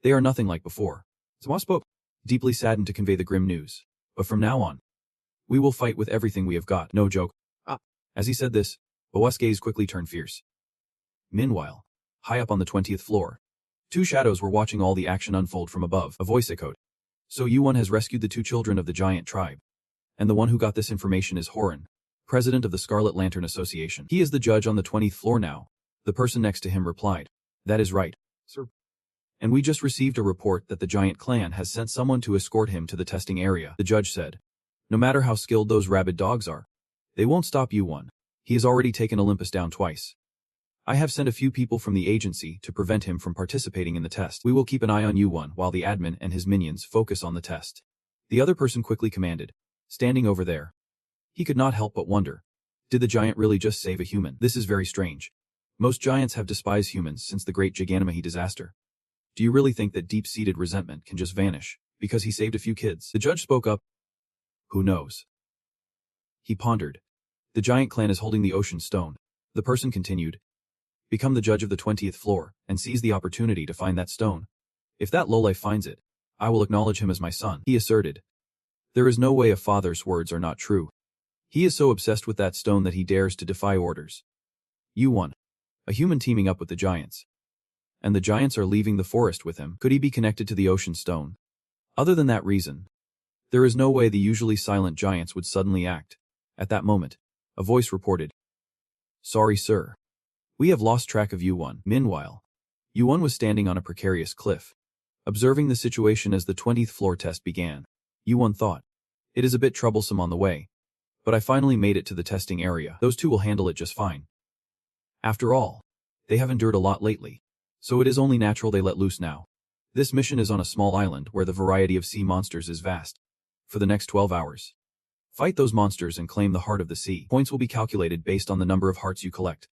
S1: They are nothing like before. Zwa spoke, deeply saddened to convey the grim news. But from now on, we will fight with everything we have got. No joke. As he said this, Boa's gaze quickly turned fierce. Meanwhile, high up on the 20th floor, two shadows were watching all the action unfold from above. A voice echoed. So Yuan has rescued the two children of the giant tribe. And the one who got this information is Horan, president of the Scarlet Lantern Association. He is the judge on the 20th floor now. The person next to him replied. That is right, sir. And we just received a report that the giant clan has sent someone to escort him to the testing area. The judge said. No matter how skilled those rabid dogs are, they won't stop Yuan. He has already taken Olympus down twice. I have sent a few people from the agency to prevent him from participating in the test. We will keep an eye on Yuan while the admin and his minions focus on the test. The other person quickly commanded, standing over there. He could not help but wonder. Did the giant really just save a human? This is very strange. Most giants have despised humans since the great Gigantomachy disaster. Do you really think that deep-seated resentment can just vanish because he saved a few kids? The judge spoke up. Who knows? He pondered. The giant clan is holding the ocean stone. The person continued. Become the judge of the 20th floor and seize the opportunity to find that stone. If that lowlife finds it, I will acknowledge him as my son, he asserted. There is no way a father's words are not true. He is so obsessed with that stone that he dares to defy orders. Yuan, a human teaming up with the giants. And the giants are leaving the forest with him. Could he be connected to the ocean stone? Other than that reason, there is no way the usually silent giants would suddenly act. At that moment, a voice reported. Sorry, sir. We have lost track of Yuan. Meanwhile, Yuan was standing on a precarious cliff, observing the situation as the 20th floor test began. Yuan thought, it is a bit troublesome on the way, but I finally made it to the testing area. Those two will handle it just fine. After all, they have endured a lot lately, so it is only natural they let loose now. This mission is on a small island where the variety of sea monsters is vast. For the next 12 hours, fight those monsters and claim the heart of the sea. Points will be calculated based on the number of hearts you collect.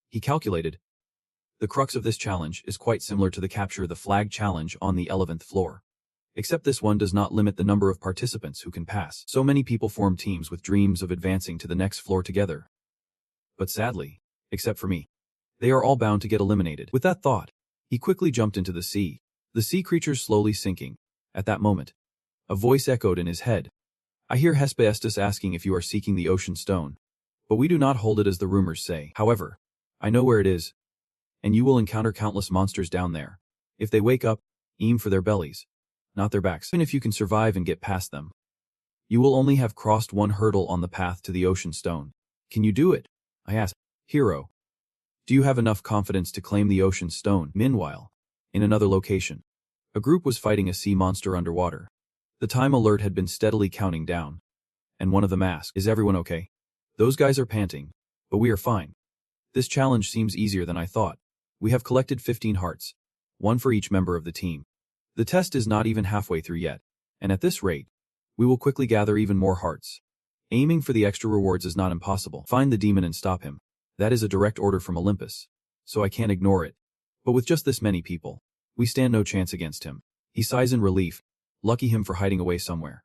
S1: He calculated. The crux of this challenge is quite similar to the capture the flag challenge on the 11th floor. Except this one does not limit the number of participants who can pass. So many people form teams with dreams of advancing to the next floor together. But sadly, except for me, they are all bound to get eliminated. With that thought, he quickly jumped into the sea, the sea creatures slowly sinking. At that moment, a voice echoed in his head. I hear Hespeestus asking if you are seeking the ocean stone, but we do not hold it as the rumors say. However, I know where it is, and you will encounter countless monsters down there. If they wake up, aim for their bellies, not their backs. Even if you can survive and get past them, you will only have crossed one hurdle on the path to the ocean stone. Can you do it? I asked. Hero, do you have enough confidence to claim the ocean stone? Meanwhile, in another location, a group was fighting a sea monster underwater. The time alert had been steadily counting down, and one of them asked, is everyone okay? Those guys are panting, but we are fine. This challenge seems easier than I thought. We have collected 15 hearts, one for each member of the team. The test is not even halfway through yet, and at this rate, we will quickly gather even more hearts. Aiming for the extra rewards is not impossible. Find the demon and stop him. That is a direct order from Olympus, so I can't ignore it. But with just this many people, we stand no chance against him. He sighs in relief. Lucky him for hiding away somewhere.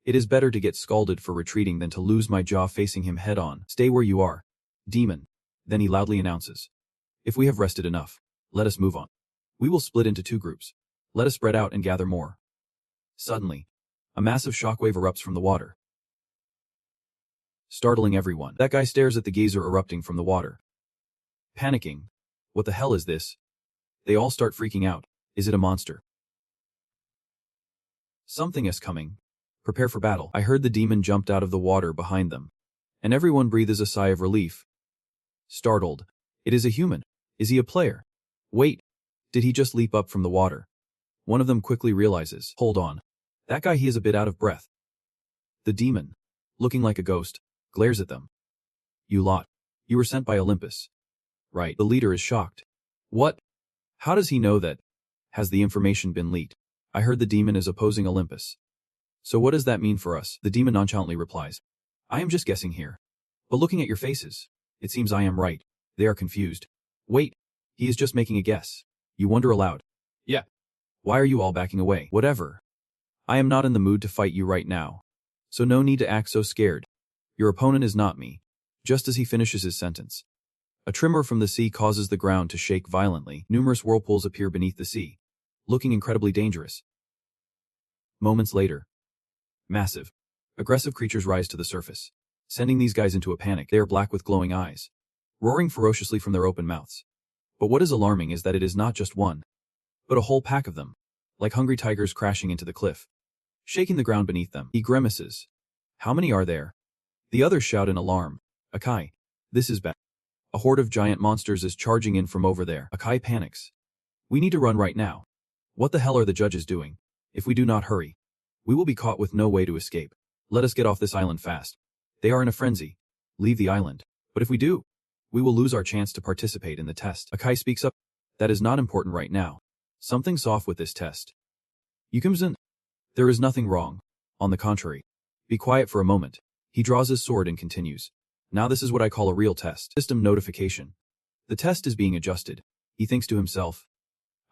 S1: It is better to get scalded for retreating than to lose my jaw facing him head on. Stay where you are, demon. Then he loudly announces. If we have rested enough, let us move on. We will split into two groups. Let us spread out and gather more. Suddenly, a massive shockwave erupts from the water, startling everyone. That guy stares at the geyser erupting from the water. Panicking. What the hell is this? They all start freaking out. Is it a monster? Something is coming. Prepare for battle. I heard the demon jumped out of the water behind them, and everyone breathes a sigh of relief. Startled. It is a human. Is he a player? Wait. Did he just leap up from the water? One of them quickly realizes. Hold on. That guy, he is a bit out of breath. The demon, looking like a ghost, glares at them. You lot. You were sent by Olympus. Right. The leader is shocked. What? How does he know that? Has the information been leaked? I heard the demon is opposing Olympus. So what does that mean for us? The demon nonchalantly replies. I am just guessing here. But looking at your faces, it seems I am right. They are confused. Wait. He is just making a guess. You wonder aloud. Yeah. Why are you all backing away? Whatever. I am not in the mood to fight you right now. So no need to act so scared. Your opponent is not me. Just as he finishes his sentence, a tremor from the sea causes the ground to shake violently. Numerous whirlpools appear beneath the sea, looking incredibly dangerous. Moments later, massive, aggressive creatures rise to the surface, sending these guys into a panic. They are black with glowing eyes, roaring ferociously from their open mouths. But what is alarming is that it is not just one, but a whole pack of them, like hungry tigers crashing into the cliff, shaking the ground beneath them. He grimaces. How many are there? The others shout in alarm. Akai, this is bad. A horde of giant monsters is charging in from over there. Akai panics. We need to run right now. What the hell are the judges doing? If we do not hurry, we will be caught with no way to escape. Let us get off this island fast. They are in a frenzy. Leave the island. But if we do, we will lose our chance to participate in the test. Akai speaks up. That is not important right now. Something's off with this test. Yukumzan. There is nothing wrong. On the contrary. Be quiet for a moment. He draws his sword and continues. Now this is what I call a real test. System notification. The test is being adjusted. He thinks to himself.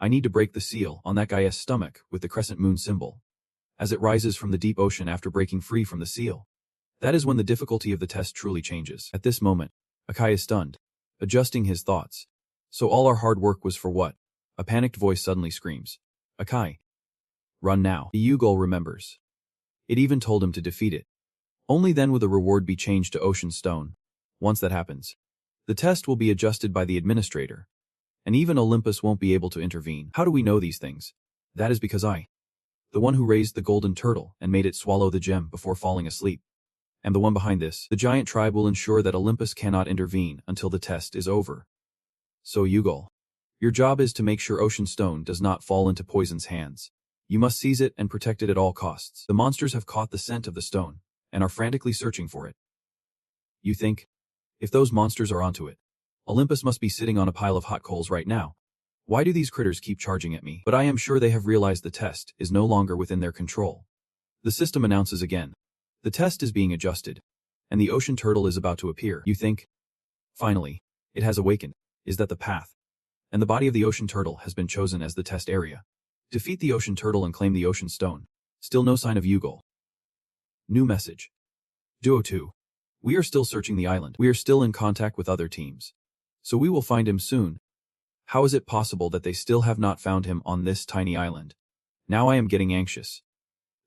S1: I need to break the seal on that guy's stomach with the crescent moon symbol, as it rises from the deep ocean after breaking free from the seal. That is when the difficulty of the test truly changes. At this moment, Akai is stunned, adjusting his thoughts. So all our hard work was for what? A panicked voice suddenly screams. Akai. Run now. The Ugol remembers. It even told him to defeat it. Only then will the reward be changed to ocean stone. Once that happens, the test will be adjusted by the administrator, and even Olympus won't be able to intervene. How do we know these things? That is because I, the one who raised the golden turtle and made it swallow the gem before falling asleep, am the one behind this. The giant tribe will ensure that Olympus cannot intervene until the test is over. So Ugol, your job is to make sure ocean stone does not fall into poison's hands. You must seize it and protect it at all costs. The monsters have caught the scent of the stone and are frantically searching for it. You think? If those monsters are onto it, Olympus must be sitting on a pile of hot coals right now. Why do these critters keep charging at me? But I am sure they have realized the test is no longer within their control. The system announces again. The test is being adjusted, and the ocean turtle is about to appear. You think? Finally, it has awakened. Is that the path? And the body of the ocean turtle has been chosen as the test area. Defeat the ocean turtle and claim the ocean stone. Still no sign of Ugol. New message. Duo 2. We are still searching the island. We are still in contact with other teams. So we will find him soon. How is it possible that they still have not found him on this tiny island? Now I am getting anxious.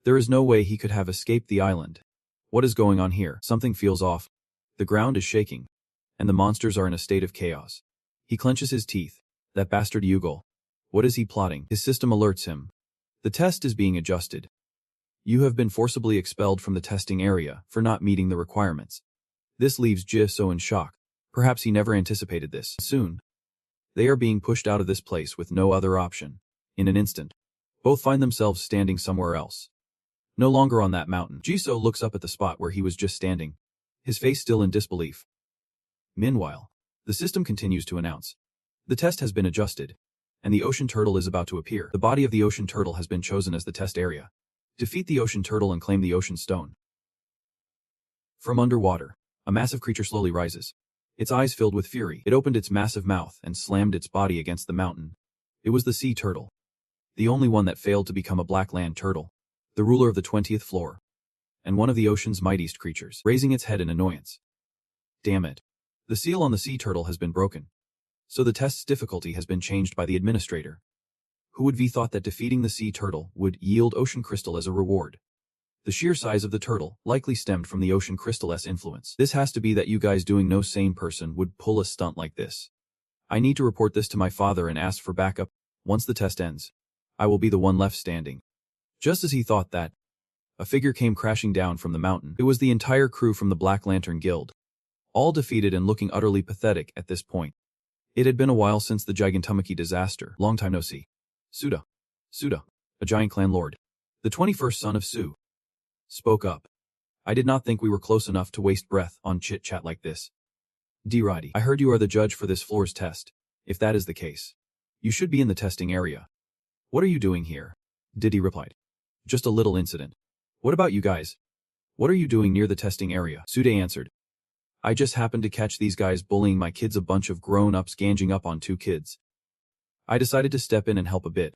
S1: There is no way he could have escaped the island. What is going on here? Something feels off. The ground is shaking, and the monsters are in a state of chaos. He clenches his teeth. That bastard Ugol. What is he plotting? His system alerts him. The test is being adjusted. You have been forcibly expelled from the testing area for not meeting the requirements. This leaves Jisoo in shock. Perhaps he never anticipated this. Soon, they are being pushed out of this place with no other option. In an instant, both find themselves standing somewhere else. No longer on that mountain. Jisoo looks up at the spot where he was just standing, his face still in disbelief. Meanwhile, the system continues to announce. The test has been adjusted, and the ocean turtle is about to appear. The body of the ocean turtle has been chosen as the test area. Defeat the ocean turtle and claim the ocean stone. From underwater, a massive creature slowly rises. Its eyes filled with fury. It opened its massive mouth and slammed its body against the mountain. It was the sea turtle. The only one that failed to become a black land turtle. The ruler of the 20th floor. And one of the ocean's mightiest creatures, raising its head in annoyance. Damn it. The seal on the sea turtle has been broken. So the test's difficulty has been changed by the administrator. Who would have thought that defeating the sea turtle would yield ocean crystal as a reward? The sheer size of the turtle likely stemmed from the ocean crystal's influence. This has to be that you guys doing no sane person would pull a stunt like this. I need to report this to my father and ask for backup. Once the test ends, I will be the one left standing. Just as he thought that, a figure came crashing down from the mountain. It was the entire crew from the Black Lantern Guild, all defeated and looking utterly pathetic at this point. It had been a while since the Gigantomachy disaster. Long time no see. Sucha, a giant clan lord, the 21st son of Su, spoke up. I did not think we were close enough to waste breath on chit-chat like this. Righty, I heard you are the judge for this floor's test. If that is the case, you should be in the testing area. What are you doing here? Diddy replied. Just a little incident. What about you guys? What are you doing near the testing area? Sude answered. I just happened to catch these guys bullying my kids, a bunch of grown-ups ganging up on 2 kids. I decided to step in and help a bit.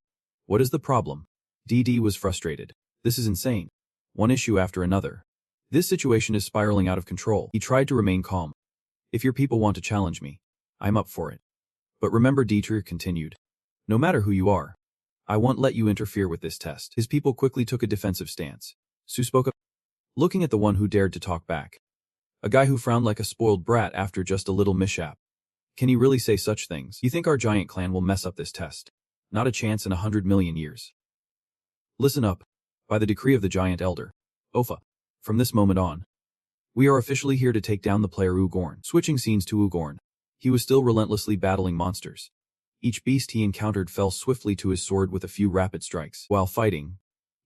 S1: What is the problem? DD was frustrated. This is insane. One issue after another. This situation is spiraling out of control. He tried to remain calm. If your people want to challenge me, I'm up for it. But remember, Dietrich continued. No matter who you are, I won't let you interfere with this test. His people quickly took a defensive stance. Su spoke up, looking at the one who dared to talk back. A guy who frowned like a spoiled brat after just a little mishap. Can he really say such things? You think our giant clan will mess up this test? Not a chance in 100 million years. Listen up. By the decree of the giant elder, Ofa, from this moment on, we are officially here to take down the player Ugorn. Switching scenes to Ugorn. He was still relentlessly battling monsters. Each beast he encountered fell swiftly to his sword with a few rapid strikes. While fighting,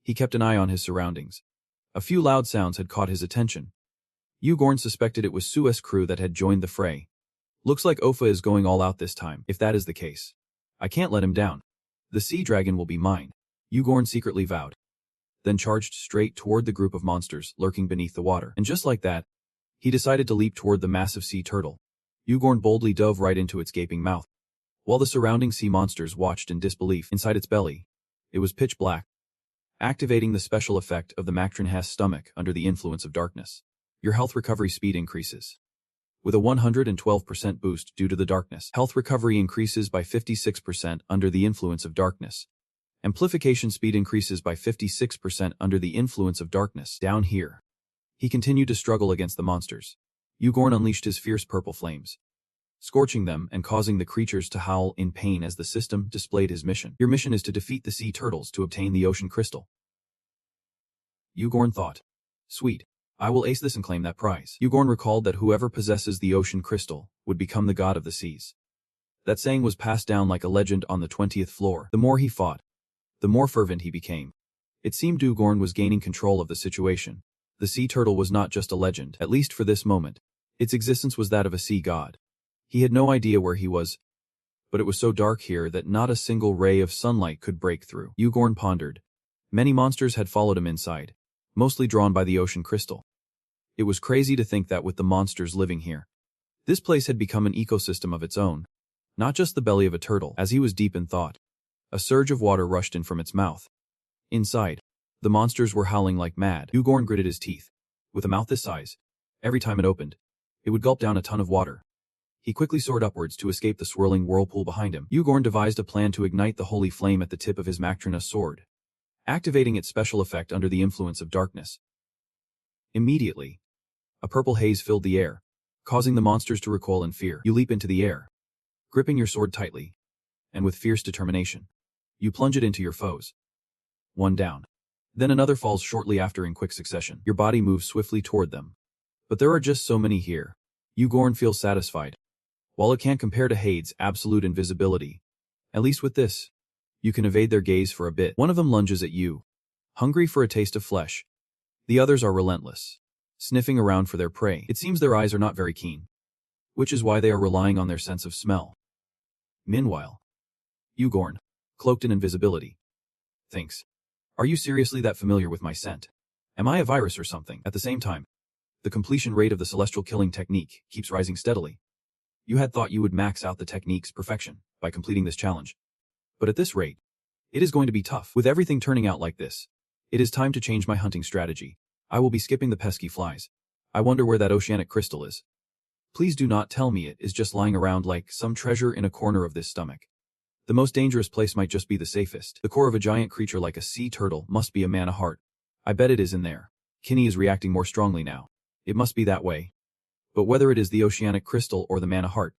S1: he kept an eye on his surroundings. A few loud sounds had caught his attention. Ugorn suspected it was Su's crew that had joined the fray. Looks like Ofa is going all out this time. If that is the case, I can't let him down. The sea dragon will be mine, Ugorn secretly vowed. Then charged straight toward the group of monsters lurking beneath the water. And just like that, he decided to leap toward the massive sea turtle. Ugorn boldly dove right into its gaping mouth. While the surrounding sea monsters watched in disbelief, inside its belly, it was pitch black. Activating the special effect of the Mactrinhas stomach under the influence of darkness. Your health recovery speed increases. With a 112% boost due to the darkness, health recovery increases by 56% under the influence of darkness. Amplification speed increases by 56% under the influence of darkness. Down here, he continued to struggle against the monsters. Ugorn unleashed his fierce purple flames, scorching them and causing the creatures to howl in pain as the system displayed his mission. Your mission is to defeat the sea turtles to obtain the ocean crystal. Ugorn thought. Sweet. I will ace this and claim that prize. Ugorn recalled that whoever possesses the ocean crystal would become the god of the seas. That saying was passed down like a legend on the 20th floor. The more he fought, the more fervent he became. It seemed Ugorn was gaining control of the situation. The sea turtle was not just a legend, at least for this moment. Its existence was that of a sea god. He had no idea where he was, but it was so dark here that not a single ray of sunlight could break through. Ugorn pondered. Many monsters had followed him inside, mostly drawn by the ocean crystal. It was crazy to think that with the monsters living here, this place had become an ecosystem of its own, not just the belly of a turtle. As he was deep in thought, a surge of water rushed in from its mouth. Inside, the monsters were howling like mad. Ugorn gritted his teeth. With a mouth this size, every time it opened, it would gulp down a ton of water. He quickly soared upwards to escape the swirling whirlpool behind him. Ugorn devised a plan to ignite the holy flame at the tip of his Mactrina sword, activating its special effect under the influence of darkness. Immediately, a purple haze filled the air, causing the monsters to recoil in fear. You leap into the air, gripping your sword tightly, and with fierce determination, you plunge it into your foes. One down. Then another falls shortly after in quick succession. Your body moves swiftly toward them. But there are just so many here. Ugorn feels satisfied. While it can't compare to Hade's absolute invisibility, at least with this, you can evade their gaze for a bit. One of them lunges at you, hungry for a taste of flesh. The others are relentless, sniffing around for their prey. It seems their eyes are not very keen, which is why they are relying on their sense of smell. Meanwhile, Ugorn, cloaked in invisibility, thinks, are you seriously that familiar with my scent? Am I a virus or something? At the same time, the completion rate of the celestial killing technique keeps rising steadily. You had thought you would max out the technique's perfection by completing this challenge. But at this rate, it is going to be tough. With everything turning out like this, it is time to change my hunting strategy. I will be skipping the pesky flies. I wonder where that oceanic crystal is. Please do not tell me it is just lying around like some treasure in a corner of this stomach. The most dangerous place might just be the safest. The core of a giant creature like a sea turtle must be a mana heart. I bet it is in there. Kinney is reacting more strongly now. It must be that way. But whether it is the oceanic crystal or the mana heart,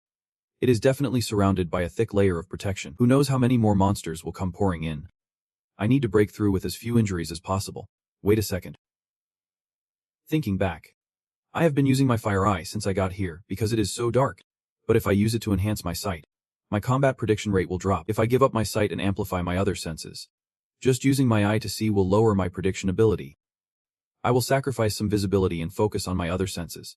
S1: it is definitely surrounded by a thick layer of protection. Who knows how many more monsters will come pouring in. I need to break through with as few injuries as possible. Wait a second. Thinking back, I have been using my fire eye since I got here because it is so dark. But if I use it to enhance my sight, my combat prediction rate will drop. If I give up my sight and amplify my other senses, just using my eye to see will lower my prediction ability. I will sacrifice some visibility and focus on my other senses.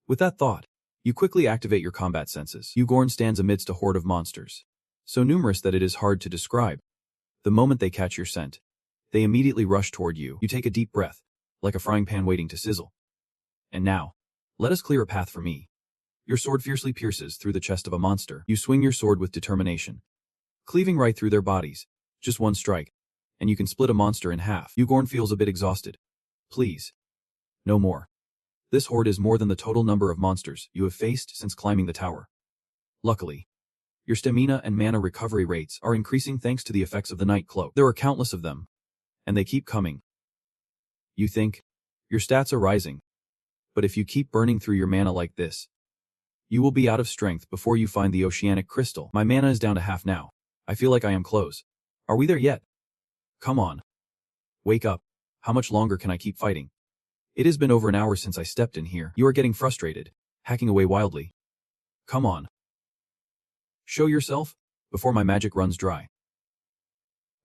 S1: With that thought, you quickly activate your combat senses. Ugorn stands amidst a horde of monsters, so numerous that it is hard to describe. The moment they catch your scent, they immediately rush toward you. You take a deep breath, like a frying pan waiting to sizzle. And now, let us clear a path for me. Your sword fiercely pierces through the chest of a monster. You swing your sword with determination, cleaving right through their bodies. Just one strike, and you can split a monster in half. Ugorn feels a bit exhausted. Please. No more. This horde is more than the total number of monsters you have faced since climbing the tower. Luckily, your stamina and mana recovery rates are increasing thanks to the effects of the night cloak. There are countless of them, and they keep coming. You think your stats are rising, but if you keep burning through your mana like this, you will be out of strength before you find the oceanic crystal. My mana is down to half now. I feel like I am close. Are we there yet? Come on. Wake up. How much longer can I keep fighting? It has been over an hour since I stepped in here. You are getting frustrated, hacking away wildly. Come on. Show yourself, before my magic runs dry.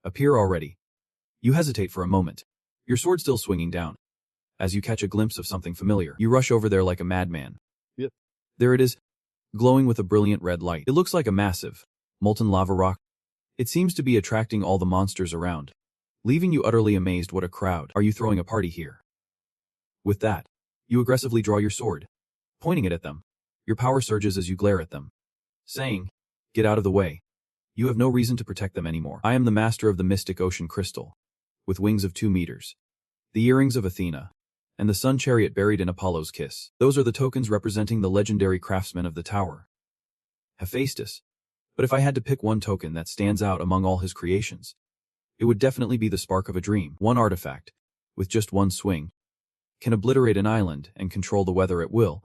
S1: Appear already. You hesitate for a moment, your sword still swinging down. As you catch a glimpse of something familiar, you rush over there like a madman.
S2: Yep.
S1: There it is, glowing with a brilliant red light. It looks like a massive, molten lava rock. It seems to be attracting all the monsters around, leaving you utterly amazed. What a crowd. Are you throwing a party here? With that, you aggressively draw your sword, pointing it at them. Your power surges as you glare at them, saying, "Get out of the way. You have no reason to protect them anymore. I am the master of the mystic ocean crystal, with wings of 2 meters, the earrings of Athena, and the sun chariot buried in Apollo's kiss. Those are the tokens representing the legendary craftsmen of the tower, Hephaestus. But if I had to pick one token that stands out among all his creations, it would definitely be the spark of a dream. One artifact, with just one swing, can obliterate an island and control the weather at will.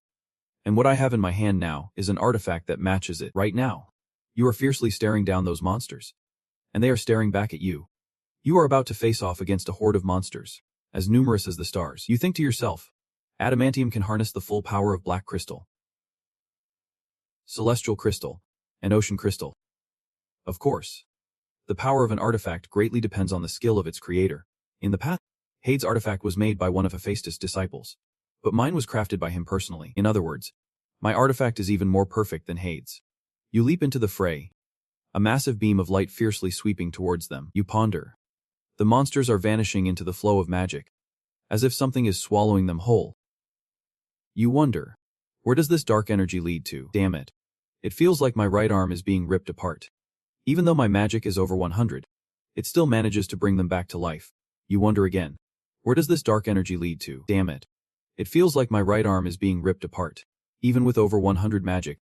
S1: And what I have in my hand now is an artifact that matches it. Right now, you are fiercely staring down those monsters, and they are staring back at you. You are about to face off against a horde of monsters, as numerous as the stars. You think to yourself, adamantium can harness the full power of black crystal, celestial crystal, and ocean crystal. Of course, the power of an artifact greatly depends on the skill of its creator. In the past, Hade's artifact was made by one of Hephaestus' disciples, but mine was crafted by him personally. In other words, my artifact is even more perfect than Hade's. You leap into the fray, a massive beam of light fiercely sweeping towards them. You ponder. The monsters are vanishing into the flow of magic, as if something is swallowing them whole. You wonder, where does this dark energy lead to? Damn it. It feels like my right arm is being ripped apart. Even though my magic is over 100, it still manages to bring them back to life. You wonder again, where does this dark energy lead to? Damn it. It feels like my right arm is being ripped apart. Even with over 100 magic,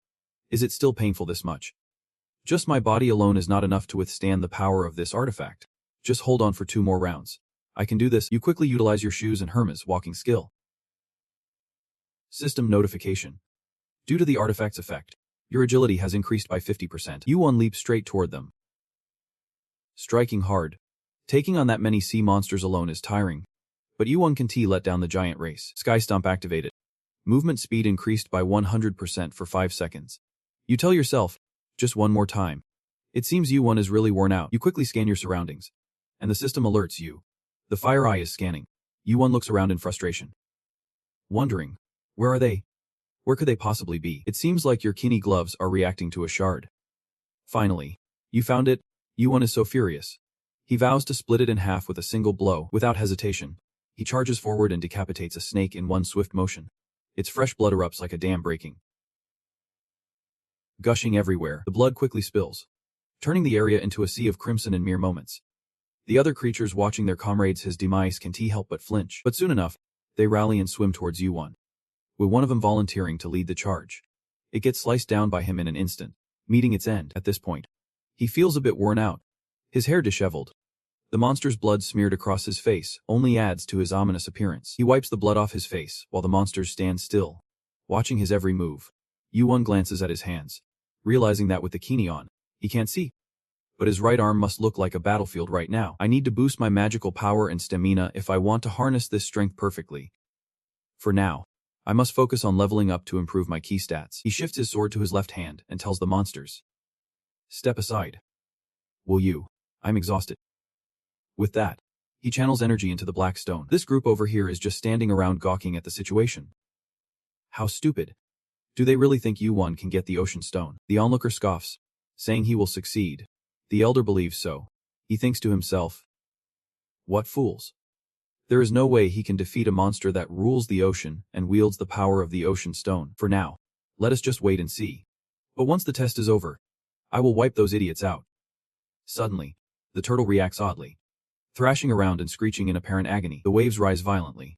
S1: is it still painful this much? Just my body alone is not enough to withstand the power of this artifact. Just hold on for 2 more rounds. I can do this. You quickly utilize your shoes and Hermes' walking skill. System notification. Due to the artifact's effect, your agility has increased by 50%. You leap straight toward them, striking hard. Taking on that many sea monsters alone is tiring, but you can let down the giant race. Sky Stomp activated. Movement speed increased by 100% for 5 seconds. You tell yourself, just one more time. It seems U1 is really worn out. You quickly scan your surroundings, and the system alerts you. The fire eye is scanning. U1 looks around in frustration, wondering, where are they? Where could they possibly be? It seems like your kini gloves are reacting to a shard. Finally, you found it. U1 is so furious. He vows to split it in half with a single blow. Without hesitation, he charges forward and decapitates a snake in one swift motion. Its fresh blood erupts like a dam breaking. Gushing everywhere, the blood quickly spills, turning the area into a sea of crimson in mere moments. The other creatures watching their comrades' his demise can't help but flinch. But soon enough, they rally and swim towards U1, with one of them volunteering to lead the charge. It gets sliced down by him in an instant, meeting its end. At this point, he feels a bit worn out, his hair disheveled. The monster's blood smeared across his face only adds to his ominous appearance. He wipes the blood off his face while the monsters stand still, watching his every move. U1 glances at his hands, realizing that with the kini on, he can't see. But his right arm must look like a battlefield right now. I need to boost my magical power and stamina if I want to harness this strength perfectly. For now, I must focus on leveling up to improve my key stats. He shifts his sword to his left hand and tells the monsters, "Step aside. Will you? I'm exhausted." With that, He channels energy into the black stone. This group over here is just standing around gawking at the situation. How stupid. Do they really think Yuan can get the ocean stone? The onlooker scoffs, saying he will succeed. The elder believes so. He thinks to himself, what fools. There is no way he can defeat a monster that rules the ocean and wields the power of the ocean stone. For now, let us just wait and see. But once the test is over, I will wipe those idiots out. Suddenly, the turtle reacts oddly. Thrashing around and screeching in apparent agony, the waves rise violently,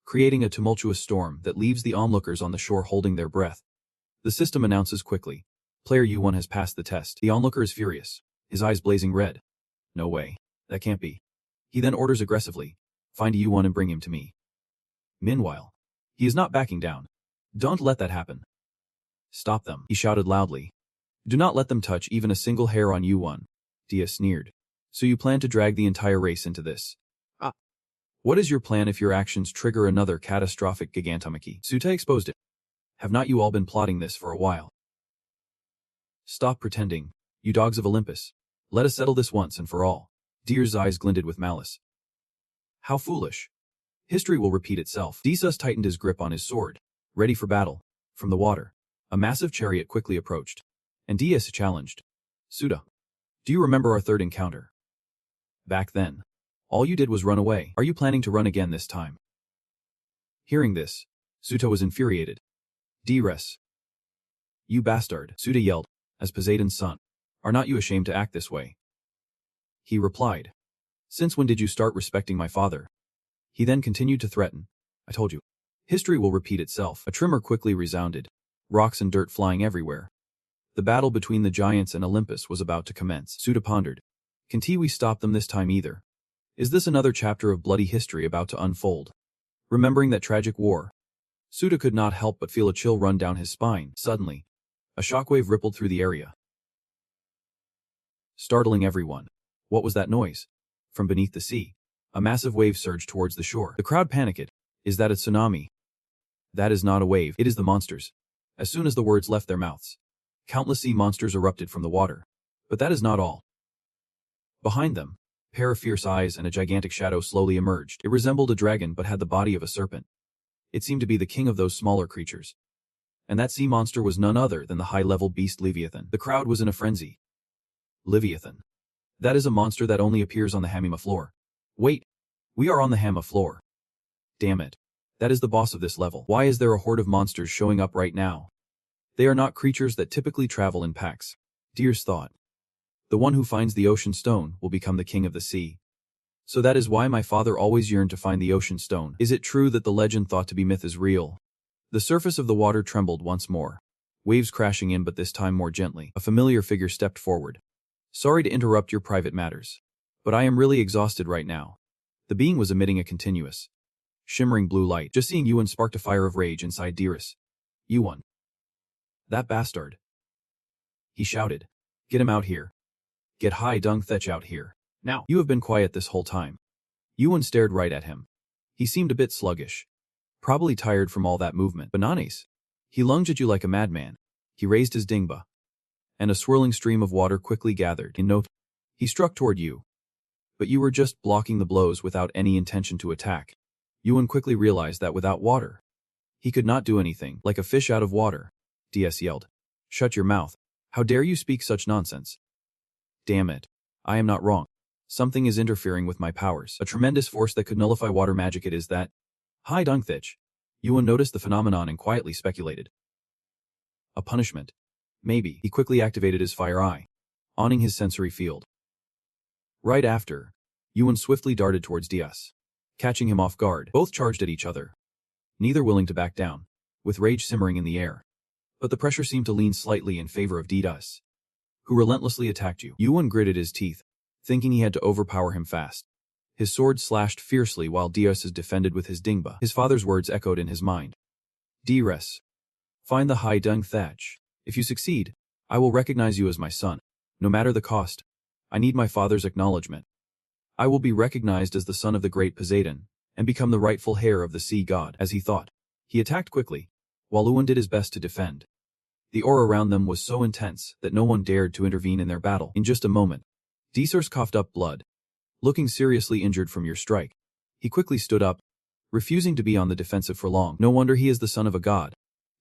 S1: creating a tumultuous storm that leaves the onlookers on the shore holding their breath. The system announces quickly, player U1 has passed the test. The onlooker is furious, his eyes blazing red. No way. That can't be. He then orders aggressively, find U1 and bring him to me. Meanwhile, he is not backing down. Don't let that happen. Stop them, he shouted loudly. Do not let them touch even a single hair on U1. Dia sneered. So you plan to drag the entire race into this? What is your plan if your actions trigger another catastrophic gigantomachy? Sucha exposed it. Have not you all been plotting this for a while? Stop pretending, you dogs of Olympus. Let us settle this once and for all. Deer's eyes glinted with malice. How foolish. History will repeat itself. Desus tightened his grip on his sword, ready for battle. From the water, a massive chariot quickly approached, and Deus challenged. Sucha, do you remember our third encounter? Back then, all you did was run away. Are you planning to run again this time? Hearing this, Sucha was infuriated. Dres. You bastard, Sucha yelled, as Poseidon's son. Are not you ashamed to act this way? He replied. Since when did you start respecting my father? He then continued to threaten. I told you. History will repeat itself. A tremor quickly resounded, rocks and dirt flying everywhere. The battle between the giants and Olympus was about to commence. Sucha pondered. Can't we stop them this time either? Is this another chapter of bloody history about to unfold? Remembering that tragic war, Sucha could not help but feel a chill run down his spine. Suddenly, a shockwave rippled through the area, startling everyone. What was that noise? From beneath the sea, a massive wave surged towards the shore. The crowd panicked. Is that a tsunami? That is not a wave, it is the monsters. As soon as the words left their mouths, countless sea monsters erupted from the water. But that is not all. Behind them, a pair of fierce eyes and a gigantic shadow slowly emerged. It resembled a dragon but had the body of a serpent. It seemed to be the king of those smaller creatures. And that sea monster was none other than the high-level beast Leviathan. The crowd was in a frenzy. Leviathan. That is a monster that only appears on the Hamima floor. Wait, we are on the Hama floor. Damn it. That is the boss of this level. Why is there a horde of monsters showing up right now? They are not creatures that typically travel in packs. Deers thought. The one who finds the ocean stone will become the king of the sea. So that is why my father always yearned to find the ocean stone. Is it true that the legend thought to be myth is real? The surface of the water trembled once more, waves crashing in but this time more gently. A familiar figure stepped forward. Sorry to interrupt your private matters, but I am really exhausted right now. The being was emitting a continuous, shimmering blue light. Just seeing Yuan sparked a fire of rage inside Dearest. Yuan. That bastard. He shouted. Get him out here. Get Hai Dung Thech out here. Now. You have been quiet this whole time. Yuan stared right at him. He seemed a bit sluggish. Probably tired from all that movement. Bananas. He lunged at you like a madman. He raised his dingba, and a swirling stream of water quickly gathered. In no time, he struck toward you. But you were just blocking the blows without any intention to attack. Yuan quickly realized that without water, he could not do anything. Like a fish out of water, DS yelled. Shut your mouth. How dare you speak such nonsense? Damn it. I am not wrong. Something is interfering with my powers. A tremendous force that could nullify water magic. It is that. Hai Dung Thich. Yuan noticed the phenomenon and quietly speculated. A punishment. Maybe. He quickly activated his fire eye, owning his sensory field. Right after, Yuan swiftly darted towards DS, catching him off guard. Both charged at each other, neither willing to back down, with rage simmering in the air. But the pressure seemed to lean slightly in favor of DS, who relentlessly attacked you. Yuan gritted his teeth, thinking he had to overpower him fast. His sword slashed fiercely while DS defended with his dingba. His father's words echoed in his mind. Dres. Find the Hai Dung Thach. If you succeed, I will recognize you as my son. No matter the cost. I need my father's acknowledgement. I will be recognized as the son of the great Poseidon, and become the rightful heir of the sea god. As he thought, he attacked quickly, while Yuan did his best to defend. The aura around them was so intense that no one dared to intervene in their battle. In just a moment, Desurs coughed up blood, looking seriously injured from your strike. He quickly stood up, refusing to be on the defensive for long. No wonder he is the son of a god.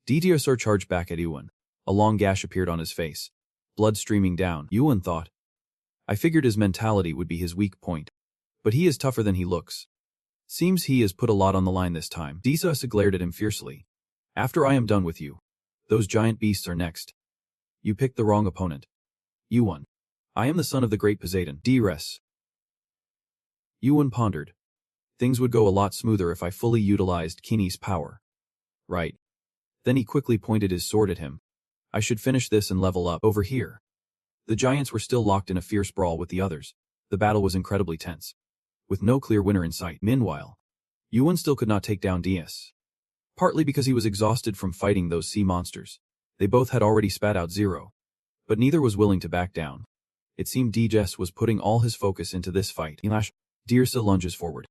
S1: DTSR charged back at Yuan. A long gash appeared on his face, blood streaming down. Yuan thought. I figured his mentality would be his weak point. But he is tougher than he looks. Seems he has put a lot on the line this time. DTSR glared at him fiercely. After I am done with you, those giant beasts are next. You picked the wrong opponent. Yuan. I am the son of the great Poseidon. DRS. Yuan pondered. Things would go a lot smoother if I fully utilized Kini's power. Right. Then he quickly pointed his sword at him. I should finish this and level up. Over here. The giants were still locked in a fierce brawl with the others. The battle was incredibly tense, with no clear winner in sight. Meanwhile, Yuan still could not take down DS. Partly because he was exhausted from fighting those sea monsters. They both had already spat out zero. But neither was willing to back down. It seemed DS was putting all his focus into this fight. Dirsa lunges forward.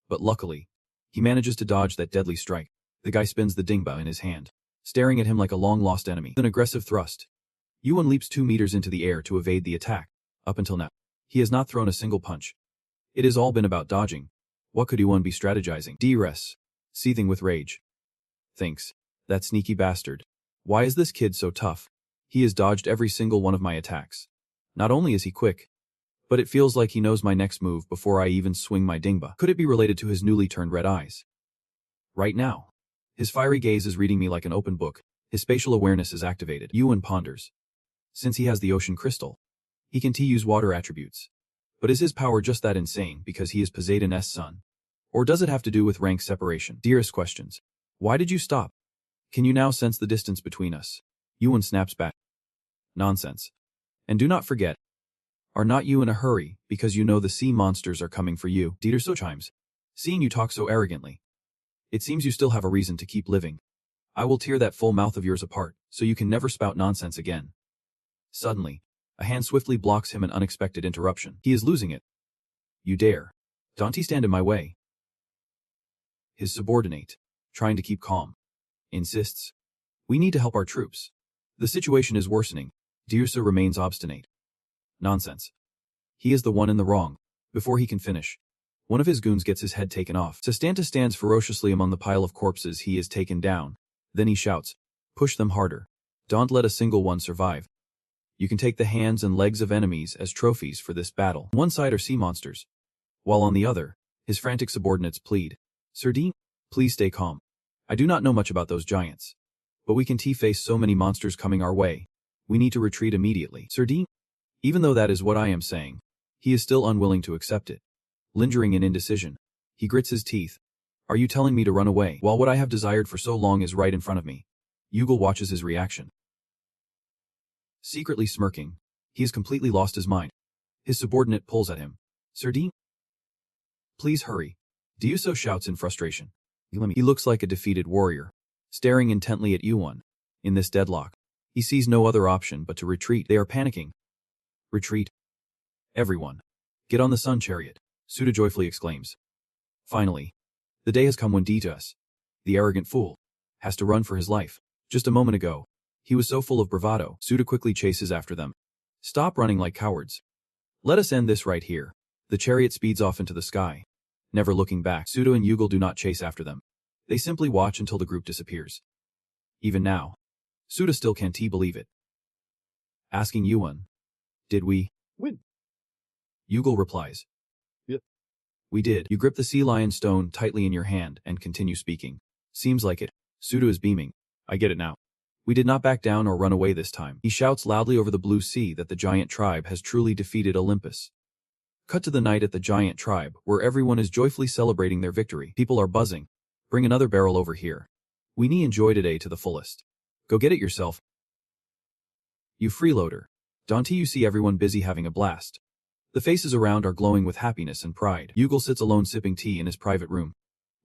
S1: But luckily, he manages to dodge that deadly strike. The guy spins the dingba in his hand, staring at him like a long-lost enemy. With an aggressive thrust, Yuan leaps 2 meters into the air to evade the attack. Up until now, he has not thrown a single punch. It has all been about dodging. What could Yuan be strategizing? DRS, seething with rage. Thinks, that sneaky bastard. Why is this kid so tough? He has dodged every single one of my attacks. Not only is he quick, but it feels like he knows my next move before I even swing my dingba. Could it be related to his newly turned red eyes? Right now, his fiery gaze is reading me like an open book. His spatial awareness is activated. Yuan ponders. Since he has the ocean crystal, he can use water attributes. But is his power just that insane because he is Poseidon's son? Or does it have to do with rank separation? Dearest questions. Why did you stop? Can you now sense the distance between us? Yuan snaps back. Nonsense. And do not forget. Are not you in a hurry, because you know the sea monsters are coming for you? Dieter chimes. Seeing you talk so arrogantly. It seems you still have a reason to keep living. I will tear that full mouth of yours apart, so you can never spout nonsense again. Suddenly, a hand swiftly blocks him an unexpected interruption. He is losing it. You dare. Don't stand in my way. His subordinate, trying to keep calm, insists. We need to help our troops. The situation is worsening. Dirsa remains obstinate. Nonsense. He is the one in the wrong. Before he can finish, one of his goons gets his head taken off. Sastanta stands ferociously among the pile of corpses he is taken down. Then he shouts, push them harder. Don't let a single one survive. You can take the hands and legs of enemies as trophies for this battle. On one side are sea monsters, while on the other, his frantic subordinates plead. Sir D, please stay calm. I do not know much about those giants, but we can face so many monsters coming our way. We need to retreat immediately. Sir D? Even though that is what I am saying, he is still unwilling to accept it. Lingering in indecision, he grits his teeth. Are you telling me to run away while what I have desired for so long is right in front of me? Yugal watches his reaction. Secretly smirking, he has completely lost his mind. His subordinate pulls at him. Sir D? Please hurry. Diuso shouts in frustration. He looks like a defeated warrior, staring intently at Yuan. In this deadlock, he sees no other option but to retreat. They are panicking. Retreat. Everyone. Get on the sun chariot, Sucha joyfully exclaims. Finally, the day has come when Ditas, the arrogant fool, has to run for his life. Just a moment ago, he was so full of bravado. Sucha quickly chases after them. Stop running like cowards. Let us end this right here. The chariot speeds off into the sky. Never looking back, Sucha and Yugal do not chase after them. They simply watch until the group disappears. Even now, Sucha still can't believe it. Asking Yuan, did we win? Yugal replies, yep. We did. You grip the sea lion stone tightly in your hand and continue speaking. Seems like it. Sucha is beaming. I get it now. We did not back down or run away this time. He shouts loudly over the blue sea that the giant tribe has truly defeated Olympus. Cut to the night at the giant tribe, where everyone is joyfully celebrating their victory. People are buzzing. Bring another barrel over here. We need enjoy today to the fullest. Go get it yourself. You freeloader. Don't you see everyone busy having a blast? The faces around are glowing with happiness and pride. Yugal sits alone sipping tea in his private room.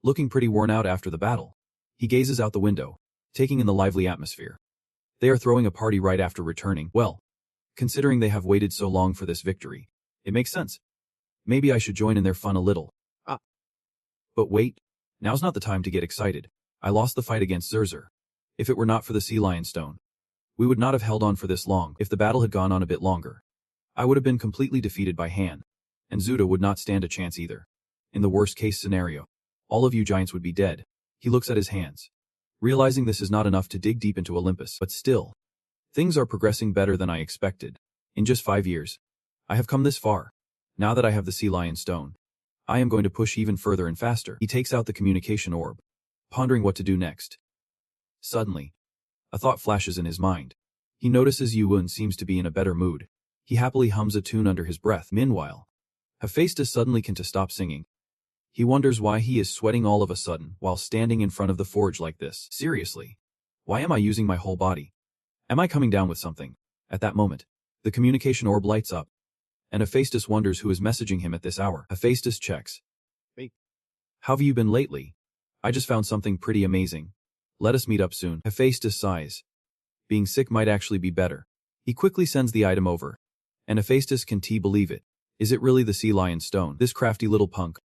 S1: Looking pretty worn out after the battle. He gazes out the window, taking in the lively atmosphere. They are throwing a party right after returning. Well, considering they have waited so long for this victory, it makes sense. Maybe I should join in their fun a little. But wait, now's not the time to get excited. I lost the fight against Zerzer. If it were not for the sea lion stone, we would not have held on for this long. If the battle had gone on a bit longer, I would have been completely defeated by Han. and Zuta would not stand a chance either. In the worst-case scenario, all of you giants would be dead. He looks at his hands, realizing this is not enough to dig deep into Olympus, but still, things are progressing better than I expected. In just 5 years, I have come this far. Now that I have the sea lion stone, I am going to push even further and faster. He takes out the communication orb, pondering what to do next. Suddenly, a thought flashes in his mind. He notices Yuun seems to be in a better mood. He happily hums a tune under his breath. Meanwhile, Hephaestus suddenly can't stop singing. He wonders why he is sweating all of a sudden while standing in front of the forge like this. Seriously, why am I using my whole body? Am I coming down with something? At that moment, the communication orb lights up, and Hephaestus wonders who is messaging him at this hour. Hephaestus checks. Hey, how have you been lately? I just found something pretty amazing. Let us meet up soon. Hephaestus sighs. Being sick might actually be better. He quickly sends the item over, and Hephaestus can't believe it. Is it really the sea lion stone? This crafty little punk.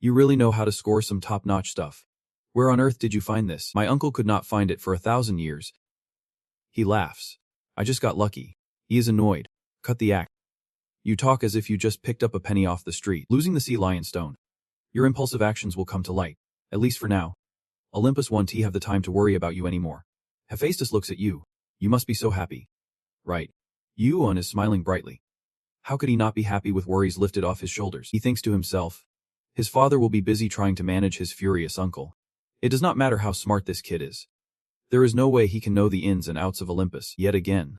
S1: You really know how to score some top-notch stuff. Where on earth did you find this? My uncle could not find it for 1,000 years. He laughs. I just got lucky. He is annoyed. Cut the act. You talk as if you just picked up a penny off the street. Losing the sea lion stone. Your impulsive actions will come to light, at least for now. Olympus won't have the time to worry about you anymore. Hephaestus looks at you. You must be so happy. Right. Yuun is smiling brightly. How could he not be happy with worries lifted off his shoulders? He thinks to himself. His father will be busy trying to manage his furious uncle. It does not matter how smart this kid is. There is no way he can know the ins and outs of Olympus. Yet again,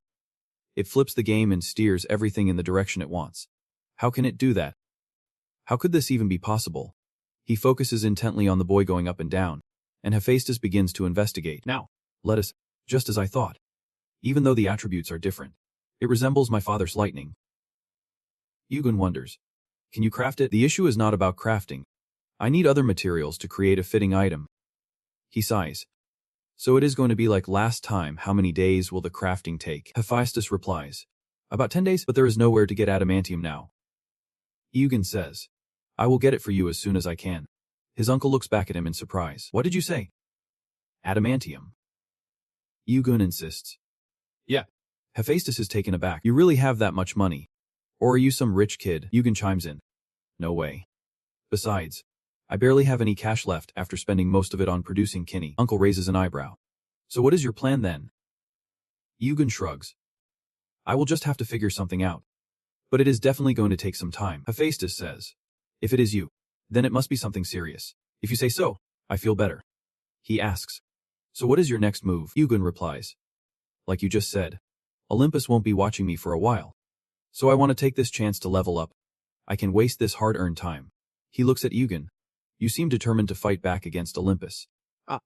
S1: it flips the game and steers everything in the direction it wants. How can it do that? How could this even be possible? He focuses intently on the boy going up and down, and Hephaestus begins to investigate. Now, let us, just as I thought. Even though the attributes are different, it resembles my father's lightning. Yuun wonders. Can you craft it? The issue is not about crafting. I need other materials to create a fitting item. He sighs. So it is going to be like last time. How many days will the crafting take? Hephaestus replies. About 10 days, but there is nowhere to get adamantium now. Yuun says. I will get it for you as soon as I can. His uncle looks back at him in surprise. What did you say? Adamantium. Yuun insists. Yeah. Hephaestus is taken aback. You really have that much money? Or are you some rich kid? Yuun chimes in. No way. Besides, I barely have any cash left after spending most of it on producing kidney. Uncle raises an eyebrow. So what is your plan then? Yuun shrugs. I will just have to figure something out. But it is definitely going to take some time. Hephaestus says. If it is you, then it must be something serious. If you say so, I feel better. He asks. So what is your next move? Yuun replies. Like you just said, Olympus won't be watching me for a while. So I want to take this chance to level up. I can waste this hard-earned time. He looks at Yuun. You seem determined to fight back against Olympus. Ah.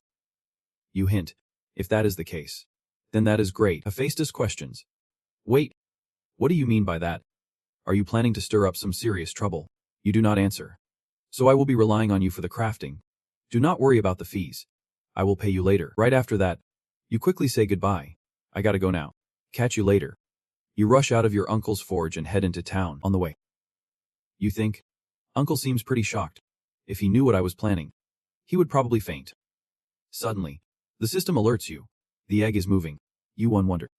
S1: You hint. If that is the case, then that is great. Hephaestus questions. Wait. What do you mean by that? Are you planning to stir up some serious trouble? You do not answer. So I will be relying on you for the crafting. Do not worry about the fees. I will pay you later. Right after that, you quickly say goodbye. I gotta go now. Catch you later. You rush out of your uncle's forge and head into town. On the way, you think? Uncle seems pretty shocked. If he knew what I was planning, he would probably faint. Suddenly, the system alerts you. The egg is moving. Yuun wonder.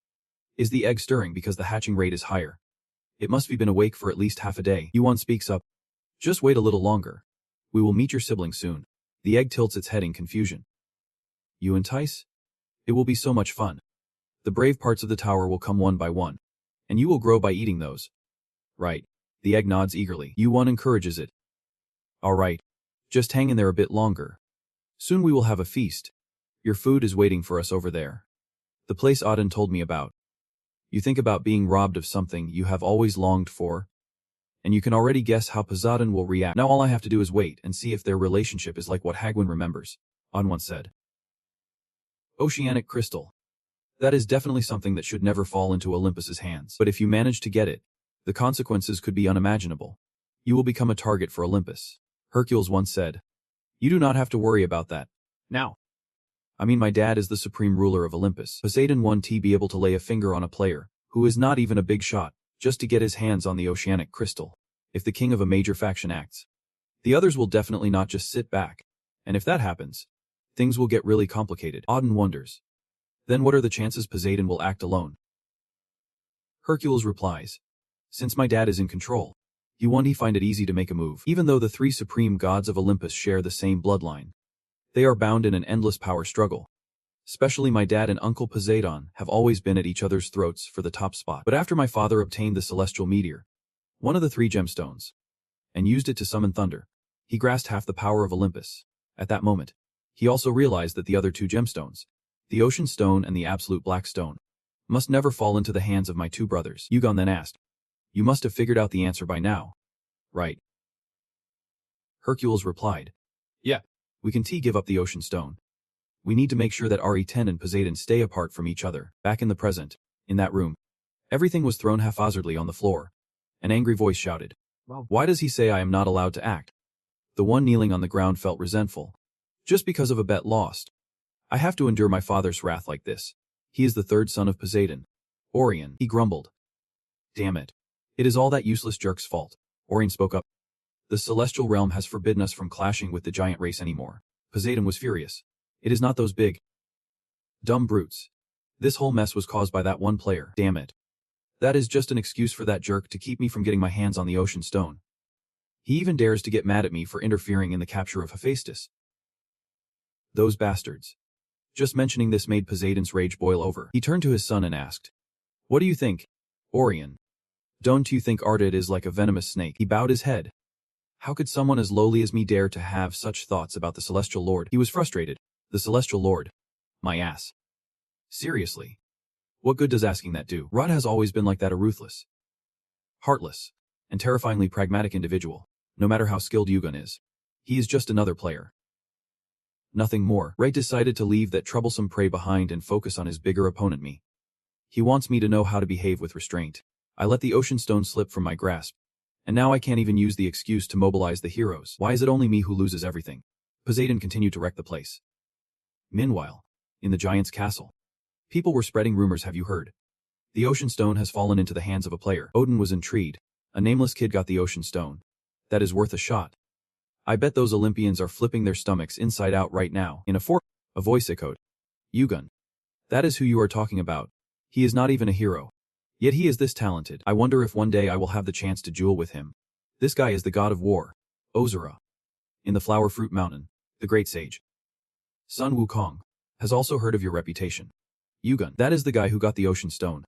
S1: Is the egg stirring because the hatching rate is higher? It must have been awake for at least half a day. Yuun speaks up. Just wait a little longer. We will meet your sibling soon. The egg tilts its head in confusion. You entice? It will be so much fun. The brave parts of the tower will come one by one, and you will grow by eating those. Right. The egg nods eagerly. Yuun encourages it. All right. Just hang in there a bit longer. Soon we will have a feast. Your food is waiting for us over there. The place Auden told me about. You think about being robbed of something you have always longed for, and you can already guess how Poseidon will react. Now all I have to do is wait and see if their relationship is like what Hagwin remembers, Auden once said. Oceanic crystal. That is definitely something that should never fall into Olympus's hands. But if you manage to get it, the consequences could be unimaginable. You will become a target for Olympus. Hercules once said. You do not have to worry about that. Now. I mean, my dad is the supreme ruler of Olympus. Poseidon won't be able to lay a finger on a player who is not even a big shot just to get his hands on the oceanic crystal. If the king of a major faction acts, the others will definitely not just sit back. And if that happens, things will get really complicated. Auden wonders. Then what are the chances Poseidon will act alone? Hercules replies. Since my dad is in control, He find it easy to make a move. Even though the three supreme gods of Olympus share the same bloodline, they are bound in an endless power struggle. Especially my dad and Uncle Poseidon have always been at each other's throats for the top spot. But after my father obtained the celestial meteor, one of the three gemstones, and used it to summon thunder, he grasped half the power of Olympus. At that moment, he also realized that the other two gemstones, the ocean stone and the absolute black stone, must never fall into the hands of my two brothers. Yugon then asked, "You must have figured out the answer by now, right?" Hercules replied, "Yeah, we can give up the ocean stone. We need to make sure that RE10 and Poseidon stay apart from each other." Back in the present, in that room, everything was thrown haphazardly on the floor. An angry voice shouted, "Well, why does he say I am not allowed to act?" The one kneeling on the ground felt resentful. Just because of a bet lost. I have to endure my father's wrath like this. He is the third son of Poseidon. Orion, he grumbled. Damn it. It is all that useless jerk's fault. Orion spoke up. The celestial realm has forbidden us from clashing with the giant race anymore. Poseidon was furious. It is not those big, dumb brutes. This whole mess was caused by that one player. Damn it. That is just an excuse for that jerk to keep me from getting my hands on the ocean stone. He even dares to get mad at me for interfering in the capture of Hephaestus. Those bastards. Just mentioning this made Poseidon's rage boil over. He turned to his son and asked, "What do you think, Orion? Don't you think Ardid is like a venomous snake?" He bowed his head. How could someone as lowly as me dare to have such thoughts about the Celestial Lord? He was frustrated. The Celestial Lord. My ass. Seriously. What good does asking that do? Rod has always been like that, a ruthless, heartless, and terrifyingly pragmatic individual, no matter how skilled Yugon is. He is just another player. Nothing more. Ray decided to leave that troublesome prey behind and focus on his bigger opponent, me. He wants me to know how to behave with restraint. I let the ocean stone slip from my grasp, and now I can't even use the excuse to mobilize the heroes. Why is it only me who loses everything? Poseidon continued to wreck the place. Meanwhile, in the giant's castle, people were spreading rumors. Have you heard? The ocean stone has fallen into the hands of a player. Odin was intrigued. A nameless kid got the ocean stone. That is worth a shot. I bet those Olympians are flipping their stomachs inside out right now. A voice echoed. Yugon. That is who you are talking about. He is not even a hero. Yet he is this talented. I wonder if one day I will have the chance to duel with him. This guy is the god of war. Ozura. In the Flower Fruit Mountain, the great sage, Sun Wukong, has also heard of your reputation. Yugon. That is the guy who got the ocean stone.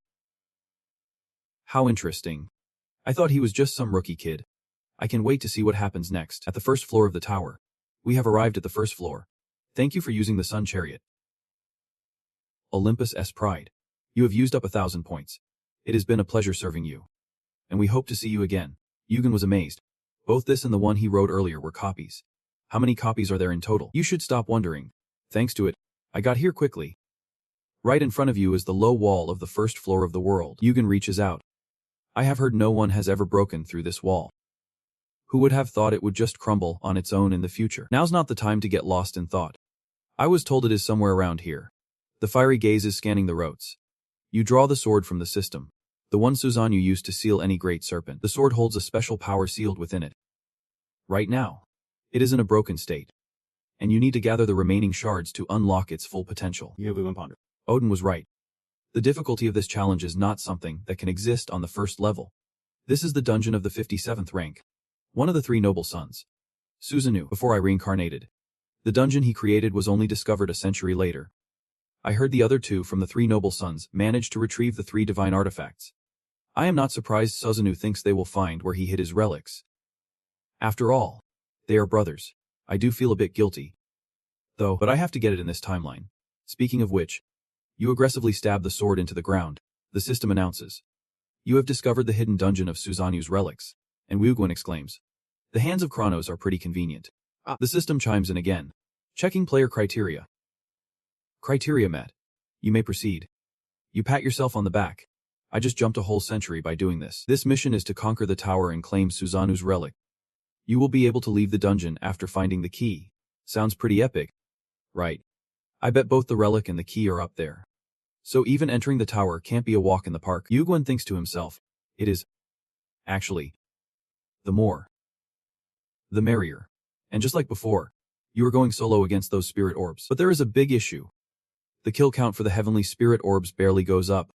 S1: How interesting. I thought he was just some rookie kid. I can wait to see what happens next. At the first floor of the tower. We have arrived at the first floor. Thank you for using the sun chariot. Olympus S. Pride. You have used up 1,000 points. It has been a pleasure serving you. And we hope to see you again. Yugon was amazed. Both this and the one he wrote earlier were copies. How many copies are there in total? You should stop wondering. Thanks to it, I got here quickly. Right in front of you is the low wall of the first floor of the world. Yugon reaches out. I have heard no one has ever broken through this wall. Who would have thought it would just crumble on its own in the future? Now's not the time to get lost in thought. I was told it is somewhere around here. The fiery gaze is scanning the roads. You draw the sword from the system. The one Susanoo used to seal any great serpent. The sword holds a special power sealed within it. Right now, it is in a broken state. And you need to gather the remaining shards to unlock its full potential. Odin was right. The difficulty of this challenge is not something that can exist on the first level. This is the dungeon of the 57th rank. One of the three noble sons, Susanoo, before I reincarnated. The dungeon he created was only discovered a century later. I heard the other two from the three noble sons managed to retrieve the three divine artifacts. I am not surprised Susanoo thinks they will find where he hid his relics. After all, they are brothers. I do feel a bit guilty. But I have to get it in this timeline. Speaking of which, you aggressively stab the sword into the ground. The system announces. You have discovered the hidden dungeon of Susanoo's relics. And Wugwin exclaims. The hands of Kronos are pretty convenient. The system chimes in again. Checking player criteria. Criteria met. You may proceed. You pat yourself on the back. I just jumped a whole century by doing this. This mission is to conquer the tower and claim Susanoo's relic. You will be able to leave the dungeon after finding the key. Sounds pretty epic. Right. I bet both the relic and the key are up there. So even entering the tower can't be a walk in the park. Wugwin thinks to himself. It is. Actually. The more, the merrier. And just like before, you are going solo against those spirit orbs. But there is a big issue. The kill count for the heavenly spirit orbs barely goes up.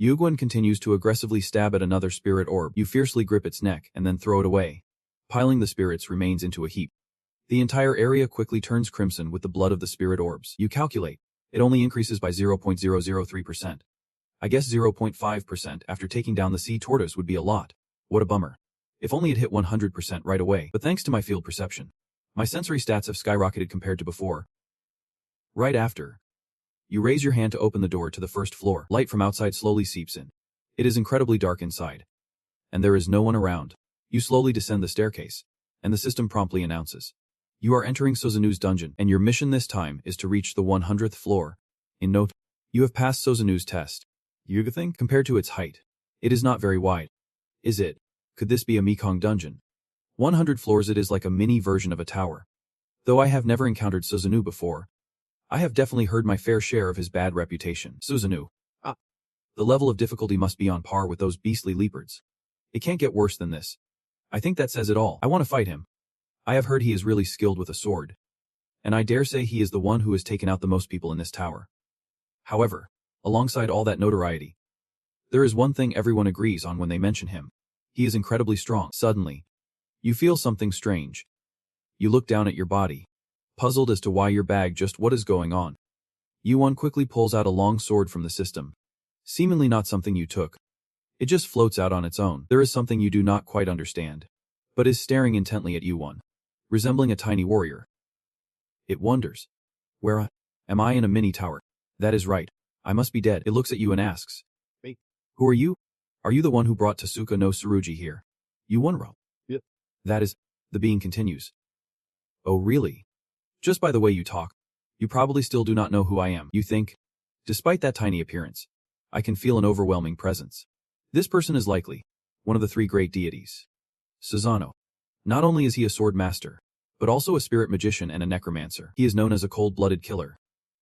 S1: Yuguan continues to aggressively stab at another spirit orb. You fiercely grip its neck and then throw it away, piling the spirit's remains into a heap. The entire area quickly turns crimson with the blood of the spirit orbs. You calculate. It only increases by 0.003%. I guess 0.5% after taking down the sea tortoise would be a lot. What a bummer. If only it hit 100% right away. But thanks to my field perception, my sensory stats have skyrocketed compared to before. Right after, you raise your hand to open the door to the first floor. Light from outside slowly seeps in. It is incredibly dark inside, and there is no one around. You slowly descend the staircase, and the system promptly announces, you are entering Suzanu's dungeon, and your mission this time is to reach the 100th floor. In note, you have passed Suzanu's test. You think? Compared to its height, it is not very wide. Is it? Could this be a Mekong dungeon? 100 floors. It is like a mini version of a tower. Though I have never encountered Suzanu before, I have definitely heard my fair share of his bad reputation. Suzanu. The level of difficulty must be on par with those beastly leopards. It can't get worse than this. I think that says it all. I want to fight him. I have heard he is really skilled with a sword, and I dare say he is the one who has taken out the most people in this tower. However, alongside all that notoriety, there is one thing everyone agrees on when they mention him. He is incredibly strong. Suddenly, you feel something strange. You look down at your body, puzzled as to why your bag just what is going on. Yuan quickly pulls out a long sword from the system. Seemingly not something you took. It just floats out on its own. There is something you do not quite understand, but is staring intently at Yuan, resembling a tiny warrior. It wonders, where am I in a mini tower? That is right. I must be dead. It looks at you and asks, hey, who are you? Are you the one who brought Tasuka no Tsurugi here? Yuan. Yep. That is, the being continues. Oh really? Just by the way you talk, you probably still do not know who I am. You think? Despite that tiny appearance, I can feel an overwhelming presence. This person is likely one of the three great deities. Susanoo. Not only is he a sword master, but also a spirit magician and a necromancer. He is known as a cold-blooded killer,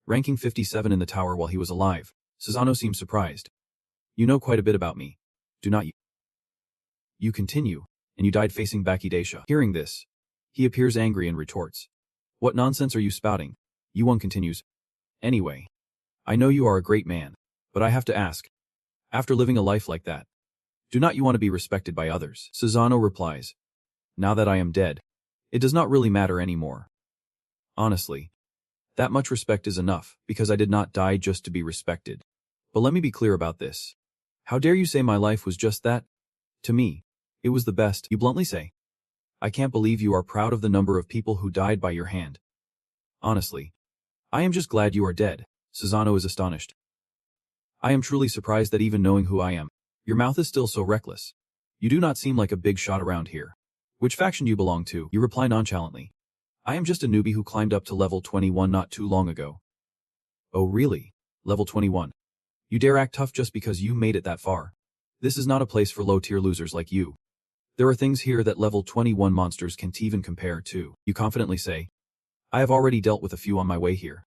S1: ranking 57 in the tower while he was alive. Susanoo seems surprised. You know quite a bit about me, do not you? You continue, and you died facing Bakidaisha. Hearing this, he appears angry and retorts, what nonsense are you spouting? Yuan continues, anyway, I know you are a great man, but I have to ask, after living a life like that, do not you want to be respected by others? Susanoo replies, now that I am dead, it does not really matter anymore. Honestly, that much respect is enough, because I did not die just to be respected. But let me be clear about this. How dare you say my life was just that? To me, it was the best, you bluntly say. I can't believe you are proud of the number of people who died by your hand. Honestly, I am just glad you are dead. Susanoo is astonished. I am truly surprised that even knowing who I am, your mouth is still so reckless. You do not seem like a big shot around here. Which faction do you belong to? You reply nonchalantly. I am just a newbie who climbed up to level 21 not too long ago. Oh really? Level 21. You dare act tough just because you made it that far. This is not a place for low-tier losers like you. There are things here that level 21 monsters can't even compare to. You confidently say, I have already dealt with a few on my way here.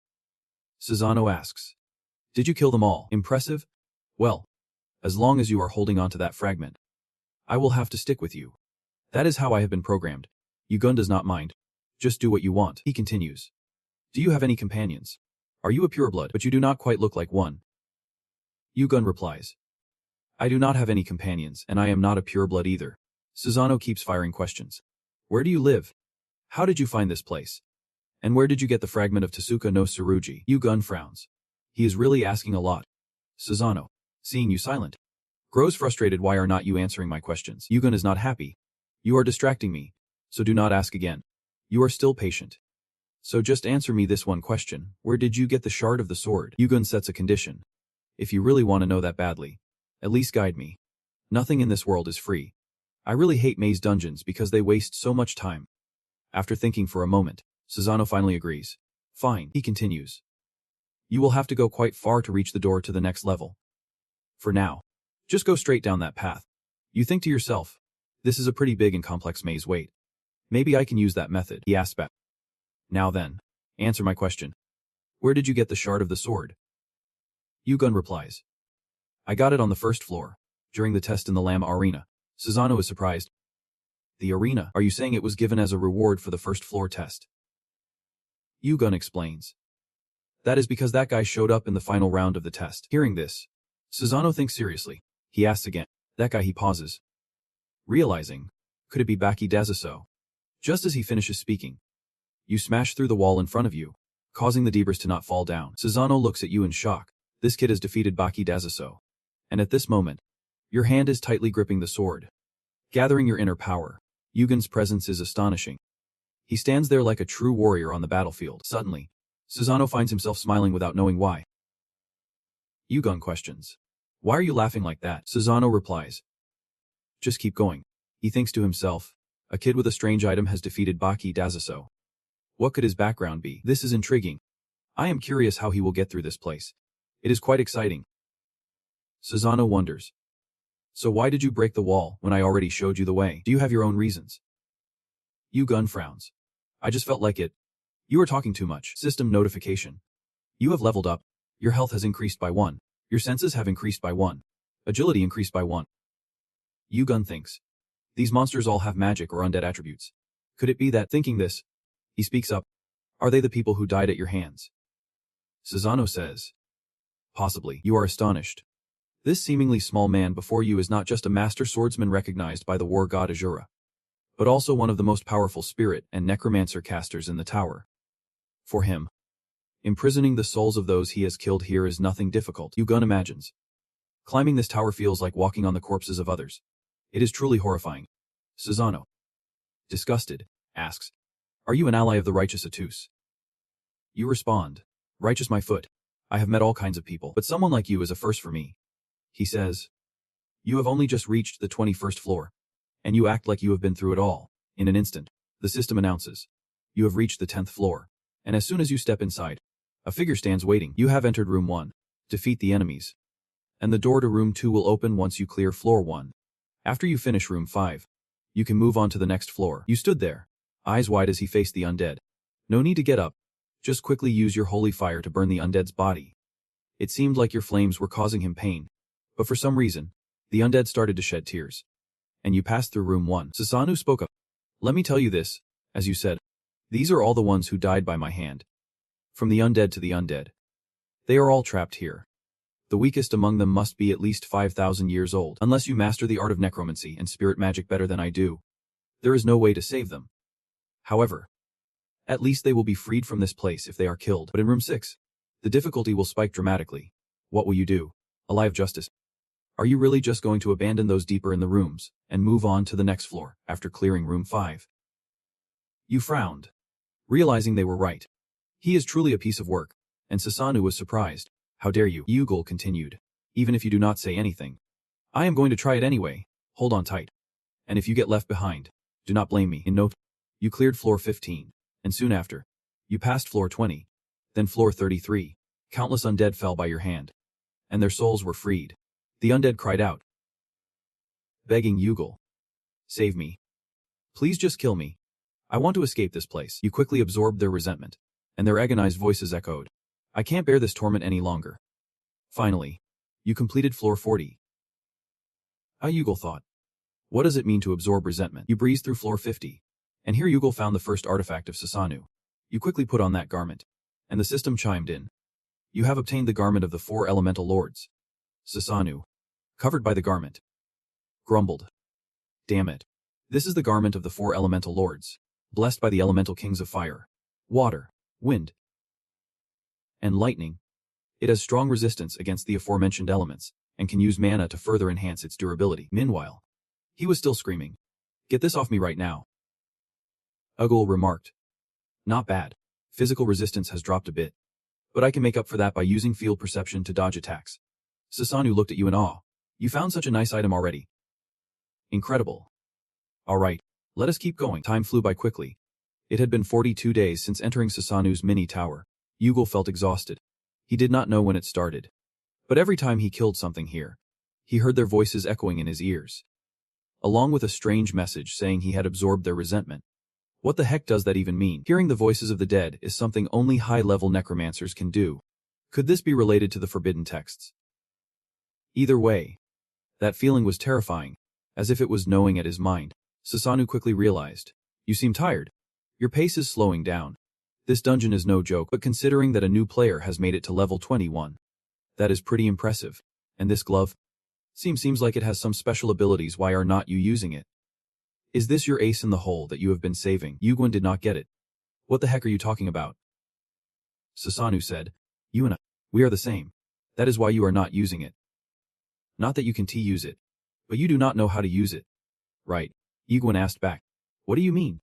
S1: Susanoo asks, did you kill them all? Impressive? Well, as long as you are holding on to that fragment, I will have to stick with you. That is how I have been programmed. Yugun does not mind. Just do what you want. He continues. Do you have any companions? Are you a pureblood? But you do not quite look like one. Yugun replies. I do not have any companions, and I am not a pureblood either. Susanoo keeps firing questions. Where do you live? How did you find this place? And where did you get the fragment of Tasuka no Tsurugi? Yugun frowns. He is really asking a lot. Susanoo, seeing you silent, grows frustrated. Why are not you answering my questions? Yugun is not happy. You are distracting me, so do not ask again. You are still patient. So just answer me this one question. Where did you get the shard of the sword? Yugun sets a condition. If you really want to know that badly, at least guide me. Nothing in this world is free. I really hate maze dungeons because they waste so much time. After thinking for a moment, Susanoo finally agrees. Fine, he continues. You will have to go quite far to reach the door to the next level. For now, just go straight down that path. You think to yourself, this is a pretty big and complex maze. Wait, maybe I can use that method. He asks back. Now then, answer my question. Where did you get the shard of the sword? Yugun replies. I got it on the first floor, during the test in the Lamb Arena. Susanoo is surprised. The arena? Are you saying it was given as a reward for the first floor test? Yugun explains. That is because that guy showed up in the final round of the test. Hearing this, Susano thinks seriously. He asks again. That guy, he pauses. Realizing, could it be Baki Dazuso? Just as he finishes speaking, you smash through the wall in front of you, causing the debris to not fall down. Susano looks at you in shock. This kid has defeated Baki Dazuso. And at this moment, your hand is tightly gripping the sword, gathering your inner power. Yugen's presence is astonishing. He stands there like a true warrior on the battlefield. Suddenly, Susano finds himself smiling without knowing why. Yugen questions. Why are you laughing like that? Susano replies. Just keep going. He thinks to himself. A kid with a strange item has defeated Baki Dazuso. What could his background be? This is intriguing. I am curious how he will get through this place. It is quite exciting. Susano wonders. So why did you break the wall when I already showed you the way? Do you have your own reasons? Yugen frowns. I just felt like it. You are talking too much. System notification. You have leveled up. Your health has increased by 1. Your senses have increased by 1. Agility increased by 1. Yugen thinks. These monsters all have magic or undead attributes. Could it be that, thinking this, he speaks up. Are they the people who died at your hands? Susano says. Possibly. You are astonished. This seemingly small man before you is not just a master swordsman recognized by the war god Azura, but also one of the most powerful spirit and necromancer casters in the tower. For him, imprisoning the souls of those he has killed here is nothing difficult. Yugen imagines. Climbing this tower feels like walking on the corpses of others. It is truly horrifying. Susano, disgusted, asks, are you an ally of the righteous Atus? You respond, righteous my foot. I have met all kinds of people, but someone like you is a first for me. He says, you have only just reached the 21st floor, and you act like you have been through it all. In an instant, the system announces, you have reached the 10th floor, and as soon as you step inside, a figure stands waiting. You have entered room 1. Defeat the enemies. And the door to room 2 will open once you clear floor 1. After you finish room 5, you can move on to the next floor. You stood there, eyes wide as he faced the undead. No need to get up. Just quickly use your holy fire to burn the undead's body. It seemed like your flames were causing him pain, but for some reason, the undead started to shed tears. And you passed through room 1. Susano spoke up. Let me tell you this, as you said, these are all the ones who died by my hand. From the undead to the undead. They are all trapped here. The weakest among them must be at least 5,000 years old. Unless you master the art of necromancy and spirit magic better than I do, there is no way to save them. However, at least they will be freed from this place if they are killed. But in room 6, the difficulty will spike dramatically. What will you do? Ally of justice. Are you really just going to abandon those deeper in the rooms and move on to the next floor after clearing room 5? You frowned, realizing they were right. He is truly a piece of work, and Susano was surprised. How dare you? Yugal continued. Even if you do not say anything, I am going to try it anyway. Hold on tight. And if you get left behind, do not blame me. In note, you cleared floor 15, and soon after, you passed floor 20, then floor 33. Countless undead fell by your hand, and their souls were freed. The undead cried out, begging Yugal, save me. Please just kill me. I want to escape this place. You quickly absorbed their resentment, and their agonized voices echoed. I can't bear this torment any longer. Finally, you completed floor 40. Yugal thought. What does it mean to absorb resentment? You breezed through floor 50, and here Yugal found the first artifact of Susano. You quickly put on that garment, and the system chimed in. You have obtained the garment of the 4 elemental lords. Susano, covered by the garment, grumbled. Damn it. This is the garment of the 4 elemental lords, blessed by the elemental kings of fire, water, wind, and lightning. It has strong resistance against the aforementioned elements, and can use mana to further enhance its durability. Meanwhile, he was still screaming, get this off me right now. Ugul remarked. Not bad. Physical resistance has dropped a bit, but I can make up for that by using field perception to dodge attacks. Susano looked at you in awe. You found such a nice item already. Incredible. Alright, let us keep going. Time flew by quickly. It had been 42 days since entering Susano's mini tower. Yugal felt exhausted. He did not know when it started. But every time he killed something here, he heard their voices echoing in his ears, along with a strange message saying he had absorbed their resentment. What the heck does that even mean? Hearing the voices of the dead is something only high-level necromancers can do. Could this be related to the forbidden texts? Either way, that feeling was terrifying, as if it was gnawing at his mind. Susano quickly realized. You seem tired. Your pace is slowing down. This dungeon is no joke, but considering that a new player has made it to level 21, that is pretty impressive. And this glove? Seems like it has some special abilities. Why are not you using it? Is this your ace in the hole that you have been saving? Yugwin did not get it. What the heck are you talking about? Susanoo said, you and I, we are the same. That is why you are not using it. Not that you can use it, but you do not know how to use it. Right? Yugwin asked back. What do you mean?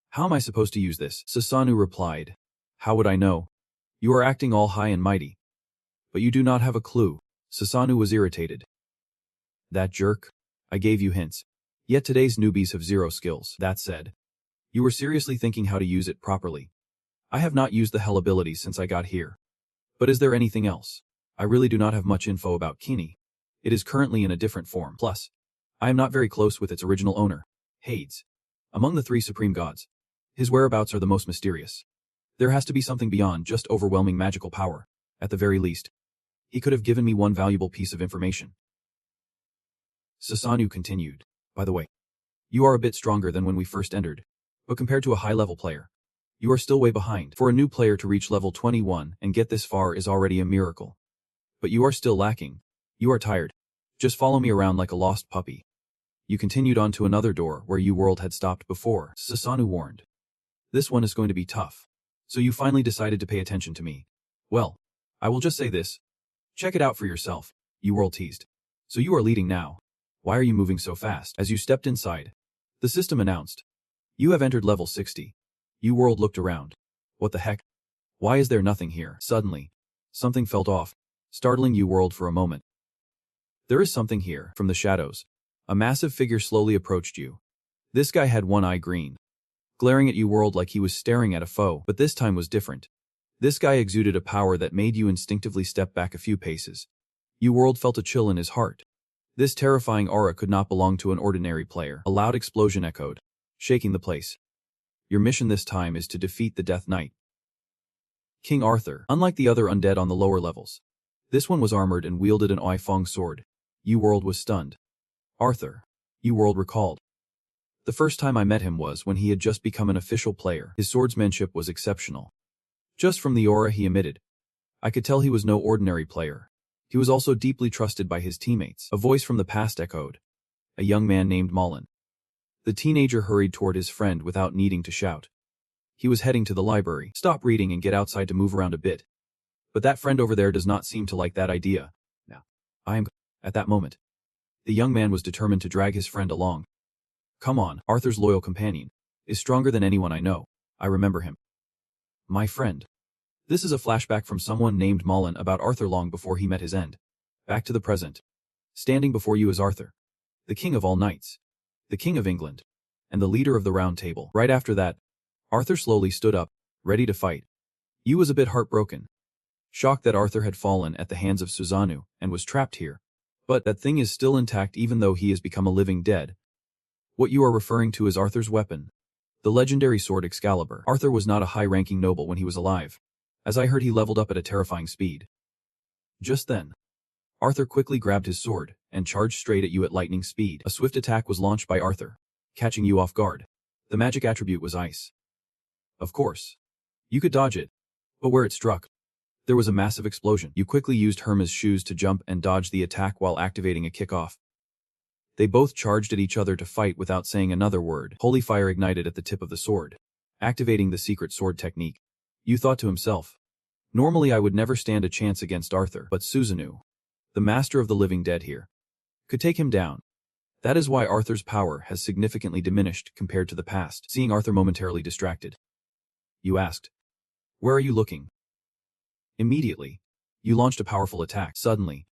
S1: How am I supposed to use this? Susanoo replied. How would I know? You are acting all high and mighty. But you do not have a clue. Susanoo was irritated. That jerk? I gave you hints. Yet today's newbies have zero skills. That said, you were seriously thinking how to use it properly. I have not used the hell ability since I got here. But is there anything else? I really do not have much info about Kini. It is currently in a different form. Plus, I am not very close with its original owner, Hades. Among the three supreme gods, his whereabouts are the most mysterious. There has to be something beyond just overwhelming magical power. At the very least, he could have given me one valuable piece of information. Susanoo continued. By the way, you are a bit stronger than when we first entered, but compared to a high-level player, you are still way behind. For a new player to reach level 21 and get this far is already a miracle. But you are still lacking. You are tired. Just follow me around like a lost puppy. You continued on to another door where U-World had stopped before. Susanoo warned. This one is going to be tough. So you finally decided to pay attention to me. Well, I will just say this. Check it out for yourself, U-World teased. So you are leading now. Why are you moving so fast? As you stepped inside, the system announced. You have entered level 60. U-World looked around. What the heck? Why is there nothing here? Suddenly, something felt off, startling U-World for a moment. There is something here. From the shadows, a massive figure slowly approached you. This guy had one eye green, glaring at U-World like he was staring at a foe, but this time was different. This guy exuded a power that made you instinctively step back a few paces. U-World felt a chill in his heart. This terrifying aura could not belong to an ordinary player. A loud explosion echoed, shaking the place. Your mission this time is to defeat the Death Knight, King Arthur. Unlike the other undead on the lower levels, this one was armored and wielded an Oifeng sword. U-World was stunned. Arthur, U-World recalled. The first time I met him was when he had just become an official player. His swordsmanship was exceptional. Just from the aura he emitted, I could tell he was no ordinary player. He was also deeply trusted by his teammates. A voice from the past echoed. A young man named Malin. The teenager hurried toward his friend without needing to shout. He was heading to the library. Stop reading and get outside to move around a bit. But that friend over there does not seem to like that idea. Now, I am... At that moment, the young man was determined to drag his friend along. Come on, Arthur's loyal companion is stronger than anyone I know. I remember him. My friend. This is a flashback from someone named Malin about Arthur long before he met his end. Back to the present. Standing before you is Arthur, the king of all knights, the king of England, and the leader of the Round Table. Right after that, Arthur slowly stood up, ready to fight. You was a bit heartbroken, shocked that Arthur had fallen at the hands of Susanoo and was trapped here. But that thing is still intact even though he has become a living dead. What you are referring to is Arthur's weapon, the legendary sword Excalibur. Arthur was not a high-ranking noble when he was alive. As I heard, he leveled up at a terrifying speed. Just then, Arthur quickly grabbed his sword and charged straight at you at lightning speed. A swift attack was launched by Arthur, catching you off guard. The magic attribute was ice. Of course, you could dodge it, but where it struck, there was a massive explosion. You quickly used Hermes' shoes to jump and dodge the attack while activating a kickoff. They both charged at each other to fight without saying another word. Holy fire ignited at the tip of the sword, activating the secret sword technique. You thought to himself, normally I would never stand a chance against Arthur, but Susanoo, the master of the living dead here, could take him down. That is why Arthur's power has significantly diminished compared to the past. Seeing Arthur momentarily distracted, you asked, where are you looking? Immediately, you launched a powerful attack. Suddenly,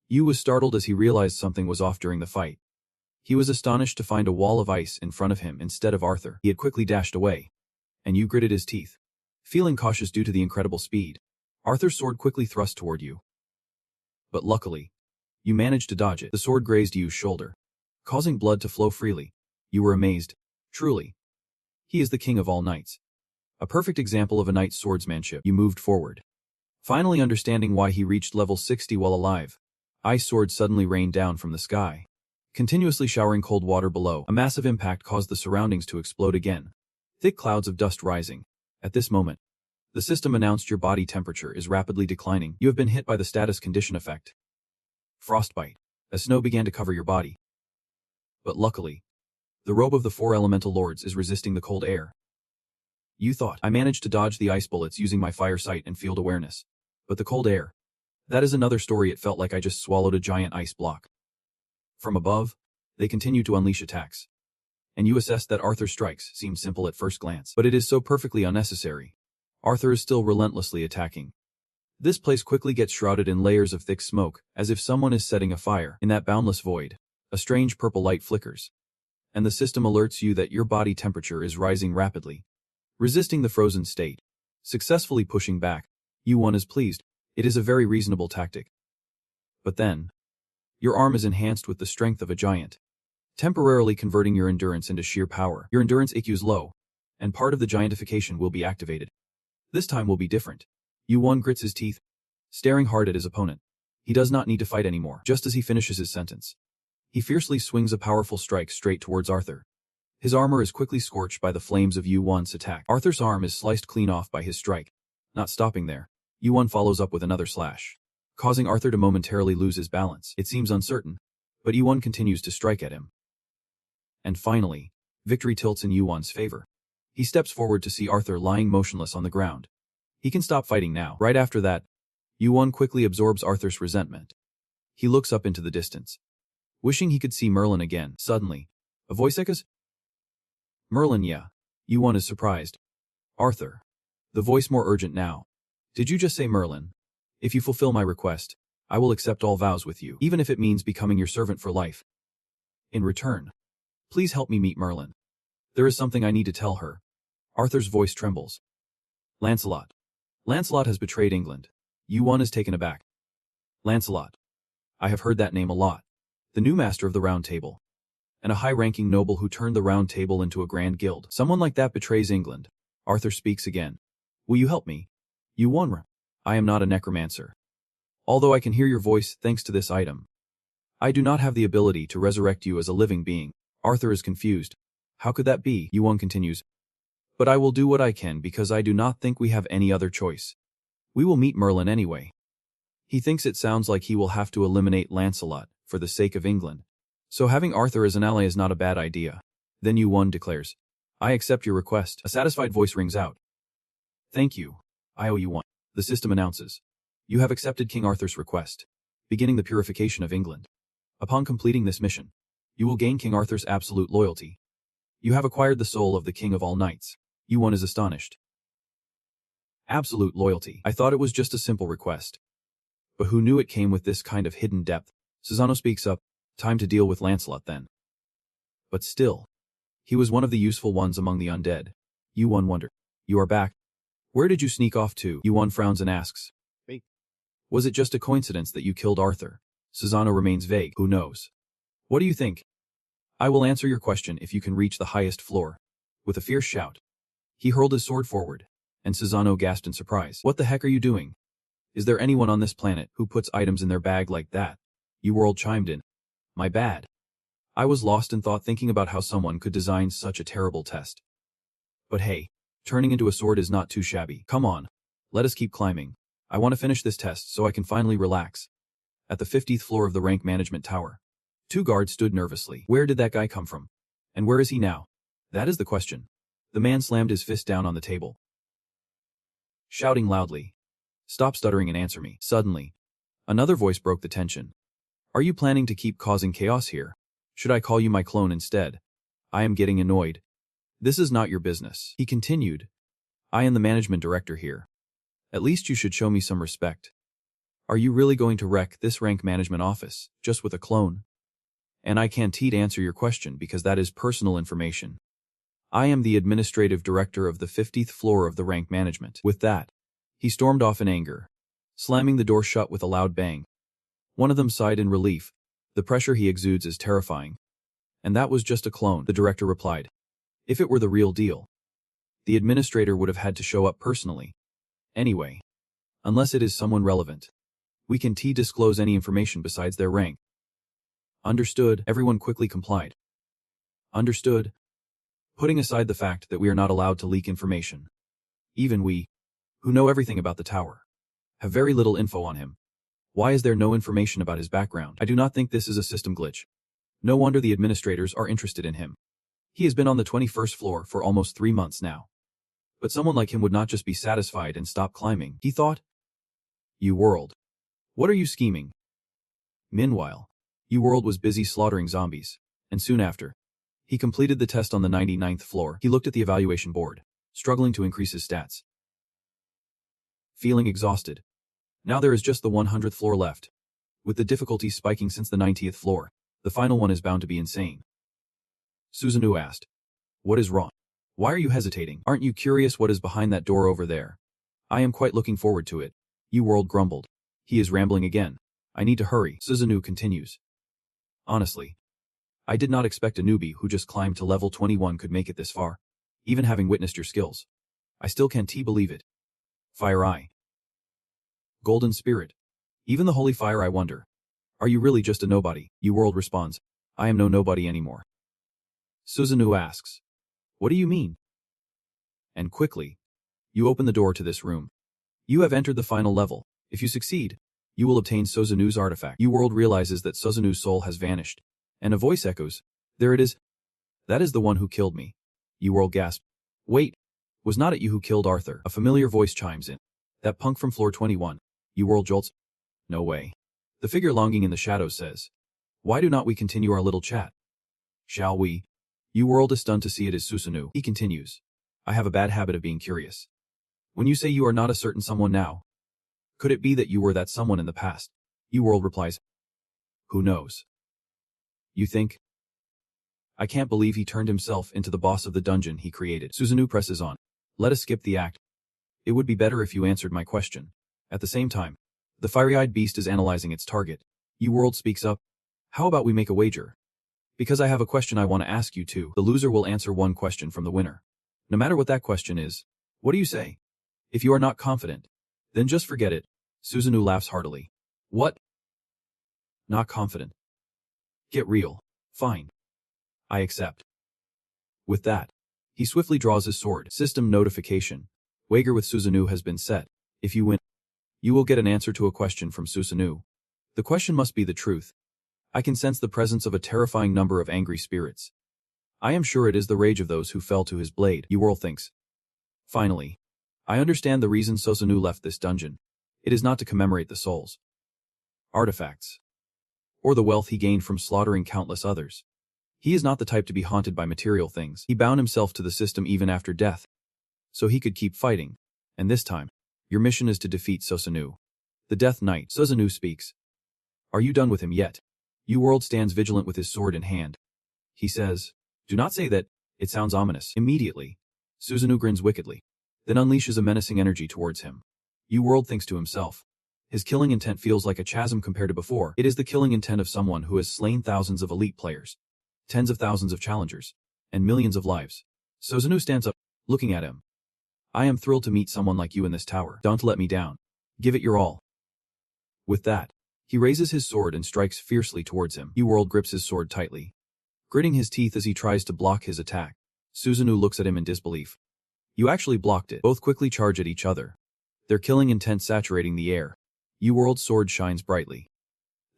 S1: Yu was startled as he realized something was off during the fight. He was astonished to find a wall of ice in front of him instead of Arthur. He had quickly dashed away, and Yu gritted his teeth. Feeling cautious due to the incredible speed, Arthur's sword quickly thrust toward you. But luckily, you managed to dodge it. The sword grazed Yu's shoulder, causing blood to flow freely. You were amazed. Truly, he is the king of all knights. A perfect example of a knight's swordsmanship. You moved forward, finally understanding why he reached level 60 while alive. Ice swords suddenly rained down from the sky, continuously showering cold water below. A massive impact caused the surroundings to explode again, thick clouds of dust rising. At this moment, the system announced your body temperature is rapidly declining. You have been hit by the status condition effect. frostbite, as snow began to cover your body. But luckily, the robe of the 4 elemental lords is resisting the cold air. You thought. I managed to dodge the ice bullets using my fire sight and field awareness. But the cold air. That is another story. It felt like I just swallowed a giant ice block. From above, they continue to unleash attacks. And you assess that Arthur's strikes seem simple at first glance. But it is so perfectly unnecessary. Arthur is still relentlessly attacking. This place quickly gets shrouded in layers of thick smoke, as if someone is setting a fire. In that boundless void, a strange purple light flickers. And the system alerts you that your body temperature is rising rapidly. Resisting the frozen state. Successfully pushing back. You1 is pleased. It is a very reasonable tactic. But then, your arm is enhanced with the strength of a giant, temporarily converting your endurance into sheer power. Your endurance EQ's low, and part of the giantification will be activated. This time will be different. You1 grits his teeth, staring hard at his opponent. He does not need to fight anymore. Just as he finishes his sentence, he fiercely swings a powerful strike straight towards Arthur. His armor is quickly scorched by the flames of You1's attack. Arthur's arm is sliced clean off by his strike. Not stopping there, You1 follows up with another slash, causing Arthur to momentarily lose his balance. It seems uncertain, but You1 continues to strike at him. And finally, victory tilts in You1's favor. He steps forward to see Arthur lying motionless on the ground. He can stop fighting now. Right after that, You1 quickly absorbs Arthur's resentment. He looks up into the distance, wishing he could see Merlin again. Suddenly, a voice echoes, "Merlin, yeah." You1 is surprised. "Arthur." The voice more urgent now. "Did you just say Merlin? If you fulfill my request, I will accept all vows with you, even if it means becoming your servant for life. In return, please help me meet Merlin. There is something I need to tell her." Arthur's voice trembles. "Lancelot. Lancelot has betrayed England." You1 is taken aback. "Lancelot. I have heard that name a lot. The new master of the Round Table. And a high-ranking noble who turned the Round Table into a grand guild. Someone like that betrays England." Arthur speaks again. "Will you help me?" You1. "I am not a necromancer. Although I can hear your voice thanks to this item. I do not have the ability to resurrect you as a living being." Arthur is confused. "How could that be?" You1 continues. "But I will do what I can because I do not think we have any other choice. We will meet Merlin anyway." He thinks it sounds like he will have to eliminate Lancelot for the sake of England. So having Arthur as an ally is not a bad idea. Then You1 declares, "I accept your request." A satisfied voice rings out. "Thank you. I owe you one." The system announces, "You have accepted King Arthur's request, beginning the purification of England. Upon completing this mission, you will gain King Arthur's absolute loyalty. You have acquired the soul of the King of all Knights." You1 is astonished. Absolute loyalty. I thought it was just a simple request. But who knew it came with this kind of hidden depth? Susano speaks up. "Time to deal with Lancelot then." But still, he was one of the useful ones among the undead. You1 wondered. "You are back. Where did you sneak off to?" You1 frowns and asks. "Wait. Was it just a coincidence that you killed Arthur?" Susano remains vague. "Who knows? What do you think?" "I will answer your question if you can reach the highest floor." With a fierce shout, he hurled his sword forward, and Susano gasped in surprise. "What the heck are you doing? Is there anyone on this planet who puts items in their bag like that?" You-World chimed in. "My bad. I was lost in thought thinking about how someone could design such a terrible test. But hey, turning into a sword is not too shabby. Come on, let us keep climbing. I want to finish this test so I can finally relax." At the 50th floor of the rank management tower, 2 guards stood nervously. Where did that guy come from? And where is he now? That is the question. The man slammed his fist down on the table, shouting loudly, "Stop stuttering and answer me." Suddenly, another voice broke the tension. "Are you planning to keep causing chaos here? Should I call you my clone instead? I am getting annoyed." "This is not your business," he continued. "I am the management director here. At least you should show me some respect. Are you really going to wreck this rank management office, just with a clone? And I can't answer your question because that is personal information. I am the administrative director of the 50th floor of the rank management." With that, he stormed off in anger, slamming the door shut with a loud bang. One of them sighed in relief. "The pressure he exudes is terrifying." "And that was just a clone," the director replied. "If it were the real deal, the administrator would have had to show up personally. Anyway, unless it is someone relevant, we can disclose any information besides their rank." "Understood," everyone quickly complied. "Understood. Putting aside the fact that we are not allowed to leak information, even we, who know everything about the tower, have very little info on him. Why is there no information about his background? I do not think this is a system glitch. No wonder the administrators are interested in him. He has been on the 21st floor for almost 3 months now. But someone like him would not just be satisfied and stop climbing, he thought. You World. What are you scheming? Meanwhile, You World was busy slaughtering zombies, and soon after, he completed the test on the 99th floor. He looked at the evaluation board, struggling to increase his stats. Feeling exhausted. Now there is just the 100th floor left. With the difficulty spiking since the 90th floor, the final one is bound to be insane. Susanoo asked. What is wrong? Why are you hesitating? Aren't you curious what is behind that door over there? I am quite looking forward to it. You World grumbled. He is rambling again. I need to hurry. Susanoo continues. Honestly, I did not expect a newbie who just climbed to level 21 could make it this far, even having witnessed your skills. I still can't believe it. Fire Eye. Golden Spirit. Even the Holy Fire, I wonder. Are you really just a nobody? You World responds. I am no nobody anymore. Susanoo asks. What do you mean? And quickly, you open the door to this room. You have entered the final level. If you succeed, you will obtain Susanoo's artifact. You World realizes that Susanoo's soul has vanished, and a voice echoes. There it is. That is the one who killed me. You World gasps. Wait, was not it you who killed Arthur? A familiar voice chimes in. That punk from floor 21. You World jolts. No way. The figure longing in the shadows says. Why do not we continue our little chat? Shall we? You World is stunned to see it is Susanoo. He continues. I have a bad habit of being curious. When you say you are not a certain someone now, could it be that you were that someone in the past? You World replies. Who knows? You think? I can't believe he turned himself into the boss of the dungeon he created. Susanoo presses on. Let us skip the act. It would be better if you answered my question. At the same time, the fiery-eyed beast is analyzing its target. You World speaks up. How about we make a wager? Because I have a question I want to ask you too. The loser will answer one question from the winner. No matter what that question is. What do you say? If you are not confident, then just forget it. Susanoo laughs heartily. What? Not confident. Get real. Fine. I accept. With that, he swiftly draws his sword. System notification. Wager with Susanoo has been set. If you win, you will get an answer to a question from Susanoo. The question must be the truth. I can sense the presence of a terrifying number of angry spirits. I am sure it is the rage of those who fell to his blade. You World thinks. Finally, I understand the reason Susanoo left this dungeon. It is not to commemorate the souls, artifacts, or the wealth he gained from slaughtering countless others. He is not the type to be haunted by material things. He bound himself to the system even after death, so he could keep fighting. And this time, your mission is to defeat Susanoo, the Death Knight. Susanoo speaks. Are you done with him yet? You World stands vigilant with his sword in hand. He says, do not say that. It sounds ominous. Immediately, Susanoo grins wickedly, then unleashes a menacing energy towards him. You World thinks to himself. His killing intent feels like a chasm compared to before. It is the killing intent of someone who has slain thousands of elite players, tens of thousands of challengers, and millions of lives. Susanoo stands up, looking at him. I am thrilled to meet someone like you in this tower. Don't let me down. Give it your all. With that, he raises his sword and strikes fiercely towards him. You World grips his sword tightly, gritting his teeth as he tries to block his attack. Susanoo looks at him in disbelief. You actually blocked it. Both quickly charge at each other, their killing intent saturating the air. You World's sword shines brightly.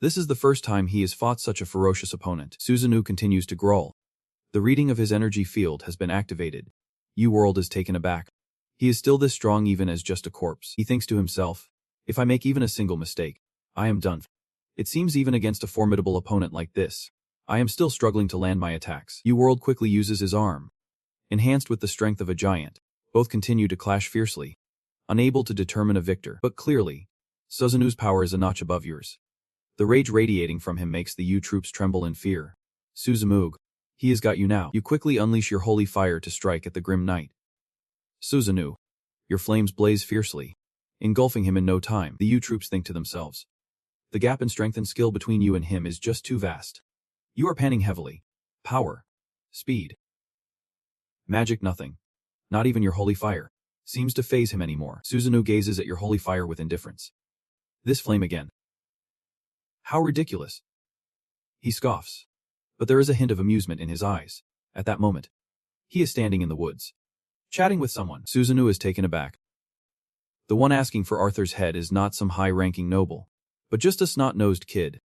S1: This is the first time he has fought such a ferocious opponent. Susanoo continues to growl. The reading of his energy field has been activated. You World is taken aback. He is still this strong even as just a corpse. He thinks to himself, if I make even a single mistake, I am done. It seems even against a formidable opponent like this, I am still struggling to land my attacks. You World quickly uses his arm. Enhanced with the strength of a giant, both continue to clash fiercely, unable to determine a victor. But clearly, Susanoo's power is a notch above yours. The rage radiating from him makes the U troops tremble in fear. Susanoo, he has got you now. You quickly unleash your holy fire to strike at the grim knight. Susanoo, your flames blaze fiercely, engulfing him in no time. The U troops think to themselves. The gap in strength and skill between you and him is just too vast. You are panting heavily. Power. Speed. Magic nothing. Not even your holy fire seems to faze him anymore. Susanoo gazes at your holy fire with indifference. This flame again. How ridiculous. He scoffs. But there is a hint of amusement in his eyes. At that moment, he is standing in the woods, chatting with someone. Susanoo is taken aback. The one asking for Arthur's head is not some high-ranking noble, but just a snot-nosed kid.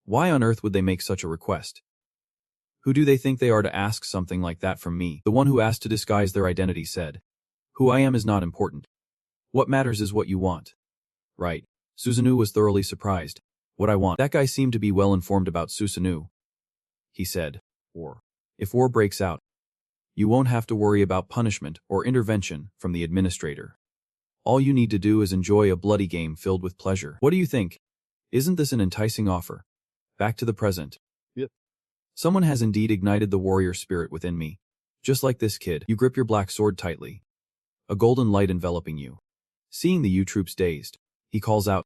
S1: Why on earth would they make such a request? Who do they think they are to ask something like that from me? The one who asked to disguise their identity said. Who I am is not important. What matters is what you want. Right. Susanoo was thoroughly surprised. What I want. That guy seemed to be well informed about Susanoo. He said, War. If war breaks out, you won't have to worry about punishment or intervention from the administrator. All you need to do is enjoy a bloody game filled with pleasure. What do you think? Isn't this an enticing offer? Back to the present.
S2: Yep.
S1: Someone has indeed ignited the warrior spirit within me. Just like this kid, you grip your black sword tightly. A golden light enveloping you. Seeing the U-troops dazed, he calls out,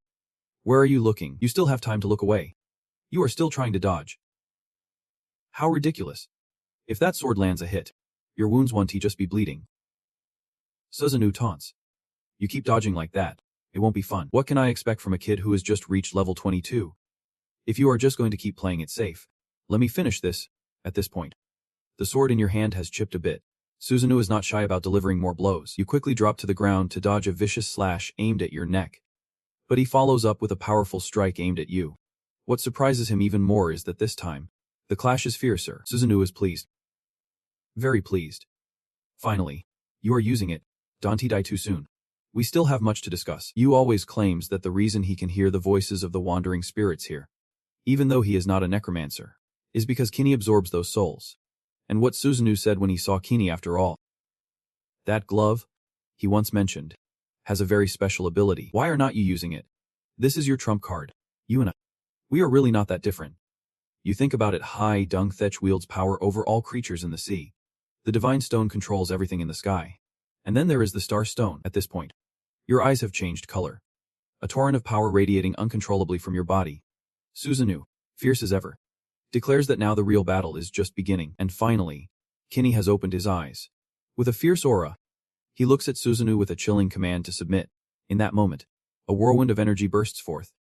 S1: Where are you looking? You still have time to look away. You are still trying to dodge. How ridiculous. If that sword lands a hit, your wounds won't just be bleeding. Susanoo taunts. You keep dodging like that, it won't be fun. What can I expect from a kid who has just reached level 22? If you are just going to keep playing it safe, let me finish this, at this point. The sword in your hand has chipped a bit. Susanoo is not shy about delivering more blows. You quickly drop to the ground to dodge a vicious slash aimed at your neck. But he follows up with a powerful strike aimed at you. What surprises him even more is that this time, the clash is fiercer. Susanoo is pleased. Very pleased. Finally, you are using it. Don't die too soon. We still have much to discuss. You always claims that the reason he can hear the voices of the wandering spirits here, even though he is not a necromancer, is because Kini absorbs those souls. And what Susanoo said when he saw Kini after all. That glove, he once mentioned, has a very special ability. Why are not you using it? This is your trump card. You and I. We are really not that different. You think about it, High Dung Thech wields power over all creatures in the sea. The Divine Stone controls everything in the sky. And then there is the Star Stone. At this point, your eyes have changed color. A torrent of power radiating uncontrollably from your body. Susanoo, fierce as ever, declares that now the real battle is just beginning. And finally, Kini has opened his eyes. With a fierce aura, he looks at Susanoo with a chilling command to submit. In that moment, a whirlwind of energy bursts forth.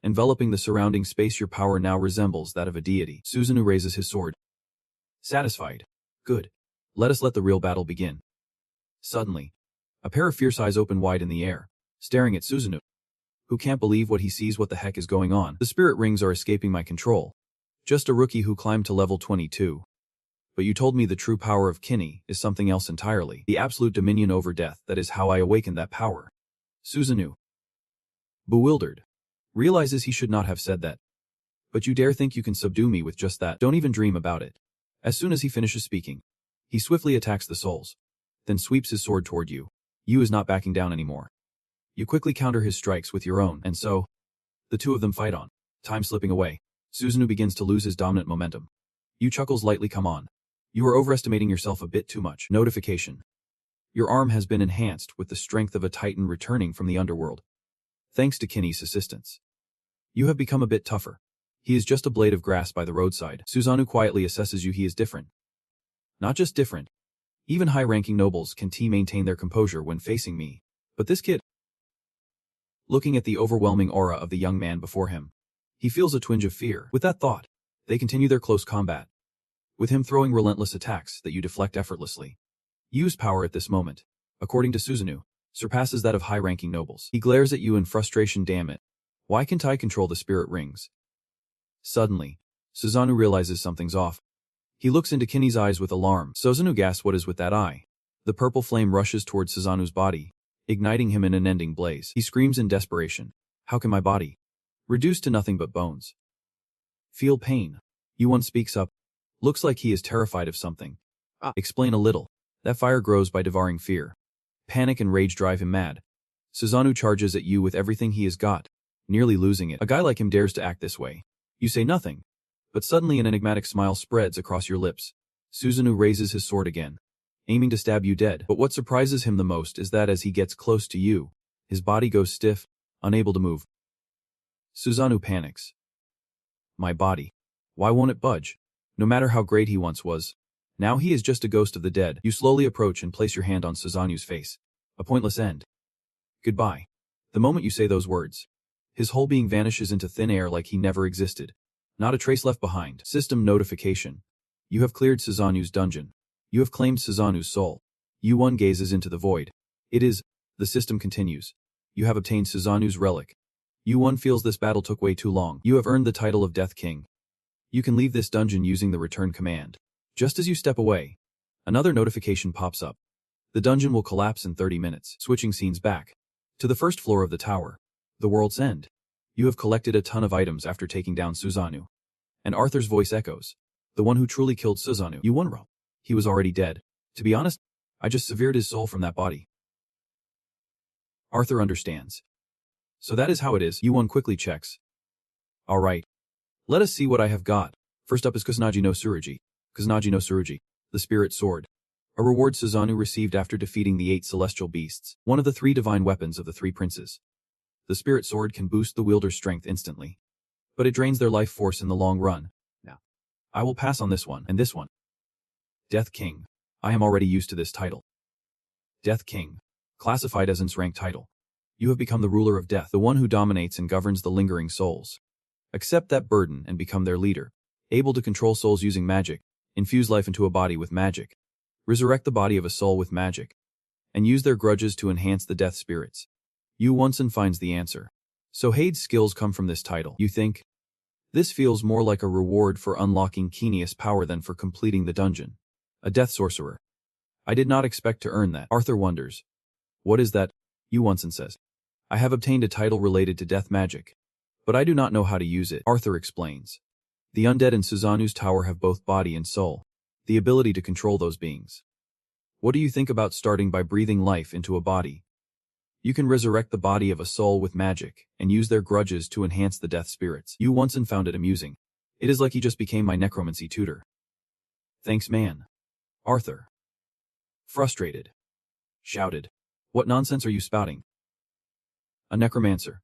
S1: Enveloping the surrounding space, your power now resembles that of a deity. Susanoo raises his sword. Satisfied. Good. Let the real battle begin. Suddenly, a pair of fierce eyes open wide in the air, staring at Susanoo, who can't believe what he sees. What the heck is going on? The spirit rings are escaping my control. Just a rookie who climbed to level 22. But you told me the true power of Kini is something else entirely. The absolute dominion over death. That is how I awakened that power. Susanoo, bewildered, realizes he should not have said that. But you dare think you can subdue me with just that? Don't even dream about it. As soon as he finishes speaking, he swiftly attacks the souls, then sweeps his sword toward you. You is not backing down anymore. You quickly counter his strikes with your own, and so, the two of them fight on, time slipping away. Susanoo begins to lose his dominant momentum. You chuckles lightly. Come on. You are overestimating yourself a bit too much. Notification. Your arm has been enhanced with the strength of a titan returning from the underworld. Thanks to Kini's assistance. You have become a bit tougher. He is just a blade of grass by the roadside. Susanoo quietly assesses you. He is different. Not just different. Even high-ranking nobles can maintain their composure when facing me. But this kid... Looking at the overwhelming aura of the young man before him, he feels a twinge of fear. With that thought, they continue their close combat, with him throwing relentless attacks that you deflect effortlessly. Yu's power at this moment, according to Susanoo, surpasses that of high-ranking nobles. He glares at you in frustration. Damn it. Why can't I control the spirit rings? Suddenly, Susanoo realizes something's off. He looks into Kini's eyes with alarm. Susanoo gasps. What is with that eye? The purple flame rushes towards Susanoo's body, igniting him in an unending blaze. He screams in desperation. How can my body, reduced to nothing but bones, feel pain? Yuan speaks up. Looks like he is terrified of something. Explain a little. That fire grows by devouring fear. Panic and rage drive him mad. Susanoo charges at you with everything he has got, nearly losing it. A guy like him dares to act this way. You say nothing, but suddenly an enigmatic smile spreads across your lips. Susanoo raises his sword again, aiming to stab you dead. But what surprises him the most is that as he gets close to you, his body goes stiff, unable to move. Susanoo panics. My body. Why won't it budge? No matter how great he once was, now he is just a ghost of the dead. You slowly approach and place your hand on Susanoo's face. A pointless end. Goodbye. The moment you say those words, his whole being vanishes into thin air like he never existed. Not a trace left behind. System notification. You have cleared Susanoo's dungeon. You have claimed Susanoo's soul. Yuan gazes into the void. It is, the system continues. You have obtained Susanoo's relic. Yu-1 feels this battle took way too long. You have earned the title of Death King. You can leave this dungeon using the return command. Just as you step away, another notification pops up. The dungeon will collapse in 30 minutes. Switching scenes back to the first floor of the tower. The world's end. You have collected a ton of items after taking down Susanoo. And Arthur's voice echoes. The one who truly killed Susanoo. Yu-1. He was already dead. To be honest, I just severed his soul from that body. Arthur understands. So that is how it is. Yu-1 quickly checks. Alright. Let us see what I have got. First up is Kusanagi no Tsurugi. Kusanagi no Tsurugi, the Spirit Sword. A reward Susanoo received after defeating the 8 celestial beasts, one of the 3 divine weapons of the 3 princes. The Spirit Sword can boost the wielder's strength instantly, but it drains their life force in the long run. Now, I will pass on this one and this one. Death King. I am already used to this title. Death King. Classified as an S-rank title. You have become the ruler of death, the one who dominates and governs the lingering souls. Accept that burden and become their leader. Able to control souls using magic, infuse life into a body with magic, resurrect the body of a soul with magic, and use their grudges to enhance the death spirits. Yu-1 finds the answer. So Hade's skills come from this title, you think? This feels more like a reward for unlocking Kenius power than for completing the dungeon. A death sorcerer. I did not expect to earn that. Arthur wonders. What is that? Yu-1 says. I have obtained a title related to death magic, but I do not know how to use it. Arthur explains. The undead in Susanoo's tower have both body and soul, the ability to control those beings. What do you think about starting by breathing life into a body? You can resurrect the body of a soul with magic and use their grudges to enhance the death spirits. Yu-1 found it amusing. It is like he just became my necromancy tutor. Thanks, man. Arthur. Frustrated. Shouted. What nonsense are you spouting? A necromancer.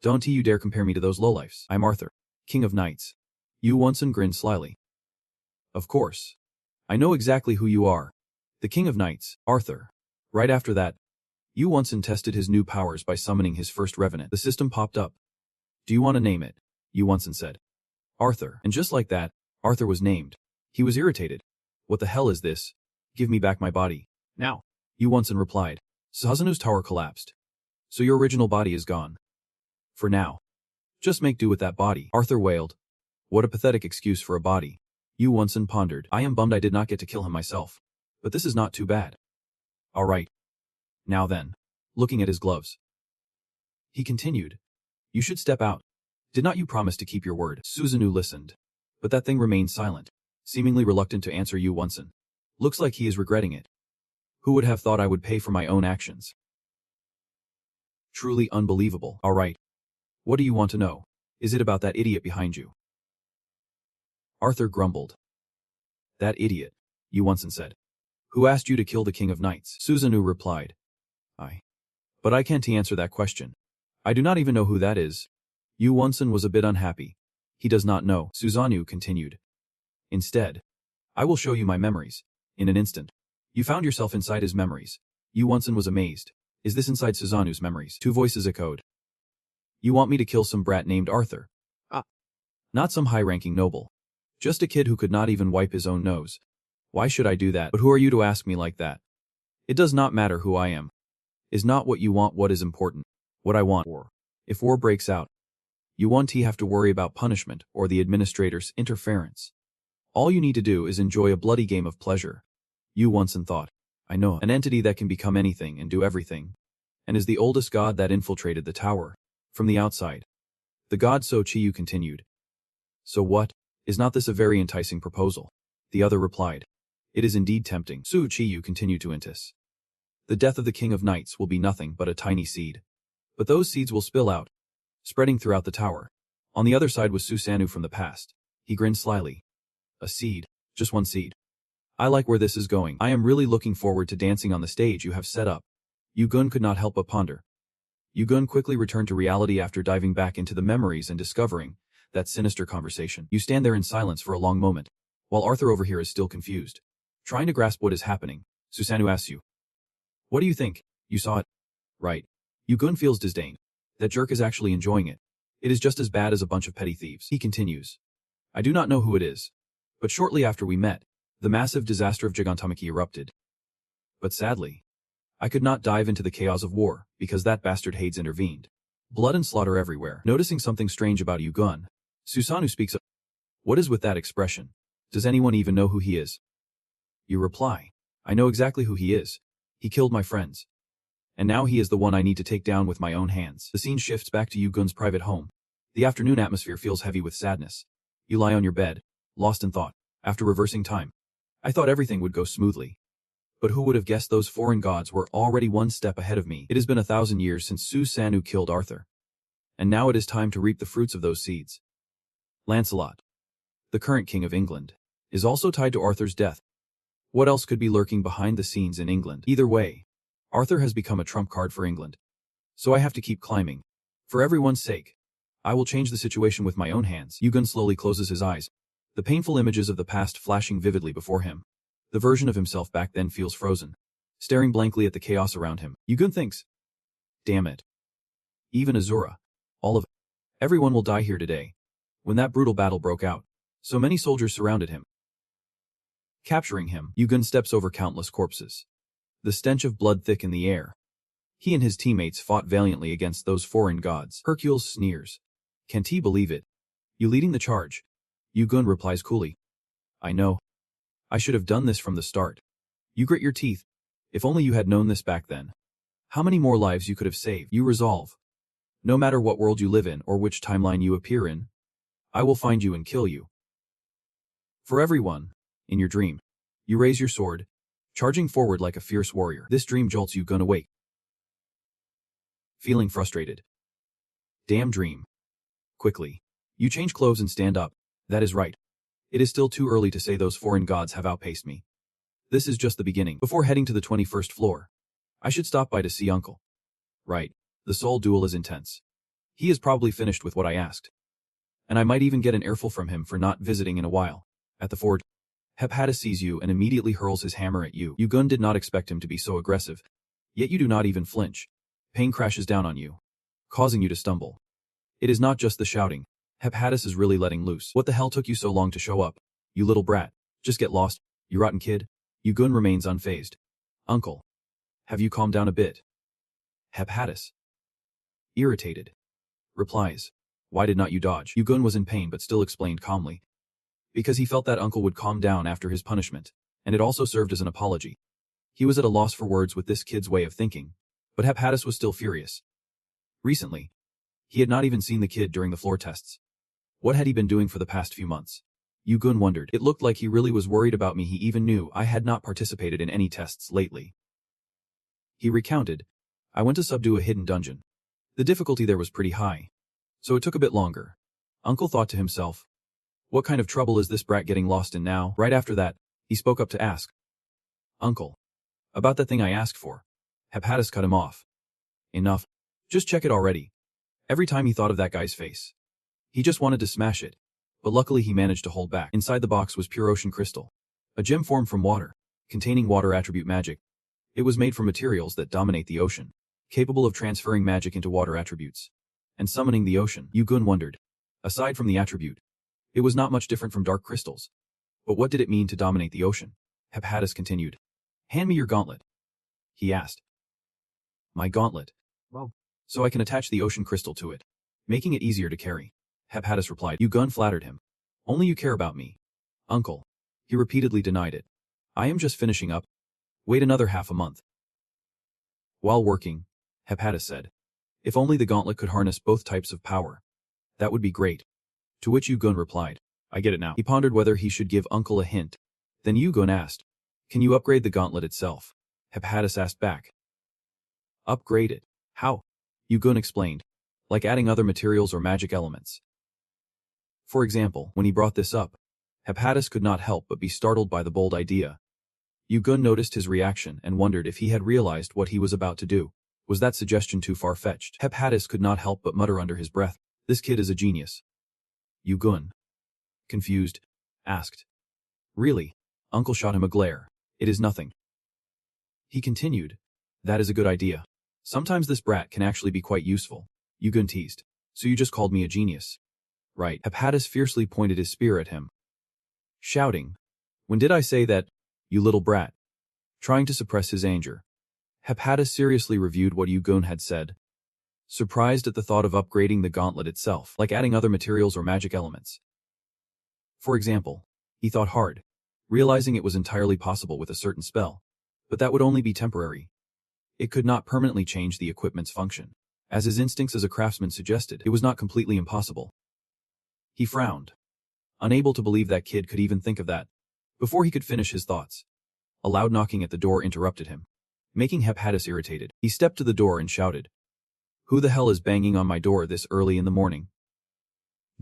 S1: Don't you dare compare me to those lowlifes. I'm Arthur, King of Knights. Yu-1 grinned slyly. Of course. I know exactly who you are. The King of Knights, Arthur. Right after that, Yu-1 tested his new powers by summoning his first revenant. The system popped up. Do you want to name it? Yu-1 said. Arthur. And just like that, Arthur was named. He was irritated. What the hell is this? Give me back my body. Now. Yu-1 replied. Susanoo's tower collapsed. So your original body is gone. For now. Just make do with that body. Arthur wailed. What a pathetic excuse for a body. Yu-1 pondered. I am bummed I did not get to kill him myself. But this is not too bad. Alright. Now then. Looking at his gloves. He continued. You should step out. Did not you promise to keep your word? Susanoo listened. But that thing remained silent, seemingly reluctant to answer Yu-1. Looks like he is regretting it. Who would have thought I would pay for my own actions? Truly unbelievable. Alright. What do you want to know? Is it about that idiot behind you? Arthur grumbled. That idiot, Yu-1 said. Who asked you to kill the King of Knights? Susanoo replied. But I can't answer that question. I do not even know who that is. Yu-1 was a bit unhappy. He does not know. Susanoo continued. Instead, I will show you my memories. In an instant. You found yourself inside his memories. Yu-1 was amazed. Is this inside Susanoo's memories? 2 voices echoed. You want me to kill some brat named Arthur? Not some high-ranking noble. Just a kid who could not even wipe his own nose. Why should I do that? But who are you to ask me like that? It does not matter who I am. Is not what you want what is important. What I want. War. If war breaks out, you won't have to worry about punishment or the administrator's interference. All you need to do is enjoy a bloody game of pleasure. Yu-1 thought. I know an entity that can become anything and do everything, and is the oldest god that infiltrated the tower, from the outside. The god So-Chi-Yu continued. So what? Is not this a very enticing proposal? The other replied. It is indeed tempting. So-Chi-Yu continued to insist. The death of the King of Knights will be nothing but a tiny seed. But those seeds will spill out, spreading throughout the tower. On the other side was Susanoo from the past. He grinned slyly. A seed. Just one seed. I like where this is going. I am really looking forward to dancing on the stage you have set up. Yu-Gun could not help but ponder. Yu-Gun quickly returned to reality after diving back into the memories and discovering that sinister conversation. You stand there in silence for a long moment, while Arthur over here is still confused, trying to grasp what is happening. Susanoo asks you. What do you think? You saw it? Right. Yu-Gun feels disdain. That jerk is actually enjoying it. It is just as bad as a bunch of petty thieves. He continues. I do not know who it is. But shortly after we met, the massive disaster of Gigantomachy erupted. But sadly, I could not dive into the chaos of war, because that bastard Hades intervened. Blood and slaughter everywhere. Noticing something strange about Yugun, Susanoo speaks up. What is with that expression? Does anyone even know who he is? You reply. I know exactly who he is. He killed my friends. And now he is the one I need to take down with my own hands. The scene shifts back to Yugun's private home. The afternoon atmosphere feels heavy with sadness. You lie on your bed, lost in thought. After reversing time, I thought everything would go smoothly. But who would have guessed those foreign gods were already one step ahead of me? It has been 1,000 years since Susanoo killed Arthur. And now it is time to reap the fruits of those seeds. Lancelot, the current king of England, is also tied to Arthur's death. What else could be lurking behind the scenes in England? Either way, Arthur has become a trump card for England. So I have to keep climbing. For everyone's sake, I will change the situation with my own hands. Yugun slowly closes his eyes, the painful images of the past flashing vividly before him. The version of himself back then feels frozen, staring blankly at the chaos around him. Yugun thinks, damn it. Even Azura, all of everyone will die here today. When that brutal battle broke out, so many soldiers surrounded him. Capturing him, Yugun steps over countless corpses. The stench of blood thick in the air. He and his teammates fought valiantly against those foreign gods. Hercules sneers. Can't he believe it? You leading the charge? Yugun replies coolly. I know. I should have done this from the start. You grit your teeth. If only you had known this back then. How many more lives you could have saved? You resolve. No matter what world you live in or which timeline you appear in, I will find you and kill you. For everyone, in your dream, you raise your sword, charging forward like a fierce warrior. This dream jolts Yugun awake. Feeling frustrated. Damn dream. Quickly, you change clothes and stand up. That is right. It is still too early to say those foreign gods have outpaced me. This is just the beginning. Before heading to the 21st floor, I should stop by to see Uncle. Right, the soul duel is intense. He is probably finished with what I asked. And I might even get an earful from him for not visiting in a while. At the fort, Hephaestus sees you and immediately hurls his hammer at you. Yugun did not expect him to be so aggressive. Yet you do not even flinch. Pain crashes down on you, causing you to stumble. It is not just the shouting. Hephaestus is really letting loose. What the hell took you so long to show up? You little brat. Just get lost, you rotten kid. Yugun remains unfazed. Uncle, have you calmed down a bit? Hephaestus, irritated, replies. Why did not you dodge? Yugun was in pain but still explained calmly. Because he felt that Uncle would calm down after his punishment, and it also served as an apology. He was at a loss for words with this kid's way of thinking, but Hephaestus was still furious. Recently, he had not even seen the kid during the floor tests. What had he been doing for the past few months? Yugun wondered. It looked like he really was worried about me. He even knew I had not participated in any tests lately. He recounted, I went to subdue a hidden dungeon. The difficulty there was pretty high, so it took a bit longer. Uncle thought to himself, what kind of trouble is this brat getting lost in now? Right after that, he spoke up to ask, Uncle, about that thing I asked for. Hephaestus cut him off. Enough. Just check it already. Every time he thought of that guy's face, he just wanted to smash it. But luckily he managed to hold back. Inside the box was pure ocean crystal, a gem formed from water, containing water attribute magic. It was made from materials that dominate the ocean, capable of transferring magic into water attributes and summoning the ocean. Yugun wondered. Aside from the attribute, it was not much different from dark crystals. But what did it mean to dominate the ocean? Hephaestus continued. Hand me your gauntlet, he asked. My gauntlet? Well, so I can attach the ocean crystal to it, making it easier to carry. Hephaestus replied. Yugun flattered him. Only you care about me. Uncle. He repeatedly denied it. I am just finishing up. Wait another half a month. While working, Hephaestus said, if only the gauntlet could harness both types of power. That would be great. To which Yugun replied, I get it now. He pondered whether he should give Uncle a hint. Then Yugun asked, can you upgrade the gauntlet itself? Hephaestus asked back. Upgrade it? How? Yugun explained, like adding other materials or magic elements. For example, when he brought this up, Hephaestus could not help but be startled by the bold idea. Yugun noticed his reaction and wondered if he had realized what he was about to do. Was that suggestion too far-fetched? Hephaestus could not help but mutter under his breath, this kid is a genius. Yugun, confused, asked. Really? Uncle shot him a glare. It is nothing. He continued, that is a good idea. Sometimes this brat can actually be quite useful. Yugun teased. So you just called me a genius. Right. Hephaestus fiercely pointed his spear at him, shouting, when did I say that, you little brat? Trying to suppress his anger, Hephaestus seriously reviewed what Yugun had said. surprised at the thought of upgrading the gauntlet itself, like adding other materials or magic elements. For example, he thought hard, realizing it was entirely possible with a certain spell, but that would only be temporary. It could not permanently change the equipment's function. As his instincts as a craftsman suggested, it was not completely impossible. He frowned, unable to believe that kid could even think of that. Before he could finish his thoughts, a loud knocking at the door interrupted him, making Hepatus irritated. He stepped to the door and shouted, "Who the hell is banging on my door this early in the morning?"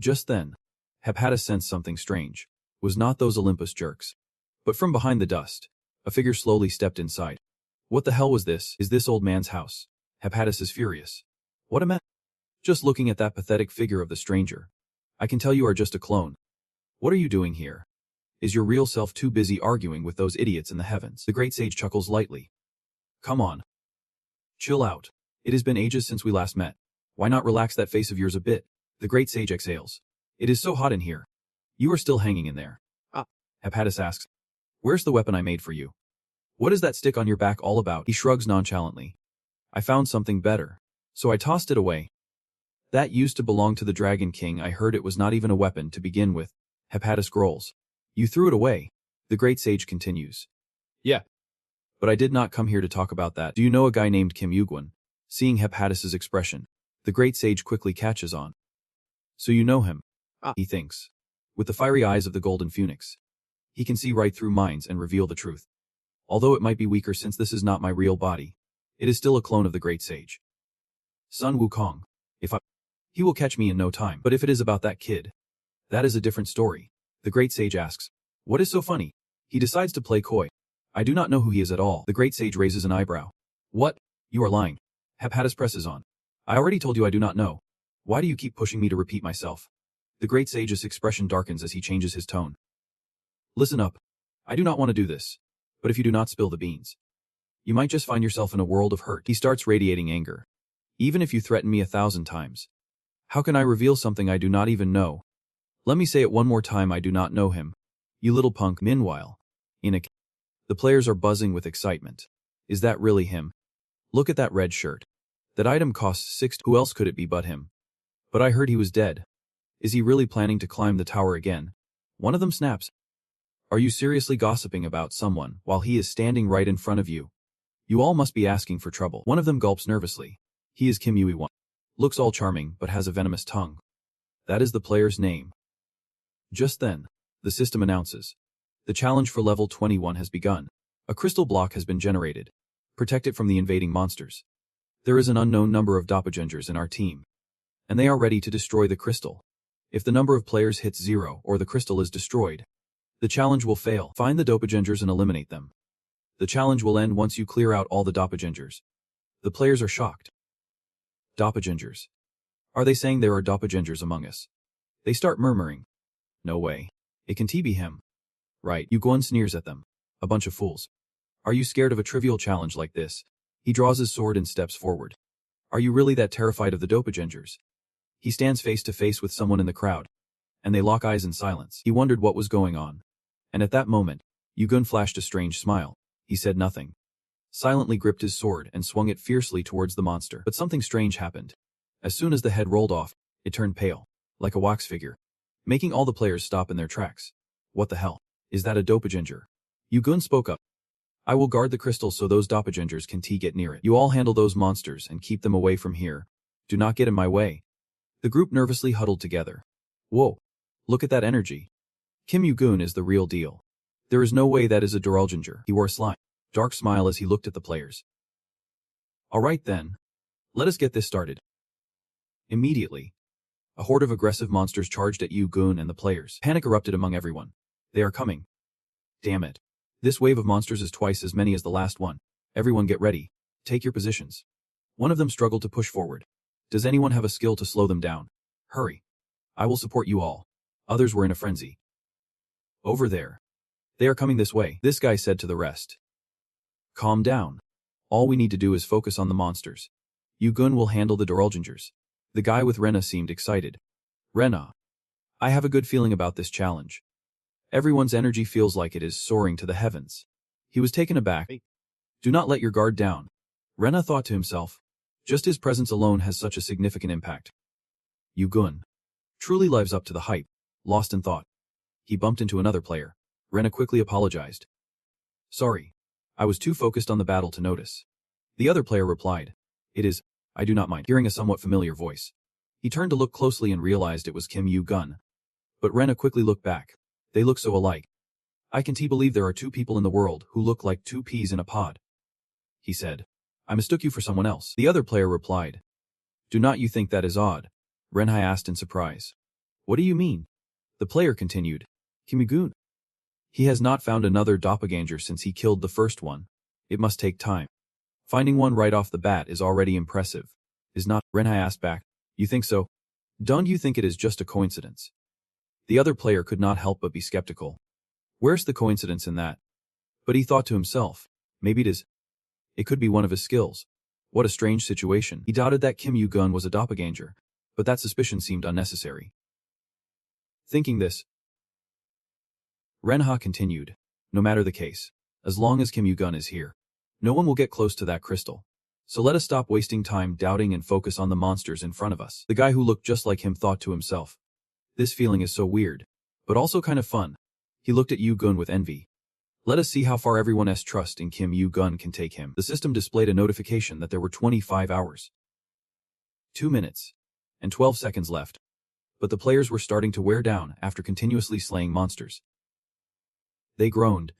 S1: Just then, Hepatus sensed something strange. It was not those Olympus jerks. But from behind the dust, a figure slowly stepped inside. What the hell was this? Is this old man's house? Hepatus is furious. What a mess. Just looking at that pathetic figure of the stranger, I can tell you are just a clone. What are you doing here? Is your real self too busy arguing with those idiots in the heavens? The great sage chuckles lightly. Come on. Chill out. It has been ages since we last met. Why not relax that face of yours a bit? The great sage exhales. It is so hot in here. You are still hanging in there. Hepatus asks. Where's the weapon I made for you? What is that stick on your back all about? He shrugs nonchalantly. I found something better, so I tossed it away. That used to belong to the Dragon King. I heard it was not even a weapon to begin with. Hepatus growls. You threw it away. The great sage continues. Yeah. But I did not come here to talk about that. Do you know a guy named Kim Yugwon? Seeing Hepatus's expression, the great sage quickly catches on. So you know him, he thinks. With the fiery eyes of the golden phoenix, he can see right through minds and reveal the truth. Although it might be weaker since this is not my real body, it is still a clone of the great sage. Sun Wukong. He will catch me in no time. But if it is about that kid, that is a different story. The great sage asks, what is so funny? He decides to play coy. I do not know who he is at all. The great sage raises an eyebrow. What? You are lying. Hepatus presses on. I already told you I do not know. Why do you keep pushing me to repeat myself? The great sage's expression darkens as he changes his tone. Listen up. I do not want to do this. But if you do not spill the beans, you might just find yourself in a world of hurt. He starts radiating anger. Even if you threaten me 1,000 times, how can I reveal something I do not even know? Let me say it one more time. I do not know him. You little punk. Meanwhile, the players are buzzing with excitement. Is that really him? Look at that red shirt. That item costs 6. Who else could it be but him? But I heard he was dead. Is he really planning to climb the tower again? One of them snaps. Are you seriously gossiping about someone while he is standing right in front of you? You all must be asking for trouble. One of them gulps nervously. He is Kim Yui-won. Looks all charming but has a venomous tongue. That is the player's name. Just then, the system announces. The challenge for level 21 has begun. A crystal block has been generated. Protect it from the invading monsters. There is an unknown number of doppelgangers in our team, and they are ready to destroy the crystal. If the number of players hits 0 or the crystal is destroyed, the challenge will fail. Find the doppelgangers and eliminate them. The challenge will end once you clear out all the doppelgangers. The players are shocked. Doppelgangers. Are they saying there are doppelgangers among us? They start murmuring. No way. It can be him. Right, Yugwon sneers at them. A bunch of fools. Are you scared of a trivial challenge like this? He draws his sword and steps forward. Are you really that terrified of the doppelgangers? He stands face to face with someone in the crowd, and they lock eyes in silence. He wondered what was going on. And at that moment, Yugwon flashed a strange smile. He said nothing. Silently gripped his sword and swung it fiercely towards the monster. But something strange happened. As soon as the head rolled off, it turned pale, like a wax figure, making all the players stop in their tracks. What the hell? Is that a doppelganger? Yugwon spoke up. I will guard the crystal so those doppelgangers can get near it. You all handle those monsters and keep them away from here. Do not get in my way. The group nervously huddled together. Whoa. Look at that energy. Kim Yugwon is the real deal. There is no way that is a doppelganger. He wore a dark smile as he looked at the players. Alright then. Let us get this started. Immediately, a horde of aggressive monsters charged at Yugwon and the players. Panic erupted among everyone. They are coming. Damn it. This wave of monsters is twice as many as the last one. Everyone get ready. Take your positions. One of them struggled to push forward. Does anyone have a skill to slow them down? Hurry. I will support you all. Others were in a frenzy. Over there. They are coming this way, this guy said to the rest. Calm down. All we need to do is focus on the monsters. Yugwon will handle the doppelgangers. The guy with Rena seemed excited. Rena. I have a good feeling about this challenge. Everyone's energy feels like it is soaring to the heavens. He was taken aback. Do not let your guard down. Rena thought to himself. Just his presence alone has such a significant impact. Yu-gun truly lives up to the hype. Lost in thought, he bumped into another player. Rena quickly apologized. Sorry. I was too focused on the battle to notice. The other player replied. It is. I do not mind hearing a somewhat familiar voice. He turned to look closely and realized it was Kim Yu-gun. But Rena quickly looked back. They look so alike. I can't believe there are two people in the world who look like two peas in a pod. He said. I mistook you for someone else. The other player replied. Do not you think that is odd? Renhai asked in surprise. What do you mean? The player continued. Kim Yu-gun. He has not found another doppelganger since he killed the first one. It must take time. Finding one right off the bat is already impressive. Is not? Renhai asked back. You think so? Don't you think it is just a coincidence? The other player could not help but be skeptical. Where's the coincidence in that? But he thought to himself, maybe it is. It could be one of his skills. What a strange situation. He doubted that Kim Yu-gun was a doppelganger, but that suspicion seemed unnecessary. Thinking this, Renha continued, no matter the case, as long as Kim Yu-gun is here, no one will get close to that crystal. So let us stop wasting time doubting and focus on the monsters in front of us. The guy who looked just like him thought to himself. This feeling is so weird, but also kind of fun. He looked at Yu-gun with envy. Let us see how far everyone's trust in Kim Yu-gun can take him. The system displayed a notification that there were 25 hours, 2 minutes, and 12 seconds left. But the players were starting to wear down after continuously slaying monsters. They groaned.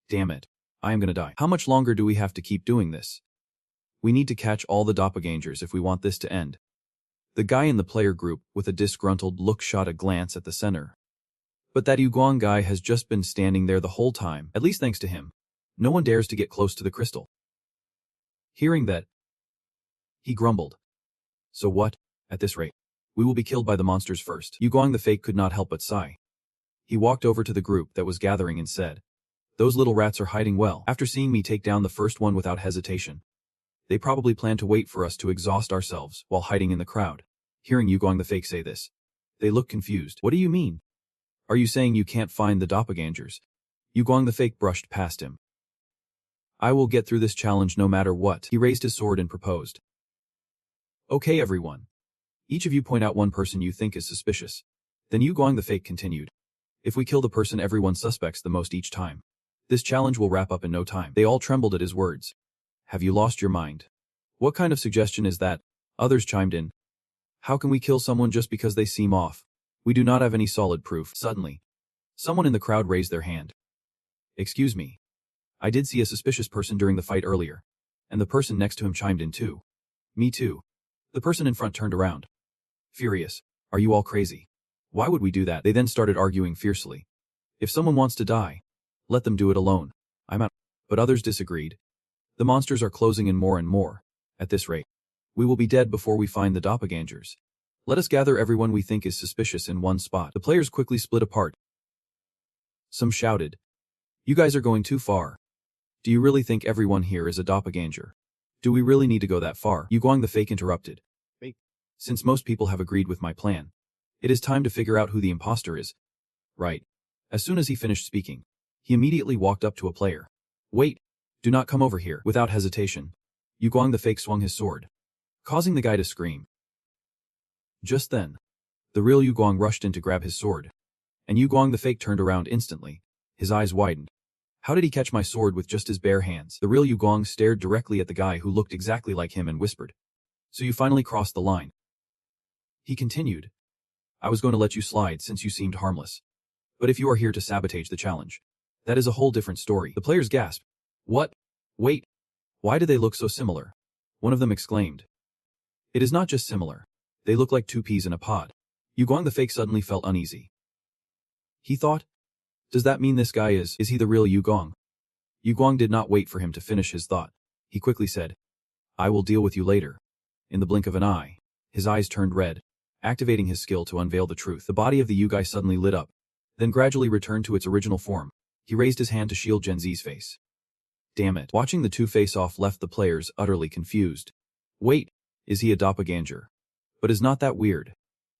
S1: Damn it. I am gonna die. How much longer do we have to keep doing this? We need to catch all the doppelgangers if we want this to end. The guy in the player group with a disgruntled look shot a glance at the center. But that Yu-gun guy has just been standing there the whole time, at least thanks to him. No one dares to get close to the crystal. Hearing that, he grumbled. So what? At this rate, we will be killed by the monsters first. Yu-gun the fake could not help but sigh. He walked over to the group that was gathering and said, those little rats are hiding well. After seeing me take down the first one without hesitation, they probably plan to wait for us to exhaust ourselves while hiding in the crowd. Hearing Yu-gun the fake say this, they looked confused. What do you mean? Are you saying you can't find the doppelgangers? Yu-gun the fake brushed past him. I will get through this challenge no matter what. He raised his sword and proposed. Okay everyone. Each of you point out one person you think is suspicious. Then Yu-gun the fake continued. If we kill the person everyone suspects the most each time, this challenge will wrap up in no time. They all trembled at his words. Have you lost your mind? What kind of suggestion is that? Others chimed in. How can we kill someone just because they seem off? We do not have any solid proof. Suddenly, someone in the crowd raised their hand. Excuse me. I did see a suspicious person during the fight earlier. And the person next to him chimed in too. Me too. The person in front turned around. Furious. Are you all crazy? Why would we do that? They then started arguing fiercely. If someone wants to die, let them do it alone. I'm out. But others disagreed. The monsters are closing in more and more. At this rate, we will be dead before we find the doppelgangers. Let us gather everyone we think is suspicious in one spot. The players quickly split apart. Some shouted. You guys are going too far. Do you really think everyone here is a doppelganger? Do we really need to go that far? Yu-gun the fake interrupted. Since most people have agreed with my plan, it is time to figure out who the imposter is. Right. As soon as he finished speaking, he immediately walked up to a player. Wait. Do not come over here. Without hesitation, Yu-gun the fake swung his sword, causing the guy to scream. Just then, the real Yu-gun rushed in to grab his sword, and Yu-gun the fake turned around instantly. His eyes widened. How did he catch my sword with just his bare hands? The real Yu-gun stared directly at the guy who looked exactly like him and whispered. So you finally crossed the line. He continued. I was going to let you slide since you seemed harmless. But if you are here to sabotage the challenge, that is a whole different story. The players gasped. What? Wait. Why do they look so similar? One of them exclaimed. It is not just similar. They look like two peas in a pod. Yu-gun the fake suddenly felt uneasy. He thought, does that mean this guy is he the real Yu-gun? Yu-gun did not wait for him to finish his thought. He quickly said, I will deal with you later. In the blink of an eye, his eyes turned red, activating his skill to unveil the truth. The body of the Yu guy suddenly lit up, then gradually returned to its original form. He raised his hand to shield Gen Z's face. Damn it. Watching the two face off left the players utterly confused. Wait, is he a doppelganger? But is not that weird?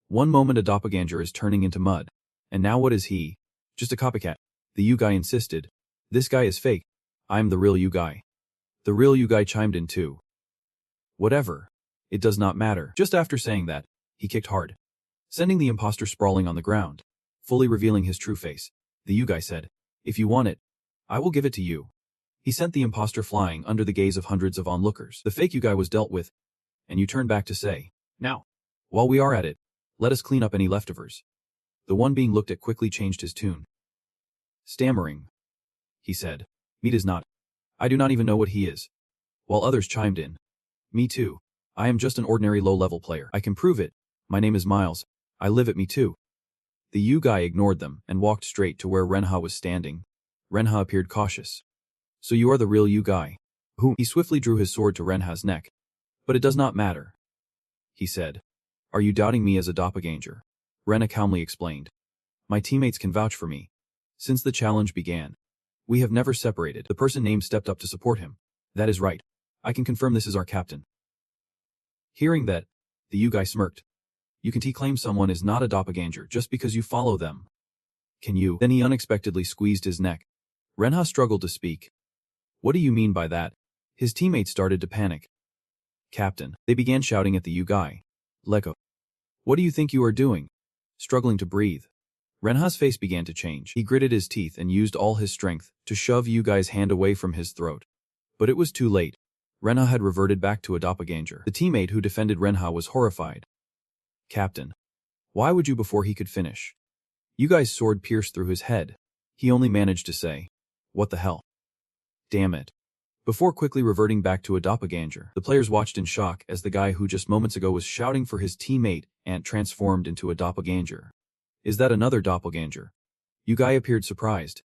S1: One moment a doppelganger is turning into mud, and now what is he? Just a copycat. The Yu guy insisted. This guy is fake. I'm the real Yu guy. The real Yu guy chimed in too. Whatever. It does not matter. Just after saying that, he kicked hard, sending the imposter sprawling on the ground. Fully revealing his true face, the Yugai said, "If you want it, I will give it to you." He sent the imposter flying under the gaze of hundreds of onlookers. The fake Yugai was dealt with, and you turned back to say, "Now, while we are at it, let us clean up any leftovers." The one being looked at quickly changed his tune. Stammering, he said, "Meat is not. I do not even know what he is." While others chimed in, "Me too. I am just an ordinary low-level player. I can prove it. My name is Miles. I live at Me too." The Yugai ignored them and walked straight to where Renha was standing. Renha appeared cautious. "So you are the real Yugai?" "Whom?" He swiftly drew his sword to Renha's neck. "But it does not matter," he said. "Are you doubting me as a doppelganger?" Renha calmly explained. "My teammates can vouch for me. Since the challenge began, we have never separated." The person named stepped up to support him. "That is right. I can confirm this is our captain." Hearing that, the Yugai smirked. "You can claim someone is not a doppelganger just because you follow them. Can you?" Then he unexpectedly squeezed his neck. Renha struggled to speak. "What do you mean by that?" His teammates started to panic. "Captain," they began shouting at the Yugai. "Let go. What do you think you are doing?" Struggling to breathe, Renha's face began to change. He gritted his teeth and used all his strength to shove Yugai's hand away from his throat. But it was too late. Renha had reverted back to a doppelganger. The teammate who defended Renha was horrified. "Captain, why would you?" Before he could finish, Yugai's sword pierced through his head. He only managed to say, "What the hell? Damn it." Before quickly reverting back to a doppelganger, the players watched in shock as the guy who just moments ago was shouting for his teammate and transformed into a doppelganger. "Is that another doppelganger?" Yugai appeared surprised.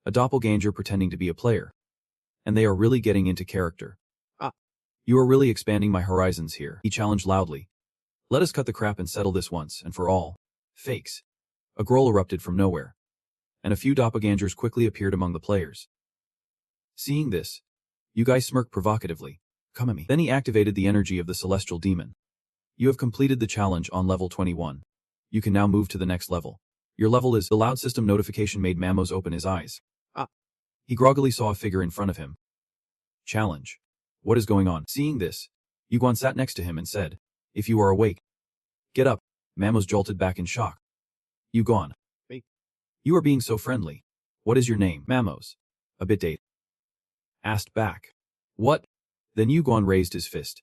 S1: A doppelganger pretending to be a player. And they are really getting into character. You are really expanding my horizons here," he challenged loudly. "Let us cut the crap and settle this once and for all." Fakes. A growl erupted from nowhere, and a few doppelgangers quickly appeared among the players. Seeing this, Yugai smirked provocatively. "Come at me." Then he activated the energy of the celestial demon. "You have completed the challenge on level 21. You can now move to the next level. Your level is..." The loud system notification made Mamos open his eyes. He groggily saw a figure in front of him. "Challenge. What is going on?" Seeing this, Yuguan sat next to him and said, "If you are awake, get up." Mamos jolted back in shock. "Yuguan. You are being so friendly. What is your name?" "Mamos." "A bit date." Asked back. "What?" Then Yuguan raised his fist.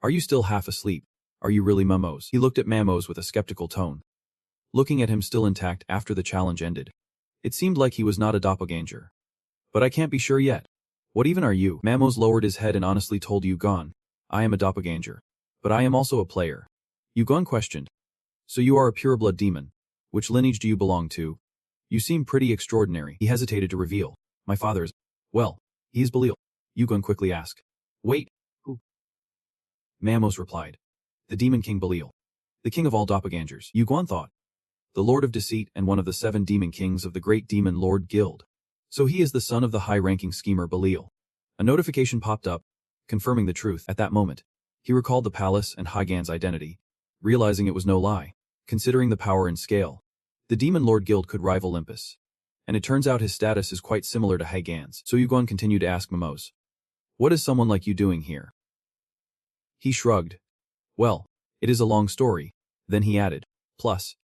S1: "Are you still half asleep? Are you really Mamos?" He looked at Mamos with a skeptical tone. Looking at him still intact after the challenge ended, it seemed like he was not a doppelganger. "But I can't be sure yet. What even are you?" Mamos lowered his head and honestly told Yuguan, "I am a doppelganger. But I am also a player." Yuguan questioned. "So you are a pureblood demon. Which lineage do you belong to? You seem pretty extraordinary." He hesitated to reveal. "My father is..." "Well, he is Belial." Yuguan quickly asked. "Wait, who?" Mamos replied. "The Demon King Belial. The king of all doppelgangers." Yuguan thought. The Lord of Deceit and one of the 7 demon kings of the Great Demon Lord Guild. So he is the son of the high-ranking schemer Belial. A notification popped up, confirming the truth. At that moment, he recalled the palace and Hygan's identity, realizing it was no lie. Considering the power and scale, the Demon Lord Guild could rival Olympus. And it turns out his status is quite similar to Hygan's. So Yuguan continued to ask Mamos, "What is someone like you doing here?" He shrugged. "Well, it is a long story." Then he added, "Plus,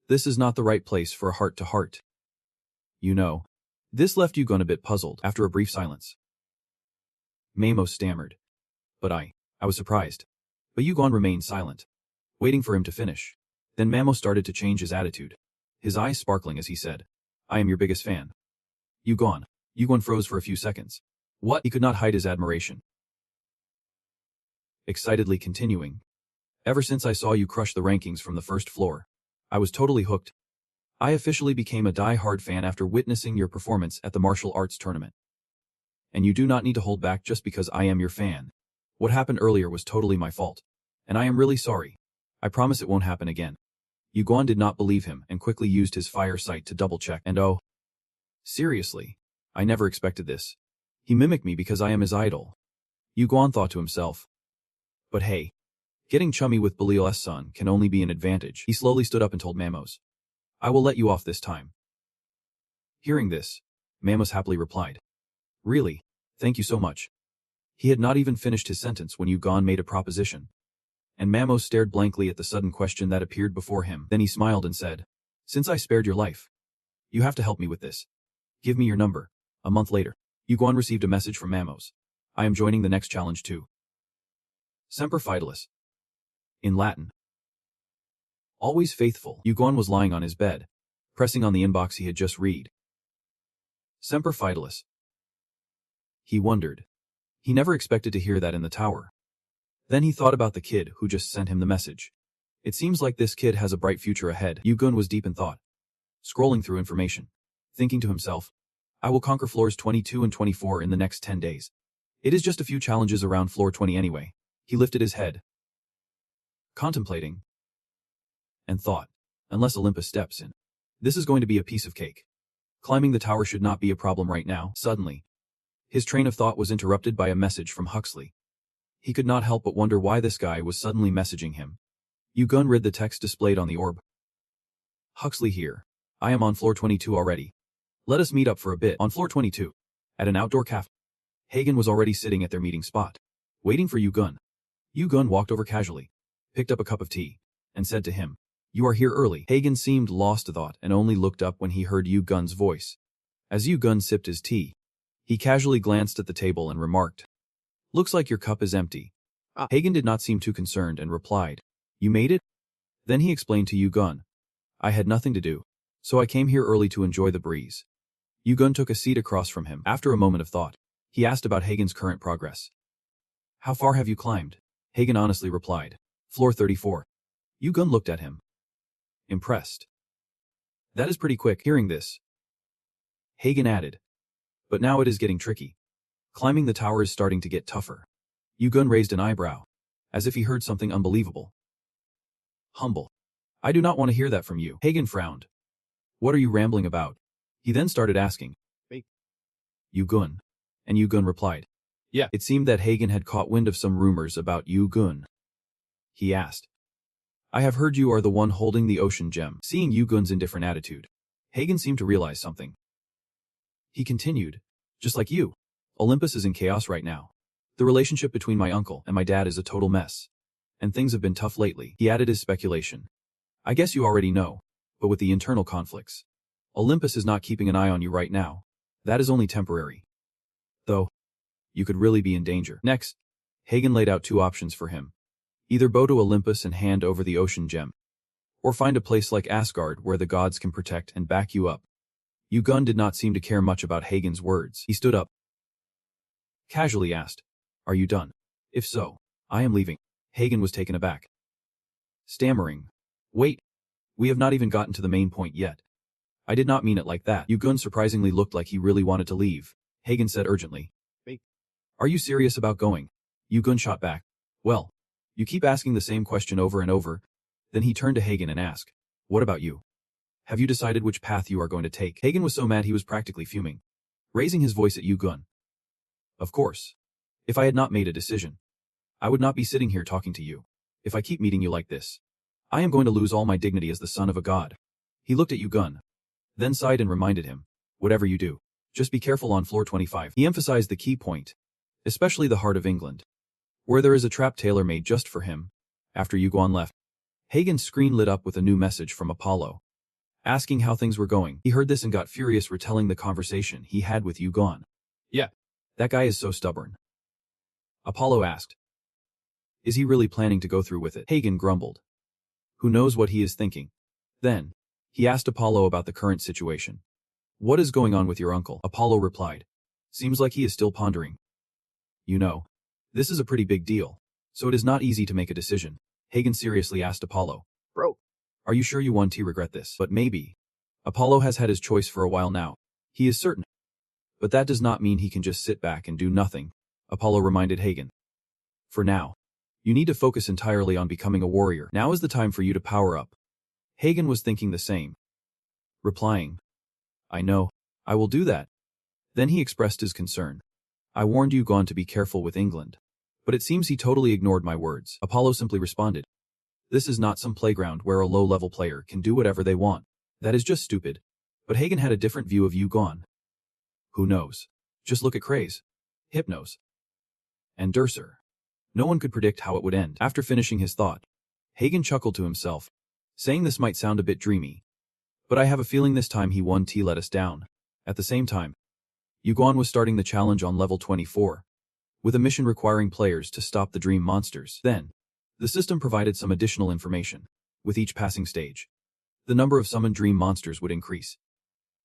S1: this is not the right place for a heart-to-heart. You know." This left Yuguan a bit puzzled. After a brief silence, Mamos stammered. "But I was surprised." But Yuguan remained silent, waiting for him to finish. Then Mamos started to change his attitude, his eyes sparkling as he said, "I am your biggest fan." Yuguan. Yuguan froze for a few seconds. "What?" He could not hide his admiration. Excitedly continuing, "Ever since I saw you crush the rankings from the first floor, I was totally hooked. I officially became a die-hard fan after witnessing your performance at the martial arts tournament. And you do not need to hold back just because I am your fan. What happened earlier was totally my fault. And I am really sorry. I promise it won't happen again." Yuguan did not believe him and quickly used his fire sight to double-check. "And oh, seriously? I never expected this. He mimicked me because I am his idol." Yuguan thought to himself. But hey, getting chummy with Belial's son can only be an advantage. He slowly stood up and told Mamos, "I will let you off this time." Hearing this, Mamos happily replied, "Really? Thank you so much." He had not even finished his sentence when Yugon made a proposition. And Mamo stared blankly at the sudden question that appeared before him. Then he smiled and said, "Since I spared your life, you have to help me with this. Give me your number." A month later, Yugon received a message from Mamos. "I am joining the next challenge too. Semper Fidelis." In Latin. Always faithful. Yugon was lying on his bed, pressing on the inbox he had just read. Semper Fidelis. He wondered. He never expected to hear that in the tower. Then he thought about the kid who just sent him the message. It seems like this kid has a bright future ahead. Yugon was deep in thought, scrolling through information, thinking to himself, "I will conquer floors 22 and 24 in the next 10 days. It is just a few challenges around floor 20 anyway." He lifted his head, contemplating, and thought, unless Olympus steps in, this is going to be a piece of cake. Climbing the tower should not be a problem right now. Suddenly, his train of thought was interrupted by a message from Huxley. He could not help but wonder why this guy was suddenly messaging him. Yugon read the text displayed on the orb. "Huxley here. I am on floor 22 already. Let us meet up for a bit." On floor 22, at an outdoor cafe, Hagen was already sitting at their meeting spot, waiting for Yugon. Yugon walked over casually, picked up a cup of tea, and said to him, "You are here early." Hagen seemed lost to thought and only looked up when he heard Yugon's voice. As Yugon sipped his tea, he casually glanced at the table and remarked, "Looks like your cup is empty." Hagen did not seem too concerned and replied, "You made it?" Then he explained to Yugon, "I had nothing to do, so I came here early to enjoy the breeze." Yugon took a seat across from him. After a moment of thought, he asked about Hagen's current progress. "How far have you climbed?" Hagen honestly replied, "Floor 34. Yugon looked at him, impressed. "That is pretty quick." Hearing this, Hagen added, "But now it is getting tricky. Climbing the tower is starting to get tougher." Yugon raised an eyebrow, as if he heard something unbelievable. "Humble. I do not want to hear that from you." Hagen frowned. "What are you rambling about?" He then started asking, "Yugon?" And Yugon replied, "Yeah." It seemed that Hagen had caught wind of some rumors about Yugon. He asked, "I have heard you are the one holding the ocean gem." Seeing Yugon's indifferent attitude, Hagen seemed to realize something. He continued, "Just like you, Olympus is in chaos right now. The relationship between my uncle and my dad is a total mess. And things have been tough lately." He added his speculation. "I guess you already know, but with the internal conflicts, Olympus is not keeping an eye on you right now. That is only temporary. Though, you could really be in danger." Next, Hagen laid out two options for him. Either bow to Olympus and hand over the ocean gem, or find a place like Asgard where the gods can protect and back you up. Yugon did not seem to care much about Hagen's words. He stood up, casually asked, "Are you done? If so, I am leaving." Hagen was taken aback, stammering, "Wait, we have not even gotten to the main point yet. I did not mean it like that." Yugon surprisingly looked like he really wanted to leave. Hagen said urgently, "Are you serious about going?" Yugon shot back, "Well, you keep asking the same question over and over." Then he turned to Hagen and asked, "What about you? Have you decided which path you are going to take?" Hagen was so mad he was practically fuming, raising his voice at Yugon. "Of course. If I had not made a decision, I would not be sitting here talking to you. If I keep meeting you like this, I am going to lose all my dignity as the son of a god." He looked at Yugon, then sighed and reminded him, "Whatever you do, just be careful on floor 25. He emphasized the key point, especially the heart of England, where there is a trap tailor-made just for him. After Yugon left, Hagen's screen lit up with a new message from Apollo, asking how things were going. He heard this and got furious, retelling the conversation he had with Yugon. "Yeah, that guy is so stubborn." Apollo asked, "Is he really planning to go through with it?" Hagen grumbled, "Who knows what he is thinking?" Then, he asked Apollo about the current situation. "What is going on with your uncle?" Apollo replied, "Seems like he is still pondering. You know, this is a pretty big deal, so it is not easy to make a decision." Hagen seriously asked Apollo, "Bro, are you sure you want to regret this?" "But maybe. Apollo has had his choice for a while now. He is certain. But that does not mean he can just sit back and do nothing," Apollo reminded Hagen. "For now, you need to focus entirely on becoming a warrior. Now is the time for you to power up." Hagen was thinking the same, replying, "I know, I will do that." Then he expressed his concern. "I warned Yugon to be careful with England, but it seems he totally ignored my words." Apollo simply responded, "This is not some playground where a low-level player can do whatever they want. That is just stupid." But Hagen had a different view of Yugon. "Who knows? Just look at Craze. Hypnos. and Durser. No one could predict how it would end. After finishing his thought, Hagen chuckled to himself, saying this might sound a bit dreamy, but I have a feeling this time he won T let us down. At the same time, Yuguan was starting the challenge on level 24, with a mission requiring players to stop the dream monsters. Then, the system provided some additional information. With each passing stage, the number of summoned dream monsters would increase.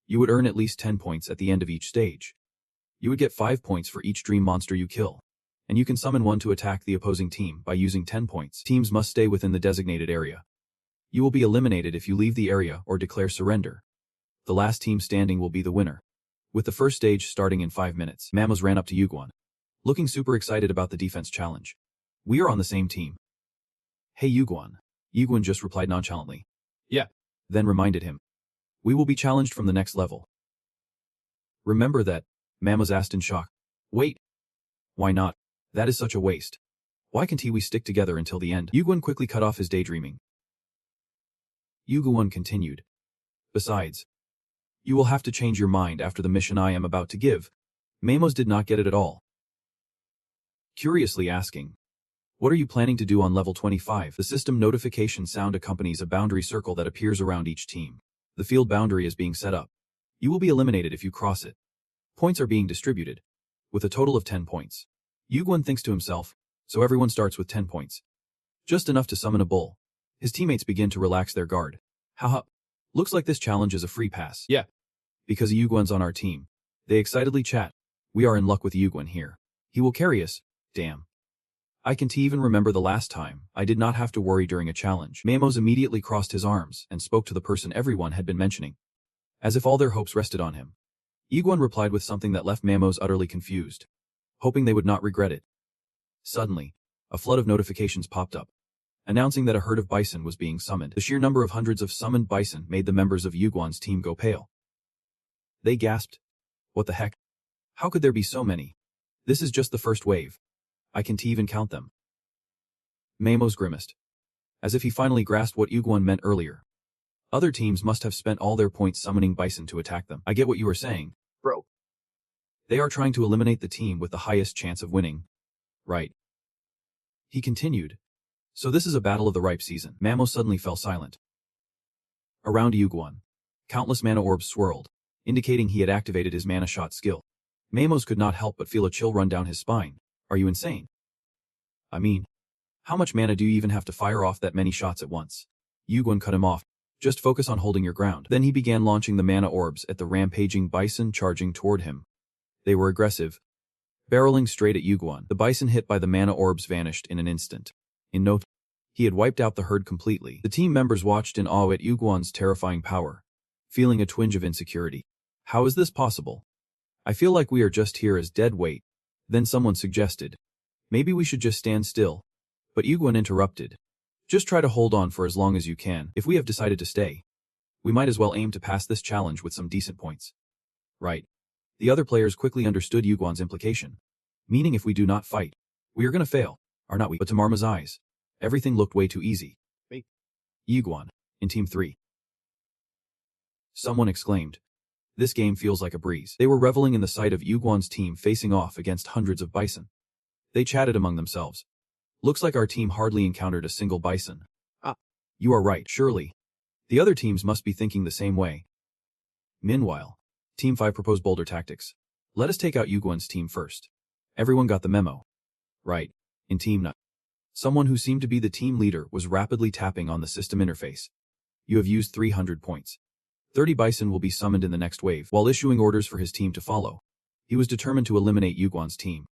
S1: You would earn at least 10 points at the end of each stage. You would get 5 points for each dream monster you kill, and you can summon one to attack the opposing team by using 10 points. Teams must stay within the designated area. You will be eliminated if you leave the area or declare surrender. The last team standing will be the winner. With the first stage starting in 5 minutes, Mamos ran up to Yuguan, looking super excited about the defense challenge. We are on the same team. Hey Yuguan. Yuguan just replied nonchalantly. Yeah. Then reminded him. We will be challenged from the next level. Remember that? Mamos asked in shock. Wait. Why not? That is such a waste. Why can't we stick together until the end? Yuguan quickly cut off his daydreaming. Yuguan continued. Besides, you will have to change your mind after the mission I am about to give. Mamos did not get it at all. Curiously asking, what are you planning to do on level 25? The system notification sound accompanies a boundary circle that appears around each team. The field boundary is being set up. You will be eliminated if you cross it. Points are being distributed, with a total of 10 points. Yuguan thinks to himself, so everyone starts with 10 points. Just enough to summon a bull. His teammates begin to relax their guard. Haha. Looks like this challenge is a free pass. Yeah. Because Yuguan's on our team. They excitedly chat. We are in luck with Yuguan here. He will carry us. Damn. I can't even remember the last time I did not have to worry during a challenge. Mamos immediately crossed his arms and spoke to the person everyone had been mentioning, as if all their hopes rested on him. Yuguan replied with something that left Mamos utterly confused, hoping they would not regret it. Suddenly, a flood of notifications popped up, announcing that a herd of bison was being summoned. The sheer number of hundreds of summoned bison made the members of Yuguan's team go pale. They gasped. What the heck? How could there be so many? This is just the first wave. I can't even count them. Mamos grimaced, as if he finally grasped what Yuguan meant earlier. Other teams must have spent all their points summoning bison to attack them. I get what you are saying, bro. They are trying to eliminate the team with the highest chance of winning. Right. He continued. So this is a battle of the ripe season. Mamos suddenly fell silent. Around Yuguan, countless mana orbs swirled, indicating he had activated his mana shot skill. Mamos could not help but feel a chill run down his spine. Are you insane? I mean, how much mana do you even have to fire off that many shots at once? Yuguan cut him off. Just focus on holding your ground. Then he began launching the mana orbs at the rampaging bison charging toward him. They were aggressive, barreling straight at Yuguan. The bison hit by the mana orbs vanished in an instant. In no time, he had wiped out the herd completely. The team members watched in awe at Yuguan's terrifying power, feeling a twinge of insecurity. How is this possible? I feel like we are just here as dead weight. Then someone suggested, maybe we should just stand still. But Yuguan interrupted. Just try to hold on for as long as you can. If we have decided to stay, we might as well aim to pass this challenge with some decent points. Right. The other players quickly understood Yuguan's implication. Meaning if we do not fight, we are gonna fail, are not we? But to Marma's eyes, everything looked way too easy. Wait. Yuguan, in Team 3. Someone exclaimed. This game feels like a breeze. They were reveling in the sight of Yuguan's team facing off against hundreds of bison. They chatted among themselves. Looks like our team hardly encountered a single bison. Ah, you are right, surely. The other teams must be thinking the same way. Meanwhile, Team 5 proposed bolder tactics. Let us take out Yuguan's team first. Everyone got the memo. Right. In Team Nut, someone who seemed to be the team leader was rapidly tapping on the system interface. You have used 300 points. 30 bison will be summoned in the next wave, while issuing orders for his team to follow. He was determined to eliminate Yuguan's team.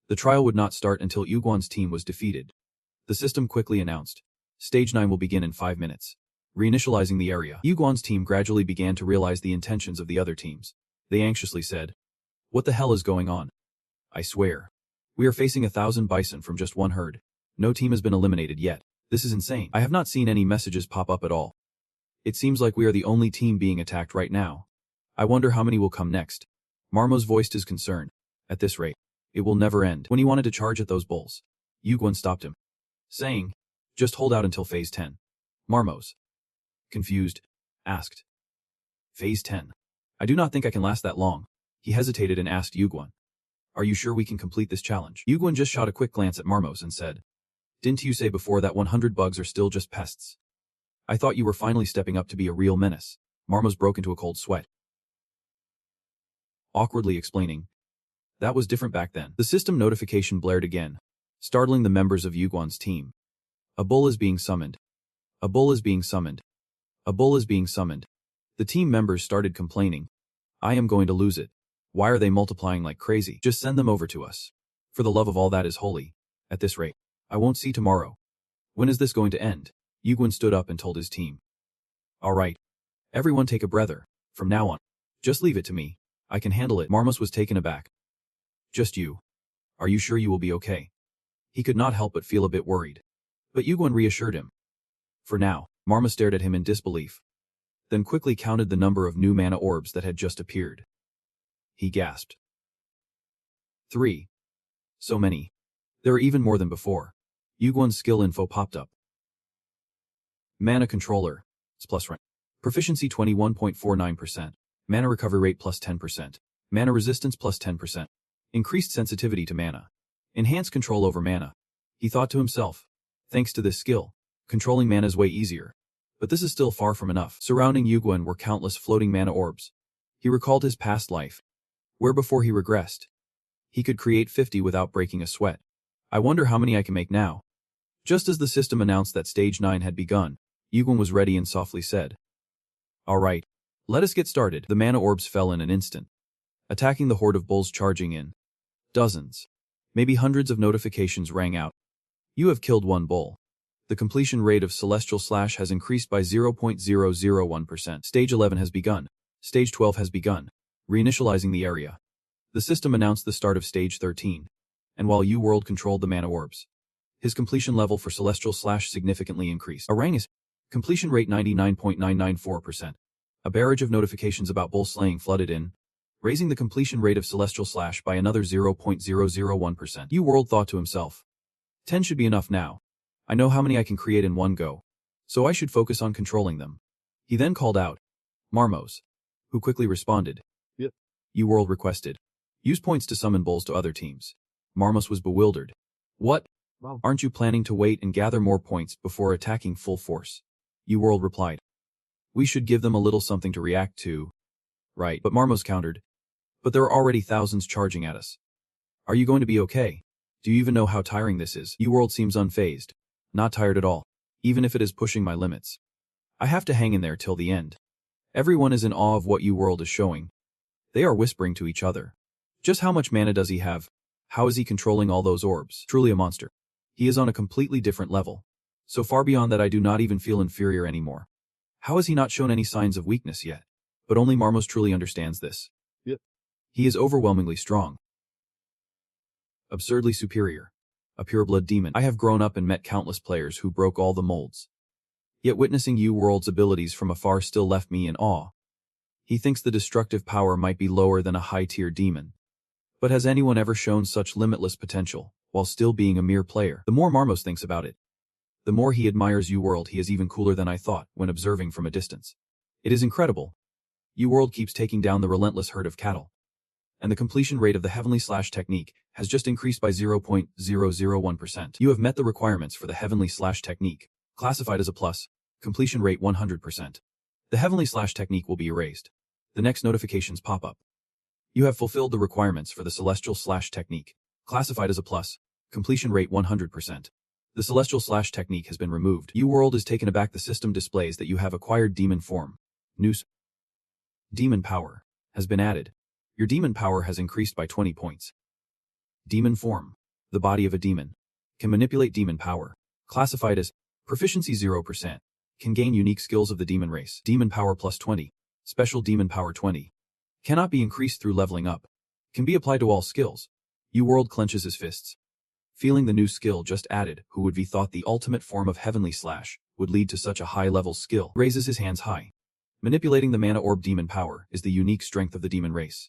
S1: The trial would not start until Yuguan's team was defeated. The system quickly announced. Stage 9 will begin in 5 minutes. Reinitializing the area, Yuguan's team gradually began to realize the intentions of the other teams. They anxiously said, what the hell is going on? I swear. We are facing 1,000 bison from just one herd. No team has been eliminated yet. This is insane. I have not seen any messages pop up at all. It seems like we are the only team being attacked right now. I wonder how many will come next. Marmos voiced his concern. At this rate, it will never end. When he wanted to charge at those bulls, Yuguan stopped him, saying, just hold out until phase 10. Marmos, confused, asked. Phase 10. I do not think I can last that long. He hesitated and asked Yuguan. Are you sure we can complete this challenge? Yuguan just shot a quick glance at Marmos and said, didn't you say before that 100 bugs are still just pests? I thought you were finally stepping up to be a real menace. Marmos broke into a cold sweat, awkwardly explaining, that was different back then. The system notification blared again, startling the members of Yuguan's team. A bull is being summoned. A bull is being summoned. A bull is being summoned. The team members started complaining. I am going to lose it. Why are they multiplying like crazy? Just send them over to us. For the love of all that is holy. At this rate, I won't see tomorrow. When is this going to end? Yuguan stood up and told his team. All right. Everyone take a breather. From now on, just leave it to me. I can handle it. Marmos was taken aback. Just you. Are you sure you will be okay? He could not help but feel a bit worried. But Yuguan reassured him. For now, Marmos stared at him in disbelief. Then quickly counted the number of new mana orbs that had just appeared. He gasped. 3. So many. There are even more than before. Yuguan's skill info popped up. Mana controller. Plus rank. Proficiency 21.49%. Mana recovery rate plus 10%. Mana resistance plus 10%. Increased sensitivity to mana. Enhanced control over mana. He thought to himself. Thanks to this skill, controlling mana is way easier. But this is still far from enough. Surrounding Yuguan were countless floating mana orbs. He recalled his past life, where before he regressed, he could create 50 without breaking a sweat. I wonder how many I can make now. Just as the system announced that Stage 9 had begun, Yuguan was ready and softly said, all right, let us get started. The mana orbs fell in an instant, attacking the horde of bulls charging in. Dozens, maybe hundreds of notifications rang out. You have killed one bull. The completion rate of Celestial Slash has increased by 0.001%. Stage 11 has begun. Stage 12 has begun. Reinitializing the area. The system announced the start of Stage 13. And while U-World controlled the mana orbs, his completion level for Celestial Slash significantly increased. Orangus. Completion rate 99.994%. A barrage of notifications about bull slaying flooded in, raising the completion rate of Celestial Slash by another 0.001%. U-World thought to himself. 10 should be enough now. I know how many I can create in one go, so I should focus on controlling them. He then called out, Marmos, who quickly responded. Yep. U-World requested. Use points to summon bulls to other teams. Marmos was bewildered. What? Wow. Aren't you planning to wait and gather more points before attacking full force? U-World replied. We should give them a little something to react to. Right, but Marmos countered. But there are already thousands charging at us. Are you going to be okay? Do you even know how tiring this is? U-World seems unfazed. Not tired at all, even if it is pushing my limits. I have to hang in there till the end. Everyone is in awe of what U-World is showing. They are whispering to each other. Just how much mana does he have? How is he controlling all those orbs? Truly a monster. He is on a completely different level. So far beyond that I do not even feel inferior anymore. How has he not shown any signs of weakness yet? But only Marmos truly understands this. Yep. He is overwhelmingly strong. Absurdly superior. A pureblood demon. I have grown up and met countless players who broke all the molds. Yet witnessing U-World's abilities from afar still left me in awe. He thinks the destructive power might be lower than a high-tier demon. But has anyone ever shown such limitless potential, while still being a mere player? The more Marmos thinks about it, the more he admires U-World. He is even cooler than I thought when observing from a distance. It is incredible. U-World keeps taking down the relentless herd of cattle. And the completion rate of the Heavenly Slash technique has just increased by 0.001%. You have met the requirements for the Heavenly Slash technique, classified as a plus, completion rate 100%. The Heavenly Slash technique will be erased. The next notifications pop up. You have fulfilled the requirements for the Celestial Slash technique, classified as a plus, completion rate 100%. The Celestial Slash technique has been removed. U-World is taken aback. The system displays that you have acquired demon form. News. Demon power has been added. Your demon power has increased by 20 points. Demon form. The body of a demon. Can manipulate demon power. Classified as proficiency 0%. Can gain unique skills of the demon race. Demon power plus 20. Special demon power 20. Cannot be increased through leveling up. Can be applied to all skills. U-World clenches his fists. Feeling the new skill just added, who would be thought the ultimate form of Heavenly Slash would lead to such a high-level skill, raises his hands high. Manipulating the mana orb demon power is the unique strength of the demon race.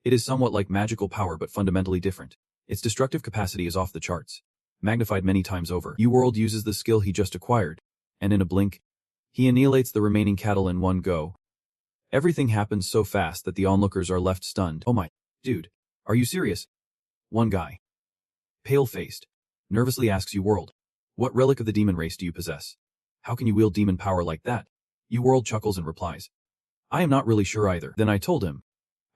S1: It is somewhat like magical power but fundamentally different. Its destructive capacity is off the charts, magnified many times over. U-World uses the skill he just acquired, and in a blink, he annihilates the remaining cattle in one go. Everything happens so fast that the onlookers are left stunned. Oh my, dude, are you serious? One guy, pale-faced, nervously asks U-World, "What relic of the demon race do you possess? How can you wield demon power like that?" U-World chuckles and replies, "I am not really sure either." Then I told him,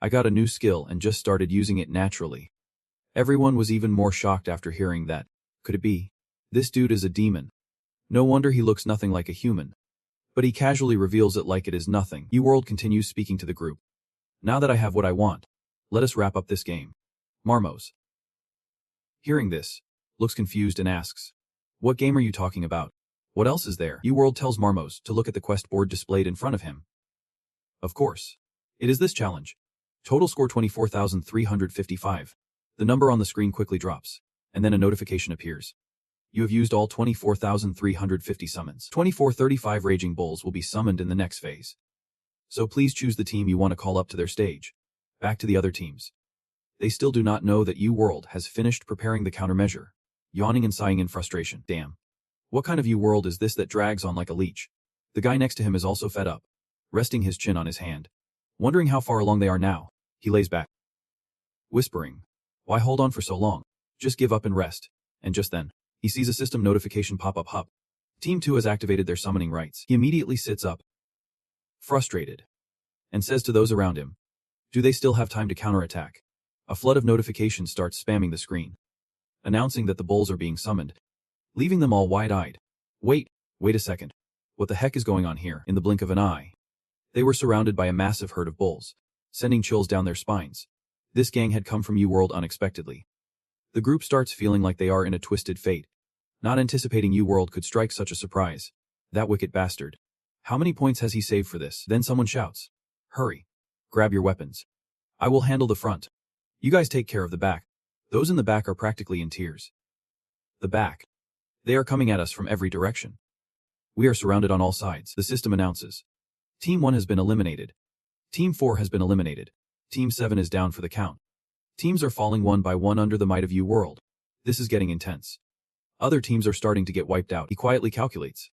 S1: "I got a new skill and just started using it naturally." Everyone was even more shocked after hearing that. Could it be? This dude is a demon. No wonder he looks nothing like a human. But he casually reveals it like it is nothing. U-World continues speaking to the group. "Now that I have what I want, let us wrap up this game." Marmos, hearing this, looks confused and asks, "What game are you talking about? What else is there?" U-World tells Marmos to look at the quest board displayed in front of him. Of course. It is this challenge. Total score 24,355. The number on the screen quickly drops, and then a notification appears. You have used all 24,350 summons. 2435 Raging Bulls will be summoned in the next phase. So please choose the team you want to call up to their stage. Back to the other teams. They still do not know that U-World has finished preparing the countermeasure, yawning and sighing in frustration. Damn. What kind of U-World is this that drags on like a leech? The guy next to him is also fed up, resting his chin on his hand. Wondering how far along they are now, he lays back, whispering, "Why hold on for so long? Just give up and rest." And just then, he sees a system notification pop up. Hup. Team 2 has activated their summoning rights. He immediately sits up, frustrated, and says to those around him, "Do they still have time to counterattack?" A flood of notifications starts spamming the screen, announcing that the bulls are being summoned, leaving them all wide-eyed. Wait a second. What the heck is going on here? In the blink of an eye, they were surrounded by a massive herd of bulls, sending chills down their spines. This gang had come from U-World unexpectedly. The group starts feeling like they are in a twisted fate, not anticipating U-World could strike such a surprise. That wicked bastard. How many points has he saved for this? Then someone shouts, "Hurry. Grab your weapons. I will handle the front. You guys take care of the back." Those in the back are practically in tears. The back. They are coming at us from every direction. We are surrounded on all sides. The system announces, Team 1 has been eliminated. Team 4 has been eliminated. Team 7 is down for the count. Teams are falling one by one under the might of U-World. This is getting intense. Other teams are starting to get wiped out. He quietly calculates.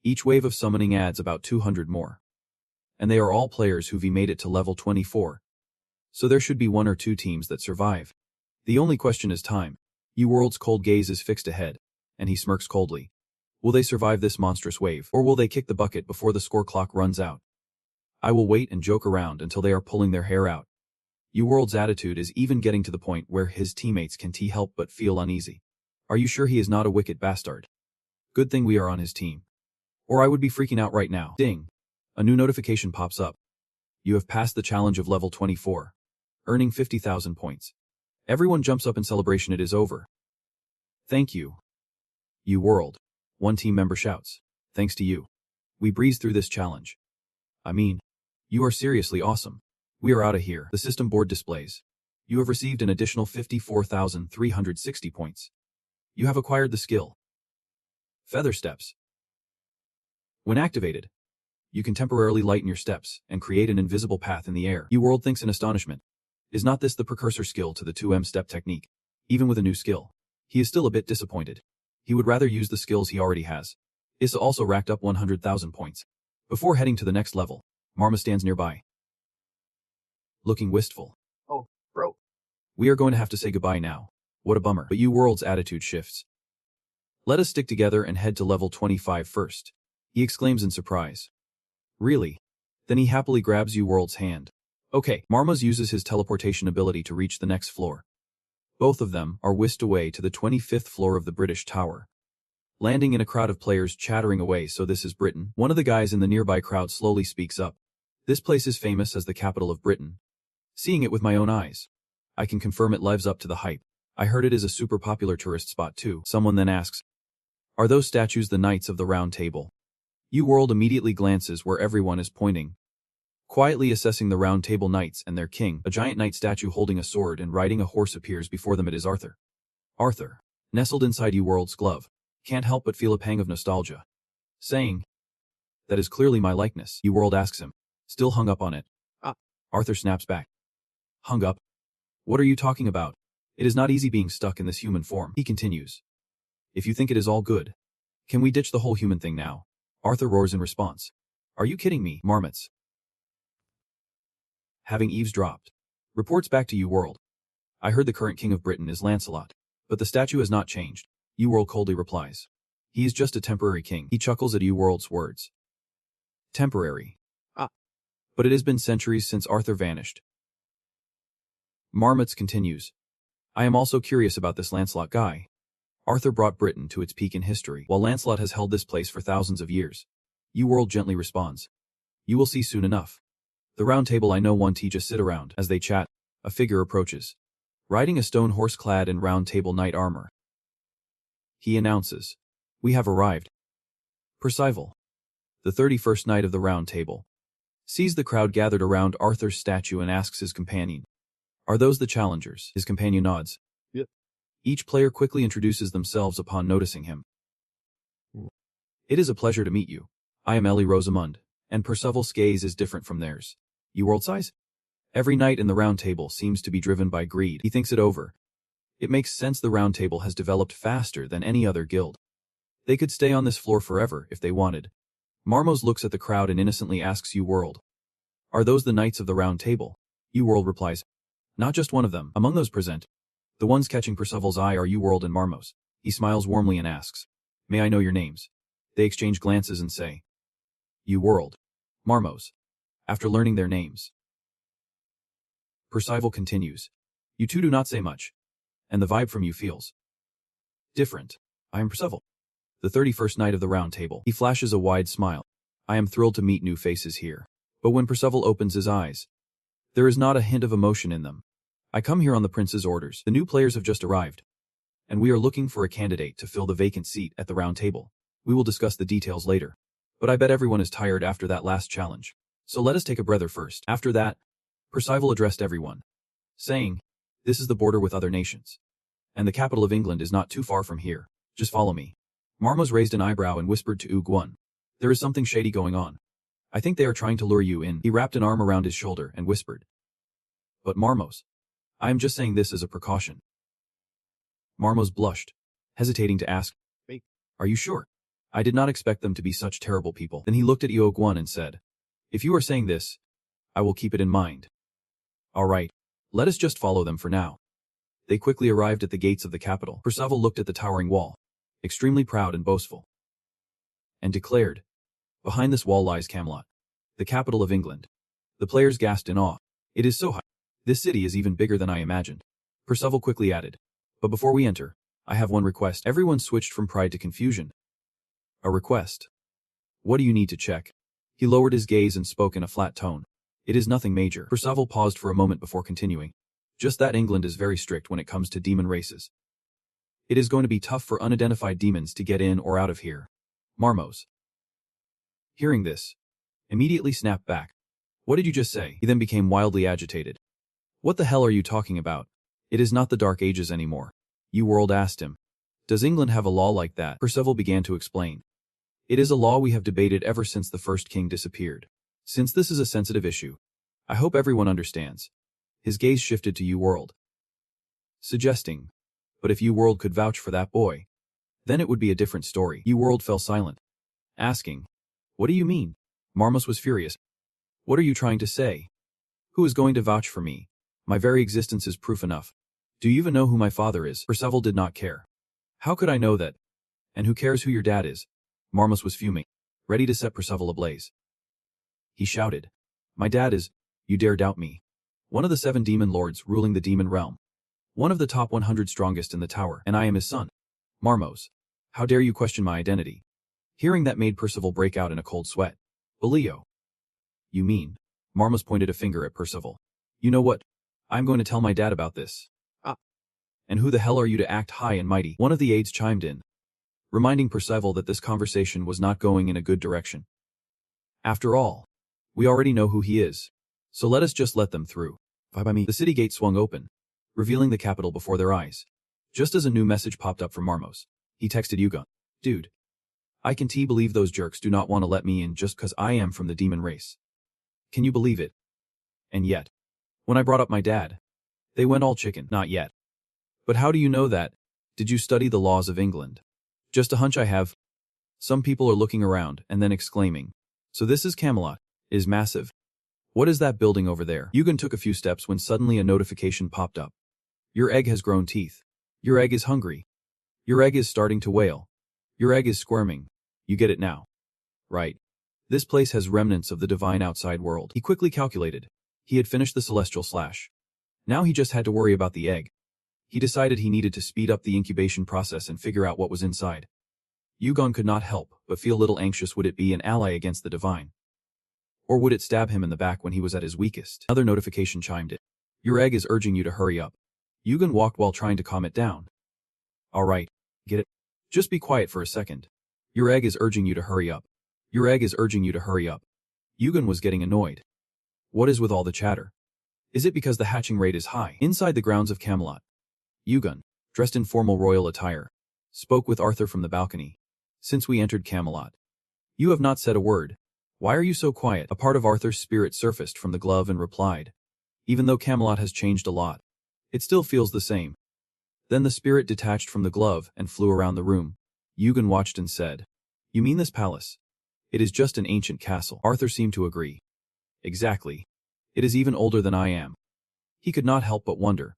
S1: Each wave of summoning adds about 200 more. And they are all players who've made it to level 24. So there should be 1 or 2 teams that survive. The only question is time. U-World's cold gaze is fixed ahead, and he smirks coldly. Will they survive this monstrous wave, or will they kick the bucket before the score clock runs out? I will wait and joke around until they are pulling their hair out. U-World's attitude is even getting to the point where his teammates can't help but feel uneasy. Are you sure he is not a wicked bastard? Good thing we are on his team. Or I would be freaking out right now. Ding. A new notification pops up. You have passed the challenge of level 24, earning 50,000 points. Everyone jumps up in celebration. It is over. Thank you, U-World. One team member shouts. Thanks to you. We breezed through this challenge. I mean, you are seriously awesome. We are out of here. The system board displays. You have received an additional 54,360 points. You have acquired the skill Feather Steps. When activated, you can temporarily lighten your steps and create an invisible path in the air. U-World thinks in astonishment. Is not this the precursor skill to the 2M step technique? Even with a new skill, he is still a bit disappointed. He would rather use the skills he already has. Issa also racked up 100,000 points. Before heading to the next level, Marma stands nearby, looking wistful.
S2: Oh, bro.
S1: We are going to have to say goodbye now. What a bummer. But U-World's attitude shifts. Let us stick together and head to level 25 first, he exclaims in surprise. Really? Then he happily grabs U-World's hand. Okay, Marmos uses his teleportation ability to reach the next floor. Both of them are whisked away to the 25th floor of the British Tower, landing in a crowd of players chattering away. So this is Britain. One of the guys in the nearby crowd slowly speaks up. This place is famous as the capital of Britain. Seeing it with my own eyes, I can confirm it lives up to the hype. I heard it is a super popular tourist spot too. Someone then asks, are those statues the Knights of the Round Table? U-World immediately glances where everyone is pointing, quietly assessing the Round Table Knights and their king. A giant knight statue holding a sword and riding a horse appears before them. It is Arthur. Arthur, nestled inside U-World's glove, can't help but feel a pang of nostalgia, saying, that is clearly my likeness. U-World asks him, still hung up on it. Arthur snaps back. Hung up? What are you talking about? It is not easy being stuck in this human form. He continues. If you think it is all good, can we ditch the whole human thing now? Arthur roars in response. Are you kidding me? Marmots, having eavesdropped, reports back to U-World. I heard the current king of Britain is Lancelot. But the statue has not changed. U-World coldly replies. He is just a temporary king. He chuckles at U-World's words. Temporary. But it has been centuries since Arthur vanished. Marmots continues. I am also curious about this Lancelot guy. Arthur brought Britain to its peak in history, while Lancelot has held this place for thousands of years. U-World gently responds. You will see soon enough. The round table I know won't just sit around. As they chat, a figure approaches. Riding a stone horse clad in round table knight armor. He announces. We have arrived. Percival, the 31st knight of the round table, sees the crowd gathered around Arthur's statue and asks his companion. Are those the challengers? His companion nods.
S2: Yep.
S1: Each player quickly introduces themselves upon noticing him. It is a pleasure to meet you. I am Ellie Rosamund, and Percival's gaze is different from theirs. You world size? Every knight in the round table seems to be driven by greed. He thinks it over. It makes sense the round table has developed faster than any other guild. They could stay on this floor forever if they wanted. Marmos looks at the crowd and innocently asks U-World. Are those the knights of the round table? U-World replies. Not just one of them. Among those present, the ones catching Percival's eye are U-World and Marmos. He smiles warmly and asks. May I know your names? They exchange glances and say. U-World. Marmos. After learning their names. Percival continues. You two do not say much. And the vibe from you feels different. I am Percival, the 31st knight of the round table. He flashes a wide smile. I am thrilled to meet new faces here. But when Percival opens his eyes, there is not a hint of emotion in them. I come here on the prince's orders. The new players have just arrived. And we are looking for a candidate to fill the vacant seat at the round table. We will discuss the details later. But I bet everyone is tired after that last challenge. So let us take a breather first. After that, Percival addressed everyone, saying, this is the border with other nations. And the capital of England is not too far from here. Just follow me. Marmos raised an eyebrow and whispered to Ugwon. There is something shady going on. I think they are trying to lure you in. He wrapped an arm around his shoulder and whispered. But Marmos, I am just saying this as a precaution. Marmos blushed, hesitating to ask, Wait, are you sure? I did not expect them to be such terrible people. Then he looked at Ugwon and said, if you are saying this, I will keep it in mind. All right, let us just follow them for now. They quickly arrived at the gates of the capital. Percival looked at the towering wall, extremely proud and boastful, and declared, behind this wall lies Camelot, the capital of England. The players gasped in awe. It is so high. This city is even bigger than I imagined. Percival quickly added, but before we enter, I have one request. Everyone switched from pride to confusion. A request? What do you need to check? He lowered his gaze and spoke in a flat tone. It is nothing major. Percival paused for a moment before continuing. Just that England is very strict when it comes to demon races. It is going to be tough for unidentified demons to get in or out of here. Marmos, hearing this, immediately snapped back. What did you just say? He then became wildly agitated. What the hell are you talking about? It is not the Dark Ages anymore. U-World asked him. Does England have a law like that? Percival began to explain. It is a law we have debated ever since the first king disappeared. Since this is a sensitive issue, I hope everyone understands. His gaze shifted to U-World, suggesting, but if U-World could vouch for that boy, then it would be a different story. U-World fell silent, asking, what do you mean? Marmos was furious. What are you trying to say? Who is going to vouch for me? My very existence is proof enough. Do you even know who my father is? Percival did not care. How could I know that? And who cares who your dad is? Marmos was fuming, ready to set Percival ablaze. He shouted, my dad is, you dare doubt me, one of the 7 demon lords ruling the demon realm, one of the top 100 strongest in the tower, and I am his son. Marmos, how dare you question my identity? Hearing that made Percival break out in a cold sweat. Belio. You mean? Marmos pointed a finger at Percival. You know what? I'm going to tell my dad about this. And who the hell are you to act high and mighty? One of the aides chimed in, reminding Percival that this conversation was not going in a good direction. After all, we already know who he is, so let us just let them through. By me. The city gate swung open, revealing the capital before their eyes. Just as a new message popped up from Marmos, he texted Yuga. Dude, I can believe those jerks do not want to let me in just cause I am from the demon race. Can you believe it? And yet, when I brought up my dad, they went all chicken. Not yet. But how do you know that? Did you study the laws of England? Just a hunch I have. Some people are looking around and then exclaiming, so this is Camelot. It is massive. What is that building over there? Yugen took a few steps when suddenly a notification popped up. Your egg has grown teeth. Your egg is hungry. Your egg is starting to wail. Your egg is squirming. You get it now. Right. This place has remnants of the divine outside world. He quickly calculated. He had finished the celestial slash. Now he just had to worry about the egg. He decided he needed to speed up the incubation process and figure out what was inside. Yugon could not help but feel a little anxious. Would it be an ally against the divine? Or would it stab him in the back when he was at his weakest? Another notification chimed in. Your egg is urging you to hurry up. Yugon walked while trying to calm it down. Alright, get it? Just be quiet for a second. Your egg is urging you to hurry up. Your egg is urging you to hurry up. Yugon was getting annoyed. What is with all the chatter? Is it because the hatching rate is high? Inside the grounds of Camelot, Yugon, dressed in formal royal attire, spoke with Arthur from the balcony. Since we entered Camelot, you have not said a word. Why are you so quiet? A part of Arthur's spirit surfaced from the glove and replied. Even though Camelot has changed a lot, it still feels the same. Then the spirit detached from the glove and flew around the room. Yugon watched and said, You mean this palace? It is just an ancient castle. Arthur seemed to agree. Exactly. It is even older than I am. He could not help but wonder.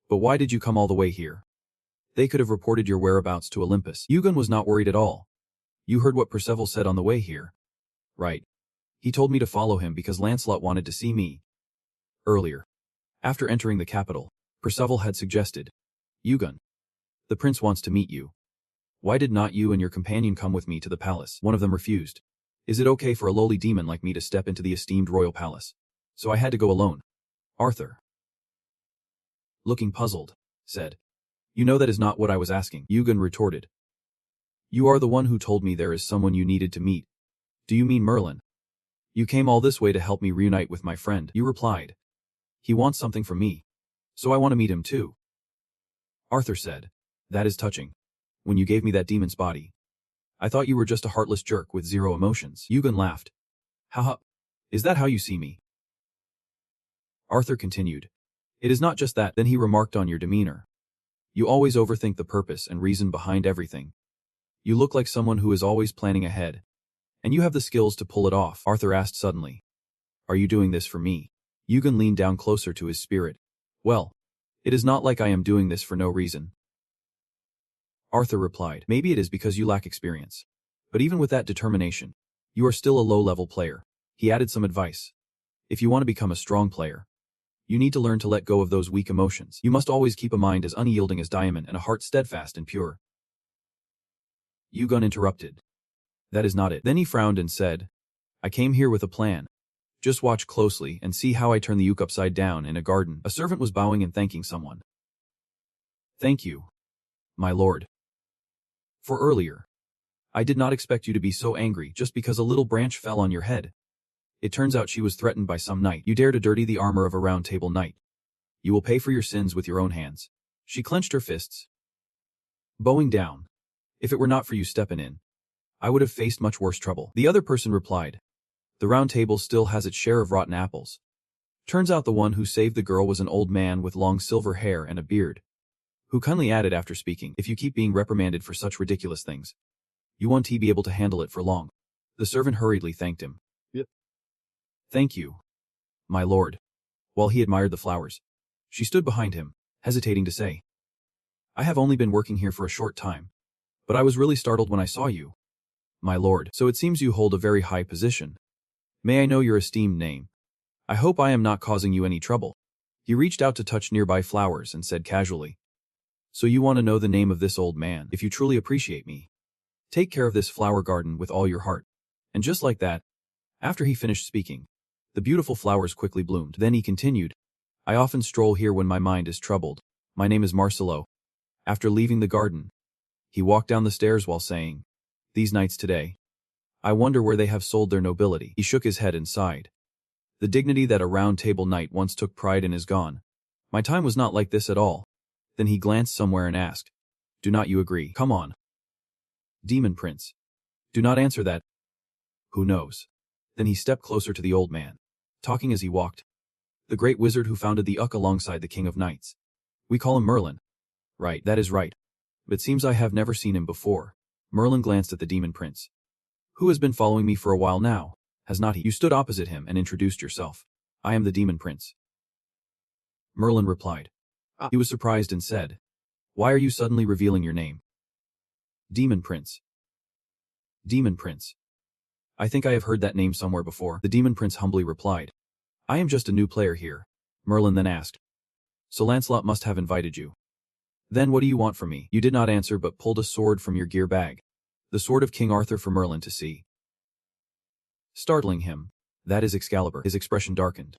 S1: But why did you come all the way here? They could have reported your whereabouts to Olympus. Yugon was not worried at all. You heard what Percival said on the way here. Right. He told me to follow him because Lancelot wanted to see me. Earlier, after entering the capital, Percival had suggested, Yugon, the prince wants to meet you. Why did not you and your companion come with me to the palace? One of them refused. Is it okay for a lowly demon like me to step into the esteemed royal palace? So I had to go alone. Arthur, looking puzzled, said, You know that is not what I was asking. Yugon retorted. You are the one who told me there is someone you needed to meet. Do you mean Merlin? You came all this way to help me reunite with my friend. You replied. He wants something from me. So I want to meet him too. Arthur said. That is touching. When you gave me that demon's body, I thought you were just a heartless jerk with zero emotions. Yugon laughed. Haha. Is that how you see me? Arthur continued. It is not just that. Then he remarked on your demeanor. You always overthink the purpose and reason behind everything. You look like someone who is always planning ahead. And you have the skills to pull it off. Arthur asked suddenly. Are you doing this for me? Yugon leaned down closer to his spirit. Well, it is not like I am doing this for no reason. Arthur replied. Maybe it is because you lack experience. But even with that determination, you are still a low-level player. He added some advice. If you want to become a strong player, you need to learn to let go of those weak emotions. You must always keep a mind as unyielding as diamond and a heart steadfast and pure. Yugon interrupted. That is not it. Then he frowned and said, I came here with a plan. Just watch closely and see how I turn the uke upside down in a garden. A servant was bowing and thanking someone. Thank you, my lord. For earlier, I did not expect you to be so angry just because a little branch fell on your head. It turns out she was threatened by some knight. You dare to dirty the armor of a round table knight. You will pay for your sins with your own hands. She clenched her fists, bowing down. If it were not for you stepping in, I would have faced much worse trouble. The other person replied. The round table still has its share of rotten apples. Turns out the one who saved the girl was an old man with long silver hair and a beard, who kindly added after speaking, if you keep being reprimanded for such ridiculous things, you won't be able to handle it for long. The servant hurriedly thanked him. Yep. Thank you, my lord. While he admired the flowers, she stood behind him, hesitating to say, I have only been working here for a short time, but I was really startled when I saw you, my lord. So it seems you hold a very high position. May I know your esteemed name? I hope I am not causing you any trouble. He reached out to touch nearby flowers and said casually, So you want to know the name of this old man? If you truly appreciate me, take care of this flower garden with all your heart. And just like that, after he finished speaking, the beautiful flowers quickly bloomed. Then he continued, I often stroll here when my mind is troubled. My name is Marcelo. After leaving the garden, he walked down the stairs while saying, These knights today, I wonder where they have sold their nobility. He shook his head and sighed. The dignity that a round table knight once took pride in is gone. My time was not like this at all. Then he glanced somewhere and asked, Do not you agree? Come on. Demon Prince. Do not answer that. Who knows? Then he stepped closer to the old man, talking as he walked. The great wizard who founded the Uck alongside the King of Knights. We call him Merlin. Right, that is right. But seems I have never seen him before. Merlin glanced at the Demon Prince. Who has been following me for a while now, has not he? You stood opposite him and introduced yourself. I am the Demon Prince. Merlin replied. He was surprised and said, "Why are you suddenly revealing your name?" Demon Prince. Demon Prince. I think I have heard that name somewhere before. The Demon Prince humbly replied. I am just a new player here. Merlin then asked. So Lancelot must have invited you. Then what do you want from me? You did not answer but pulled a sword from your gear bag. The sword of King Arthur for Merlin to see. Startling him. That is Excalibur. His expression darkened.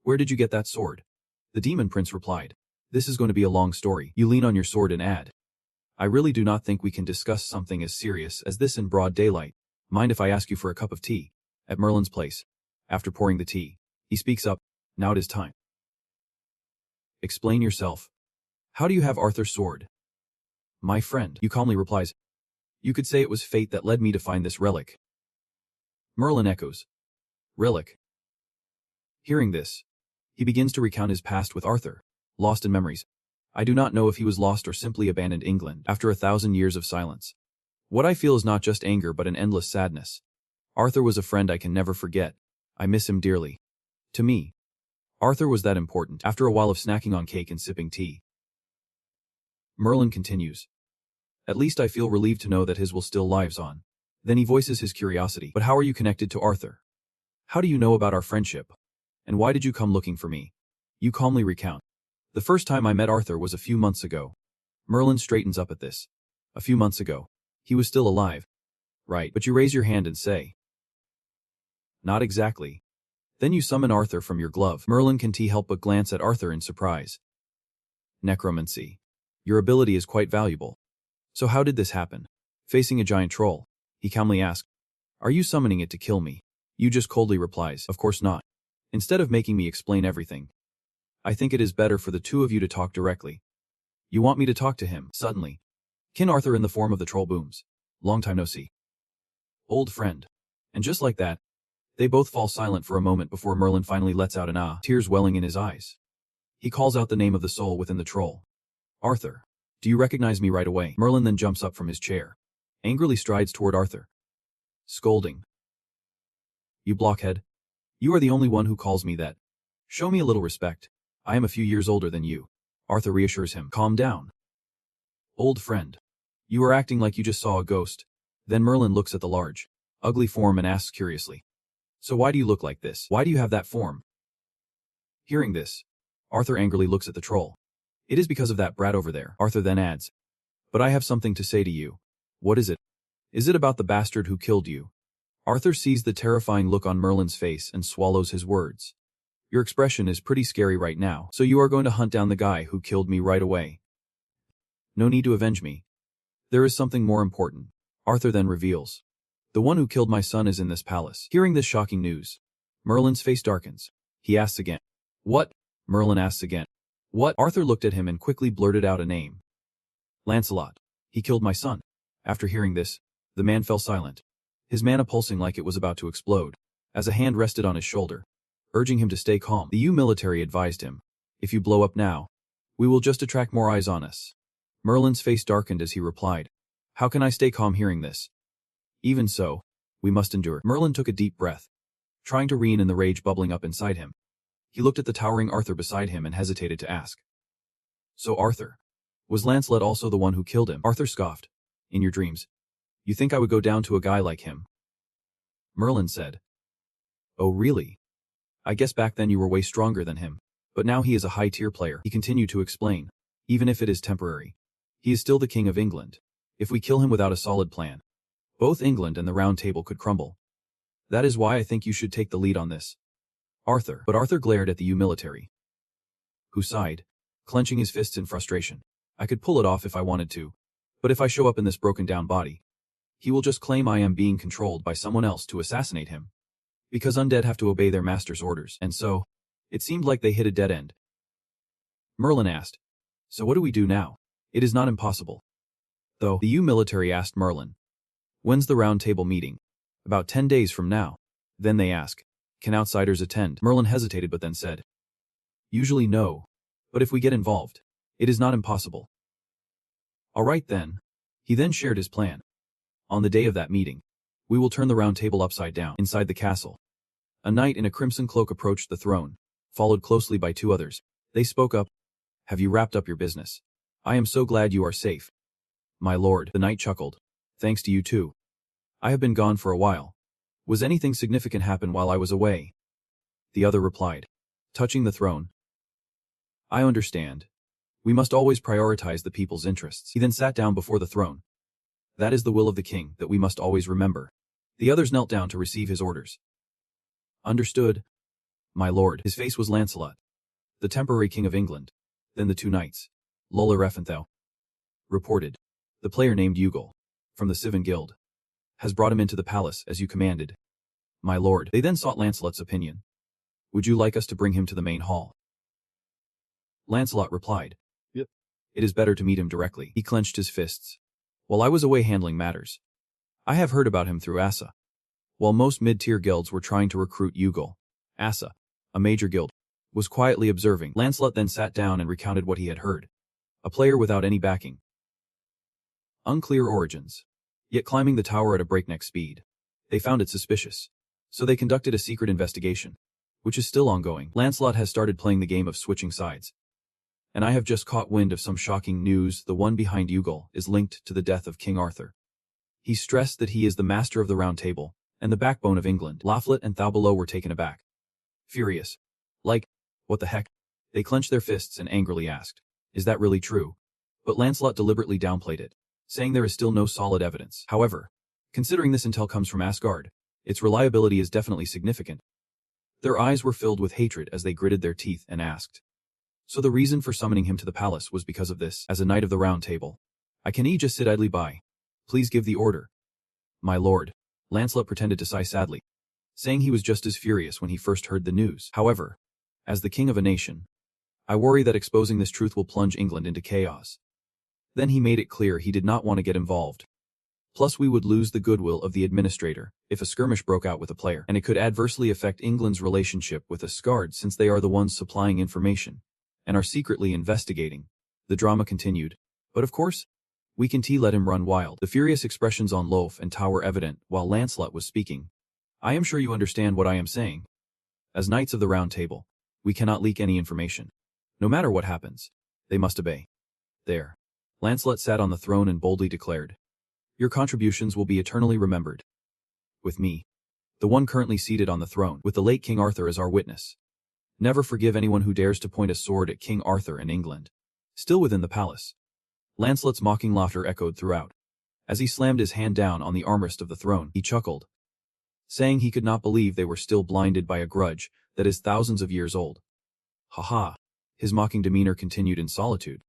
S1: Where did you get that sword? The Demon Prince replied. This is going to be a long story. You lean on your sword and add. I really do not think we can discuss something as serious as this in broad daylight. Mind if I ask you for a cup of tea? At Merlin's place. After pouring the tea, he speaks up. Now it is time. Explain yourself. How do you have Arthur's sword? My friend, you calmly replies. You could say it was fate that led me to find this relic. Merlin echoes. Relic. Hearing this, he begins to recount his past with Arthur, lost in memories. I do not know if he was lost or simply abandoned England after 1,000 years of silence. What I feel is not just anger but an endless sadness. Arthur was a friend I can never forget. I miss him dearly. To me, Arthur was that important. After a while of snacking on cake and sipping tea, Merlin continues. At least I feel relieved to know that his will still lives on. Then he voices his curiosity. But how are you connected to Arthur? How do you know about our friendship? And why did you come looking for me? You calmly recount. The first time I met Arthur was a few months ago. Merlin straightens up at this. A few months ago. He was still alive. Right, but you raise your hand and say. Not exactly. Then you summon Arthur from your glove. Merlin can't help but glance at Arthur in surprise. Necromancy. Your ability is quite valuable. So how did this happen? Facing a giant troll, he calmly asked. Are you summoning it to kill me? You just coldly replies, of course not. Instead of making me explain everything, I think it is better for the two of you to talk directly. You want me to talk to him? Suddenly, King Arthur in the form of the troll booms. Long time no see. Old friend. And just like that, they both fall silent for a moment before Merlin finally lets out an ah, tears welling in his eyes. He calls out the name of the soul within the troll. Arthur. Do you recognize me right away? Merlin then jumps up from his chair. Angrily strides toward Arthur. Scolding. You blockhead. You are the only one who calls me that. Show me a little respect. I am a few years older than you. Arthur reassures him. Calm down. Old friend. You are acting like you just saw a ghost. Then Merlin looks at the large, ugly form and asks curiously. So why do you look like this? Why do you have that form? Hearing this, Arthur angrily looks at the troll. It is because of that brat over there. Arthur then adds. But I have something to say to you. What is it? Is it about the bastard who killed you? Arthur sees the terrifying look on Merlin's face and swallows his words. Your expression is pretty scary right now, so you are going to hunt down the guy who killed me right away. No need to avenge me. There is something more important. Arthur then reveals. The one who killed my son is in this palace. Hearing this shocking news, Merlin's face darkens. He asks again. What? Merlin asks again. What? Arthur looked at him and quickly blurted out a name. Lancelot. He killed my son. After hearing this, the man fell silent, his mana pulsing like it was about to explode, as a hand rested on his shoulder, urging him to stay calm. The military advised him. If you blow up now, we will just attract more eyes on us. Merlin's face darkened as he replied. How can I stay calm hearing this? Even so, we must endure. Merlin took a deep breath, trying to rein in the rage bubbling up inside him. He looked at the towering Arthur beside him and hesitated to ask. So Arthur, was Lancelot also the one who killed him? Arthur scoffed. In your dreams, you think I would go down to a guy like him? Merlin said. Oh really? I guess back then you were way stronger than him, but now he is a high-tier player. He continued to explain. Even if it is temporary, he is still the king of England. If we kill him without a solid plan, both England and the Round Table could crumble. That is why I think you should take the lead on this. Arthur. But Arthur glared at the military, who sighed, clenching his fists in frustration. I could pull it off if I wanted to, but if I show up in this broken-down body, he will just claim I am being controlled by someone else to assassinate him. Because undead have to obey their master's orders, and so, it seemed like they hit a dead end. Merlin asked. So what do we do now? It is not impossible. Though, the military asked Merlin. When's the Round Table meeting? About 10 days from now. Then they ask. Can outsiders attend? Merlin hesitated but then said. Usually no. But if we get involved, it is not impossible. All right then. He then shared his plan. On the day of that meeting, we will turn the Round Table upside down. Inside the castle, a knight in a crimson cloak approached the throne, followed closely by two others. They spoke up. Have you wrapped up your business? I am so glad you are safe. My lord, the knight chuckled. Thanks to you too. I have been gone for a while. Was anything significant happen while I was away? The other replied, touching the throne. I understand. We must always prioritize the people's interests. He then sat down before the throne. That is the will of the king that we must always remember. The others knelt down to receive his orders. Understood. My lord, his face was Lancelot, the temporary king of England. Then the two knights, Lola Refenthau, reported. The player named Ugal, from the Sivan Guild, has brought him into the palace as you commanded. My lord, they then sought Lancelot's opinion. Would you like us to bring him to the main hall? Lancelot replied. Yep. It is better to meet him directly. He clenched his fists. While I was away handling matters, I have heard about him through Asa. While most mid-tier guilds were trying to recruit Ugal, Asa, a major guild, was quietly observing. Lancelot then sat down and recounted what he had heard. A player without any backing. Unclear origins. Yet climbing the tower at a breakneck speed. They found it suspicious. So they conducted a secret investigation, which is still ongoing. Lancelot has started playing the game of switching sides. And I have just caught wind of some shocking news. The one behind Ugal is linked to the death of King Arthur. He stressed that he is the master of the Round Table and the backbone of England. Laflet and Thaubelow were taken aback. Furious. Like, what the heck? They clenched their fists and angrily asked, is that really true? But Lancelot deliberately downplayed it, saying there is still no solid evidence. However, considering this intel comes from Asgard, its reliability is definitely significant. Their eyes were filled with hatred as they gritted their teeth and asked. So the reason for summoning him to the palace was because of this. As a knight of the Round Table, I can just sit idly by. Please give the order. My lord, Lancelot pretended to sigh sadly, saying he was just as furious when he first heard the news. However, as the king of a nation, I worry that exposing this truth will plunge England into chaos. Then he made it clear he did not want to get involved. Plus we would lose the goodwill of the administrator if a skirmish broke out with a player, and it could adversely affect England's relationship with Asgard since they are the ones supplying information and are secretly investigating. The drama continued. But of course, we can let him run wild. The furious expressions on Loaf and Tau were evident while Lancelot was speaking. I am sure you understand what I am saying. As Knights of the Round Table, we cannot leak any information. No matter what happens, they must obey. There. Lancelot sat on the throne and boldly declared, your contributions will be eternally remembered. With me, the one currently seated on the throne, with the late King Arthur as our witness. Never forgive anyone who dares to point a sword at King Arthur and England. Still within the palace, Lancelot's mocking laughter echoed throughout. As he slammed his hand down on the armrest of the throne, he chuckled, saying he could not believe they were still blinded by a grudge that is thousands of years old. Ha ha. His mocking demeanor continued in solitude.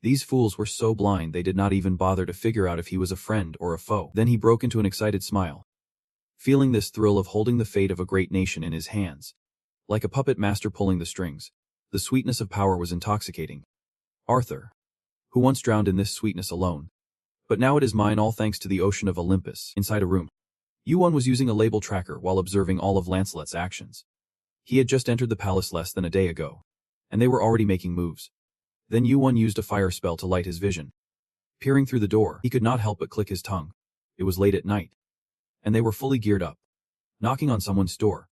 S1: These fools were so blind they did not even bother to figure out if he was a friend or a foe. Then he broke into an excited smile, feeling this thrill of holding the fate of a great nation in his hands. Like a puppet master pulling the strings, the sweetness of power was intoxicating. Arthur, who once drowned in this sweetness alone, but now it is mine all thanks to the ocean of Olympus. Inside a room, Yuan was using a label tracker while observing all of Lancelot's actions. He had just entered the palace less than a day ago, and they were already making moves. Then Yuan used a fire spell to light his vision. Peering through the door, he could not help but click his tongue. It was late at night, and they were fully geared up, knocking on someone's door.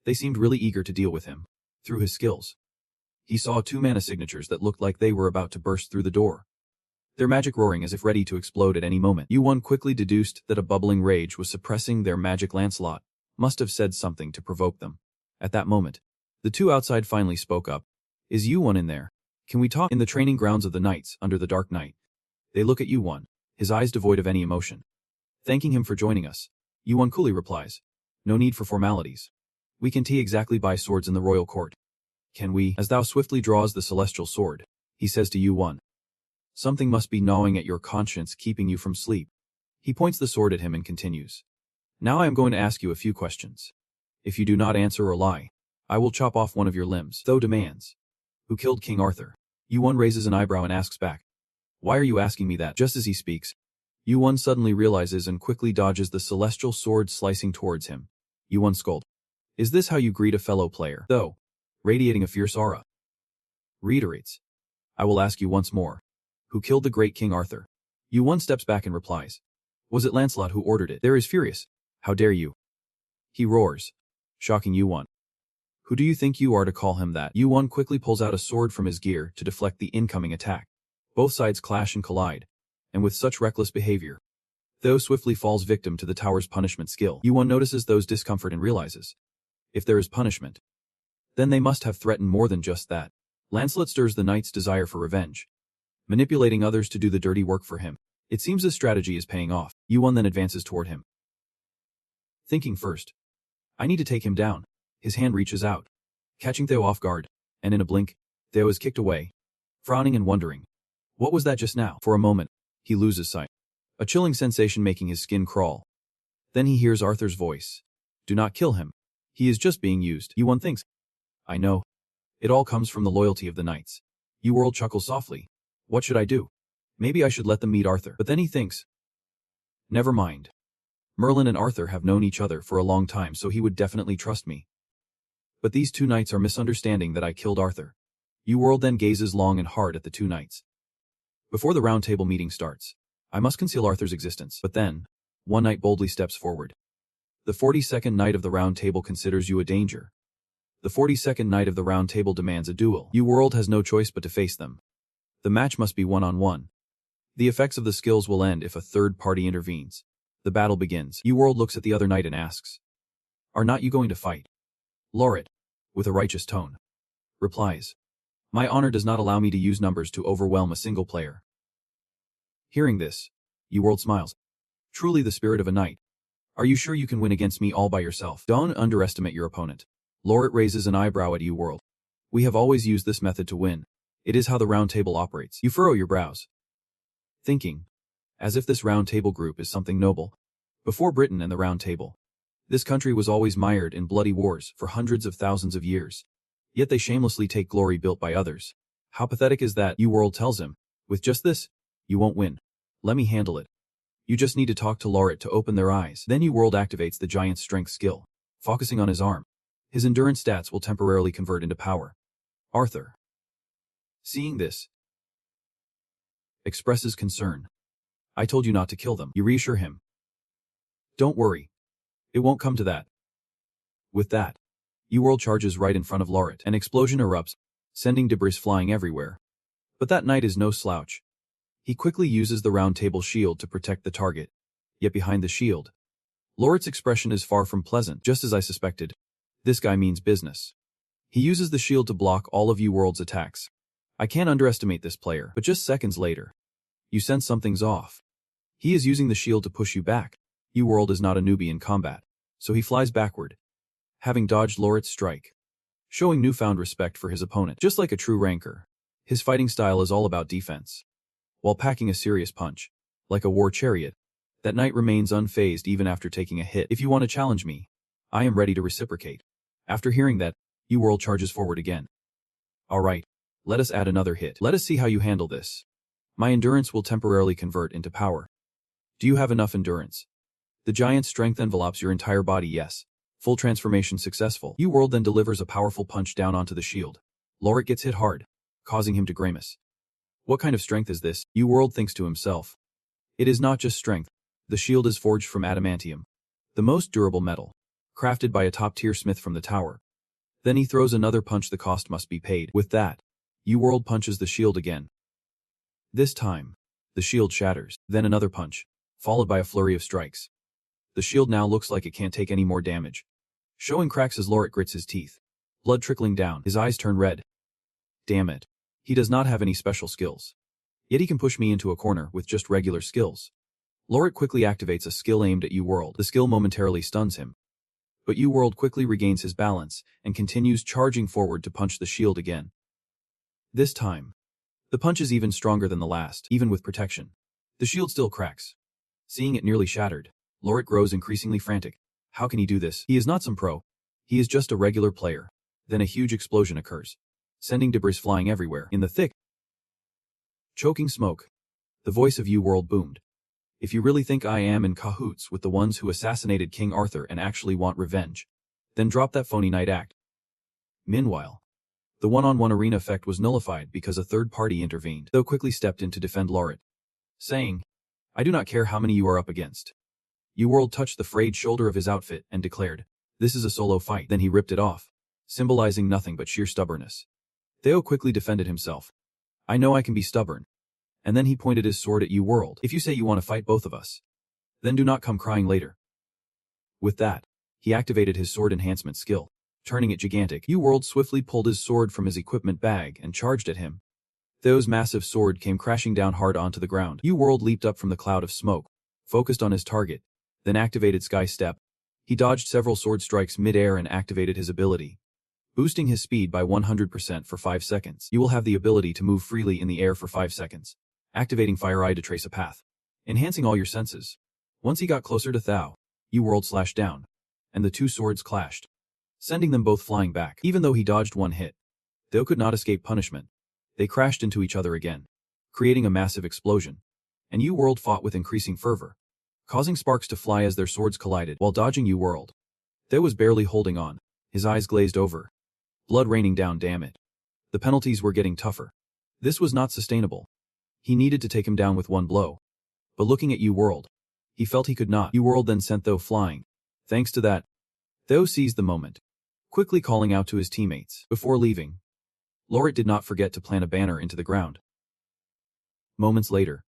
S1: They seemed really eager to deal with him. Through his skills, he saw 2 mana signatures that looked like they were about to burst through the door, their magic roaring as if ready to explode at any moment. Yuan quickly deduced that a bubbling rage was suppressing their magic. Lancelot must have said something to provoke them. At that moment, the two outside finally spoke up. Is Yuan in there? Can we talk? In the training grounds of the knights under the Dark Knight, they look at Yuan, his eyes devoid of any emotion. Thanking him for joining us, Yuan coolly replies, no need for formalities. We can exactly buy swords in the royal court. Can we? As Thou swiftly draws the celestial sword, he says to Yuan, something must be gnawing at your conscience, keeping you from sleep. He points the sword at him and continues, now I am going to ask you a few questions. If you do not answer or lie, I will chop off one of your limbs. Tho demands, who killed King Arthur? Yuan raises an eyebrow and asks back, why are you asking me that? Just as he speaks, Yuan suddenly realizes and quickly dodges the celestial sword slicing towards him. Yuan scolded, is this how you greet a fellow player? Though, radiating a fierce aura, reiterates, I will ask you once more, who killed the great King Arthur? Yuan steps back and replies, was it Lancelot who ordered it? There is furious, how dare you? He roars, shocking Yuan. Who do you think you are to call him that? U1 quickly pulls out a sword from his gear to deflect the incoming attack. Both sides clash and collide, and with such reckless behavior, Theo swiftly falls victim to the tower's punishment skill. U1 notices Theo's discomfort and realizes, if there is punishment, then they must have threatened more than just that. Lancelot stirs the knight's desire for revenge, manipulating others to do the dirty work for him. It seems his strategy is paying off. U1 then advances toward him, thinking first, I need to take him down. His hand reaches out, catching Theo off guard, and in a blink, Theo is kicked away, frowning and wondering, what was that just now? For a moment, he loses sight, a chilling sensation making his skin crawl. Then he hears Arthur's voice. Do not kill him. He is just being used. U1 thinks, I know. It all comes from the loyalty of the knights. U-World chuckles softly. What should I do? Maybe I should let them meet Arthur. But then he thinks, never mind. Merlin and Arthur have known each other for a long time, so he would definitely trust me. But these two knights are misunderstanding that I killed Arthur. U-World then gazes long and hard at the two knights. Before the round table meeting starts, I must conceal Arthur's existence. But then, one knight boldly steps forward. The 42nd knight of the round table considers you a danger. The 42nd knight of the round table demands a duel. U-World has no choice but to face them. The match must be one-on-one. The effects of the skills will end if a third party intervenes. The battle begins. U-World looks at the other knight and asks, are not you going to fight? Lauret, with a righteous tone, replies, my honor does not allow me to use numbers to overwhelm a single player. Hearing this, U-World smiles. Truly the spirit of a knight. Are you sure you can win against me all by yourself? Don't underestimate your opponent. Lauret raises an eyebrow at U-World. We have always used this method to win. It is how the round table operates. You furrow your brows, thinking, as if this round table group is something noble. Before Britain and the round table, this country was always mired in bloody wars for hundreds of thousands of years. Yet they shamelessly take glory built by others. How pathetic is that? U-World tells him. With just this, you won't win. Let me handle it. You just need to talk to Lauret to open their eyes. Then U-World activates the giant's strength skill, focusing on his arm. His endurance stats will temporarily convert into power. Arthur, seeing this, expresses concern. I told you not to kill them. You reassure him. Don't worry. It won't come to that. With that, U-World charges right in front of Lauret. An explosion erupts, sending debris flying everywhere. But that knight is no slouch. He quickly uses the round table shield to protect the target. Yet behind the shield, Lauret's expression is far from pleasant. Just as I suspected, this guy means business. He uses the shield to block all of U-World's attacks. I can't underestimate this player. But just seconds later, you sense something's off. He is using the shield to push you back. U-World is not a newbie in combat, so he flies backward, having dodged Lauret's strike, showing newfound respect for his opponent. Just like a true ranker, his fighting style is all about defense. While packing a serious punch, like a war chariot, that knight remains unfazed even after taking a hit. If you want to challenge me, I am ready to reciprocate. After hearing that, U-World charges forward again. Alright, let us add another hit. Let us see how you handle this. My endurance will temporarily convert into power. Do you have enough endurance? The giant's strength envelopes your entire body. Yes. Full transformation successful. U-World then delivers a powerful punch down onto the shield. Lauret gets hit hard, causing him to grimace. What kind of strength is this? U-World thinks to himself. It is not just strength. The shield is forged from adamantium, the most durable metal, crafted by a top-tier smith from the tower. Then he throws another punch. The cost must be paid. With that, U-World punches the shield again. This time, the shield shatters. Then another punch, followed by a flurry of strikes. The shield now looks like it can't take any more damage, showing cracks as Lauret grits his teeth, blood trickling down. His eyes turn red. Damn it. He does not have any special skills. Yet he can push me into a corner with just regular skills. Lauret quickly activates a skill aimed at U-World. The skill momentarily stuns him, but U-World quickly regains his balance and continues charging forward to punch the shield again. This time, the punch is even stronger than the last. Even with protection, the shield still cracks. Seeing it nearly shattered, Lauret grows increasingly frantic. How can he do this? He is not some pro. He is just a regular player. Then a huge explosion occurs, sending debris flying everywhere. In the thick, choking smoke, the voice of U-World boomed. If you really think I am in cahoots with the ones who assassinated King Arthur and actually want revenge, then drop that phony knight act. Meanwhile, the one-on-one arena effect was nullified because a third party intervened, though quickly stepped in to defend Lauret, saying, I do not care how many you are up against. U-World touched the frayed shoulder of his outfit and declared, this is a solo fight. Then he ripped it off, symbolizing nothing but sheer stubbornness. Theo quickly defended himself. I know I can be stubborn. And then he pointed his sword at you world. If you say you want to fight both of us, then do not come crying later. With that, he activated his sword enhancement skill, turning it gigantic. U-World swiftly pulled his sword from his equipment bag and charged at him. Theo's massive sword came crashing down hard onto the ground. U-World leaped up from the cloud of smoke, focused on his target, then activated Sky Step. He dodged several sword strikes mid-air and activated his ability, boosting his speed by 100% for 5 seconds. You will have the ability to move freely in the air for 5 seconds, activating Fire Eye to trace a path, enhancing all your senses. Once he got closer to Thao, U-World slashed down, and the two swords clashed, sending them both flying back. Even though he dodged one hit, Theo could not escape punishment. They crashed into each other again, creating a massive explosion, and U-World fought with increasing fervor, causing sparks to fly as their swords collided. While dodging U-World, Theo was barely holding on, his eyes glazed over, blood raining down. Damn it. The penalties were getting tougher. This was not sustainable. He needed to take him down with one blow. But looking at U-World, he felt he could not. U-World then sent Theo flying. Thanks to that, Theo seized the moment, quickly calling out to his teammates. Before leaving, Lorit did not forget to plant a banner into the ground. Moments later,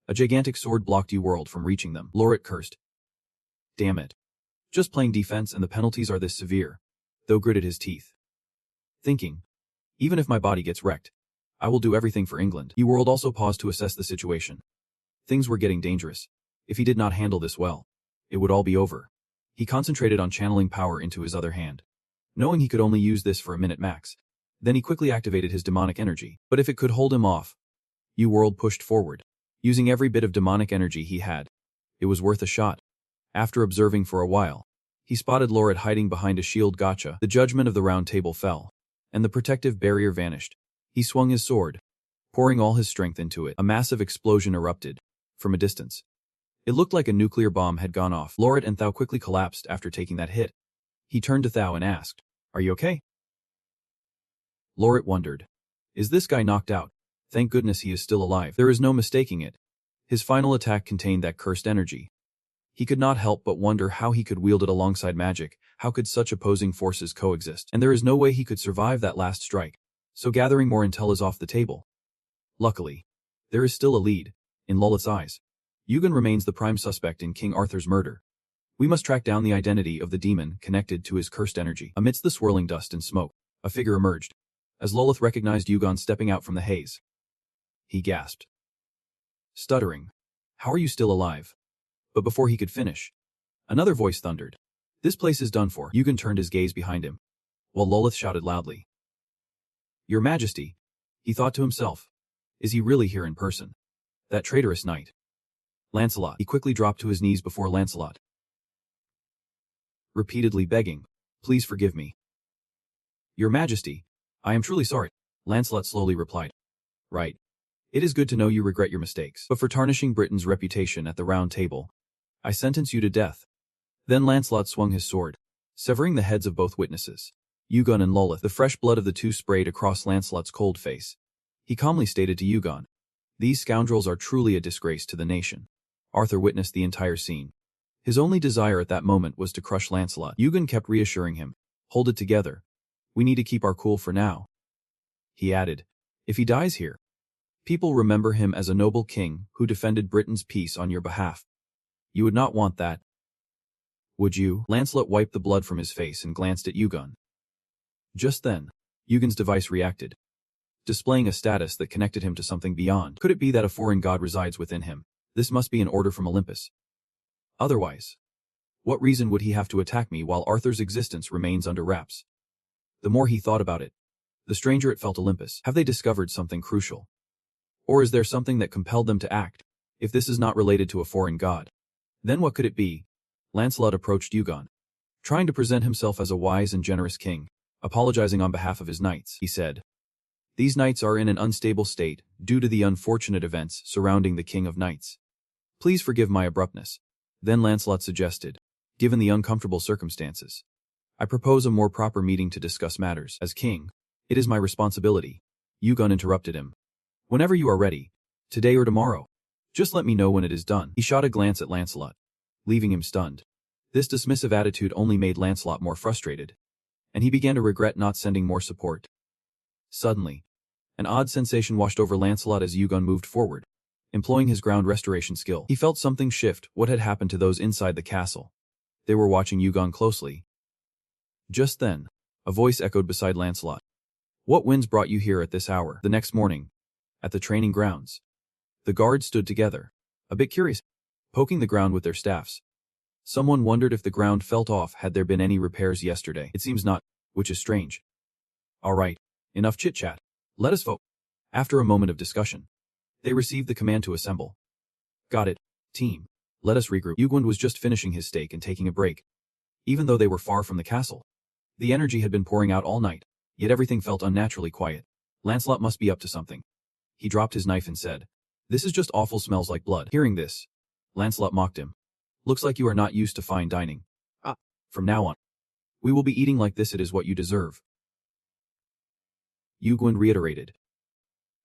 S1: a gigantic sword blocked U-World from reaching them. Lorit cursed. Damn it. Just playing defense and the penalties are this severe. Theo gritted his teeth, thinking, even if my body gets wrecked, I will do everything for England. U-World also paused to assess the situation. Things were getting dangerous. If he did not handle this well, it would all be over. He concentrated on channeling power into his other hand, knowing he could only use this for a minute max. Then he quickly activated his demonic energy. But if it could hold him off, U-World pushed forward, using every bit of demonic energy he had. It was worth a shot. After observing for a while, he spotted Lorit hiding behind a shield gotcha. The judgment of the round table fell, and the protective barrier vanished. He swung his sword, pouring all his strength into it. A massive explosion erupted from a distance. It looked like a nuclear bomb had gone off. Lorit and Thao quickly collapsed after taking that hit. He turned to Thao and asked, "Are you okay?" Lorit wondered, "Is this guy knocked out? Thank goodness he is still alive." There is no mistaking it. His final attack contained that cursed energy. He could not help but wonder how he could wield it alongside magic. How could such opposing forces coexist? And there is no way he could survive that last strike. So gathering more intel is off the table. Luckily, there is still a lead. In Lolith's eyes, Yugen remains the prime suspect in King Arthur's murder. We must track down the identity of the demon connected to his cursed energy. Amidst the swirling dust and smoke, a figure emerged. As Lolith recognized Yugen stepping out from the haze, he gasped, stuttering, "How are you still alive?" But before he could finish, another voice thundered, "This place is done for." Yugen turned his gaze behind him, while Lolith shouted loudly, "Your Majesty," he thought to himself. Is he really here in person? That traitorous knight. Lancelot. He quickly dropped to his knees before Lancelot, repeatedly begging, "Please forgive me." "Your Majesty, I am truly sorry," Lancelot slowly replied. "Right. It is good to know you regret your mistakes. But for tarnishing Britain's reputation at the Round Table, I sentence you to death." Then Lancelot swung his sword, severing the heads of both witnesses, Yugen and Lolith. The fresh blood of the two sprayed across Lancelot's cold face. He calmly stated to Yugen, "These scoundrels are truly a disgrace to the nation." Arthur witnessed the entire scene. His only desire at that moment was to crush Lancelot. Yugen kept reassuring him, "Hold it together. We need to keep our cool for now." He added, "If he dies here, people remember him as a noble king who defended Britain's peace on your behalf. You would not want that, would you?" Lancelot wiped the blood from his face and glanced at Yugen. Just then, Eugen's device reacted, displaying a status that connected him to something beyond. Could it be that a foreign god resides within him? This must be an order from Olympus. Otherwise, what reason would he have to attack me while Arthur's existence remains under wraps? The more he thought about it, the stranger it felt. Olympus. Have they discovered something crucial? Or is there something that compelled them to act? If this is not related to a foreign god, then what could it be? Lancelot approached Yugen, trying to present himself as a wise and generous king. Apologizing on behalf of his knights, he said, "These knights are in an unstable state due to the unfortunate events surrounding the King of Knights. Please forgive my abruptness." Then Lancelot suggested, "Given the uncomfortable circumstances, I propose a more proper meeting to discuss matters. As king, it is my responsibility." Yugen interrupted him, "Whenever you are ready, today or tomorrow. Just let me know when it is done." He shot a glance at Lancelot, leaving him stunned. This dismissive attitude only made Lancelot more frustrated. and he began to regret not sending more support. Suddenly, an odd sensation washed over Lancelot as Yugun moved forward, employing his ground restoration skill. He felt something shift. What had happened to those inside the castle? They were watching Yugun closely. Just then, a voice echoed beside Lancelot. What winds brought you here at this hour? The next morning, at the training grounds, the guards stood together, a bit curious, poking the ground with their staffs. Someone wondered if the ground felt off. Had there been any repairs yesterday? It seems not, which is strange. All right, enough chit-chat. Let us vote. After a moment of discussion, they received the command to assemble. Got it, team. Let us regroup. Yugun was just finishing his steak and taking a break. Even though they were far from the castle, the energy had been pouring out all night, yet everything felt unnaturally quiet. Lancelot must be up to something. He dropped his knife and said, "This is just awful, smells like blood." Hearing this, Lancelot mocked him. "Looks like you are not used to fine dining. From now on, we will be eating like this. It is what you deserve." Yugun reiterated,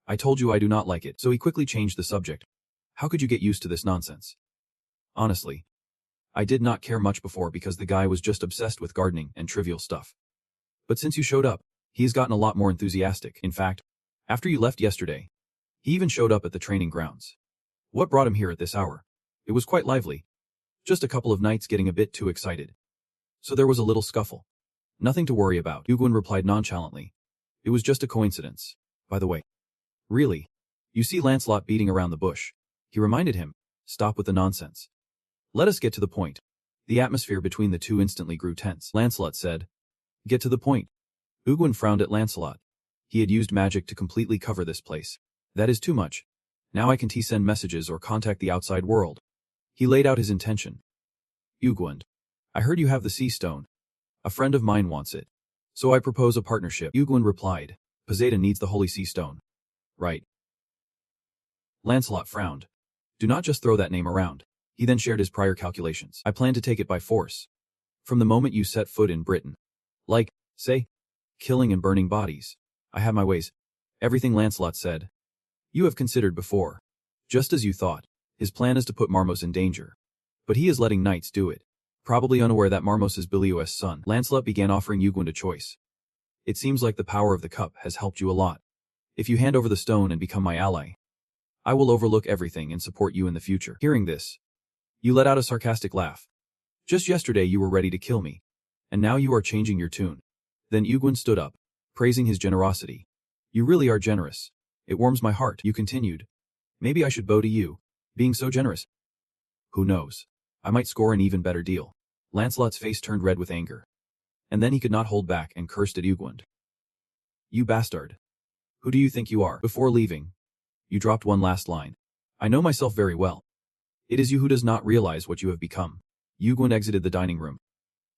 S1: "I told you I do not like it." So he quickly changed the subject. "How could you get used to this nonsense?" "Honestly, I did not care much before because the guy was just obsessed with gardening and trivial stuff. But since you showed up, he has gotten a lot more enthusiastic. In fact, after you left yesterday, he even showed up at the training grounds. What brought him here at this hour? It was quite lively. Just a couple of knights getting a bit too excited. So there was a little scuffle. Nothing to worry about." Yugun replied nonchalantly. "It was just a coincidence, by the way." "Really? You see Lancelot beating around the bush." He reminded him, "Stop with the nonsense. Let us get to the point." The atmosphere between the two instantly grew tense. Lancelot said, "Get to the point." Yugun frowned at Lancelot. He had used magic to completely cover this place. "That is too much. Now I can send messages or contact the outside world." He laid out his intention. "Yugun, I heard you have the sea stone. A friend of mine wants it. So I propose a partnership." Yugun replied, "Poseidon needs the holy sea stone. Right?" Lancelot frowned. "Do not just throw that name around." He then shared his prior calculations. "I plan to take it by force. From the moment you set foot in Britain. Like, say, killing and burning bodies. I have my ways." "Everything," Lancelot said. "You have considered before. Just as you thought. His plan is to put Marmos in danger. But he is letting knights do it. Probably unaware that Marmos is Bilios' son." Lancelot began offering Yugun a choice. "It seems like the power of the cup has helped you a lot. If you hand over the stone and become my ally, I will overlook everything and support you in the future." Hearing this, you let out a sarcastic laugh. "Just yesterday you were ready to kill me. And now you are changing your tune." Then Yugun stood up, praising his generosity. "You really are generous. It warms my heart." You continued. "Maybe I should bow to you, being so generous. Who knows? I might score an even better deal." Lancelot's face turned red with anger. And then he could not hold back and cursed at Yugun. "You bastard. Who do you think you are?" Before leaving, you dropped one last line. "I know myself very well. It is you who does not realize what you have become." Yugun exited the dining room,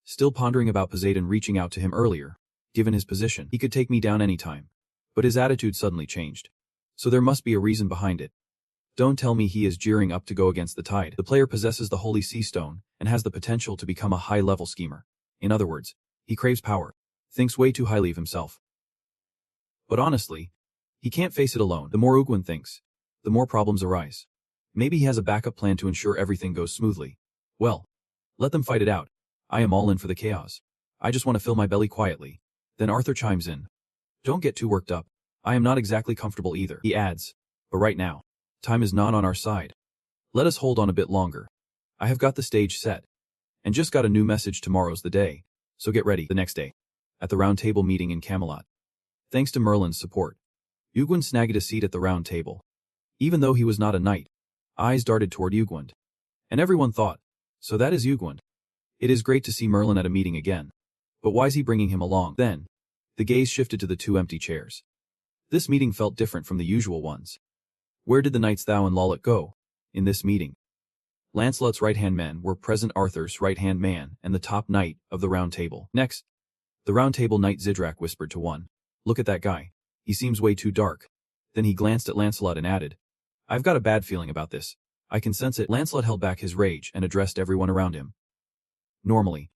S1: still pondering about Poseidon reaching out to him earlier. Given his position, he could take me down anytime. But his attitude suddenly changed. So there must be a reason behind it. Don't tell me he is gearing up to go against the tide. The player possesses the Holy Sea Stone and has the potential to become a high-level schemer. In other words, he craves power, thinks way too highly of himself. But honestly, he can't face it alone. The more Yugun thinks, the more problems arise. Maybe he has a backup plan to ensure everything goes smoothly. Well, let them fight it out. I am all in for the chaos. I just want to fill my belly quietly. Then Arthur chimes in. "Don't get too worked up. I am not exactly comfortable either." He adds, "But right now, time is not on our side. Let us hold on a bit longer. I have got the stage set. And just got a new message. Tomorrow's the day. So get ready." The next day, at the round table meeting in Camelot. Thanks to Merlin's support, Yugun snagged a seat at the round table. Even though he was not a knight, eyes darted toward Yugun. And everyone thought, so that is Yugun. It is great to see Merlin at a meeting again. But why is he bringing him along? Then, the gaze shifted to the two empty chairs. This meeting felt different from the usual ones. Where did the knights Thou and Lollet go in this meeting? Lancelot's right-hand men were present, Arthur's right-hand man, and the top knight of the round table. Next, the round table knight Zidrak whispered to one. "Look at that guy. He seems way too dark." Then he glanced at Lancelot and added, "I've got a bad feeling about this. I can sense it." Lancelot held back his rage and addressed everyone around him. Normally,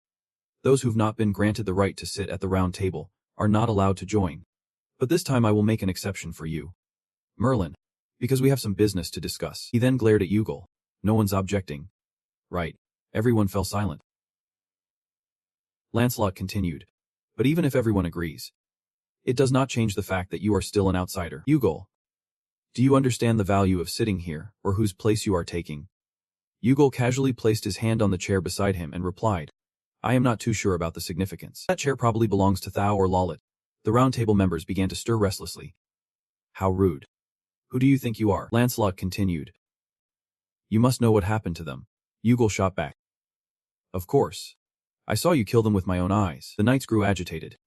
S1: those who've not been granted the right to sit at the round table are not allowed to join. But this time I will make an exception for you, Merlin, because we have some business to discuss. He then glared at Yugal. No one's objecting. Right. Everyone fell silent. Lancelot continued. But even if everyone agrees, it does not change the fact that you are still an outsider. Yugol, do you understand the value of sitting here, or whose place you are taking? Yugol casually placed his hand on the chair beside him and replied, I am not too sure about the significance. That chair probably belongs to Thao or Lalit. The round table members began to stir restlessly. How rude. Who do you think you are? Lancelot continued. You must know what happened to them. Yugol shot back. Of course. I saw you kill them with my own eyes. The knights grew agitated.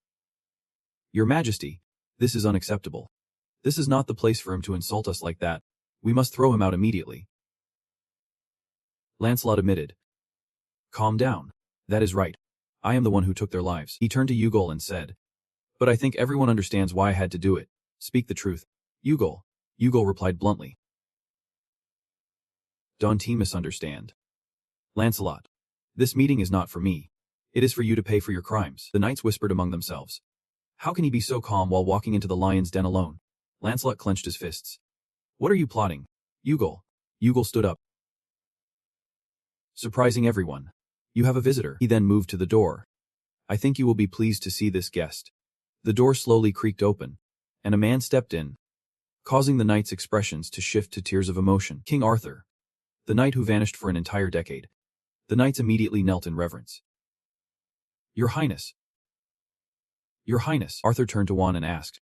S1: Your Majesty, this is unacceptable. This is not the place for him to insult us like that. We must throw him out immediately. Lancelot admitted. Calm down. That is right. I am the one who took their lives. He turned to Yugol and said, but I think everyone understands why I had to do it. Speak the truth. Yugol. Yugol replied bluntly. Don't you misunderstand? Lancelot. This meeting is not for me. It is for you to pay for your crimes. The knights whispered among themselves. How can he be so calm while walking into the lion's den alone? Lancelot clenched his fists. What are you plotting? Yugol. Yugol stood up. Surprising everyone. You have a visitor. He then moved to the door. I think you will be pleased to see this guest. The door slowly creaked open, and a man stepped in, causing the knight's expressions to shift to tears of emotion. King Arthur. The knight who vanished for an entire decade. The knights immediately knelt in reverence. Your Highness. Your Highness. Arthur turned to Juan and asked,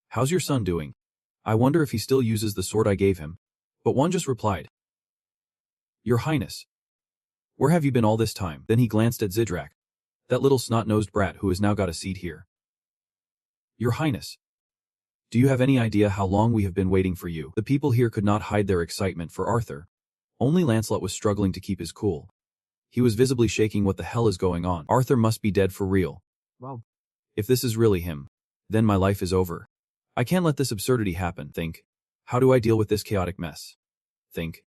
S1: how's your son doing? I wonder if he still uses the sword I gave him. But Juan just replied, Your Highness. Where have you been all this time? Then he glanced at Zidrak, that little snot-nosed brat who has now got a seat here. Your Highness. Do you have any idea how long we have been waiting for you? The people here could not hide their excitement for Arthur. Only Lancelot was struggling to keep his cool. He was visibly shaking. What the hell is going on? Arthur must be dead for real. Wow. If this is really him, then my life is over. I can't let this absurdity happen. Think. How do I deal with this chaotic mess? Think.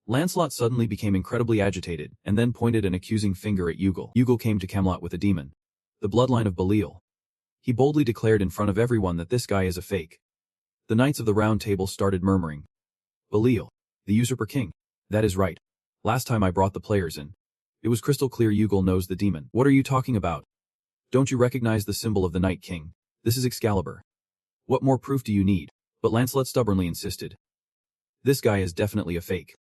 S1: Lancelot suddenly became incredibly agitated and then pointed an accusing finger at Yugol. Yugol came to Camelot with a demon, the bloodline of Belial. He boldly declared in front of everyone that this guy is a fake. The knights of the round table started murmuring. Belial, the usurper king. That is right. Last time I brought the players in, it was crystal clear Yugol knows the demon. What are you talking about? Don't you recognize the symbol of the Night King? This is Excalibur. What more proof do you need? But Lancelot stubbornly insisted. This guy is definitely a fake.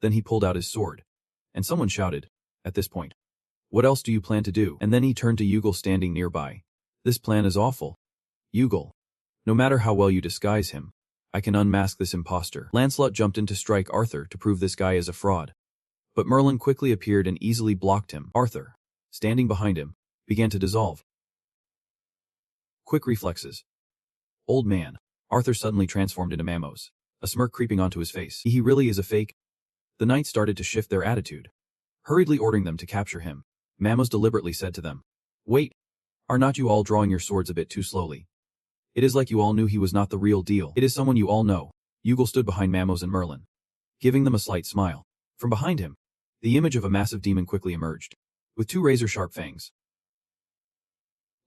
S1: Then he pulled out his sword. And someone shouted, at this point, what else do you plan to do? And then he turned to Yugol standing nearby. This plan is awful. Yugol. No matter how well you disguise him, I can unmask this imposter. Lancelot jumped in to strike Arthur to prove this guy is a fraud. But Merlin quickly appeared and easily blocked him. Arthur, standing behind him, began to dissolve. Quick reflexes. Old man. Arthur suddenly transformed into Mamos, a smirk creeping onto his face. He really is a fake. The knights started to shift their attitude, hurriedly ordering them to capture him. Mamos deliberately said to them, wait. Are not you all drawing your swords a bit too slowly? It is like you all knew he was not the real deal. It is someone you all know. Yugol stood behind Mamos and Merlin, giving them a slight smile. From behind him, the image of a massive demon quickly emerged, with two razor-sharp fangs.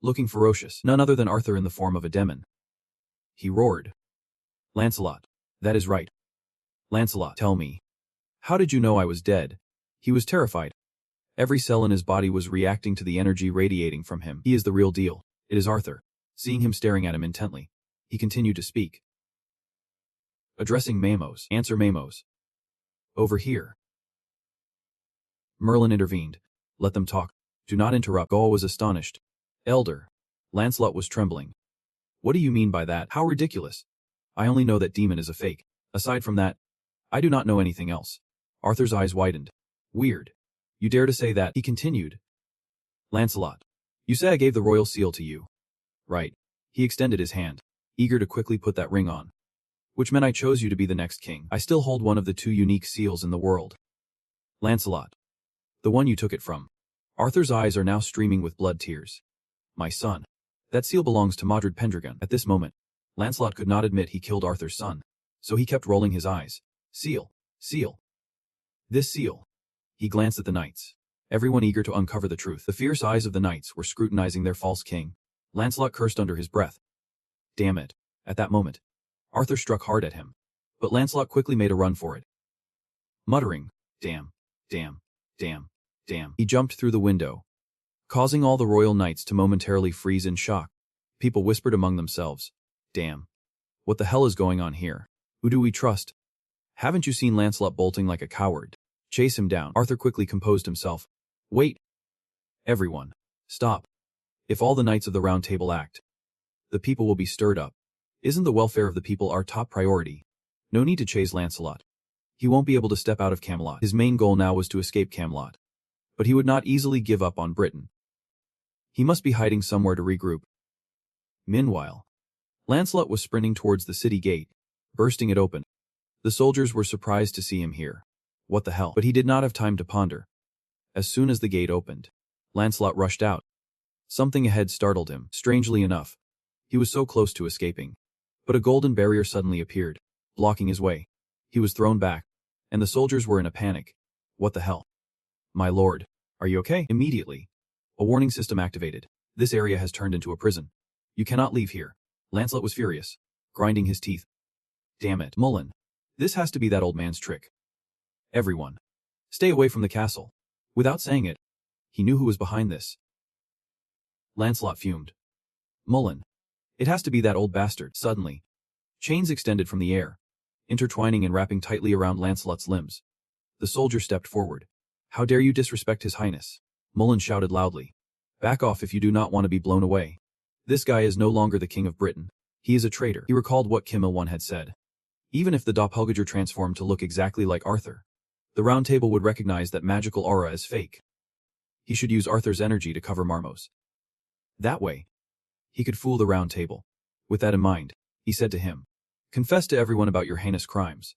S1: Looking ferocious, none other than Arthur in the form of a demon. He roared. Lancelot. That is right. Lancelot, tell me. How did you know I was dead? He was terrified. Every cell in his body was reacting to the energy radiating from him. He is the real deal. It is Arthur. Seeing him staring at him intently, he continued to speak. Addressing Mamos. Answer Mamos. Over here. Merlin intervened. Let them talk. Do not interrupt. Gaul was astonished. Elder. Lancelot was trembling. What do you mean by that? How ridiculous. I only know that demon is a fake. Aside from that, I do not know anything else. Arthur's eyes widened. Weird. You dare to say that? He continued. Lancelot. You say I gave the royal seal to you. Right. He extended his hand, eager to quickly put that ring on. Which meant I chose you to be the next king. I still hold one of the two unique seals in the world. Lancelot. The one you took it from. Arthur's eyes are now streaming with blood tears. My son. That seal belongs to Modred Pendragon. At this moment, Lancelot could not admit he killed Arthur's son, so he kept rolling his eyes. Seal. Seal. This seal. He glanced at the knights, everyone eager to uncover the truth. The fierce eyes of the knights were scrutinizing their false king. Lancelot cursed under his breath. Damn it. At that moment, Arthur struck hard at him, but Lancelot quickly made a run for it. Muttering, damn, damn, damn, damn. He jumped through the window, causing all the royal knights to momentarily freeze in shock. People whispered among themselves, "Damn. What the hell is going on here? Who do we trust? Haven't you seen Lancelot bolting like a coward? Chase him down." Arthur quickly composed himself. "Wait. Everyone. Stop. If all the knights of the Round Table act, the people will be stirred up. Isn't the welfare of the people our top priority? No need to chase Lancelot. He won't be able to step out of Camelot." His main goal now was to escape Camelot. But he would not easily give up on Britain. He must be hiding somewhere to regroup. Meanwhile, Lancelot was sprinting towards the city gate, bursting it open. The soldiers were surprised to see him here. What the hell? But he did not have time to ponder. As soon as the gate opened, Lancelot rushed out. Something ahead startled him, strangely enough. He was so close to escaping. But a golden barrier suddenly appeared, blocking his way. He was thrown back, and the soldiers were in a panic. What the hell? "My lord, are you okay?" Immediately, a warning system activated. "This area has turned into a prison. You cannot leave here." Lancelot was furious, grinding his teeth. "Damn it, Mullen. This has to be that old man's trick. Everyone, stay away from the castle." Without saying it, he knew who was behind this. Lancelot fumed. "Mullen. It has to be that old bastard." Suddenly, chains extended from the air, intertwining and wrapping tightly around Lancelot's limbs. The soldier stepped forward. "How dare you disrespect His Highness?" Mullen shouted loudly. "Back off if you do not want to be blown away. This guy is no longer the king of Britain. He is a traitor." He recalled what Kim Il-1 had said. Even if the doppelganger transformed to look exactly like Arthur, the Round Table would recognize that magical aura as fake. He should use Arthur's energy to cover Marmos. That way, he could fool the Round Table. With that in mind, he said to him, "Confess to everyone about your heinous crimes,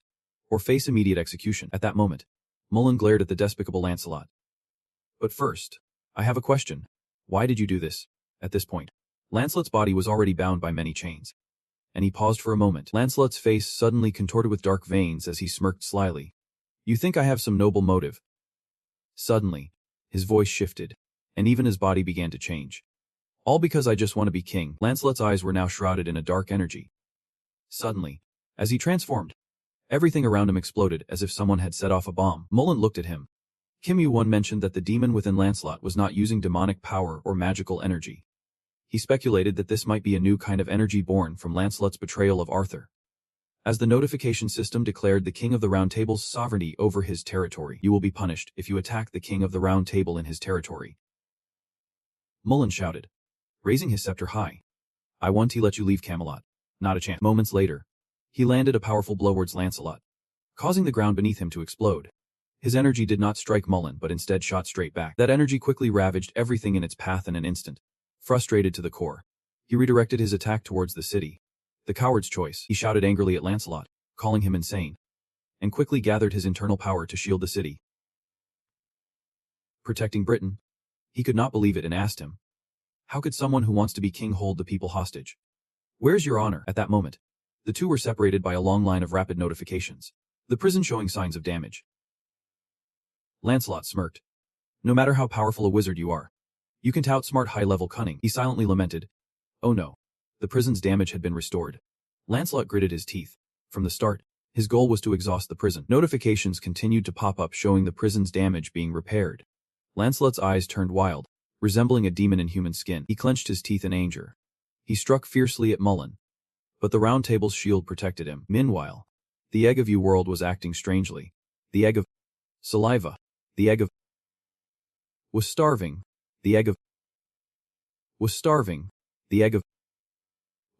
S1: or face immediate execution." At that moment, Mullen glared at the despicable Lancelot. "But first, I have a question. Why did you do this?" At this point, Lancelot's body was already bound by many chains. And he paused for a moment. Lancelot's face suddenly contorted with dark veins as he smirked slyly. "You think I have some noble motive?" Suddenly, his voice shifted, and even his body began to change. "All because I just want to be king." Lancelot's eyes were now shrouded in a dark energy. Suddenly, as he transformed, everything around him exploded as if someone had set off a bomb. Mullen looked at him. Kim Il-1 mentioned that the demon within Lancelot was not using demonic power or magical energy. He speculated that this might be a new kind of energy born from Lancelot's betrayal of Arthur. As the notification system declared the King of the Round Table's sovereignty over his territory, "You will be punished if you attack the King of the Round Table in his territory." Mullen shouted, raising his scepter high. "I want to let you leave Camelot. Not a chance." Moments later, he landed a powerful blow towards Lancelot, causing the ground beneath him to explode. His energy did not strike Mullen but instead shot straight back. That energy quickly ravaged everything in its path in an instant. Frustrated to the core, he redirected his attack towards the city. "The coward's choice," he shouted angrily at Lancelot, calling him insane, and quickly gathered his internal power to shield the city. Protecting Britain? He could not believe it and asked him, "How could someone who wants to be king hold the people hostage? Where's your honor?" At that moment, the two were separated by a long line of rapid notifications, the prison showing signs of damage. Lancelot smirked. "No matter how powerful a wizard you are, you can't outsmart high-level cunning." He silently lamented. Oh no. The prison's damage had been restored. Lancelot gritted his teeth. From the start, his goal was to exhaust the prison. Notifications continued to pop up showing the prison's damage being repaired. Lancelot's eyes turned wild, resembling a demon in human skin. He clenched his teeth in anger. He struck fiercely at Mullen, but the Round Table's shield protected him. Meanwhile, the egg of U-World was acting strangely. The egg of saliva. The egg of was starving. The egg of was starving. The egg of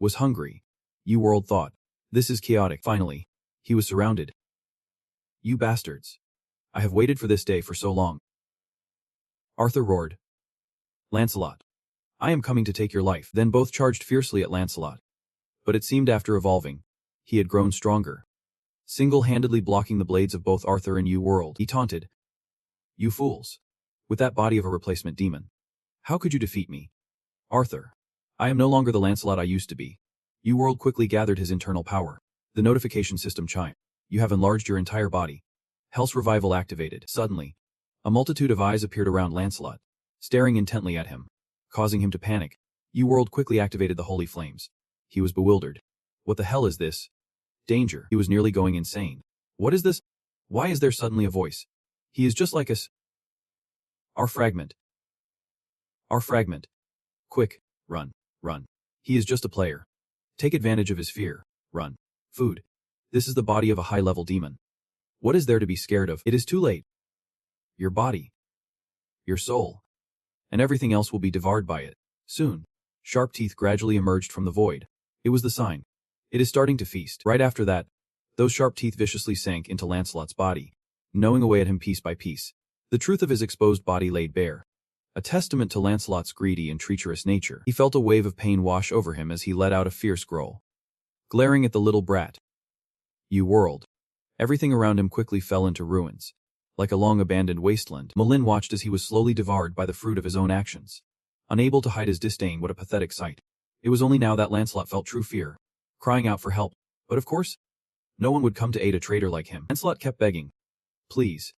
S1: was hungry. U-World thought, "This is chaotic." Finally, he was surrounded. "You bastards. I have waited for this day for so long." Arthur roared. "Lancelot, I am coming to take your life." Then both charged fiercely at Lancelot. But it seemed after evolving, he had grown stronger. Single-handedly blocking the blades of both Arthur and U-World, he taunted, "You fools. With that body of a replacement demon, how could you defeat me? Arthur, I am no longer the Lancelot I used to be." U-World quickly gathered his internal power. The notification system chimed. "You have enlarged your entire body." Hell's revival activated. Suddenly, a multitude of eyes appeared around Lancelot, staring intently at him, causing him to panic. U-World quickly activated the holy flames. He was bewildered. What the hell is this? Danger. He was nearly going insane. What is this? Why is there suddenly a voice? He is just like us. Our fragment. Our fragment. Quick, run, run. He is just a player. Take advantage of his fear. Run. Food. This is the body of a high-level demon. What is there to be scared of? It is too late. Your body. Your soul. And everything else will be devoured by it. Soon. Sharp teeth gradually emerged from the void. It was the sign. It is starting to feast. Right after that, those sharp teeth viciously sank into Lancelot's body, gnawing away at him piece by piece. The truth of his exposed body laid bare. A testament to Lancelot's greedy and treacherous nature. He felt a wave of pain wash over him as he let out a fierce growl. Glaring at the little brat. You whirled. Everything around him quickly fell into ruins. Like a long-abandoned wasteland, Malin watched as he was slowly devoured by the fruit of his own actions. Unable to hide his disdain, what a pathetic sight. It was only now that Lancelot felt true fear, crying out for help. But of course, no one would come to aid a traitor like him. Lancelot kept begging. Please.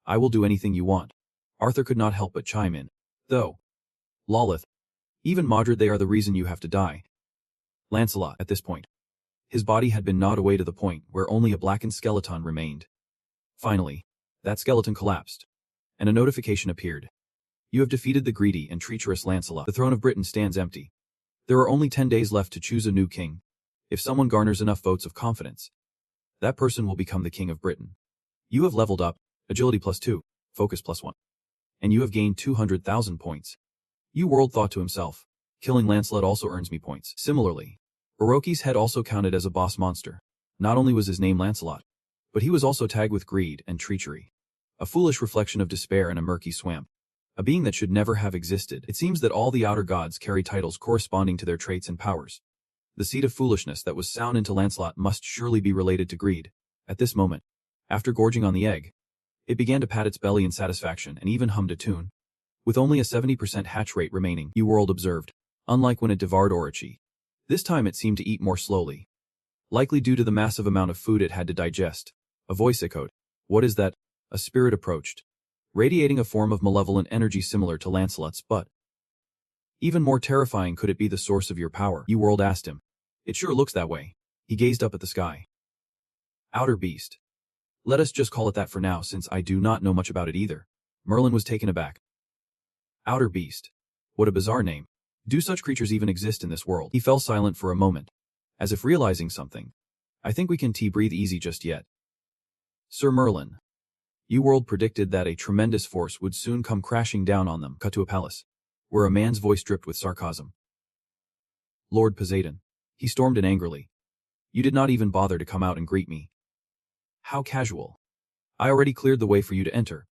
S1: I will do anything you want. Arthur could not help but chime in. Though. Lolith. Even Modred, they are the reason you have to die. Lancelot, at this point. His body had been gnawed away to the point where only a blackened skeleton remained. Finally, that skeleton collapsed, and a notification appeared. You have defeated the greedy and treacherous Lancelot. The throne of Britain stands empty. There are only 10 days left to choose a new king. If someone garners enough votes of confidence, that person will become the king of Britain. You have leveled up, agility +2, focus +1. And you have gained 200,000 points. You World thought to himself, killing Lancelot also earns me points. Similarly, Orochi's head also counted as a boss monster. Not only was his name Lancelot, but he was also tagged with greed and treachery. A foolish reflection of despair in a murky swamp. A being that should never have existed. It seems that all the outer gods carry titles corresponding to their traits and powers. The seed of foolishness that was sown into Lancelot must surely be related to greed. At this moment, after gorging on the egg, it began to pat its belly in satisfaction and even hummed a tune. With only a 70% hatch rate remaining, World observed. Unlike when it devoured Orochi, this time it seemed to eat more slowly. Likely due to the massive amount of food it had to digest. A voice echoed. What is that? A spirit approached, radiating a form of malevolent energy similar to Lancelot's, but even more terrifying. Could it be the source of your power? World asked him. It sure looks that way. He gazed up at the sky. Outer beast. Let us just call it that for now, since I do not know much about it either. Merlin was taken aback. Outer beast. What a bizarre name. Do such creatures even exist in this world? He fell silent for a moment, as if realizing something. I think we can breathe easy just yet. Sir Merlin. World predicted that a tremendous force would soon come crashing down on them. Cut to a palace, where a man's voice dripped with sarcasm. Lord Poseidon. He stormed in angrily. You did not even bother to come out and greet me. How casual. I already cleared the way for you to enter.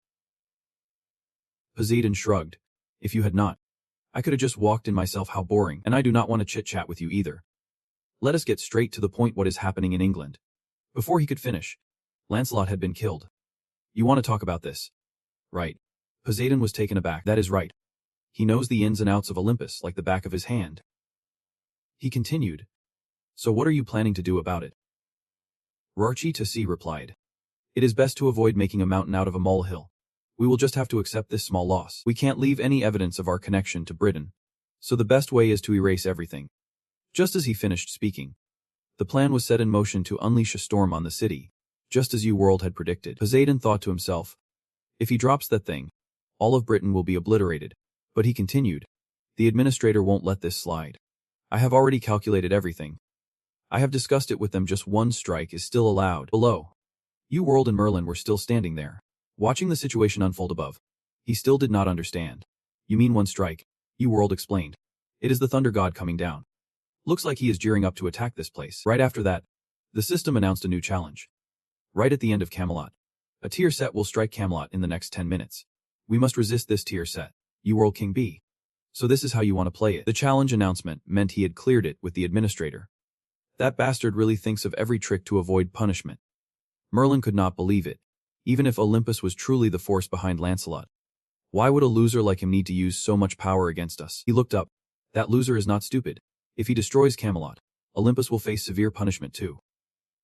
S1: Poseidon shrugged. If you had not, I could have just walked in myself. How boring, and I do not want to chit-chat with you either. Let us get straight to the point. What is happening in England? Before he could finish, Lancelot had been killed. You want to talk about this? Right. Poseidon was taken aback. That is right. He knows the ins and outs of Olympus like the back of his hand. He continued. So what are you planning to do about it? Rarchi replied. It is best to avoid making a mountain out of a molehill. We will just have to accept this small loss. We can't leave any evidence of our connection to Britain, so the best way is to erase everything. Just as he finished speaking, the plan was set in motion to unleash a storm on the city, just as World had predicted. Poseidon thought to himself, if he drops that thing, all of Britain will be obliterated. But he continued, the administrator won't let this slide. I have already calculated everything. I have discussed it with them. Just one strike is still allowed. Below, World and Merlin were still standing there, watching the situation unfold above. He still did not understand. You mean one strike? World explained. It is the thunder god coming down. Looks like he is gearing up to attack this place. Right after that, the system announced a new challenge. Right at the end of Camelot. A tier set will strike Camelot in the next 10 minutes. We must resist this tier set. World King B. So this is how you want to play it. The challenge announcement meant he had cleared it with the administrator. That bastard really thinks of every trick to avoid punishment. Merlin could not believe it. Even if Olympus was truly the force behind Lancelot, why would a loser like him need to use so much power against us? He looked up. That loser is not stupid. If he destroys Camelot, Olympus will face severe punishment too,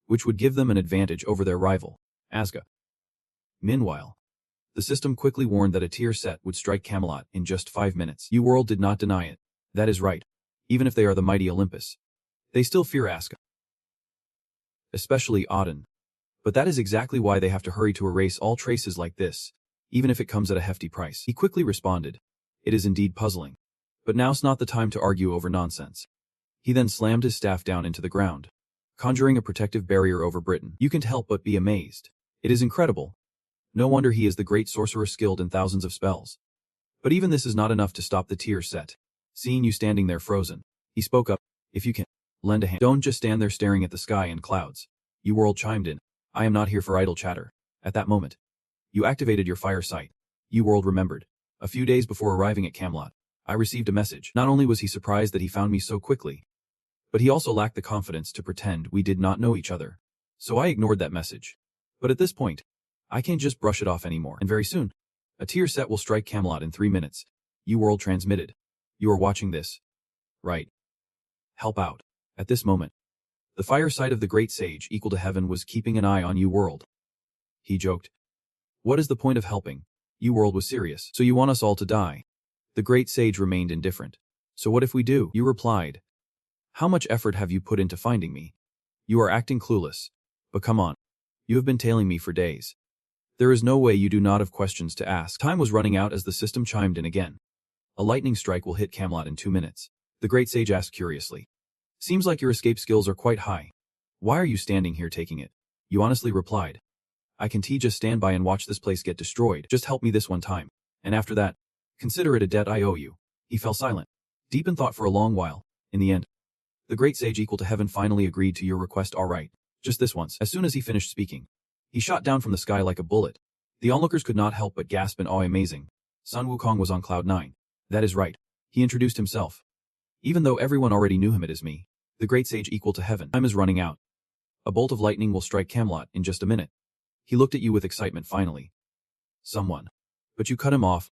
S1: which would give them an advantage over their rival, Asga. Meanwhile, the system quickly warned that a tier set would strike Camelot in just 5 minutes. World did not deny it. That is right. Even if they are the mighty Olympus, they still fear Asga. Especially Odin. But that is exactly why they have to hurry to erase all traces like this, even if it comes at a hefty price. He quickly responded. It is indeed puzzling. But now's not the time to argue over nonsense. He then slammed his staff down into the ground, conjuring a protective barrier over Britain. You can't help but be amazed. It is incredible. No wonder he is the great sorcerer skilled in thousands of spells. But even this is not enough to stop the tears set. Seeing you standing there frozen, he spoke up. If you can, lend a hand. Don't just stand there staring at the sky and clouds. You world chimed in. I am not here for idle chatter. At that moment, you activated your fire sight. You world remembered. A few days before arriving at Camelot, I received a message. Not only was he surprised that he found me so quickly, but he also lacked the confidence to pretend we did not know each other. So I ignored that message. But at this point, I can't just brush it off anymore. And very soon, a tier set will strike Camelot in 3 minutes. You world transmitted. You are watching this, right? Help out. At this moment, the fire sight of the great sage equal to heaven was keeping an eye on you world. He joked. What is the point of helping? You world was serious. So you want us all to die? The great sage remained indifferent. So what if we do? You replied. How much effort have you put into finding me? You are acting clueless. But come on. You have been tailing me for days. There is no way you do not have questions to ask. Time was running out as the system chimed in again. A lightning strike will hit Camelot in 2 minutes. The great sage asked curiously. Seems like your escape skills are quite high. Why are you standing here taking it? You honestly replied. I can just stand by and watch this place get destroyed. Just help me this one time. And after that, consider it a debt I owe you. He fell silent, deep in thought for a long while. In the end, the great sage equal to heaven finally agreed to your request. All right. Just this once. As soon as he finished speaking, he shot down from the sky like a bullet. The onlookers could not help but gasp in awe. Amazing. Sun Wukong was on cloud 9. That is right. He introduced himself. Even though everyone already knew him, it is me, the great sage equal to heaven. Time is running out. A bolt of lightning will strike Camelot in just a minute. He looked at you with excitement finally. Someone. But you cut him off,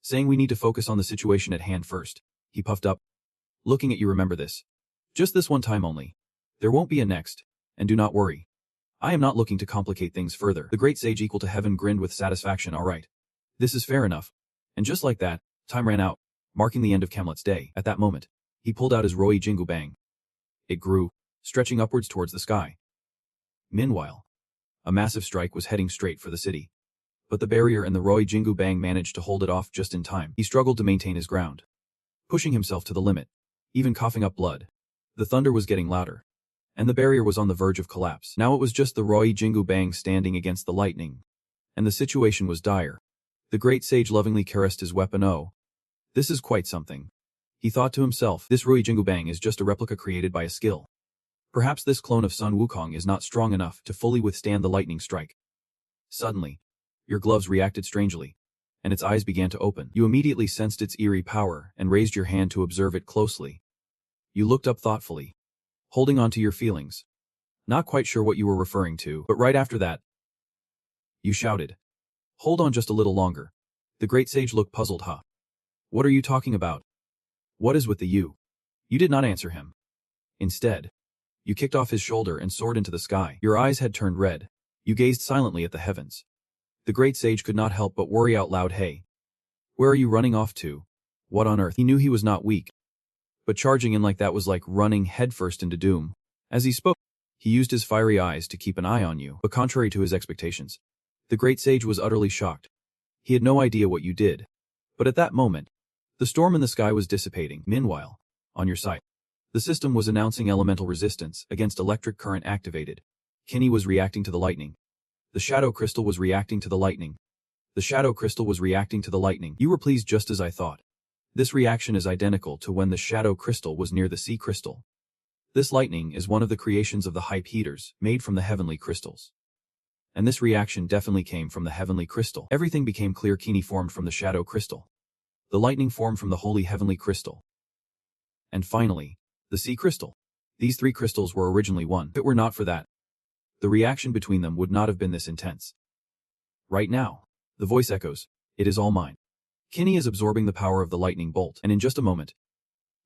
S1: saying we need to focus on the situation at hand first. He puffed up. Looking at you, remember this. Just this one time only. There won't be a next. And do not worry. I am not looking to complicate things further. The great sage equal to heaven grinned with satisfaction. All right. This is fair enough. And just like that, time ran out, marking the end of Camelot's day. At that moment, he pulled out his Roi Jingu Bang. It grew, stretching upwards towards the sky. Meanwhile, a massive strike was heading straight for the city. But the barrier and the Roi Jingu Bang managed to hold it off just in time. He struggled to maintain his ground, pushing himself to the limit, even coughing up blood. The thunder was getting louder, and the barrier was on the verge of collapse. Now it was just the Roi Jingu Bang standing against the lightning, and the situation was dire. The great sage lovingly caressed his weapon. Oh, this is quite something. He thought to himself, this Roi Jingu Bang is just a replica created by a skill. Perhaps this clone of Sun Wukong is not strong enough to fully withstand the lightning strike. Suddenly, your gloves reacted strangely, and its eyes began to open. You immediately sensed its eerie power and raised your hand to observe it closely. You looked up thoughtfully, holding on to your feelings. Not quite sure what you were referring to, but right after that, you shouted. Hold on just a little longer. The great sage looked puzzled. Huh? What are you talking about? What is with the you? You did not answer him. Instead, you kicked off his shoulder and soared into the sky. Your eyes had turned red. You gazed silently at the heavens. The great sage could not help but worry out loud. Hey, where are you running off to? What on earth? He knew he was not weak, but charging in like that was like running headfirst into doom. As he spoke, he used his fiery eyes to keep an eye on you, but contrary to his expectations, the great sage was utterly shocked. He had no idea what you did. But at that moment, the storm in the sky was dissipating. Meanwhile, on your side, the system was announcing elemental resistance against electric current activated. Kinney was reacting to the lightning. The shadow crystal was reacting to the lightning. The shadow crystal was reacting to the lightning. You were pleased just as I thought. This reaction is identical to when the shadow crystal was near the sea crystal. This lightning is one of the creations of the hype heaters, made from the heavenly crystals. And this reaction definitely came from the heavenly crystal. Everything became clear. Kinney formed from the shadow crystal. The lightning formed from the holy heavenly crystal. And finally, the sea crystal. These 3 crystals were originally one. If it were not for that, the reaction between them would not have been this intense. Right now, the voice echoes, it is all mine. Kinney is absorbing the power of the lightning bolt, and in just a moment,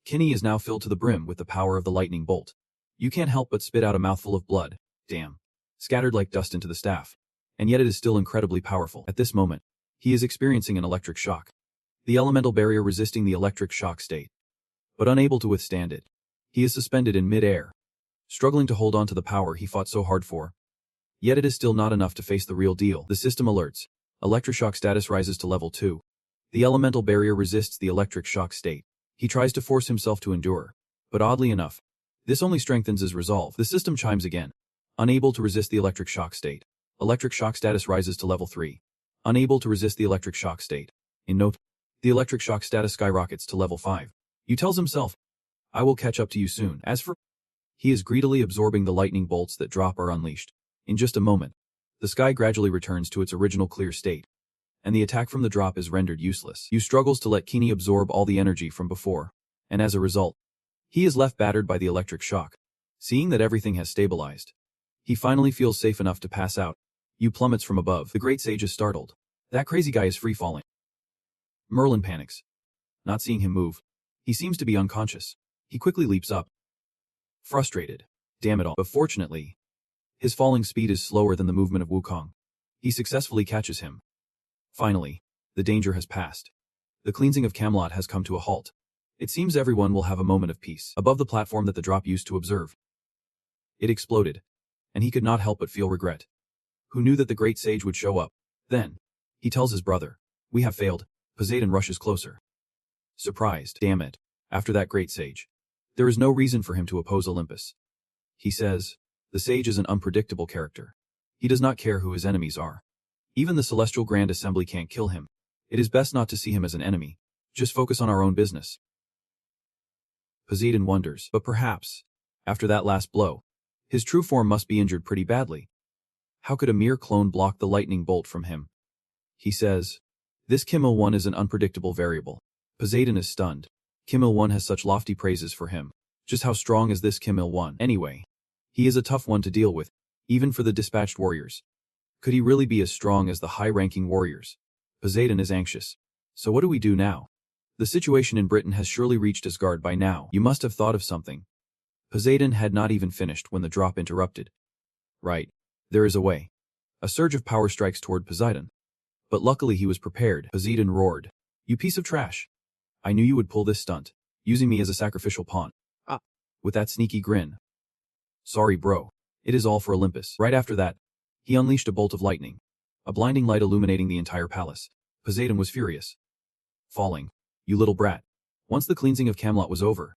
S1: Kinney is now filled to the brim with the power of the lightning bolt. You can't help but spit out a mouthful of blood, damn, scattered like dust into the staff. And yet it is still incredibly powerful. At this moment, he is experiencing an electric shock. The elemental barrier resisting the electric shock state. But unable to withstand it, he is suspended in mid-air, struggling to hold on to the power he fought so hard for. Yet it is still not enough to face the real deal. The system alerts. Electroshock status rises to level 2. The elemental barrier resists the electric shock state. He tries to force himself to endure, but oddly enough, this only strengthens his resolve. The system chimes again. Unable to resist the electric shock state. Electric shock status rises to level 3. Unable to resist the electric shock state. In note, the electric shock status skyrockets to level 5. Yu tells himself, I will catch up to you soon. As for he is greedily absorbing the lightning bolts that drop are unleashed. In just a moment, the sky gradually returns to its original clear state, and the attack from the drop is rendered useless. Yu struggles to let Kini absorb all the energy from before, and as a result, he is left battered by the electric shock. Seeing that everything has stabilized, he finally feels safe enough to pass out. Yu plummets from above. The great sage is startled. That crazy guy is free-falling. Merlin panics. Not seeing him move, he seems to be unconscious. He quickly leaps up. Frustrated. Damn it all. But fortunately, his falling speed is slower than the movement of Wukong. He successfully catches him. Finally, the danger has passed. The cleansing of Camelot has come to a halt. It seems everyone will have a moment of peace. Above the platform that the drop used to observe, it exploded, and he could not help but feel regret. Who knew that the great sage would show up? Then, he tells his brother, we have failed. Poseidon rushes closer. Surprised. Damn it. After that great sage, there is no reason for him to oppose Olympus. He says, the sage is an unpredictable character. He does not care who his enemies are. Even the Celestial Grand Assembly can't kill him. It is best not to see him as an enemy. Just focus on our own business. Poseidon wonders, but perhaps, after that last blow, his true form must be injured pretty badly. How could a mere clone block the lightning bolt from him? He says, this Kim Il-1 is an unpredictable variable. Poseidon is stunned. Kim Il-1 has such lofty praises for him. Just how strong is this Kim Il-1? Anyway, he is a tough one to deal with, even for the dispatched warriors. Could he really be as strong as the high-ranking warriors? Poseidon is anxious. So what do we do now? The situation in Britain has surely reached Asgard by now. You must have thought of something. Poseidon had not even finished when the drop interrupted. Right. There is a way. A surge of power strikes toward Poseidon. But luckily he was prepared. Poseidon roared. You piece of trash. I knew you would pull this stunt, using me as a sacrificial pawn. Ah. With that sneaky grin. Sorry bro. It is all for Olympus. Right after that, he unleashed a bolt of lightning. A blinding light illuminating the entire palace. Poseidon was furious. Falling. You little brat. Once the cleansing of Camelot was over,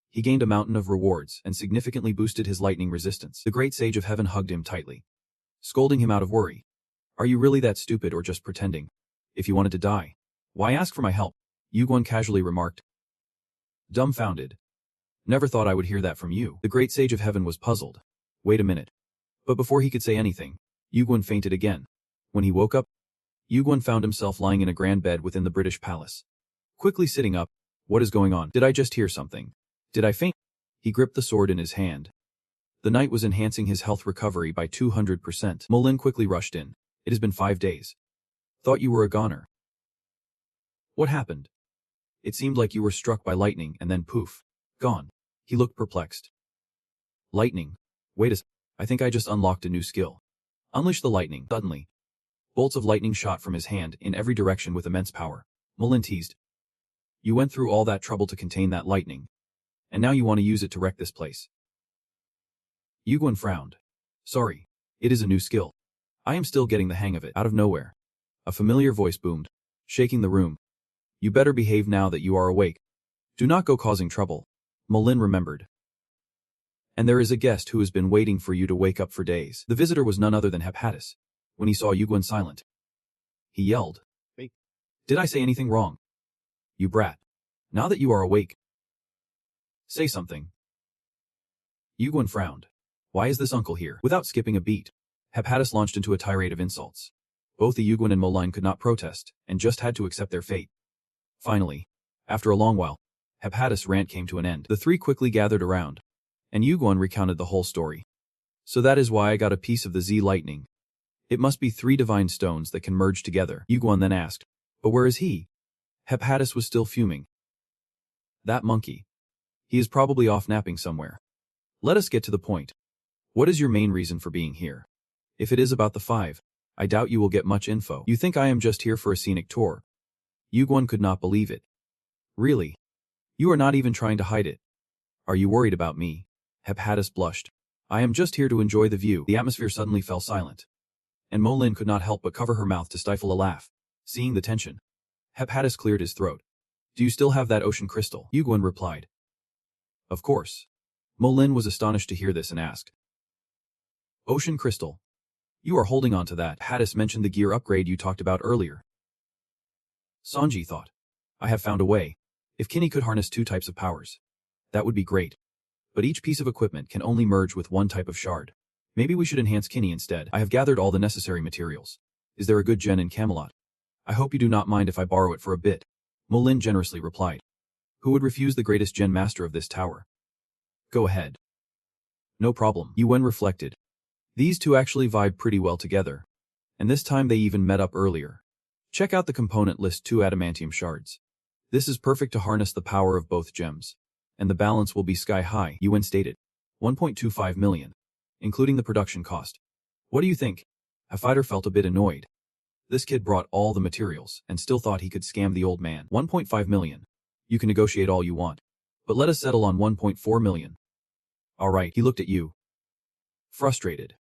S1: he gained a mountain of rewards and significantly boosted his lightning resistance. The great sage of heaven hugged him tightly, scolding him out of worry. Are you really that stupid or just pretending? If you wanted to die, why ask for my help? Yu Guan casually remarked. Dumbfounded. Never thought I would hear that from you. The great sage of heaven was puzzled. Wait a minute. But before he could say anything, Yu Guan fainted again. When he woke up, Yu Guan found himself lying in a grand bed within the British palace. Quickly sitting up, what is going on? Did I just hear something? Did I faint? He gripped the sword in his hand. The knight was enhancing his health recovery by 200%. Molin quickly rushed in. It has been 5 days. Thought you were a goner. What happened? It seemed like you were struck by lightning and then poof. Gone. He looked perplexed. Lightning. Wait a sec. I think I just unlocked a new skill. Unleash the lightning. Suddenly, bolts of lightning shot from his hand in every direction with immense power. Molin teased. You went through all that trouble to contain that lightning, and now you want to use it to wreck this place. Yu Guan frowned. Sorry. It is a new skill. I am still getting the hang of it. Out of nowhere, a familiar voice boomed, shaking the room. You better behave now that you are awake. Do not go causing trouble. Molin remembered. And there is a guest who has been waiting for you to wake up for days. The visitor was none other than Hephaestus. When he saw Yu Guan silent, he yelled. Hey. Did I say anything wrong? You brat. Now that you are awake, say something. Yu Guan frowned. Why is this uncle here? Without skipping a beat, Hephaestus launched into a tirade of insults. Both the Yu Guan and Molin could not protest, and just had to accept their fate. Finally, after a long while, Hephaestus' rant came to an end. The three quickly gathered around, and Yu Guan recounted the whole story. So that is why I got a piece of the Z lightning. It must be 3 divine stones that can merge together. Yu Guan then asked, but where is he? Hephaestus was still fuming. That monkey. He is probably off napping somewhere. Let us get to the point. What is your main reason for being here? If it is about the 5, I doubt you will get much info. You think I am just here for a scenic tour? Yu Guan could not believe it. Really? You are not even trying to hide it. Are you worried about me? Hephaestus blushed. I am just here to enjoy the view. The atmosphere suddenly fell silent, and Molin could not help but cover her mouth to stifle a laugh, seeing the tension. Hephaestus cleared his throat. Do you still have that ocean crystal? Yuguan replied. Of course. Molin was astonished to hear this and asked. Ocean crystal. You are holding on to that. Hephaestus mentioned the gear upgrade you talked about earlier. Sanji thought. I have found a way. If Kinney could harness 2 types of powers, that would be great. But each piece of equipment can only merge with 1 type of shard. Maybe we should enhance Kinney instead. I have gathered all the necessary materials. Is there a good gen in Camelot? I hope you do not mind if I borrow it for a bit. Molin generously replied. Who would refuse the greatest gen master of this tower? Go ahead. No problem. Yuan reflected. These two actually vibe pretty well together. And this time they even met up earlier. Check out the component list 2 adamantium shards. This is perfect to harness the power of both gems. And the balance will be sky high, Yuan stated. 1.25 million. Including the production cost. What do you think? Hephaestus felt a bit annoyed. This kid brought all the materials and still thought he could scam the old man. 1.5 million. You can negotiate all you want. But let us settle on 1.4 million. Alright, he looked at you. Frustrated.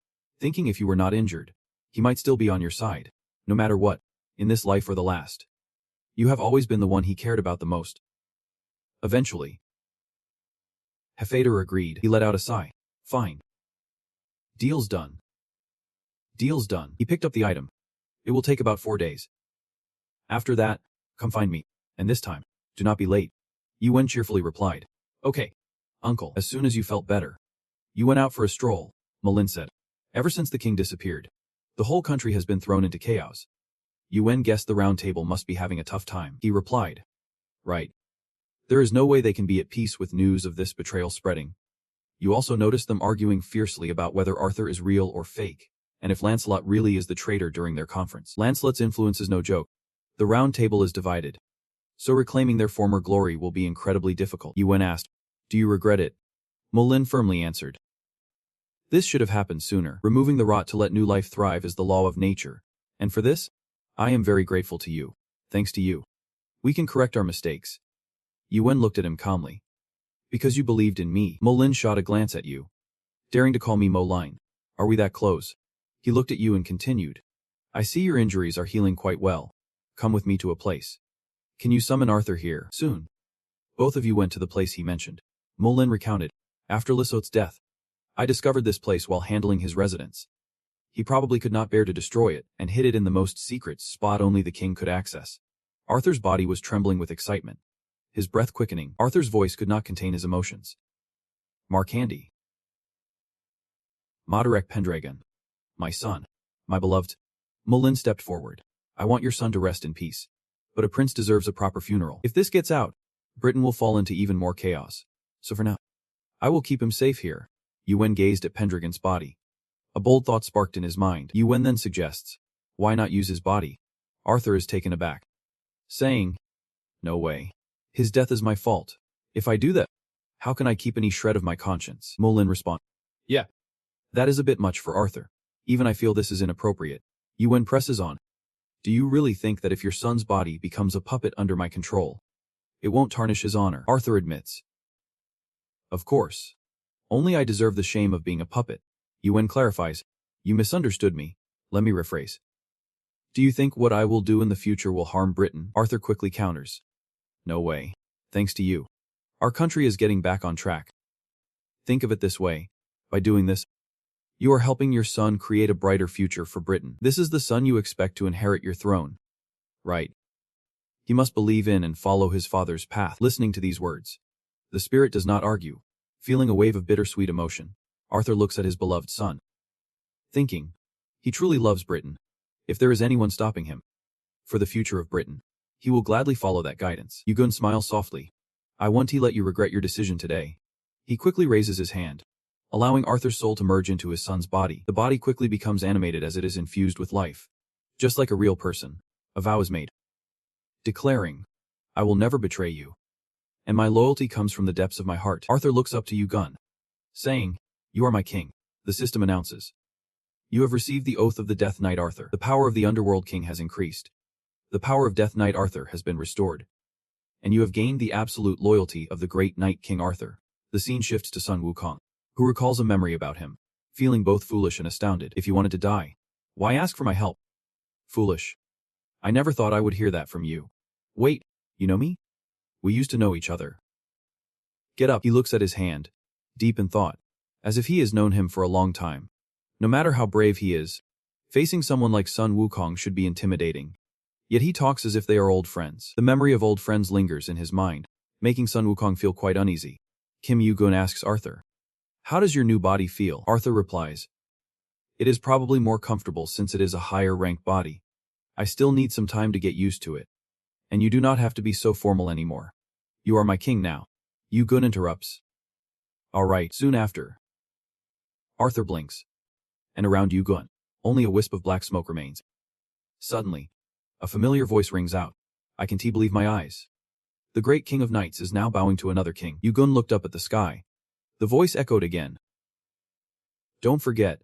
S1: Thinking if you were not injured, he might still be on your side. No matter what, in this life or the last. You have always been the one he cared about the most. Eventually. Hephaestus agreed. He let out a sigh. Fine. Deal's done. Deal's done. He picked up the item. It will take about 4 days. After that, come find me. And this time, do not be late. Yuan cheerfully replied. Okay, uncle, as soon as you felt better. You went out for a stroll, Molin said. Ever since the king disappeared, the whole country has been thrown into chaos. Yuan guessed the round table must be having a tough time. He replied. Right. There is no way they can be at peace with news of this betrayal spreading. You also noticed them arguing fiercely about whether Arthur is real or fake, and if Lancelot really is the traitor during their conference. Lancelot's influence is no joke. The round table is divided. So reclaiming their former glory will be incredibly difficult. Yuan asked, do you regret it? Molin firmly answered. This should have happened sooner. Removing the rot to let new life thrive is the law of nature. And for this, I am very grateful to you. Thanks to you. We can correct our mistakes. Yuan looked at him calmly. Because you believed in me. Molin shot a glance at you. Daring to call me Molin. Are we that close? He looked at you and continued. I see your injuries are healing quite well. Come with me to a place. Can you summon Arthur here? Soon. Both of you went to the place he mentioned. Molin recounted. After Lissot's death, I discovered this place while handling his residence. He probably could not bear to destroy it and hid it in the most secret spot only the king could access. Arthur's body was trembling with excitement. His breath quickening. Arthur's voice could not contain his emotions. Markandi. Madarek Pendragon. My son. My beloved. Molin stepped forward. I want your son to rest in peace. But a prince deserves a proper funeral. If this gets out, Britain will fall into even more chaos. So for now, I will keep him safe here. Yuan gazed at Pendragon's body. A bold thought sparked in his mind. Yuan then suggests, why not use his body? Arthur is taken aback, saying, no way. His death is my fault. If I do that, how can I keep any shred of my conscience? Molin responded. Yeah. That is a bit much for Arthur. Even I feel this is inappropriate. Yuan presses on. Do you really think that if your son's body becomes a puppet under my control, it won't tarnish his honor? Arthur admits. Of course. Only I deserve the shame of being a puppet. Yuan clarifies. You misunderstood me. Let me rephrase. Do you think what I will do in the future will harm Britain? Arthur quickly counters. No way. Thanks to you. Our country is getting back on track. Think of it this way. By doing this, you are helping your son create a brighter future for Britain. This is the son you expect to inherit your throne. Right. He must believe in and follow his father's path. Listening to these words, the spirit does not argue. Feeling a wave of bittersweet emotion, Arthur looks at his beloved son. Thinking, he truly loves Britain. If there is anyone stopping him, for the future of Britain, he will gladly follow that guidance. Yugun smiles softly. I won't let you regret your decision today. He quickly raises his hand, allowing Arthur's soul to merge into his son's body. The body quickly becomes animated as it is infused with life. Just like a real person, a vow is made. Declaring, I will never betray you. And my loyalty comes from the depths of my heart. Arthur looks up to Yugun, saying, you are my king. The system announces. You have received the oath of the Death Knight Arthur. The power of the Underworld King has increased. The power of Death Knight Arthur has been restored. And you have gained the absolute loyalty of the great Knight King Arthur. The scene shifts to Sun Wukong, who recalls a memory about him, feeling both foolish and astounded. If you wanted to die, why ask for my help? Foolish. I never thought I would hear that from you. Wait, you know me? We used to know each other. Get up. He looks at his hand, deep in thought, as if he has known him for a long time. No matter how brave he is, facing someone like Sun Wukong should be intimidating. Yet he talks as if they are old friends. The memory of old friends lingers in his mind, making Sun Wukong feel quite uneasy. Kim Yu-gun asks Arthur, "How does your new body feel?" Arthur replies, "It is probably more comfortable since it is a higher-ranked body. I still need some time to get used to it. And you do not have to be so formal anymore. You are my king now." Yu-gun interrupts. "All right." Soon after, Arthur blinks, and around Yu-gun, only a wisp of black smoke remains. Suddenly, a familiar voice rings out. I can't believe my eyes. The great king of knights is now bowing to another king. Yu-gun looked up at the sky. The voice echoed again. "Don't forget,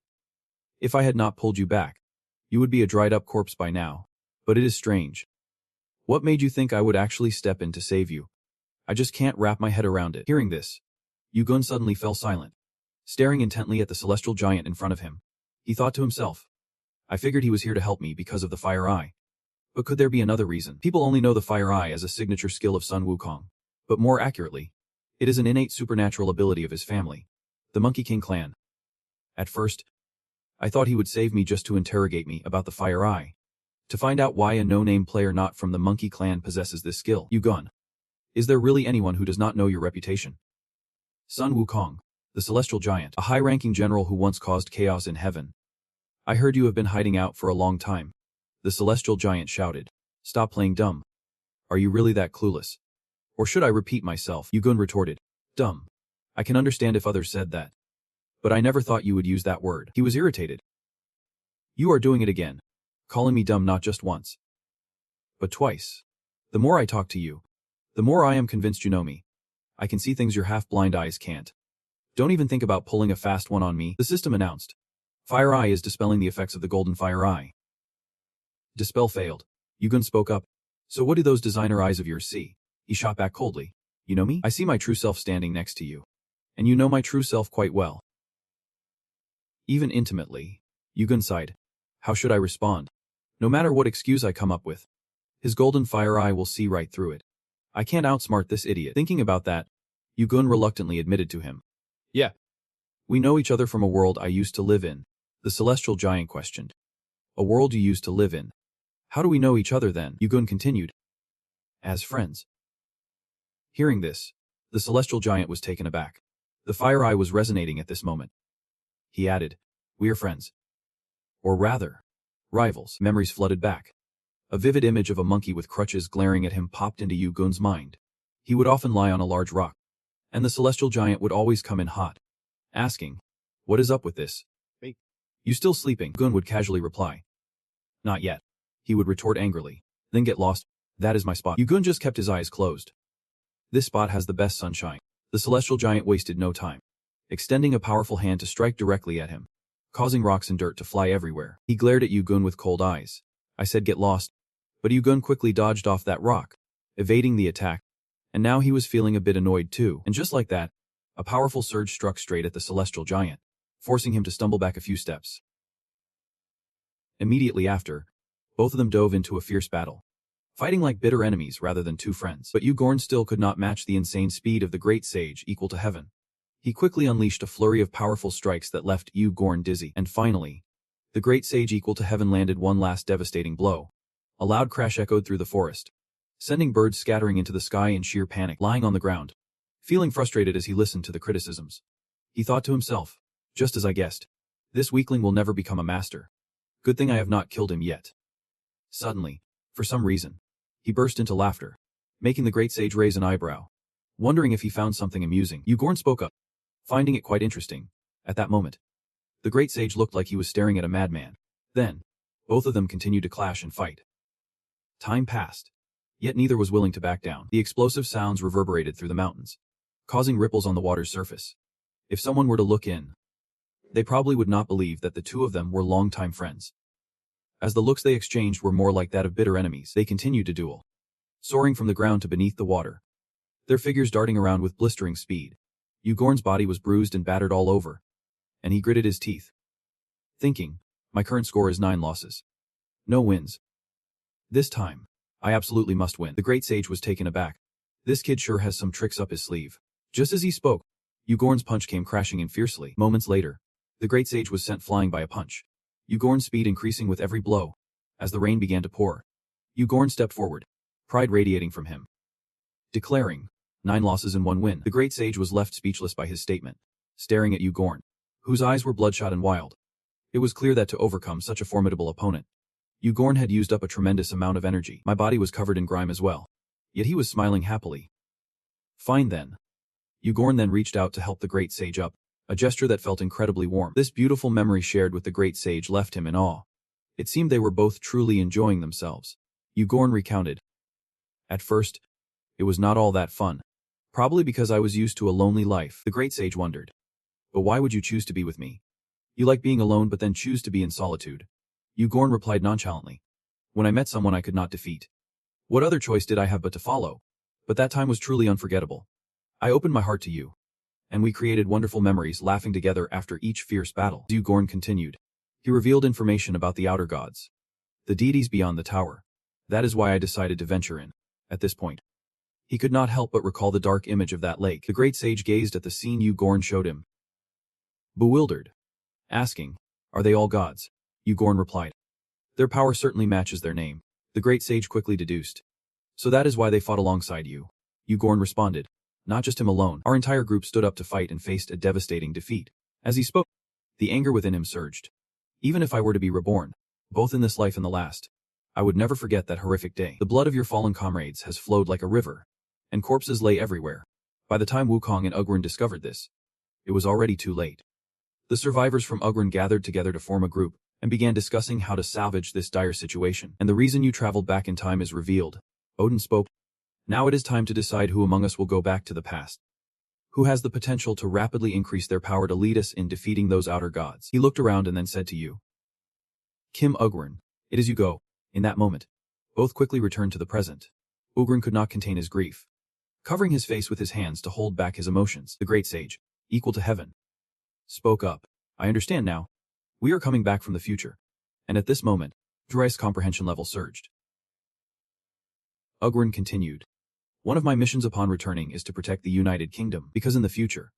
S1: if I had not pulled you back, you would be a dried-up corpse by now. But it is strange. What made you think I would actually step in to save you? I just can't wrap my head around it." Hearing this, Yu-gun suddenly fell silent, staring intently at the celestial giant in front of him. He thought to himself, I figured he was here to help me because of the fire eye. But could there be another reason? People only know the fire eye as a signature skill of Sun Wukong. But more accurately, it is an innate supernatural ability of his family, the Monkey King clan. At first, I thought he would save me just to interrogate me about the fire eye, to find out why a no-name player not from the Monkey clan possesses this skill. Yu-gun, is there really anyone who does not know your reputation? Sun Wukong, the celestial giant, a high-ranking general who once caused chaos in heaven. I heard you have been hiding out for a long time. The celestial giant shouted. Stop playing dumb. Are you really that clueless? Or should I repeat myself? Yu-gun retorted. Dumb. I can understand if others said that. But I never thought you would use that word. He was irritated. You are doing it again. Calling me dumb not just once, but twice. The more I talk to you, the more I am convinced you know me. I can see things your half-blind eyes can't. Don't even think about pulling a fast one on me, the system announced. Fire Eye is dispelling the effects of the golden fire eye. Dispel failed. Yu-gun spoke up. So what do those designer eyes of yours see? He shot back coldly. You know me? I see my true self standing next to you. And you know my true self quite well. Even intimately. Yu-gun sighed. How should I respond? No matter what excuse I come up with, his golden fire eye will see right through it. I can't outsmart this idiot. Thinking about that, Yu-gun reluctantly admitted to him. Yeah. We know each other from a world I used to live in, the celestial giant questioned. A world you used to live in. How do we know each other then? Yu-gun continued. As friends. Hearing this, the celestial giant was taken aback. The fire eye was resonating at this moment. He added, we are friends. Or rather, rivals. Memories flooded back. A vivid image of a monkey with crutches glaring at him popped into Yu-gun's mind. He would often lie on a large rock, and the celestial giant would always come in hot, asking, what is up with this? Hey, you still sleeping? Gun would casually reply. Not yet. He would retort angrily. Then get lost. That is my spot. Yu-gun just kept his eyes closed. This spot has the best sunshine. The celestial giant wasted no time, extending a powerful hand to strike directly at him, causing rocks and dirt to fly everywhere. He glared at Yu-gun with cold eyes. I said get lost. But Yu-gun quickly dodged off that rock, evading the attack. And now he was feeling a bit annoyed too. And just like that, a powerful surge struck straight at the celestial giant, forcing him to stumble back a few steps. Immediately after, both of them dove into a fierce battle, fighting like bitter enemies rather than two friends. But Yu-gon still could not match the insane speed of the great sage equal to heaven. He quickly unleashed a flurry of powerful strikes that left Yu-gon dizzy. And finally, the great sage equal to heaven landed one last devastating blow. A loud crash echoed through the forest, sending birds scattering into the sky in sheer panic. Lying on the ground, feeling frustrated as he listened to the criticisms, he thought to himself, just as I guessed, this weakling will never become a master. Good thing I have not killed him yet. Suddenly, for some reason, he burst into laughter, making the great sage raise an eyebrow, wondering if he found something amusing. Yu-gon spoke up, finding it quite interesting. At that moment, the great sage looked like he was staring at a madman. Then, both of them continued to clash and fight. Time passed, yet neither was willing to back down. The explosive sounds reverberated through the mountains, causing ripples on the water's surface. If someone were to look in, they probably would not believe that the two of them were longtime friends. As the looks they exchanged were more like that of bitter enemies, they continued to duel, soaring from the ground to beneath the water, their figures darting around with blistering speed. Yu-gon's body was bruised and battered all over, and he gritted his teeth, thinking, my current score is 9 losses. No wins. This time, I absolutely must win. The great sage was taken aback. This kid sure has some tricks up his sleeve. Just as he spoke, Ugorn's punch came crashing in fiercely. Moments later, the great sage was sent flying by a punch, Ugorn's speed increasing with every blow. As the rain began to pour, Ugorn stepped forward, pride radiating from him, declaring, 9 losses and 1 win. The great sage was left speechless by his statement, staring at Ugorn, whose eyes were bloodshot and wild. It was clear that to overcome such a formidable opponent, Ugorn had used up a tremendous amount of energy. My body was covered in grime as well. Yet he was smiling happily. Fine then. Ugorn then reached out to help the great sage up, a gesture that felt incredibly warm. This beautiful memory shared with the great sage left him in awe. It seemed they were both truly enjoying themselves. Ugorn recounted. At first, it was not all that fun. Probably because I was used to a lonely life. The great sage wondered. But why would you choose to be with me? You like being alone but then choose to be in solitude. Ugorn replied nonchalantly. When I met someone I could not defeat. What other choice did I have but to follow? But that time was truly unforgettable. I opened my heart to you. And we created wonderful memories laughing together after each fierce battle. Ugorn continued. He revealed information about the outer gods. The deities beyond the tower. That is why I decided to venture in. At this point, he could not help but recall the dark image of that lake. The great sage gazed at the scene Ugorn showed him, bewildered, asking, are they all gods? Ugorn replied. Their power certainly matches their name. The great sage quickly deduced. So that is why they fought alongside you. Ugorn responded. Not just him alone. Our entire group stood up to fight and faced a devastating defeat. As he spoke, the anger within him surged. Even if I were to be reborn, both in this life and the last, I would never forget that horrific day. The blood of your fallen comrades has flowed like a river, and corpses lay everywhere. By the time Wukong and Ugrin discovered this, it was already too late. The survivors from Ugrin gathered together to form a group, and began discussing how to salvage this dire situation. And the reason you traveled back in time is revealed. Odin spoke. Now it is time to decide who among us will go back to the past. Who has the potential to rapidly increase their power to lead us in defeating those outer gods. He looked around and then said to you, Kim Ugrin, it is you go. In that moment, both quickly returned to the present. Ugrin could not contain his grief, covering his face with his hands to hold back his emotions. The great sage, equal to heaven, spoke up. I understand now. We are coming back from the future. And at this moment, Dry's comprehension level surged. Ugrin continued. One of my missions upon returning is to protect the United Kingdom, because in the future,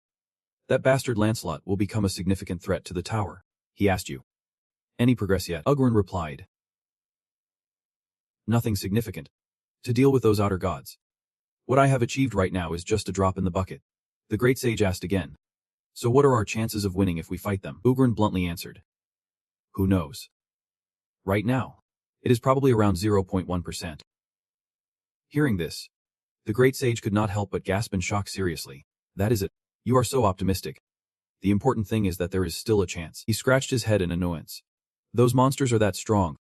S1: that bastard Lancelot will become a significant threat to the tower. He asked you. Any progress yet? Ugrin replied. Nothing significant. To deal with those outer gods. What I have achieved right now is just a drop in the bucket. The great sage asked again. So what are our chances of winning if we fight them? Ugrin bluntly answered. Who knows? Right now, it is probably around 0.1%. Hearing this, the great sage could not help but gasp in shock. Seriously. That is it. You are so optimistic. The important thing is that there is still a chance. He scratched his head in annoyance. Those monsters are that strong.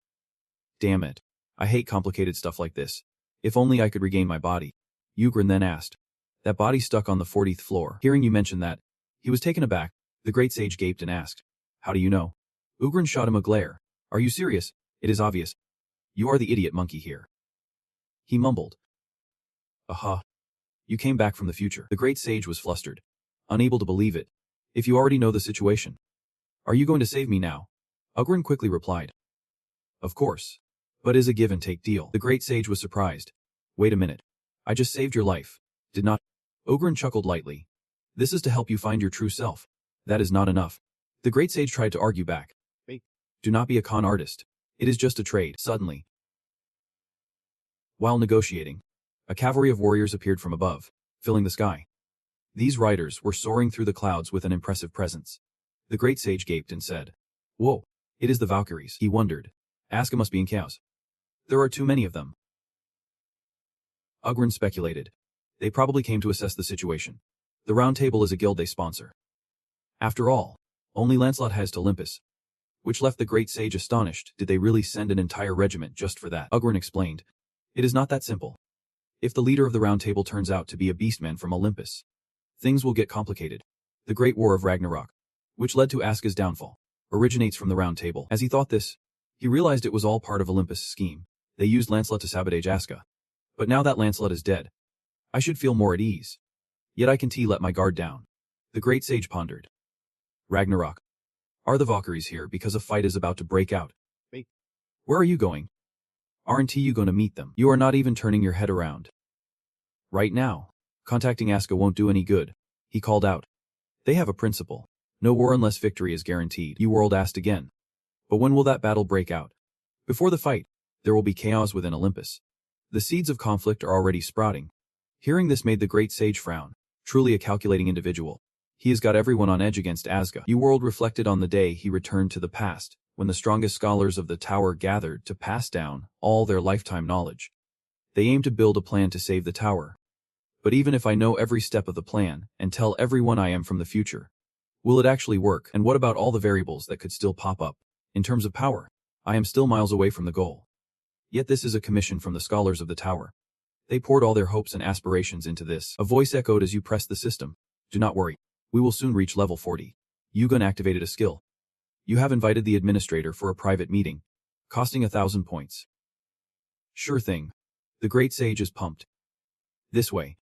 S1: Damn it. I hate complicated stuff like this. If only I could regain my body. Ugrin then asked. That body stuck on the 40th floor. Hearing you mention that, he was taken aback. The great sage gaped and asked. How do you know? Ugrin shot him a glare. Are you serious? It is obvious. You are the idiot monkey here. He mumbled. Aha. You came back from the future. The great sage was flustered, unable to believe it. If you already know the situation, are you going to save me now? Ugrin quickly replied. Of course. But is a give and take deal. The great sage was surprised. Wait a minute. I just saved your life. Did not? Ugrin chuckled lightly. This is to help you find your true self. That is not enough. The great sage tried to argue back. Do not be a con artist. It is just a trade. Suddenly, while negotiating, a cavalry of warriors appeared from above, filling the sky. These riders were soaring through the clouds with an impressive presence. The great sage gaped and said, Whoa, it is the Valkyries. He wondered. Aska must be in chaos. There are too many of them. Ugrin speculated. They probably came to assess the situation. The Round Table is a guild they sponsor. After all, only Lancelot has to Olympus. Which left the great sage astonished. Did they really send an entire regiment just for that? Ugrin explained. It is not that simple. If the leader of the Round Table turns out to be a beastman from Olympus, things will get complicated. The Great War of Ragnarok, which led to Aska's downfall, originates from the Round Table. As he thought this, he realized it was all part of Olympus' scheme. They used Lancelot to sabotage Aska. But now that Lancelot is dead, I should feel more at ease. Yet I can let my guard down. The great sage pondered. Ragnarok. Are the Valkyries here because a fight is about to break out? Where are you going? Aren't you going to meet them? You are not even turning your head around. Right now. Contacting Asuka won't do any good, he called out. They have a principle. No war unless victory is guaranteed. U-World asked again. But when will that battle break out? Before the fight, there will be chaos within Olympus. The seeds of conflict are already sprouting. Hearing this made the great sage frown. Truly a calculating individual. He has got everyone on edge against Asuka. U-World reflected on the day he returned to the past, when the strongest scholars of the tower gathered to pass down all their lifetime knowledge. They aim to build a plan to save the tower. But even if I know every step of the plan and tell everyone I am from the future, will it actually work? And what about all the variables that could still pop up? In terms of power, I am still miles away from the goal. Yet this is a commission from the scholars of the tower. They poured all their hopes and aspirations into this. A voice echoed as you pressed the system. Do not worry. We will soon reach level 40. Yugen activated a skill. You have invited the administrator for a private meeting, costing 1,000 points. Sure thing. The great sage is pumped. This way.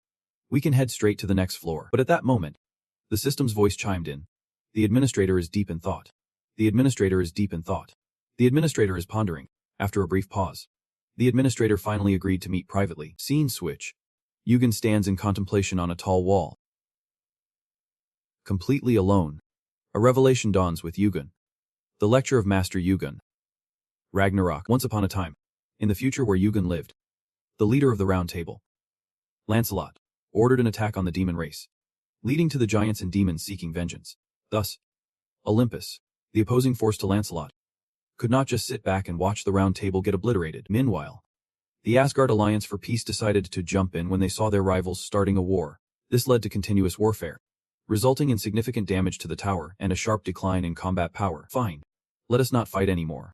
S1: We can head straight to the next floor. But at that moment, the system's voice chimed in. The administrator is deep in thought. The administrator is deep in thought. The administrator is pondering. After a brief pause, the administrator finally agreed to meet privately. Scene switch. Yugen stands in contemplation on a tall wall. Completely alone. A revelation dawns with Yugen. The lecture of Master Yugen. Ragnarok. Once upon a time, in the future where Yugen lived, the leader of the Round Table, Lancelot, ordered an attack on the demon race, leading to the giants and demons seeking vengeance. Thus, Olympus, the opposing force to Lancelot, could not just sit back and watch the Round Table get obliterated. Meanwhile, the Asgard Alliance for Peace decided to jump in when they saw their rivals starting a war. This led to continuous warfare, resulting in significant damage to the tower and a sharp decline in combat power. Fine. Let us not fight anymore.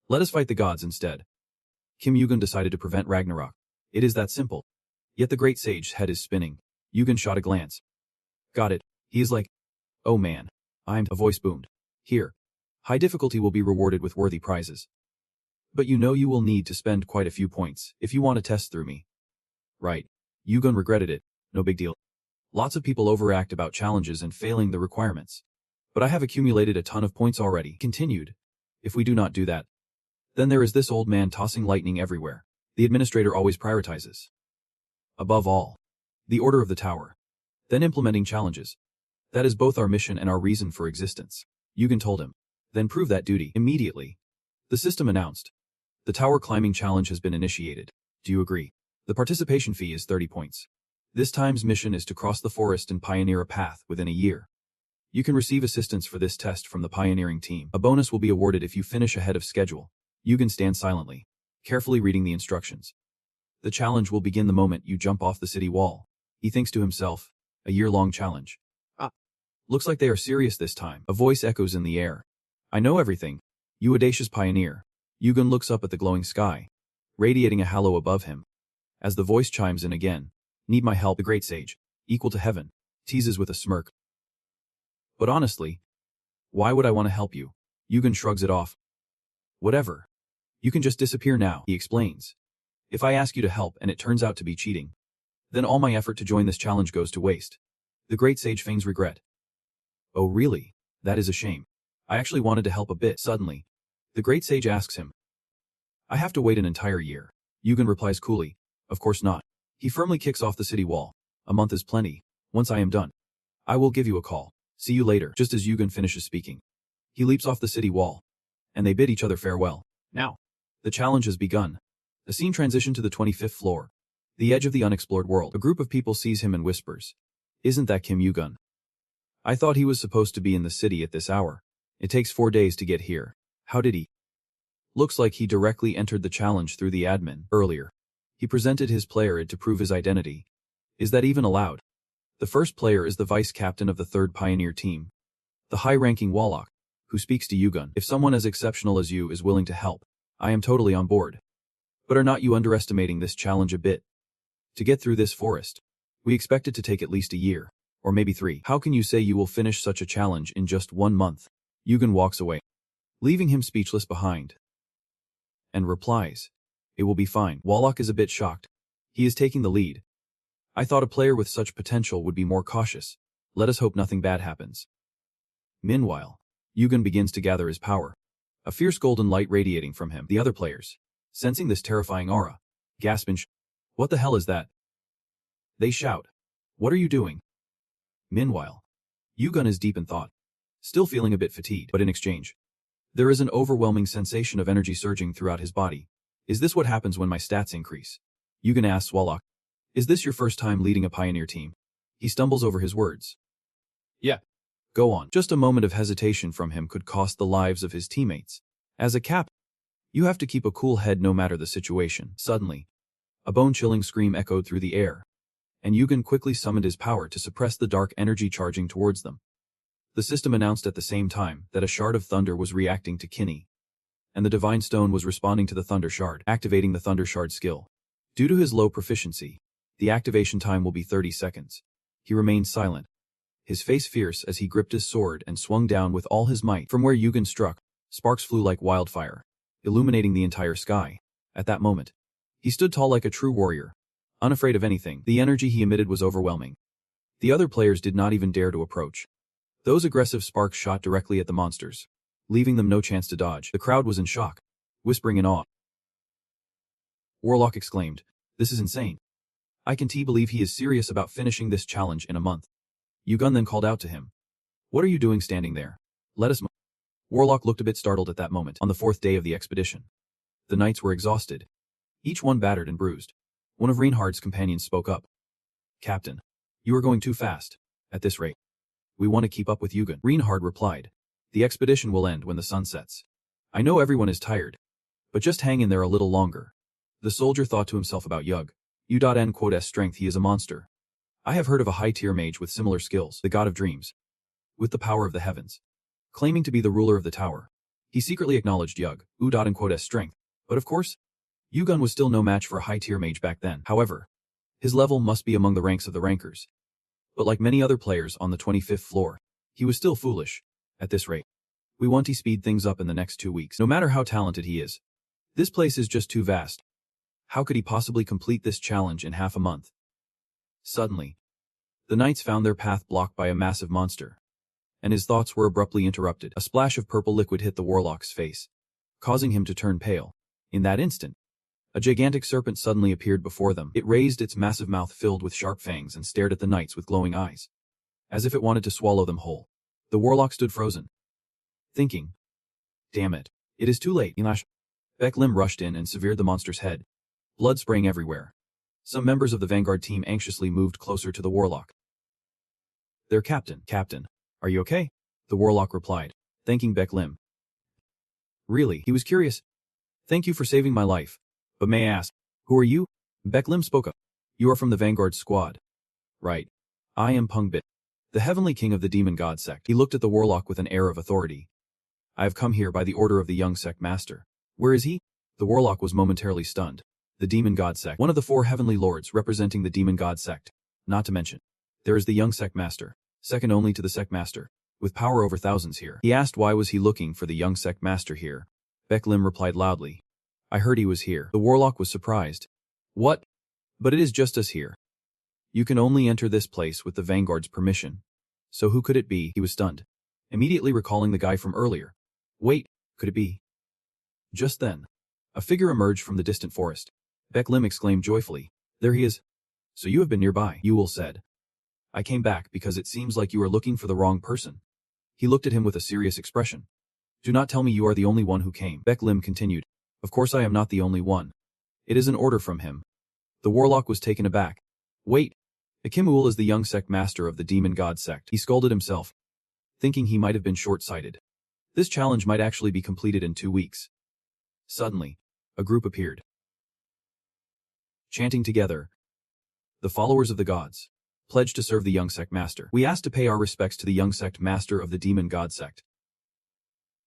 S1: Let us fight the gods instead. Kim Yugen decided to prevent Ragnarok. It is that simple. Yet the great sage's head is spinning. Yugen shot a glance. Got it. He is like, oh man. A voice boomed. Here. High difficulty will be rewarded with worthy prizes. But you know you will need to spend quite a few points if you want to test through me. Right. Yugen regretted it. No big deal. Lots of people overact about challenges and failing the requirements. But I have accumulated a ton of points already. Continued. If we do not do that, then there is this old man tossing lightning everywhere. The administrator always prioritizes. Above all, the order of the tower. Then implementing challenges. That is both our mission and our reason for existence. Yugen told him. Then prove that duty immediately. The system announced. The tower climbing challenge has been initiated. Do you agree? The participation fee is 30 points. This time's mission is to cross the forest and pioneer a path within a year. You can receive assistance for this test from the pioneering team. A bonus will be awarded if you finish ahead of schedule. Yugen stands silently, carefully reading the instructions. The challenge will begin the moment you jump off the city wall. He thinks to himself, a year-long challenge. Looks like they are serious this time. A voice echoes in the air. I know everything. You audacious pioneer. Yugen looks up at the glowing sky, radiating a halo above him. As the voice chimes in again, need my help, the great sage, equal to heaven, teases with a smirk. But honestly, why would I want to help you? Yugen shrugs it off. Whatever. You can just disappear now, he explains. If I ask you to help and it turns out to be cheating, then all my effort to join this challenge goes to waste. The great sage feigns regret. Oh really? That is a shame. I actually wanted to help a bit. Suddenly, the great sage asks him. I have to wait an entire year. Yugen replies coolly. Of course not. He firmly kicks off the city wall. A month is plenty. Once I am done, I will give you a call. See you later. Just as Yugen finishes speaking, he leaps off the city wall, and they bid each other farewell. Now, the challenge has begun. The scene transitioned to the 25th floor, the edge of the unexplored world. A group of people sees him and whispers, isn't that Kim Yugen? I thought he was supposed to be in the city at this hour. It takes 4 days to get here. How did he? Looks like he directly entered the challenge through the admin. Earlier, he presented his player ID to prove his identity. Is that even allowed? The first player is the vice captain of the 3rd Pioneer team, the high-ranking Warlock, who speaks to Yugen. If someone as exceptional as you is willing to help, I am totally on board. But are not you underestimating this challenge a bit? To get through this forest, we expect it to take at least a year, or maybe 3. How can you say you will finish such a challenge in just 1 month? Yugen walks away, leaving him speechless behind, and replies, it will be fine. Warlock is a bit shocked. He is taking the lead. I thought a player with such potential would be more cautious. Let us hope nothing bad happens. Meanwhile, Yugen begins to gather his power, a fierce golden light radiating from him. The other players, Sensing this terrifying aura, gasp in "What the hell is that?" They shout. "What are you doing?" Meanwhile, Yugun is deep in thought, still feeling a bit fatigued, but in exchange, there is an overwhelming sensation of energy surging throughout his body. Is this what happens when my stats increase? Yugun asks Swallock. Is this your first time leading a pioneer team? He stumbles over his words. Yeah. Go on. Just a moment of hesitation from him could cost the lives of his teammates. As a cap, you have to keep a cool head no matter the situation. Suddenly, a bone-chilling scream echoed through the air, and Yugun quickly summoned his power to suppress the dark energy charging towards them. The system announced at the same time that a shard of thunder was reacting to Kinney, and the Divine Stone was responding to the Thunder Shard, activating the Thunder Shard skill. Due to his low proficiency, the activation time will be 30 seconds. He remained silent, his face fierce as he gripped his sword and swung down with all his might. From where Yugun struck, sparks flew like wildfire, illuminating the entire sky. At that moment, he stood tall like a true warrior, unafraid of anything. The energy he emitted was overwhelming. The other players did not even dare to approach. Those aggressive sparks shot directly at the monsters, leaving them no chance to dodge. The crowd was in shock, whispering in awe. Warlock exclaimed, "This is insane. I can't believe he is serious about finishing this challenge in a month." Yugun then called out to him. "What are you doing standing there? Let us move." Warlock looked a bit startled at that moment. On the 4th day of the expedition, the knights were exhausted, each one battered and bruised. One of Reinhardt's companions spoke up. "Captain, you are going too fast. At this rate, we want to keep up with Yugun." Reinhardt replied, "The expedition will end when the sun sets. I know everyone is tired, but just hang in there a little longer." The soldier thought to himself about Yugun's strength. He is a monster. I have heard of a high-tier mage with similar skills, the god of dreams, with the power of the heavens. Claiming to be the ruler of the tower, he secretly acknowledged Yugun's strength, but of course, Yugun was still no match for a high-tier mage back then. However, his level must be among the ranks of the rankers. But like many other players on the 25th floor, he was still foolish. At this rate, we want to speed things up in the next 2 weeks. No matter how talented he is, this place is just too vast. How could he possibly complete this challenge in half a month? Suddenly, the knights found their path blocked by a massive monster, and his thoughts were abruptly interrupted. A splash of purple liquid hit the warlock's face, causing him to turn pale. In that instant, a gigantic serpent suddenly appeared before them. It raised its massive mouth filled with sharp fangs and stared at the knights with glowing eyes, as if it wanted to swallow them whole. The warlock stood frozen, thinking, "Damn it, it is too late." Beklim rushed in and severed the monster's head, blood spraying everywhere. Some members of the vanguard team anxiously moved closer to the warlock. "Their captain." "Captain, are you okay?" the warlock replied, thanking Beklim. "Really?" He was curious. "Thank you for saving my life. But may I ask, who are you?" Beklim spoke up. "You are from the vanguard squad." "Right. I am Pungbit, the heavenly king of the demon god sect." He looked at the warlock with an air of authority. "I have come here by the order of the young sect master." "Where is he?" The warlock was momentarily stunned. "The demon god sect. One of the 4 heavenly lords representing the demon god sect. Not to mention, there is the young sect master, second only to the sect master, with power over thousands here." He asked why was he looking for the young sect master here. Beklim replied loudly, "I heard he was here." The warlock was surprised. "What? But it is just us here. You can only enter this place with the vanguard's permission. So who could it be?" He was stunned, immediately recalling the guy from earlier. Wait, could it be? Just then, a figure emerged from the distant forest. Beklim exclaimed joyfully, "There he is." "So you have been nearby," Yule said. "I came back because it seems like you are looking for the wrong person." He looked at him with a serious expression. "Do not tell me you are the only one who came." Beklim continued, "Of course I am not the only one. It is an order from him." The warlock was taken aback. "Wait, Akimul is the young sect master of the demon god sect." He scolded himself, thinking he might have been short-sighted. This challenge might actually be completed in 2 weeks. Suddenly, a group appeared, chanting together, "The followers of the gods pledge to serve the young sect master. We ask to pay our respects to the young sect master of the demon god sect."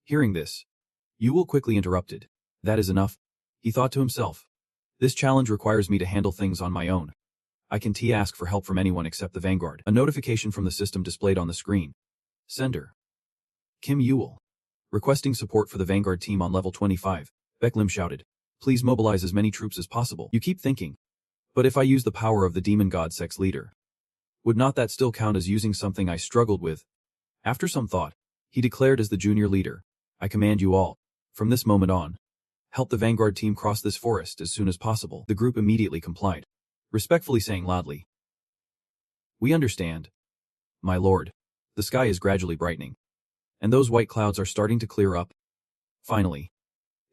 S1: Hearing this, Yule quickly interrupted. "That is enough," he thought to himself. "This challenge requires me to handle things on my own. I can't ask for help from anyone except the vanguard." A notification from the system displayed on the screen. Sender: Kim Yule. Requesting support for the vanguard team on level 25. Beklim shouted, "Please mobilize as many troops as possible." You keep thinking, but if I use the power of the demon god sect's leader, would not that still count as using something I struggled with? After some thought, he declared as the junior leader, "I command you all, from this moment on, Help the vanguard team cross this forest as soon as possible. The group immediately complied, respectfully saying loudly, "We understand, my lord." The sky is gradually brightening, and those white clouds are starting to clear up. Finally,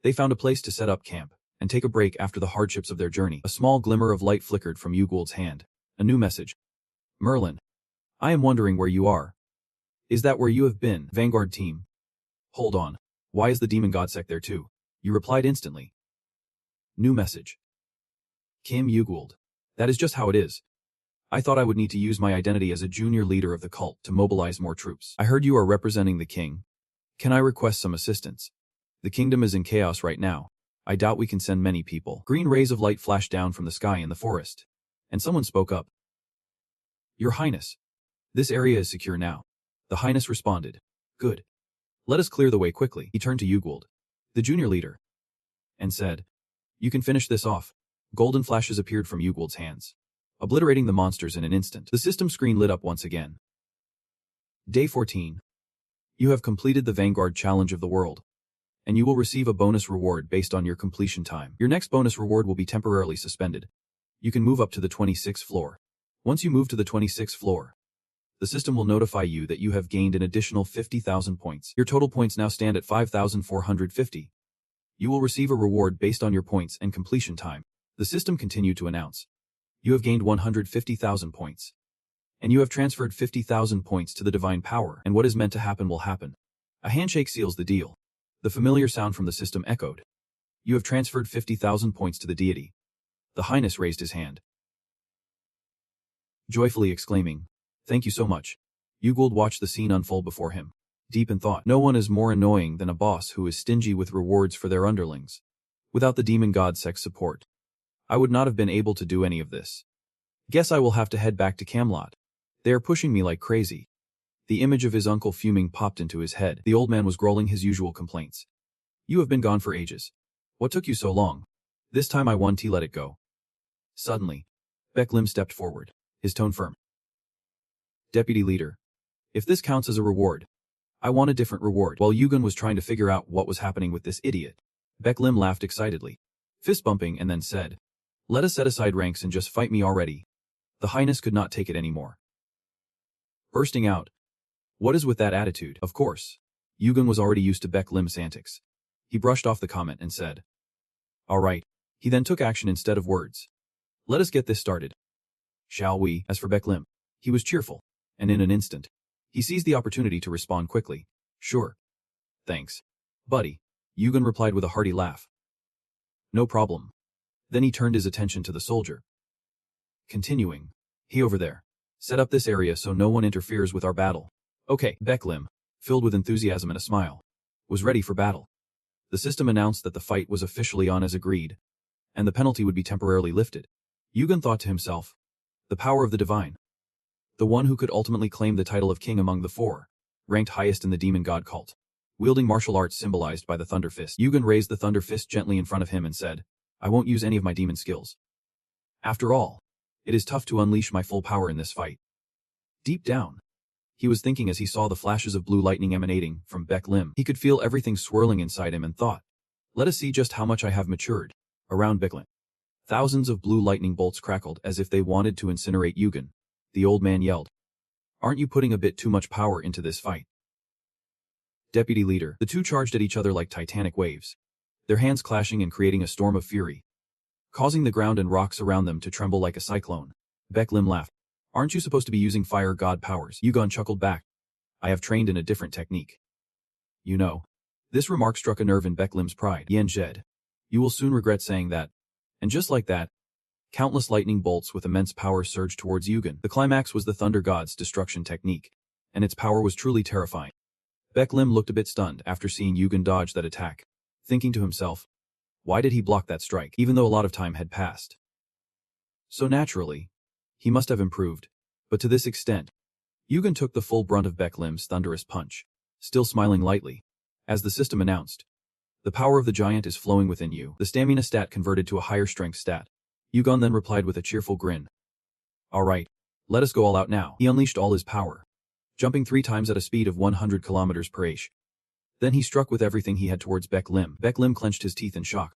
S1: they found a place to set up camp and take a break after the hardships of their journey. A small glimmer of light flickered from Ugold's hand. A new message. "Merlin, I am wondering where you are. Is that where you have been, vanguard team? Hold on. Why is the demon god sect there too?" You replied instantly. New message. "Kim Ugold. That is just how it is. I thought I would need to use my identity as a junior leader of the cult to mobilize more troops. I heard you are representing the king. Can I request some assistance? The kingdom is in chaos right now. I doubt we can send many people." Green rays of light flashed down from the sky in the forest, and someone spoke up. "Your Highness, this area is secure now." The Highness responded. "Good. Let us clear the way quickly." He turned to Ugold, the junior leader, and said, "You can finish this off." Golden flashes appeared from Ugold's hands, obliterating the monsters in an instant. The system screen lit up once again. Day 14. You have completed the Vanguard Challenge of the World, and you will receive a bonus reward based on your completion time. Your next bonus reward will be temporarily suspended. You can move up to the 26th floor. Once you move to the 26th floor, the system will notify you that you have gained an additional 50,000 points. Your total points now stand at 5,450. You will receive a reward based on your points and completion time. The system continued to announce. You have gained 150,000 points. And you have transferred 50,000 points to the divine power, and what is meant to happen will happen. A handshake seals the deal. The familiar sound from the system echoed. You have transferred 50,000 points to the deity. The Highness raised his hand, joyfully exclaiming, "Thank you so much." Ugold watched the scene unfold before him, deep in thought. No one is more annoying than a boss who is stingy with rewards for their underlings. Without the demon god sect's support, I would not have been able to do any of this. Guess I will have to head back to Camelot. They are pushing me like crazy. The image of his uncle fuming popped into his head. The old man was growling his usual complaints. "You have been gone for ages. What took you so long? This time I won. Let it go." Suddenly, Beck Lim stepped forward, his tone firm. "Deputy leader, if this counts as a reward, I want a different reward." While Yugen was trying to figure out what was happening with this idiot, Beck Lim laughed excitedly, fist bumping, and then said, "Let us set aside ranks and just fight me already." The Highness could not take it anymore, bursting out, "What is with that attitude?" Of course, Yugen was already used to Beck Lim's antics. He brushed off the comment and said, "All right." He then took action instead of words. "Let us get this started, shall we?" As for Beck Lim, he was cheerful, and in an instant, he seized the opportunity to respond quickly. "Sure. Thanks, buddy," Yugen replied with a hearty laugh. "No problem." Then he turned his attention to the soldier, continuing, "He over there. Set up this area so no one interferes with our battle." Okay. Beck Lim, filled with enthusiasm and a smile, was ready for battle. The system announced that the fight was officially on as agreed, and the penalty would be temporarily lifted. Yugen thought to himself, the power of the divine. The one who could ultimately claim the title of king among the four, ranked highest in the demon god cult. Wielding martial arts symbolized by the Thunder Fist, Yugen raised the Thunder Fist gently in front of him and said, "I won't use any of my demon skills. After all, it is tough to unleash my full power in this fight." Deep down, he was thinking as he saw the flashes of blue lightning emanating from Beck Lim. He could feel everything swirling inside him and thought, "Let us see just how much I have matured." Around Beck Lim, thousands of blue lightning bolts crackled as if they wanted to incinerate Yugen. The old man yelled, "Aren't you putting a bit too much power into this fight?" Deputy leader, the two charged at each other like titanic waves, their hands clashing and creating a storm of fury, causing the ground and rocks around them to tremble like a cyclone. Beck Lim laughed. "Aren't you supposed to be using fire god powers?" Yugen chuckled back. "I have trained in a different technique." You know. This remark struck a nerve in Beck Lim's pride. Yen Jed. You will soon regret saying that. And just like that, countless lightning bolts with immense power surged towards Yugen. The climax was the Thunder God's destruction technique, and its power was truly terrifying. Beck Lim looked a bit stunned after seeing Yugen dodge that attack, thinking to himself, why did he block that strike, even though a lot of time had passed? So naturally, he must have improved, but to this extent, Yugen took the full brunt of Beck Lim's thunderous punch, still smiling lightly. As the system announced, the power of the giant is flowing within you. The stamina stat converted to a higher strength stat. Yugen then replied with a cheerful grin. Alright, let us go all out now. He unleashed all his power, jumping 3 times at a speed of 100 km/h. Then he struck with everything he had towards Baek Lim. Baek Lim clenched his teeth in shock,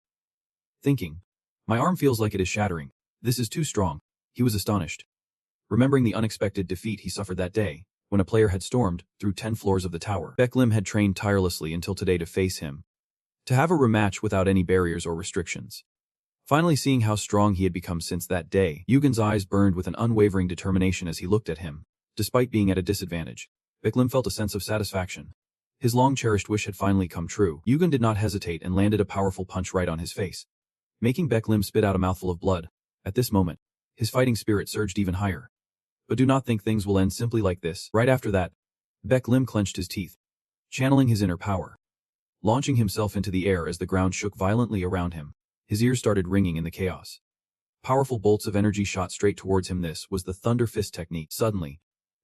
S1: thinking, "My arm feels like it is shattering. This is too strong." He was astonished, remembering the unexpected defeat he suffered that day, when a player had stormed through 10 floors of the tower. Baek Lim had trained tirelessly until today to face him, to have a rematch without any barriers or restrictions. Finally seeing how strong he had become since that day, Yugen's eyes burned with an unwavering determination as he looked at him. Despite being at a disadvantage, Baek Lim felt a sense of satisfaction. His long-cherished wish had finally come true. Yugen did not hesitate and landed a powerful punch right on his face, making Baek Lim spit out a mouthful of blood. At this moment, his fighting spirit surged even higher. But do not think things will end simply like this. Right after that, Baek Lim clenched his teeth, channeling his inner power, launching himself into the air as the ground shook violently around him. His ears started ringing in the chaos. Powerful bolts of energy shot straight towards him. This was the Thunder Fist technique. Suddenly,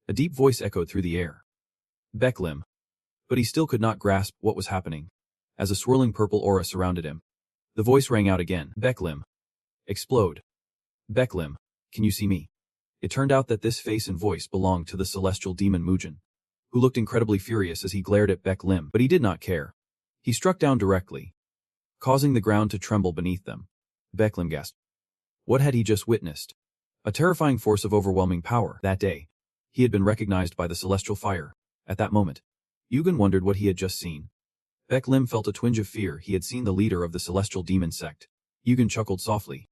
S1: a deep voice echoed through the air. Baek Lim. But he still could not grasp what was happening, as a swirling purple aura surrounded him. The voice rang out again. Baek Lim. Explode. Baek Lim, can you see me? It turned out that this face and voice belonged to the celestial demon Mugen, who looked incredibly furious as he glared at Baek Lim, but he did not care. He struck down directly, causing the ground to tremble beneath them. Baek Lim gasped. What had he just witnessed? A terrifying force of overwhelming power. That day, he had been recognized by the celestial fire. At that moment, Yugen wondered what he had just seen. Baek Lim felt a twinge of fear. He had seen the leader of the celestial demon sect. Yugen chuckled softly.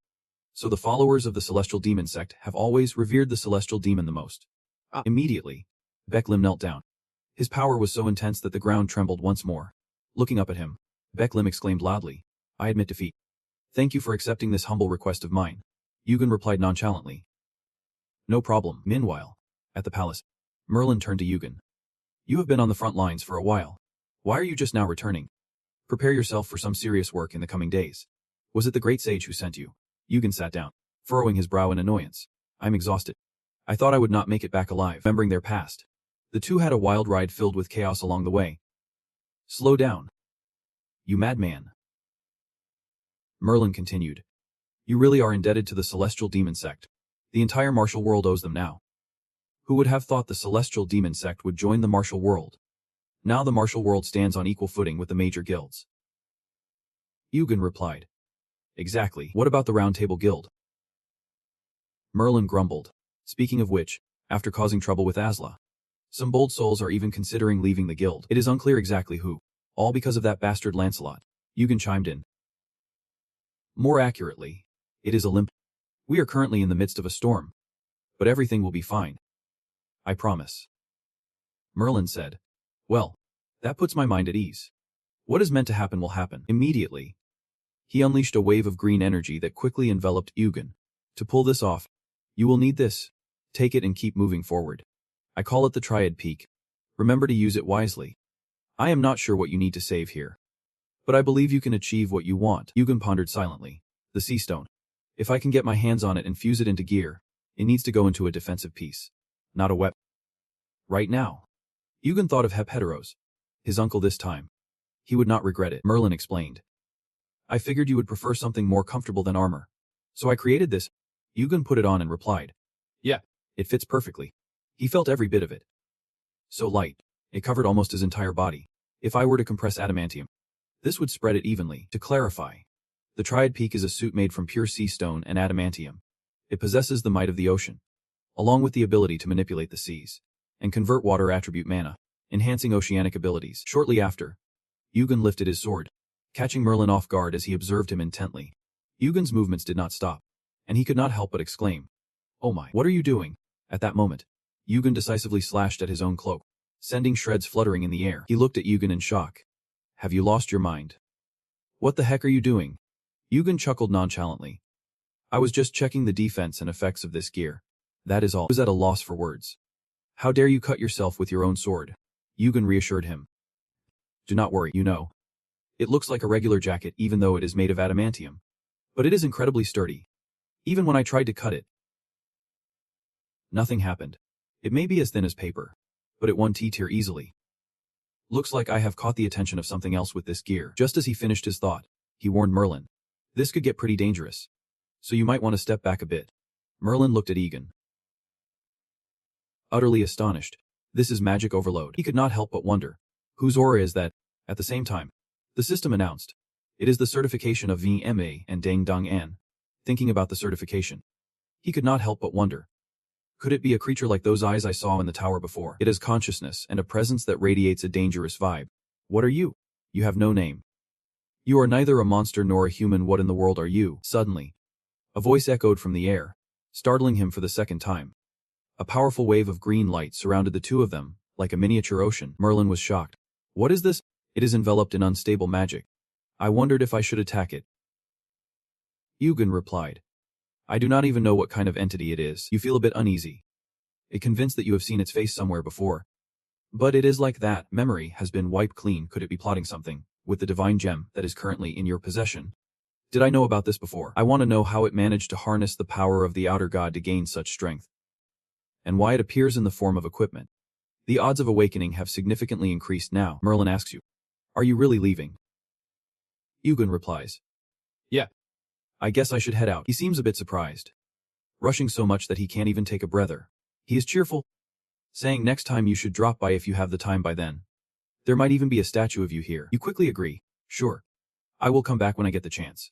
S1: So the followers of the celestial demon sect have always revered the celestial demon the most. Immediately, Baek Lim knelt down. His power was so intense that the ground trembled once more. Looking up at him, Baek Lim exclaimed loudly, "I admit defeat. Thank you for accepting this humble request of mine." Yugen replied nonchalantly, "No problem." Meanwhile, at the palace, Merlin turned to Yugen. "You have been on the front lines for a while. Why are you just now returning? Prepare yourself for some serious work in the coming days. Was it the great sage who sent you?" Yugen sat down, furrowing his brow in annoyance. "I'm exhausted. I thought I would not make it back alive." Remembering their past, the two had a wild ride filled with chaos along the way. "Slow down. You madman." Merlin continued. "You really are indebted to the celestial demon sect. The entire martial world owes them now. Who would have thought the celestial demon sect would join the martial world? Now the martial world stands on equal footing with the major guilds." Yugen replied. "Exactly. What about the Round Table Guild?" Merlin grumbled. "Speaking of which, after causing trouble with Asla, some bold souls are even considering leaving the guild. It is unclear exactly who. All because of that bastard Lancelot." Yugen chimed in. "More accurately, it is Olymp. We are currently in the midst of a storm, but everything will be fine. I promise." Merlin said. "Well, that puts my mind at ease. What is meant to happen will happen." Immediately, he unleashed a wave of green energy that quickly enveloped Yugen. "To pull this off, you will need this. Take it and keep moving forward. I call it the Triad Peak. Remember to use it wisely. I am not sure what you need to save here, but I believe you can achieve what you want." Yugen pondered silently. "The Sea Stone. If I can get my hands on it and fuse it into gear, it needs to go into a defensive piece, not a weapon. Right now." Yugen thought of Hephaestus, his uncle this time. He would not regret it. Merlin explained. "I figured you would prefer something more comfortable than armor, so I created this." Yugen put it on and replied, "Yeah, it fits perfectly." He felt every bit of it. So light, it covered almost his entire body. If I were to compress adamantium, this would spread it evenly. To clarify, the Triad Peak is a suit made from pure sea stone and adamantium. It possesses the might of the ocean, along with the ability to manipulate the seas and convert water attribute mana, enhancing oceanic abilities. Shortly after, Yugen lifted his sword, catching Merlin off guard as he observed him intently. Yugen's movements did not stop, and he could not help but exclaim, "Oh my, what are you doing?" At that moment, Yugen decisively slashed at his own cloak, sending shreds fluttering in the air. He looked at Yugen in shock. "Have you lost your mind? What the heck are you doing?" Yugen chuckled nonchalantly. "I was just checking the defense and effects of this gear. That is all." He was at a loss for words. "How dare you cut yourself with your own sword?" Yugen reassured him. "Do not worry, you know. It looks like a regular jacket even though it is made of adamantium. But it is incredibly sturdy. Even when I tried to cut it, nothing happened. It may be as thin as paper, but it won T-tier easily. Looks like I have caught the attention of something else with this gear." Just as he finished his thought, he warned Merlin. "This could get pretty dangerous, so you might want to step back a bit." Merlin looked at Egan, utterly astonished. This is magic overload. He could not help but wonder, whose aura is that? At the same time, the system announced, "It is the certification of VMA and Dang Dong An." Thinking about the certification, he could not help but wonder. Could it be a creature like those eyes I saw in the tower before? It has consciousness and a presence that radiates a dangerous vibe. What are you? You have no name. You are neither a monster nor a human. What in the world are you? Suddenly, a voice echoed from the air, startling him for the second time. A powerful wave of green light surrounded the two of them, like a miniature ocean. Merlin was shocked. What is this? It is enveloped in unstable magic. I wondered if I should attack it. Eugen replied. I do not even know what kind of entity it is. You feel a bit uneasy. Convinced that you have seen its face somewhere before. But it is like that. Memory has been wiped clean. Could it be plotting something with the divine gem that is currently in your possession? Did I know about this before? I want to know how it managed to harness the power of the outer god to gain such strength. And why it appears in the form of equipment. The odds of awakening have significantly increased now. Merlin asks you, are you really leaving? Eugen replies, yeah. I guess I should head out. He seems a bit surprised. Rushing so much that he can't even take a breather. He is cheerful, saying next time you should drop by if you have the time by then. There might even be a statue of you here. You quickly agree. Sure. I will come back when I get the chance.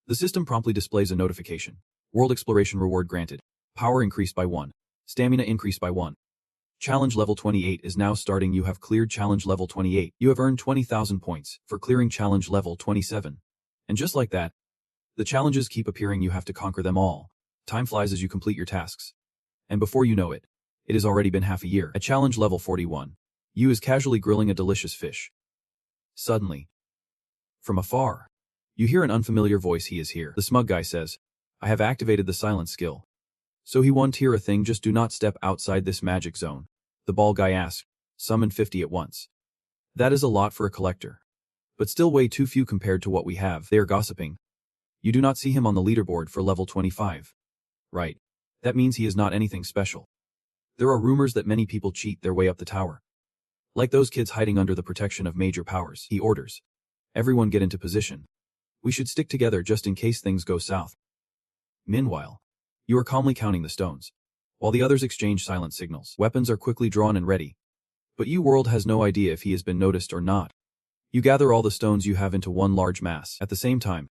S1: The system promptly displays a notification. World exploration reward granted. Power increased by 1. Stamina increased by 1. Challenge level 28 is now starting. You have cleared challenge level 28. You have earned 20,000 points for clearing challenge level 27. And just like that, the challenges keep appearing. You have to conquer them all. Time flies as you complete your tasks. And before you know it, it has already been half a year. At challenge level 41, you is casually grilling a delicious fish. Suddenly, from afar, you hear an unfamiliar voice. He is here. The smug guy says, I have activated the silence skill. So he won't hear a thing. Just do not step outside this magic zone. The bald guy asks, summon 50 at once. That is a lot for a collector. But still way too few compared to what we have. They are gossiping. You do not see him on the leaderboard for level 25. Right. That means he is not anything special. There are rumors that many people cheat their way up the tower. Like those kids hiding under the protection of major powers. He orders. Everyone get into position. We should stick together just in case things go south. Meanwhile, you are calmly counting the stones, while the others exchange silent signals. Weapons are quickly drawn and ready. But you world has no idea if he has been noticed or not. You gather all the stones you have into one large mass. At the same time,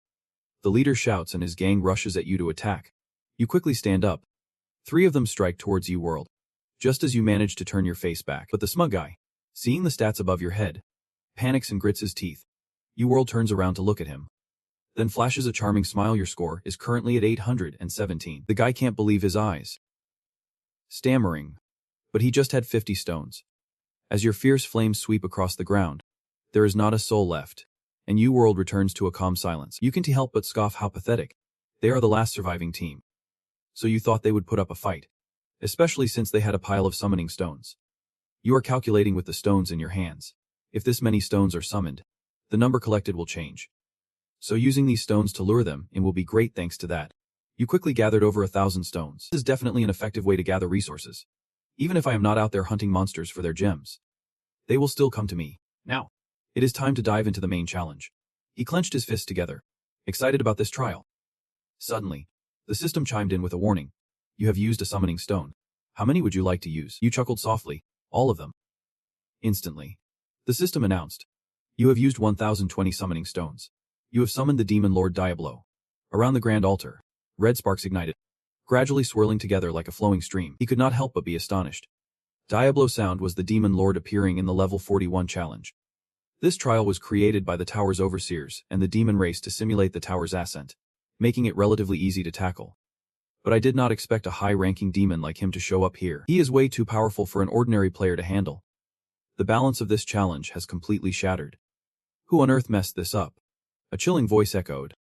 S1: the leader shouts and his gang rushes at you to attack. You quickly stand up. 3 of them strike towards you world, just as you manage to turn your face back. But the smug guy, seeing the stats above your head, panics and grits his teeth. You world turns around to look at him. Then flashes a charming smile. Your score is currently at 817. The guy can't believe his eyes. Stammering. But he just had 50 stones. As your fierce flames sweep across the ground, there is not a soul left, and you world returns to a calm silence. You can't help but scoff. How pathetic. They are the last surviving team. So you thought they would put up a fight, especially since they had a pile of summoning stones. You are calculating with the stones in your hands. If this many stones are summoned, the number collected will change. So using these stones to lure them in will be great. Thanks to that, you quickly gathered over 1,000 stones. This is definitely an effective way to gather resources. Even if I am not out there hunting monsters for their gems, they will still come to me. Now, it is time to dive into the main challenge. He clenched his fists together, excited about this trial. Suddenly, the system chimed in with a warning. You have used a summoning stone. How many would you like to use? You chuckled softly. All of them. Instantly, the system announced. You have used 1,020 summoning stones. You have summoned the demon lord Diablo. Around the grand altar, red sparks ignited, gradually swirling together like a flowing stream. He could not help but be astonished. Diablo sound was the demon lord appearing in the level 41 challenge. This trial was created by the tower's overseers and the demon race to simulate the tower's ascent, making it relatively easy to tackle. But I did not expect a high-ranking demon like him to show up here. He is way too powerful for an ordinary player to handle. The balance of this challenge has completely shattered. Who on earth messed this up? A chilling voice echoed.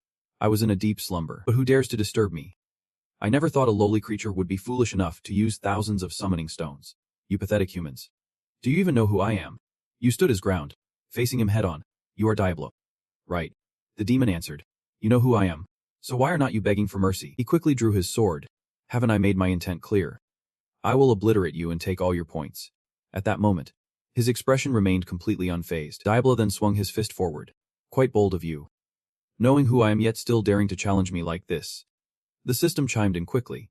S1: I was in a deep slumber. But who dares to disturb me? I never thought a lowly creature would be foolish enough to use thousands of summoning stones. You pathetic humans. Do you even know who I am? You stood his ground, facing him head-on. You are Diablo. Right. The demon answered. You know who I am. So why are not you begging for mercy? He quickly drew his sword. Haven't I made my intent clear? I will obliterate you and take all your points. At that moment, his expression remained completely unfazed. Diablo then swung his fist forward. Quite bold of you. Knowing who I am yet still daring to challenge me like this. The system chimed in quickly.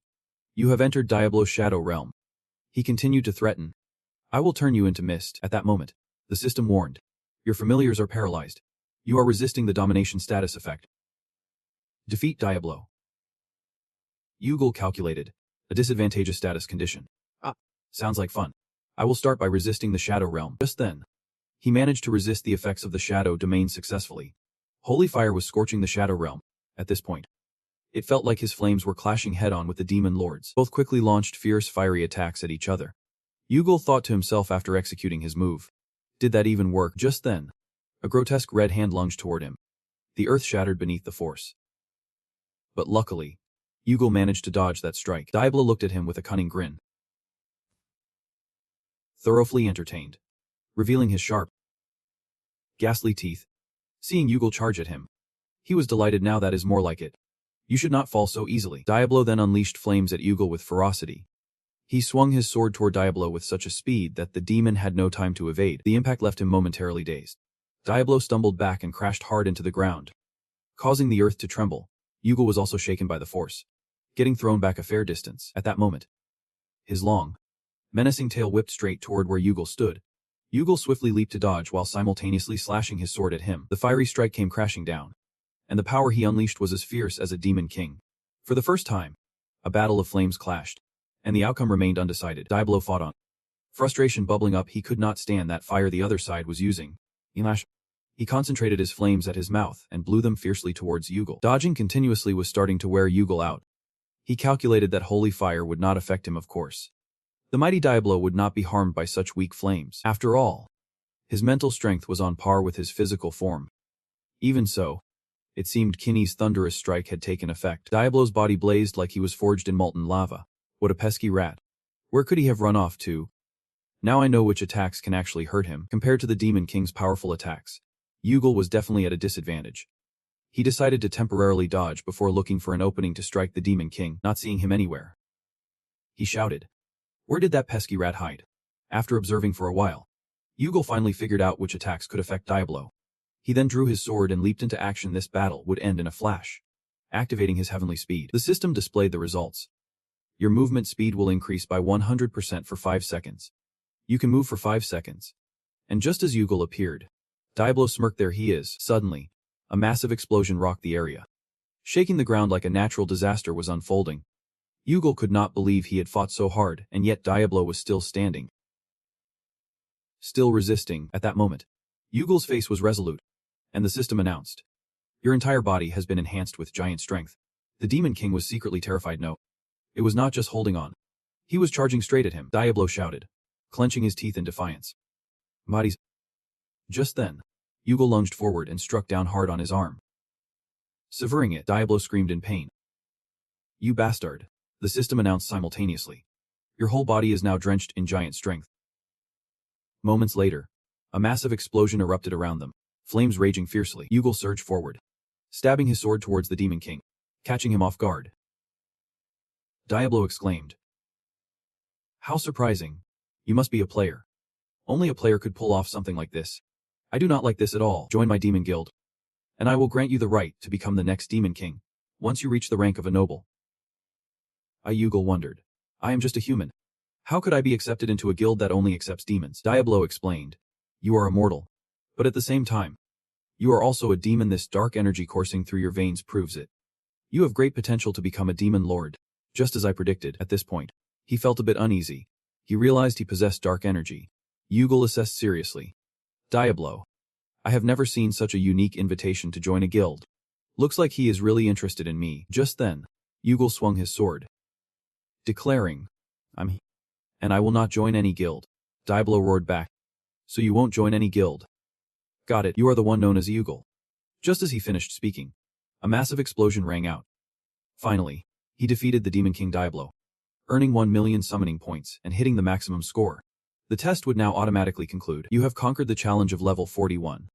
S1: You have entered Diablo's shadow realm. He continued to threaten. I will turn you into mist. At that moment, the system warned. Your familiars are paralyzed. You are resisting the domination status effect. Defeat Diablo. Yugal calculated. A disadvantageous status condition. Ah, sounds like fun. I will start by resisting the Shadow Realm. Just then, he managed to resist the effects of the Shadow Domain successfully. Holy fire was scorching the Shadow Realm. At this point, it felt like his flames were clashing head-on with the demon lords. Both quickly launched fierce fiery attacks at each other. Yugal thought to himself after executing his move. Did that even work? Just then, a grotesque red hand lunged toward him. The earth shattered beneath the force. But luckily, Yugal managed to dodge that strike. Diablo looked at him with a cunning grin. Thoroughly entertained, revealing his sharp, ghastly teeth. Seeing Yugal charge at him, he was delighted. Now that is more like it. You should not fall so easily. Diablo then unleashed flames at Yugal with ferocity. He swung his sword toward Diablo with such a speed that the demon had no time to evade. The impact left him momentarily dazed. Diablo stumbled back and crashed hard into the ground, causing the earth to tremble. Yugal was also shaken by the force, getting thrown back a fair distance. At that moment, his long, menacing tail whipped straight toward where Yugal stood. Yugal swiftly leaped to dodge while simultaneously slashing his sword at him. The fiery strike came crashing down, and the power he unleashed was as fierce as a demon king. For the first time, a battle of flames clashed, and the outcome remained undecided. Diablo fought on, frustration bubbling up. He could not stand that fire the other side was using. He concentrated his flames at his mouth and blew them fiercely towards Yugal. Dodging continuously was starting to wear Yugal out. He calculated that holy fire would not affect him, of course. The mighty Diablo would not be harmed by such weak flames. After all, his mental strength was on par with his physical form. Even so, it seemed Kinney's thunderous strike had taken effect. Diablo's body blazed like he was forged in molten lava. What a pesky rat. Where could he have run off to? Now I know which attacks can actually hurt him. Compared to the Demon King's powerful attacks, Yugal was definitely at a disadvantage. He decided to temporarily dodge before looking for an opening to strike the Demon King. Not seeing him anywhere, he shouted, "Where did that pesky rat hide?" After observing for a while, Yugal finally figured out which attacks could affect Diablo. He then drew his sword and leaped into action. This battle would end in a flash. Activating his heavenly speed, the system displayed the results. Your movement speed will increase by 100% for 5 seconds. You can move for 5 seconds. And just as Yugal appeared, Diablo smirked. There he is. Suddenly, a massive explosion rocked the area. Shaking the ground like a natural disaster was unfolding. Yugal could not believe he had fought so hard, and yet Diablo was still standing, still resisting. At that moment, Yugal's face was resolute, and the system announced, "Your entire body has been enhanced with giant strength." The Demon King was secretly terrified. No, it was not just holding on. He was charging straight at him. Diablo shouted, clenching his teeth in defiance. "Bodies." Just then, Yugal lunged forward and struck down hard on his arm, severing it. Diablo screamed in pain. "You bastard," the system announced simultaneously. "Your whole body is now drenched in giant strength." Moments later, a massive explosion erupted around them, flames raging fiercely. Yugal surged forward, stabbing his sword towards the Demon King, catching him off guard. Diablo exclaimed, "How surprising. You must be a player. Only a player could pull off something like this. I do not like this at all. Join my demon guild, and I will grant you the right to become the next Demon King, once you reach the rank of a noble." Yugal wondered. "I am just a human. How could I be accepted into a guild that only accepts demons?" Diablo explained, "You are immortal, but at the same time, you are also a demon. This dark energy coursing through your veins proves it. You have great potential to become a demon lord, just as I predicted." At this point, he felt a bit uneasy. He realized he possessed dark energy. Yugal assessed seriously. "Diablo, I have never seen such a unique invitation to join a guild. Looks like he is really interested in me." Just then, Yugal swung his sword, declaring, "And I will not join any guild." Diablo roared back, "So you won't join any guild? Got it, you are the one known as Yugal." Just as he finished speaking, a massive explosion rang out. Finally, he defeated the Demon King Diablo, earning 1 million summoning points and hitting the maximum score. The test would now automatically conclude. You have conquered the challenge of level 41,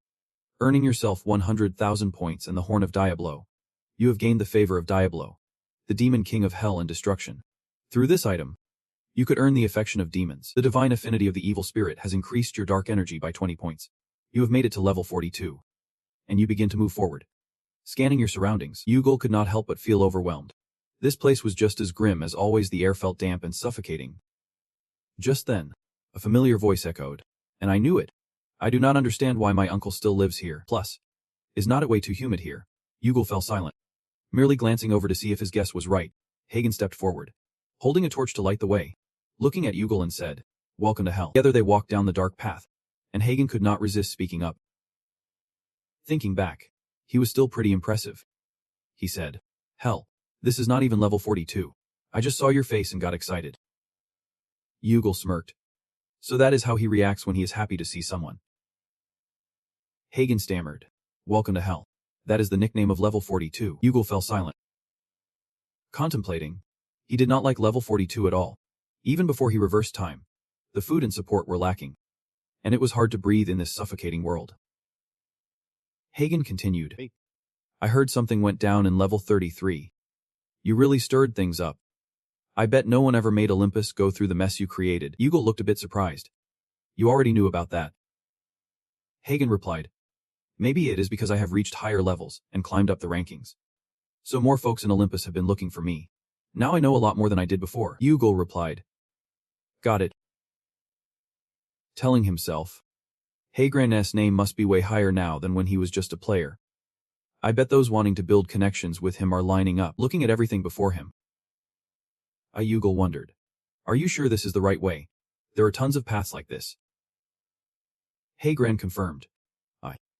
S1: earning yourself 100,000 points and the Horn of Diablo. You have gained the favor of Diablo, the Demon King of Hell and Destruction. Through this item, you could earn the affection of demons. The divine affinity of the evil spirit has increased your dark energy by 20 points. You have made it to level 42, and you begin to move forward. Scanning your surroundings, Yugal could not help but feel overwhelmed. This place was just as grim as always. The air felt damp and suffocating. Just then, a familiar voice echoed, "And I knew it. I do not understand why my uncle still lives here. Plus, is not it way too humid here? Yugal fell silent. Merely glancing over to see if his guess was right, Hagen stepped forward, holding a torch to light the way, looking at Yugal and said, "Welcome to hell." Together they walked down the dark path, and Hagen could not resist speaking up. Thinking back, he was still pretty impressive. He said, "Hell, this is not even level 42. I just saw your face and got excited." Yugal smirked. So that is how he reacts when he is happy to see someone. Hagen stammered, "Welcome to hell. That is the nickname of level 42. Yugal fell silent. Contemplating, he did not like level 42 at all. Even before he reversed time, the food and support were lacking, and it was hard to breathe in this suffocating world. Hagen continued, "I heard something went down in level 33. You really stirred things up. I bet no one ever made Olympus go through the mess you created." Yugal looked a bit surprised. "You already knew about that?" Hagen replied, "Maybe it is because I have reached higher levels and climbed up the rankings. So more folks in Olympus have been looking for me. Now I know a lot more than I did before." Yugal replied, "Got it." Telling himself, Hagen's name must be way higher now than when he was just a player. I bet those wanting to build connections with him are lining up, looking at everything before him. Yugal wondered, "Are you sure this is the right way? There are tons of paths like this." Hagen confirmed,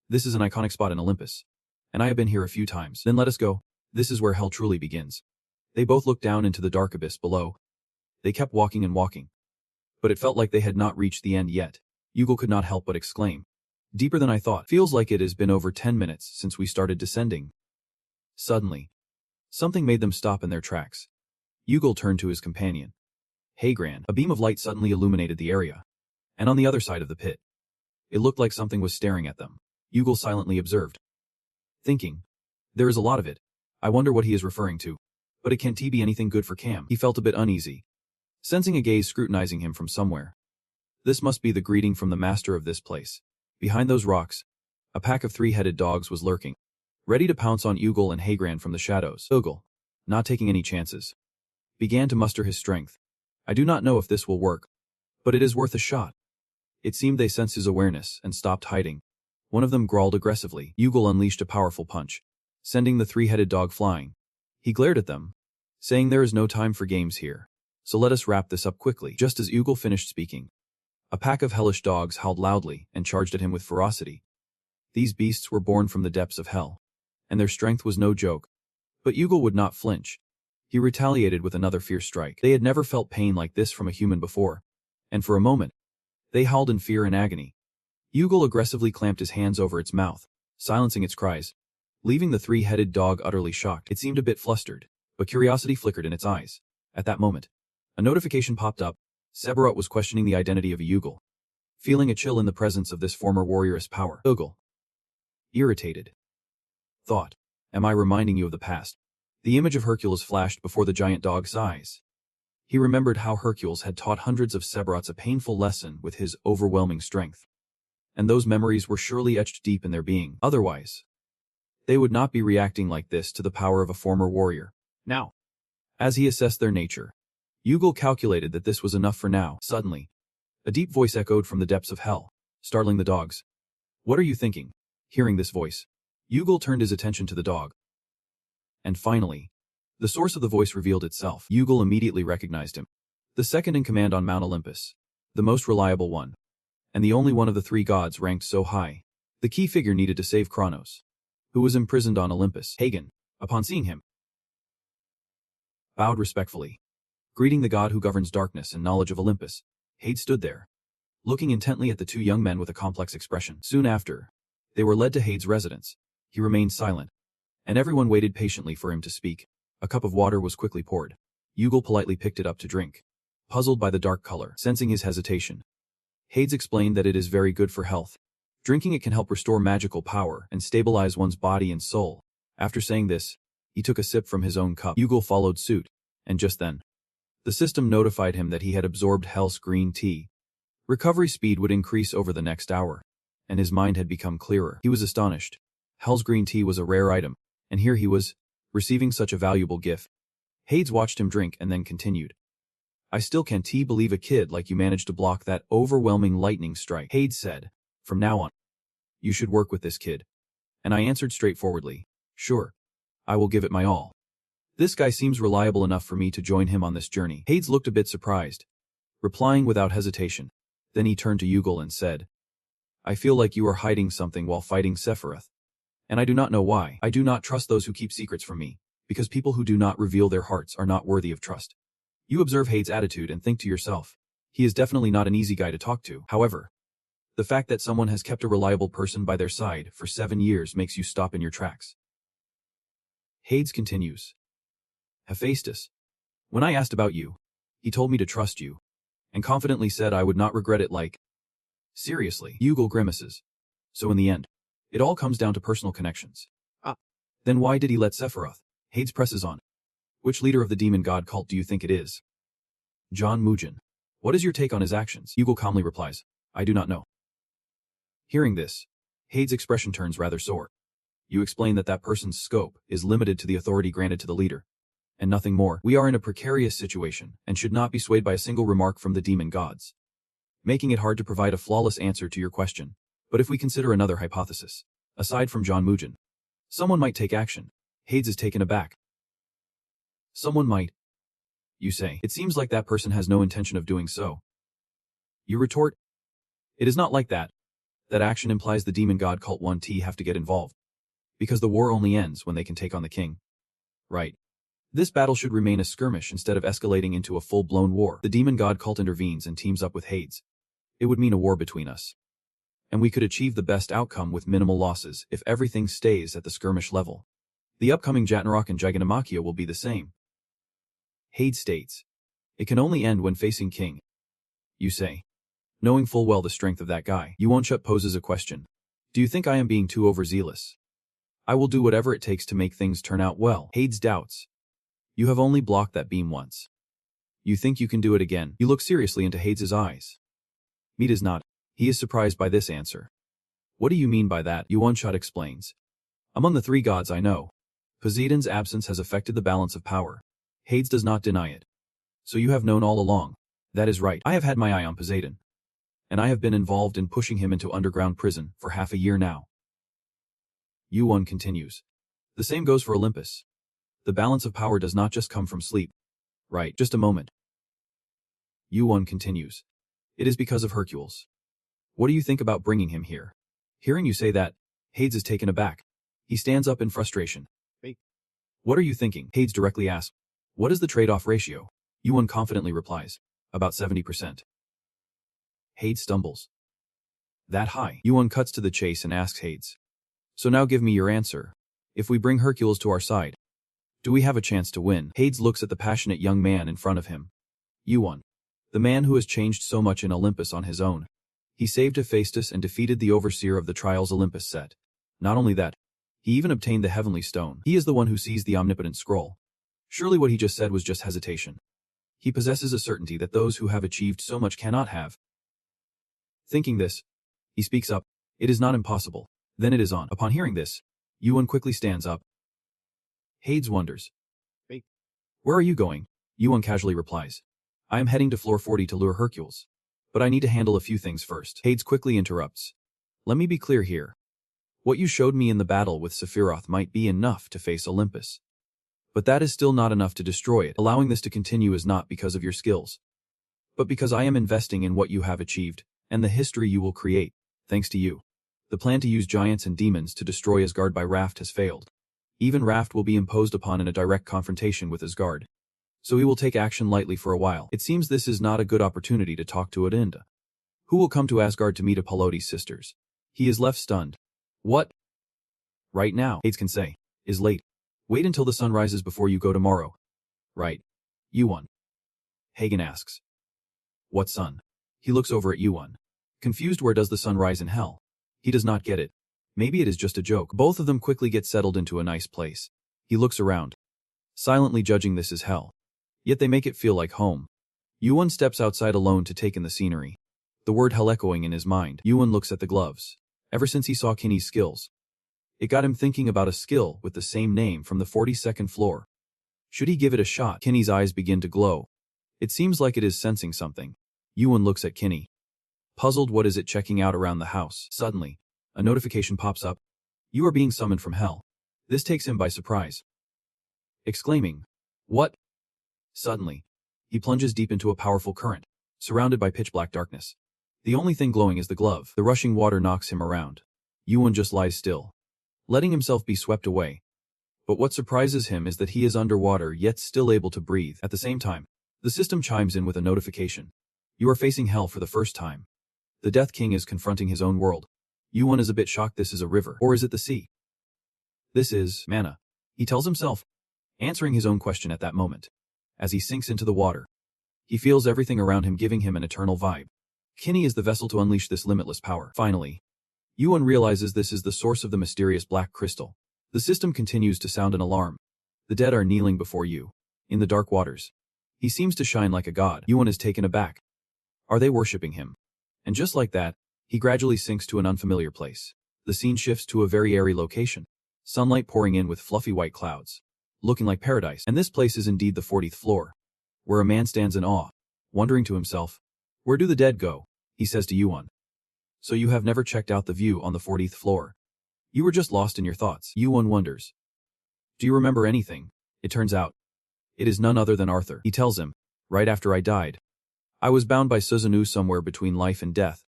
S1: "This is an iconic spot in Olympus, and I have been here a few times." "Then let us go. This is where hell truly begins." They both looked down into the dark abyss below. They kept walking and walking, but it felt like they had not reached the end yet. Yugal could not help but exclaim, "Deeper than I thought. Feels like it has been over 10 minutes since we started descending." Suddenly, something made them stop in their tracks. Yugal turned to his companion. Hagen. A beam of light suddenly illuminated the area, and on the other side of the pit, it looked like something was staring at them. Yugal silently observed, thinking, "There is a lot of it. I wonder what he is referring to. But it can't be anything good for Cam." He felt a bit uneasy, sensing a gaze scrutinizing him from somewhere. This must be the greeting from the master of this place. Behind those rocks, a pack of three-headed dogs was lurking, ready to pounce on Yugal and Hagen from the shadows. Yugal, not taking any chances, began to muster his strength. "I do not know if this will work, but it is worth a shot." It seemed they sensed his awareness and stopped hiding. One of them growled aggressively. Yugal unleashed a powerful punch, sending the three-headed dog flying. He glared at them, saying, "There is no time for games here, so let us wrap this up quickly." Just as Yugal finished speaking, a pack of hellish dogs howled loudly and charged at him with ferocity. These beasts were born from the depths of hell, and their strength was no joke. But Yugal would not flinch. He retaliated with another fierce strike. They had never felt pain like this from a human before, and for a moment, they howled in fear and agony. Yugal aggressively clamped his hands over its mouth, silencing its cries, leaving the three-headed dog utterly shocked. It seemed a bit flustered, but curiosity flickered in its eyes. At that moment, a notification popped up. Sephiroth was questioning the identity of a Yugal, feeling a chill in the presence of this former warrior's power. Yugal, irritated, thought, "Am I reminding you of the past?" The image of Hercules flashed before the giant dog's eyes. He remembered how Hercules had taught hundreds of Sephiroths a painful lesson with his overwhelming strength. And those memories were surely etched deep in their being. Otherwise, they would not be reacting like this to the power of a former warrior. Now, as he assessed their nature, Yugal calculated that this was enough for now. Suddenly, a deep voice echoed from the depths of hell, startling the dogs. "What are you thinking?" Hearing this voice, Yugal turned his attention to the dog. And finally, the source of the voice revealed itself. Yugal immediately recognized him. The second in command on Mount Olympus, the most reliable one, and the only one of the three gods ranked so high. The key figure needed to save Kronos, who was imprisoned on Olympus. Hagen, upon seeing him, bowed respectfully, greeting the god who governs darkness and knowledge of Olympus. Hagen stood there, looking intently at the two young men with a complex expression. Soon after, they were led to Hagen's residence. He remained silent, and everyone waited patiently for him to speak. A cup of water was quickly poured. Yugal politely picked it up to drink, puzzled by the dark color. Sensing his hesitation, Hagen explained that it is very good for health. Drinking it can help restore magical power and stabilize one's body and soul. After saying this, he took a sip from his own cup. Yugal followed suit, and just then, the system notified him that he had absorbed Hell's green tea. Recovery speed would increase over the next hour, and his mind had become clearer. He was astonished. Hell's green tea was a rare item, and here he was, receiving such a valuable gift. Hagen watched him drink and then continued. "I still can't believe a kid like you managed to block that overwhelming lightning strike," Hagen said, From now on, you should work with this kid. And I answered straightforwardly, sure. I will give it my all. This guy seems reliable enough for me to join him on this journey. Hades looked a bit surprised, replying without hesitation. Then he turned to Yugal and said, I feel like you are hiding something while fighting Sephiroth. And I do not know why. I do not trust those who keep secrets from me, because people who do not reveal their hearts are not worthy of trust. You observe Hades' attitude and think to yourself, he is definitely not an easy guy to talk to. However, the fact that someone has kept a reliable person by their side for 7 years makes you stop in your tracks. Hades continues. Hephaestus, when I asked about you, he told me to trust you, and confidently said I would not regret it like... Seriously, Yugal grimaces. So in the end, it all comes down to personal connections. Then why did he let Sephiroth? Hades presses on. Which leader of the demon god cult do you think it is? John Mugen. What is your take on his actions? Yugal calmly replies, I do not know. Hearing this, Hades' expression turns rather sore. You explain that that person's scope is limited to the authority granted to the leader, and nothing more. We are in a precarious situation and should not be swayed by a single remark from the demon gods, making it hard to provide a flawless answer to your question. But if we consider another hypothesis, aside from John Mugen, someone might take action. Hades is taken aback. Someone might, you say. It seems like that person has no intention of doing so. You retort, it is not like that. That action implies the demon god cult 1T have to get involved, because the war only ends when they can take on the king. Right. This battle should remain a skirmish instead of escalating into a full-blown war. The demon god cult intervenes and teams up with Hades. It would mean a war between us. And we could achieve the best outcome with minimal losses if everything stays at the skirmish level. The upcoming Jatnarok and Gigantamakia will be the same. Hades states, it can only end when facing king. You say, knowing full well the strength of that guy. Yuanchut poses a question. Do you think I am being too overzealous? I will do whatever it takes to make things turn out well. Hades doubts. You have only blocked that beam once. You think you can do it again? You look seriously into Hades' eyes. Meat is not. He is surprised by this answer. What do you mean by that? Yuanchut explains. Among the 3 gods I know, Poseidon's absence has affected the balance of power. Hades does not deny it. So you have known all along. That is right. I have had my eye on Poseidon, and I have been involved in pushing him into underground prison for half a year now. Yuan continues. The same goes for Olympus. The balance of power does not just come from sleep. Right, just a moment. Yuan continues. It is because of Hercules. What do you think about bringing him here? Hearing you say that, Hades is taken aback. He stands up in frustration. Hey. What are you thinking? Hades directly asks. What is the trade-off ratio? Yuan confidently replies. About 70%. Hades stumbles. That high? Yuan cuts to the chase and asks Hades. So now give me your answer. If we bring Hercules to our side, do we have a chance to win? Hades looks at the passionate young man in front of him. Yuan. The man who has changed so much in Olympus on his own. He saved Hephaestus and defeated the overseer of the Trials Olympus set. Not only that, he even obtained the Heavenly Stone. He is the one who seized the omnipotent scroll. Surely what he just said was just hesitation. He possesses a certainty that those who have achieved so much cannot have. Thinking this, he speaks up. It is not impossible. Then it is on. Upon hearing this, Yuan quickly stands up. Hades wonders. Hey. Where are you going? Yuan casually replies. I am heading to floor 40 to lure Hercules. But I need to handle a few things first. Hades quickly interrupts. Let me be clear here. What you showed me in the battle with Sephiroth might be enough to face Olympus. But that is still not enough to destroy it. Allowing this to continue is not because of your skills, but because I am investing in what you have achieved, and the history you will create, thanks to you. The plan to use giants and demons to destroy Asgard by Raft has failed. Even Raft will be imposed upon in a direct confrontation with Asgard. So he will take action lightly for a while. It seems this is not a good opportunity to talk to Odinda, who will come to Asgard to meet Apollodes' sisters. He is left stunned. What? Right now, Hades can say, is late. Wait until the sun rises before you go tomorrow. Right. Yuan. Hagen asks. What sun? He looks over at Yuan. Confused, where does the sun rise in hell? He does not get it. Maybe it is just a joke. Both of them quickly get settled into a nice place. He looks around, silently judging this as hell. Yet they make it feel like home. Yuan steps outside alone to take in the scenery. The word hell echoing in his mind. Yuan looks at the gloves. Ever since he saw Kinney's skills, it got him thinking about a skill with the same name from the 42nd floor. Should he give it a shot? Kinney's eyes begin to glow. It seems like it is sensing something. Yuan looks at Kinney. Puzzled, what is it checking out around the house? Suddenly, a notification pops up. You are being summoned from hell. This takes him by surprise. Exclaiming, "What?" Suddenly, he plunges deep into a powerful current, surrounded by pitch-black darkness. The only thing glowing is the glove. The rushing water knocks him around. Yuan just lies still, letting himself be swept away. But what surprises him is that he is underwater yet still able to breathe. At the same time, the system chimes in with a notification. You are facing hell for the first time. The Death King is confronting his own world. Yuan is a bit shocked. This is a river, or is it the sea? This is mana, he tells himself, answering his own question at that moment. As he sinks into the water, he feels everything around him giving him an eternal vibe. Kinney is the vessel to unleash this limitless power. Finally, Yuan realizes this is the source of the mysterious black crystal. The system continues to sound an alarm. The dead are kneeling before you, in the dark waters. He seems to shine like a god. Yuan is taken aback. Are they worshipping him? And just like that, he gradually sinks to an unfamiliar place. The scene shifts to a very airy location. Sunlight pouring in with fluffy white clouds, looking like paradise. And this place is indeed the 40th floor, where a man stands in awe, wondering to himself, "Where do the dead go?" He says to Yuan. "So you have never checked out the view on the 40th floor? You were just lost in your thoughts." Yuan wonders, "Do you remember anything?" It turns out, it is none other than Arthur. He tells him, "Right after I died, I was bound by Susanoo somewhere between life and death.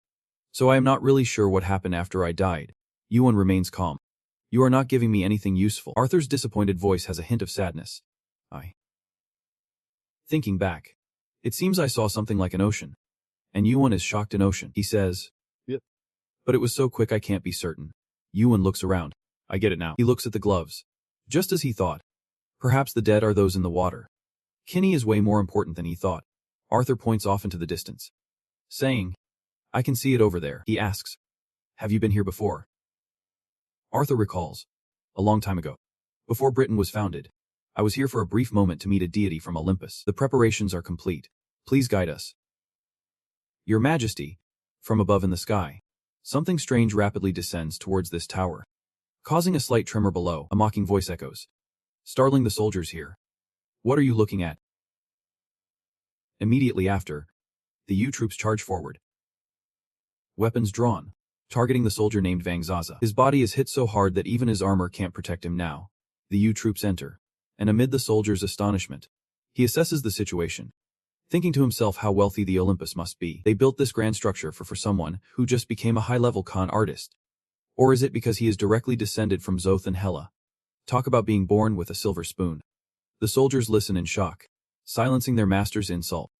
S1: So I am not really sure what happened after I died." Yuan remains calm. "You are not giving me anything useful." Arthur's disappointed voice has a hint of sadness. Thinking back, it seems I saw something like an ocean. And Yuan is shocked. An ocean, he says. "Yep. But it was so quick I can't be certain." Yuan looks around. "I get it now." He looks at the gloves. Just as he thought. Perhaps the dead are those in the water. Kinney is way more important than he thought. Arthur points off into the distance, saying, "I can see it over there." He asks, "Have you been here before?" Arthur recalls, "A long time ago, before Britain was founded, I was here for a brief moment to meet a deity from Olympus. The preparations are complete. Please guide us." "Your Majesty," from above in the sky, something strange rapidly descends towards this tower, causing a slight tremor below. A mocking voice echoes, startling the soldiers here. "What are you looking at?" Immediately after, the U troops charge forward, weapons drawn, targeting the soldier named Vang Zaza. His body is hit so hard that even his armor can't protect him now. The U troops enter, and amid the soldiers' astonishment, he assesses the situation, thinking to himself how wealthy the Olympus must be. They built this grand structure for someone who just became a high-level con artist. Or is it because he is directly descended from Zoth and Hela? Talk about being born with a silver spoon. The soldiers listen in shock, silencing their master's insult,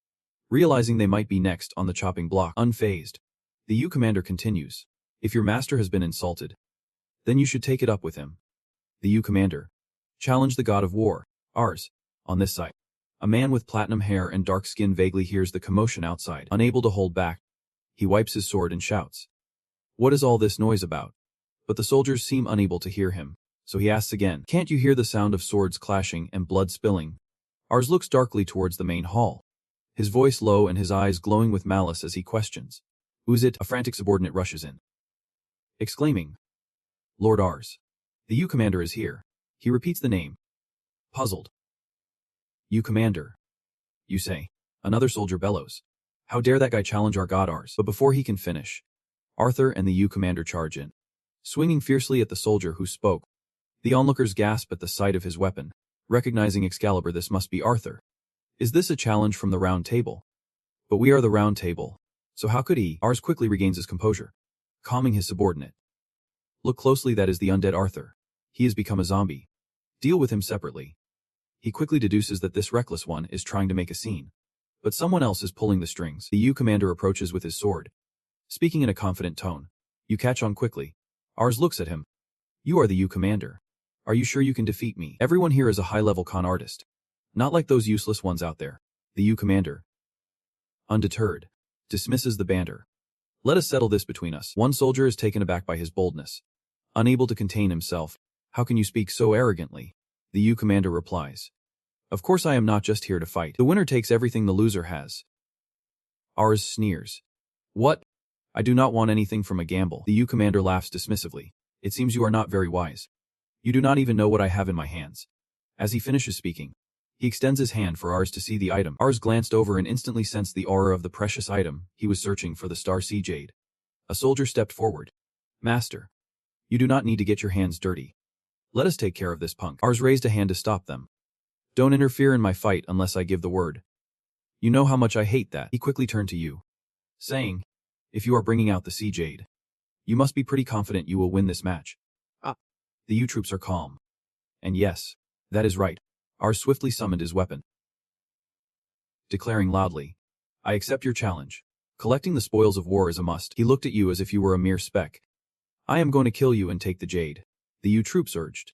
S1: realizing they might be next on the chopping block. Unfazed, the U commander continues, "If your master has been insulted, then you should take it up with him." The U commander challenged the god of war, Ars. On this side, a man with platinum hair and dark skin vaguely hears the commotion outside. Unable to hold back, he wipes his sword and shouts, "What is all this noise about?" But the soldiers seem unable to hear him, so he asks again, "Can't you hear the sound of swords clashing and blood spilling?" Ars looks darkly towards the main hall, his voice low and his eyes glowing with malice as he questions, "Who's it?" A frantic subordinate rushes in, exclaiming, "Lord Ars, the U commander is here." He repeats the name, puzzled. "U commander, you say?" Another soldier bellows, "How dare that guy challenge our god Ars?" But before he can finish, Arthur and the U commander charge in, swinging fiercely at the soldier who spoke. The onlookers gasp at the sight of his weapon, recognizing Excalibur. This must be Arthur. Is this a challenge from the Round Table? But we are the Round Table, so how could he? Ars quickly regains his composure, calming his subordinate. "Look closely, that is the undead Arthur. He has become a zombie. Deal with him separately." He quickly deduces that this reckless one is trying to make a scene, but someone else is pulling the strings. The U commander approaches with his sword, speaking in a confident tone. You catch on quickly. Ars looks at him. "You are the U commander. Are you sure you can defeat me? Everyone here is a high-level con artist. Not like those useless ones out there." The U commander, undeterred, dismisses the banter. "Let us settle this between us." One soldier is taken aback by his boldness. Unable to contain himself, "How can you speak so arrogantly?" The U commander replies, "Of course I am not just here to fight. The winner takes everything the loser has." Ars sneers. "What? I do not want anything from a gamble." The U commander laughs dismissively. "It seems you are not very wise. You do not even know what I have in my hands." As he finishes speaking, He extends his hand for Ars to see the item. Ars glanced over and instantly sensed the aura of the precious item. He was searching for the Star Sea Jade. A soldier stepped forward. Master, you do not need to get your hands dirty. Let us take care of this punk. Ars raised a hand to stop them. Don't interfere in my fight unless I give the word. You know how much I hate that. He quickly turned to you, saying, if you are bringing out the Sea Jade, you must be pretty confident you will win this match. The U troops are calm. And yes, that is right. Ars swiftly summoned his weapon, declaring loudly, I accept your challenge. Collecting the spoils of war is a must. He looked at you as if you were a mere speck. I am going to kill you and take the jade. The U troops urged.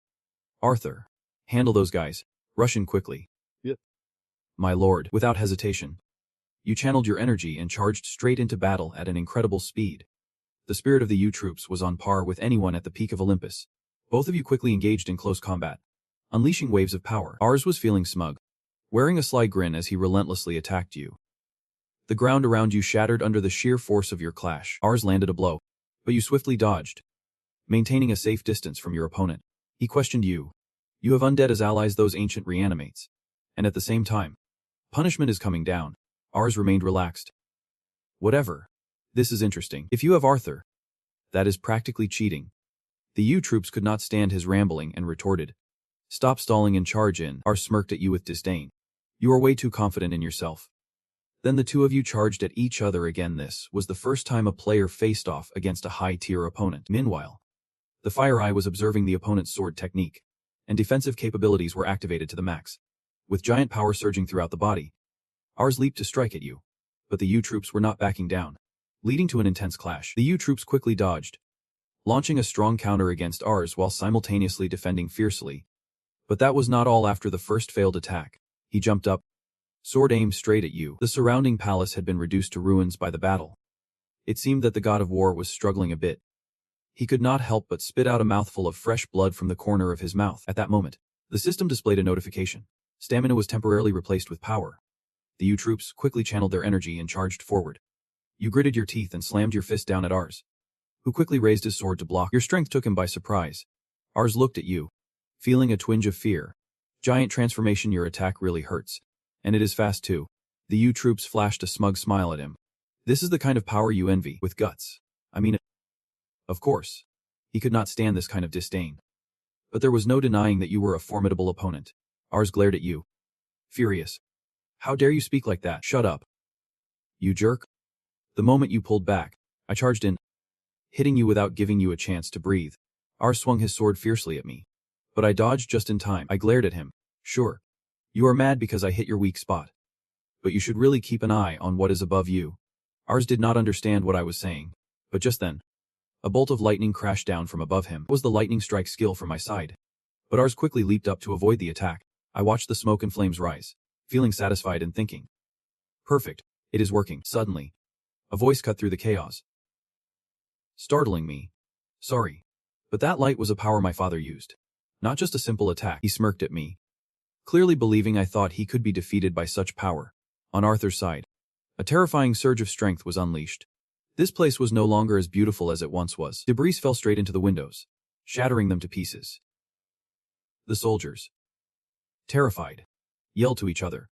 S1: Arthur, handle those guys. Rush in quickly.
S2: Yep.
S1: My lord, without hesitation. You channeled your energy and charged straight into battle at an incredible speed. The spirit of the U troops was on par with anyone at the peak of Olympus. Both of you quickly engaged in close combat, unleashing waves of power. Ars was feeling smug, wearing a sly grin as he relentlessly attacked you. The ground around you shattered under the sheer force of your clash. Ars landed a blow, but you swiftly dodged, maintaining a safe distance from your opponent. He questioned you. You have undead as allies, those ancient reanimates. And at the same time, punishment is coming down. Ars remained relaxed. Whatever. This is interesting. If you have Arthur, that is practically cheating. The U troops could not stand his rambling and retorted. Stop stalling and charge in. Ars smirked at you with disdain. You are way too confident in yourself. Then the two of you charged at each other again. This was the first time a player faced off against a high-tier opponent. Meanwhile, the Fire Eye was observing the opponent's sword technique, and defensive capabilities were activated to the max. With giant power surging throughout the body, Ars leaped to strike at you, but the U troops were not backing down, leading to an intense clash. The U troops quickly dodged, launching a strong counter against Ars while simultaneously defending fiercely. But that was not all. After the first failed attack, he jumped up, sword aimed straight at you. The surrounding palace had been reduced to ruins by the battle. It seemed that the god of war was struggling a bit. He could not help but spit out a mouthful of fresh blood from the corner of his mouth. At that moment, the system displayed a notification. Stamina was temporarily replaced with power. The U troops quickly channeled their energy and charged forward. You gritted your teeth and slammed your fist down at Ars, who quickly raised his sword to block. Your strength took him by surprise. Ars looked at you, feeling a twinge of fear. Giant transformation, your attack really hurts. And it is fast too. The U troops flashed a smug smile at him. This is the kind of power you envy, with guts. I mean it. Of course. He could not stand this kind of disdain. But there was no denying that you were a formidable opponent. Ars glared at you, furious. How dare you speak like that? Shut up. You jerk. The moment you pulled back, I charged in, hitting you without giving you a chance to breathe. Ars swung his sword fiercely at me, but I dodged just in time. I glared at him. Sure, you are mad because I hit your weak spot, but you should really keep an eye on what is above you. Ars did not understand what I was saying, but just then, a bolt of lightning crashed down from above him. It was the lightning strike skill from my side, but Ars quickly leaped up to avoid the attack. I watched the smoke and flames rise, feeling satisfied and thinking, perfect, it is working. Suddenly, a voice cut through the chaos, startling me. Sorry, but that light was a power my father used, not just a simple attack. He smirked at me, clearly believing I thought he could be defeated by such power. On Arthur's side, a terrifying surge of strength was unleashed. This place was no longer as beautiful as it once was. Debris fell straight into the windows, shattering them to pieces. The soldiers, terrified, yelled to each other.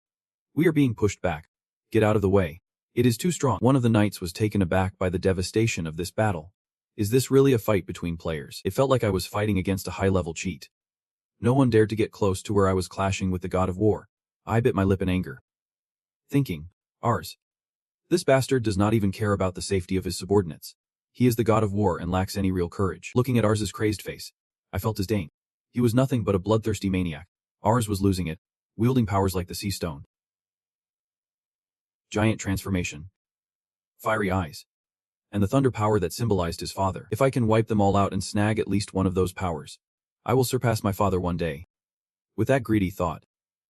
S1: We are being pushed back. Get out of the way. It is too strong. One of the knights was taken aback by the devastation of this battle. Is this really a fight between players? It felt like I was fighting against a high-level cheat. No one dared to get close to where I was clashing with the god of war. I bit my lip in anger, thinking, Ars, this bastard does not even care about the safety of his subordinates. He is the god of war and lacks any real courage. Looking at Ars's crazed face, I felt disdain. He was nothing but a bloodthirsty maniac. Ars was losing it, wielding powers like the sea stone, giant transformation, fiery eyes, and the thunder power that symbolized his father. If I can wipe them all out and snag at least one of those powers, I will surpass my father one day. With that greedy thought,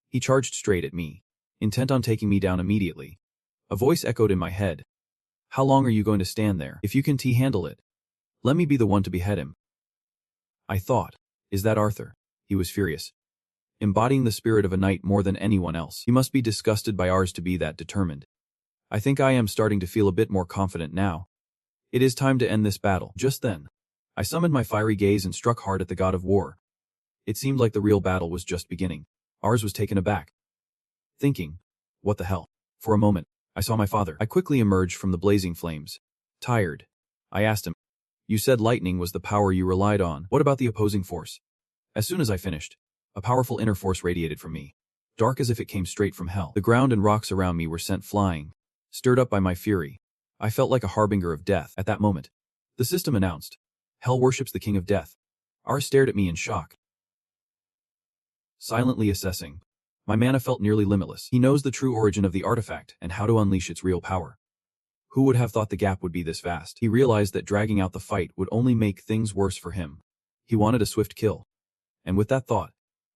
S1: he charged straight at me, intent on taking me down immediately. A voice echoed in my head. How long are you going to stand there? If you can handle it, let me be the one to behead him. I thought, is that Arthur? He was furious, embodying the spirit of a knight more than anyone else. He must be disgusted by Ars to be that determined. I think I am starting to feel a bit more confident now. It is time to end this battle. Just then, I summoned my fiery gaze and struck hard at the god of war. It seemed like the real battle was just beginning. Ars was taken aback, thinking, what the hell? For a moment, I saw my father. I quickly emerged from the blazing flames. Tired. I asked him, you said lightning was the power you relied on. What about the opposing force? As soon as I finished, a powerful inner force radiated from me, dark as if it came straight from hell. The ground and rocks around me were sent flying, stirred up by my fury. I felt like a harbinger of death at that moment. The system announced, hell worships the king of death. Ars stared at me in shock, silently assessing. My mana felt nearly limitless. He knows the true origin of the artifact and how to unleash its real power. Who would have thought the gap would be this vast? He realized that dragging out the fight would only make things worse for him. He wanted a swift kill. And with that thought,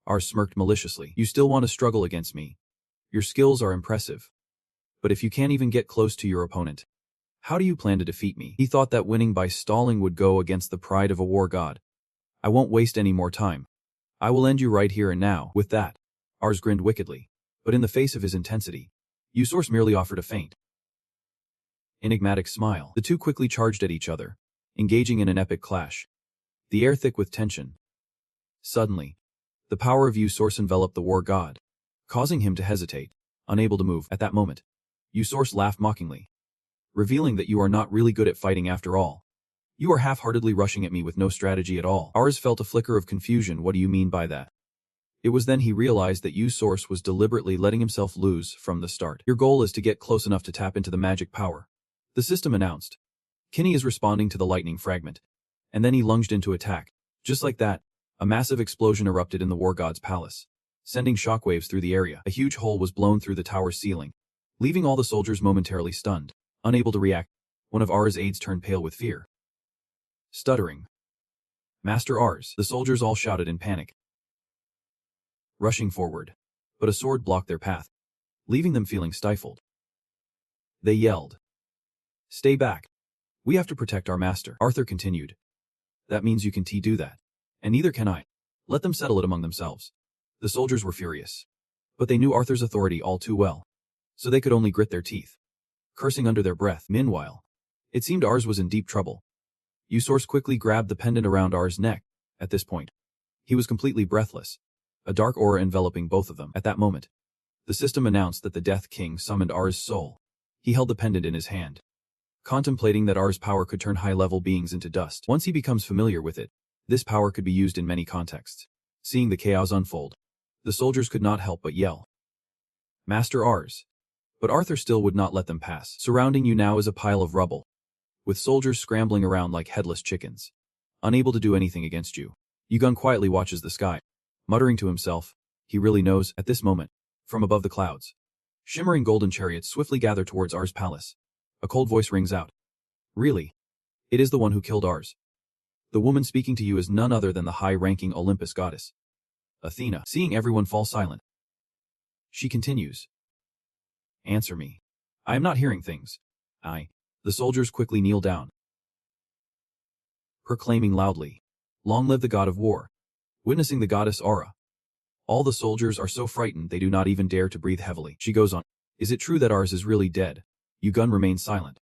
S1: Ars smirked maliciously. You still want to struggle against me? Your skills are impressive. But if you can't even get close to your opponent, how do you plan to defeat me? He thought that winning by stalling would go against the pride of a war god. I won't waste any more time. I will end you right here and now. With that, Ars grinned wickedly. But in the face of his intensity, Usource merely offered a faint, enigmatic smile. The two quickly charged at each other, engaging in an epic clash, the air thick with tension. Suddenly, the power of Usource enveloped the war god, causing him to hesitate, unable to move. At that moment, Usource laughed mockingly, revealing that you are not really good at fighting after all. You are half-heartedly rushing at me with no strategy at all. Ars felt a flicker of confusion. What do you mean by that? It was then he realized that Usource was deliberately letting himself lose from the start. Your goal is to get close enough to tap into the magic power, the system announced. Kinney is responding to the lightning fragment. And then he lunged into attack. Just like that, a massive explosion erupted in the war god's palace, sending shockwaves through the area. A huge hole was blown through the tower's ceiling, leaving all the soldiers momentarily stunned, unable to react. One of Ars' aides turned pale with fear. Stuttering, Master Ars, the soldiers all shouted in panic, rushing forward. But a sword blocked their path, leaving them feeling stifled. They yelled, stay back. We have to protect our master. Arthur continued. That means you can do that. And neither can I. Let them settle it among themselves. The soldiers were furious. But they knew Arthur's authority all too well, so they could only grit their teeth, cursing under their breath. Meanwhile, it seemed Ars was in deep trouble. Usource quickly grabbed the pendant around Ars' neck. At this point, he was completely breathless, a dark aura enveloping both of them. At that moment, the system announced that the Death King summoned Ars' soul. He held the pendant in his hand, contemplating that Ars' power could turn high-level beings into dust. Once he becomes familiar with it, this power could be used in many contexts. Seeing the chaos unfold, the soldiers could not help but yell, Master Ars. But Arthur still would not let them pass. Surrounding you now is a pile of rubble, with soldiers scrambling around like headless chickens, unable to do anything against you. Yugun quietly watches the sky, muttering to himself, he really knows. At this moment, from above the clouds, shimmering golden chariots swiftly gather towards Ars' palace. A cold voice rings out. Really? It is the one who killed Ars. The woman speaking to you is none other than the high-ranking Olympus goddess, Athena. Seeing everyone fall silent, she continues, answer me. I am not hearing things. The soldiers quickly kneel down, proclaiming loudly, long live the god of war. Witnessing the goddess aura, all the soldiers are so frightened they do not even dare to breathe heavily. She goes on, is it true that Ars is really dead? Yugun remains silent,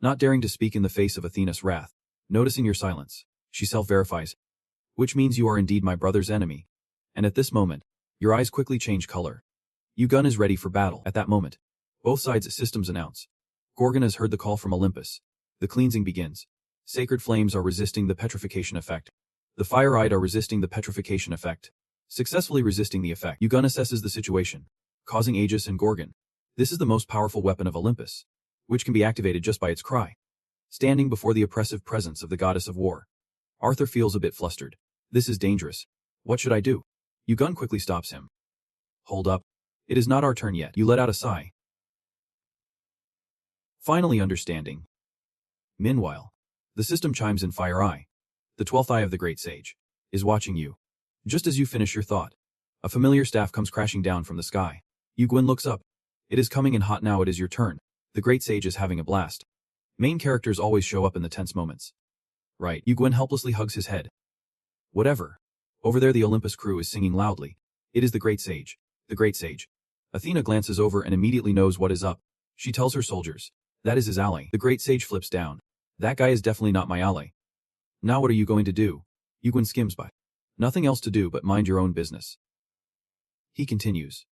S1: not daring to speak in the face of Athena's wrath. Noticing your silence, she self-verifies, which means you are indeed my brother's enemy. And at this moment, your eyes quickly change color. Yugun is ready for battle. At that moment, both sides' systems announce, Gorgon has heard the call from Olympus. The cleansing begins. Sacred flames are resisting the petrification effect. The fire-eyed are resisting the petrification effect, successfully resisting the effect. Yugun assesses the situation, causing Aegis and Gorgon. This is the most powerful weapon of Olympus, which can be activated just by its cry. Standing before the oppressive presence of the goddess of war, Arthur feels a bit flustered. This is dangerous. What should I do? Yugun quickly stops him. Hold up. It is not our turn yet. You let out a sigh, finally understanding. Meanwhile, the system chimes in. Fire Eye, the 12th eye of the great sage, is watching you. Just as you finish your thought, a familiar staff comes crashing down from the sky. Yugun looks up. It is coming in hot now. It is your turn. The great sage is having a blast. Main characters always show up in the tense moments. Right. Yugun helplessly hugs his head. Whatever. Over there the Olympus crew is singing loudly. It is the great sage. The great sage. Athena glances over and immediately knows what is up. She tells her soldiers, that is his ally. The great sage flips down. That guy is definitely not my ally. Now what are you going to do? Yugun skims by. Nothing else to do but mind your own business. He continues.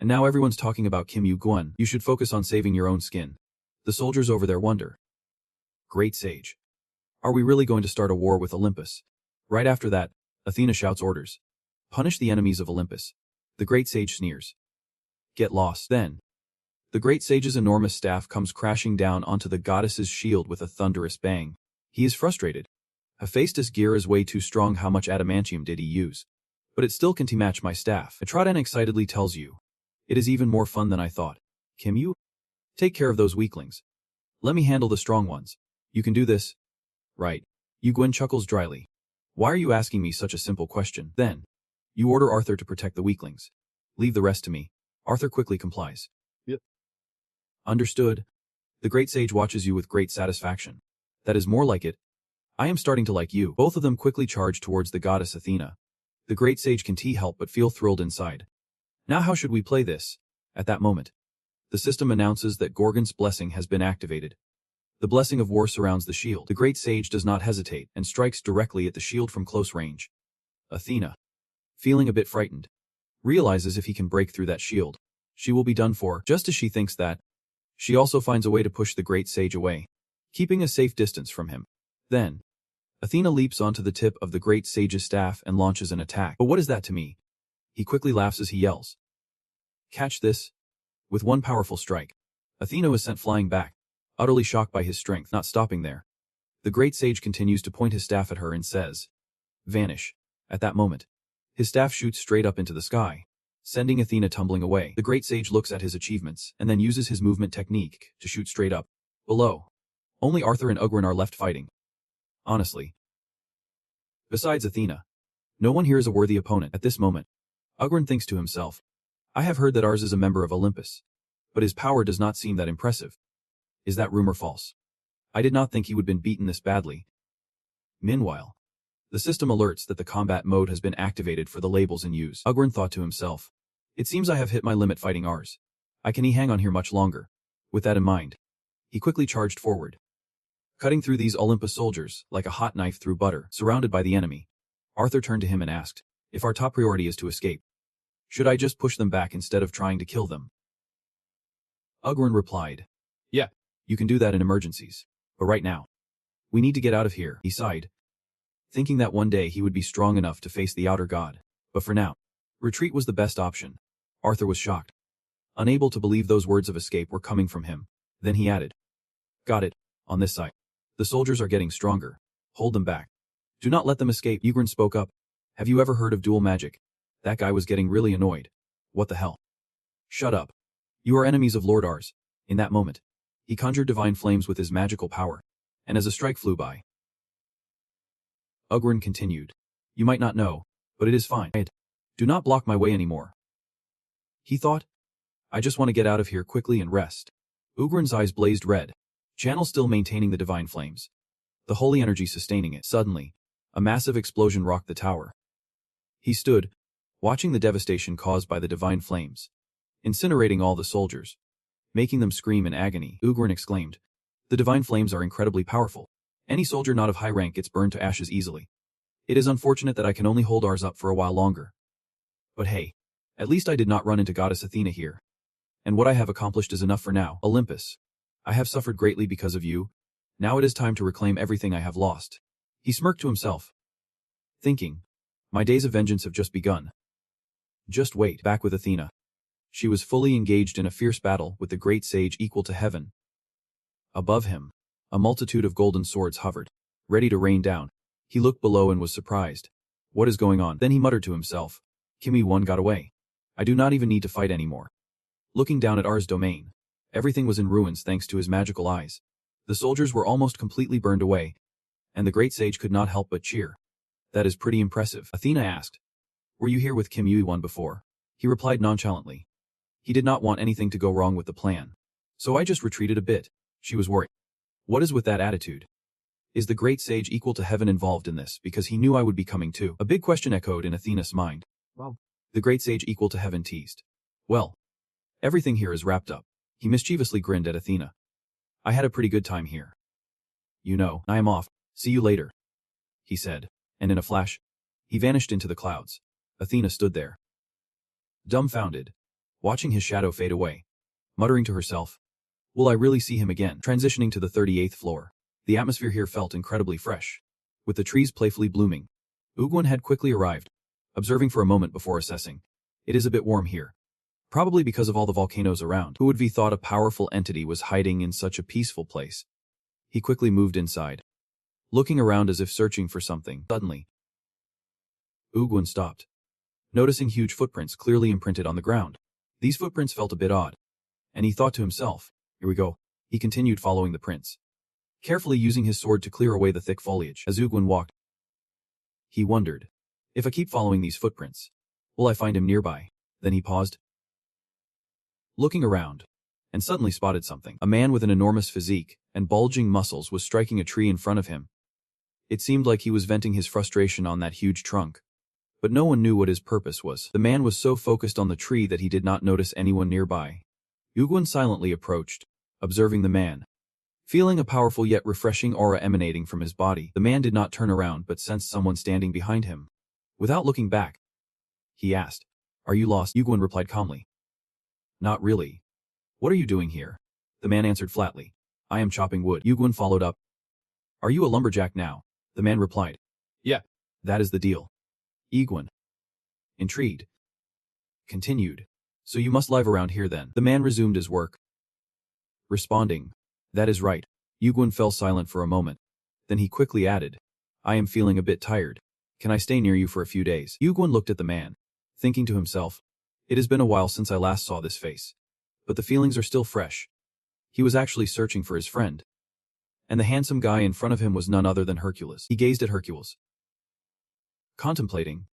S1: And now everyone's talking about Kim Yu-gwen. You should focus on saving your own skin. The soldiers over there wonder. Great sage. Are we really going to start a war with Olympus? Right after that, Athena shouts orders. Punish the enemies of Olympus. The great sage sneers. Get lost. Then, the great sage's enormous staff comes crashing down onto the goddess's shield with a thunderous bang. He is frustrated. Hephaestus' gear is way too strong. How much adamantium did he use? But it still can't match my staff. Atrodan excitedly tells you. It is even more fun than I thought. Kim Yu? Take care of those weaklings. Let me handle the strong ones. You can do this. Right. Yu-gwen chuckles dryly. Why are you asking me such a simple question? Then, you order Arthur to protect the weaklings. Leave the rest to me. Arthur quickly complies. Yep. Understood. The great sage watches you with great satisfaction. That is more like it. I am starting to like you. Both of them quickly charge towards the goddess Athena. The great sage can't help but feel thrilled inside. Now how should we play this? At that moment, the system announces that Gorgon's blessing has been activated. The blessing of war surrounds the shield. The great sage does not hesitate and strikes directly at the shield from close range. Athena, feeling a bit frightened, realizes if he can break through that shield, she will be done for. Just as she thinks that, she also finds a way to push the great sage away, keeping a safe distance from him. Then, Athena leaps onto the tip of the great sage's staff and launches an attack. But what is that to me? He quickly laughs as he yells. Catch this. With one powerful strike, Athena is sent flying back, utterly shocked by his strength. Not stopping there, the great sage continues to point his staff at her and says, Vanish. At that moment, his staff shoots straight up into the sky, sending Athena tumbling away. The great sage looks at his achievements and then uses his movement technique to shoot straight up. Below, only Arthur and Ugrin are left fighting. Honestly. Besides Athena, no one here is a worthy opponent. At this moment, Ugrin thinks to himself, I have heard that Ars is a member of Olympus, but his power does not seem that impressive. Is that rumor false? I did not think he would have been beaten this badly. Meanwhile, the system alerts that the combat mode has been activated for the labels in use. Ugrin thought to himself, it seems I have hit my limit fighting Ars. I can hang on here much longer. With that in mind, he quickly charged forward, cutting through these Olympus soldiers like a hot knife through butter. Surrounded by the enemy, Arthur turned to him and asked, if our top priority is to escape, should I just push them back instead of trying to kill them? Ugrin replied, yeah, you can do that in emergencies, but right now, we need to get out of here. He sighed, thinking that one day he would be strong enough to face the outer god, but for now, retreat was the best option. Arthur was shocked, unable to believe those words of escape were coming from him. Then he added, got it, on this side. The soldiers are getting stronger. Hold them back. Do not let them escape. Ugrin spoke up. Have you ever heard of dual magic? That guy was getting really annoyed. What the hell? Shut up. You are enemies of Lord Ars. In that moment, he conjured divine flames with his magical power, and as a strike flew by, Ugrin continued, you might not know, but it is fine. Do not block my way anymore. He thought, I just want to get out of here quickly and rest. Ugrin's eyes blazed red, channel still maintaining the divine flames, the holy energy sustaining it. Suddenly, a massive explosion rocked the tower. He stood, watching the devastation caused by the divine flames, incinerating all the soldiers, making them scream in agony. Ugrin exclaimed, the divine flames are incredibly powerful. Any soldier not of high rank gets burned to ashes easily. It is unfortunate that I can only hold ours up for a while longer. But hey, at least I did not run into Goddess Athena here. And what I have accomplished is enough for now. Olympus, I have suffered greatly because of you. Now it is time to reclaim everything I have lost. He smirked to himself, thinking, my days of vengeance have just begun. Just wait. Back with Athena. She was fully engaged in a fierce battle with the great sage equal to heaven. Above him, a multitude of golden swords hovered, ready to rain down. He looked below and was surprised. What is going on? Then he muttered to himself, Kim Yu-gwen got away. I do not even need to fight anymore. Looking down at Ars' domain, everything was in ruins thanks to his magical eyes. The soldiers were almost completely burned away, and the great sage could not help but cheer. That is pretty impressive. Athena asked, were you here with Kim Yu-gwen before? He replied nonchalantly. He did not want anything to go wrong with the plan. So I just retreated a bit. She was worried. What is with that attitude? Is the great sage equal to heaven involved in this because he knew I would be coming too? A big question echoed in Athena's mind. Well, the great sage equal to heaven teased. Well, everything here is wrapped up. He mischievously grinned at Athena. I had a pretty good time here. You know, I am off. See you later, he said, and in a flash, he vanished into the clouds. Athena stood there, dumbfounded, watching his shadow fade away, muttering to herself, "Will I really see him again?" Transitioning to the 38th floor. The atmosphere here felt incredibly fresh. With the trees playfully blooming, Ugwon had quickly arrived, observing for a moment before assessing. It is a bit warm here. Probably because of all the volcanoes around. Who would have thought a powerful entity was hiding in such a peaceful place? He quickly moved inside, looking around as if searching for something. Suddenly, Ugwon stopped, noticing huge footprints clearly imprinted on the ground. These footprints felt a bit odd, and he thought to himself, "Here we go." He continued following the prints, carefully using his sword to clear away the thick foliage. As Ugwon walked, he wondered, if I keep following these footprints, will I find him nearby? Then he paused, looking around, and suddenly spotted something. A man with an enormous physique and bulging muscles was striking a tree in front of him. It seemed like he was venting his frustration on that huge trunk, but no one knew what his purpose was. The man was so focused on the tree that he did not notice anyone nearby. Ugwon silently approached, observing the man. Feeling a powerful yet refreshing aura emanating from his body, the man did not turn around but sensed someone standing behind him. Without looking back, he asked, "Are you lost?" Ugwon replied calmly, "Not really. What are you doing here?" The man answered flatly, "I am chopping wood." Ugwon followed up, "Are you a lumberjack now?" The man replied, "Yeah, that is the deal." Ugwon, intrigued, continued, "So you must live around here then." The man resumed his work, responding, "That is right." Ugwon fell silent for a moment. Then he quickly added, "I am feeling a bit tired. Can I stay near you for a few days?" Ugwon looked at the man, thinking to himself, "It has been a while since I last saw this face, but the feelings are still fresh." He was actually searching for his friend, and the handsome guy in front of him was none other than Hercules. He gazed at Hercules, contemplating.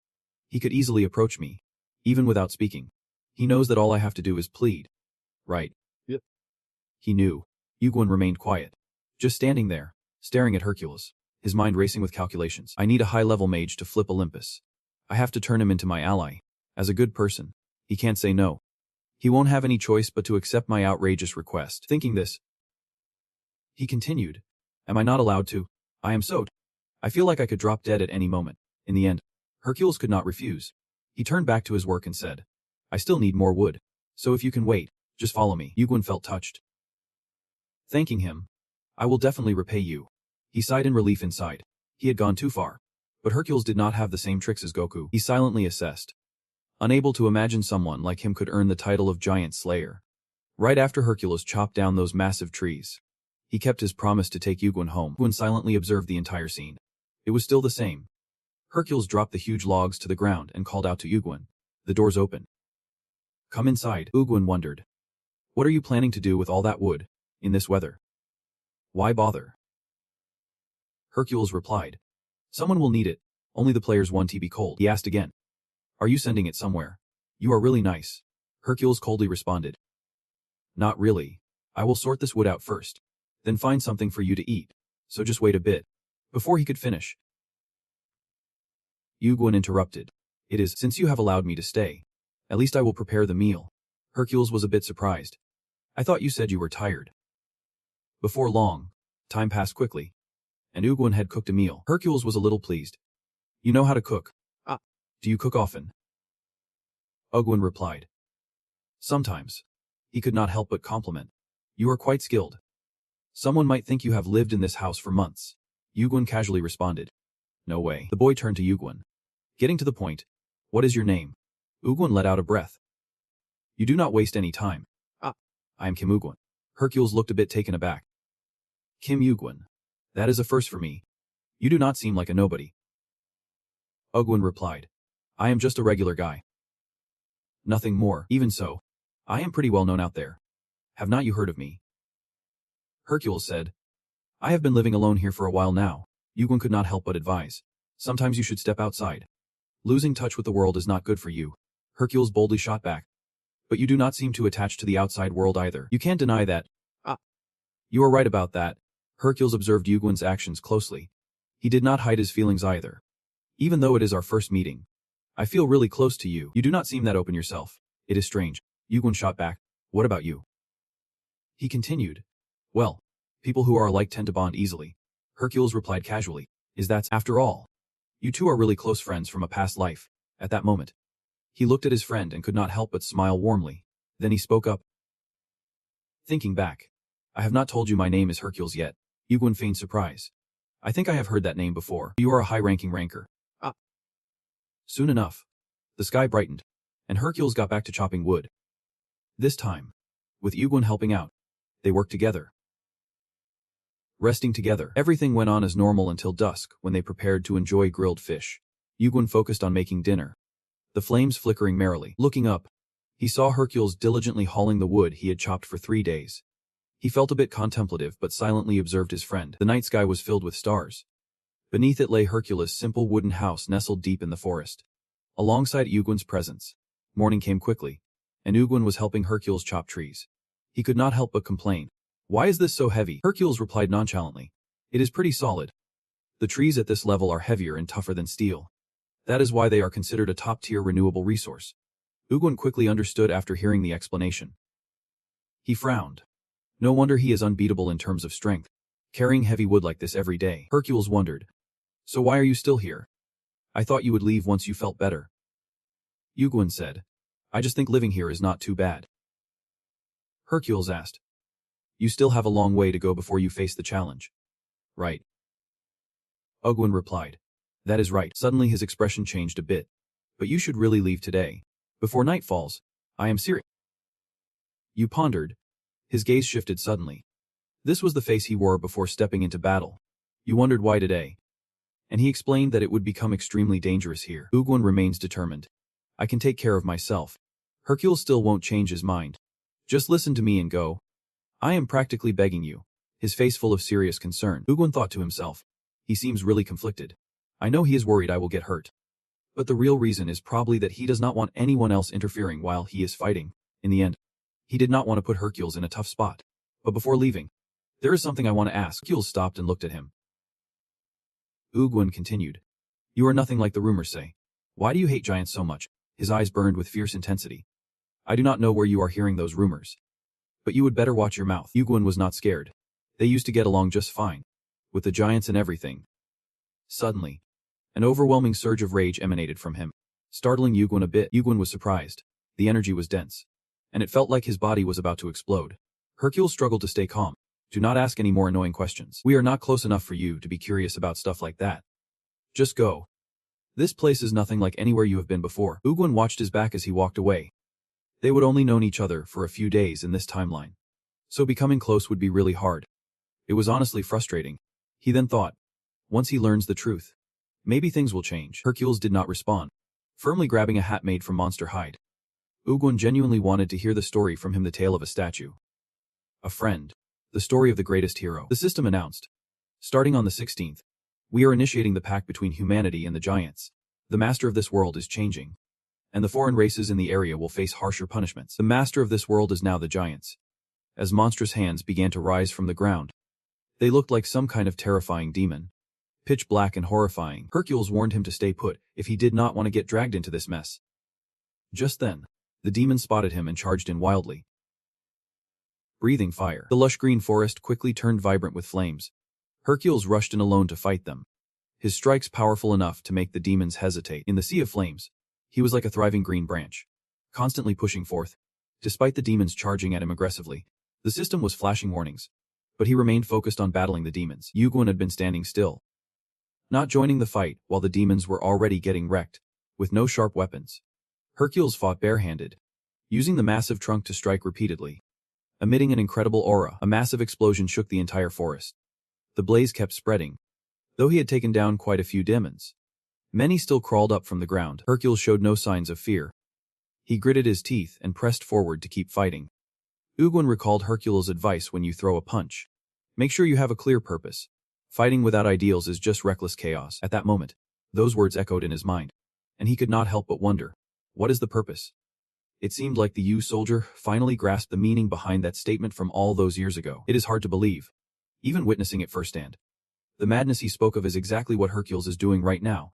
S1: He could easily approach me, even without speaking. He knows that all I have to do is plead. Right? Yep. He knew. Ugwon remained quiet, just standing there, staring at Hercules, his mind racing with calculations. I need a high-level mage to flip Olympus. I have to turn him into my ally. As a good person, he can't say no. He won't have any choice but to accept my outrageous request. Thinking this, he continued, "Am I not allowed to? I am so. I feel like I could drop dead at any moment." In the end, Hercules could not refuse. He turned back to his work and said, "I still need more wood, so if you can wait, just follow me." Ugwon felt touched. Thanking him, "I will definitely repay you." He sighed in relief inside. He had gone too far. But Hercules did not have the same tricks as Goku. He silently assessed, unable to imagine someone like him could earn the title of Giant Slayer. Right after Hercules chopped down those massive trees, he kept his promise to take Ugwon home. Ugwon silently observed the entire scene. It was still the same. Hercules dropped the huge logs to the ground and called out to Ugwon. The doors opened. "Come inside." Ugwon wondered, "What are you planning to do with all that wood, in this weather? Why bother?" Hercules replied, "Someone will need it, only the players want to be cold." He asked again, "Are you sending it somewhere? You are really nice." Hercules coldly responded, "Not really. I will sort this wood out first, then find something for you to eat, so just wait a bit." Before he could finish, Ugwon interrupted, "It is, since you have allowed me to stay, at least I will prepare the meal." Hercules was a bit surprised. "I thought you said you were tired." Before long, time passed quickly, and Ugwon had cooked a meal. Hercules was a little pleased. "You know how to cook? Ah. Do you cook often?" Ugwon replied, "Sometimes." He could not help but compliment, "You are quite skilled. Someone might think you have lived in this house for months." Ugwon casually responded, "No way." The boy turned to Ugwon, getting to the point, "What is your name?" Ugwon let out a breath. "You do not waste any time." "Ah. I am Kim Ugwon." Hercules looked a bit taken aback. "Kim Ugwon. That is a first for me. You do not seem like a nobody." Ugwon replied, "I am just a regular guy. Nothing more. Even so, I am pretty well known out there. Have not you heard of me?" Hercules said, "I have been living alone here for a while now." Ugwon could not help but advise, "Sometimes you should step outside. Losing touch with the world is not good for you." Hercules boldly shot back, "But you do not seem too attached to the outside world either." "You can't deny that." "Ah. You are right about that." Hercules observed Ugwon's actions closely. He did not hide his feelings either. "Even though it is our first meeting, I feel really close to you. You do not seem that open yourself. It is strange." Ugwon shot back, "What about you?" He continued, "Well, people who are alike tend to bond easily." Hercules replied casually, "Is that, after all, you two are really close friends from a past life?" At that moment, he looked at his friend and could not help but smile warmly. Then he spoke up. Thinking back. I have not told you my name is Hercules yet. Ugwin feigned surprise. I think I have heard that name before. You are a high-ranking ranker. Ah. Soon enough. The sky brightened, and Hercules got back to chopping wood. This time, with Ugwin helping out, they worked together. Resting together, everything went on as normal until dusk when they prepared to enjoy grilled fish. Ugwin focused on making dinner, the flames flickering merrily. Looking up, he saw Hercules diligently hauling the wood he had chopped for 3 days. He felt a bit contemplative but silently observed his friend. The night sky was filled with stars. Beneath it lay Hercules' simple wooden house nestled deep in the forest. Alongside Ugwin's presence, morning came quickly, and Ugwin was helping Hercules chop trees. He could not help but complain. Why is this so heavy? Hercules replied nonchalantly. It is pretty solid. The trees at this level are heavier and tougher than steel. That is why they are considered a top-tier renewable resource. Ugwin quickly understood after hearing the explanation. He frowned. No wonder he is unbeatable in terms of strength, carrying heavy wood like this every day. Hercules wondered. So why are you still here? I thought you would leave once you felt better. Ugwin said. I just think living here is not too bad. Hercules asked. You still have a long way to go before you face the challenge. Right. Ugwin replied. That is right. Suddenly his expression changed a bit. But you should really leave today. Before night falls. I am serious. You pondered. His gaze shifted suddenly. This was the face he wore before stepping into battle. You wondered why today. And he explained that it would become extremely dangerous here. Ugwin remains determined. I can take care of myself. Hercules still won't change his mind. Just listen to me and go. I am practically begging you. His face full of serious concern. Ugwin thought to himself. He seems really conflicted. I know he is worried I will get hurt. But the real reason is probably that he does not want anyone else interfering while he is fighting. In the end, he did not want to put Hercules in a tough spot. But before leaving, there is something I want to ask. Hercules stopped and looked at him. Ugwin continued. You are nothing like the rumors say. Why do you hate giants so much? His eyes burned with fierce intensity. I do not know where you are hearing those rumors. But you would better watch your mouth. Ugwin was not scared. They used to get along just fine. With the giants and everything. Suddenly, an overwhelming surge of rage emanated from him. Startling Ugwin a bit, Ugwin was surprised. The energy was dense. And it felt like his body was about to explode. Hercules struggled to stay calm. Do not ask any more annoying questions. We are not close enough for you to be curious about stuff like that. Just go. This place is nothing like anywhere you have been before. Ugwin watched his back as he walked away. They would only known each other for a few days in this timeline. So becoming close would be really hard. It was honestly frustrating. He then thought. Once he learns the truth, maybe things will change. Hercules did not respond, firmly grabbing a hat made from monster hide. Ugwin genuinely wanted to hear the story from him, the tale of a statue. A friend. The story of the greatest hero. The system announced. Starting on the 16th, we are initiating the pact between humanity and the giants. The master of this world is changing, and the foreign races in the area will face harsher punishments. The master of this world is now the giants. As monstrous hands began to rise from the ground, they looked like some kind of terrifying demon. Pitch black and horrifying. Hercules warned him to stay put if he did not want to get dragged into this mess. Just then, the demon spotted him and charged in wildly. Breathing fire. The lush green forest quickly turned vibrant with flames. Hercules rushed in alone to fight them. His strikes powerful enough to make the demons hesitate. In the sea of flames, he was like a thriving green branch, constantly pushing forth. Despite the demons charging at him aggressively, the system was flashing warnings. But he remained focused on battling the demons. Ugwin had been standing still, not joining the fight while the demons were already getting wrecked, with no sharp weapons. Hercules fought barehanded, using the massive trunk to strike repeatedly. Emitting an incredible aura, a massive explosion shook the entire forest. The blaze kept spreading. Though he had taken down quite a few demons, many still crawled up from the ground. Hercules showed no signs of fear. He gritted his teeth and pressed forward to keep fighting. Ugwin recalled Hercules' advice: when you throw a punch, make sure you have a clear purpose. Fighting without ideals is just reckless chaos. At that moment, those words echoed in his mind, and he could not help but wonder, what is the purpose? It seemed like the soldier finally grasped the meaning behind that statement from all those years ago. It is hard to believe, even witnessing it firsthand. The madness he spoke of is exactly what Hercules is doing right now.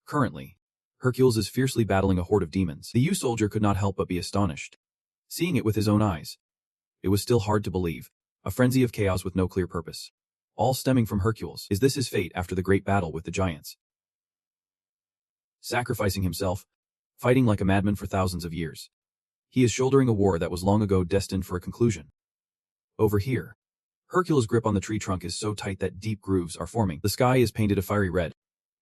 S1: Currently, Hercules is fiercely battling a horde of demons. The soldier could not help but be astonished, seeing it with his own eyes. It was still hard to believe. A frenzy of chaos with no clear purpose, all stemming from Hercules. Is this his fate after the great battle with the giants? Sacrificing himself, fighting like a madman for thousands of years. He is shouldering a war that was long ago destined for a conclusion. Over here, Hercules' grip on the tree trunk is so tight that deep grooves are forming. The sky is painted a fiery red,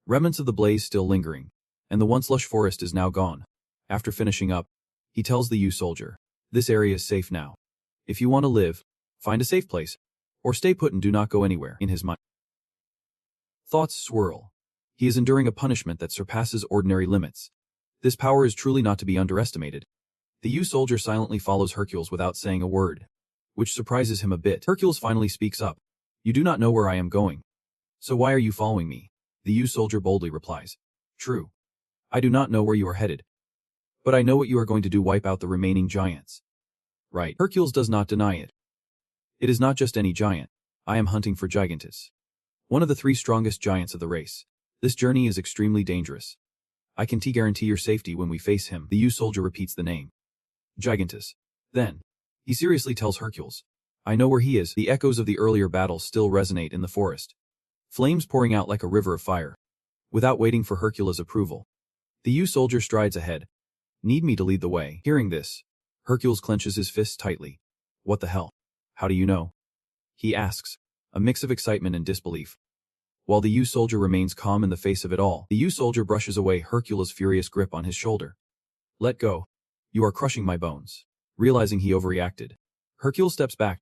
S1: remnants of the blaze still lingering, and the once lush forest is now gone. After finishing up, he tells the soldier, "This area is safe now. If you want to live, find a safe place, or stay put and do not go anywhere." In his mind, thoughts swirl. He is enduring a punishment that surpasses ordinary limits. This power is truly not to be underestimated. The soldier silently follows Hercules without saying a word, which surprises him a bit. Hercules finally speaks up. "You do not know where I am going. So why are you following me?" The soldier boldly replies, "True. I do not know where you are headed. But I know what you are going to do: wipe out the remaining giants." Right. Hercules does not deny it. "It is not just any giant. I am hunting for Gigantus, one of the 3 strongest giants of the race. This journey is extremely dangerous. I can guarantee your safety when we face him." The soldier repeats the name. Gigantus. Then, he seriously tells Hercules, "I know where he is." The echoes of the earlier battle still resonate in the forest, flames pouring out like a river of fire. Without waiting for Hercules' approval, the soldier strides ahead. "Need me to lead the way?" Hearing this, Hercules clenches his fists tightly. "What the hell? How do you know?" he asks, a mix of excitement and disbelief. While the soldier remains calm in the face of it all, the soldier brushes away Hercules' furious grip on his shoulder. "Let go. You are crushing my bones." Realizing he overreacted, Hercules steps back.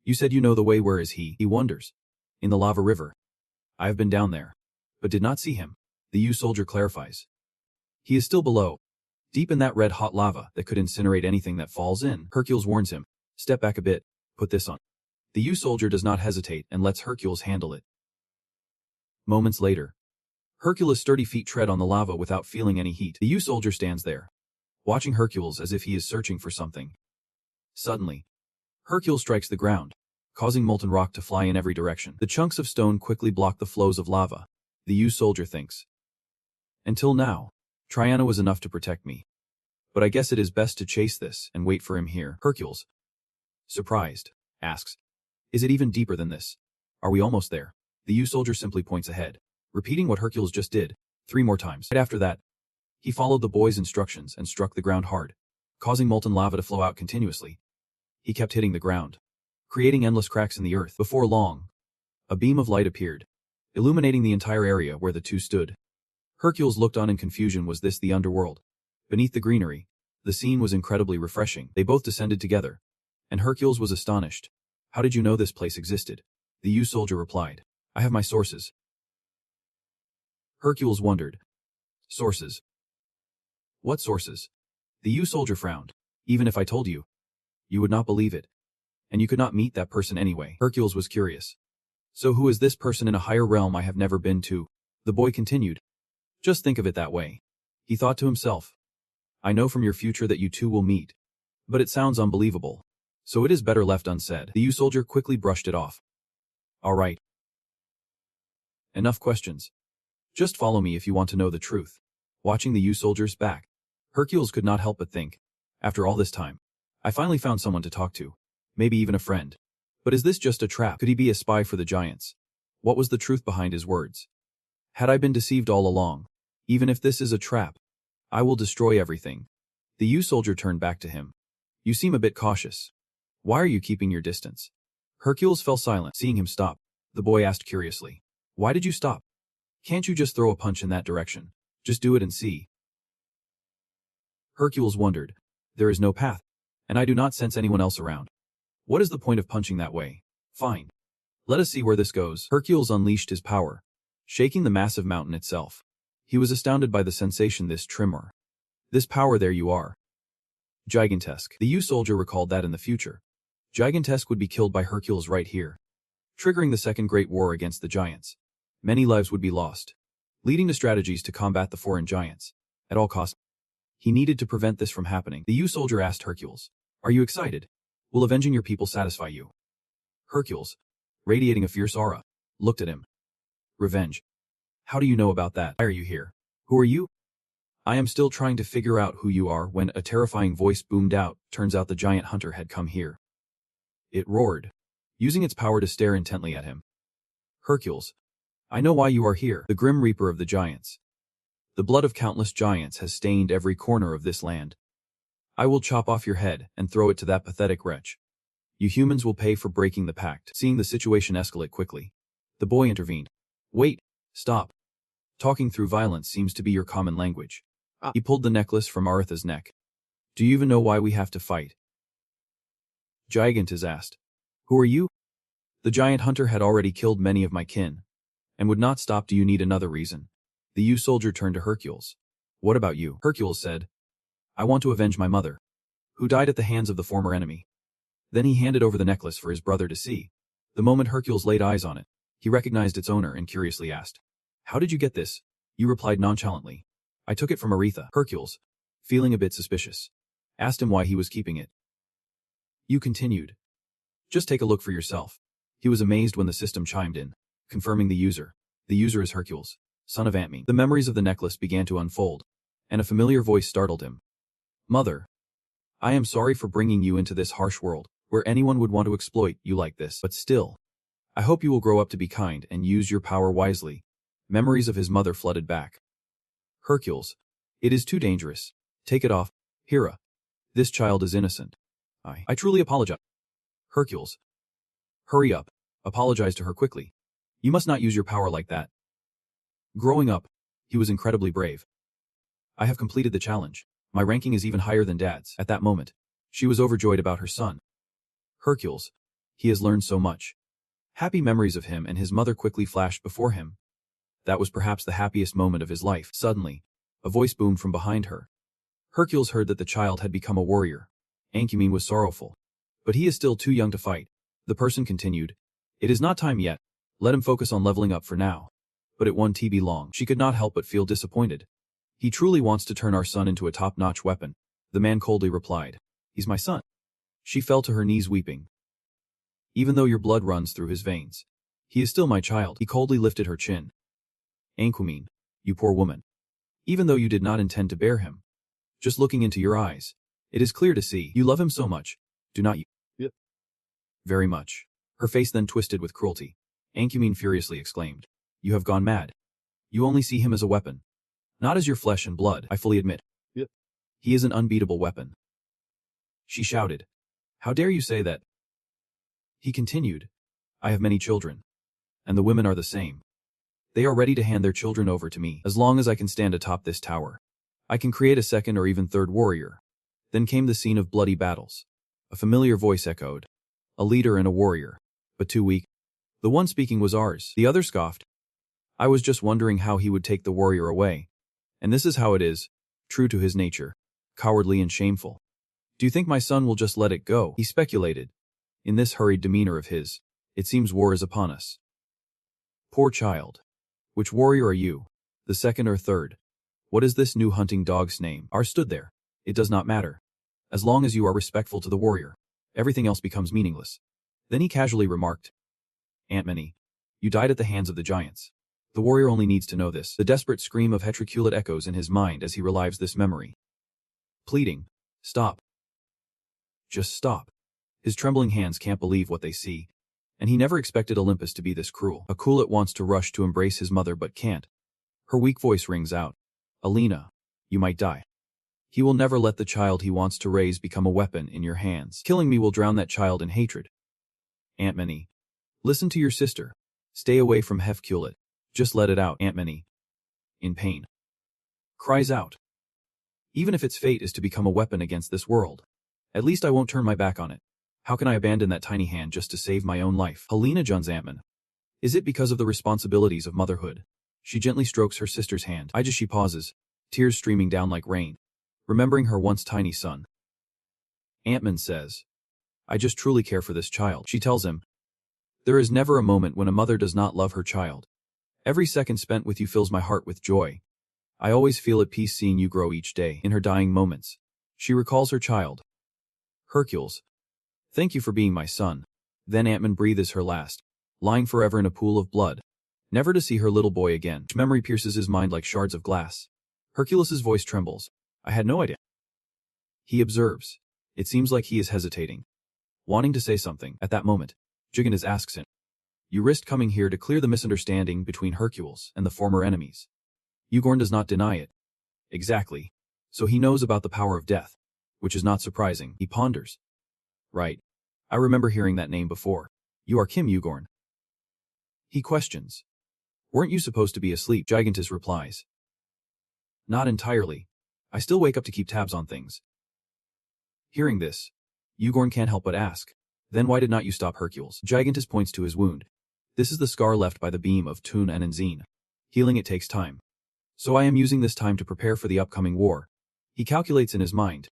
S1: You said you know the way. Where is he?" He wonders. "In the lava river. I have been down there, but did not see him." The soldier clarifies. "He is still below, deep in that red-hot lava that could incinerate anything that falls in." Hercules warns him, "Step back a bit, put this on." The soldier does not hesitate and lets Hercules handle it. Moments later, Hercules' sturdy feet tread on the lava without feeling any heat. The soldier stands there, watching Hercules as if he is searching for something. Suddenly, Hercules strikes the ground, causing molten rock to fly in every direction. The chunks of stone quickly block the flows of lava. The soldier thinks, "Until now, Triana was enough to protect me. But I guess it is best to chase this and wait for him here." Hercules, surprised, asks, "Is it even deeper than this? Are we almost there?" The soldier simply points ahead, repeating what Hercules just did 3 more times. Right after that, he followed the boy's instructions and struck the ground hard, causing molten lava to flow out continuously. He kept hitting the ground, creating endless cracks in the earth. Before long, a beam of light appeared, illuminating the entire area where the 2 stood. Hercules looked on in confusion. Was this the underworld? Beneath the greenery, the scene was incredibly refreshing. They both descended together, and Hercules was astonished. "How did you know this place existed?" The soldier replied, "I have my sources." Hercules wondered. "Sources? What sources?" The soldier frowned. "Even if I told you, you would not believe it. And you could not meet that person anyway." Hercules was curious. "So who is this person in a higher realm I have never been to?" The boy continued. "Just think of it that way." He thought to himself, "I know from your future that you 2 will meet. But it sounds unbelievable. So it is better left unsaid." The soldier quickly brushed it off. "All right. Enough questions. Just follow me if you want to know the truth." Watching the soldier's back, Hercules could not help but think, after all this time, I finally found someone to talk to. Maybe even a friend. But is this just a trap? Could he be a spy for the giants? What was the truth behind his words? Had I been deceived all along? Even if this is a trap, I will destroy everything. The soldier turned back to him. "You seem a bit cautious. Why are you keeping your distance?" Hercules fell silent. Seeing him stop, the boy asked curiously, "Why did you stop? Can't you just throw a punch in that direction? Just do it and see." Hercules wondered. "There is no path, and I do not sense anyone else around. What is the point of punching that way? Fine. Let us see where this goes." Hercules unleashed his power, shaking the massive mountain itself. He was astounded by the sensation this tremor. This power, there you are. Gigantesque. The soldier recalled that in the future, Gigantesque would be killed by Hercules right here, triggering the Second Great War against the giants. Many lives would be lost, leading to strategies to combat the foreign giants at all costs. He needed to prevent this from happening. The soldier asked Hercules, "Are you excited? Will avenging your people satisfy you?" Hercules, radiating a fierce aura, looked at him. "Revenge? How do you know about that? Why are you here? Who are you?" "I am still trying to figure out who you are," when a terrifying voice boomed out. Turns out the giant hunter had come here. It roared, using its power to stare intently at him. "Hercules, I know why you are here. The grim reaper of the giants. The blood of countless giants has stained every corner of this land. I will chop off your head and throw it to that pathetic wretch. You humans will pay for breaking the pact. Seeing the situation escalate quickly, the boy intervened. Wait, stop. Talking through violence seems to be your common language. He pulled the necklace from Aritha's neck. Do you even know why we have to fight? Gigantes asked. Who are you? The giant hunter had already killed many of my kin, and would not stop. Do you need another reason? The youth soldier turned to Hercules. What about you? Hercules said. I want to avenge my mother, who died at the hands of the former enemy. Then he handed over the necklace for his brother to see. The moment Hercules laid eyes on it, he recognized its owner and curiously asked, How did you get this? You replied nonchalantly. I took it from Aretha. Hercules, feeling a bit suspicious, asked him why he was keeping it. You continued. Just take a look for yourself. He was amazed when the system chimed in, confirming the user. The user is Hercules, son of Antme. The memories of the necklace began to unfold, and a familiar voice startled him. Mother, I am sorry for bringing you into this harsh world, where anyone would want to exploit you like this, but still, I hope you will grow up to be kind and use your power wisely. Memories of his mother flooded back. Hercules, it is too dangerous. Take it off. Hera, this child is innocent. I truly apologize. Hercules, hurry up. Apologize to her quickly. You must not use your power like that. Growing up, he was incredibly brave. I have completed the challenge. My ranking is even higher than Dad's. At that moment, she was overjoyed about her son. Hercules, he has learned so much. Happy memories of him and his mother quickly flashed before him. That was perhaps the happiest moment of his life. Suddenly, a voice boomed from behind her. Hercules heard that the child had become a warrior. Ancumen was sorrowful. But he is still too young to fight. The person continued. It is not time yet. Let him focus on leveling up for now. But it won't be long. She could not help but feel disappointed. He truly wants to turn our son into a top-notch weapon. The man coldly replied. He's my son. She fell to her knees weeping. Even though your blood runs through his veins, he is still my child. He coldly lifted her chin. Ancumen, you poor woman. Even though you did not intend to bear him. Just looking into your eyes, it is clear to see you love him so much, do not you? Yep. Very much. Her face then twisted with cruelty. Ancumen furiously exclaimed. You have gone mad. You only see him as a weapon. Not as your flesh and blood, I fully admit. Yep. He is an unbeatable weapon. She shouted. How dare you say that? He continued. I have many children. And the women are the same. They are ready to hand their children over to me as long as I can stand atop this tower. I can create a second or even third warrior. Then came the scene of bloody battles. A familiar voice echoed. A leader and a warrior. But too weak. The one speaking was ours. The other scoffed. I was just wondering how he would take the warrior away. And this is how it is. True to his nature. Cowardly and shameful. Do you think my son will just let it go? He speculated. In this hurried demeanor of his, it seems war is upon us. Poor child. Which warrior are you? The second or third? What is this new hunting dog's name? R stood there. It does not matter. As long as you are respectful to the warrior, everything else becomes meaningless. Then he casually remarked. Antmany, you died at the hands of the giants. The warrior only needs to know this. The desperate scream of Hetraculate echoes in his mind as he relives this memory. Pleading. Stop. Just stop. His trembling hands can't believe what they see. And he never expected Olympus to be this cruel. Akulat wants to rush to embrace his mother but can't. Her weak voice rings out. Alina, you might die. He will never let the child he wants to raise become a weapon in your hands. Killing me will drown that child in hatred. Antmany, listen to your sister. Stay away from Hefculet. Just let it out. Antmany, in pain, cries out. Even if its fate is to become a weapon against this world, at least I won't turn my back on it. How can I abandon that tiny hand just to save my own life? Helena Juns Antman. Is it because of the responsibilities of motherhood? She gently strokes her sister's hand. She pauses, tears streaming down like rain, remembering her once tiny son. Antman says, I just truly care for this child. She tells him, there is never a moment when a mother does not love her child. Every second spent with you fills my heart with joy. I always feel at peace seeing you grow each day. In her dying moments, she recalls her child. Hercules, thank you for being my son. Then Antman breathes her last, lying forever in a pool of blood, never to see her little boy again. Memory pierces his mind like shards of glass. Hercules's voice trembles. I had no idea. He observes. It seems like he is hesitating, wanting to say something. At that moment, Gigantes asks him, you risked coming here to clear the misunderstanding between Hercules and the former enemies. Ugorn does not deny it. Exactly. So he knows about the power of death. which is not surprising. He ponders. Right. I remember hearing that name before. You are Kim Ugorn. He questions. Weren't you supposed to be asleep? Gigantus replies. Not entirely. I still wake up to keep tabs on things. Hearing this, Ugorn can't help but ask. Then why did not you stop Hercules? Gigantus points to his wound. This is the scar left by the beam of Toon and Enzine. Healing it takes time. So I am using this time to prepare for the upcoming war. He calculates in his mind.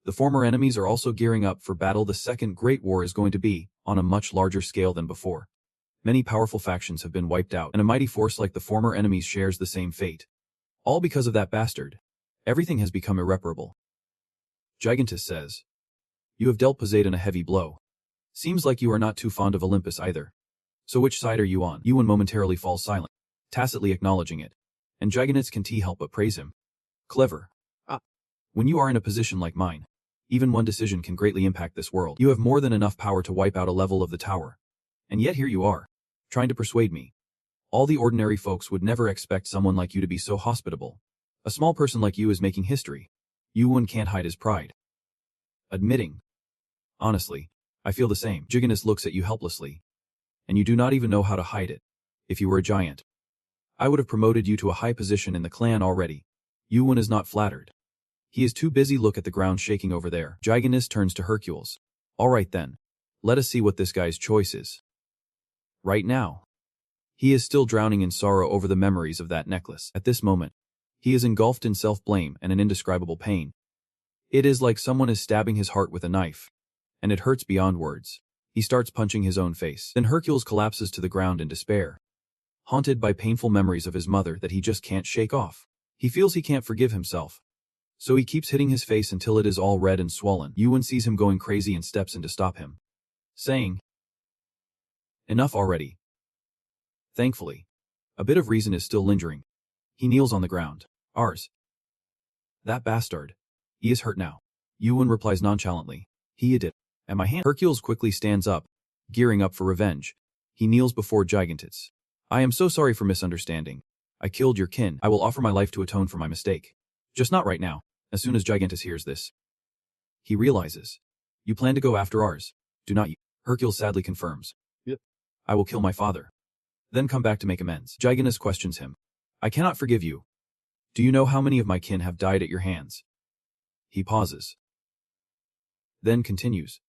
S1: The former enemies are also gearing up for battle. The Second Great War is going to be on a much larger scale than before. Many powerful factions have been wiped out, and a mighty force like the former enemies shares the same fate. All because of that bastard. Everything has become irreparable. Gigantus says. You have dealt Poseidon a heavy blow. Seems like you are not too fond of Olympus either. So which side are you on? Ewan momentarily falls silent, tacitly acknowledging it. And Gigantus can't help but praise him. Clever. When you are in a position like mine, even one decision can greatly impact this world. You have more than enough power to wipe out a level of the tower. And yet here you are, trying to persuade me. All the ordinary folks would never expect someone like you to be so hospitable. A small person like you is making history. Ewan can't hide his pride. Admitting. Honestly, I feel the same. Gigantus looks at you helplessly. And you do not even know how to hide it. If you were a giant, I would have promoted you to a high position in the clan already. Ewan is not flattered. He is too busy. Look at the ground shaking over there. Gigantus turns to Hercules. All right then. Let us see what this guy's choice is. Right now. He is still drowning in sorrow over the memories of that necklace. At this moment, he is engulfed in self-blame and an indescribable pain. It is like someone is stabbing his heart with a knife. And it hurts beyond words. He starts punching his own face. Then Hercules collapses to the ground in despair. Haunted by painful memories of his mother that he just can't shake off. He feels he can't forgive himself. So he keeps hitting his face until it is all red and swollen. Ewan sees him going crazy and steps in to stop him, saying, Enough already. Thankfully, a bit of reason is still lingering. He kneels on the ground. Ours. That bastard. He is hurt now. Ewan replies nonchalantly. He did. And my hand. Hercules quickly stands up, gearing up for revenge. He kneels before Gigantus. I am so sorry for misunderstanding. I killed your kin. I will offer my life to atone for my mistake. Just not right now. As soon as Gigantus hears this, he realizes. You plan to go after ours, do not you? Hercules sadly confirms. Yep. I will kill my father. Then come back to make amends. Gigantus questions him. I cannot forgive you. Do you know how many of my kin have died at your hands? He pauses. Then continues.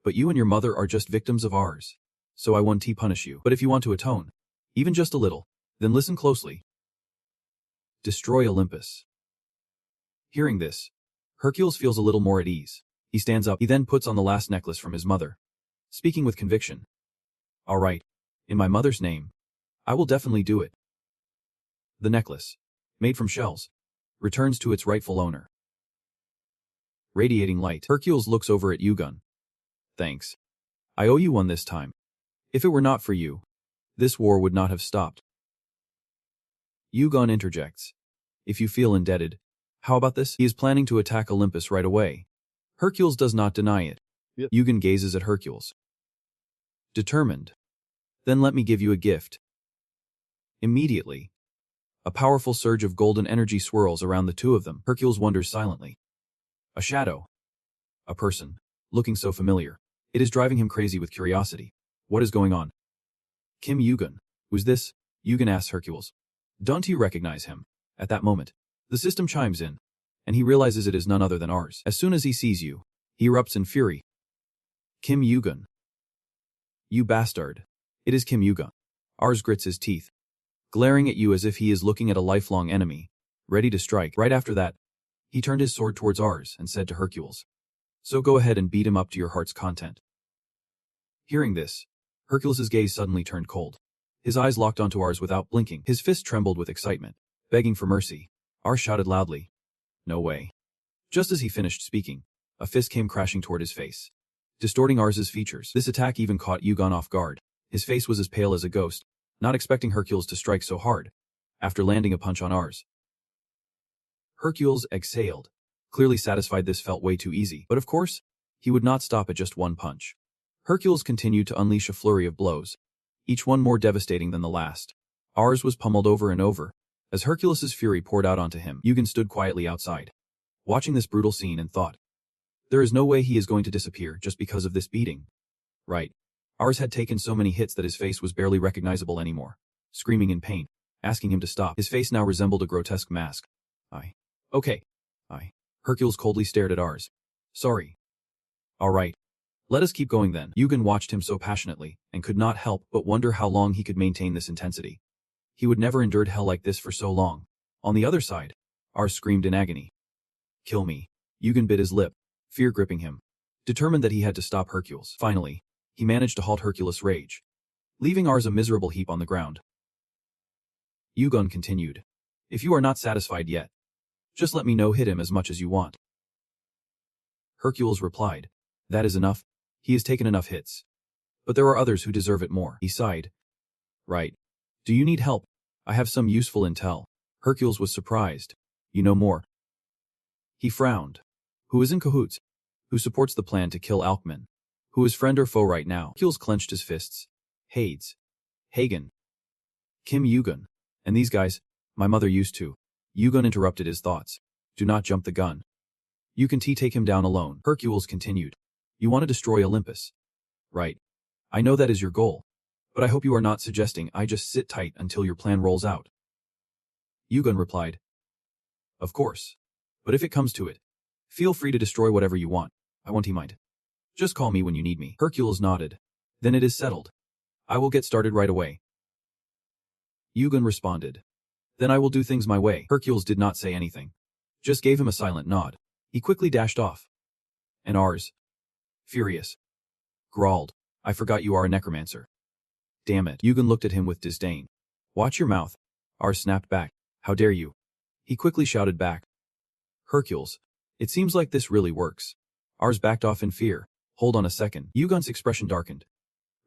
S1: But you and your mother are just victims of ours. So I won't punish you. But if you want to atone, even just a little, then listen closely. Destroy Olympus. Hearing this, Hercules feels a little more at ease. He stands up. He then puts on the last necklace from his mother, speaking with conviction. All right. In my mother's name, I will definitely do it. The necklace, made from shells, returns to its rightful owner. Radiating light, Hercules looks over at Ugorn. Thanks. I owe you one this time. If it were not for you, this war would not have stopped. Ugorn interjects. If you feel indebted, how about this? He is planning to attack Olympus right away. Hercules does not deny it. Yep. Ugorn gazes at Hercules. Determined. Then let me give you a gift. Immediately, a powerful surge of golden energy swirls around the two of them. Hercules wonders silently. A shadow. A person, looking so familiar. It is driving him crazy with curiosity. What is going on? Kim Ugorn. Who's this? Ugorn asks Hercules. Don't you recognize him? At that moment, the system chimes in, and he realizes it is none other than ours. As soon as he sees you, he erupts in fury. Kim Ugorn. You bastard. It is Kim Ugorn. Ars grits his teeth, glaring at you as if he is looking at a lifelong enemy, ready to strike. Right after that, he turned his sword towards Ars and said to Hercules, So go ahead and beat him up to your heart's content. Hearing this, Hercules' gaze suddenly turned cold. His eyes locked onto Ars without blinking. His fist trembled with excitement, begging for mercy. Ars shouted loudly, No way. Just as he finished speaking, a fist came crashing toward his face, distorting Ars's features. This attack even caught Ugorn off guard. His face was as pale as a ghost, not expecting Hercules to strike so hard, after landing a punch on Ars. Hercules exhaled, clearly satisfied this felt way too easy. But of course, he would not stop at just one punch. Hercules continued to unleash a flurry of blows, each one more devastating than the last. Ars was pummeled over and over. As Hercules' fury poured out onto him, Ugorn stood quietly outside, watching this brutal scene and thought, There is no way he is going to disappear just because of this beating. Right. Ours had taken so many hits that his face was barely recognizable anymore. Screaming in pain, asking him to stop. His face now resembled a grotesque mask. Okay. Hercules coldly stared at ours. Sorry. All right. Let us keep going then. Yugen watched him so passionately, and could not help but wonder how long he could maintain this intensity. He would never endured hell like this for so long. On the other side, Ars screamed in agony. Kill me. Yugen bit his lip, fear gripping him, determined that he had to stop Hercules. Finally, he managed to halt Hercules' rage, leaving Ars a miserable heap on the ground. Yugen continued. If you are not satisfied yet, just let me know, hit him as much as you want. Hercules replied. That is enough. He has taken enough hits. But there are others who deserve it more. He sighed. Right. Do you need help? I have some useful intel. Hercules was surprised. You know more. He frowned. Who is in cahoots? Who supports the plan to kill Alkman? Who is friend or foe right now? Hercules clenched his fists. Hades. Hagen. Kim Yugen. And these guys, my mother used to. Yugen interrupted his thoughts. Do not jump the gun. You can take him down alone. Hercules continued. You want to destroy Olympus. Right. I know that is your goal. But I hope you are not suggesting I just sit tight until your plan rolls out. Yugen replied. Of course. But if it comes to it, feel free to destroy whatever you want. I won't mind. Just call me when you need me. Hercules nodded. Then it is settled. I will get started right away. Yugen responded. Then I will do things my way. Hercules did not say anything. Just gave him a silent nod. He quickly dashed off. And Ars, furious, growled, I forgot you are a necromancer. Damn it. Yugen looked at him with disdain. Watch your mouth. Ars snapped back. How dare you? He quickly shouted back. Hercules, it seems like this really works. Ars backed off in fear. Hold on a second. Yugen's expression darkened,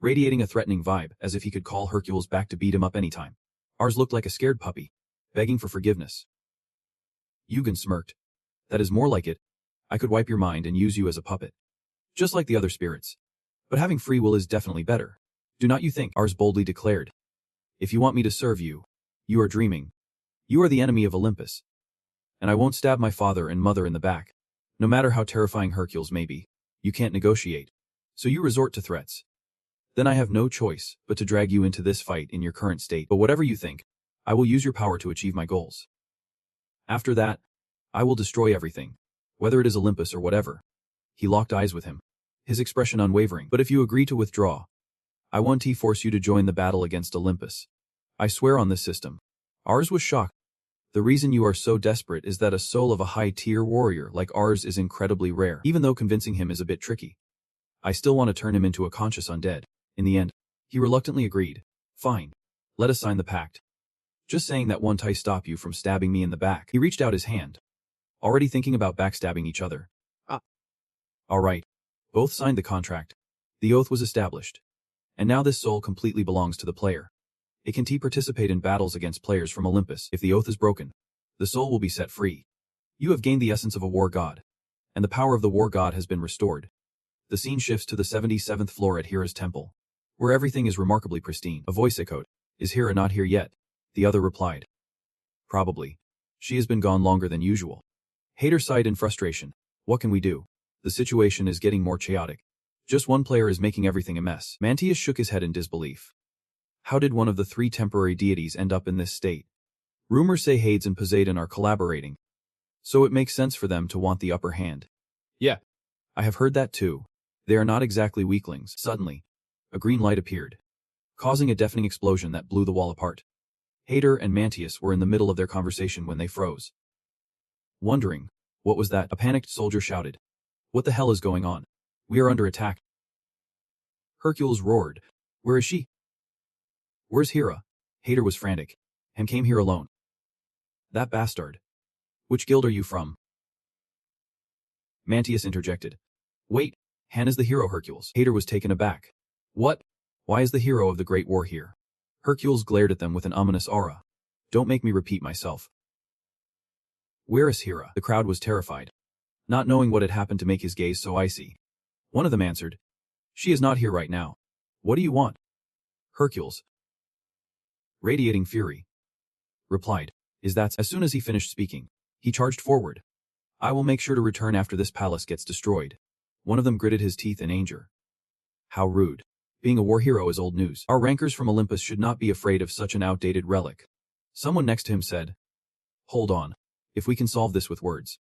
S1: radiating a threatening vibe as if he could call Hercules back to beat him up anytime. Ars looked like a scared puppy, begging for forgiveness. Yugen smirked. That is more like it. I could wipe your mind and use you as a puppet. Just like the other spirits. But having free will is definitely better. Do not you think? Ars boldly declared. If you want me to serve you, you are dreaming. You are the enemy of Olympus. And I won't stab my father and mother in the back. No matter how terrifying Hercules may be, you can't negotiate. So you resort to threats. Then I have no choice but to drag you into this fight in your current state. But whatever you think, I will use your power to achieve my goals. After that, I will destroy everything, whether it is Olympus or whatever. He locked eyes with him, his expression unwavering. But if you agree to withdraw, I won't force you to join the battle against Olympus. I swear on this system. Ars was shocked. The reason you are so desperate is that a soul of a high-tier warrior like Ars is incredibly rare. Even though convincing him is a bit tricky, I still want to turn him into a conscious undead. In the end, he reluctantly agreed. Fine. Let us sign the pact. Just saying that won't stop you from stabbing me in the back. He reached out his hand, already thinking about backstabbing each other. All right. Both signed the contract. The oath was established. And now this soul completely belongs to the player. It can participate in battles against players from Olympus. If the oath is broken, the soul will be set free. You have gained the essence of a war god, and the power of the war god has been restored. The scene shifts to the 77th floor at Hera's temple, where everything is remarkably pristine. A voice echoed. Is Hera not here yet? The other replied. Probably. She has been gone longer than usual. Hater sighed in frustration. What can we do? The situation is getting more chaotic. Just one player is making everything a mess. Mantius shook his head in disbelief. How did one of the 3 temporary deities end up in this state? Rumors say Hades and Poseidon are collaborating, so it makes sense for them to want the upper hand. Yeah, I have heard that too. They are not exactly weaklings. Suddenly, a green light appeared, causing a deafening explosion that blew the wall apart. Hater and Mantius were in the middle of their conversation when they froze. Wondering, what was that? A panicked soldier shouted. What the hell is going on? We are under attack. Hercules roared. Where is she? Where's Hera? Hater was frantic, and came here alone. That bastard. Which guild are you from? Mantius interjected. Wait, Han is the hero, Hercules. Hater was taken aback. What? Why is the hero of the Great War here? Hercules glared at them with an ominous aura. Don't make me repeat myself. Where is Hera? The crowd was terrified, not knowing what had happened to make his gaze so icy. One of them answered. She is not here right now. What do you want? Hercules, radiating fury, replied. Is that? As soon as he finished speaking, he charged forward. I will make sure to return after this palace gets destroyed. One of them gritted his teeth in anger. How rude. Being a war hero is old news. Our rankers from Olympus should not be afraid of such an outdated relic. Someone next to him said, Hold on. If we can solve this with words.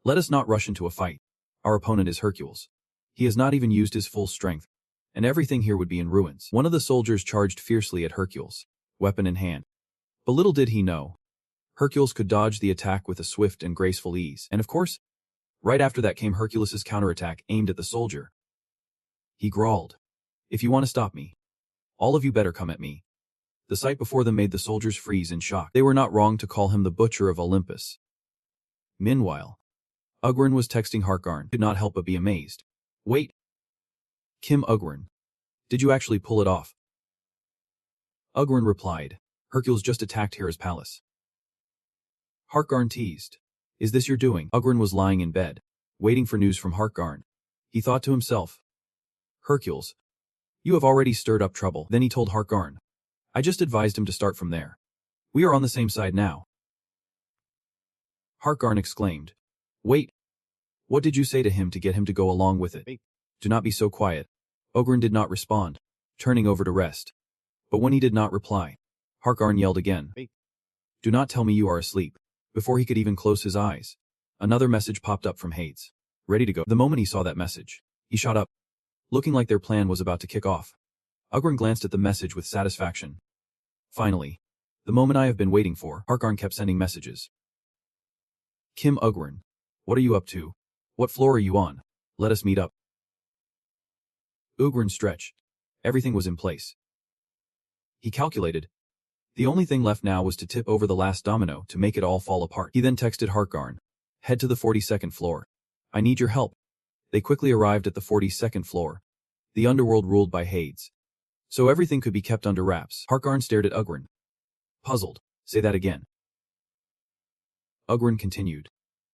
S1: Let us not rush into a fight. Our opponent is Hercules. He has not even used his full strength, and everything here would be in ruins. One of the soldiers charged fiercely at Hercules, weapon in hand. But little did he know, Hercules could dodge the attack with a swift and graceful ease. And of course, right after that came Hercules' counterattack aimed at the soldier. He growled, If you want to stop me, all of you better come at me. The sight before them made the soldiers freeze in shock. They were not wrong to call him the Butcher of Olympus. Meanwhile, Ugrin was texting Harkarn, could not help but be amazed. Wait. Kim Ugrin. Did you actually pull it off? Ugrin replied, Hercules just attacked Hera's palace. Harkarn teased. Is this your doing? Ugrin was lying in bed, waiting for news from Harkarn. He thought to himself, Hercules, you have already stirred up trouble. Then he told Harkarn, I just advised him to start from there. We are on the same side now. Harkarn exclaimed, Wait. What did you say to him to get him to go along with it? Do not be so quiet. Ugrin did not respond, turning over to rest. But when he did not reply, Harkarn yelled again, Do not tell me you are asleep. Before he could even close his eyes, another message popped up from Hades. Ready to go. The moment he saw that message, he shot up, looking like their plan was about to kick off. Ugrin glanced at the message with satisfaction. Finally, the moment I have been waiting for. Harkarn kept sending messages. Kim Ugrin, what are you up to? What floor are you on? Let us meet up. Ugrin stretched. Everything was in place. He calculated. The only thing left now was to tip over the last domino to make it all fall apart. He then texted Harkarn, Head to the 42nd floor. I need your help. They quickly arrived at the 42nd floor, the underworld ruled by Hades. So everything could be kept under wraps. Harkarn stared at Ugrin. Puzzled. Say that again. Ugrin continued.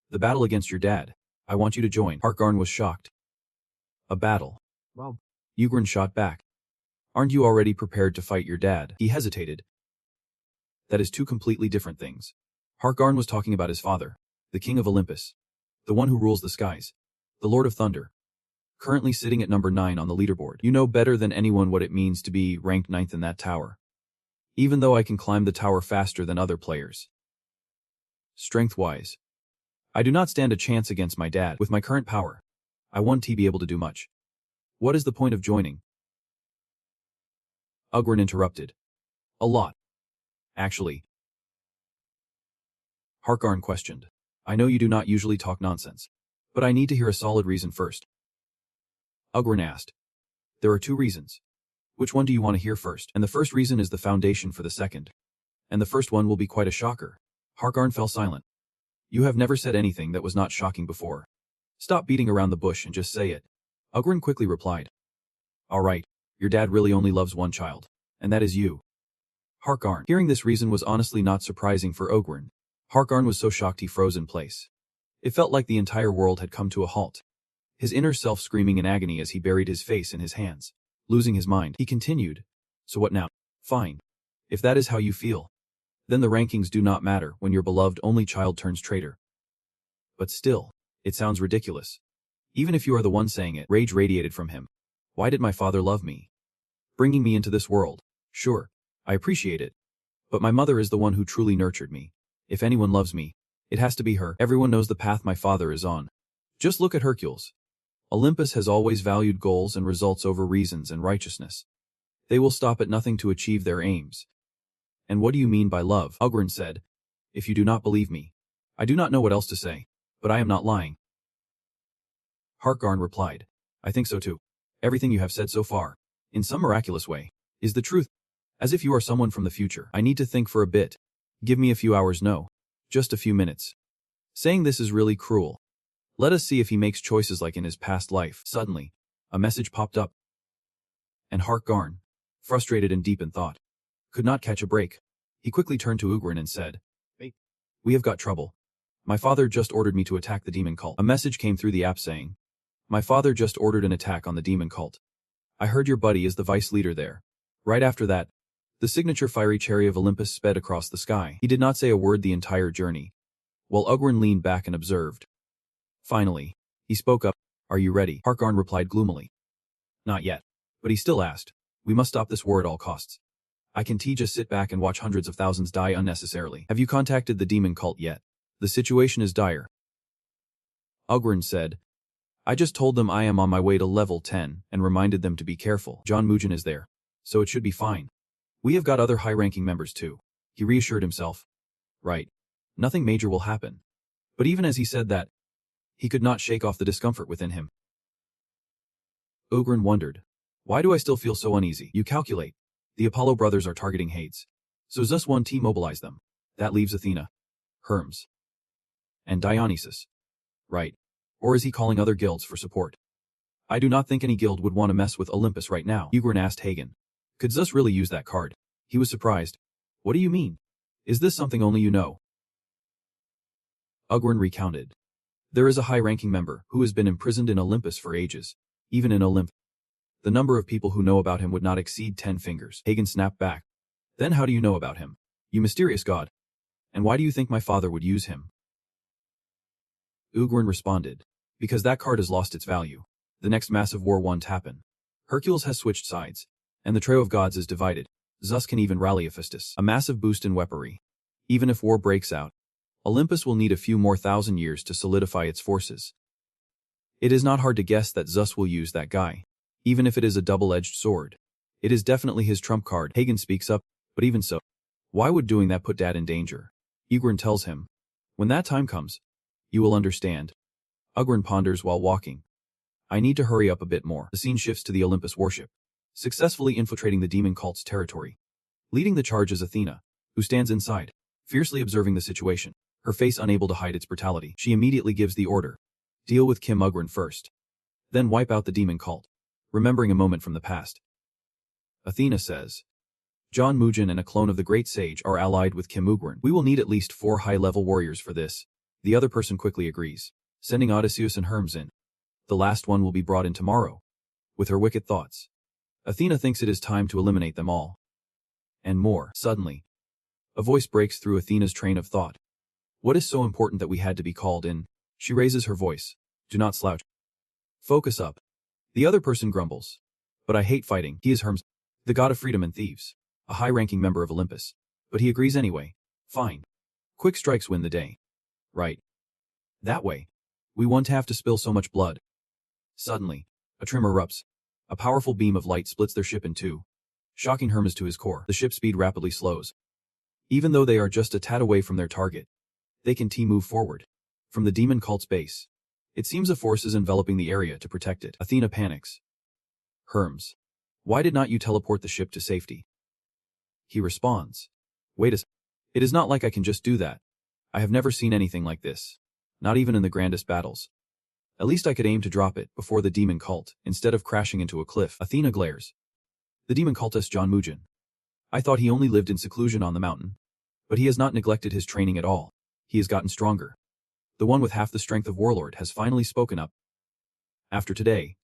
S1: The battle against your dad. I want you to join. Harkarn was shocked. A battle. Well, Ugrin shot back. Aren't you already prepared to fight your dad? He hesitated. That is two completely different things. Harkarn was talking about his father, the king of Olympus, the one who rules the skies, the Lord of Thunder, currently sitting at number 9 on the leaderboard. You know better than anyone what it means to be ranked 9th in that tower. Even though I can climb the tower faster than other players. Strength-wise, I do not stand a chance against my dad. With my current power, I won't be able to do much. What is the point of joining? Ugrin interrupted. A lot. Actually. Harkarn questioned. I know you do not usually talk nonsense, but I need to hear a solid reason first. Ugrin asked. There are 2 reasons. Which one do you want to hear first? And the first reason is the foundation for the second. And the first one will be quite a shocker. Harkarn fell silent. You have never said anything that was not shocking before. Stop beating around the bush and just say it. Ugrin quickly replied. All right, your dad really only loves one child, and that is you. Harkarn. Hearing this reason was honestly not surprising for Ugrin. Harkarn was so shocked he froze in place. It felt like the entire world had come to a halt. His inner self screaming in agony as he buried his face in his hands. Losing his mind, he continued. So what now? Fine. If that is how you feel, then the rankings do not matter when your beloved only child turns traitor. But still, it sounds ridiculous. Even if you are the one saying it, rage radiated from him. Why did my father love me? Bringing me into this world. Sure, I appreciate it. But my mother is the one who truly nurtured me. If anyone loves me, it has to be her. Everyone knows the path my father is on. Just look at Hercules. Olympus has always valued goals and results over reasons and righteousness. They will stop at nothing to achieve their aims. And what do you mean by love? Ugrin said. If you do not believe me, I do not know what else to say, but I am not lying. Harkarn replied. I think so too. Everything you have said so far, in some miraculous way, is the truth. As if you are someone from the future. I need to think for a bit. Give me a few hours. No. Just a few minutes. Saying this is really cruel. Let us see if he makes choices like in his past life. Suddenly, a message popped up. And Harkarn, frustrated and deep in thought, could not catch a break. He quickly turned to Ugrin and said, Hey, we have got trouble. My father just ordered me to attack the demon cult. A message came through the app saying, My father just ordered an attack on the demon cult. I heard your buddy is the vice leader there. Right after that, the signature fiery chariot of Olympus sped across the sky. He did not say a word the entire journey, while Ugrin leaned back and observed. Finally, he spoke up. Are you ready? Harkarn replied gloomily. Not yet. But he still asked. We must stop this war at all costs. I can just sit back and watch hundreds of thousands die unnecessarily. Have you contacted the demon cult yet? The situation is dire. Ugrin said. I just told them I am on my way to level 10 and reminded them to be careful. John Mugen is there, so it should be fine. We have got other high-ranking members too. He reassured himself. Right. Nothing major will happen. But even as he said that, he could not shake off the discomfort within him. Ugrin wondered. Why do I still feel so uneasy? You calculate. The Apollo brothers are targeting Hades. So Zeus won't mobilize them. That leaves Athena, Hermes, and Dionysus. Right. Or is he calling other guilds for support? I do not think any guild would want to mess with Olympus right now. Ugrin asked Hagen. Could Zeus really use that card? He was surprised. What do you mean? Is this something only you know? Ugrin recounted. There is a high-ranking member who has been imprisoned in Olympus for ages, even in Olymp. The number of people who know about him would not exceed 10 fingers. Hagen snapped back. Then how do you know about him? You mysterious god. And why do you think my father would use him? Ugrin responded. Because that card has lost its value. The next massive war won't happen. Hercules has switched sides, and the trio of gods is divided. Zeus can even rally Hephaestus. A massive boost in weaponry. Even if war breaks out, Olympus will need a few more thousand years to solidify its forces. It is not hard to guess that Zeus will use that guy. Even if it is a double-edged sword. It is definitely his trump card. Hagen speaks up, but even so, why would doing that put Dad in danger? Ugrin tells him. When that time comes, you will understand. Ugrin ponders while walking. I need to hurry up a bit more. The scene shifts to the Olympus warship, successfully infiltrating the demon cult's territory. Leading the charge is Athena, who stands inside, fiercely observing the situation, her face unable to hide its brutality. She immediately gives the order. Deal with Kim Ugrin first. Then wipe out the demon cult, remembering a moment from the past. Athena says. John Mugen and a clone of the Great Sage are allied with Kim Ugrin. We will need at least 4 high-level warriors for this. The other person quickly agrees, sending Odysseus and Hermes in. The last one will be brought in tomorrow. With her wicked thoughts, Athena thinks it is time to eliminate them all. And more. Suddenly, a voice breaks through Athena's train of thought. What is so important that we had to be called in? She raises her voice. Do not slouch. Focus up. The other person grumbles. But I hate fighting. He is Hermes, the god of freedom and thieves, a high-ranking member of Olympus. But he agrees anyway. Fine. Quick strikes win the day. Right. That way. We won't have to spill so much blood. Suddenly, a tremor erupts. A powerful beam of light splits their ship in two, shocking Hermes to his core. The ship's speed rapidly slows. Even though they are just a tad away from their target, they can move forward. From the demon cult's base, it seems a force is enveloping the area to protect it. Athena panics. Hermes, why did not you teleport the ship to safety? He responds. Wait a second. It is not like I can just do that. I have never seen anything like this. Not even in the grandest battles. At least I could aim to drop it before the demon cult, instead of crashing into a cliff. Athena glares. The demon cultist John Mugen. I thought he only lived in seclusion on the mountain. But he has not neglected his training at all. He has gotten stronger. The one with half the strength of Warlord has finally spoken up. After today,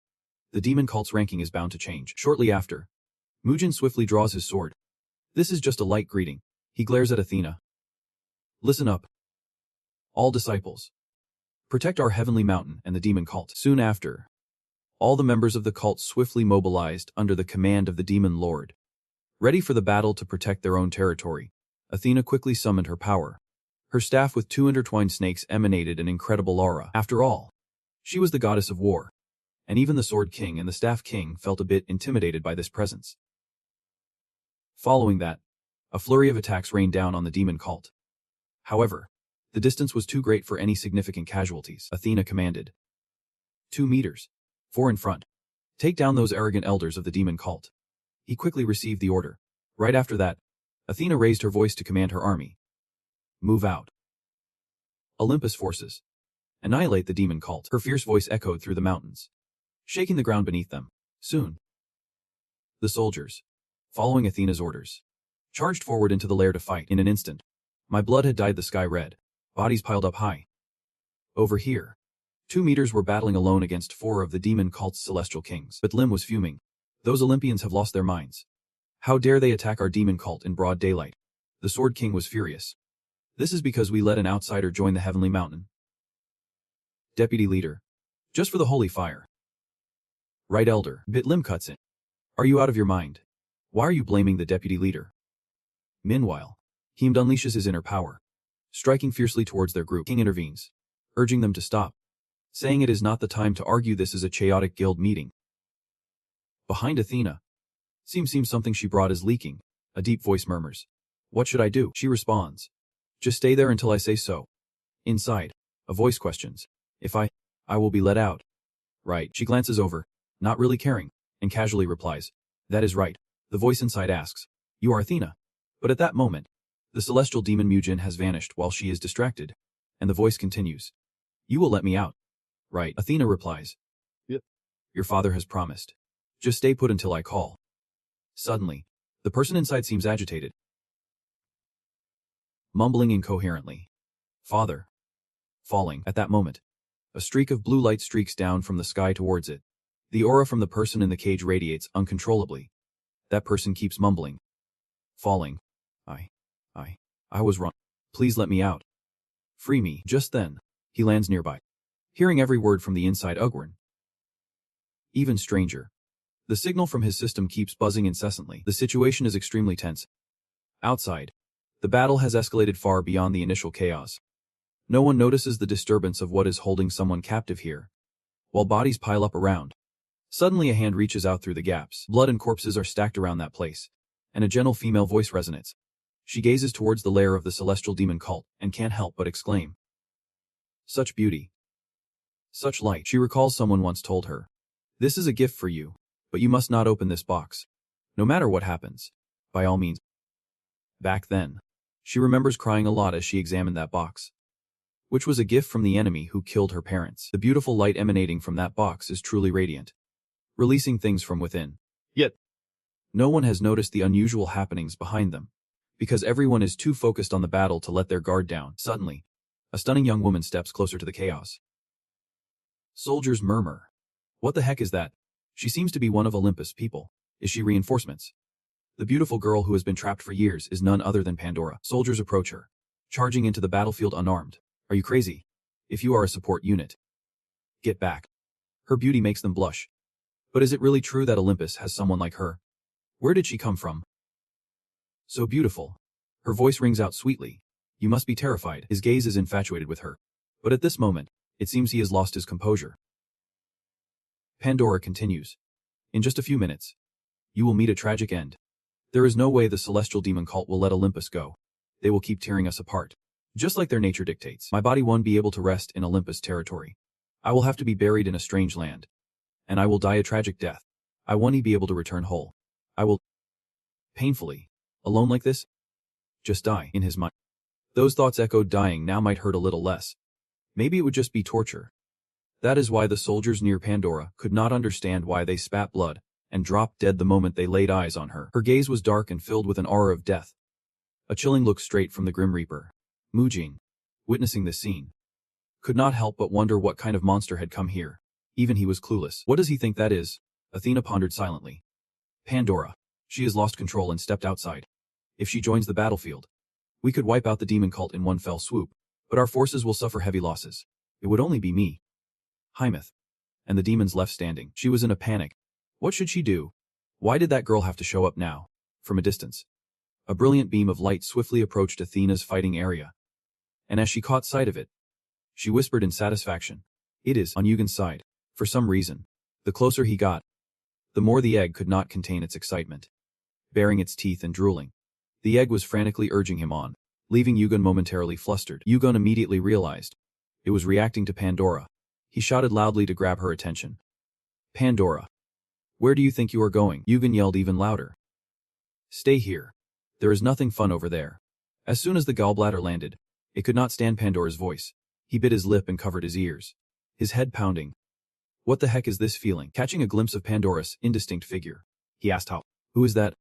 S1: the demon cult's ranking is bound to change. Shortly after, Mugen swiftly draws his sword. This is just a light greeting. He glares at Athena. Listen up. All disciples. Protect our heavenly mountain and the demon cult. Soon after, all the members of the cult swiftly mobilized under the command of the demon lord. Ready for the battle to protect their own territory, Athena quickly summoned her power. Her staff with 2 intertwined snakes emanated an incredible aura. After all, she was the goddess of war, and even the Sword King and the Staff King felt a bit intimidated by this presence. Following that, a flurry of attacks rained down on the demon cult. However, the distance was too great for any significant casualties. Athena commanded. 2 meters. 4 in front. Take down those arrogant elders of the demon cult. He quickly received the order. Right after that, Athena raised her voice to command her army. Move out. Olympus forces. Annihilate the demon cult. Her fierce voice echoed through the mountains, shaking the ground beneath them. Soon, the soldiers, following Athena's orders, charged forward into the lair to fight. In an instant, my blood had dyed the sky red. Bodies piled up high. Over here, 2 meters were battling alone against 4 of the demon cult's celestial kings. But Lim was fuming. Those Olympians have lost their minds. How dare they attack our demon cult in broad daylight? The Sword King was furious. This is because we let an outsider join the heavenly mountain. Deputy leader. Just for the holy fire. Right, elder. Bit Lim cuts in. Are you out of your mind? Why are you blaming the deputy leader? Meanwhile, Heemd unleashes his inner power. Striking fiercely towards their group, King intervenes, urging them to stop, saying it is not the time to argue, this is a chaotic guild meeting. Behind Athena, seems something she brought is leaking. A deep voice murmurs. What should I do? She responds. Just stay there until I say so. Inside, a voice questions. If I will be let out. Right. She glances over, not really caring, and casually replies. That is right. The voice inside asks. You are Athena. But at that moment, the celestial demon Mujin has vanished while she is distracted, and the voice continues. You will let me out. Right. Athena replies. Yep. Your father has promised. Just stay put until I call. Suddenly, the person inside seems agitated, mumbling incoherently. Father. Falling. At that moment, a streak of blue light streaks down from the sky towards it. The aura from the person in the cage radiates uncontrollably. That person keeps mumbling. Falling. I was wrong. Please let me out. Free me. Just then, he lands nearby, hearing every word from the inside Earthworm. Even stranger. The signal from his system keeps buzzing incessantly. The situation is extremely tense. Outside, the battle has escalated far beyond the initial chaos. No one notices the disturbance of what is holding someone captive here, while bodies pile up around. Suddenly a hand reaches out through the gaps. Blood and corpses are stacked around that place, and a gentle female voice resonates. She gazes towards the lair of the celestial demon cult and can't help but exclaim. Such beauty. Such light. She recalls someone once told her. This is a gift for you, but you must not open this box. No matter what happens. By all means. Back then, she remembers crying a lot as she examined that box, which was a gift from the enemy who killed her parents. The beautiful light emanating from that box is truly radiant, releasing things from within. Yet, no one has noticed the unusual happenings behind them, because everyone is too focused on the battle to let their guard down. Suddenly, a stunning young woman steps closer to the chaos. Soldiers murmur. What the heck is that? She seems to be one of Olympus' people. Is she reinforcements? The beautiful girl who has been trapped for years is none other than Pandora. Soldiers approach her, charging into the battlefield unarmed. Are you crazy? If you are a support unit, get back. Her beauty makes them blush. But is it really true that Olympus has someone like her? Where did she come from? So beautiful. Her voice rings out sweetly. You must be terrified. His gaze is infatuated with her. But at this moment, it seems he has lost his composure. Pandora continues. In just a few minutes, you will meet a tragic end. There is no way the celestial demon cult will let Olympus go. They will keep tearing us apart, just like their nature dictates. My body won't be able to rest in Olympus territory. I will have to be buried in a strange land. And I will die a tragic death. I won't be able to return whole. I will, painfully, alone like this, just die. In his mind, those thoughts echoed. Dying now might hurt a little less. Maybe it would just be torture. That is why the soldiers near Pandora could not understand why they spat blood and dropped dead the moment they laid eyes on her. Her gaze was dark and filled with an aura of death. A chilling look straight from the Grim Reaper. Mujin, witnessing this scene, could not help but wonder what kind of monster had come here. Even he was clueless. What does he think that is? Athena pondered silently. Pandora. She has lost control and stepped outside. If she joins the battlefield, we could wipe out the demon cult in one fell swoop, but our forces will suffer heavy losses. It would only be me, Hymeth, and the demons left standing. She was in a panic. What should she do? Why did that girl have to show up now? From a distance, a brilliant beam of light swiftly approached Athena's fighting area, and as she caught sight of it, she whispered in satisfaction. It is on Yugen's side. For some reason, the closer he got, the more the egg could not contain its excitement. Baring its teeth and drooling, the egg was frantically urging him on, leaving Yugen momentarily flustered. Yugen immediately realized it was reacting to Pandora. He shouted loudly to grab her attention. Pandora. Where do you think you are going? Yugen yelled even louder. Stay here. There is nothing fun over there. As soon as the gallbladder landed, it could not stand Pandora's voice. He bit his lip and covered his ears, his head pounding. What the heck is this feeling? Catching a glimpse of Pandora's indistinct figure, he asked how. Who is that?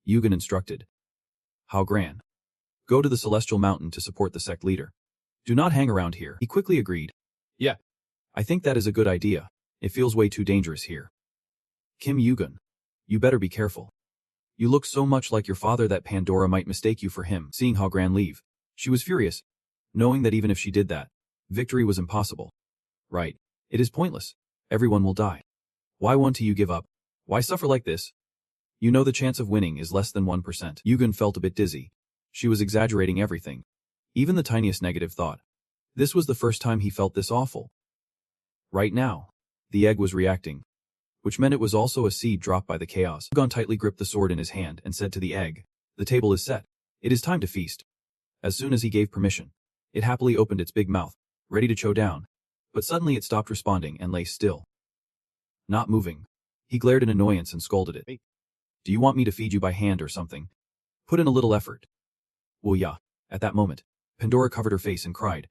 S1: Yugen instructed. How Gran. Go to the Celestial Mountain to support the sect leader. Do not hang around here. He quickly agreed. Yeah. I think that is a good idea. It feels way too dangerous here. Kim Yugen. You better be careful. You look so much like your father that Pandora might mistake you for him. Seeing how Gran leave, she was furious, knowing that even if she did that, Victory was impossible. Right. It is pointless. Everyone will die. Why won't you give up? Why suffer like this? You know the chance of winning is less than 1%. Yugen felt a bit dizzy. She was exaggerating everything. Even the tiniest negative thought. This was the first time he felt this awful. Right now, the egg was reacting, which meant it was also a seed dropped by the chaos. Yugen tightly gripped the sword in his hand and said to the egg, "The table is set. It is time to feast." As soon as he gave permission, it happily opened its big mouth, ready to chow down. But suddenly it stopped responding and lay still. Not moving. He glared in annoyance and scolded it. "Do you want me to feed you by hand or something? Put in a little effort." "Well, yeah." At that moment, Pandora covered her face and cried,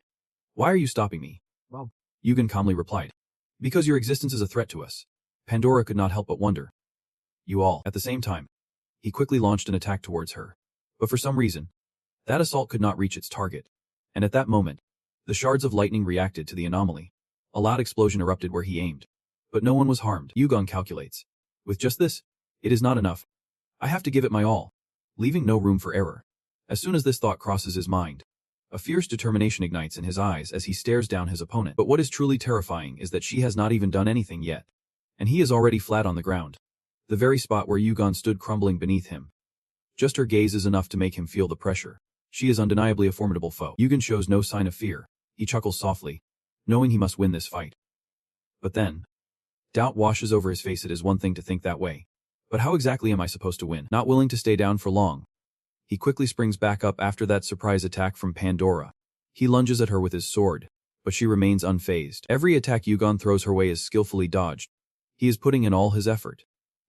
S1: "Why are you stopping me?" "Well," Yugen calmly replied, "because your existence is a threat to us." Pandora could not help but wonder. "You all." At the same time, he quickly launched an attack towards her. But for some reason, that assault could not reach its target. And at that moment, the shards of lightning reacted to the anomaly. A loud explosion erupted where he aimed. But no one was harmed. Yugen calculates. With just this, it is not enough. I have to give it my all, leaving no room for error. As soon as this thought crosses his mind, a fierce determination ignites in his eyes as he stares down his opponent. But what is truly terrifying is that she has not even done anything yet. And he is already flat on the ground. The very spot where Yugen stood crumbling beneath him. Just her gaze is enough to make him feel the pressure. She is undeniably a formidable foe. Yugen shows no sign of fear. He chuckles softly, knowing he must win this fight. But then, doubt washes over his face. It is one thing to think that way. But how exactly am I supposed to win? Not willing to stay down for long, he quickly springs back up after that surprise attack from Pandora. He lunges at her with his sword, but she remains unfazed. Every attack Yugen throws her way is skillfully dodged. He is putting in all his effort.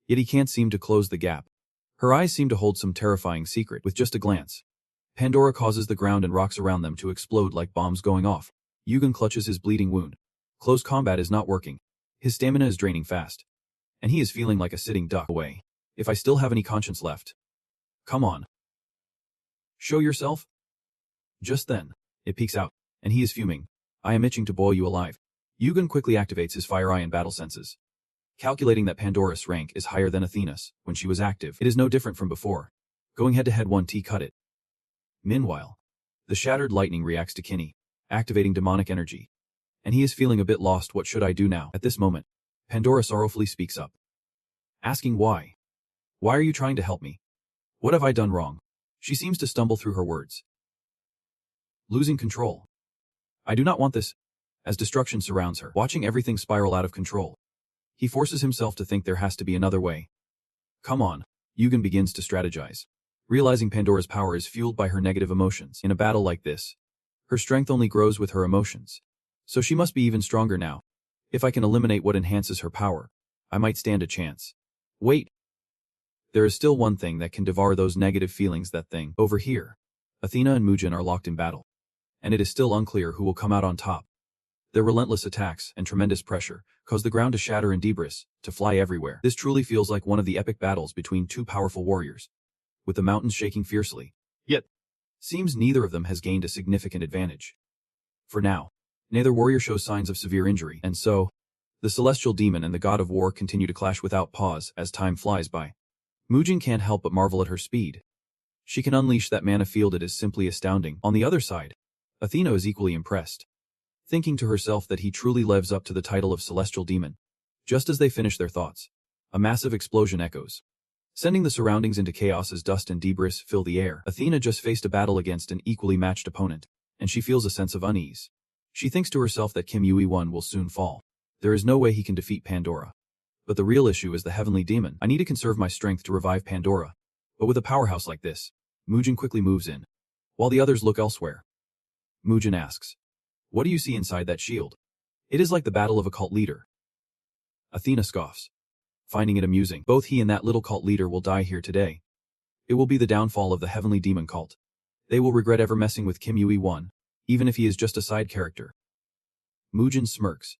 S1: Yet he can't seem to close the gap. Her eyes seem to hold some terrifying secret. With just a glance, Pandora causes the ground and rocks around them to explode like bombs going off. Yugen clutches his bleeding wound. Close combat is not working. His stamina is draining fast. And he is feeling like a sitting duck. Away. If I still have any conscience left. Come on. Show yourself? Just then, it peeks out, and he is fuming. I am itching to boil you alive. Yugen quickly activates his fire eye and battle senses. Calculating that Pandora's rank is higher than Athena's when she was active, it is no different from before. Going head-to-head 1T cut it. Meanwhile, the shattered lightning reacts to Kinney, activating demonic energy. And he is feeling a bit lost. What should I do now? At this moment, Pandora sorrowfully speaks up. Asking why. Why are you trying to help me? What have I done wrong? She seems to stumble through her words. Losing control. I do not want this. As destruction surrounds her, watching everything spiral out of control. He forces himself to think there has to be another way. Come on. Yugen begins to strategize. Realizing Pandora's power is fueled by her negative emotions. In a battle like this, her strength only grows with her emotions. So she must be even stronger now. If I can eliminate what enhances her power, I might stand a chance. Wait. There is still one thing that can devour those negative feelings. That thing. Over here, Athena and Mugen are locked in battle. And it is still unclear who will come out on top. Their relentless attacks and tremendous pressure cause the ground to shatter and debris to fly everywhere. This truly feels like one of the epic battles between two powerful warriors, with the mountains shaking fiercely. Yet, seems neither of them has gained a significant advantage. For now, neither warrior shows signs of severe injury, and so, the celestial demon and the god of war continue to clash without pause as time flies by. Mugen can't help but marvel at her speed. She can unleash that mana field. It is simply astounding. On the other side, Athena is equally impressed, thinking to herself that he truly lives up to the title of celestial demon. Just as they finish their thoughts, a massive explosion echoes, sending the surroundings into chaos as dust and debris fill the air. Athena just faced a battle against an equally matched opponent, and she feels a sense of unease. She thinks to herself that Kim Yui-won will soon fall. There is no way he can defeat Pandora. But the real issue is the heavenly demon. I need to conserve my strength to revive Pandora. But with a powerhouse like this, Mugen quickly moves in, while the others look elsewhere. Mugen asks, "What do you see inside that shield?" "It is like the battle of a cult leader." Athena scoffs, finding it amusing. Both he and that little cult leader will die here today. It will be the downfall of the heavenly demon cult. They will regret ever messing with Kim Yui-won, even if he is just a side character. Mugen smirks.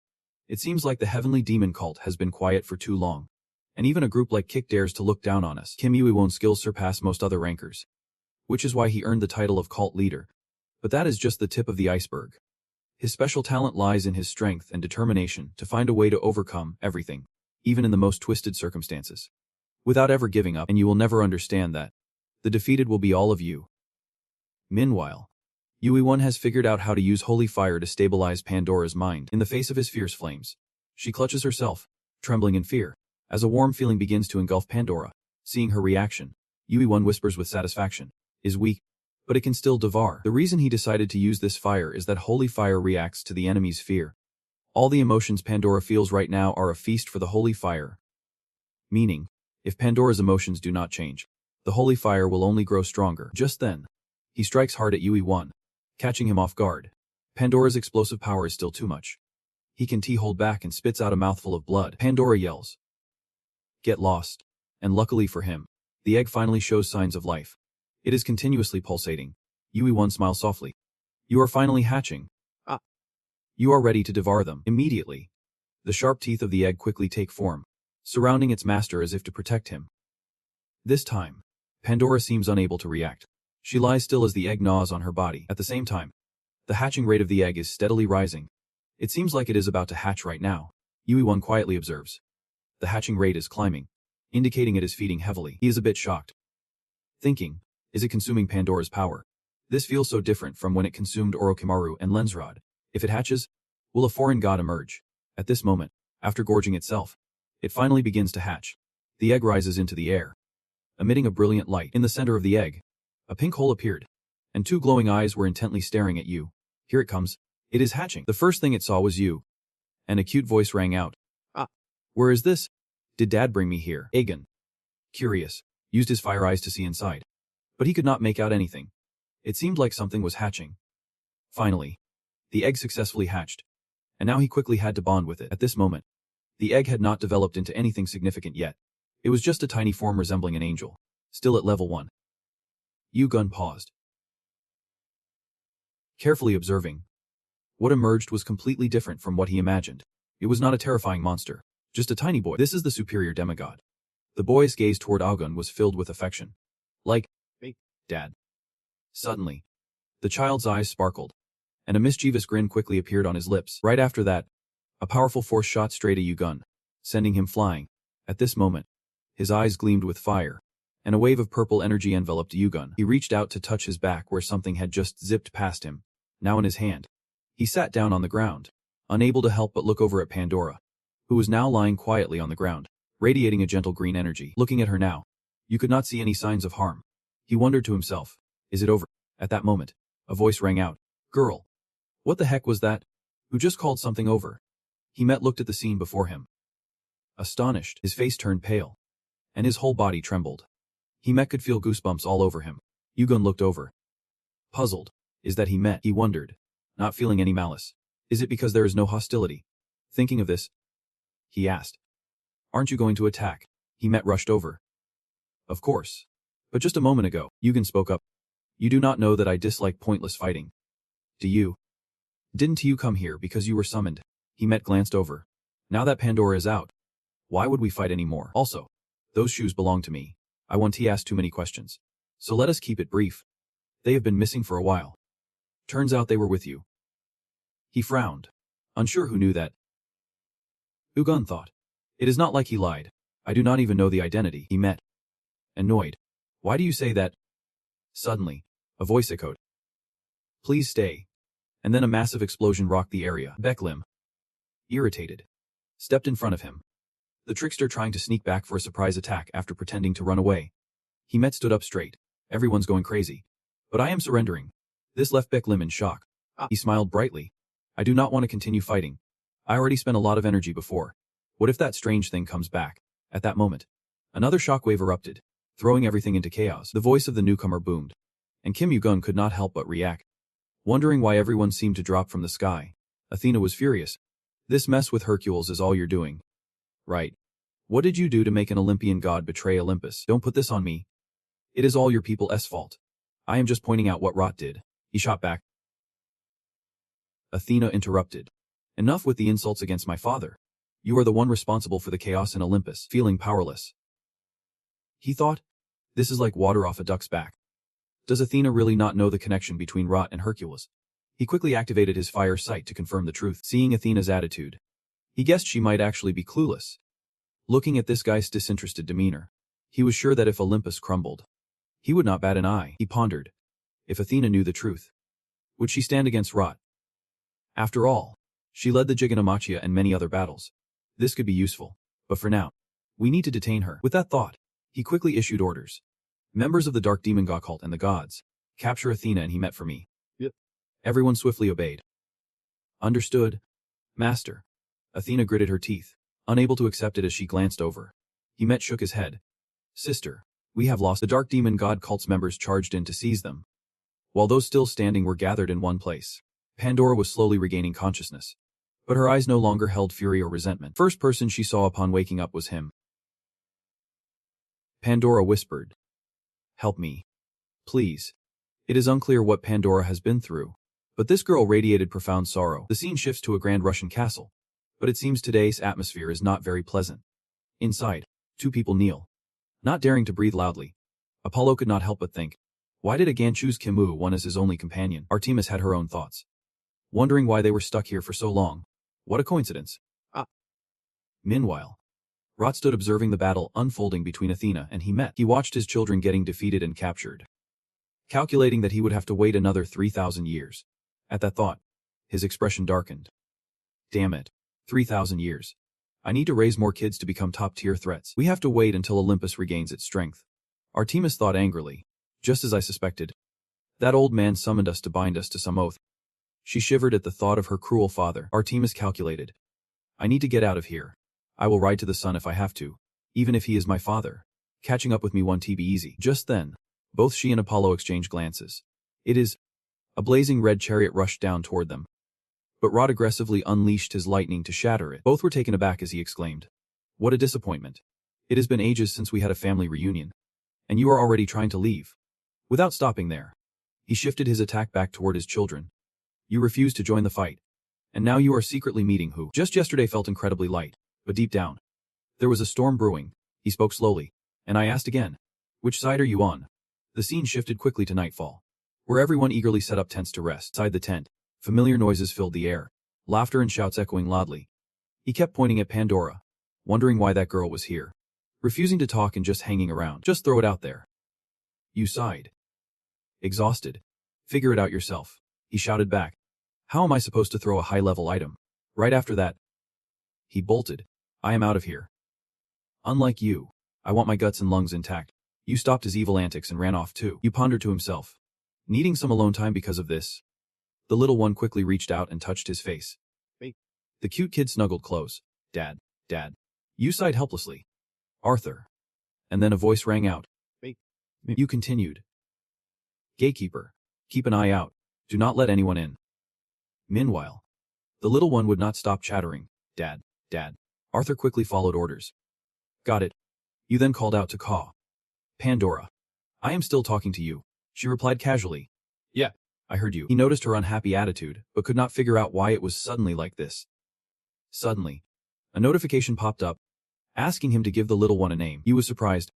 S1: It seems like the heavenly demon cult has been quiet for too long. And even a group like Kick dares to look down on us. Kim Yui-won's skills surpass most other rankers, which is why he earned the title of cult leader. But that is just the tip of the iceberg. His special talent lies in his strength and determination to find a way to overcome everything, even in the most twisted circumstances, without ever giving up. And you will never understand that. The defeated will be all of you. Meanwhile, Yui-1 has figured out how to use holy fire to stabilize Pandora's mind in the face of his fierce flames. She clutches herself, trembling in fear, as a warm feeling begins to engulf Pandora. Seeing her reaction, Yui-1 whispers with satisfaction, "Is weak, but it can still devour." The reason he decided to use this fire is that holy fire reacts to the enemy's fear. All the emotions Pandora feels right now are a feast for the holy fire. Meaning, if Pandora's emotions do not change, the holy fire will only grow stronger. Just then, he strikes hard at Yui-1, catching him off guard. Pandora's explosive power is still too much. He can hold back and spits out a mouthful of blood. Pandora yells, "Get lost." And luckily for him, the egg finally shows signs of life. It is continuously pulsating. Yui-1 smiles softly. "You are finally hatching. You are ready to devour them." Immediately, the sharp teeth of the egg quickly take form, surrounding its master as if to protect him. This time, Pandora seems unable to react. She lies still as the egg gnaws on her body. At the same time, the hatching rate of the egg is steadily rising. It seems like it is about to hatch right now. Yui-1 quietly observes. The hatching rate is climbing, indicating it is feeding heavily. He is a bit shocked, thinking, is it consuming Pandora's power? This feels so different from when it consumed Orochimaru and Lensrod. If it hatches, will a foreign god emerge? At this moment, after gorging itself, it finally begins to hatch. The egg rises into the air, emitting a brilliant light. In the center of the egg, a pink hole appeared, and two glowing eyes were intently staring at you. Here it comes. It is hatching. The first thing it saw was you. And a cute voice rang out. Where is this? Did Dad bring me here? Aegon, curious, used his fire eyes to see inside. But he could not make out anything. It seemed like something was hatching. Finally, the egg successfully hatched, and now he quickly had to bond with it. At this moment, the egg had not developed into anything significant yet. It was just a tiny form resembling an angel, still at level 1. Yu-Gun paused, carefully observing. What emerged was completely different from what he imagined. It was not a terrifying monster, just a tiny boy. This is the superior demigod. The boy's gaze toward Aegon was filled with affection. Like, "Hey, Dad." Suddenly, the child's eyes sparkled, and a mischievous grin quickly appeared on his lips. Right after that, a powerful force shot straight at Yu-Gun, sending him flying. At this moment, his eyes gleamed with fire, and a wave of purple energy enveloped Yu-Gun. He reached out to touch his back where something had just zipped past him, now in his hand. He sat down on the ground, unable to help but look over at Pandora, who was now lying quietly on the ground, radiating a gentle green energy. Looking at her now, you could not see any signs of harm. He wondered to himself, is it over? At that moment, a voice rang out. "Girl. What the heck was that? Who just called something over?" Himet looked at the scene before him. Astonished, his face turned pale, and his whole body trembled. Himet could feel goosebumps all over him. Yu-Gun looked over. Puzzled, is that Himet? He wondered, not feeling any malice. Is it because there is no hostility? Thinking of this, he asked, "Aren't you going to attack?" Himet rushed over. "Of course. But just a moment ago," Yu-Gun spoke up. "You do not know that I dislike pointless fighting. Do you? Didn't you come here because you were summoned?" Himet glanced over. "Now that Pandora is out, why would we fight anymore? Also, those shoes belong to me. I won't ask too many questions. So let us keep it brief. They have been missing for a while. Turns out they were with you." He frowned, unsure who knew that. Yu-Gun thought. It is not like he lied. I do not even know the identity. Himet, annoyed. "Why do you say that?" Suddenly, a voice echoed. "Please stay." And then a massive explosion rocked the area. Beklim, irritated, stepped in front of him, the trickster trying to sneak back for a surprise attack after pretending to run away. Himet stood up straight. "Everyone's going crazy. But I am surrendering." This left Beklim in shock. He smiled brightly. "I do not want to continue fighting. I already spent a lot of energy before. What if that strange thing comes back?" At that moment, another shockwave erupted, throwing everything into chaos. The voice of the newcomer boomed, and Kim Yu-Gun could not help but react. Wondering why everyone seemed to drop from the sky, Athena was furious. "This mess with Hercules is all you're doing, right? What did you do to make an Olympian god betray Olympus? Don't put this on me. It is all your people's fault. I am just pointing out what Rot did." He shot back. Athena interrupted. "Enough with the insults against my father. You are the one responsible for the chaos in Olympus." Feeling powerless, he thought, this is like water off a duck's back. Does Athena really not know the connection between Rot and Hercules? He quickly activated his fire sight to confirm the truth. Seeing Athena's attitude, he guessed she might actually be clueless. Looking at this guy's disinterested demeanor, he was sure that if Olympus crumbled, he would not bat an eye. He pondered, if Athena knew the truth, Would she stand against Rot? After all, she led the Jiganamachia and many other battles. This could be useful. But for now, we need to detain her. With that thought, he quickly issued orders. Members of the Dark Demon God cult and the gods, capture Athena and he met for me.
S2: Yep.
S1: Everyone swiftly obeyed. Understood, Master. Athena gritted her teeth, unable to accept it as she glanced over. He shook his head. Sister, we have lost. The Dark Demon God cult's members charged in to seize them. While those still standing were gathered in one place, Pandora was slowly regaining consciousness. But her eyes no longer held fury or resentment. First person she saw upon waking up was him. Pandora whispered. Help me. Please. It is unclear what Pandora has been through, but this girl radiated profound sorrow. The scene shifts to a grand Russian castle, but it seems today's atmosphere is not very pleasant. Inside, two people kneel, not daring to breathe loudly. Apollo could not help but think, why did Agan choose Kim Woo-won as his only companion? Artemis had her own thoughts, wondering why they were stuck here for so long. What a coincidence. Meanwhile, Rot stood observing the battle unfolding between Athena and He watched his children getting defeated and captured, calculating that he would have to wait another 3,000 years. At that thought, his expression darkened. Damn it. 3,000 years. I need to raise more kids to become top-tier threats. We have to wait until Olympus regains its strength. Artemis thought angrily. Just as I suspected. That old man summoned us to bind us to some oath. She shivered at the thought of her cruel father. Artemis calculated. I need to get out of here. I will ride to the sun if I have to, even if he is my father. Catching up with me won't be easy. Just then, both she and Apollo exchanged glances. It is. A blazing red chariot rushed down toward them. But Rod aggressively unleashed his lightning to shatter it. Both were taken aback as he exclaimed. What a disappointment. It has been ages since we had a family reunion. And you are already trying to leave. Without stopping there, he shifted his attack back toward his children. You refused to join the fight. And now you are secretly meeting who just yesterday felt incredibly light, but deep down, there was a storm brewing. He spoke slowly, and I asked again, which side are you on? The scene shifted quickly to nightfall, where everyone eagerly set up tents to rest. Inside the tent, familiar noises filled the air, laughter and shouts echoing loudly. He kept pointing at Pandora, wondering why that girl was here, refusing to talk and just hanging around. Just throw it out there. You sighed. Exhausted. Figure it out yourself, he shouted back. How am I supposed to throw a high-level item? Right after that, he bolted. I am out of here. Unlike you, I want my guts and lungs intact. You stopped his evil antics and ran off too. You pondered to himself, needing some alone time because of this. The little one quickly reached out and touched his face.
S2: Me.
S1: The cute kid snuggled close. Dad, Dad. You sighed helplessly. Arthur. And then a voice rang out.
S2: Me.
S1: You continued. Gatekeeper, keep an eye out. Do not let anyone in. Meanwhile, the little one would not stop chattering. Dad, Dad. Arthur quickly followed orders. Got it. You then called out to Caw. Pandora. I am still talking to you, she replied casually. Yeah, I heard you. He noticed her unhappy attitude, but could not figure out why it was suddenly like this. Suddenly, a notification popped up, asking him to give the little one a name. He was surprised.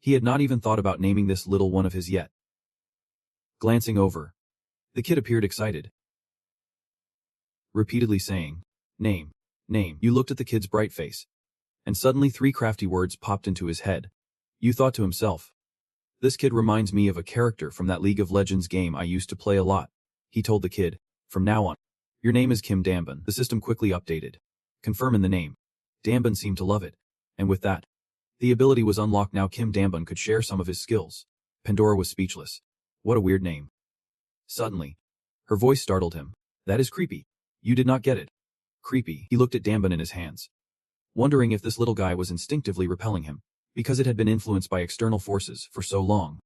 S1: He had not even thought about naming this little one of his yet. Glancing over, the kid appeared excited, repeatedly saying, Name, name. You looked at the kid's bright face, and suddenly 3 crafty words popped into his head. You thought to himself, this kid reminds me of a character from that League of Legends game I used to play a lot. He told the kid, from now on, your name is Kim Damban. The system quickly updated, confirming the name. Damban seemed to love it, and with that, the ability was unlocked. Now Kim Damban could share some of his skills. Pandora was speechless. What a weird name. Suddenly, her voice startled him. That is creepy. You did not get it. Creepy. He looked at Damban in his hands, wondering if this little guy was instinctively repelling him, because it had been influenced by external forces for so long.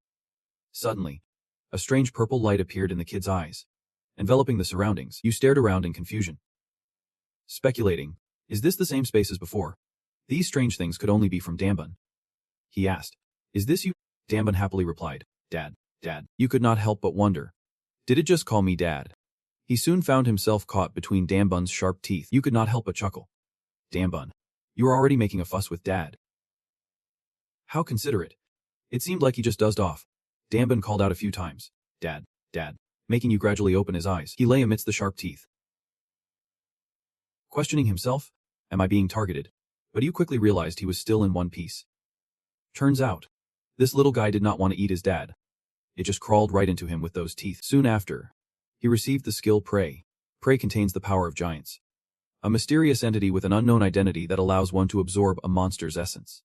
S1: Suddenly, a strange purple light appeared in the kid's eyes, enveloping the surroundings. You stared around in confusion, speculating, is this the same space as before? These strange things could only be from Damban. He asked, is this you? Damban happily replied, Dad, Dad. You could not help but wonder. Did it just call me Dad? He soon found himself caught between Damban's sharp teeth. You could not help but chuckle. Damban, you are already making a fuss with Dad. How considerate. It seemed like he just dozed off. Damban called out a few times. Dad, Dad, making you gradually open his eyes. He lay amidst the sharp teeth, questioning himself, am I being targeted? But you quickly realized he was still in one piece. Turns out, this little guy did not want to eat his dad. It just crawled right into him with those teeth. Soon after, He received the skill Prey. Prey contains the power of giants. A mysterious entity with an unknown identity that allows one to absorb a monster's essence.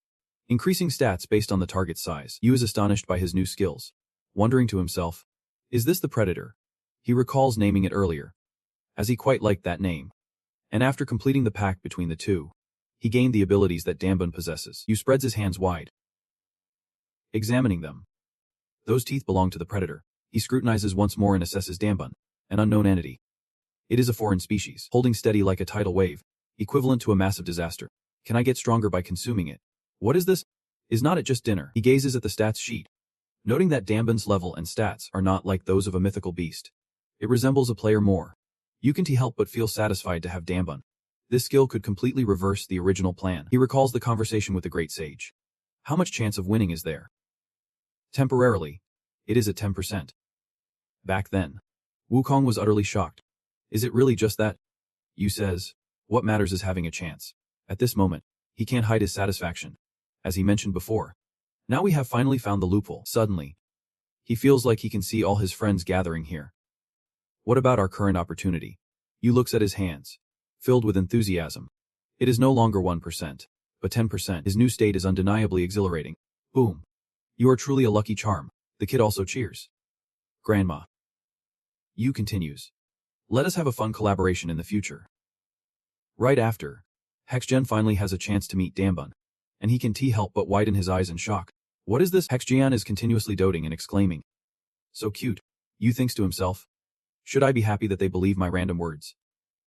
S1: Increasing stats based on the target's size. Yu is astonished by his new skills. Wondering to himself, is this the Predator? He recalls naming it earlier, as he quite liked that name. And after completing the pact between the two, he gained the abilities that Danbun possesses. Yu spreads his hands wide, examining them. Those teeth belong to the Predator. He scrutinizes once more and assesses Danbun, an unknown entity. It is a foreign species, holding steady like a tidal wave, equivalent to a massive disaster. Can I get stronger by consuming it? What is this? Is not it just dinner? He gazes at the stats sheet, noting that Danbun's level and stats are not like those of a mythical beast. It resembles a player more. You can't help but feel satisfied to have Danbun. This skill could completely reverse the original plan. He recalls the conversation with the great sage. How much chance of winning is there? Temporarily, it is at 10%. Back then, Wukong was utterly shocked. Is it really just that? Yu says, what matters is having a chance. At this moment, he can't hide his satisfaction. As he mentioned before, now we have finally found the loophole. Suddenly, he feels like he can see all his friends gathering here. What about our current opportunity? Yu looks at his hands, filled with enthusiasm. It is no longer 1%, but 10%. His new state is undeniably exhilarating. Boom. You are truly a lucky charm. The kid also cheers. Grandma. Yu continues. Let us have a fun collaboration in the future. Right after, Hexgen finally has a chance to meet Danbun, and he can't help but widen his eyes in shock. What is this? Hexjian is continuously doting and exclaiming. So cute. Yu thinks to himself. Should I be happy that they believe my random words?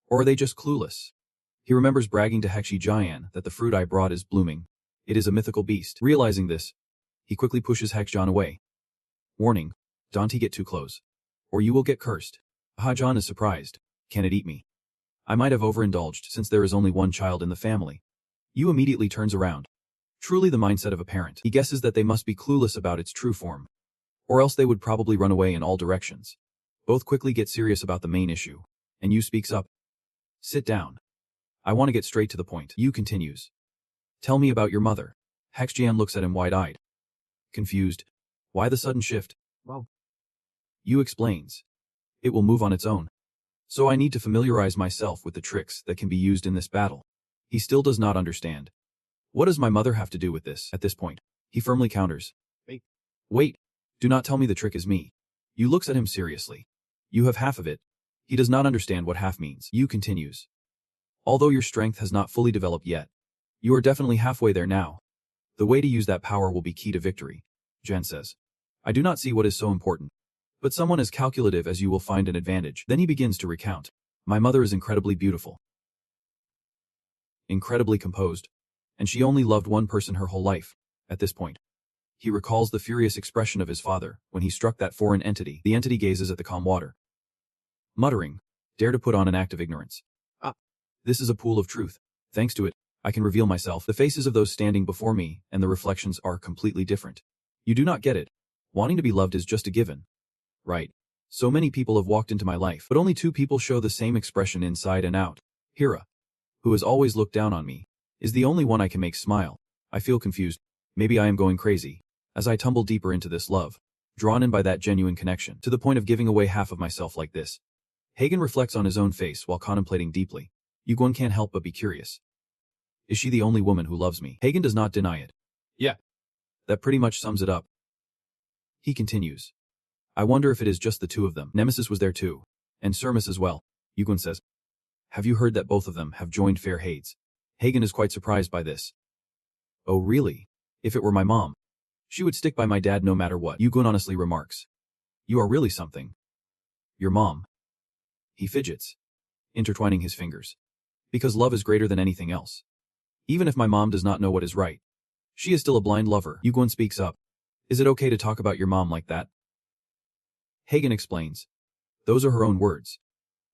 S1: Or are they just clueless? He remembers bragging to Hexjian that the fruit I brought is blooming. It is a mythical beast. Realizing this, he quickly pushes Hexjian away. Warning, don't get too close, or you will get cursed. Hajan is surprised. Can it eat me? I might have overindulged since there is only one child in the family. Yu immediately turns around. Truly the mindset of a parent. He guesses that they must be clueless about its true form, or else they would probably run away in all directions. Both quickly get serious about the main issue, and Yu speaks up. Sit down. I want to get straight to the point. Yu continues. Tell me about your mother. Hexjian looks at him wide-eyed. Confused. Why the sudden shift? Well, Yu explains. It will move on its own. So I need to familiarize myself with the tricks that can be used in this battle. He still does not understand. What does my mother have to do with this? At this point, he firmly counters. Wait. Do not tell me the trick is me. Yu looks at him seriously. You have half of it. He does not understand what half means. Yu continues. Although your strength has not fully developed yet, you are definitely halfway there now. The way to use that power will be key to victory, Jen says. I do not see what is so important. But someone as calculative as you will find an advantage. Then he begins to recount. My mother is incredibly beautiful. Incredibly composed. And she only loved one person her whole life. At this point, he recalls the furious expression of his father when he struck that foreign entity. The entity gazes at the calm water, muttering, dare to put on an act of ignorance. This is a pool of truth. Thanks to it, I can reveal myself. The faces of those standing before me and the reflections are completely different. You do not get it. Wanting to be loved is just a given. Right. So many people have walked into my life, but only 2 people show the same expression inside and out. Hira, who has always looked down on me, is the only one I can make smile. I feel confused. Maybe I am going crazy. As I tumble deeper into this love, drawn in by that genuine connection, to the point of giving away half of myself like this. Hagen reflects on his own face while contemplating deeply. Yuguan can't help but be curious. Is she the only woman who loves me? Hagen does not deny it. Yeah. That pretty much sums it up. He continues. I wonder if it is just the 2 of them. Nemesis was there too. And Surmus as well. Yuguan says. Have you heard that both of them have joined Fair Hades? Hagen is quite surprised by this. Oh really? If it were my mom, she would stick by my dad no matter what. Yuguan honestly remarks. You are really something. Your mom. He fidgets, intertwining his fingers. Because love is greater than anything else. Even if my mom does not know what is right, she is still a blind lover. Yuguan speaks up. Is it okay to talk about your mom like that? Hagen explains. Those are her own words.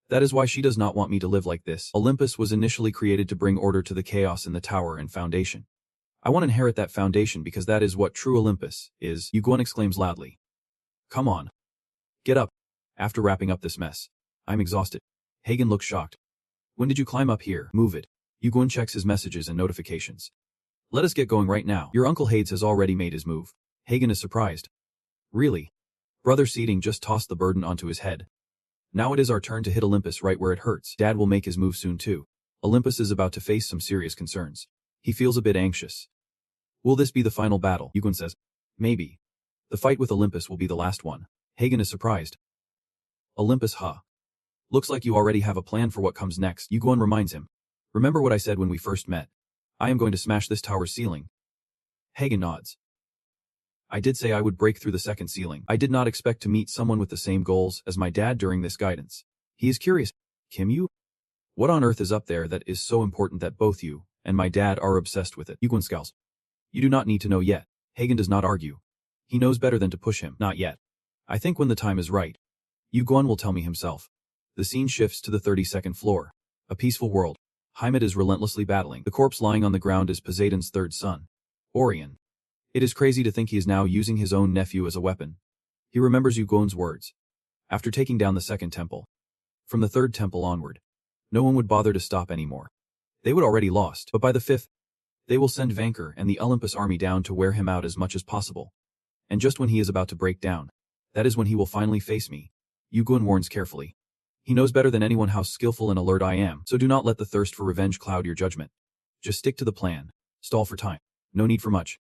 S1: That is why she does not want me to live like this. Olympus was initially created to bring order to the chaos in the tower and foundation. I want to inherit that foundation because that is what true Olympus is. Yuguan exclaims loudly. Come on. Get up. After wrapping up this mess, I'm exhausted. Hagen looks shocked. When did you climb up here? Move it. Yuguan checks his messages and notifications. Let us get going right now. Your Uncle Hades has already made his move. Hagen is surprised. Really? Brother Seeding just tossed the burden onto his head. Now it is our turn to hit Olympus right where it hurts. Dad will make his move soon too. Olympus is about to face some serious concerns. He feels a bit anxious. Will this be the final battle? Yugun says. Maybe. The fight with Olympus will be the last one. Hagen is surprised. Olympus, huh? Looks like you already have a plan for what comes next. Yugun reminds him. Remember what I said when we first met? I am going to smash this tower's ceiling. Hagen nods. I did say I would break through the second ceiling. I did not expect to meet someone with the same goals as my dad during this guidance. He is curious. Kim Yu? What on earth is up there that is so important that both you and my dad are obsessed with it? Yugun scowls. You do not need to know yet. Hagen does not argue. He knows better than to push him. Not yet. I think when the time is right. Yugun will tell me himself. The scene shifts to the 32nd floor. A peaceful world. Heimat is relentlessly battling. The corpse lying on the ground is Poseidon's third son, Orion. It is crazy to think he is now using his own nephew as a weapon. He remembers Yugon's words. After taking down the second temple, from the third temple onward, no one would bother to stop anymore. They would already lost, but by the fifth, they will send Vankar and the Olympus army down to wear him out as much as possible. And just when he is about to break down, that is when he will finally face me. Yugun warns carefully. He knows better than anyone how skillful and alert I am, so do not let the thirst for revenge cloud your judgment. Just stick to the plan. Stall for time. No need for much.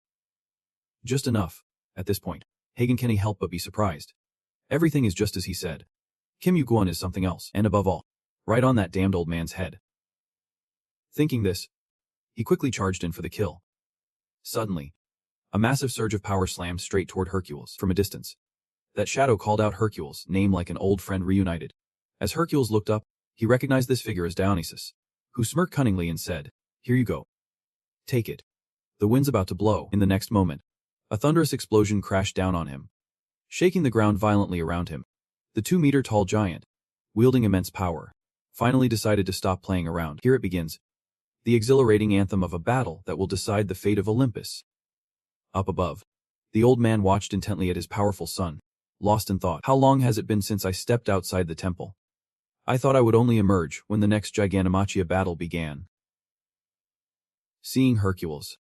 S1: Just enough. At this point, Hagen can't help but be surprised. Everything is just as he said. Kim Yugun is something else, and above all, right on that damned old man's head. Thinking this, he quickly charged in for the kill. Suddenly, a massive surge of power slammed straight toward Hercules from a distance. That shadow called out Hercules' name like an old friend reunited. As Hercules looked up, he recognized this figure as Dionysus, who smirked cunningly and said, "Here you go. Take it." The wind's about to blow. In the next moment, a thunderous explosion crashed down on him, shaking the ground violently around him. The 2-meter-tall giant, wielding immense power, finally decided to stop playing around. Here it begins. The exhilarating anthem of a battle that will decide the fate of Olympus. Up above, the old man watched intently at his powerful son, lost in thought. How long has it been since I stepped outside the temple? I thought I would only emerge when the next Gigantomachia battle began. Seeing Hercules,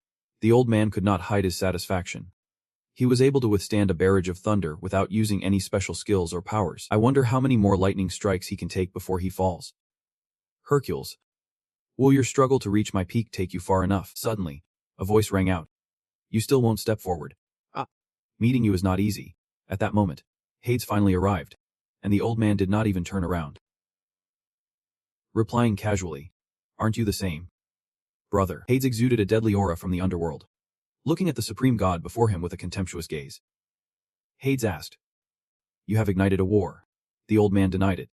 S1: the old man could not hide his satisfaction. He was able to withstand a barrage of thunder without using any special skills or powers. I wonder how many more lightning strikes he can take before he falls. Hercules, will your struggle to reach my peak take you far enough? Suddenly, a voice rang out. You still won't step forward. Meeting you is not easy. At that moment, Hades finally arrived, and the old man did not even turn around. Replying casually, aren't you the same? Brother. Hades exuded a deadly aura from the underworld, looking at the supreme god before him with a contemptuous gaze. Hades asked, You have ignited a war. The old man denied it,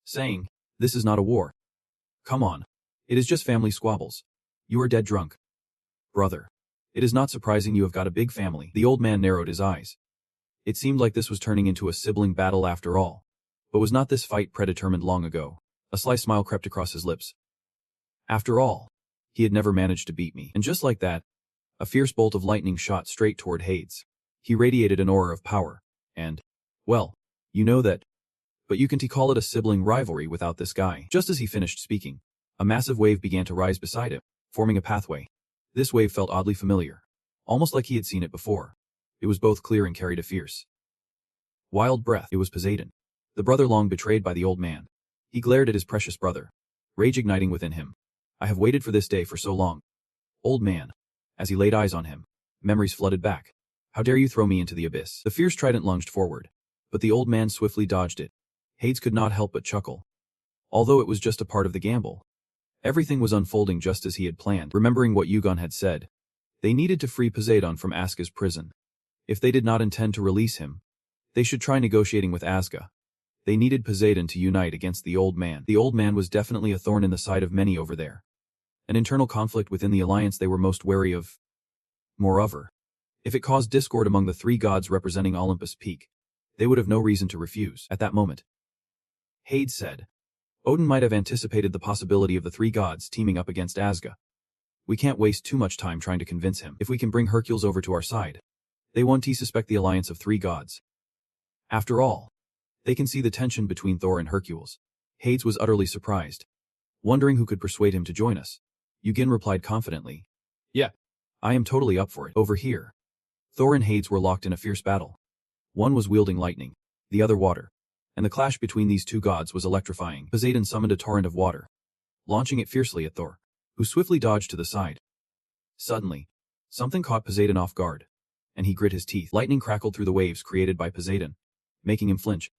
S1: saying, This is not a war. Come on. It is just family squabbles. You are dead drunk. Brother. It is not surprising you have got a big family. The old man narrowed his eyes. It seemed like this was turning into a sibling battle after all. But was not this fight predetermined long ago? A sly smile crept across his lips. After all, he had never managed to beat me. And just like that, a fierce bolt of lightning shot straight toward Hades. He radiated an aura of power, and, well, you know that. But you can't call it a sibling rivalry without this guy. Just as he finished speaking, a massive wave began to rise beside him, forming a pathway. This wave felt oddly familiar, almost like he had seen it before. It was both clear and carried a fierce, wild breath. It was Poseidon, the brother long betrayed by the old man. He glared at his precious brother, rage igniting within him. I have waited for this day for so long. Old man. As he laid eyes on him, memories flooded back. How dare you throw me into the abyss? The fierce trident lunged forward, but the old man swiftly dodged it. Hades could not help but chuckle. Although it was just a part of the gamble, everything was unfolding just as he had planned. Remembering what Yugon had said, they needed to free Poseidon from Aska's prison. If they did not intend to release him, they should try negotiating with Aska. They needed Poseidon to unite against the old man. The old man was definitely a thorn in the side of many over there. An internal conflict within the alliance they were most wary of. Moreover, if it caused discord among the 3 gods representing Olympus' peak, they would have no reason to refuse. At that moment, Hades said, Odin might have anticipated the possibility of the 3 gods teaming up against Aska. We can't waste too much time trying to convince him. If we can bring Hercules over to our side, they won't suspect the alliance of 3 gods. After all, they can see the tension between Thor and Hercules. Hades was utterly surprised, wondering who could persuade him to join us. Yugen replied confidently, Yeah, I am totally up for it. Over here, Thor and Hades were locked in a fierce battle. One was wielding lightning, the other water. and the clash between these two gods was electrifying. Poseidon summoned a torrent of water, launching it fiercely at Thor, who swiftly dodged to the side. Suddenly, something caught Poseidon off guard, and he grit his teeth. Lightning crackled through the waves created by Poseidon, making him flinch.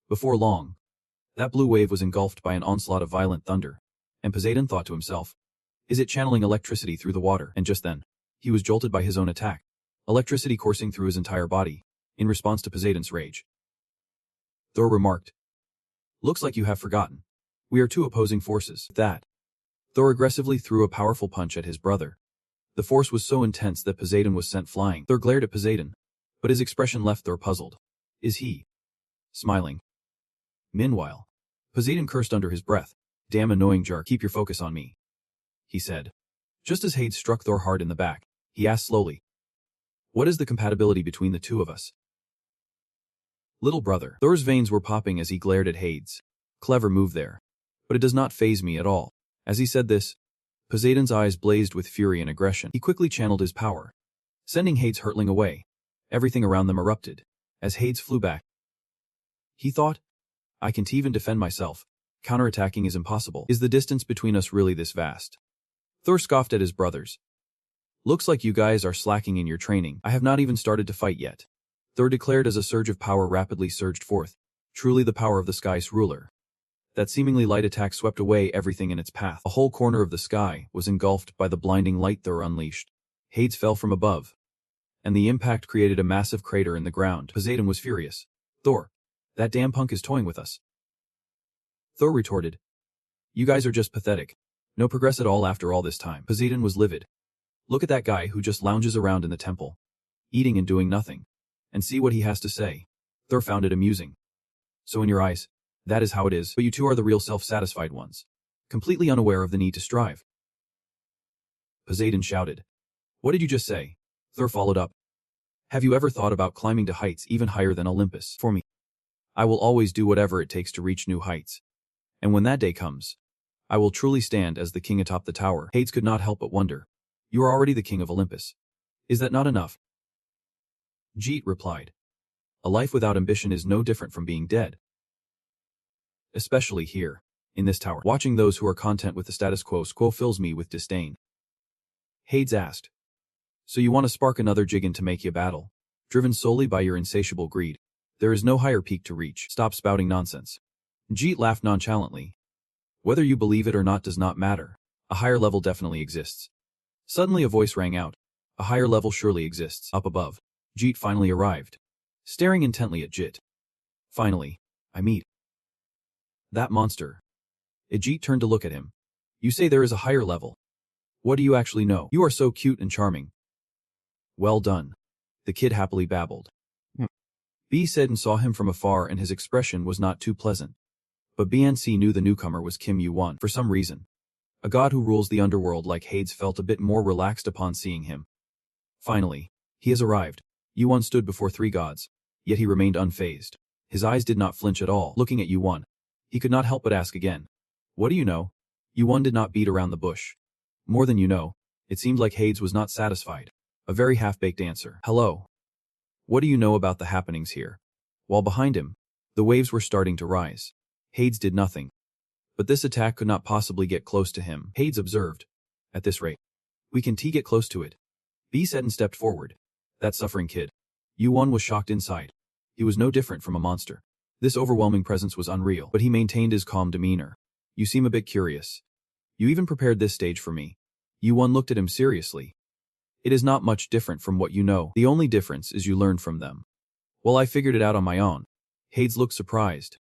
S1: Before long, that blue wave was engulfed by an onslaught of violent thunder, and Poseidon thought to himself, "Is it channeling electricity through the water?" And just then, he was jolted by his own attack, electricity coursing through his entire body, in response to Poseidon's rage. Thor remarked, "Looks like you have forgotten. We are two opposing forces." With that, Thor aggressively threw a powerful punch at his brother. The force was so intense that Poseidon was sent flying. Thor glared at Poseidon, but his expression left Thor puzzled. Is he smiling? Meanwhile, Poseidon cursed under his breath. "Damn annoying jerk, keep your focus on me," he said. Just as Hades struck Thor hard in the back, he asked slowly, "What is the compatibility between the two of us?" Little brother. Thor's veins were popping as he glared at Hades. Clever move there. But it does not faze me at all. As he said this, Poseidon's eyes blazed with fury and aggression. He quickly channeled his power, sending Hades hurtling away. Everything around them erupted, as Hades flew back. He thought, "I can't even defend myself. Counterattacking is impossible. Is the distance between us really this vast?" Thor scoffed at his brothers. "Looks like you guys are slacking in your training. I have not even started to fight yet," Thor declared as a surge of power rapidly surged forth. Truly the power of the sky's ruler. That seemingly light attack swept away everything in its path. A whole corner of the sky was engulfed by the blinding light Thor unleashed. Hades fell from above, and the impact created a massive crater in the ground. Poseidon was furious. "Thor, that damn punk is toying with us." Thor retorted, "You guys are just pathetic. No progress at all after all this time." Poseidon was livid. "Look at that guy who just lounges around in the temple, eating and doing nothing, and see what he has to say." Thor found it amusing. "So in your eyes, that is how it is, but you two are the real self-satisfied ones, completely unaware of the need to strive." Poseidon shouted, "What did you just say?" Thor followed up, "Have you ever thought about climbing to heights even higher than Olympus? For me, I will always do whatever it takes to reach new heights. And when that day comes, I will truly stand as the king atop the tower." Hades could not help but wonder, "You are already the king of Olympus. Is that not enough?" Jeet replied, "A life without ambition is no different from being dead. Especially here, in this tower. Watching those who are content with the status quo fills me with disdain." Hades asked, "So you want to spark another Jigen to make you battle, driven solely by your insatiable greed? There is no higher peak to reach. Stop spouting nonsense." Jeet laughed nonchalantly. "Whether you believe it or not does not matter. A higher level definitely exists." Suddenly a voice rang out. "A higher level surely exists. Up above." Jeet finally arrived, staring intently at Jit. "Finally, I meet that monster." Jeet turned to look at him. "You say there is a higher level. What do you actually know? You are so cute and charming." "Well done," the kid happily babbled. B said and saw him from afar, and his expression was not too pleasant. But BNC knew the newcomer was Kim Yu-won for some reason. A god who rules the underworld like Hades felt a bit more relaxed upon seeing him. "Finally, he has arrived." Yu-won stood before three gods, yet he remained unfazed. His eyes did not flinch at all. Looking at Yu-won, he could not help but ask again, "What do you know?" Yu-won did not beat around the bush. "More than you know." It seemed like Hades was not satisfied. A very half-baked answer. "Hello. What do you know about the happenings here?" While behind him, the waves were starting to rise. Hades did nothing. But this attack could not possibly get close to him. Hades observed, "At this rate, we can get close to it." B said and stepped forward. That suffering kid. Yu-won was shocked inside. He was no different from a monster. This overwhelming presence was unreal, but he maintained his calm demeanor. "You seem a bit curious. You even prepared this stage for me." Yu-won looked at him seriously. "It is not much different from what you know. The only difference is you learned from them." "Well, I figured it out on my own." Hades looked surprised.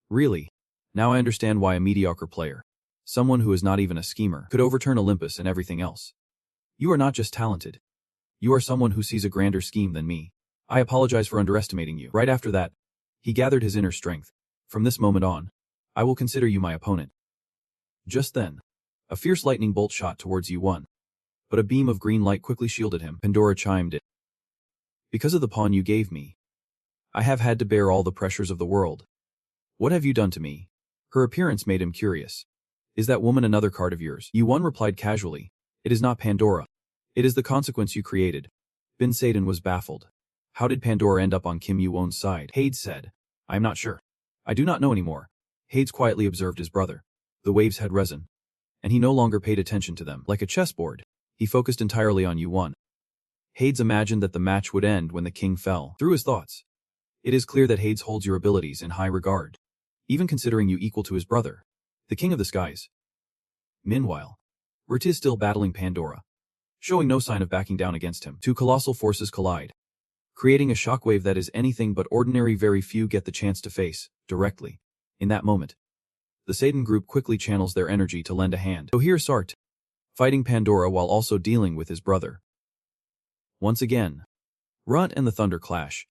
S1: "Really? Now I understand why a mediocre player, someone who is not even a schemer, could overturn Olympus and everything else. You are not just talented. You are someone who sees a grander scheme than me. I apologize for underestimating you." Right after that, he gathered his inner strength. "From this moment on, I will consider you my opponent." Just then, a fierce lightning bolt shot towards Yu-won. But a beam of green light quickly shielded him. Pandora chimed in. "Because of the pawn you gave me, I have had to bear all the pressures of the world. What have you done to me?" Her appearance made him curious. "Is that woman another card of yours?" Yu-won replied casually, "It is not Pandora. It is the consequence you created." Bin Satan was baffled. How did Pandora end up on Kim Yu-won's side? Hades said, I am not sure. I do not know anymore. Hades quietly observed his brother. The waves had risen, and he no longer paid attention to them. Like a chessboard, he focused entirely on U1. Hades imagined that the match would end when the king fell. Through his thoughts, it is clear that Hades holds your abilities in high regard, even considering you equal to his brother, the king of the skies. Meanwhile, Urt is still battling Pandora, showing no sign of backing down against him. Two colossal forces collide, creating a shockwave that is anything but ordinary. Very few get the chance to face directly. In that moment, the Satan group quickly channels their energy to lend a hand. So here's Urt, fighting Pandora while also dealing with his brother. Once again, Runt and the thunder clash,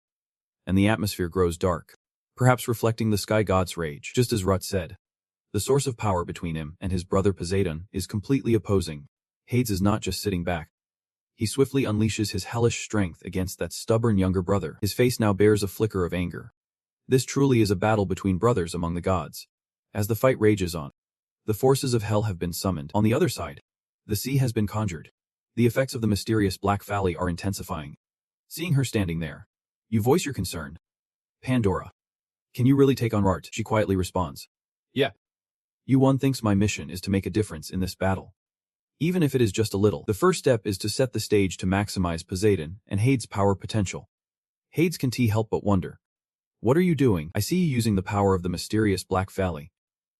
S1: and the atmosphere grows dark, perhaps reflecting the sky god's rage. Just as Rut said, the source of power between him and his brother Poseidon is completely opposing. Hades is not just sitting back. He swiftly unleashes his hellish strength against that stubborn younger brother. His face now bears a flicker of anger. This truly is a battle between brothers among the gods. As the fight rages on, the forces of hell have been summoned. On the other side, the sea has been conjured. The effects of the mysterious Black Valley are intensifying. Seeing her standing there, you voice your concern. Pandora, can you really take on Urt? She quietly responds. Yeah. U1 thinks my mission is to make a difference in this battle. Even if it is just a little. The first step is to set the stage to maximize Poseidon and Hades' power potential. Hades can't help but wonder. What are you doing? I see you using the power of the mysterious Black Valley.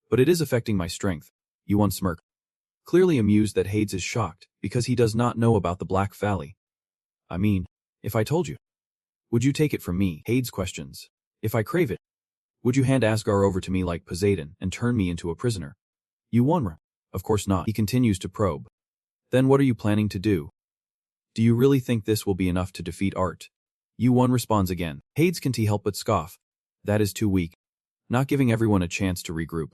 S1: But it is affecting my strength. U1 smirked, clearly amused that Hades is shocked because he does not know about the Black Valley. I mean, if I told you, would you take it from me? Hades questions. If I crave it, would you hand Asgard over to me like Poseidon and turn me into a prisoner? U1. Of course not. He continues to probe. Then what are you planning to do? Do you really think this will be enough to defeat Urt? U1 responds again. Hades can't help but scoff. That is too weak. Not giving everyone a chance to regroup.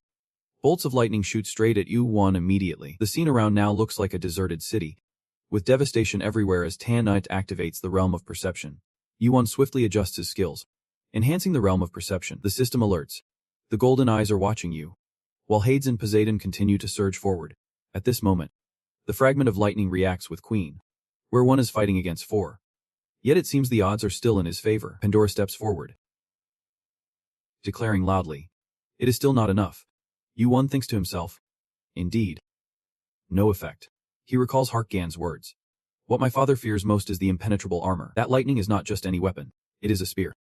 S1: Bolts of lightning shoot straight at U1 immediately. The scene around now looks like a deserted city, with devastation everywhere as Tanite activates the realm of perception. U1 swiftly adjusts his skills, enhancing the realm of perception. The system alerts. The golden eyes are watching you, while Hades and Poseidon continue to surge forward. At this moment, the fragment of lightning reacts with Queen, where one is fighting against four. Yet it seems the odds are still in his favor. Pandora steps forward, declaring loudly, it is still not enough. U1 thinks to himself, indeed. No effect. He recalls Hartgan's words. What my father fears most is the impenetrable armor. That lightning is not just any weapon. It is a spear,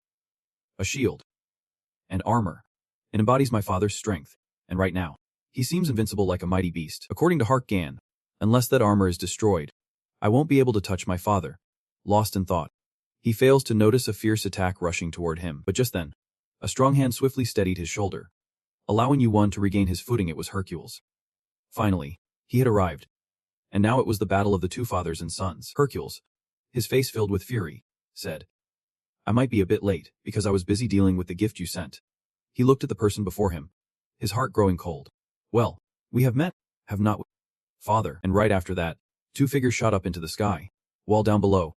S1: a shield, and armor. It embodies my father's strength, and right now, he seems invincible like a mighty beast. According to Hartgan, unless that armor is destroyed, I won't be able to touch my father. Lost in thought, he fails to notice a fierce attack rushing toward him. But just then, a strong hand swiftly steadied his shoulder, allowing U1 to regain his footing. It was Hercules. Finally, he had arrived. And now it was the battle of the two fathers and sons. Hercules, his face filled with fury, said, I might be a bit late, because I was busy dealing with the gift you sent. He looked at the person before him, his heart growing cold. Well, we have met, have not we? Father. And right after that, two figures shot up into the sky, while down below,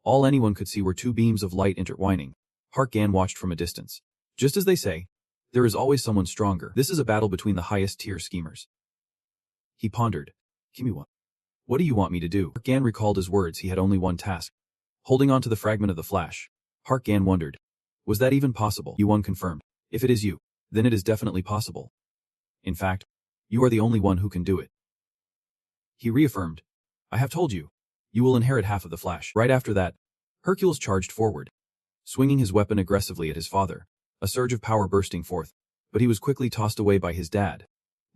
S1: all anyone could see were two beams of light intertwining. Hartgan watched from a distance. Just as they say, there is always someone stronger. This is a battle between the highest tier schemers. He pondered. Kimi-wa, what do you want me to do? Hartgan recalled his words. He had only one task. Holding on to the fragment of the flash. Hartgan wondered, was that even possible? U1 confirmed. If it is you, then it is definitely possible. In fact, you are the only one who can do it. He reaffirmed, I have told you, you will inherit half of the flash. Right after that, Hercules charged forward, swinging his weapon aggressively at his father, a surge of power bursting forth, but he was quickly tossed away by his dad,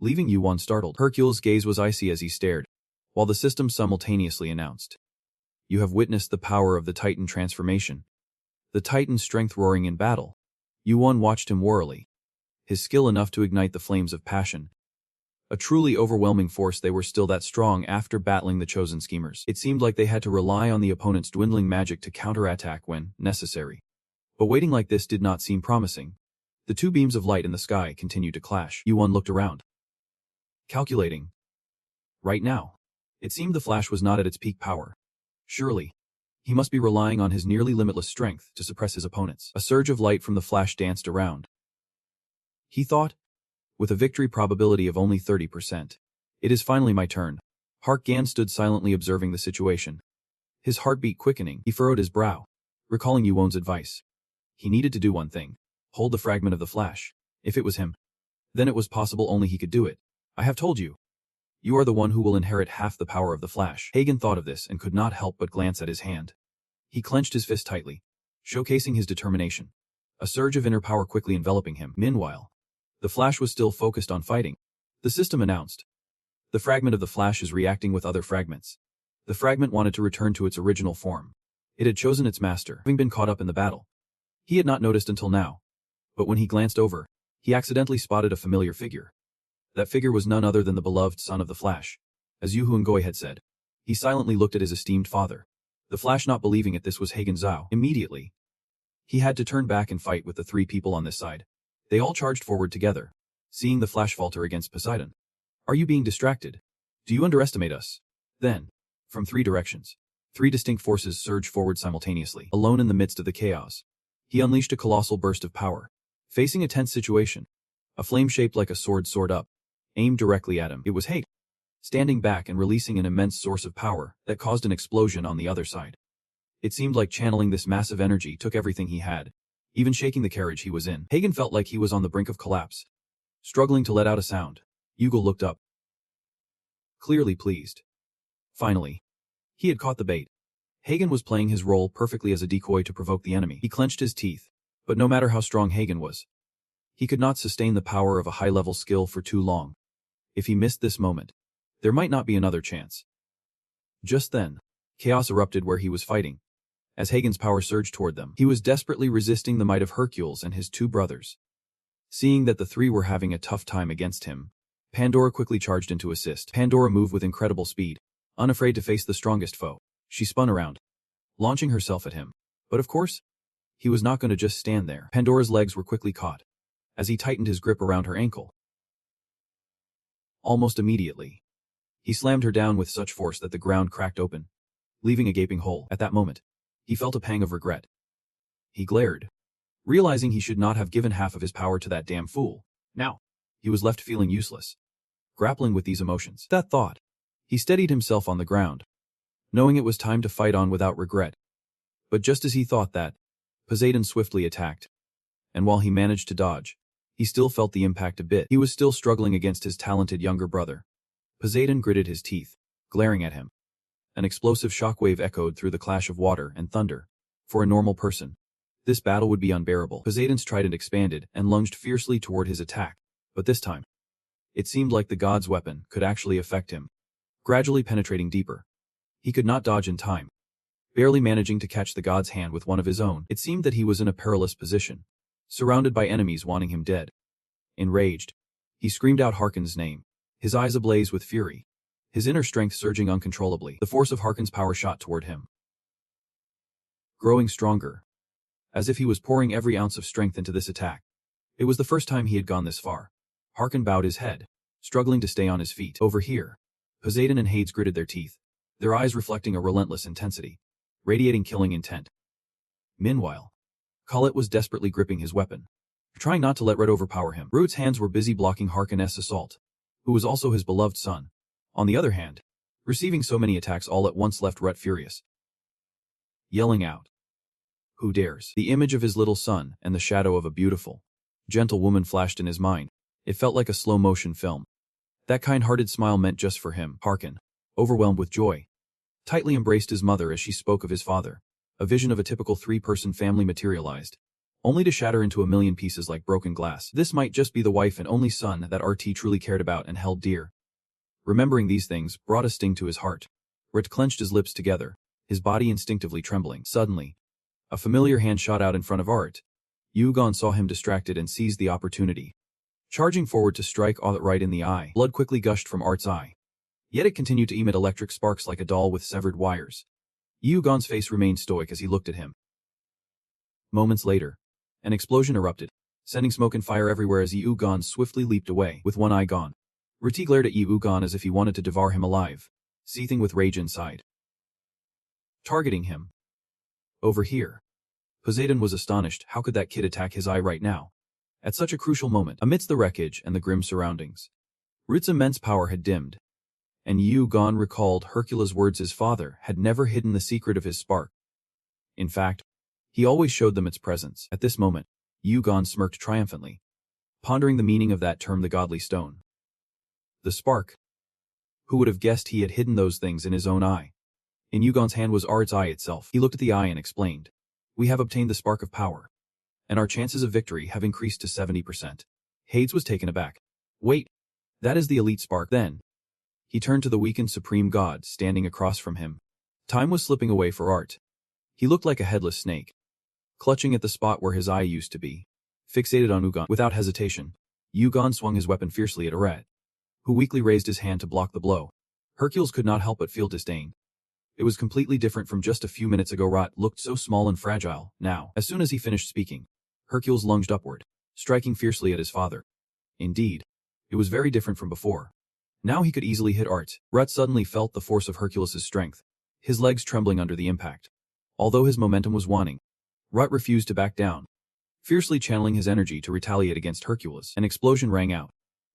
S1: leaving U1 startled. Hercules' gaze was icy as he stared, while the system simultaneously announced, you have witnessed the power of the Titan transformation. The Titan's strength roaring in battle. U1 watched him warily, his skill enough to ignite the flames of passion. A truly overwhelming force. They were still that strong after battling the chosen schemers. It seemed like they had to rely on the opponent's dwindling magic to counterattack when necessary. But waiting like this did not seem promising. The two beams of light in the sky continued to clash. U1 looked around, calculating. Right now, it seemed the flash was not at its peak power. Surely, he must be relying on his nearly limitless strength to suppress his opponents. A surge of light from the flash danced around. He thought, with a victory probability of only 30%. It is finally my turn. Hartgan stood silently observing the situation. His heartbeat quickening, he furrowed his brow, recalling U1's advice. He needed to do one thing. Hold the fragment of the flash. If it was him, then it was possible only he could do it. I have told you. You are the one who will inherit half the power of the flash. Hagen thought of this and could not help but glance at his hand. He clenched his fist tightly, showcasing his determination. A surge of inner power quickly enveloping him. Meanwhile, the flash was still focused on fighting. The system announced. The fragment of the flash is reacting with other fragments. The fragment wanted to return to its original form. It had chosen its master, having been caught up in the battle. He had not noticed until now. But when he glanced over, he accidentally spotted a familiar figure. That figure was none other than the beloved son of the Flash. As Yu Huangui had said. He silently looked at his esteemed father. The Flash, not believing it, this was Hagen Zhao. Immediately, he had to turn back and fight with the three people on this side. They all charged forward together, seeing the Flash falter against Poseidon. Are you being distracted? Do you underestimate us? Then, from three directions, three distinct forces surged forward simultaneously. Alone in the midst of the chaos, he unleashed a colossal burst of power. Facing a tense situation, a flame shaped like a sword soared up, aimed directly at him. It was hate, standing back and releasing an immense source of power that caused an explosion on the other side. It seemed like channeling this massive energy took everything he had, even shaking the carriage he was in. Hagen felt like he was on the brink of collapse. Struggling to let out a sound, Yugal looked up, clearly pleased. Finally, he had caught the bait. Hagen was playing his role perfectly as a decoy to provoke the enemy. He clenched his teeth, but no matter how strong Hagen was, he could not sustain the power of a high-level skill for too long. If he missed this moment, there might not be another chance. Just then, chaos erupted where he was fighting. As Hagen's power surged toward them, he was desperately resisting the might of Hercules and his two brothers. Seeing that the three were having a tough time against him, Pandora quickly charged in to assist. Pandora moved with incredible speed, unafraid to face the strongest foe. She spun around, launching herself at him. But of course, he was not going to just stand there. Pandora's legs were quickly caught, as he tightened his grip around her ankle. Almost immediately, he slammed her down with such force that the ground cracked open, leaving a gaping hole. At that moment, he felt a pang of regret. He glared, realizing he should not have given half of his power to that damn fool. Now, he was left feeling useless, grappling with these emotions. That thought, he steadied himself on the ground, knowing it was time to fight on without regret. But just as he thought that, Poseidon swiftly attacked. And while he managed to dodge, he still felt the impact a bit. He was still struggling against his talented younger brother. Poseidon gritted his teeth, glaring at him. An explosive shockwave echoed through the clash of water and thunder. For a normal person, this battle would be unbearable. Poseidon's trident expanded and lunged fiercely toward his attack. But this time, it seemed like the god's weapon could actually affect him, gradually penetrating deeper. He could not dodge in time, barely managing to catch the god's hand with one of his own. It seemed that he was in a perilous position, surrounded by enemies wanting him dead. Enraged, he screamed out Harkon's name, his eyes ablaze with fury, his inner strength surging uncontrollably. The force of Harkon's power shot toward him, growing stronger, as if he was pouring every ounce of strength into this attack. It was the first time he had gone this far. Harkon bowed his head, struggling to stay on his feet. Over here, Poseidon and Hades gritted their teeth, their eyes reflecting a relentless intensity, radiating killing intent. Meanwhile, Collet was desperately gripping his weapon, trying not to let Red overpower him. Root's hands were busy blocking Harkon's assault, who was also his beloved son. On the other hand, receiving so many attacks all at once left Rut furious, yelling out, "Who dares?" The image of his little son and the shadow of a beautiful, gentle woman flashed in his mind. It felt like a slow-motion film. That kind-hearted smile meant just for him. Harkon, overwhelmed with joy, tightly embraced his mother as she spoke of his father. A vision of a typical three-person family materialized, only to shatter into a million pieces like broken glass. This might just be the wife and only son that RT truly cared about and held dear. Remembering these things brought a sting to his heart. Rit clenched his lips together, his body instinctively trembling. Suddenly, a familiar hand shot out in front of Art. Yugon saw him distracted and seized the opportunity, charging forward to strike Art right in the eye. Blood quickly gushed from Art's eye, yet it continued to emit electric sparks like a doll with severed wires. Yugon's face remained stoic as he looked at him. Moments later, an explosion erupted, sending smoke and fire everywhere as Yugon swiftly leaped away. With one eye gone, Riti glared at Yugon as if he wanted to devour him alive, seething with rage inside. Targeting him. Over here. Poseidon was astonished. How could that kid attack his eye right now? At such a crucial moment, amidst the wreckage and the grim surroundings, Rit's immense power had dimmed, and Yugon recalled Hercules' words. His father had never hidden the secret of his spark. In fact, he always showed them its presence. At this moment, Yu-gon smirked triumphantly, pondering the meaning of that term, the godly stone. The spark. Who would have guessed he had hidden those things in his own eye? In Yu-gon's hand was Art's eye itself. He looked at the eye and explained, "We have obtained the spark of power, and our chances of victory have increased to 70%. Hades was taken aback. "Wait, that is the elite spark then?" He turned to the weakened supreme god standing across from him. Time was slipping away for Art. He looked like a headless snake, clutching at the spot where his eye used to be. Fixated on Yu-gon without hesitation, Yu-gon swung his weapon fiercely at Art, who weakly raised his hand to block the blow. Hercules could not help but feel disdain. It was completely different from just a few minutes ago. Art looked so small and fragile, now. As soon as he finished speaking, Hercules lunged upward, striking fiercely at his father. Indeed, it was very different from before. Now he could easily hit Art. Art suddenly felt the force of Hercules' strength, his legs trembling under the impact. Although his momentum was waning, Art refused to back down, fiercely channeling his energy to retaliate against Hercules. An explosion rang out,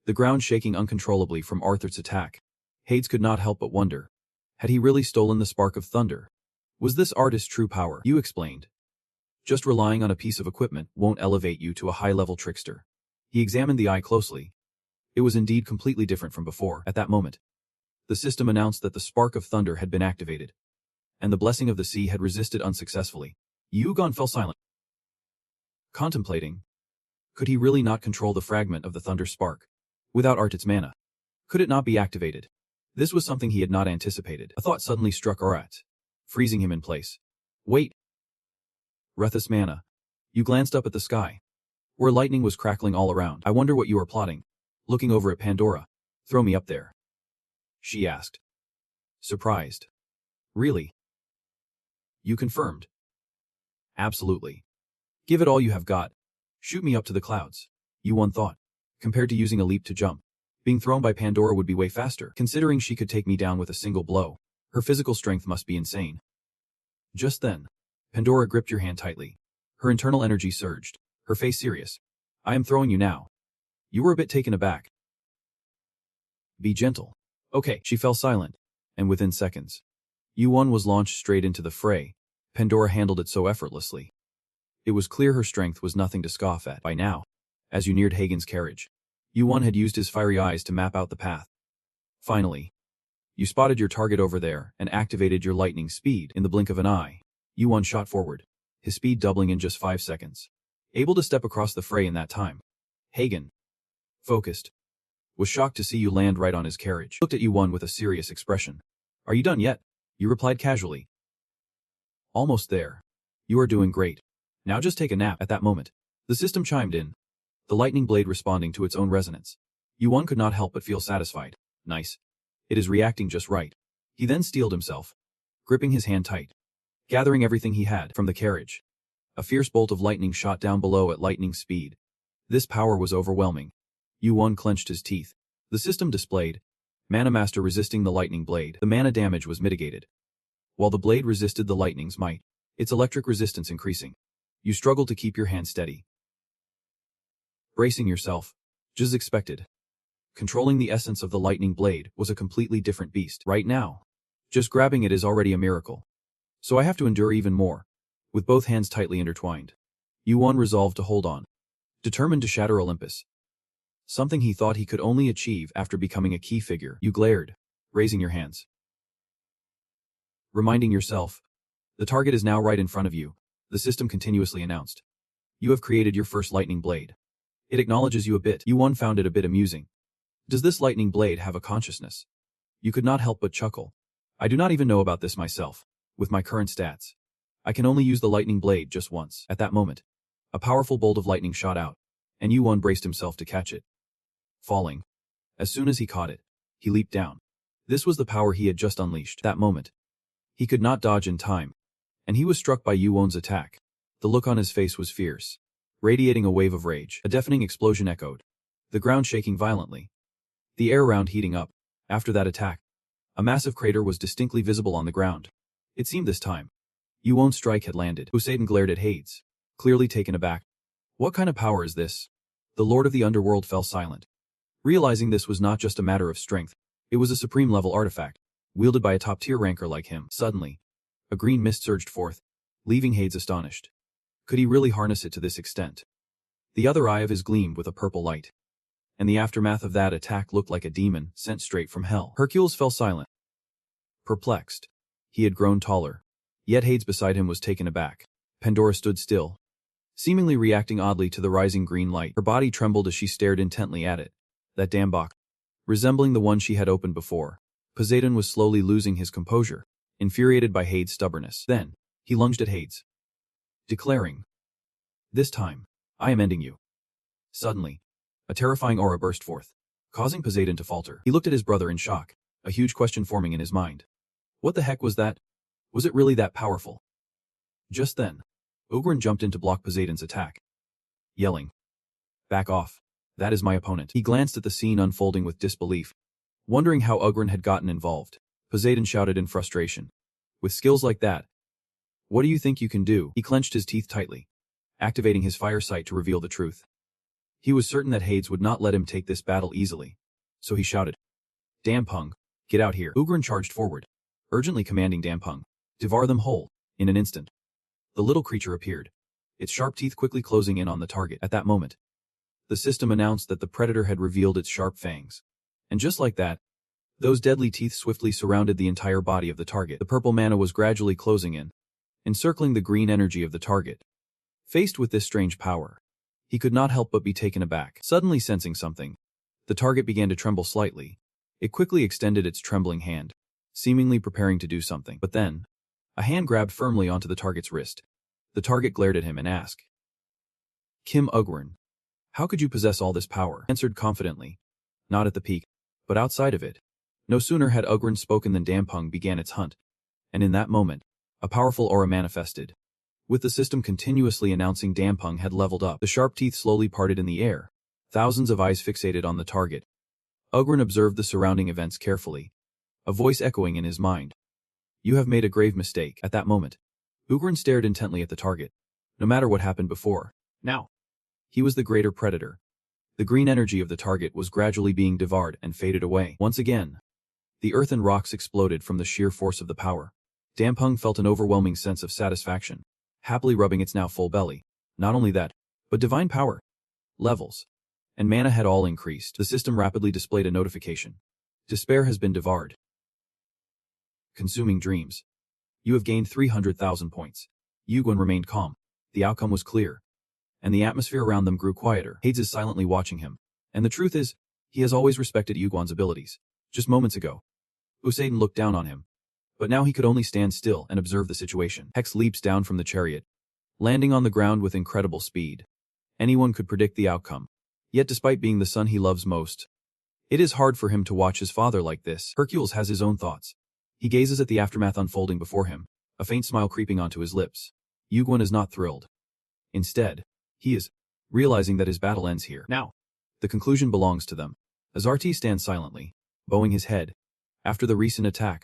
S1: the ground shaking uncontrollably from Arthur's attack. Hades could not help but wonder, had he really stolen the spark of thunder? Was this artist's true power? You explained. Just relying on a piece of equipment won't elevate you to a high-level trickster. He examined the eye closely. It was indeed completely different from before. At that moment, the system announced that the spark of thunder had been activated, and the blessing of the sea had resisted unsuccessfully. Yu-gon fell silent, contemplating. Could he really not control the fragment of the thunder spark? Without Art's mana, could it not be activated? This was something he had not anticipated. A thought suddenly struck Art, freezing him in place. Wait. Rethus mana. You glanced up at the sky, where lightning was crackling all around. I wonder what you are plotting. Looking over at Pandora. Throw me up there, she asked, surprised. Really? You confirmed? Absolutely. Give it all you have got. Shoot me up to the clouds. Yu-gon thought. Compared to using a leap to jump, being thrown by Pandora would be way faster. Considering she could take me down with a single blow, her physical strength must be insane. Just then, Pandora gripped your hand tightly. Her internal energy surged, her face serious. I am throwing you now. You were a bit taken aback. Be gentle. Okay. She fell silent, and within seconds, Yu-gon was launched straight into the fray. Pandora handled it so effortlessly. It was clear her strength was nothing to scoff at. By now, as you neared Hagen's carriage, Yu-gon had used his fiery eyes to map out the path. Finally, you spotted your target over there and activated your lightning speed. In the blink of an eye, Yu-gon shot forward, his speed doubling in just 5 seconds. Able to step across the fray in that time. Hagen, focused, was shocked to see you land right on his carriage. Looked at Yu-gon with a serious expression. Are you done yet? You replied casually. Almost there. You are doing great. Now just take a nap. At that moment, the system chimed in, the lightning blade responding to its own resonance. Yu-gon could not help but feel satisfied. Nice. It is reacting just right. He then steeled himself, gripping his hand tight, gathering everything he had from the carriage. A fierce bolt of lightning shot down below at lightning speed. This power was overwhelming. Yu-gon clenched his teeth. The system displayed, Mana Master resisting the lightning blade. The mana damage was mitigated, while the blade resisted the lightning's might, its electric resistance increasing. You struggled to keep your hand steady, bracing yourself, just as expected. Controlling the essence of the lightning blade was a completely different beast. Right now, just grabbing it is already a miracle. So I have to endure even more. With both hands tightly intertwined, Yu-gon resolved to hold on, determined to shatter Olympus. Something he thought he could only achieve after becoming a key figure. You glared, raising your hands, reminding yourself, the target is now right in front of you, the system continuously announced. You have created your first lightning blade. It acknowledges you a bit. Yu-gon found it a bit amusing. Does this lightning blade have a consciousness? You could not help but chuckle. I do not even know about this myself. With my current stats, I can only use the lightning blade just once. At that moment, a powerful bolt of lightning shot out, and Yu-gon braced himself to catch it. Falling. As soon as he caught it, he leaped down. This was the power he had just unleashed. That moment, he could not dodge in time, and he was struck by Yu-gon's attack. The look on his face was fierce, radiating a wave of rage. A deafening explosion echoed, the ground shaking violently, the air around heating up. After that attack, a massive crater was distinctly visible on the ground. It seemed this time, Yu-gon's strike had landed. Poseidon glared at Hades, clearly taken aback. What kind of power is this? The Lord of the Underworld fell silent, realizing this was not just a matter of strength, it was a supreme-level artifact, wielded by a top-tier ranker like him. Suddenly, a green mist surged forth, leaving Hades astonished. Could he really harness it to this extent? The other eye of his gleamed with a purple light. And the aftermath of that attack looked like a demon sent straight from hell. Hercules fell silent. Perplexed. He had grown taller. Yet Hades beside him was taken aback. Pandora stood still, seemingly reacting oddly to the rising green light. Her body trembled as she stared intently at it. That damn box. Resembling the one she had opened before. Poseidon was slowly losing his composure, infuriated by Hades' stubbornness. Then, he lunged at Hades, declaring, "This time, I am ending you." Suddenly, a terrifying aura burst forth, causing Poseidon to falter. He looked at his brother in shock, a huge question forming in his mind. What the heck was that? Was it really that powerful? Just then, Oberon jumped in to block Poseidon's attack, yelling, "Back off. That is my opponent." He glanced at the scene unfolding with disbelief, wondering how Oberon had gotten involved. Poseidon shouted in frustration, "With skills like that, what do you think you can do?" He clenched his teeth tightly, activating his fire sight to reveal the truth. He was certain that Hades would not let him take this battle easily, so he shouted, "Dampung, get out here." Oberon charged forward, urgently commanding Dampung, "Devour them whole." In an instant, the little creature appeared, its sharp teeth quickly closing in on the target. At that moment, the system announced that the predator had revealed its sharp fangs. And just like that, those deadly teeth swiftly surrounded the entire body of the target. The purple mana was gradually closing in, encircling the green energy of the target. Faced with this strange power, he could not help but be taken aback. Suddenly sensing something, the target began to tremble slightly. It quickly extended its trembling hand, seemingly preparing to do something. But then, a hand grabbed firmly onto the target's wrist. The target glared at him and asked, "Kim Ugwern, how could you possess all this power?" He answered confidently, not at the peak, but outside of it. No sooner had Ugwern spoken than Dampung began its hunt, and in that moment, a powerful aura manifested. With the system continuously announcing Dampung had leveled up, the sharp teeth slowly parted in the air, thousands of eyes fixated on the target. Ugwern observed the surrounding events carefully, a voice echoing in his mind, "You have made a grave mistake." At that moment, Ugwern stared intently at the target. No matter what happened before, now, he was the greater predator. The green energy of the target was gradually being devoured and faded away. Once again, the earth and rocks exploded from the sheer force of the power. Dampung felt an overwhelming sense of satisfaction, happily rubbing its now full belly. Not only that, but divine power, levels, and mana had all increased. The system rapidly displayed a notification. Despair has been devoured. Consuming dreams. You have gained 300,000 points. Ugwern remained calm. The outcome was clear, and the atmosphere around them grew quieter. Hades is silently watching him, and the truth is, he has always respected Ugwern's abilities. Just moments ago, Poseidon looked down on him, but now he could only stand still and observe the situation. Hex leaps down from the chariot, landing on the ground with incredible speed. Anyone could predict the outcome. Yet despite being the son he loves most, it is hard for him to watch his father like this. Hercules has his own thoughts. He gazes at the aftermath unfolding before him, a faint smile creeping onto his lips. Ugwern is not thrilled. Instead, he is realizing that his battle ends here. Now, the conclusion belongs to them. Azarti stands silently, bowing his head. After the recent attack,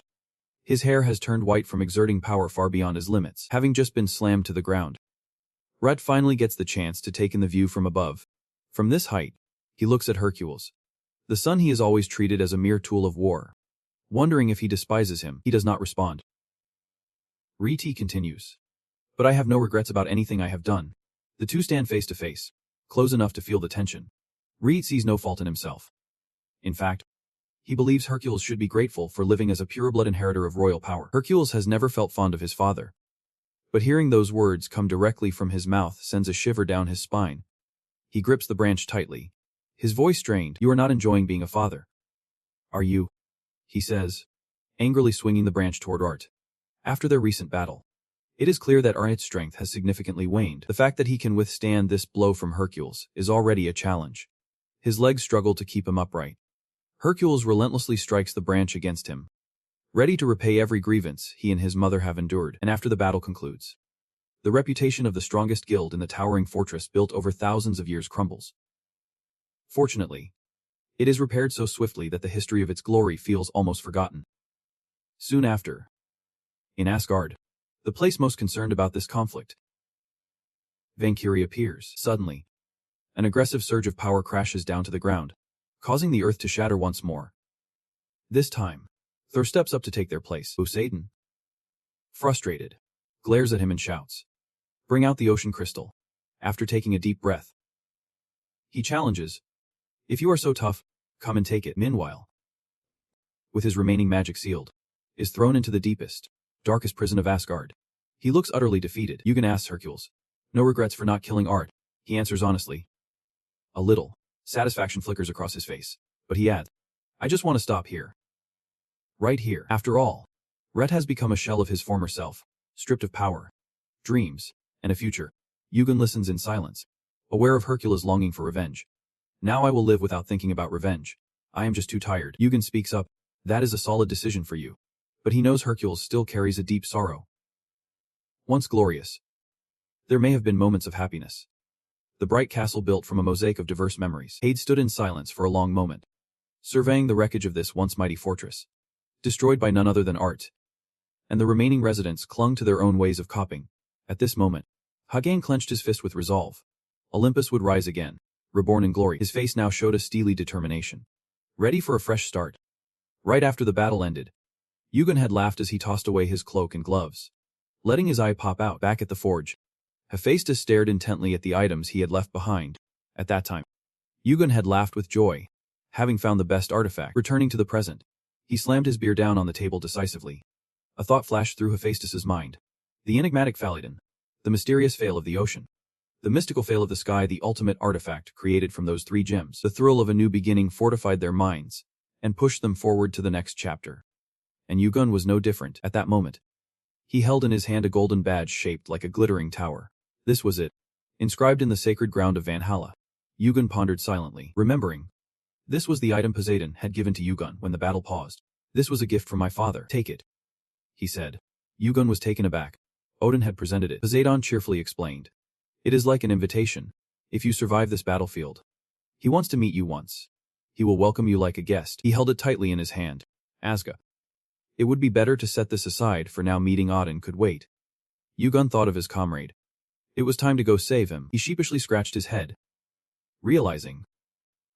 S1: his hair has turned white from exerting power far beyond his limits, having just been slammed to the ground. Rhett finally gets the chance to take in the view from above. From this height, he looks at Hercules, the son he has always treated as a mere tool of war. Wondering if he despises him, he does not respond. Riti continues. But I have no regrets about anything I have done. The two stand face to face, close enough to feel the tension. Reed sees no fault in himself. In fact, he believes Hercules should be grateful for living as a pureblood inheritor of royal power. Hercules has never felt fond of his father, but hearing those words come directly from his mouth sends a shiver down his spine. He grips the branch tightly, his voice strained. "You are not enjoying being a father, are you?" he says, angrily swinging the branch toward Art. After their recent battle, it is clear that Art's strength has significantly waned. The fact that he can withstand this blow from Hercules is already a challenge. His legs struggle to keep him upright. Hercules relentlessly strikes the branch against him, ready to repay every grievance he and his mother have endured. And after the battle concludes, the reputation of the strongest guild in the towering fortress built over thousands of years crumbles. Fortunately, it is repaired so swiftly that the history of its glory feels almost forgotten. Soon after, in Asgard, the place most concerned about this conflict, Valkyrie appears. Suddenly, an aggressive surge of power crashes down to the ground, causing the earth to shatter once more. This time, Thor steps up to take their place. Poseidon, frustrated, glares at him and shouts, "Bring out the ocean crystal." After taking a deep breath, He challenges. If you are so tough, come and take it. Meanwhile, with his remaining magic sealed, is thrown into the deepest, darkest prison of Asgard. He looks utterly defeated. Yugen asks Hercules. No regrets for not killing Art. He answers honestly. A little satisfaction flickers across his face, but he adds, I just want to stop here. Right here. After all, Ret has become a shell of his former self, stripped of power, dreams, and a future. Yugen listens in silence, aware of Hercules' longing for revenge. Now I will live without thinking about revenge. I am just too tired. Yugen speaks up. That is a solid decision for you. But he knows Hercules still carries a deep sorrow. Once glorious, there may have been moments of happiness. The bright castle built from a mosaic of diverse memories. Hade stood in silence for a long moment, surveying the wreckage of this once mighty fortress, destroyed by none other than Art. And the remaining residents clung to their own ways of coping. At this moment, Hagen clenched his fist with resolve. Olympus would rise again, reborn in glory. His face now showed a steely determination, ready for a fresh start. Right after the battle ended, Yugen had laughed as he tossed away his cloak and gloves, letting his eye pop out. Back at the forge, Hephaestus stared intently at the items he had left behind. At that time, Yugen had laughed with joy, having found the best artifact. Returning to the present, he slammed his beer down on the table decisively. A thought flashed through Hephaestus's mind. The enigmatic Phalidon, the mysterious veil of the ocean, the mystical veil of the sky, the ultimate artifact created from those three gems. The thrill of a new beginning fortified their minds and pushed them forward to the next chapter. And Yugen was no different at that moment. He held in his hand a golden badge shaped like a glittering tower. This was it, inscribed in the sacred ground of Valhalla. Yugen pondered silently, remembering. This was the item Poseidon had given to Yugen when the battle paused. This was a gift from my father. Take it, he said. Yugen was taken aback. Odin had presented it. Poseidon cheerfully explained. It is like an invitation. If you survive this battlefield, he wants to meet you once. He will welcome you like a guest. He held it tightly in his hand. Asga. It would be better to set this aside for now. Meeting Odin could wait. Yugen thought of his comrade. It was time to go save him. He sheepishly scratched his head, realizing,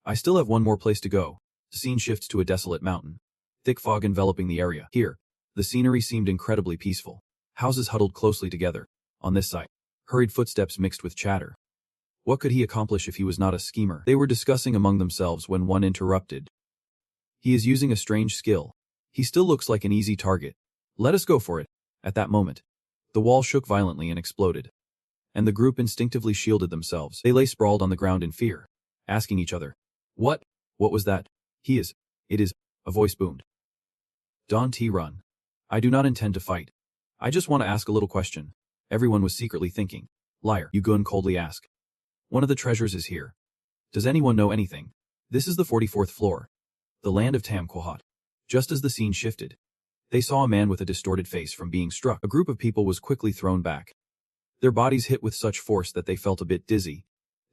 S1: I still have one more place to go. The scene shifts to a desolate mountain, thick fog enveloping the area. Here, the scenery seemed incredibly peaceful. Houses huddled closely together. On this side, hurried footsteps mixed with chatter. What could he accomplish if he was not a schemer? They were discussing among themselves when one interrupted. He is using a strange skill. He still looks like an easy target. Let us go for it. At that moment, the wall shook violently and exploded, and the group instinctively shielded themselves. They lay sprawled on the ground in fear, asking each other, What was that? It is, a voice boomed. Don't run. I do not intend to fight. I just want to ask a little question. Everyone was secretly thinking. Liar, Yugen coldly asked. One of the treasures is here. Does anyone know anything? This is the 44th floor. The land of Tam-Quahot. Just as the scene shifted, they saw a man with a distorted face from being struck. A group of people was quickly thrown back, their bodies hit with such force that they felt a bit dizzy.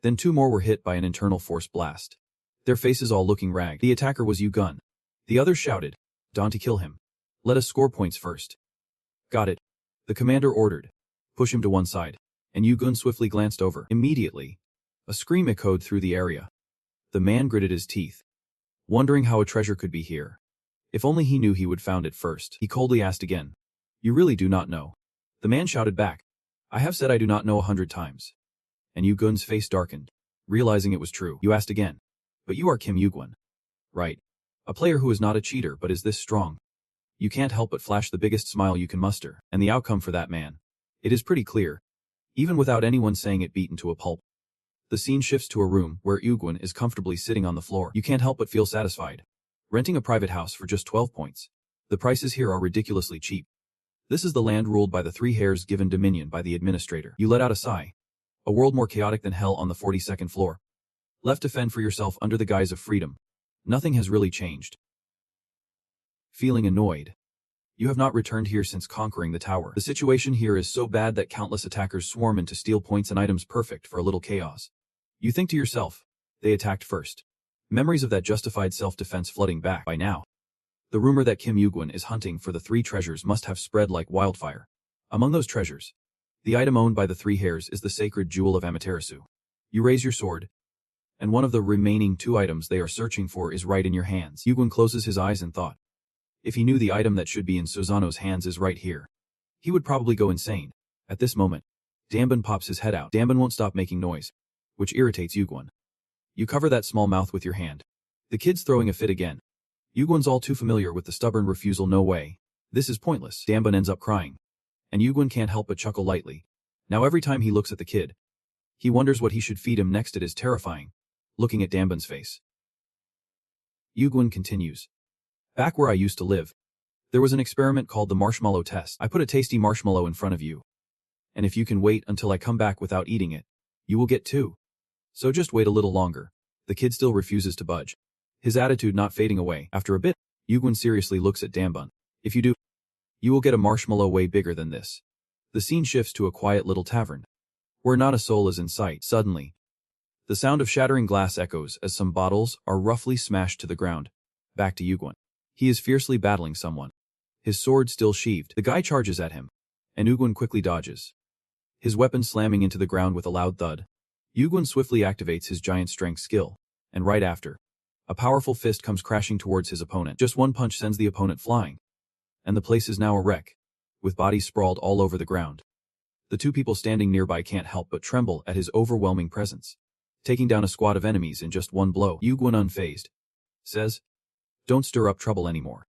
S1: Then two more were hit by an internal force blast, their faces all looking ragged. The attacker was Yugen. The others shouted, Don't kill him. Let us score points first. Got it. The commander ordered. Push him to one side. And Yugen swiftly glanced over. Immediately, a scream echoed through the area. The man gritted his teeth, wondering how a treasure could be here. If only he knew he would found it first. He coldly asked again. You really do not know? The man shouted back. I have said I do not know 100 times. And Yugen's face darkened, realizing it was true. You asked again. But you are Kim Yugen. Right. A player who is not a cheater but is this strong. You can't help but flash the biggest smile you can muster. And the outcome for that man. It is pretty clear. Even without anyone saying it, beaten to a pulp. The scene shifts to a room where Yugen is comfortably sitting on the floor. You can't help but feel satisfied. Renting a private house for just 12 points. The prices here are ridiculously cheap. This is the land ruled by the three hairs given dominion by the administrator. You let out a sigh. A world more chaotic than hell on the 42nd floor. Left to fend for yourself under the guise of freedom. Nothing has really changed. Feeling annoyed. You have not returned here since conquering the tower. The situation here is so bad that countless attackers swarm in to steal points and items, perfect for a little chaos. You think to yourself, they attacked first. Memories of that justified self-defense flooding back. By now, the rumor that Kim Yugen is hunting for the three treasures must have spread like wildfire. Among those treasures, the item owned by the three hairs is the sacred jewel of Amaterasu. You raise your sword, and one of the remaining two items they are searching for is right in your hands. Yugen closes his eyes in thought. If he knew the item that should be in Susano's hands is right here, he would probably go insane. At this moment, Danbun pops his head out. Danbun won't stop making noise, which irritates Yugen. You cover that small mouth with your hand. The kid's throwing a fit again. Yugun's all too familiar with the stubborn refusal. No way. This is pointless. Danbun ends up crying. And Yugun can't help but chuckle lightly. Now every time he looks at the kid, he wonders what he should feed him next. It is terrifying, looking at Danbun's face. Yugun continues. Back where I used to live, there was an experiment called the marshmallow test. I put a tasty marshmallow in front of you. And if you can wait until I come back without eating it, you will get 2. So just wait a little longer. The kid still refuses to budge. His attitude not fading away. After a bit, Yugun seriously looks at Danbun. If you do, you will get a marshmallow way bigger than this. The scene shifts to a quiet little tavern, where not a soul is in sight. Suddenly, the sound of shattering glass echoes as some bottles are roughly smashed to the ground. Back to Yugun. He is fiercely battling someone, his sword still sheathed. The guy charges at him, and Yugun quickly dodges, his weapon slamming into the ground with a loud thud. Yugun swiftly activates his giant strength skill, and right after, a powerful fist comes crashing towards his opponent. Just one punch sends the opponent flying, and the place is now a wreck, with bodies sprawled all over the ground. The 2 people standing nearby can't help but tremble at his overwhelming presence, taking down a squad of enemies in just one blow. Yugun, unfazed, says, "Don't stir up trouble anymore.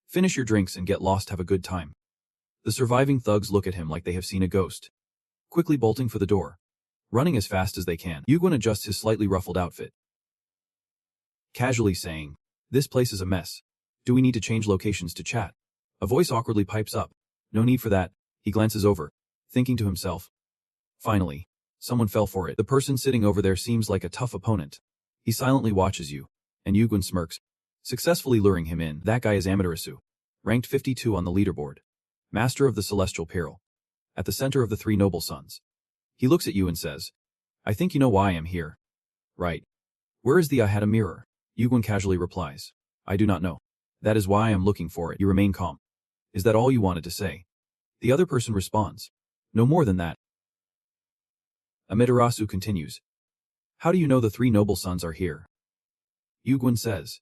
S1: Finish your drinks and get lost. Have a good time." The surviving thugs look at him like they have seen a ghost, quickly bolting for the door, running as fast as they can. Yugun adjusts his slightly ruffled outfit, casually saying, "This place is a mess. Do we need to change locations to chat?" A voice awkwardly pipes up. "No need for that." He glances over, thinking to himself. Finally, someone fell for it. The person sitting over there seems like a tough opponent. He silently watches you, and Yugun smirks, successfully luring him in. That guy is Amaterasu, ranked 52 on the leaderboard, master of the celestial peril, at the center of the 3 noble sons. He looks at you and says, "I think you know why I am here, right? Where is the I had a mirror?" Yugun casually replies, "I do not know. That is why I am looking for it." You remain calm. "Is that all you wanted to say?" The other person responds, "No more than that." Amaterasu continues, "How do you know the 3 noble sons are here?" Yugun says,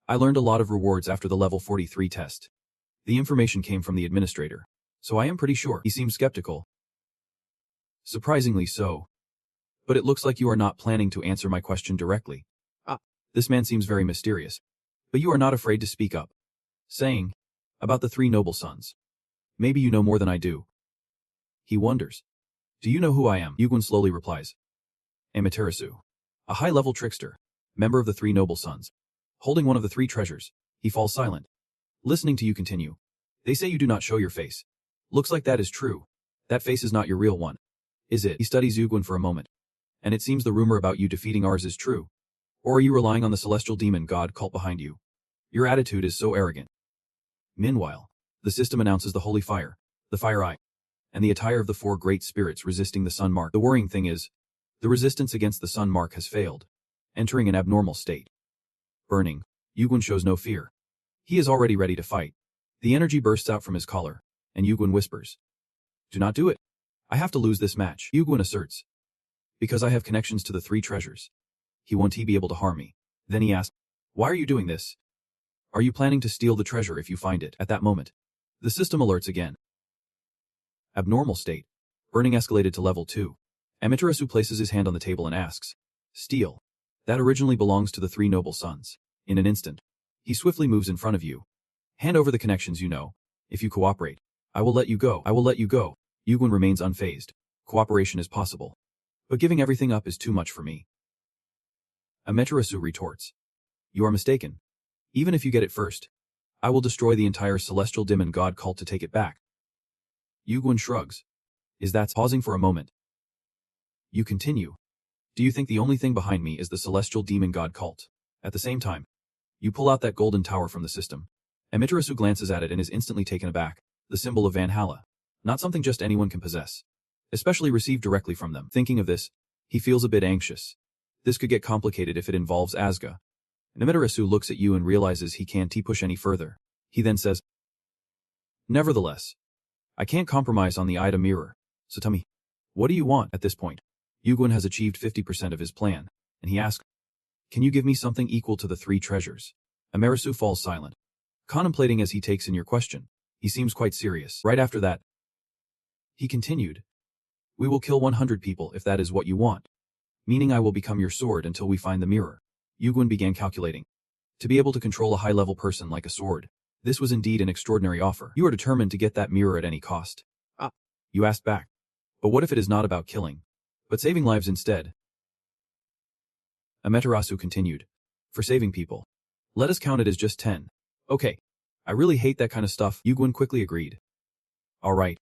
S1: "I learned a lot of rewards after the level 43 test. The information came from the administrator, so I am pretty sure." He seems skeptical. "Surprisingly so. But it looks like you are not planning to answer my question directly." This man seems very mysterious. "But you are not afraid to speak up." Saying, "About the 3 noble sons. Maybe you know more than I do." He wonders, "Do you know who I am?" Yugun slowly replies, "Amaterasu. A high-level trickster, member of the 3 noble sons. Holding one of the 3 treasures." He falls silent, listening to you continue. "They say you do not show your face. Looks like that is true. That face is not your real one, is it?" He studies Yugun for a moment. "And it seems the rumor about you defeating ours is true. Or are you relying on the celestial demon god cult behind you? Your attitude is so arrogant." Meanwhile, the system announces the holy fire, the fire eye, and the attire of the 4 great spirits resisting the sun mark. The worrying thing is, the resistance against the sun mark has failed, entering an abnormal state. Burning, Yugun shows no fear. He is already ready to fight. The energy bursts out from his collar, and Yugun whispers, "Do not do it. I have to lose this match." Yugun asserts, "Because I have connections to the 3 treasures. He won't be able to harm me." Then he asks, "Why are you doing this? Are you planning to steal the treasure if you find it?" At that moment, the system alerts again. Abnormal state. Burning escalated to level 2. Amaterasu places his hand on the table and asks, "Steal. That originally belongs to the 3 noble sons." In an instant, he swiftly moves in front of you. "Hand over the connections you know. If you cooperate, I will let you go. I will let you go." Yugun remains unfazed. Cooperation is possible, but giving everything up is too much for me. Amaterasu retorts, "You are mistaken. Even if you get it first, I will destroy the entire celestial demon god cult to take it back." Yugun shrugs. "Is that?" Pausing for a moment, you continue, "Do you think the only thing behind me is the celestial demon god cult?" At the same time, you pull out that golden tower from the system. Amaterasu glances at it and is instantly taken aback. The symbol of Valhalla. Not something just anyone can possess, especially received directly from them. Thinking of this, he feels a bit anxious. This could get complicated if it involves Asga. Amaterasu looks at you and realizes he can't push any further. He then says, "Nevertheless, I can't compromise on the Ida mirror, so tell me, what do you want?" At this point, Yugun has achieved 50% of his plan, and he asks, "Can you give me something equal to the 3 treasures?" Amaterasu falls silent, contemplating as he takes in your question. He seems quite serious. Right after that, he continued, "We will kill 100 people if that is what you want." meaning I will become your sword until we find the mirror. Yuguan began calculating. To be able to control a high-level person like a sword, this was indeed an extraordinary offer. You are determined to get that mirror at any cost. Ah, you asked back. But what if it is not about killing, but saving lives instead? Amaterasu continued. For saving people. Let us count it as just 10. Okay. I really hate that kind of stuff, Yuguan quickly agreed. All right.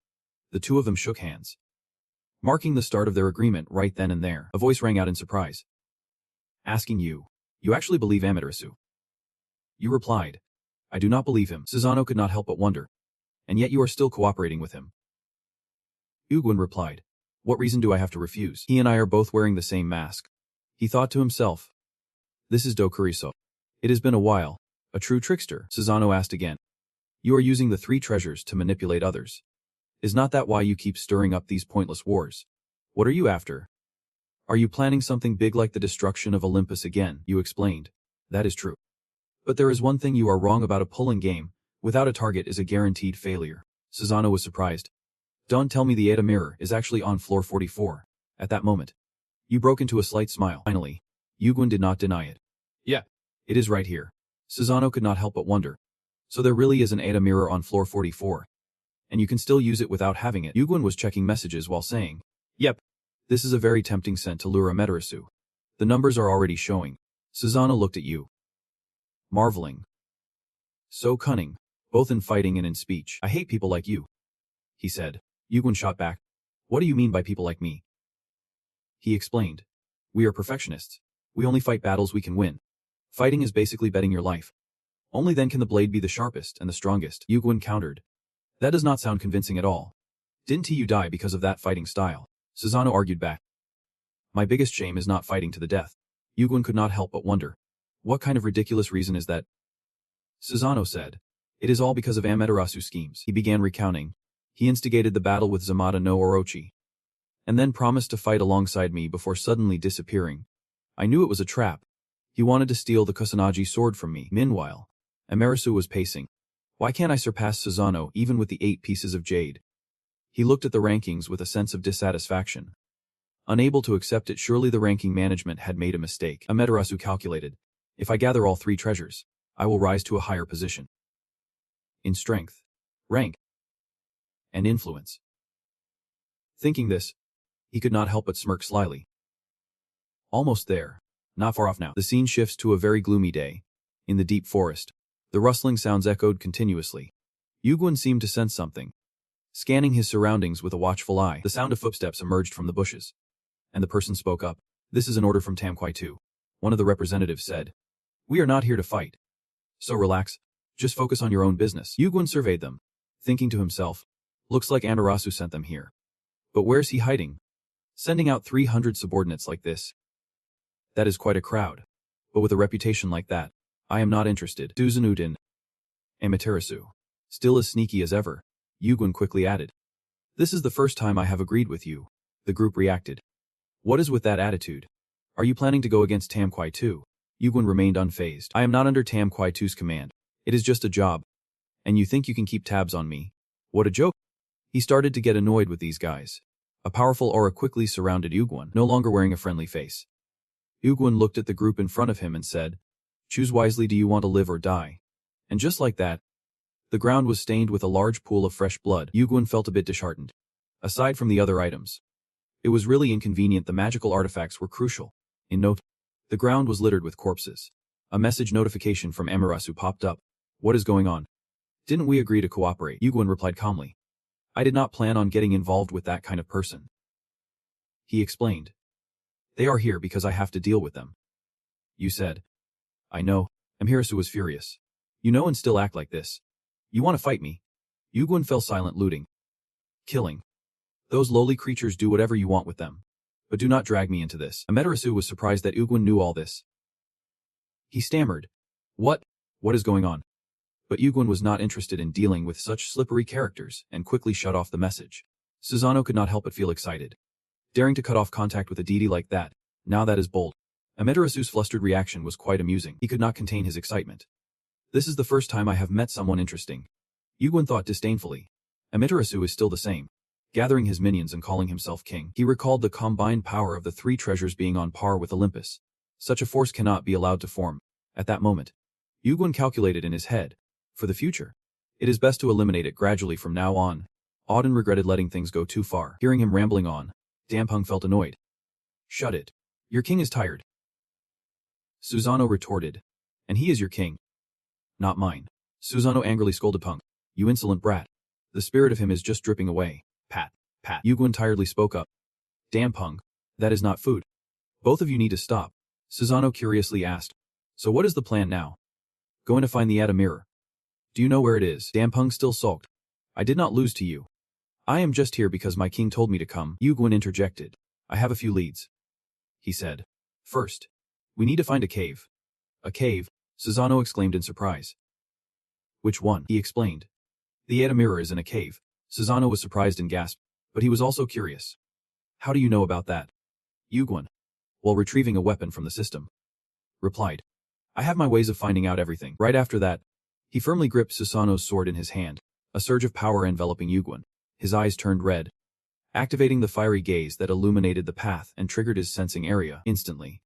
S1: The two of them shook hands. Marking the start of their agreement right then and there, a voice rang out in surprise. Asking you actually believe Amaterasu? You replied. I do not believe him. Susanoo could not help but wonder. And yet you are still cooperating with him. Yuguan replied. What reason do I have to refuse? He and I are both wearing the same mask. He thought to himself. This is Dokuriso. It has been a while. A true trickster, Susanoo asked again. You are using the 3 treasures to manipulate others. Is not that why you keep stirring up these pointless wars? What are you after? Are you planning something big like the destruction of Olympus again? You explained. That is true. But there is one thing you are wrong about. A pulling game, without a target, is a guaranteed failure. Susanoo was surprised. Don't tell me the Ada mirror is actually on floor 44. At that moment, you broke into a slight smile. Finally, Yuguan did not deny it. Yeah, it is right here. Susanoo could not help but wonder. So there really is an Ada mirror on floor 44. And you can still use it without having it. Yuguan was checking messages while saying, Yep. This is a very tempting scent to lure Amaterasu. The numbers are already showing. Susanoo looked at you, marveling. So cunning, both in fighting and in speech. I hate people like you, he said. Yuguan shot back. What do you mean by people like me? He explained. We are perfectionists. We only fight battles we can win. Fighting is basically betting your life. Only then can the blade be the sharpest and the strongest. Yuguan countered. That does not sound convincing at all. Didn't you die because of that fighting style? Susanoo argued back. My biggest shame is not fighting to the death. Yuguan could not help but wonder. What kind of ridiculous reason is that? Susanoo said. It is all because of Amaterasu's schemes. He began recounting. He instigated the battle with Zamada no Orochi, and then promised to fight alongside me before suddenly disappearing. I knew it was a trap. He wanted to steal the Kusanagi sword from me. Meanwhile, Amaterasu was pacing. Why can't I surpass Susanoo even with the 8 pieces of jade? He looked at the rankings with a sense of dissatisfaction. Unable to accept it, surely the ranking management had made a mistake. Amaterasu calculated. If I gather all 3 treasures, I will rise to a higher position. In strength, rank, and influence. Thinking this, he could not help but smirk slyly. Almost there. Not far off now. The scene shifts to a very gloomy day. In the deep forest, the rustling sounds echoed continuously. Yuguan seemed to sense something. Scanning his surroundings with a watchful eye, the sound of footsteps emerged from the bushes. And the person spoke up. This is an order from Tamquai 2. One of the representatives said. We are not here to fight. So relax. Just focus on your own business. Yuguan surveyed them, thinking to himself. Looks like Amaterasu sent them here. But where's he hiding? Sending out 300 subordinates like this. That is quite a crowd. But with a reputation like that, I am not interested. Susanoo Amaterasu. Still as sneaky as ever. Yuguan quickly added. This is the first time I have agreed with you. The group reacted. What is with that attitude? Are you planning to go against Tamquai 2? Yuguan remained unfazed. I am not under Tamquai 2's command. It is just a job. And you think you can keep tabs on me? What a joke. He started to get annoyed with these guys. A powerful aura quickly surrounded Yuguan, no longer wearing a friendly face. Yuguan looked at the group in front of him and said, Choose wisely, do you want to live or die? And just like that, the ground was stained with a large pool of fresh blood. Yuguan felt a bit disheartened. Aside from the other items, it was really inconvenient. The magical artifacts were crucial. In note, the ground was littered with corpses. A message notification from Amaterasu popped up. What is going on? Didn't we agree to cooperate? Yuguan replied calmly. I did not plan on getting involved with that kind of person. He explained. They are here because I have to deal with them. You said. I know. Amaterasu was furious. You know and still act like this. You want to fight me? Yuguan fell silent, looting. Killing. Those lowly creatures, do whatever you want with them. But do not drag me into this. Amaterasu was surprised that Yuguan knew all this. He stammered. What? What is going on? But Yuguan was not interested in dealing with such slippery characters and quickly shut off the message. Susanoo could not help but feel excited. Daring to cut off contact with a deity like that, now that is bold. Amaterasu's flustered reaction was quite amusing. He could not contain his excitement. This is the first time I have met someone interesting. Yuguan thought disdainfully. Amaterasu is still the same. gathering his minions and calling himself king. He recalled the combined power of the three treasures being on par with Olympus. Such a force cannot be allowed to form. At that moment, Yuguan calculated in his head, for the future, it is best to eliminate it gradually from now on. Auden regretted letting things go too far. Hearing him rambling on, Dampung felt annoyed. Shut it. Your king is tired. Susanoo retorted. And he is your king. Not mine. Susanoo angrily scolded Punk. You insolent brat. The spirit of him is just dripping away. Pat, pat. Yuguan tiredly spoke up. Damn Punk. That is not food. Both of you need to stop. Susanoo curiously asked. So what is the plan now? Going to find the Atom mirror. Do you know where it is? Dampung still sulked. I did not lose to you. I am just here because my king told me to come. Yuguan interjected. I have a few leads. He said. First, we need to find a cave. A cave? Susanoo exclaimed in surprise. Which one? He explained. The Atom mirror is in a cave. Susanoo was surprised and gasped, but he was also curious. How do you know about that? Yuguan, while retrieving a weapon from the system, replied. I have my ways of finding out everything. Right after that, he firmly gripped Susanoo's sword in his hand, a surge of power enveloping Yuguan. His eyes turned red, activating the fiery gaze that illuminated the path and triggered his sensing area instantly.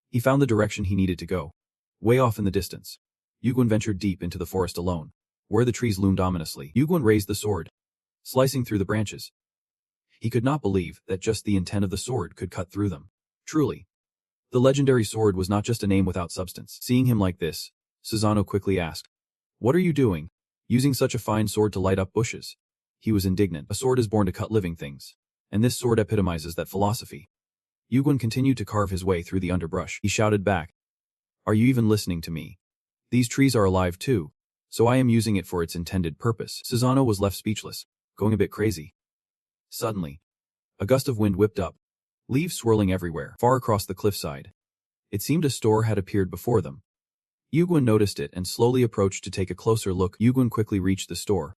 S1: He found the direction he needed to go. Way off in the distance, Yuguan ventured deep into the forest alone, where the trees loomed ominously. Yuguan raised the sword, slicing through the branches. He could not believe that just the intent of the sword could cut through them. Truly, the legendary sword was not just a name without substance. Seeing him like this, Susanoo quickly asked, What are you doing, using such a fine sword to light up bushes? He was indignant. A sword is born to cut living things, and this sword epitomizes that philosophy. Yuguan continued to carve his way through the underbrush. He shouted back, Are you even listening to me? These trees are alive too, so I am using it for its intended purpose. Susanoo was left speechless, going a bit crazy. Suddenly, a gust of wind whipped up, leaves swirling everywhere, far across the cliffside. It seemed a store had appeared before them. Yuguan noticed it and slowly approached to take a closer look. Yuguan quickly reached the store,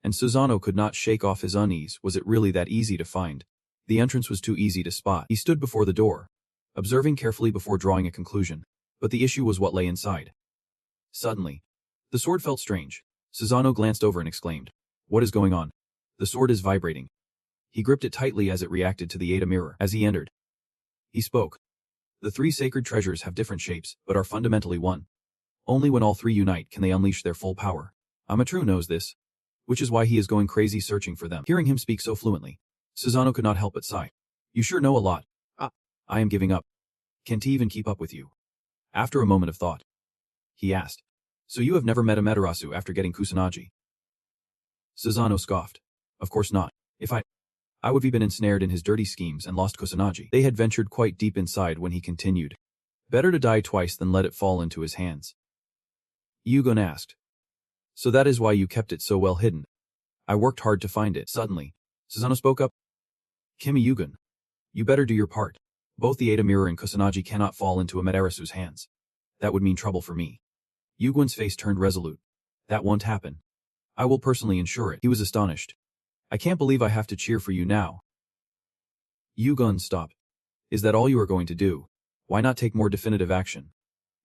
S1: and Susanoo could not shake off his unease. Was it really that easy to find? The entrance was too easy to spot. He stood before the door, observing carefully before drawing a conclusion, but the issue was what lay inside. Suddenly, the sword felt strange. Susanoo glanced over and exclaimed, What is going on? The sword is vibrating. He gripped it tightly as it reacted to the Atom mirror. As he entered, he spoke. The three sacred treasures have different shapes, but are fundamentally one. Only when all three unite can they unleash their full power. Amaterasu knows this, which is why he is going crazy searching for them. Hearing him speak so fluently, Susanoo could not help but sigh. You sure know a lot. I am giving up. Can't he even keep up with you? After a moment of thought, he asked, So you have never met Amaterasu after getting Kusanagi? Susanoo scoffed. Of course not. If I would have been ensnared in his dirty schemes and lost Kusanagi. They had ventured quite deep inside when he continued. Better to die twice than let it fall into his hands. Yuguan asked. So that is why you kept it so well hidden. I worked hard to find it. Suddenly, Susanoo spoke up. Kimi Yuguan, you better do your part. Both the Atom mirror and Kusanagi cannot fall into Amaterasu's hands. That would mean trouble for me. Yuguan's face turned resolute. That won't happen. I will personally ensure it. He was astonished. I can't believe I have to cheer for you now. Yuguan stopped. Is that all you are going to do? Why not take more definitive action?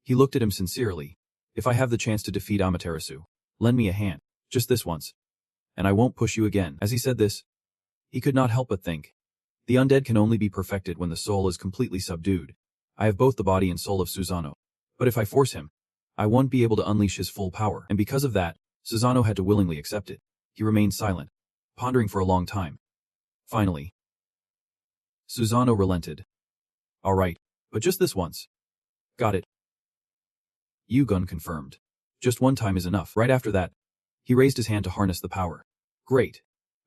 S1: He looked at him sincerely. If I have the chance to defeat Amaterasu, lend me a hand, just this once. And I won't push you again. As he said this, he could not help but think. The undead can only be perfected when the soul is completely subdued. I have both the body and soul of Susanoo. But if I force him, I won't be able to unleash his full power. And because of that, Susanoo had to willingly accept it. He remained silent, pondering for a long time. Finally, Susanoo relented. All right, but just this once. Got it. Yuguan confirmed. Just one time is enough. Right after that, he raised his hand to harness the power. Great.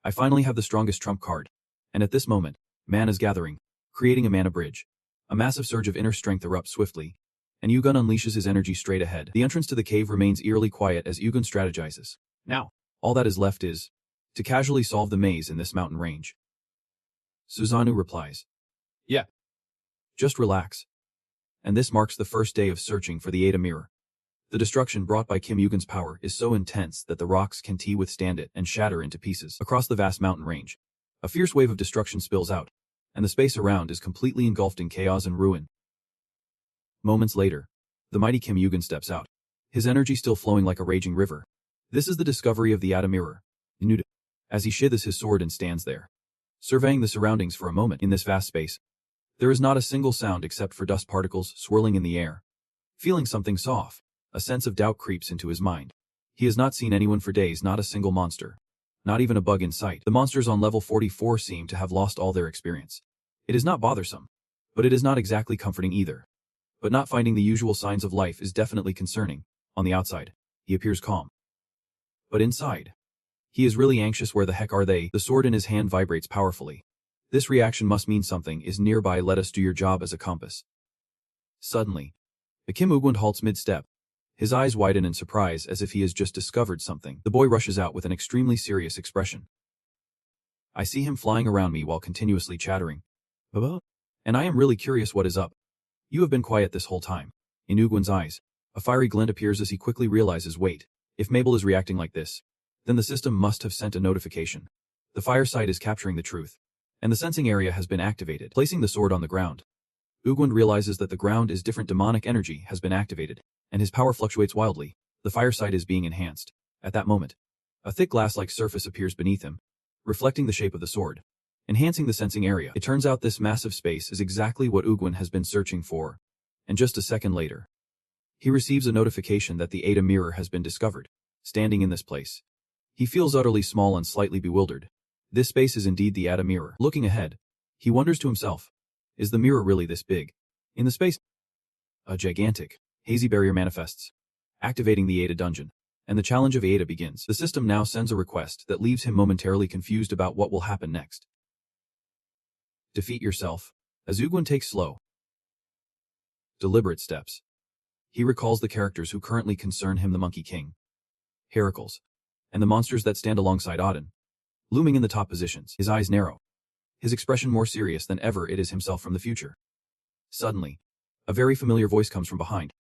S1: I finally have the strongest trump card. And at this moment, mana is gathering, creating a mana bridge. A massive surge of inner strength erupts swiftly, and Yuguan unleashes his energy straight ahead. The entrance to the cave remains eerily quiet as Yuguan strategizes. Now, all that is left is to casually solve the maze in this mountain range. Susanoo replies. Yeah. Just relax. And this marks the first day of searching for the Atom mirror. The destruction brought by Kim Yugan's power is so intense that the rocks can't withstand it and shatter into pieces. Across the vast mountain range, a fierce wave of destruction spills out, and the space around is completely engulfed in chaos and ruin. Moments later, the mighty Kim Yugan steps out, his energy still flowing like a raging river. This is the discovery of the Atom mirror. As he sheathes his sword and stands there, surveying the surroundings for a moment in this vast space. There is not a single sound except for dust particles swirling in the air. Feeling something soft, a sense of doubt creeps into his mind. He has not seen anyone for days, not a single monster. Not even a bug in sight. The monsters on level 44 seem to have lost all their experience. It is not bothersome, but it is not exactly comforting either. But not finding the usual signs of life is definitely concerning. On the outside, he appears calm. But inside, he is really anxious. Where the heck are they? The sword in his hand vibrates powerfully. This reaction must mean something is nearby. Let us do your job as a compass. Suddenly, Kim Ugwand halts mid-step. His eyes widen in surprise as if he has just discovered something. The boy rushes out with an extremely serious expression. I see him flying around me while continuously chattering. And I am really curious what is up. You have been quiet this whole time. In Ugwand's eyes, a fiery glint appears as he quickly realizes, wait, if Mabel is reacting like this, then the system must have sent a notification. The fireside is capturing the truth, and the sensing area has been activated. Placing the sword on the ground, Ugwand realizes that the ground is different. Demonic energy has been activated, and his power fluctuates wildly. The fireside is being enhanced. At that moment, a thick glass-like surface appears beneath him, reflecting the shape of the sword, enhancing the sensing area. It turns out this massive space is exactly what Ugwand has been searching for, and just a second later, he receives a notification that the Ada mirror has been discovered. Standing in this place, he feels utterly small and slightly bewildered. This space is indeed the Ada mirror. Looking ahead, he wonders to himself, is the mirror really this big? In the space, a gigantic, hazy barrier manifests, activating the Ada dungeon, and the challenge of Ada begins. The system now sends a request that leaves him momentarily confused about what will happen next. Defeat yourself, as Ugwand takes slow, deliberate steps. He recalls the characters who currently concern him: the Monkey King, Heracles, and the monsters that stand alongside Odin, looming in the top positions. His eyes narrow, his expression more serious than ever. It is himself from the future. Suddenly, a very familiar voice comes from behind.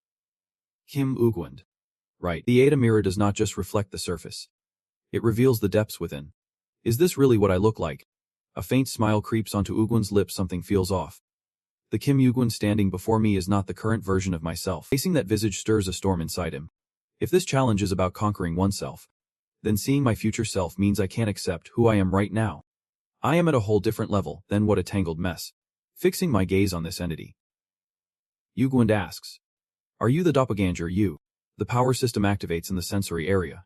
S1: Kim Ugwand. Right. The Ada mirror does not just reflect the surface. It reveals the depths within. Is this really what I look like? A faint smile creeps onto Ugwand's lips. Something feels off. The Kim Ugwand standing before me is not the current version of myself. Facing that visage stirs a storm inside him. If this challenge is about conquering oneself, then seeing my future self means I can't accept who I am right now. I am at a whole different level. Then what a tangled mess. Fixing my gaze on this entity, Ugwand asks, are you the doppelganger? You. The power system activates in the sensory area,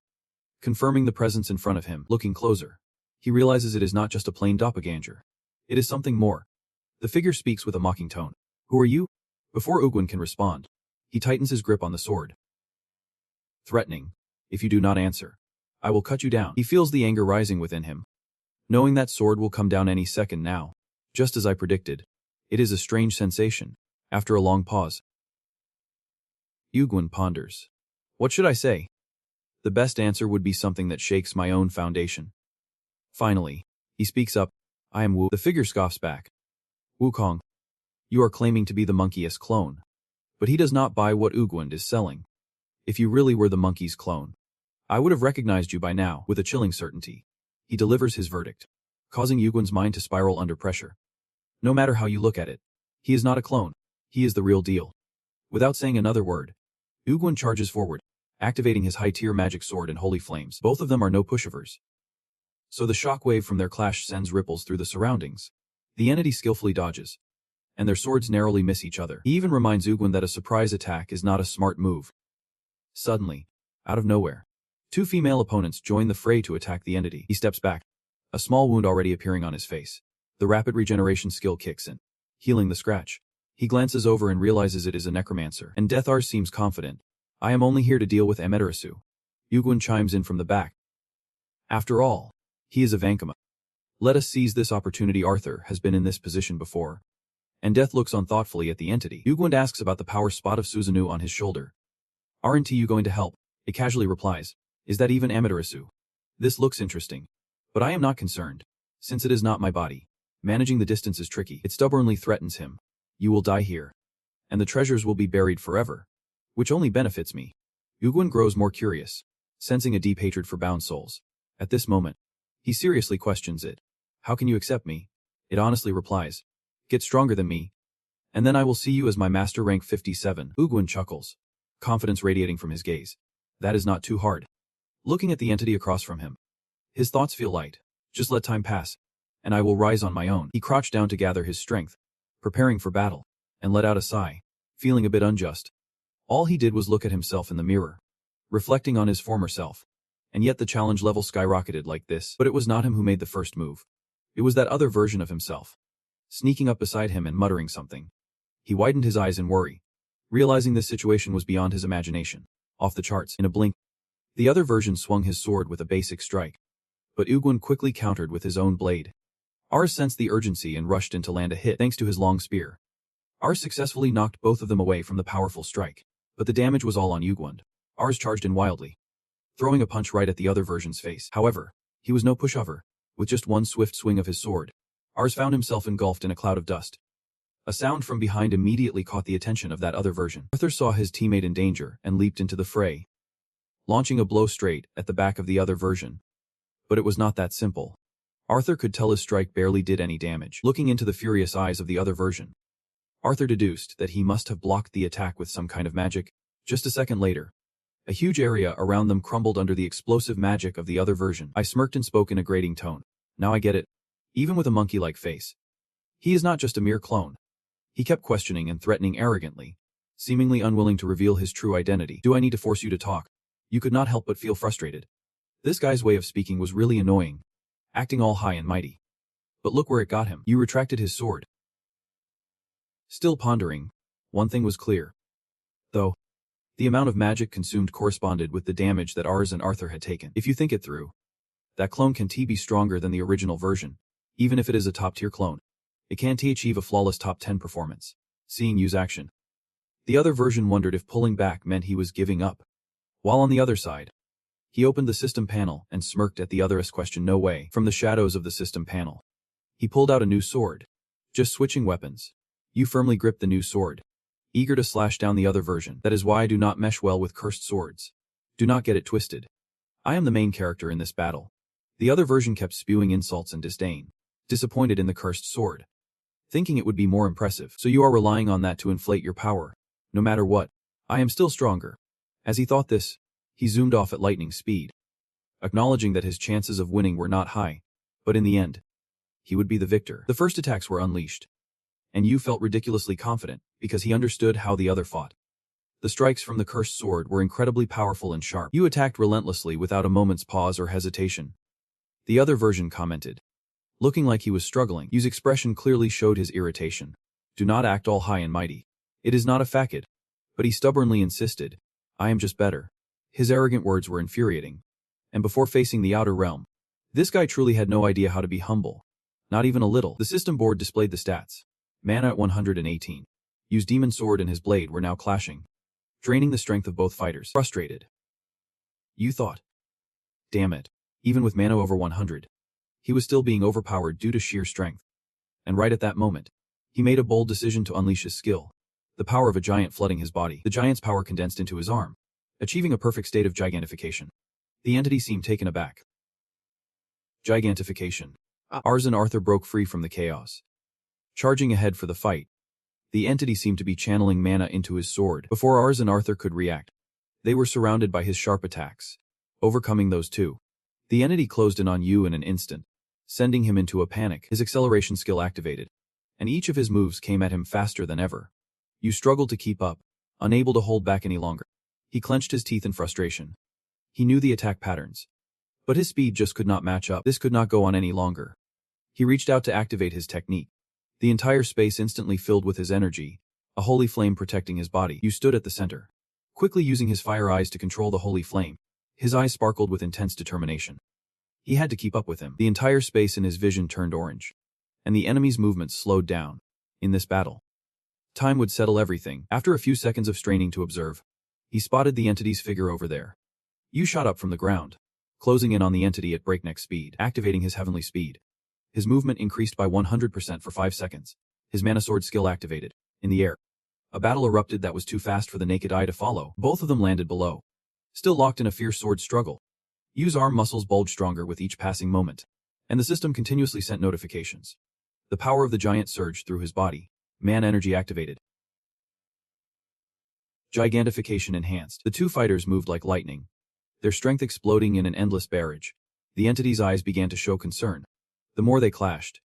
S1: confirming the presence in front of him. Looking closer, he realizes it is not just a plain doppelganger. It is something more. The figure speaks with a mocking tone. Who are you? Before Ugwand can respond, he tightens his grip on the sword, threatening, if you do not answer, I will cut you down. He feels the anger rising within him, knowing that sword will come down any second now. Just as I predicted. It is a strange sensation. After a long pause, Ugwand ponders. What should I say? The best answer would be something that shakes my own foundation. Finally, he speaks up. I am Wu. The figure scoffs back. Wukong, you are claiming to be the monkey's clone. But he does not buy what Ugwand is selling. If you really were the monkey's clone, I would have recognized you by now. With a chilling certainty, he delivers his verdict, causing Ugwand's mind to spiral under pressure. No matter how you look at it, he is not a clone. He is the real deal. Without saying another word, Ugwand charges forward, activating his high-tier magic sword and holy flames. Both of them are no pushovers, so the shockwave from their clash sends ripples through the surroundings. The entity skillfully dodges, and their swords narrowly miss each other. He even reminds Ugwand that a surprise attack is not a smart move. Suddenly, out of nowhere, two female opponents join the fray to attack the entity. He steps back, a small wound already appearing on his face. The rapid regeneration skill kicks in, healing the scratch. He glances over and realizes it is a necromancer, and Deathar seems confident. I am only here to deal with Amaterasu. Ugwand chimes in from the back. After all, he is a Vankama. Let us seize this opportunity. Arthur has been in this position before. And Death looks on thoughtfully at the entity. Ugwand asks about the power spot of Susanoo on his shoulder. Aren't you going to help? It casually replies. Is that even Amaterasu? This looks interesting. But I am not concerned, since it is not my body. Managing the distance is tricky. It stubbornly threatens him. You will die here, and the treasures will be buried forever, which only benefits me. Ugwand grows more curious, sensing a deep hatred for bound souls. At this moment, he seriously questions it. How can you accept me? It honestly replies. Get stronger than me, and then I will see you as my master. Rank 57. Ugwand chuckles, confidence radiating from his gaze. That is not too hard. Looking at the entity across from him, his thoughts feel light. Just let time pass. and I will rise on my own. He crouched down to gather his strength, preparing for battle, and let out a sigh, feeling a bit unjust. All he did was look at himself in the mirror, reflecting on his former self. And yet the challenge level skyrocketed like this. But it was not him who made the first move. It was that other version of himself, sneaking up beside him and muttering something. He widened his eyes in worry, realizing this situation was beyond his imagination, off the charts. In a blink, the other version swung his sword with a basic strike. But Ugwin quickly countered with his own blade. Ars sensed the urgency and rushed in to land a hit thanks to his long spear. Ars successfully knocked both of them away from the powerful strike. But the damage was all on Ugwin. Ars charged in wildly, throwing a punch right at the other version's face. However, he was no pushover. With just one swift swing of his sword, Ars found himself engulfed in a cloud of dust. A sound from behind immediately caught the attention of that other version. Arthur saw his teammate in danger and leaped into the fray, launching a blow straight at the back of the other version. But it was not that simple. Arthur could tell his strike barely did any damage. Looking into the furious eyes of the other version, Arthur deduced that he must have blocked the attack with some kind of magic. Just a second later, a huge area around them crumbled under the explosive magic of the other version. I smirked and spoke in a grating tone. Now I get it. Even with a monkey-like face, he is not just a mere clone. He kept questioning and threatening arrogantly, seemingly unwilling to reveal his true identity. Do I need to force you to talk? You could not help but feel frustrated. This guy's way of speaking was really annoying, acting all high and mighty. But look where it got him. You retracted his sword. Still pondering, one thing was clear, though. The amount of magic consumed corresponded with the damage that Ars and Arthur had taken. If you think it through, that clone can be stronger than the original version, even if it is a top-tier clone. It can achieve a flawless top 10 performance. Seeing Yu's action, the other version wondered if pulling back meant he was giving up. While on the other side, he opened the system panel and smirked at the other's question. No way. From the shadows of the system panel, he pulled out a new sword. Just switching weapons. Yu firmly gripped the new sword, eager to slash down the other version. That is why I do not mesh well with cursed swords. Do not get it twisted. I am the main character in this battle. The other version kept spewing insults and disdain, disappointed in the cursed sword, thinking it would be more impressive. So you are relying on that to inflate your power. No matter what, I am still stronger. As he thought this, he zoomed off at lightning speed, acknowledging that his chances of winning were not high, but in the end, he would be the victor. The first attacks were unleashed, and Yu felt ridiculously confident because he understood how the other fought. The strikes from the cursed sword were incredibly powerful and sharp. Yu attacked relentlessly without a moment's pause or hesitation. The other version commented, looking like he was struggling. Yu's expression clearly showed his irritation. Do not act all high and mighty. It is not a facade. But he stubbornly insisted, I am just better. His arrogant words were infuriating. And before facing the outer realm, this guy truly had no idea how to be humble. Not even a little. The system board displayed the stats. Mana at 118. Yu's demon sword and his blade were now clashing, draining the strength of both fighters. Frustrated, Yu thought, damn it, even with mana over 100, he was still being overpowered due to sheer strength. And right at that moment, he made a bold decision to unleash his skill, the power of a giant flooding his body. The giant's power condensed into his arm, achieving a perfect state of gigantification. The entity seemed taken aback. Gigantification. Ars and Arthur broke free from the chaos, charging ahead for the fight. The entity seemed to be channeling mana into his sword. Before Ars and Arthur could react, they were surrounded by his sharp attacks, overcoming those two. The entity closed in on Yu in an instant, sending him into a panic. His acceleration skill activated, and each of his moves came at him faster than ever. Yu struggled to keep up, unable to hold back any longer. He clenched his teeth in frustration. He knew the attack patterns, but his speed just could not match up. This could not go on any longer. He reached out to activate his technique. The entire space instantly filled with his energy, a holy flame protecting his body. Yu stood at the center, quickly using his fire eyes to control the holy flame. His eyes sparkled with intense determination. He had to keep up with him. The entire space in his vision turned orange, and the enemy's movements slowed down. In this battle, time would settle everything. After a few seconds of straining to observe, he spotted the entity's figure over there. Yu shot up from the ground, closing in on the entity at breakneck speed, activating his heavenly speed. His movement increased by 100% for 5 seconds. His mana sword skill activated. In the air, a battle erupted that was too fast for the naked eye to follow. Both of them landed below, still locked in a fierce sword struggle. Yu's arm muscles bulged stronger with each passing moment, and the system continuously sent notifications. The power of the giant surged through his body. Man energy activated. Gigantification enhanced. The two fighters moved like lightning, their strength exploding in an endless barrage. The entity's eyes began to show concern, The more they clashed,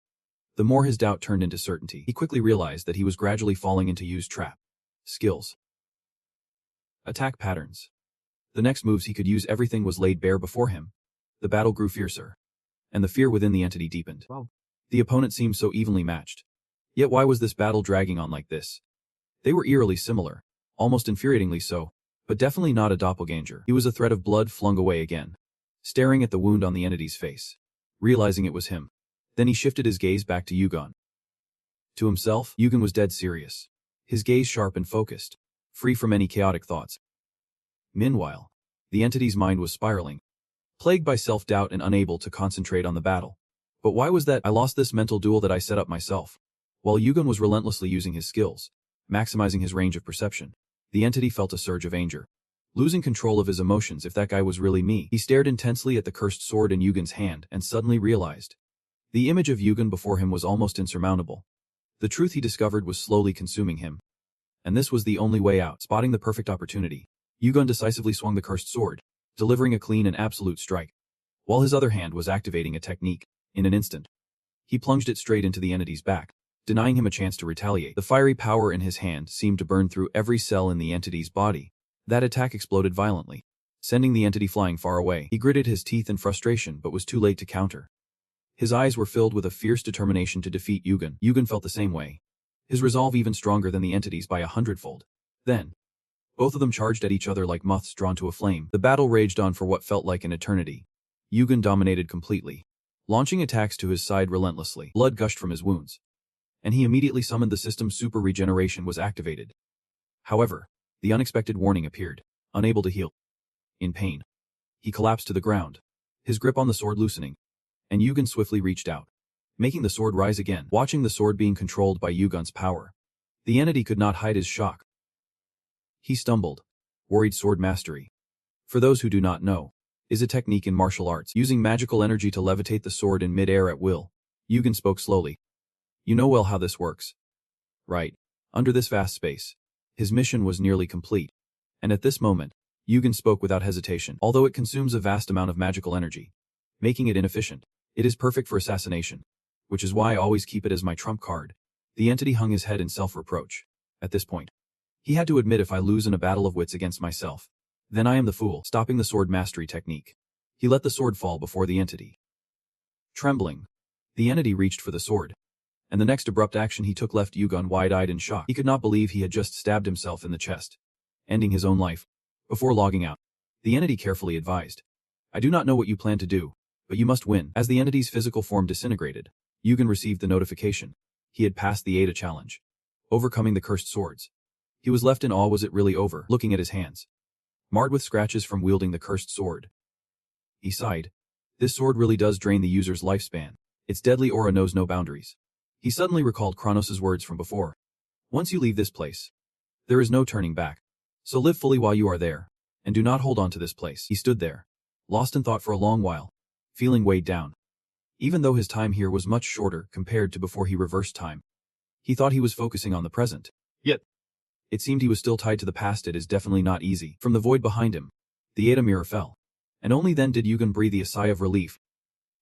S1: the more his doubt turned into certainty. He quickly realized that he was gradually falling into Yu's trap. Skills. Attack patterns. The next moves he could use, everything was laid bare before him. The battle grew fiercer, and the fear within the entity deepened.
S2: Wow.
S1: The opponent seemed so evenly matched. Yet why was this battle dragging on like this? They were eerily similar, almost infuriatingly so, but definitely not a doppelganger. He was a thread of blood flung away again, staring at the wound on the entity's face, realizing it was him. Then he shifted his gaze back to Yugon. To himself, Yugon was dead serious, his gaze sharp and focused, free from any chaotic thoughts. Meanwhile, the entity's mind was spiraling, plagued by self-doubt and unable to concentrate on the battle. But why was that? I lost this mental duel that I set up myself. While Yugon was relentlessly using his skills, maximizing his range of perception, the entity felt a surge of anger. Losing control of his emotions, if that guy was really me. He stared intensely at the cursed sword in Yugon's hand and suddenly realized. The image of Yugon before him was almost insurmountable. The truth he discovered was slowly consuming him. And this was the only way out. Spotting the perfect opportunity, Yugon decisively swung the cursed sword, delivering a clean and absolute strike. While his other hand was activating a technique, in an instant, he plunged it straight into the entity's back, denying him a chance to retaliate. The fiery power in his hand seemed to burn through every cell in the entity's body. That attack exploded violently, sending the entity flying far away. He gritted his teeth in frustration but was too late to counter. His eyes were filled with a fierce determination to defeat Yugon. Yugon felt the same way, his resolve even stronger than the entity's by 100-fold. Then, both of them charged at each other like moths drawn to a flame. The battle raged on for what felt like an eternity. Yugon dominated completely, launching attacks to his side relentlessly. Blood gushed from his wounds, and he immediately summoned the system's super regeneration was activated. However, the unexpected warning appeared, unable to heal. In pain, he collapsed to the ground, his grip on the sword loosening, and Yugon swiftly reached out, making the sword rise again. Watching the sword being controlled by Yugon's power, the entity could not hide his shock. He stumbled. Worried sword mastery, for those who do not know, is a technique in martial arts, using magical energy to levitate the sword in mid-air at will. Yugon spoke slowly. You know well how this works, right? Under this vast space, his mission was nearly complete, and at this moment, Yugon spoke without hesitation. Although it consumes a vast amount of magical energy, making it inefficient, it is perfect for assassination, which is why I always keep it as my trump card. The entity hung his head in self-reproach. At this point, he had to admit, if I lose in a battle of wits against myself, then I am the fool. Stopping the sword mastery technique, he let the sword fall before the entity. Trembling, the entity reached for the sword, and the next abrupt action he took left Yugon wide-eyed in shock. He could not believe he had just stabbed himself in the chest, ending his own life. Before logging out, the entity carefully advised, I do not know what you plan to do, but you must win. As the entity's physical form disintegrated, Yugon received the notification. He had passed the Ada challenge, overcoming the cursed swords. He was left in awe. Was it really over? Looking at his hands, marred with scratches from wielding the cursed sword, he sighed. This sword really does drain the user's lifespan. Its deadly aura knows no boundaries. He suddenly recalled Kronos' words from before. Once you leave this place, there is no turning back. So live fully while you are there, and do not hold on to this place. He stood there, lost in thought for a long while, feeling weighed down. Even though his time here was much shorter compared to before he reversed time, he thought he was focusing on the present. Yet, it seemed he was still tied to the past. It is definitely not easy. From the void behind him, the Ada mirror fell, and only then did Yugon breathe a sigh of relief.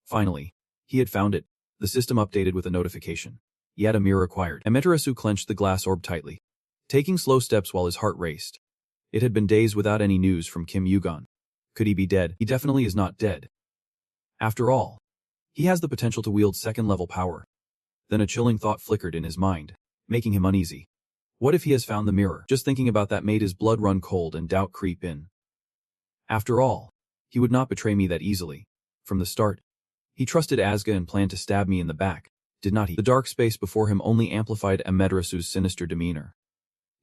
S1: Finally, he had found it. The system updated with a notification. Yet a mirror acquired. Amaterasu clenched the glass orb tightly, taking slow steps while his heart raced. It had been days without any news from Kim Yugon. Could he be dead? He definitely is not dead. After all, he has the potential to wield second-level power. Then a chilling thought flickered in his mind, making him uneasy. What if he has found the mirror? Just thinking about that made his blood run cold and doubt creep in. After all, he would not betray me that easily. From the start, he trusted Asga and planned to stab me in the back, did not he? The dark space before him only amplified Amaterasu's sinister demeanor.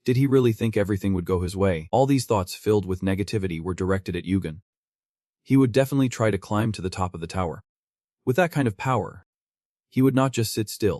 S1: Did he really think everything would go his way? All these thoughts filled with negativity were directed at Yugon. He would definitely try to climb to the top of the tower. With that kind of power, he would not just sit still.